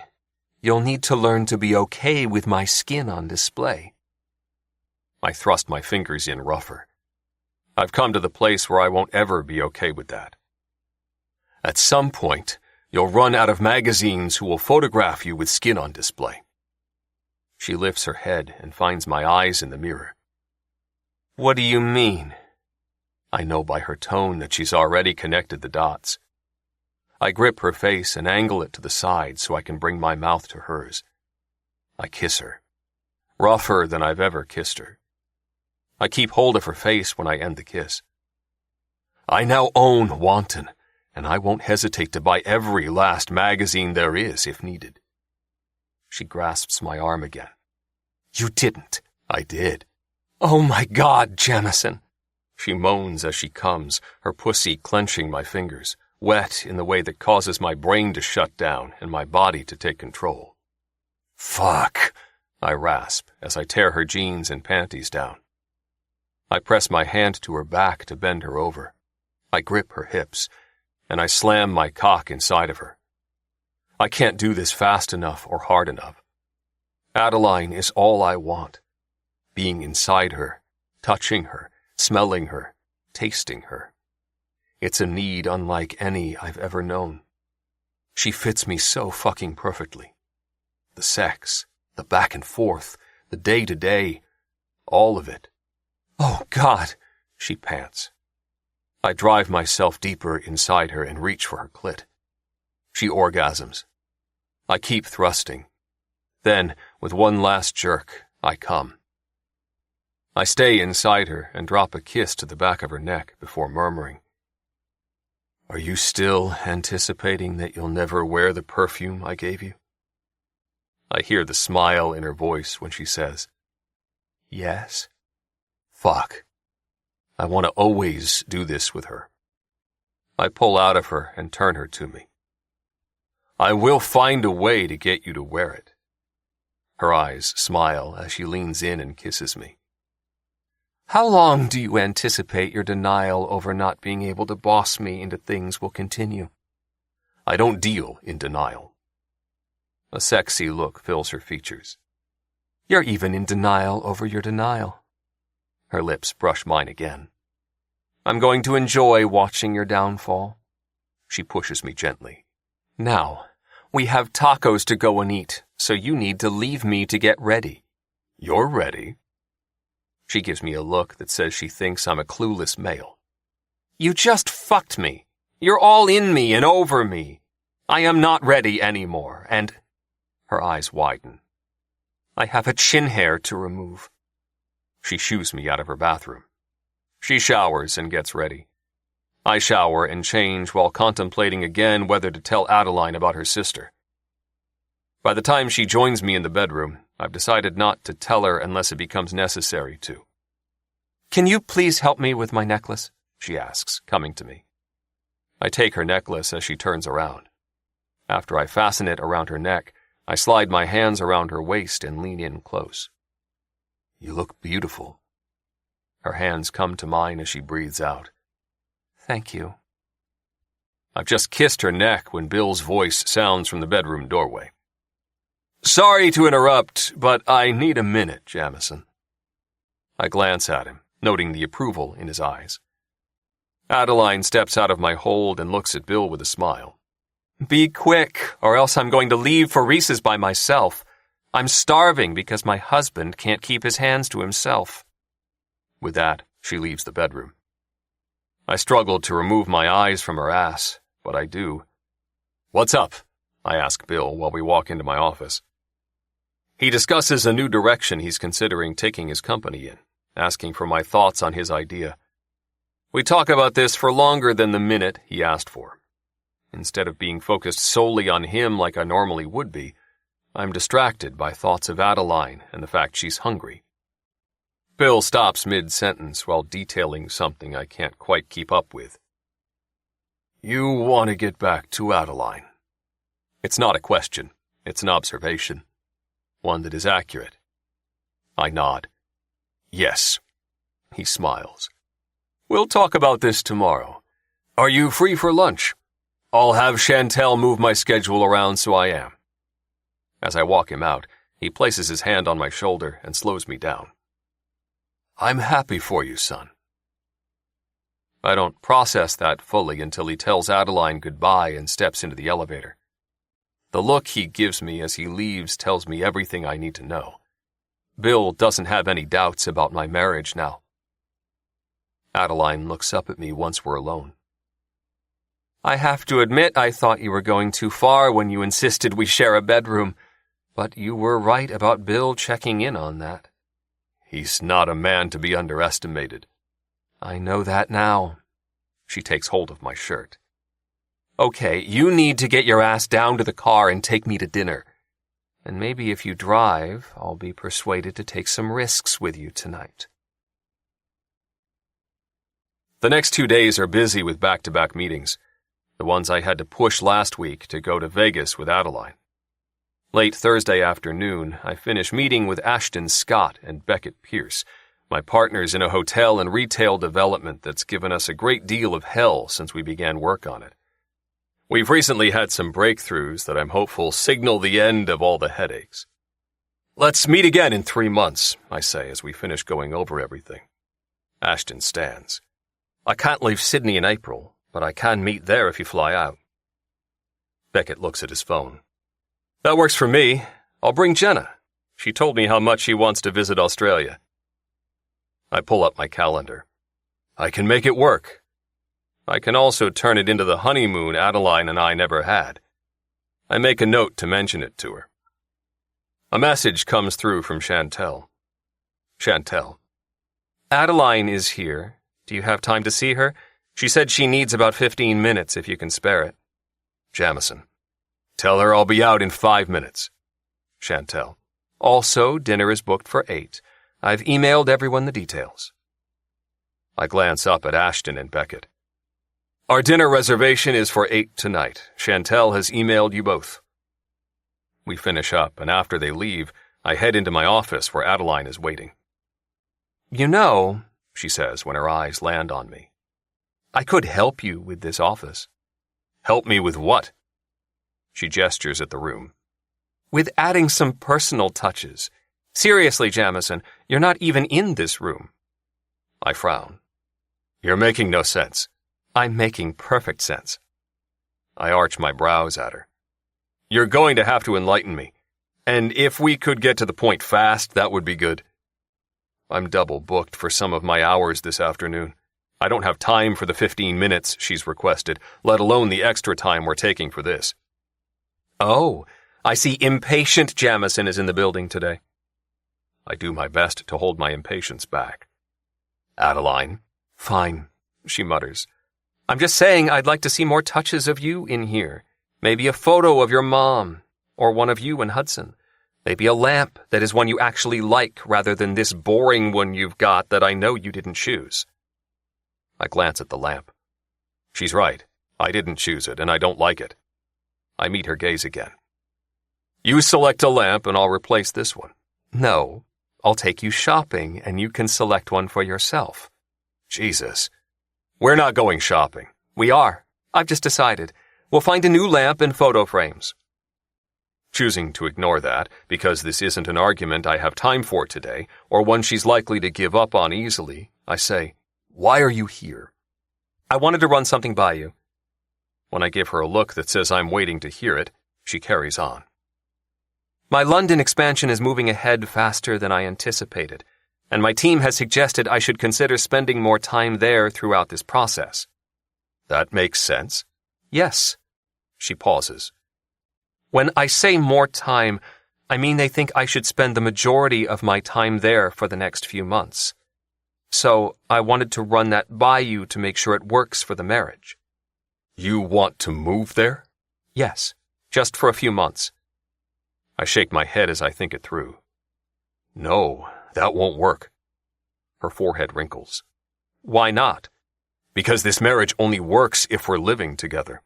Speaker 2: You'll need to learn to be okay with my skin on display. I thrust my fingers in rougher. I've come to the place where I won't ever be okay with that. At some point, you'll run out of magazines who will photograph you with skin on display. She lifts her head and finds my eyes in the mirror. What do you mean? I know by her tone that she's already connected the dots. I grip her face and angle it to the side so I can bring my mouth to hers. I kiss her, rougher than I've ever kissed her. I keep hold of her face when I end the kiss. I now own Wanton, and I won't hesitate to buy every last magazine there is if needed. She grasps my arm again. You didn't. I did. Oh my God, Jamison. She moans as she comes, her pussy clenching my fingers, wet in the way that causes my brain to shut down and my body to take control. Fuck, I rasp as I tear her jeans and panties down. I press my hand to her back to bend her over. I grip her hips, and I slam my cock inside of her. I can't do this fast enough or hard enough. Adeline is all I want. Being inside her, touching her, smelling her, tasting her. It's a need unlike any I've ever known. She fits me so fucking perfectly. The sex, the back and forth, the day-to-day, all of it. Oh, God, she pants. I drive myself deeper inside her and reach for her clit. She orgasms. I keep thrusting. Then, with one last jerk, I come. I stay inside her and drop a kiss to the back of her neck before murmuring, Are you still anticipating that you'll never wear the perfume I gave you? I hear the smile in her voice when she says, Yes. Fuck. I want to always do this with her. I pull out of her and turn her to me. I will find a way to get you to wear it. Her eyes smile as she leans in and kisses me. How long do you anticipate your denial over not being able to boss me into things will continue? I don't deal in denial. A sexy look fills her features. You're even in denial over your denial. Her lips brush mine again. I'm going to enjoy watching your downfall. She pushes me gently. Now, we have tacos to go and eat, so you need to leave me to get ready. You're ready? She gives me a look that says she thinks I'm a clueless male. You just fucked me. You're all in me and over me. I am not ready anymore, and... Her eyes widen. I have a chin hair to remove. She shoos me out of her bathroom. She showers and gets ready. I shower and change while contemplating again whether to tell Adeline about her sister. By the time she joins me in the bedroom, I've decided not to tell her unless it becomes necessary to. Can you please help me with my necklace? She asks, coming to me. I take her necklace as she turns around. After I fasten it around her neck, I slide my hands around her waist and lean in close. You look beautiful. Her hands come to mine as she breathes out. Thank you. I've just kissed her neck when Bill's voice sounds from the bedroom doorway. Sorry to interrupt, but I need a minute, Jamison. I glance at him, noting the approval in his eyes. Adeline steps out of my hold and looks at Bill with a smile. Be quick, or else I'm going to leave for Reese's by myself. I'm starving because my husband can't keep his hands to himself. With that, she leaves the bedroom. I struggle to remove my eyes from her ass, but I do. What's up? I ask Bill while we walk into my office. He discusses a new direction he's considering taking his company in, asking for my thoughts on his idea. We talk about this for longer than the minute he asked for. Instead of being focused solely on him like I normally would be, I'm distracted by thoughts of Adeline and the fact she's hungry. Bill stops mid-sentence while detailing something I can't quite keep up with. You want to get back to Adeline. It's not a question, it's an observation. One that is accurate. I nod. Yes. He smiles. We'll talk about this tomorrow. Are you free for lunch? I'll have Chantel move my schedule around so I am. As I walk him out, he places his hand on my shoulder and slows me down. I'm happy for you, son. I don't process that fully until he tells Adeline goodbye and steps into the elevator. The look he gives me as he leaves tells me everything I need to know. Bill doesn't have any doubts about my marriage now. Adeline looks up at me once we're alone. I have to admit I thought you were going too far when you insisted we share a bedroom, but you were right about Bill checking in on that. He's not a man to be underestimated. I know that now. She takes hold of my shirt. Okay, you need to get your ass down to the car and take me to dinner. And maybe if you drive, I'll be persuaded to take some risks with you tonight. The next 2 days are busy with back-to-back meetings, the ones I had to push last week to go to Vegas with Adeline. Late Thursday afternoon, I finish meeting with Ashton Scott and Beckett Pierce, my partners in a hotel and retail development that's given us a great deal of hell since we began work on it. We've recently had some breakthroughs that I'm hopeful signal the end of all the headaches. Let's meet again in 3 months, I say as we finish going over everything. Ashton stands. I can't leave Sydney in April, but I can meet there if you fly out. Beckett looks at his phone. That works for me. I'll bring Jenna. She told me how much she wants to visit Australia. I pull up my calendar. I can make it work. I can also turn it into the honeymoon Adeline and I never had. I make a note to mention it to her. A message comes through from Chantel. Chantel. Adeline is here. Do you have time to see her? She said she needs about 15 minutes if you can spare it. Jamison. Tell her I'll be out in 5 minutes. Chantel. Also, dinner is booked for 8. I've emailed everyone the details. I glance up at Ashton and Beckett. Our dinner reservation is for 8 tonight. Chantel has emailed you both. We finish up, and after they leave, I head into my office where Adeline is waiting. You know, she says when her eyes land on me, I could help you with this office. Help me with what? She gestures at the room. With adding some personal touches. Seriously, Jamison, you're not even in this room. I frown. You're making no sense. I'm making perfect sense. I arch my brows at her. You're going to have to enlighten me. And if we could get to the point fast, that would be good. I'm double booked for some of my hours this afternoon. I don't have time for the 15 minutes she's requested, let alone the extra time we're taking for this. Oh, I see impatient Jamison is in the building today. I do my best to hold my impatience back. Adeline. Fine, she mutters. I'm just saying I'd like to see more touches of you in here. Maybe a photo of your mom, or one of you and Hudson. Maybe a lamp that is one you actually like rather than this boring one you've got that I know you didn't choose. I glance at the lamp. She's right. I didn't choose it, and I don't like it. I meet her gaze again. You select a lamp, and I'll replace this one. No, I'll take you shopping, and you can select one for yourself. Jesus. We're not going shopping. We are. I've just decided. We'll find a new lamp and photo frames. Choosing to ignore that, because this isn't an argument I have time for today, or one she's likely to give up on easily, I say, Why are you here? I wanted to run something by you. When I give her a look that says I'm waiting to hear it, she carries on. My London expansion is moving ahead faster than I anticipated, and my team has suggested I should consider spending more time there throughout this process. That makes sense. Yes. She pauses. When I say more time, I mean they think I should spend the majority of my time there for the next few months. So I wanted to run that by you to make sure it works for the marriage. You want to move there? Yes, just for a few months. I shake my head as I think it through. No, that won't work. Her forehead wrinkles. Why not? Because this marriage only works if we're living together.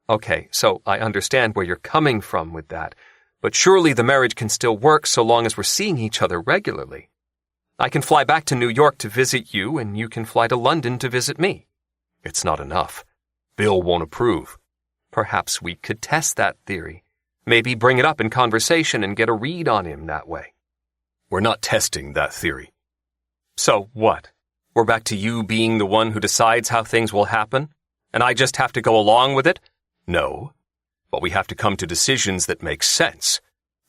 Speaker 2: Okay, so I understand where you're coming from with that, but surely the marriage can still work so long as we're seeing each other regularly. I can fly back to New York to visit you, and you can fly to London to visit me. It's not enough. Bill won't approve. Perhaps we could test that theory. Maybe bring it up in conversation and get a read on him that way. We're not testing that theory. So what? We're back to you being the one who decides how things will happen, and I just have to go along with it? No. But we have to come to decisions that make sense.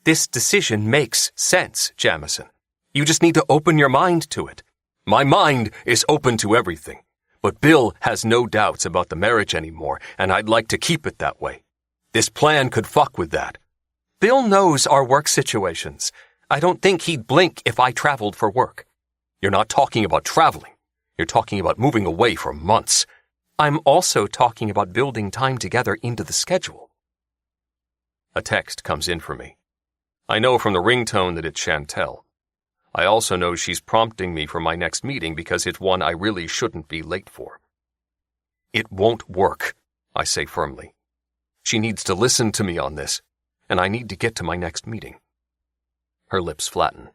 Speaker 2: This decision makes sense, Jamison. You just need to open your mind to it. My mind is open to everything. But Bill has no doubts about the marriage anymore, and I'd like to keep it that way. This plan could fuck with that. Bill knows our work situations. I don't think he'd blink if I traveled for work. You're not talking about traveling. You're talking about moving away for months. I'm also talking about building time together into the schedule. A text comes in for me. I know from the ringtone that it's Chantel. I also know she's prompting me for my next meeting because it's one I really shouldn't be late for. It won't work, I say firmly. She needs to listen to me on this, and I need to get to my next meeting. Her lips flatten.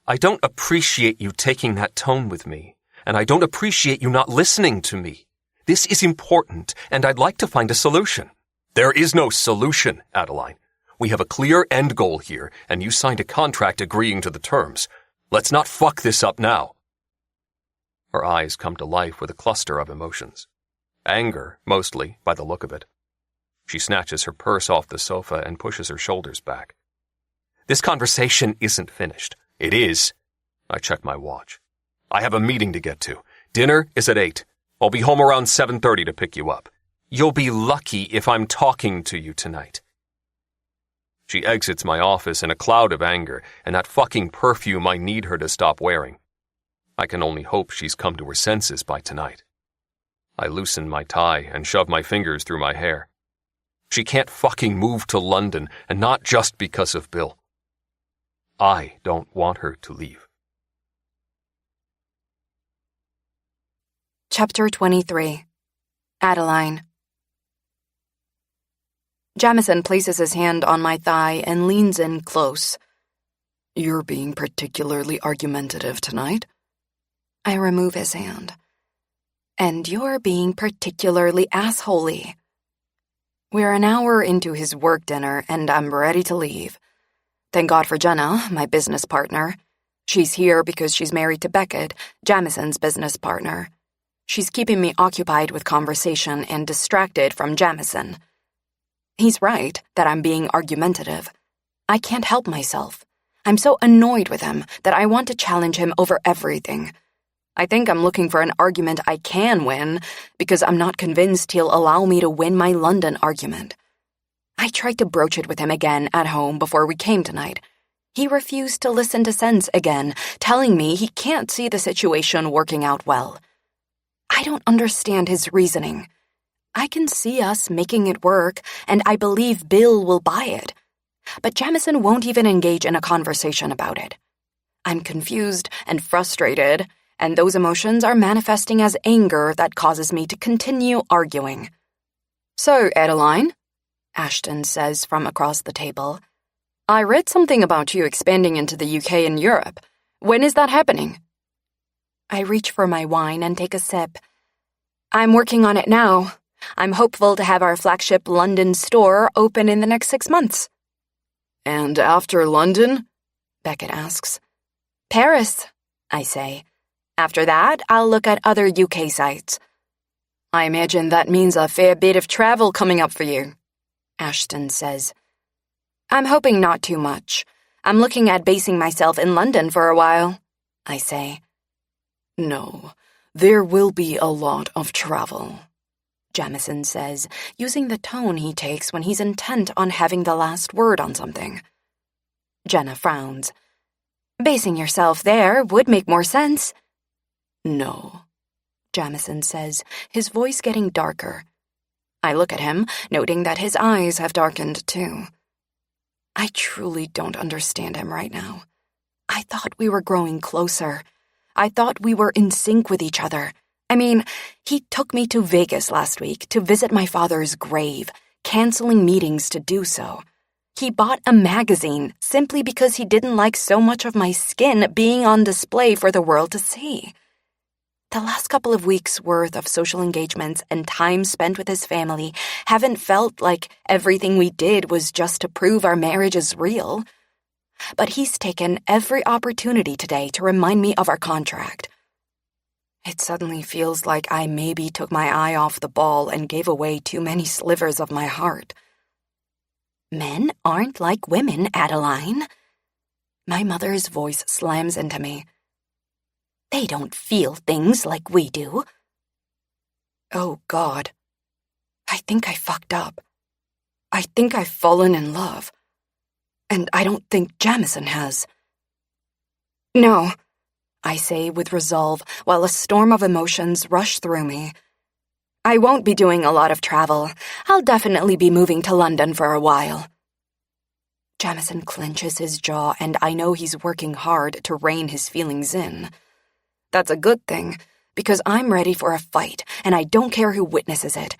Speaker 2: I don't appreciate you taking that tone with me, and I don't appreciate you not listening to me. This is important, and I'd like to find a solution. There is no solution, Adeline. We have a clear end goal here, and you signed a contract agreeing to the terms. Let's not fuck this up now. Her eyes come to life with a cluster of emotions. Anger, mostly, by the look of it. She snatches her purse off the sofa and pushes her shoulders back. This conversation isn't finished. It is. I check my watch. I have a meeting to get to. Dinner is at 8. I'll be home around 7:30 to pick you up. You'll be lucky if I'm talking to you tonight. She exits my office in a cloud of anger, and that fucking perfume I need her to stop wearing. I can only hope she's come to her senses by tonight. I loosen my tie and shove my fingers through my hair. She can't fucking move to London, and not just because of Bill. I don't want her to leave.
Speaker 5: Chapter 23. Adeline. Jamison places his hand on my thigh and leans in close.
Speaker 4: You're being particularly argumentative tonight.
Speaker 5: I remove his hand. And you're being particularly assholey. We're an hour into his work dinner, and I'm ready to leave. Thank God for Jenna, my business partner. She's here because she's married to Beckett, Jamison's business partner. She's keeping me occupied with conversation and distracted from Jamison. He's right that I'm being argumentative. I can't help myself. I'm so annoyed with him that I want to challenge him over everything. I think I'm looking for an argument I can win because I'm not convinced he'll allow me to win my London argument. I tried to broach it with him again at home before we came tonight. He refused to listen to sense again, telling me he can't see the situation working out well. I don't understand his reasoning. I can see us making it work, and I believe Bill will buy it. But Jamison won't even engage in a conversation about it. I'm confused and frustrated, and those emotions are manifesting as anger that causes me to continue arguing.
Speaker 4: So, Adeline, Ashton says from across the table, I read something about you expanding into the UK and Europe. When is that happening?
Speaker 5: I reach for my wine and take a sip. I'm working on it now. I'm hopeful to have our flagship London store open in the next 6 months.
Speaker 4: And after London?
Speaker 5: Beckett asks. Paris, I say. After that, I'll look at other UK sites.
Speaker 4: I imagine that means a fair bit of travel coming up for you, Ashton says.
Speaker 5: I'm hoping not too much. I'm looking at basing myself in London for a while, I say.
Speaker 4: No, there will be a lot of travel,
Speaker 5: Jamison says, using the tone he takes when he's intent on having the last word on something. Jenna frowns. Basing yourself there would make more sense.
Speaker 4: No, Jamison says, his voice getting darker. I look at him, noting that his eyes have darkened too. I truly don't understand him right now. I thought we were growing closer. I thought we were in sync with each other. I mean, he took me to Vegas last week to visit my father's grave, canceling meetings to do so. He bought a magazine simply because he didn't like so much of my skin being on display for the world to see. The last couple of weeks' worth of social engagements and time spent with his family haven't felt like everything we did was just to prove our marriage is real. But he's taken every opportunity today to remind me of our contract. It suddenly feels like I maybe took my eye off the ball and gave away too many slivers of my heart.
Speaker 5: Men aren't like women, Adeline.
Speaker 4: My mother's voice slams into me.
Speaker 5: They don't feel things like we do.
Speaker 4: Oh, God. I think I fucked up. I think I've fallen in love. And I don't think Jamison has. No, I say with resolve while a storm of emotions rush through me. I won't be doing a lot of travel. I'll definitely be moving to London for a while. Jamison clenches his jaw, and I know he's working hard to rein his feelings in. That's a good thing, because I'm ready for a fight, and I don't care who witnesses it.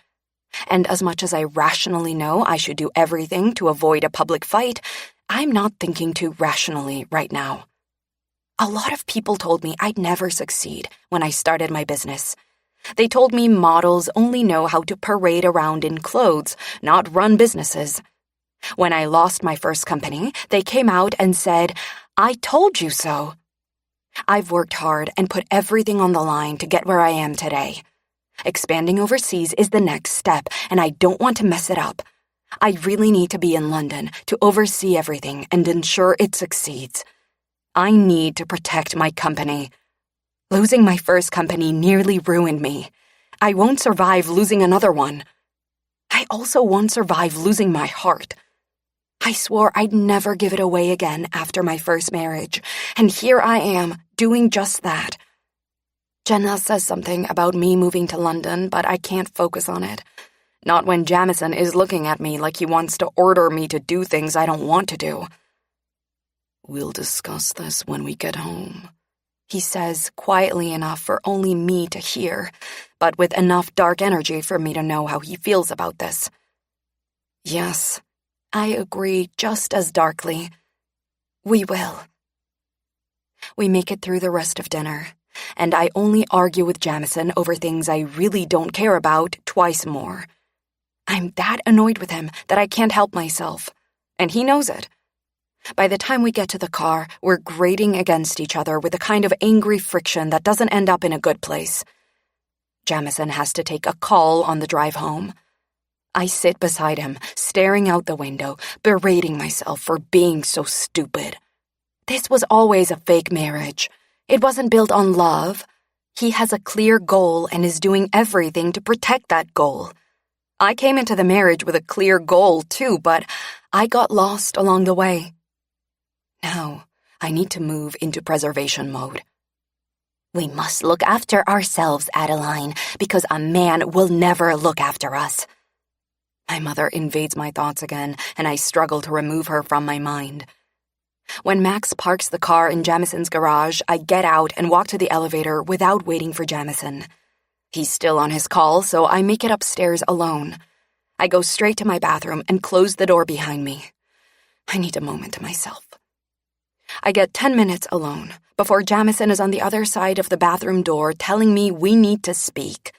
Speaker 4: And as much as I rationally know I should do everything to avoid a public fight, I'm not thinking too rationally right now. A lot of people told me I'd never succeed when I started my business. They told me models only know how to parade around in clothes, not run businesses. When I lost my first company, they came out and said, "I told you so." I've worked hard and put everything on the line to get where I am today. Expanding overseas is the next step, and I don't want to mess it up. I really need to be in London to oversee everything and ensure it succeeds. I need to protect my company. Losing my first company nearly ruined me. I won't survive losing another one. I also won't survive losing my heart. I swore I'd never give it away again after my first marriage, and here I am, doing just that. Jenna says something about me moving to London, but I can't focus on it. Not when Jamison is looking at me like he wants to order me to do things I don't want to do. "We'll discuss this when we get home," he says quietly enough for only me to hear, but with enough dark energy for me to know how he feels about this. Yes, I agree just as darkly. We will. We make it through the rest of dinner, and I only argue with Jamison over things I really don't care about twice more. I'm that annoyed with him that I can't help myself, and he knows it. By the time we get to the car, we're grating against each other with a kind of angry friction that doesn't end up in a good place. Jamison has to take a call on the drive home. I sit beside him, staring out the window, berating myself for being so stupid. This was always a fake marriage. It wasn't built on love. He has a clear goal and is doing everything to protect that goal. I came into the marriage with a clear goal too, but I got lost along the way. Now, I need to move into preservation mode.
Speaker 5: We must look after ourselves, Adeline, because a man will never look after us.
Speaker 4: My mother invades my thoughts again, and I struggle to remove her from my mind. When Max parks the car in Jamison's garage, I get out and walk to the elevator without waiting for Jamison. He's still on his call, so I make it upstairs alone. I go straight to my bathroom and close the door behind me. I need a moment to myself. I get 10 minutes alone before Jamison is on the other side of the bathroom door telling me we need to speak.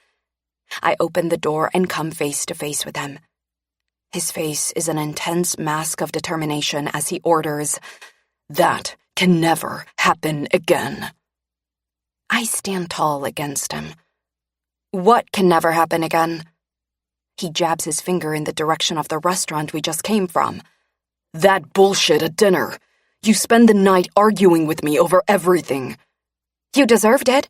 Speaker 4: I open the door and come face to face with him. His face is an intense mask of determination as he orders, "That can never happen again." I stand tall against him. "What can never happen again?" He jabs his finger in the direction of the restaurant we just came from. "That bullshit at dinner. You spend the night arguing with me over everything." "You deserved it."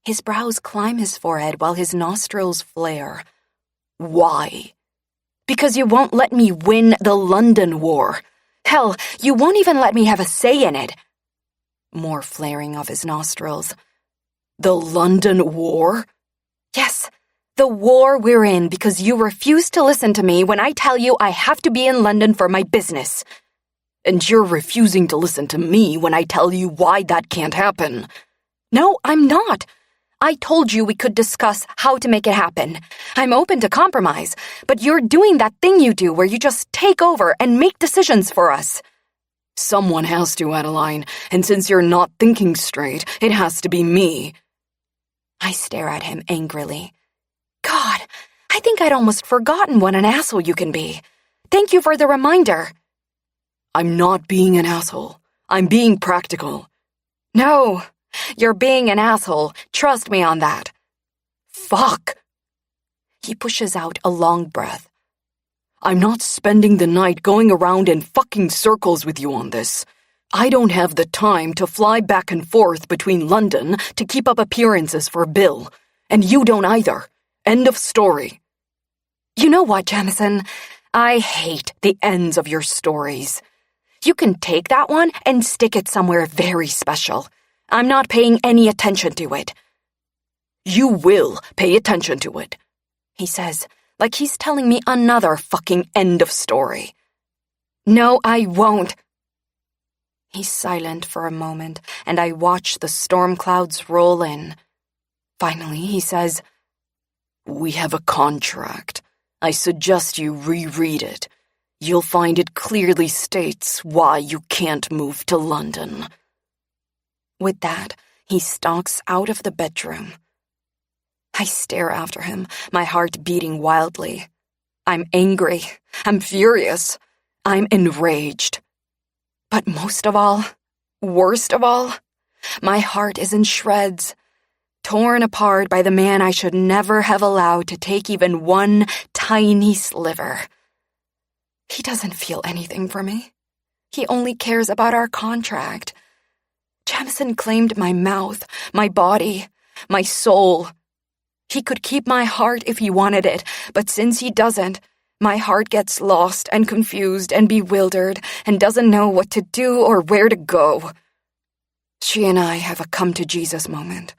Speaker 4: His brows climb his forehead while his nostrils flare. "Why?" "Because you won't let me win the London war.
Speaker 5: Hell, you won't even let me have a say in it. More flaring of his nostrils.
Speaker 1: The London War?
Speaker 5: Yes, the war we're in because you refuse to listen to me when I tell you I have to be in London for my business.
Speaker 1: And you're refusing to listen to me when I tell you why that can't happen.
Speaker 5: No, I'm not. I told you we could discuss how to make it happen. I'm open to compromise, but you're doing that thing you do where you just take over and make decisions for us.
Speaker 1: Someone has to, Adeline, and since you're not thinking straight, it has to be me.
Speaker 5: I stare at him angrily. God, I think I'd almost forgotten what an asshole you can be. Thank you for the reminder.
Speaker 1: I'm not being an asshole. I'm being practical.
Speaker 5: No, you're being an asshole. Trust me on that.
Speaker 1: Fuck.
Speaker 5: He pushes out a long breath.
Speaker 1: I'm not spending the night going around in fucking circles with you on this. I don't have the time to fly back and forth between London to keep up appearances for Bill. And you don't either. End of story.
Speaker 5: You know what, Jamison? I hate the ends of your stories. You can take that one and stick it somewhere very special. I'm not paying any attention to it.
Speaker 1: You will pay attention to it,
Speaker 5: he says, like he's telling me another fucking end of story. No, I won't. He's silent for a moment, and I watch the storm clouds roll in. Finally, he says,
Speaker 1: We have a contract. I suggest you reread it. You'll find it clearly states why you can't move to London.
Speaker 5: With that, he stalks out of the bedroom. I stare after him, my heart beating wildly. I'm angry. I'm furious. I'm enraged. But most of all, worst of all, my heart is in shreds, torn apart by the man I should never have allowed to take even one tiny sliver. He doesn't feel anything for me. He only cares about our contract. Jamison claimed my mouth, my body, my soul. He could keep my heart if he wanted it, but since he doesn't, my heart gets lost and confused and bewildered and doesn't know what to do or where to go. She and I have a come-to-Jesus moment.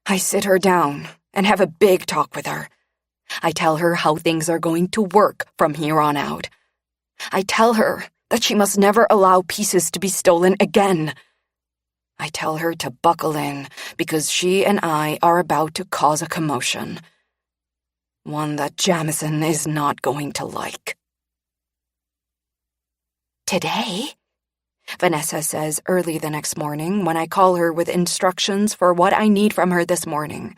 Speaker 5: I sit her down and have a big talk with her. I tell her how things are going to work from here on out. I tell her that she must never allow pieces to be stolen again. I tell her to buckle in because she and I are about to cause a commotion. One that Jamison is not going to like. Today? Vanessa says early the next morning when I call her with instructions for what I need from her this morning.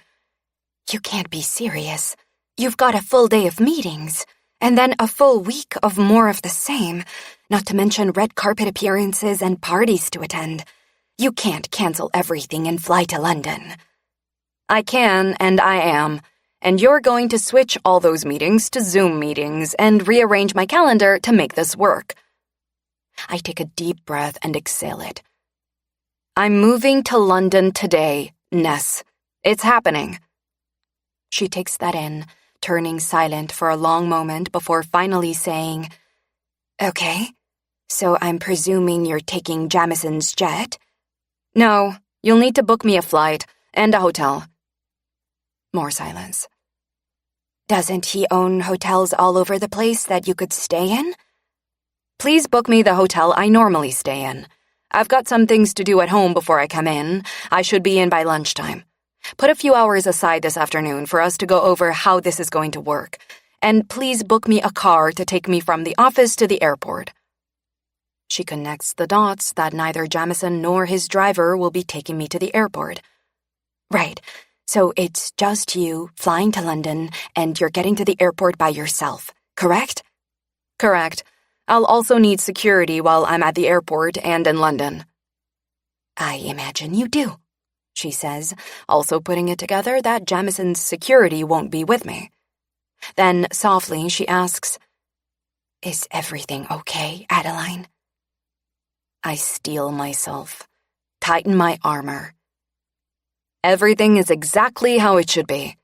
Speaker 5: You can't be serious. You've got a full day of meetings, and then a full week of more of the same, not to mention red carpet appearances and parties to attend. You can't cancel everything and fly to London. I can, and I am, and you're going to switch all those meetings to Zoom meetings and rearrange my calendar to make this work. I take a deep breath and exhale it. I'm moving to London today, Ness. It's happening. She takes that in, turning silent for a long moment before finally saying, Okay, so I'm presuming you're taking Jamison's jet? No, you'll need to book me a flight and a hotel. More silence. Doesn't he own hotels all over the place that you could stay in? Please book me the hotel I normally stay in. I've got some things to do at home before I come in. I should be in by lunchtime. Put a few hours aside this afternoon for us to go over how this is going to work. And please book me a car to take me from the office to the airport. She connects the dots that neither Jamison nor his driver will be taking me to the airport. Right, so it's just you flying to London and you're getting to the airport by yourself, correct? Correct. I'll also need security while I'm at the airport and in London. I imagine you do, she says, also putting it together that Jamison's security won't be with me. Then, softly, she asks, Is everything okay, Adeline? I steel myself, tighten my armor. Everything is exactly how it should be.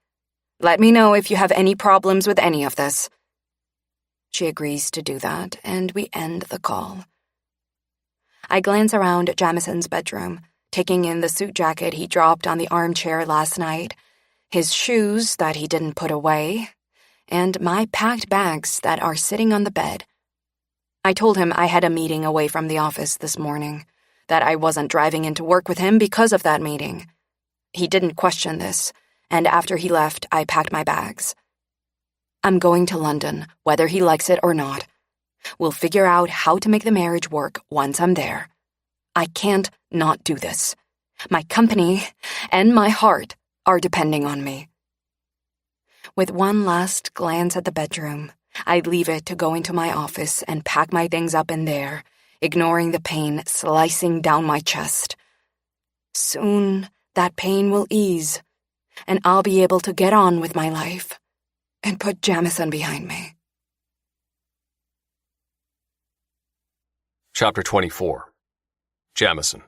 Speaker 5: Let me know if you have any problems with any of this. She agrees to do that, and we end the call. I glance around Jamison's bedroom, taking in the suit jacket he dropped on the armchair last night, his shoes that he didn't put away, and my packed bags that are sitting on the bed. I told him I had a meeting away from the office this morning, that I wasn't driving into work with him because of that meeting. He didn't question this, and after he left, I packed my bags. I'm going to London, whether he likes it or not. We'll figure out how to make the marriage work once I'm there. I can't not do this. My company and my heart are depending on me. With one last glance at the bedroom, I leave it to go into my office and pack my things up in there, ignoring the pain slicing down my chest. Soon, that pain will ease, and I'll be able to get on with my life and put Jamison behind me.
Speaker 2: Chapter 24. Jamison.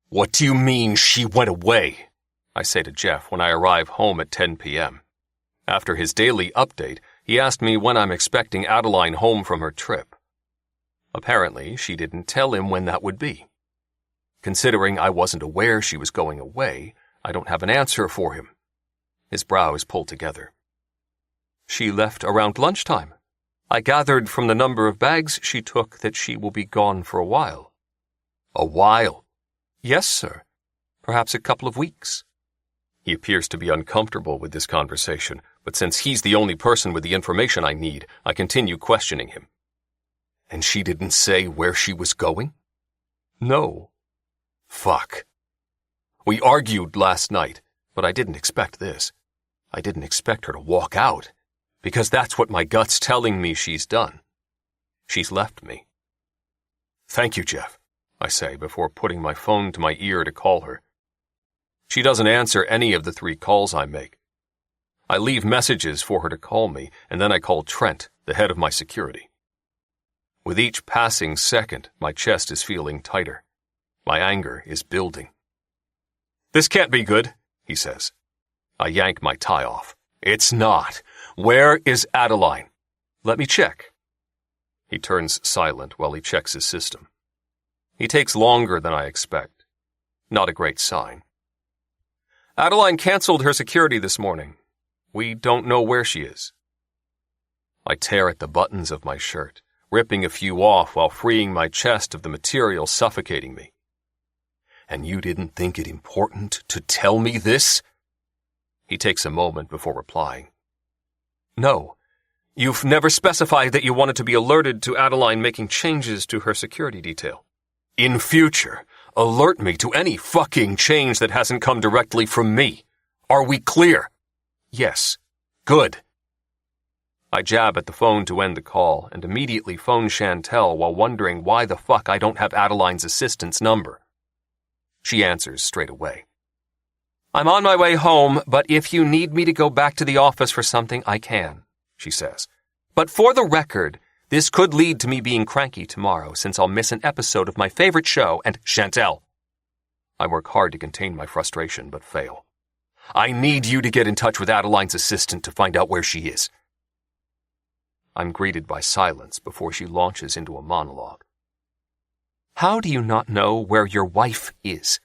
Speaker 2: What do you mean she went away? I say to Jeff when I arrive home at 10 p.m. After his daily update, he asked me when I'm expecting Adeline home from her trip. Apparently, she didn't tell him when that would be. Considering I wasn't aware she was going away, I don't have an answer for him. His brows pull together. She left around lunchtime. I gathered from the number of bags she took that she will be gone for a while. A while? Yes, sir. Perhaps a couple of weeks. He appears to be uncomfortable with this conversation, but since he's the only person with the information I need, I continue questioning him. And she didn't say where she was going? No. Fuck. We argued last night, but I didn't expect this. I didn't expect her to walk out, because that's what my gut's telling me she's done. She's left me. Thank you, Jeff, I say before putting my phone to my ear to call her. She doesn't answer any of the 3 calls I make. I leave messages for her to call me, and then I call Trent, the head of my security. With each passing second, my chest is feeling tighter. My anger is building. This can't be good, he says. I yank my tie off. It's not. Where is Adeline? Let me check. He turns silent while he checks his system. He takes longer than I expect. Not a great sign. Adeline canceled her security this morning. We don't know where she is. I tear at the buttons of my shirt, ripping a few off while freeing my chest of the material suffocating me. And you didn't think it important to tell me this? He takes a moment before replying. No, you've never specified that you wanted to be alerted to Adeline making changes to her security detail. In future, alert me to any fucking change that hasn't come directly from me. Are we clear? Yes. Good. I jab at the phone to end the call and immediately phone Chantel while wondering why the fuck I don't have Adeline's assistant's number. She answers straight away. I'm on my way home, but if you need me to go back to the office for something, I can, she says. But for the record, this could lead to me being cranky tomorrow since I'll miss an episode of my favorite show and Chantel. I work hard to contain my frustration, but fail. I need you to get in touch with Adeline's assistant to find out where she is. I'm greeted by silence before she launches into a monologue. How do you not know where your wife is?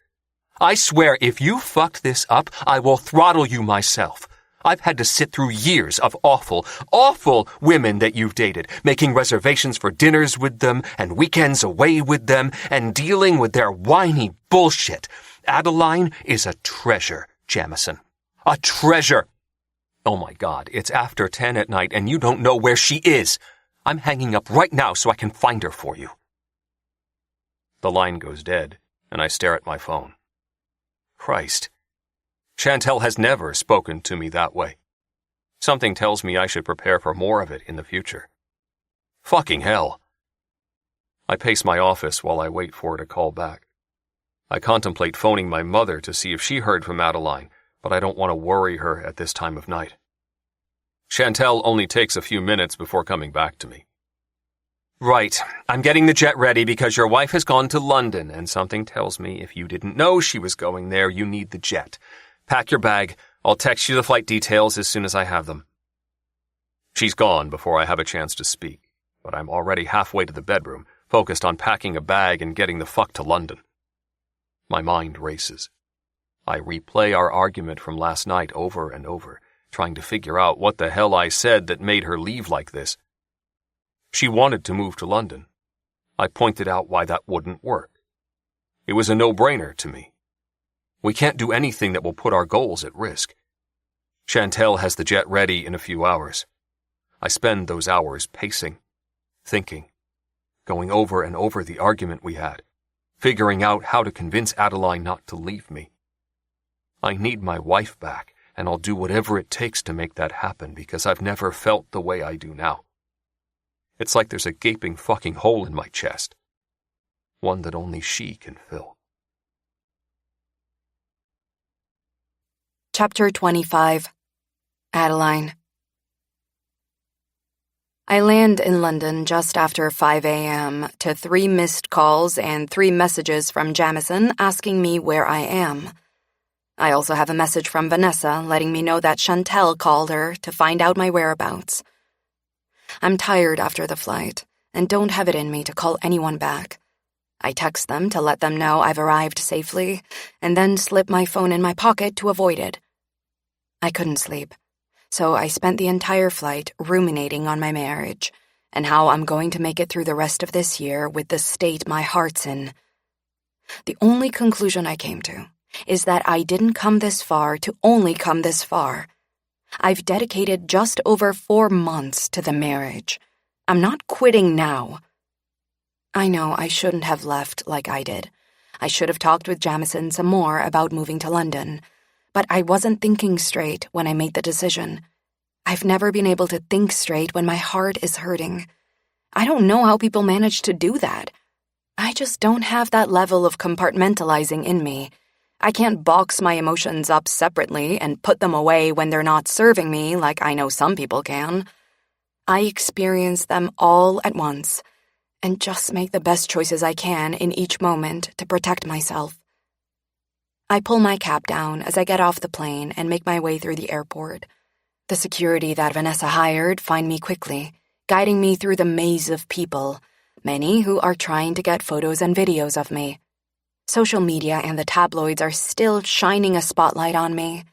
Speaker 2: I swear if you fucked this up, I will throttle you myself. I've had to sit through years of awful, awful women that you've dated, making reservations for dinners with them and weekends away with them and dealing with their whiny bullshit. Adeline is a treasure, Jamison. A treasure. Oh my God, it's after 10 at night and you don't know where she is. I'm hanging up right now so I can find her for you. The line goes dead, and I stare at my phone. Christ. Chantel has never spoken to me that way. Something tells me I should prepare for more of it in the future. Fucking hell. I pace my office while I wait for her to call back. I contemplate phoning my mother to see if she heard from Adeline, but I don't want to worry her at this time of night. Chantel only takes a few minutes before coming back to me. Right, I'm getting the jet ready because your wife has gone to London, and something tells me if you didn't know she was going there, you need the jet. Pack your bag. I'll text you the flight details as soon as I have them. She's gone before I have a chance to speak, but I'm already halfway to the bedroom, focused on packing a bag and getting the fuck to London. My mind races. I replay our argument from last night over and over, trying to figure out what the hell I said that made her leave like this. She wanted to move to London. I pointed out why that wouldn't work. It was a no-brainer to me. We can't do anything that will put our goals at risk. Chantel has the jet ready in a few hours. I spend those hours pacing, thinking, going over and over the argument we had, figuring out how to convince Adeline not to leave me. I need my wife back, and I'll do whatever it takes to make that happen because I've never felt the way I do now. It's like there's a gaping fucking hole in my chest, one that only she can fill.
Speaker 5: Chapter 25. Adeline. I land in London just after 5 a.m. to 3 missed calls and 3 messages from Jamison asking me where I am. I also have a message from Vanessa letting me know that Chantel called her to find out my whereabouts. I'm tired after the flight and don't have it in me to call anyone back. I text them to let them know I've arrived safely and then slip my phone in my pocket to avoid it. I couldn't sleep, so I spent the entire flight ruminating on my marriage and how I'm going to make it through the rest of this year with the state my heart's in. The only conclusion I came to is that I didn't come this far to only come this far. I've dedicated just over 4 months to the marriage. I'm not quitting now. I know I shouldn't have left like I did. I should have talked with Jamison some more about moving to London, but I wasn't thinking straight when I made the decision. I've never been able to think straight when my heart is hurting. I don't know how people manage to do that. I just don't have that level of compartmentalizing in me. I can't box my emotions up separately and put them away when they're not serving me like I know some people can. I experience them all at once and just make the best choices I can in each moment to protect myself. I pull my cap down as I get off the plane and make my way through the airport. The security that Vanessa hired find me quickly, guiding me through the maze of people, many who are trying to get photos and videos of me. Social media and the tabloids are still shining a spotlight on me.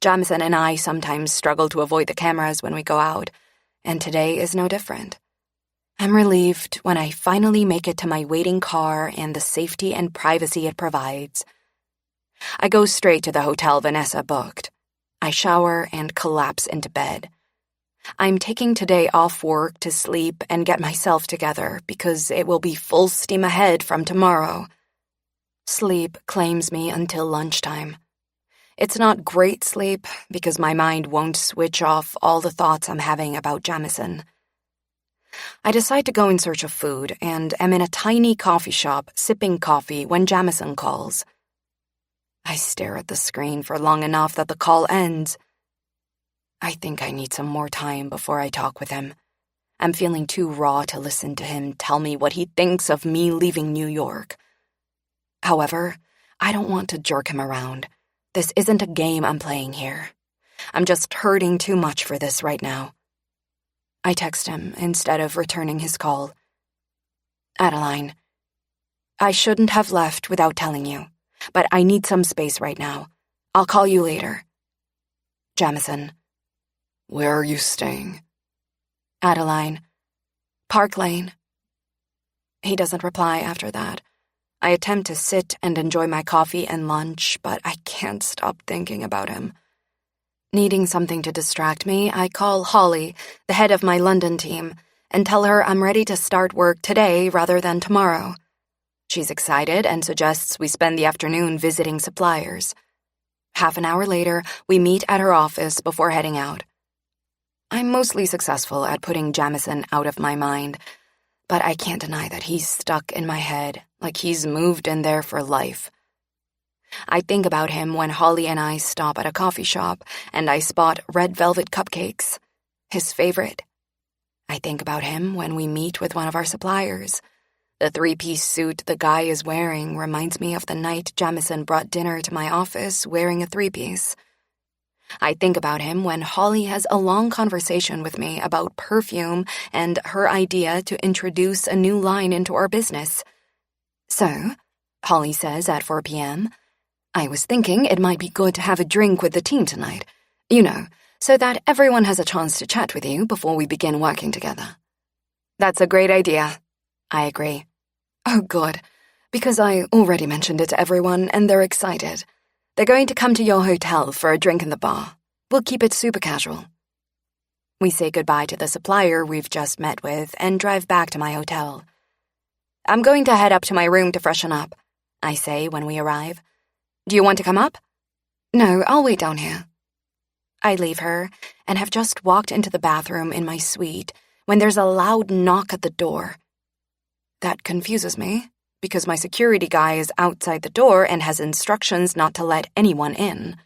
Speaker 5: Jamison and I sometimes struggle to avoid the cameras when we go out, and today is no different. I'm relieved when I finally make it to my waiting car and the safety and privacy it provides. I go straight to the hotel Vanessa booked. I shower and collapse into bed. I'm taking today off work to sleep and get myself together because it will be full steam ahead from tomorrow. Sleep claims me until lunchtime. It's not great sleep because my mind won't switch off all the thoughts I'm having about Jamison. I decide to go in search of food and am in a tiny coffee shop sipping coffee when Jamison calls. I stare at the screen for long enough that the call ends. I think I need some more time before I talk with him. I'm feeling too raw to listen to him tell me what he thinks of me leaving New York. However, I don't want to jerk him around. This isn't a game I'm playing here. I'm just hurting too much for this right now. I text him instead of returning his call. Adeline, I shouldn't have left without telling you, but I need some space right now. I'll call you later. Jamison.
Speaker 1: Where are you staying?
Speaker 5: Adeline. Park Lane. He doesn't reply after that. I attempt to sit and enjoy my coffee and lunch, but I can't stop thinking about him. Needing something to distract me, I call Holly, the head of my London team, and tell her I'm ready to start work today rather than tomorrow. She's excited and suggests we spend the afternoon visiting suppliers. Half an hour later, we meet at her office before heading out. I'm mostly successful at putting Jamison out of my mind, but I can't deny that he's stuck in my head, like he's moved in there for life. I think about him when Holly and I stop at a coffee shop and I spot red velvet cupcakes, his favorite. I think about him when we meet with one of our suppliers. The 3-piece suit the guy is wearing reminds me of the night Jamison brought dinner to my office wearing a 3-piece. I think about him when Holly has a long conversation with me about perfume and her idea to introduce a new line into our business. So, Holly says at 4 p.m., I was thinking it might be good to have a drink with the team tonight. You know, so that everyone has a chance to chat with you before we begin working together. That's a great idea. I agree. Oh, good. Because I already mentioned it to everyone and they're excited. They're going to come to your hotel for a drink in the bar. We'll keep it super casual. We say goodbye to the supplier we've just met with and drive back to my hotel. I'm going to head up to my room to freshen up, I say when we arrive. Do you want to come up? No, I'll wait down here. I leave her and have just walked into the bathroom in my suite when there's a loud knock at the door. That confuses me, because my security guy is outside the door and has instructions not to let anyone in.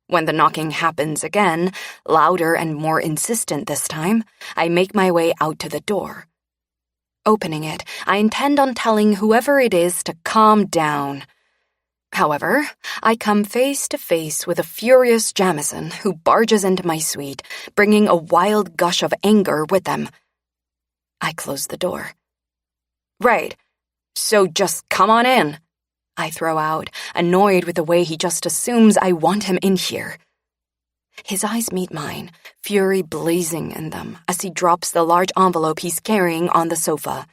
Speaker 5: When the knocking happens again, louder and more insistent this time, I make my way out to the door. Opening it, I intend on telling whoever it is to calm down. However, I come face to face with a furious Jamison who barges into my suite, bringing a wild gush of anger with them. I close the door. Right. So just come on in, I throw out, annoyed with the way he just assumes I want him in here. His eyes meet mine, fury blazing in them as he drops the large envelope he's carrying on the sofa.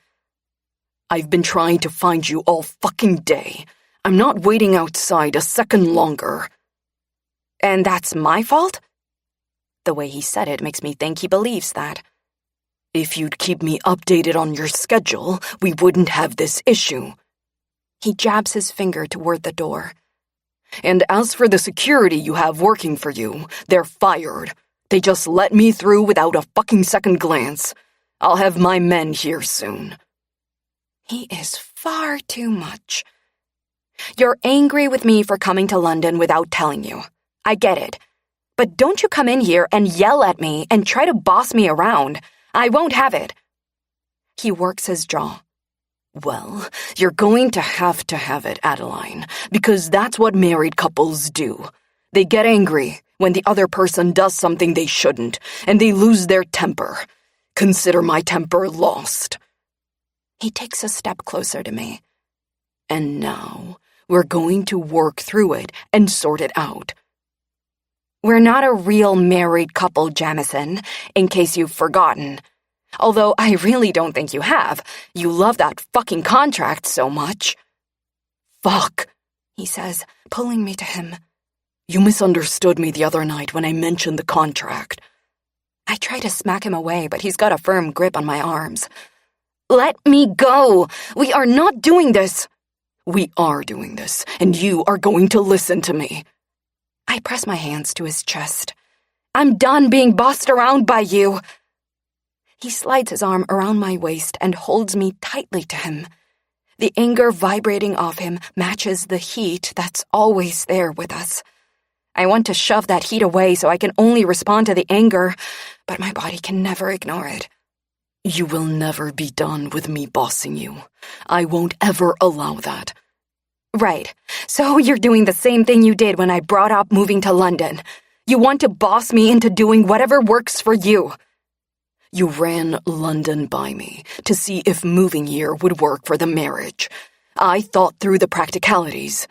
Speaker 4: I've been trying to find you all fucking day. I'm not waiting outside a second longer.
Speaker 5: And that's my fault? The way he said it makes me think he believes that.
Speaker 4: If you'd keep me updated on your schedule, we wouldn't have this issue.
Speaker 5: He jabs his finger toward the door.
Speaker 4: And as for the security you have working for you, they're fired. They just let me through without a fucking second glance. I'll have my men here soon.
Speaker 5: He is far too much. You're angry with me for coming to London without telling you. I get it. But don't you come in here and yell at me and try to boss me around. I won't have it. He works his jaw.
Speaker 4: Well, you're going to have it, Adeline, because that's what married couples do. They get angry when the other person does something they shouldn't, and they lose their temper. Consider my temper lost.
Speaker 5: He takes a step closer to me.
Speaker 4: And now, we're going to work through it and sort it out.
Speaker 5: We're not a real married couple, Jamison, in case you've forgotten. Although I really don't think you have. You love that fucking contract so much.
Speaker 4: Fuck,
Speaker 5: he says, pulling me to him.
Speaker 4: You misunderstood me the other night when I mentioned the contract.
Speaker 5: I try to smack him away, but he's got a firm grip on my arms. Let me go! We are not doing this!
Speaker 4: We are doing this, and you are going to listen to me.
Speaker 5: I press my hands to his chest. I'm done being bossed around by you. He slides his arm around my waist and holds me tightly to him. The anger vibrating off him matches the heat that's always there with us. I want to shove that heat away so I can only respond to the anger, but my body can never ignore it.
Speaker 4: You will never be done with me bossing you. I won't ever allow that.
Speaker 5: Right. So you're doing the same thing you did when I brought up moving to London. You want to boss me into doing whatever works for you.
Speaker 4: You ran London by me to see if moving here would work for the marriage. I thought through the practicalities.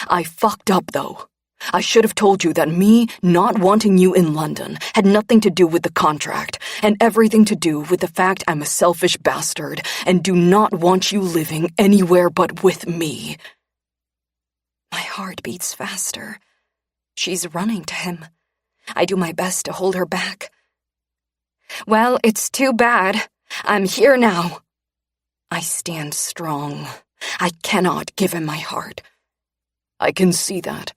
Speaker 4: I fucked up, though. I should have told you that me not wanting you in London had nothing to do with the contract and everything to do with the fact I'm a selfish bastard and do not want you living anywhere but with me.
Speaker 5: My heart beats faster. She's running to him. I do my best to hold her back. Well, it's too bad. I'm here now. I stand strong. I cannot give him my heart.
Speaker 4: I can see that.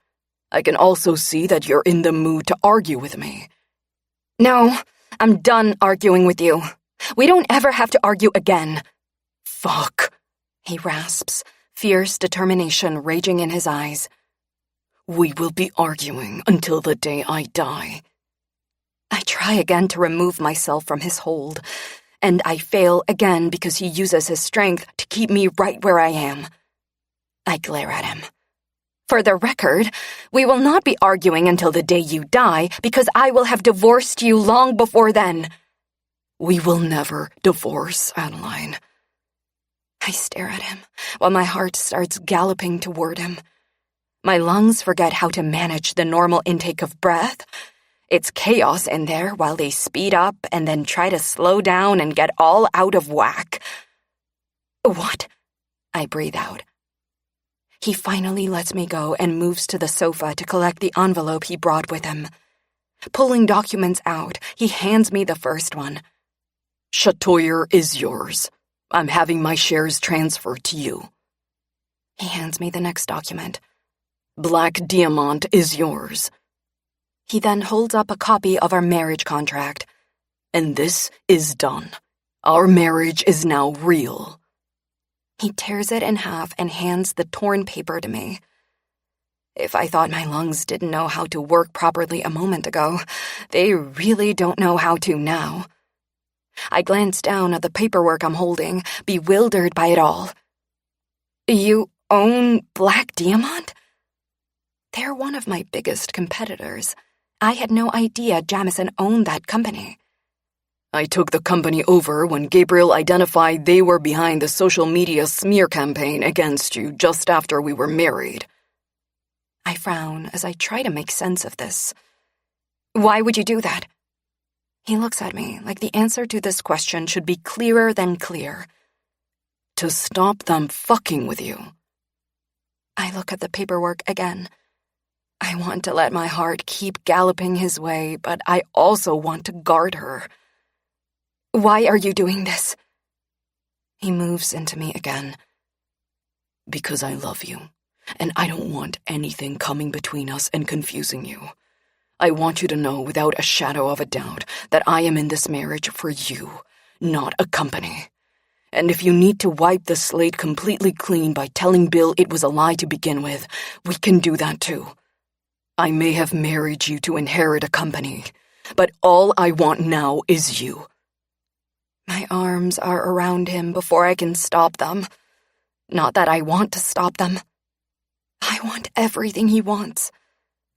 Speaker 4: I can also see that you're in the mood to argue with me.
Speaker 5: No, I'm done arguing with you. We don't ever have to argue again.
Speaker 4: Fuck,
Speaker 5: he rasps, fierce determination raging in his eyes.
Speaker 4: We will be arguing until the day I die.
Speaker 5: I try again to remove myself from his hold, and I fail again because he uses his strength to keep me right where I am. I glare at him. For the record, we will not be arguing until the day you die because I will have divorced you long before then.
Speaker 4: We will never divorce, Adeline.
Speaker 5: I stare at him while my heart starts galloping toward him. My lungs forget how to manage the normal intake of breath. It's chaos in there while they speed up and then try to slow down and get all out of whack. What? I breathe out. He finally lets me go and moves to the sofa to collect the envelope he brought with him. Pulling documents out, he hands me the first one.
Speaker 4: Chatoyer is yours. I'm having my shares transferred to you.
Speaker 5: He hands me the next document.
Speaker 4: Black Diamond is yours.
Speaker 5: He then holds up a copy of our marriage contract.
Speaker 4: And this is done. Our marriage is now real.
Speaker 5: He tears it in half and hands the torn paper to me. If I thought my lungs didn't know how to work properly a moment ago, they really don't know how to now. I glance down at the paperwork I'm holding, bewildered by it all. You own Black Diamond? They're one of my biggest competitors. I had no idea Jamison owned that company.
Speaker 4: I took the company over when Gabriel identified they were behind the social media smear campaign against you just after we were married.
Speaker 5: I frown as I try to make sense of this. Why would you do that? He looks at me like the answer to this question should be clearer than clear.
Speaker 4: To stop them fucking with you.
Speaker 5: I look at the paperwork again. I want to let my heart keep galloping his way, but I also want to guard her. Why are you doing this?
Speaker 4: He moves into me again. Because I love you, and I don't want anything coming between us and confusing you. I want you to know without a shadow of a doubt that I am in this marriage for you, not a company. And if you need to wipe the slate completely clean by telling Bill it was a lie to begin with, we can do that too. I may have married you to inherit a company, but all I want now is you.
Speaker 5: My arms are around him before I can stop them. Not that I want to stop them. I want everything he wants.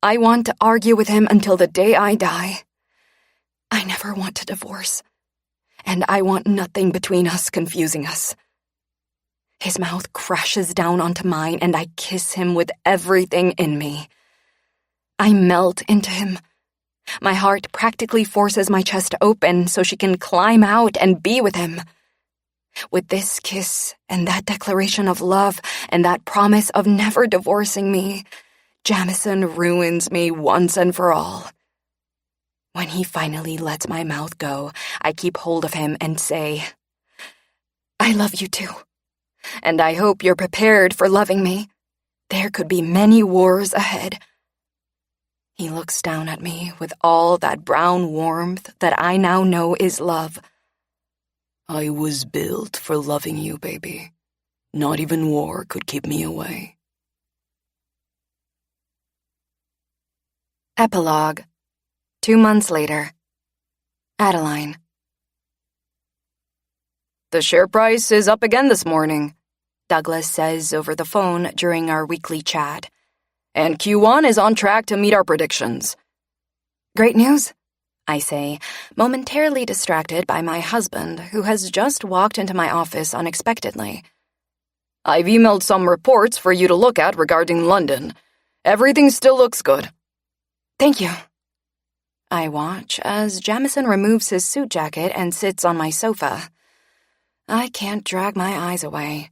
Speaker 5: I want to argue with him until the day I die. I never want to divorce. And I want nothing between us confusing us. His mouth crashes down onto mine and I kiss him with everything in me. I melt into him. My heart practically forces my chest to open so she can climb out and be with him. With this kiss and that declaration of love and that promise of never divorcing me, Jamison ruins me once and for all. When he finally lets my mouth go, I keep hold of him and say, I love you too. And I hope you're prepared for loving me. There could be many wars ahead. He looks down at me with all that brown warmth that I now know is love.
Speaker 4: I was built for loving you, baby. Not even war could keep me away.
Speaker 5: Epilogue. 2 months later. Adeline.
Speaker 1: The share price is up again this morning, Douglas says over the phone during our weekly chat. And Q1 is on track to meet our predictions.
Speaker 5: Great news, I say, momentarily distracted by my husband, who has just walked into my office unexpectedly.
Speaker 1: I've emailed some reports for you to look at regarding London. Everything still looks good.
Speaker 5: Thank you. I watch as Jamison removes his suit jacket and sits on my sofa. I can't drag my eyes away.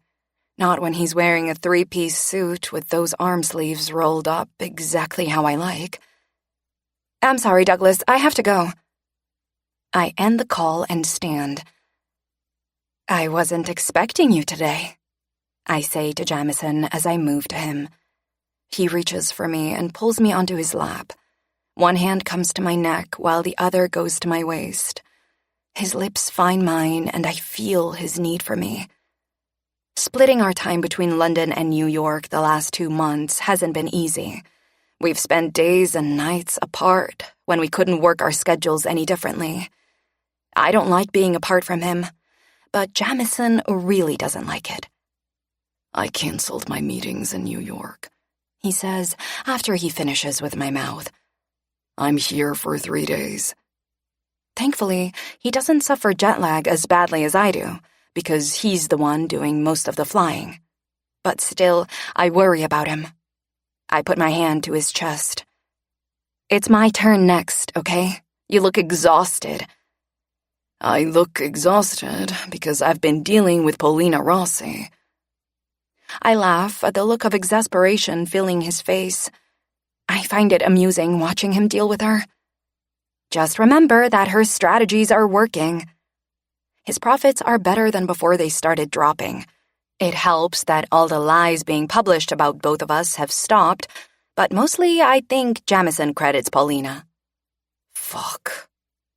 Speaker 5: Not when he's wearing a 3-piece suit with those arm sleeves rolled up exactly how I like. I'm sorry, Douglas, I have to go. I end the call and stand. I wasn't expecting you today, I say to Jamison as I move to him. He reaches for me and pulls me onto his lap. One hand comes to my neck while the other goes to my waist. His lips find mine and I feel his need for me. Splitting our time between London and New York the last 2 months hasn't been easy. We've spent days and nights apart when we couldn't work our schedules any differently. I don't like being apart from him, but Jamison really doesn't like it.
Speaker 4: I canceled my meetings in New York,
Speaker 5: he says after he finishes with my mouth.
Speaker 4: I'm here for 3 days.
Speaker 5: Thankfully, he doesn't suffer jet lag as badly as I do, because he's the one doing most of the flying. But still, I worry about him. I put my hand to his chest. It's my turn next, okay? You look exhausted.
Speaker 4: I look exhausted because I've been dealing with Paulina Rossi.
Speaker 5: I laugh at the look of exasperation filling his face. I find it amusing watching him deal with her. Just remember that her strategies are working. His profits are better than before they started dropping. It helps that all the lies being published about both of us have stopped, but mostly I think Jamison credits Paulina.
Speaker 4: Fuck,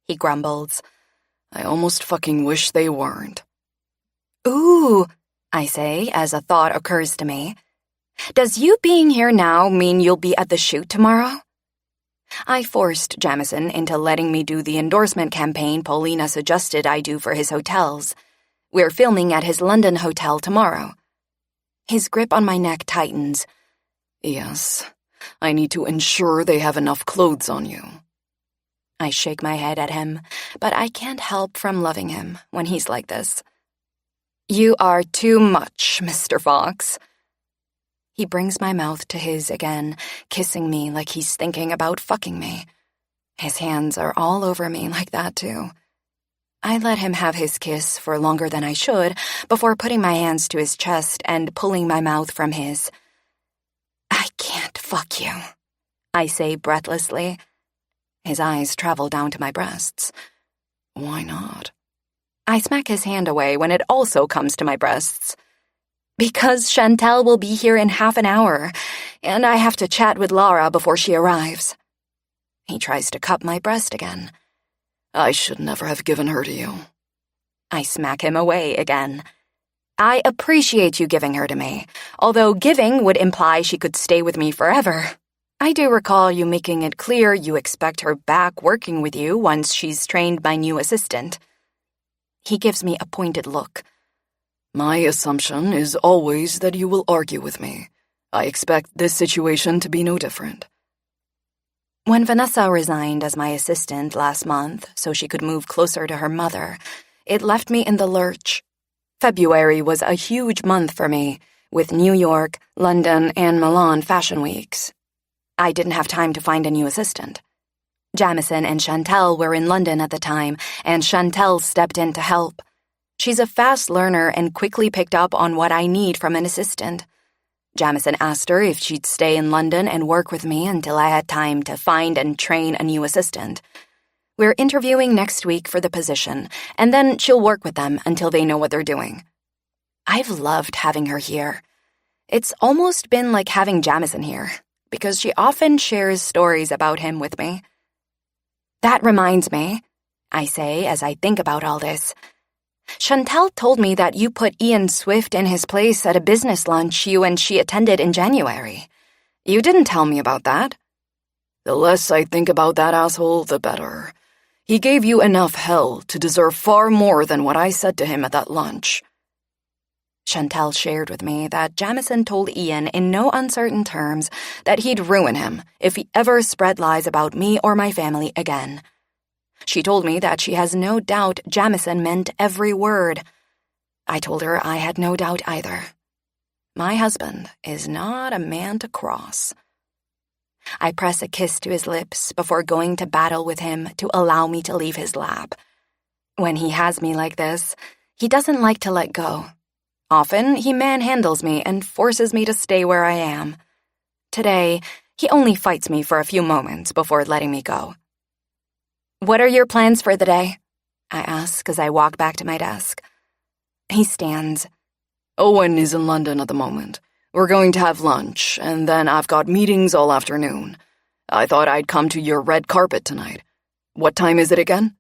Speaker 5: he grumbles.
Speaker 4: I almost fucking wish they weren't.
Speaker 5: Ooh, I say as a thought occurs to me. Does you being here now mean you'll be at the shoot tomorrow? I forced Jamison into letting me do the endorsement campaign Paulina suggested I do for his hotels. We're filming at his London hotel tomorrow. His grip on my neck tightens.
Speaker 4: Yes, I need to ensure they have enough clothes on you.
Speaker 5: I shake my head at him, but I can't help from loving him when he's like this. You are too much, Mr. Fox. He brings my mouth to his again, kissing me like he's thinking about fucking me. His hands are all over me like that, too. I let him have his kiss for longer than I should before putting my hands to his chest and pulling my mouth from his. I can't fuck you, I say breathlessly. His eyes travel down to my breasts.
Speaker 4: Why not?
Speaker 5: I smack his hand away when it also comes to my breasts. Because Chantel will be here in half an hour, and I have to chat with Laura before she arrives. He tries to cup my breast again.
Speaker 4: I should never have given her to you.
Speaker 5: I smack him away again. I appreciate you giving her to me, although giving would imply she could stay with me forever. I do recall you making it clear you expect her back working with you once she's trained my new assistant. He gives me a pointed look.
Speaker 4: My assumption is always that you will argue with me. I expect this situation to be no different.
Speaker 5: When Vanessa resigned as my assistant last month so she could move closer to her mother, it left me in the lurch. February was a huge month for me, with New York, London, and Milan fashion weeks. I didn't have time to find a new assistant. Jamison and Chantel were in London at the time, and Chantel stepped in to help. She's a fast learner and quickly picked up on what I need from an assistant. Jamison asked her if she'd stay in London and work with me until I had time to find and train a new assistant. We're interviewing next week for the position, and then she'll work with them until they know what they're doing. I've loved having her here. It's almost been like having Jamison here, because she often shares stories about him with me. That reminds me, I say as I think about all this. Chantel told me that you put Ian Swift in his place at a business lunch you and she attended in January. You didn't tell me about that.
Speaker 4: The less I think about that asshole, the better. He gave you enough hell to deserve far more than what I said to him at that lunch.
Speaker 5: Chantel shared with me that Jamison told Ian in no uncertain terms that he'd ruin him if he ever spread lies about me or my family again. She told me that she has no doubt Jamison meant every word. I told her I had no doubt either. My husband is not a man to cross. I press a kiss to his lips before going to battle with him to allow me to leave his lap. When he has me like this, he doesn't like to let go. Often, he manhandles me and forces me to stay where I am. Today, he only fights me for a few moments before letting me go. What are your plans for the day? I ask as I walk back to my desk. He stands.
Speaker 4: Owen is in London at the moment. We're going to have lunch, and then I've got meetings all afternoon. I thought I'd come to your red carpet tonight. What time is it again?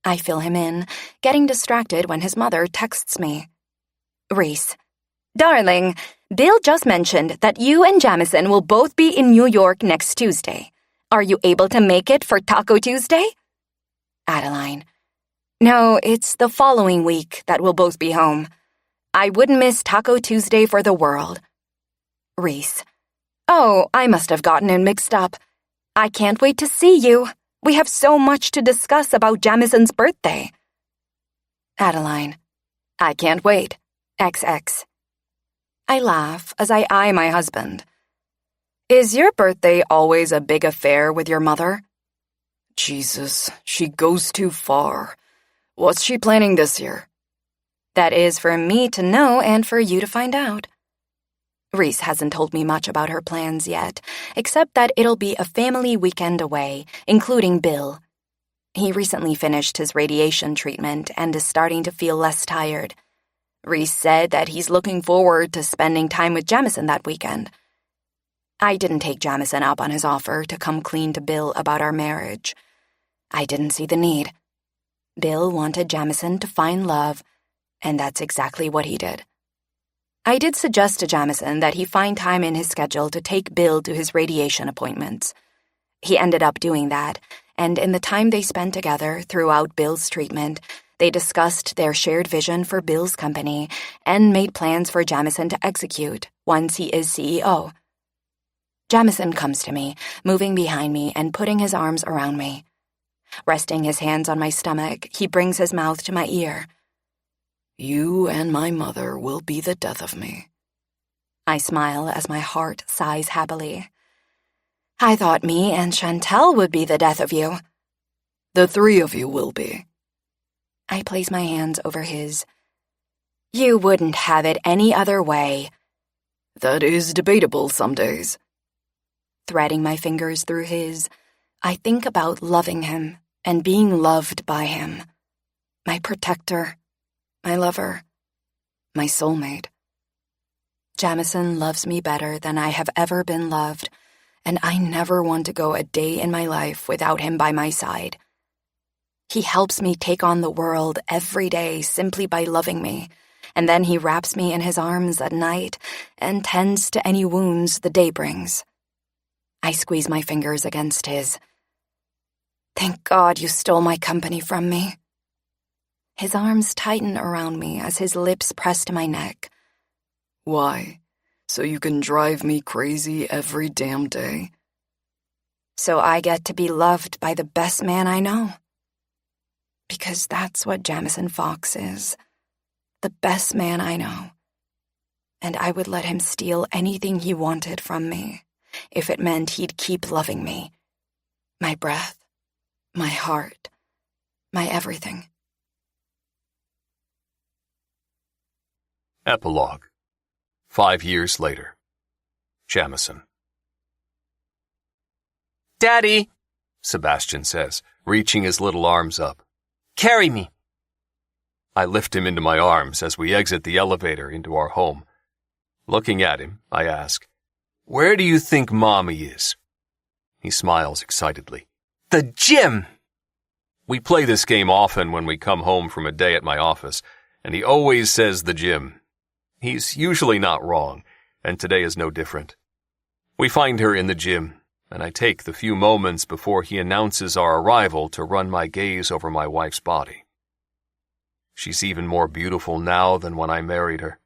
Speaker 5: I fill him in, getting distracted when his mother texts me. Reese. Darling, Bill just mentioned that you and Jamison will both be in New York next Tuesday. Are you able to make it for Taco Tuesday? Adeline. No, it's the following week that we'll both be home. I wouldn't miss Taco Tuesday for the world. Reese. Oh, I must have gotten it mixed up. I can't wait to see you. We have so much to discuss about Jamison's birthday. Adeline, I can't wait. XX. I laugh as I eye my husband. Is your birthday always a big affair with your mother?
Speaker 1: Jesus, she goes too far. What's she planning this year?
Speaker 5: That is for me to know and for you to find out. Reese hasn't told me much about her plans yet, except that it'll be a family weekend away, including Bill. He recently finished his radiation treatment and is starting to feel less tired. Reese said that he's looking forward to spending time with Jamison that weekend. I didn't take Jamison up on his offer to come clean to Bill about our marriage. I didn't see the need. Bill wanted Jamison to find love, and that's exactly what he did. I did suggest to Jamison that he find time in his schedule to take Bill to his radiation appointments. He ended up doing that, and in the time they spent together throughout Bill's treatment, they discussed their shared vision for Bill's company and made plans for Jamison to execute once he is CEO. Jamison comes to me, moving behind me and putting his arms around me. Resting his hands on my stomach, he brings his mouth to my ear.
Speaker 1: You and my mother will be the death of me.
Speaker 5: I smile as my heart sighs happily. I thought me and Chantel would be the death of you.
Speaker 1: The three of you will be.
Speaker 5: I place my hands over his. You wouldn't have it any other way.
Speaker 1: That is debatable some days.
Speaker 5: Threading my fingers through his, I think about loving him and being loved by him. My protector, my lover, my soulmate. Jamison loves me better than I have ever been loved, and I never want to go a day in my life without him by my side. He helps me take on the world every day simply by loving me, and then he wraps me in his arms at night and tends to any wounds the day brings. I squeeze my fingers against his. Thank God you stole my company from me. His arms tighten around me as his lips press to my neck.
Speaker 1: Why? So you can drive me crazy every damn day?
Speaker 5: So I get to be loved by the best man I know. Because that's what Jamison Fox is. The best man I know. And I would let him steal anything he wanted from me, if it meant he'd keep loving me. My breath, my heart, my everything.
Speaker 2: Epilogue. 5 years later. Jamison.
Speaker 3: Daddy,
Speaker 2: Sebastian says, reaching his little arms up.
Speaker 3: carry me.
Speaker 2: I lift him into my arms as we exit the elevator into our home. Looking at him, I ask, "Where do you think Mommy is?" He smiles excitedly.
Speaker 3: The gym.
Speaker 2: We play this game often when we come home from a day at my office, and he always says the gym. He's usually not wrong, and today is no different. We find her in the gym, and I take the few moments before he announces our arrival to run my gaze over my wife's body. She's even more beautiful now than when I married her,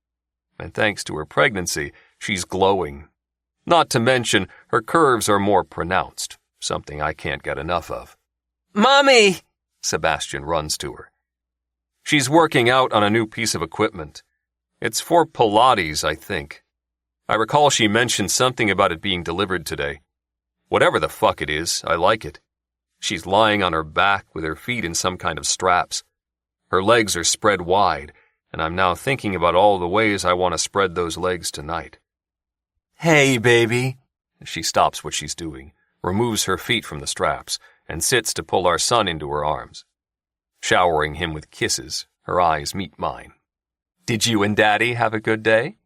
Speaker 2: and thanks to her pregnancy, she's glowing. Not to mention, her curves are more pronounced, something I can't get enough of.
Speaker 3: Mommy!
Speaker 2: Sebastian runs to her. She's working out on a new piece of equipment. It's for Pilates, I think. I recall she mentioned something about it being delivered today. Whatever the fuck it is, I like it. She's lying on her back with her feet in some kind of straps. Her legs are spread wide, and I'm now thinking about all the ways I want to spread those legs tonight.
Speaker 3: Hey, baby.
Speaker 2: She stops what she's doing, removes her feet from the straps, and sits to pull our son into her arms. Showering him with kisses, her eyes meet mine. Did you and Daddy have a good day?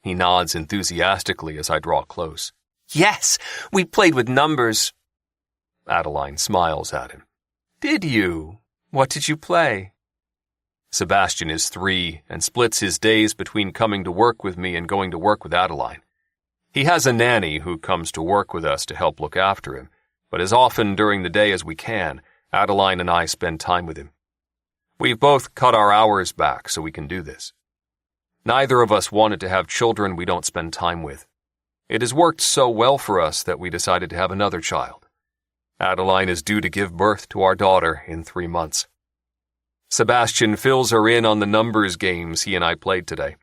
Speaker 2: He nods enthusiastically as I draw close.
Speaker 3: Yes, we played with numbers.
Speaker 2: Adeline smiles at him.
Speaker 3: Did you? What did you play?
Speaker 2: Sebastian is 3 and splits his days between coming to work with me and going to work with Adeline. He has a nanny who comes to work with us to help look after him, but as often during the day as we can, Adeline and I spend time with him. We've both cut our hours back so we can do this. Neither of us wanted to have children we don't spend time with. It has worked so well for us that we decided to have another child. Adeline is due to give birth to our daughter in 3 months. Sebastian fills her in on the numbers games he and I played today.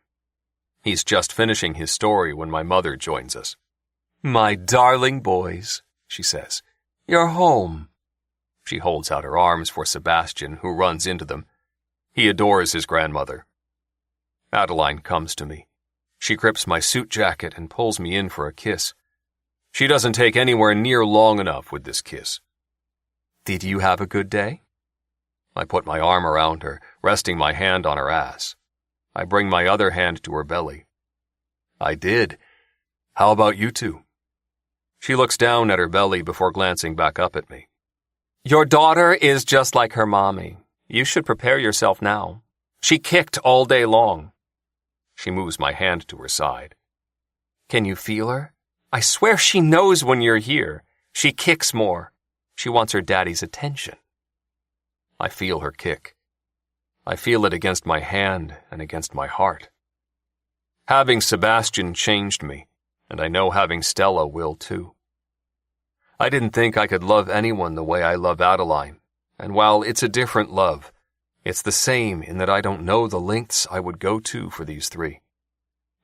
Speaker 2: He's just finishing his story when my mother joins us. "My darling boys," she says, "you're home." She holds out her arms for Sebastian, who runs into them. He adores his grandmother. Adeline comes to me. She grips my suit jacket and pulls me in for a kiss. She doesn't take anywhere near long enough with this kiss. "Did you have a good day?" I put my arm around her, resting my hand on her ass. I bring my other hand to her belly. "I did. How about you two?" She looks down at her belly before glancing back up at me. "Your daughter is just like her mommy. You should prepare yourself now. She kicked all day long." She moves my hand to her side. "Can you feel her? I swear she knows when you're here. She kicks more. She wants her daddy's attention." I feel her kick. I feel it against my hand and against my heart. Having Sebastian changed me, and I know having Stella will too. I didn't think I could love anyone the way I love Adeline, and while it's a different love, it's the same in that I don't know the lengths I would go to for these three.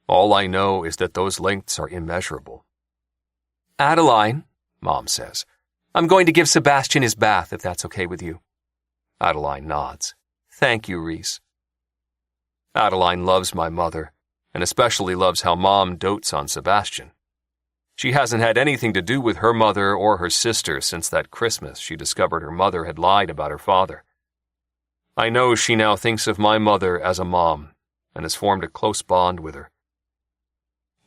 Speaker 2: All I know is that those lengths are immeasurable. "Adeline," Mom says, "I'm going to give Sebastian his bath if that's okay with you." Adeline nods. "Thank you, Reese." Adeline loves my mother, and especially loves how Mom dotes on Sebastian. She hasn't had anything to do with her mother or her sister since that Christmas she discovered her mother had lied about her father. I know she now thinks of my mother as a mom, and has formed a close bond with her.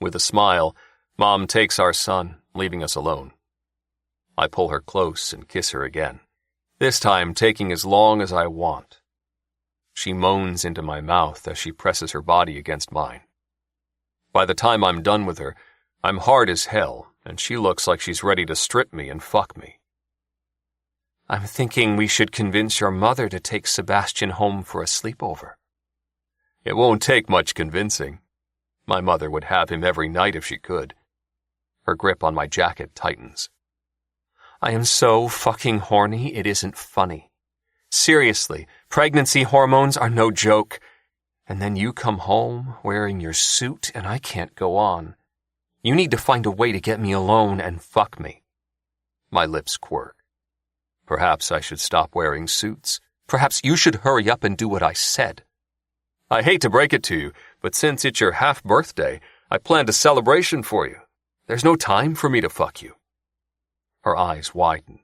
Speaker 2: With a smile, Mom takes our son, leaving us alone. I pull her close and kiss her again, this time taking as long as I want. She moans into my mouth as she presses her body against mine. By the time I'm done with her, I'm hard as hell, and she looks like she's ready to strip me and fuck me. "I'm thinking we should convince your mother to take Sebastian home for a sleepover." It won't take much convincing. My mother would have him every night if she could. Her grip on my jacket tightens. "I am so fucking horny, it isn't funny. Seriously, pregnancy hormones are no joke. And then you come home wearing your suit and I can't go on. You need to find a way to get me alone and fuck me." My lips quirk. Perhaps I should stop wearing suits. Perhaps you should hurry up and do what I said. I hate to break it to you, but since it's your half-birthday, I planned a celebration for you. There's no time for me to fuck you. Her eyes widen.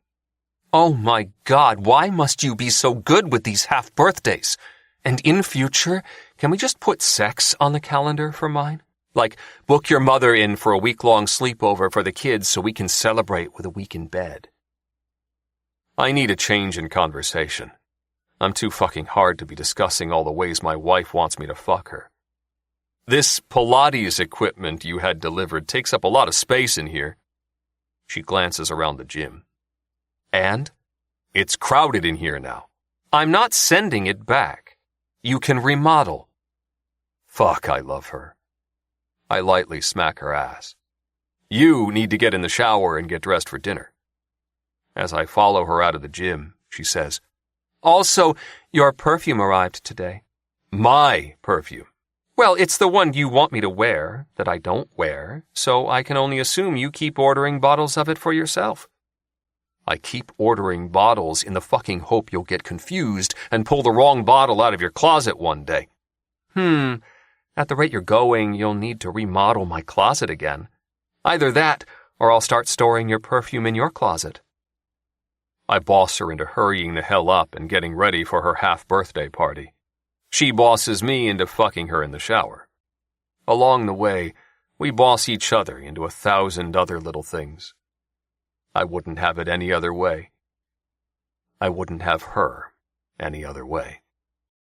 Speaker 2: "Oh my God, why must you be so good with these half-birthdays? And in future, can we just put sex on the calendar for mine? Like, book your mother in for a week-long sleepover for the kids so we can celebrate with a week in bed." I need a change in conversation. I'm too fucking hard to be discussing all the ways my wife wants me to fuck her. "This Pilates equipment you had delivered takes up a lot of space in here." She glances around the gym. "And? It's crowded in here now. I'm not sending it back. You can remodel." Fuck, I love her. I lightly smack her ass. "You need to get in the shower and get dressed for dinner." As I follow her out of the gym, she says, "Also, your perfume arrived today." "My perfume?" "Well, it's the one you want me to wear that I don't wear, so I can only assume you keep ordering bottles of it for yourself." "I keep ordering bottles in the fucking hope you'll get confused and pull the wrong bottle out of your closet one day." At the rate you're going, you'll need to remodel my closet again. Either that, or I'll start storing your perfume in your closet." I boss her into hurrying the hell up and getting ready for her half-birthday party. She bosses me into fucking her in the shower. Along the way, we boss each other into 1,000 other little things. I wouldn't have it any other way. I wouldn't have her any other way.